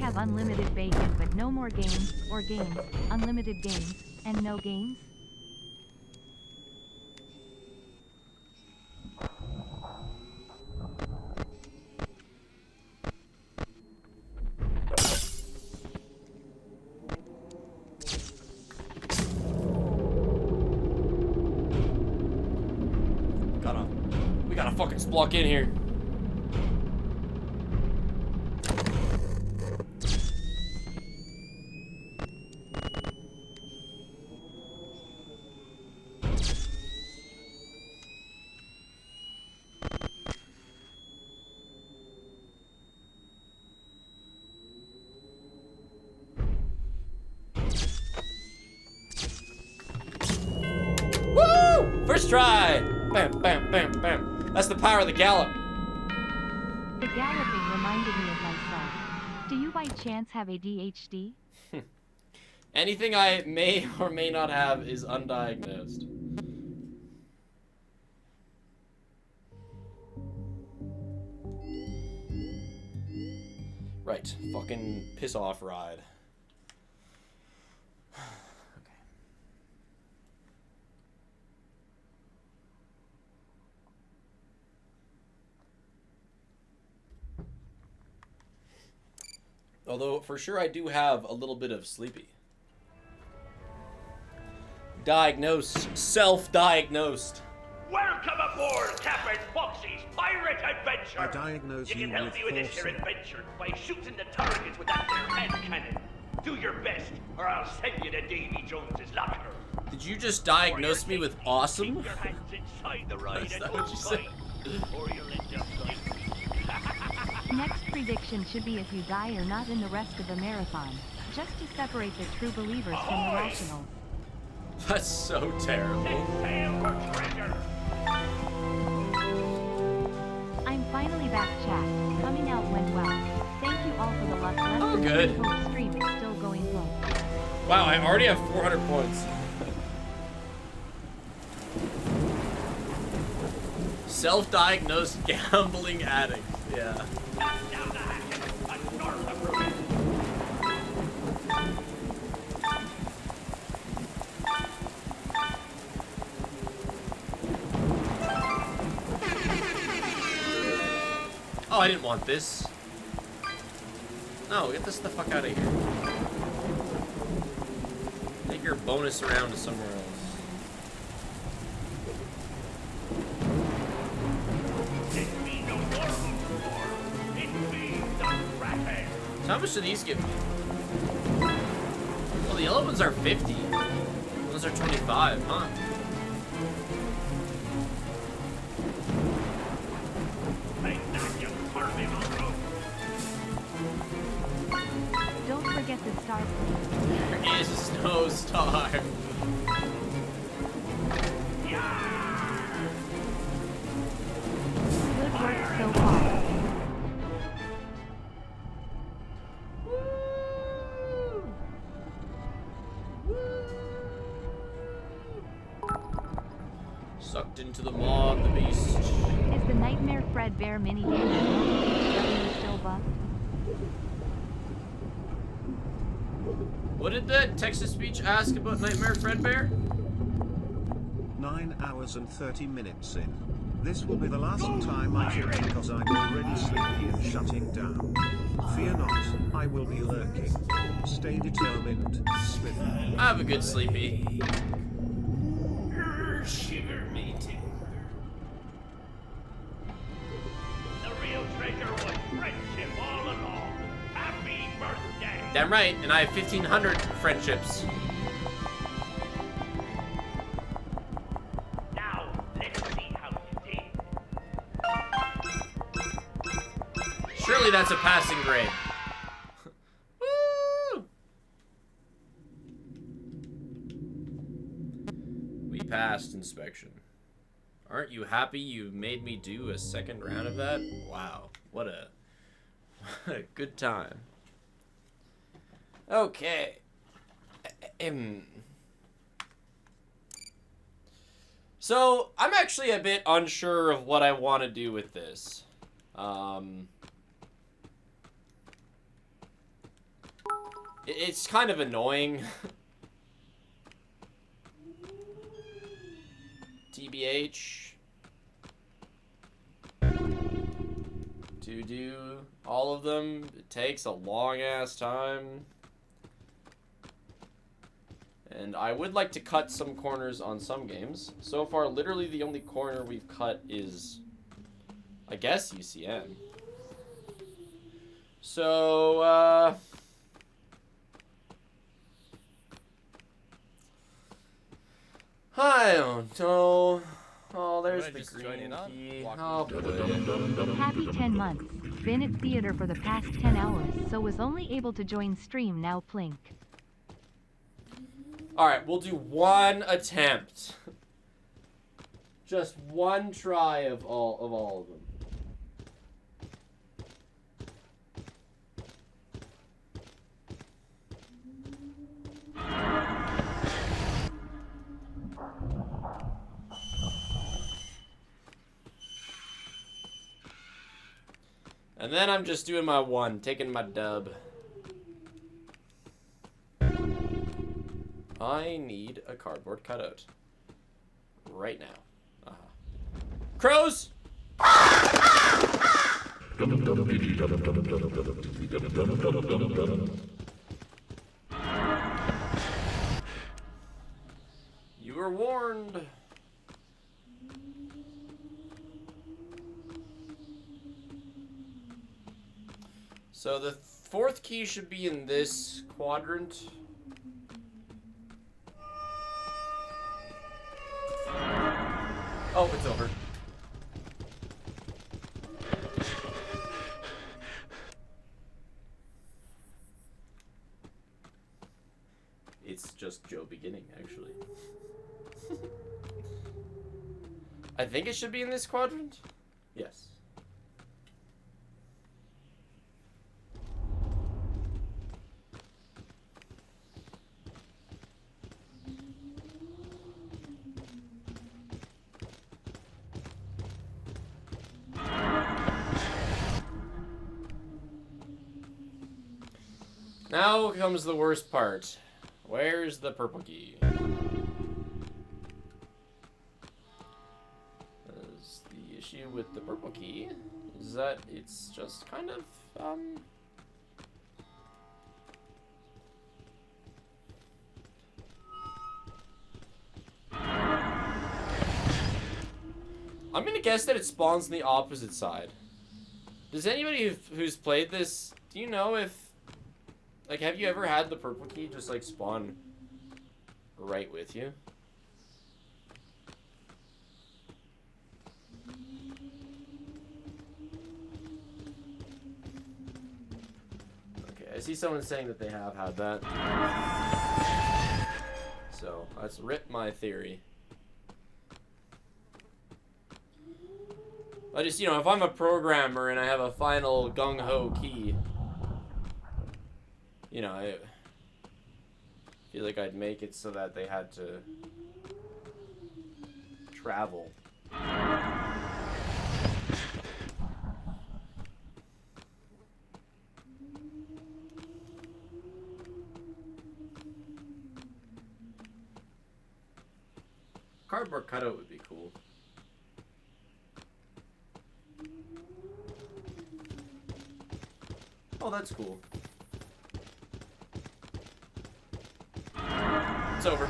Have unlimited bacon but no more games, or games, unlimited games, and no games? We gotta fucking block in here. First try. Bam, bam, bam, bam. That's the power of the gallop. The galloping reminded me of myself. Do you by chance have ADHD? Anything I may or may not have is undiagnosed. Right, fucking piss off ride. Although, for sure, I do have a little bit of sleepy. Diagnosed. Self-diagnosed. Welcome aboard Captain Foxy's Pirate Adventure! I diagnose you you can help with you in this here foresight. adventure by shooting the targets with that there hand cannon. Do your best, or I'll send you to Davy Jones's locker. Did you just diagnose me with awesome? Keep your hands inside the ride Is at that all what you said? times, or you'll end up like Next prediction should be if you die or not in the rest of the marathon, just to separate the true believers from the rational. That's so terrible. I'm finally back, chat. Coming out went well. Thank you all for the luck. Oh, good. The stream is still going slow. Wow, I already have 400 points. Self-diagnosed gambling addict. Yeah. Oh, I didn't want this. No, get this the fuck out of here. Take your bonus around to somewhere else. So how much do these give me? Well, the yellow ones are 50. Those are 25, huh? Don't forget the star, please. There is no star. Good work so far. Sucked into the maw of the beast. Is the Nightmare Fredbear minigame still buffed? What did the text-to-speech ask about Nightmare Fredbear? 9 hours and 30 minutes in. This will be the last time I drink because I'm already sleepy and shutting down. Fear not, I will be lurking. Stay determined, Smith. I have a good sleepy. Shiver me timber. The real treasure was friendship all along. Happy birthday! Damn right, and I have 1,500 friendships. Now, let's see how you did. Surely that's a passing grade. Woo! We passed inspection. Aren't you happy you made me do a second round of that? Wow, what a good time. Okay. So, I'm actually a bit unsure of what I want to do with this. It's kind of annoying. TBH. To do all of them, it takes a long ass time. And I would like to cut some corners on some games. So far, literally the only corner we've cut is, I guess, UCM. So, I don't know. Oh, there's the green key. I'll put it in. Happy 10 months. Been at theater for the past 10 hours, so was only able to join stream now plink. Alright, we'll do one attempt. Just one try of all of them. And then I'm just doing my one, taking my dub. I need a cardboard cutout. Right now. Crows! You were warned. So the fourth key should be in this quadrant. Oh, it's over. It's just Joe beginning, actually. I think it should be in this quadrant. Yes. Now comes the worst part. Where's the purple key? That's the issue with the purple key, is that it's just kind of, I'm gonna guess that it spawns on the opposite side. Does anybody who's played this, do you know if, like, have you ever had the purple key just, like, spawn right with you? Okay, I see someone saying that they have had that. So, let's rip my theory. I just, you know, if I'm a programmer and I have a final gung-ho key, you know, I feel like I'd make it so that they had to travel. Cardboard cutout would be cool. Oh, that's cool. It's over.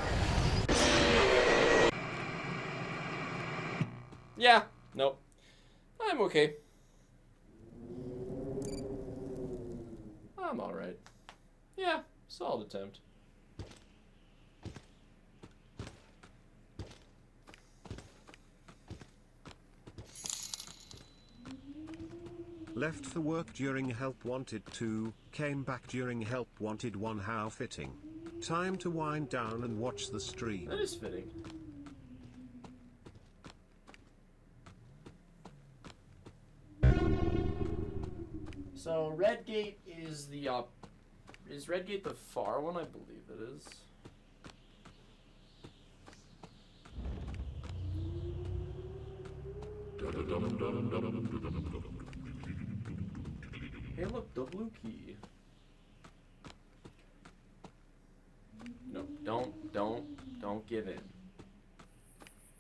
Yeah. Nope. I'm okay. I'm alright. Yeah. Solid attempt. Left for work during Help Wanted 2, came back during Help Wanted 1. How fitting. Time to wind down and watch the stream. That is fitting. So Redgate is the is Redgate the far one? I believe it is. Hey, look, the blue key. No, don't give in.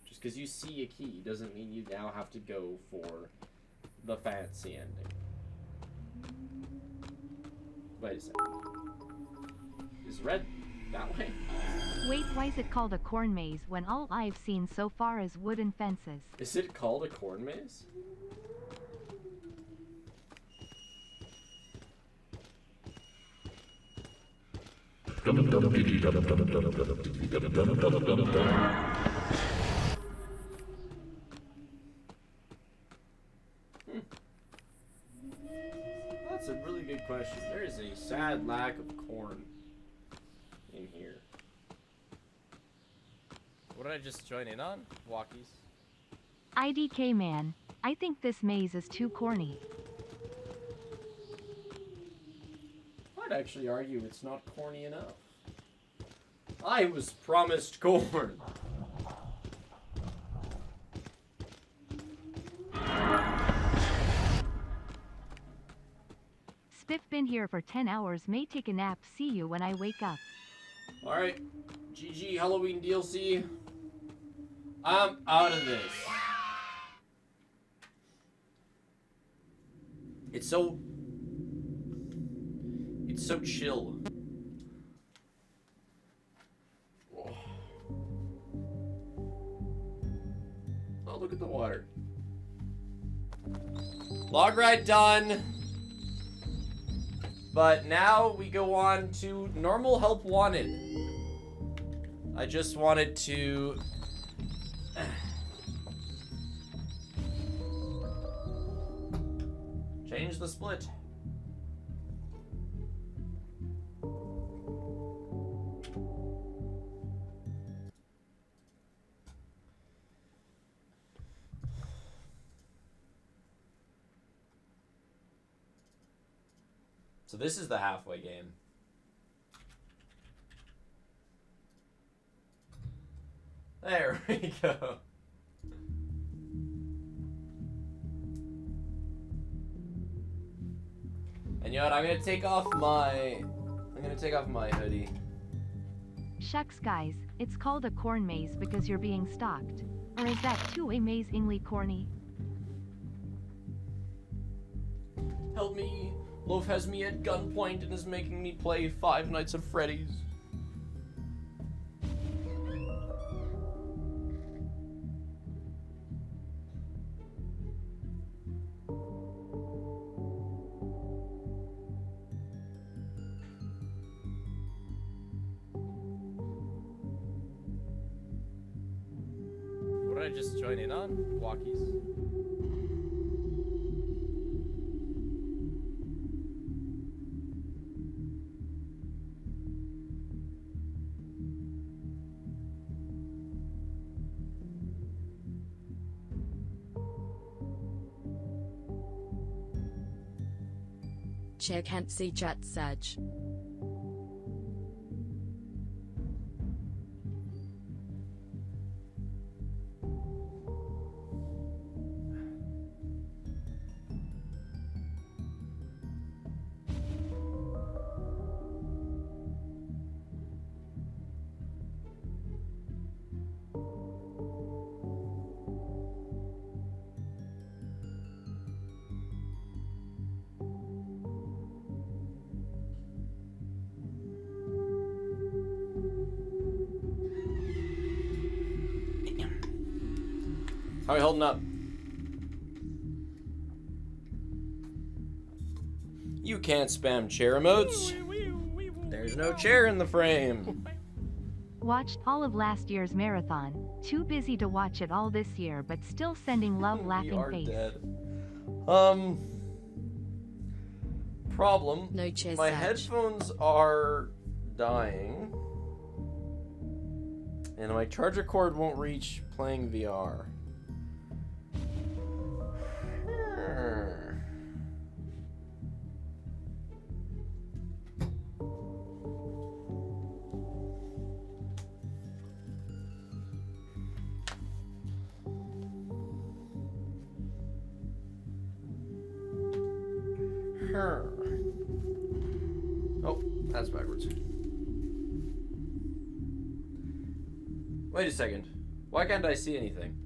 Just because you see a key doesn't mean you now have to go for the fancy ending. Wait a second. Is red that way? Wait, why is it called a corn maze when all I've seen so far is wooden fences? Is it called a corn maze? That's a really good question. There is a sad lack of corn in here. What did I just join in on? Walkies. IDK man, I think this maze is too corny. I'd actually argue it's not corny enough. I was promised corn. Spiff been here for 10 hours, may take a nap, see you when I wake up. Alright, GG Halloween DLC. I'm out of this. It's so chill. Oh, look at the water. Log ride done. But now we go on to normal help wanted. I just wanted to change the split. So this is the halfway game. There we go. And you know what? I'm gonna take off my hoodie. Shucks guys, it's called a corn maze because you're being stalked. Or is that too amazingly corny? Help me. Loaf has me at gunpoint and is making me play Five Nights at Freddy's. What did I just join in on? Walkies. Chair can't see chat Sag. How are we holding up? You can't spam chair emotes. There's no chair in the frame. Watched all of last year's marathon. Too busy to watch it all this year, but still sending love laughing face. Dead. Problem. No chair My Sag. headphones are dying. And my charger cord won't reach playing VR. Oh, that's backwards. Wait a second. Why can't I see anything?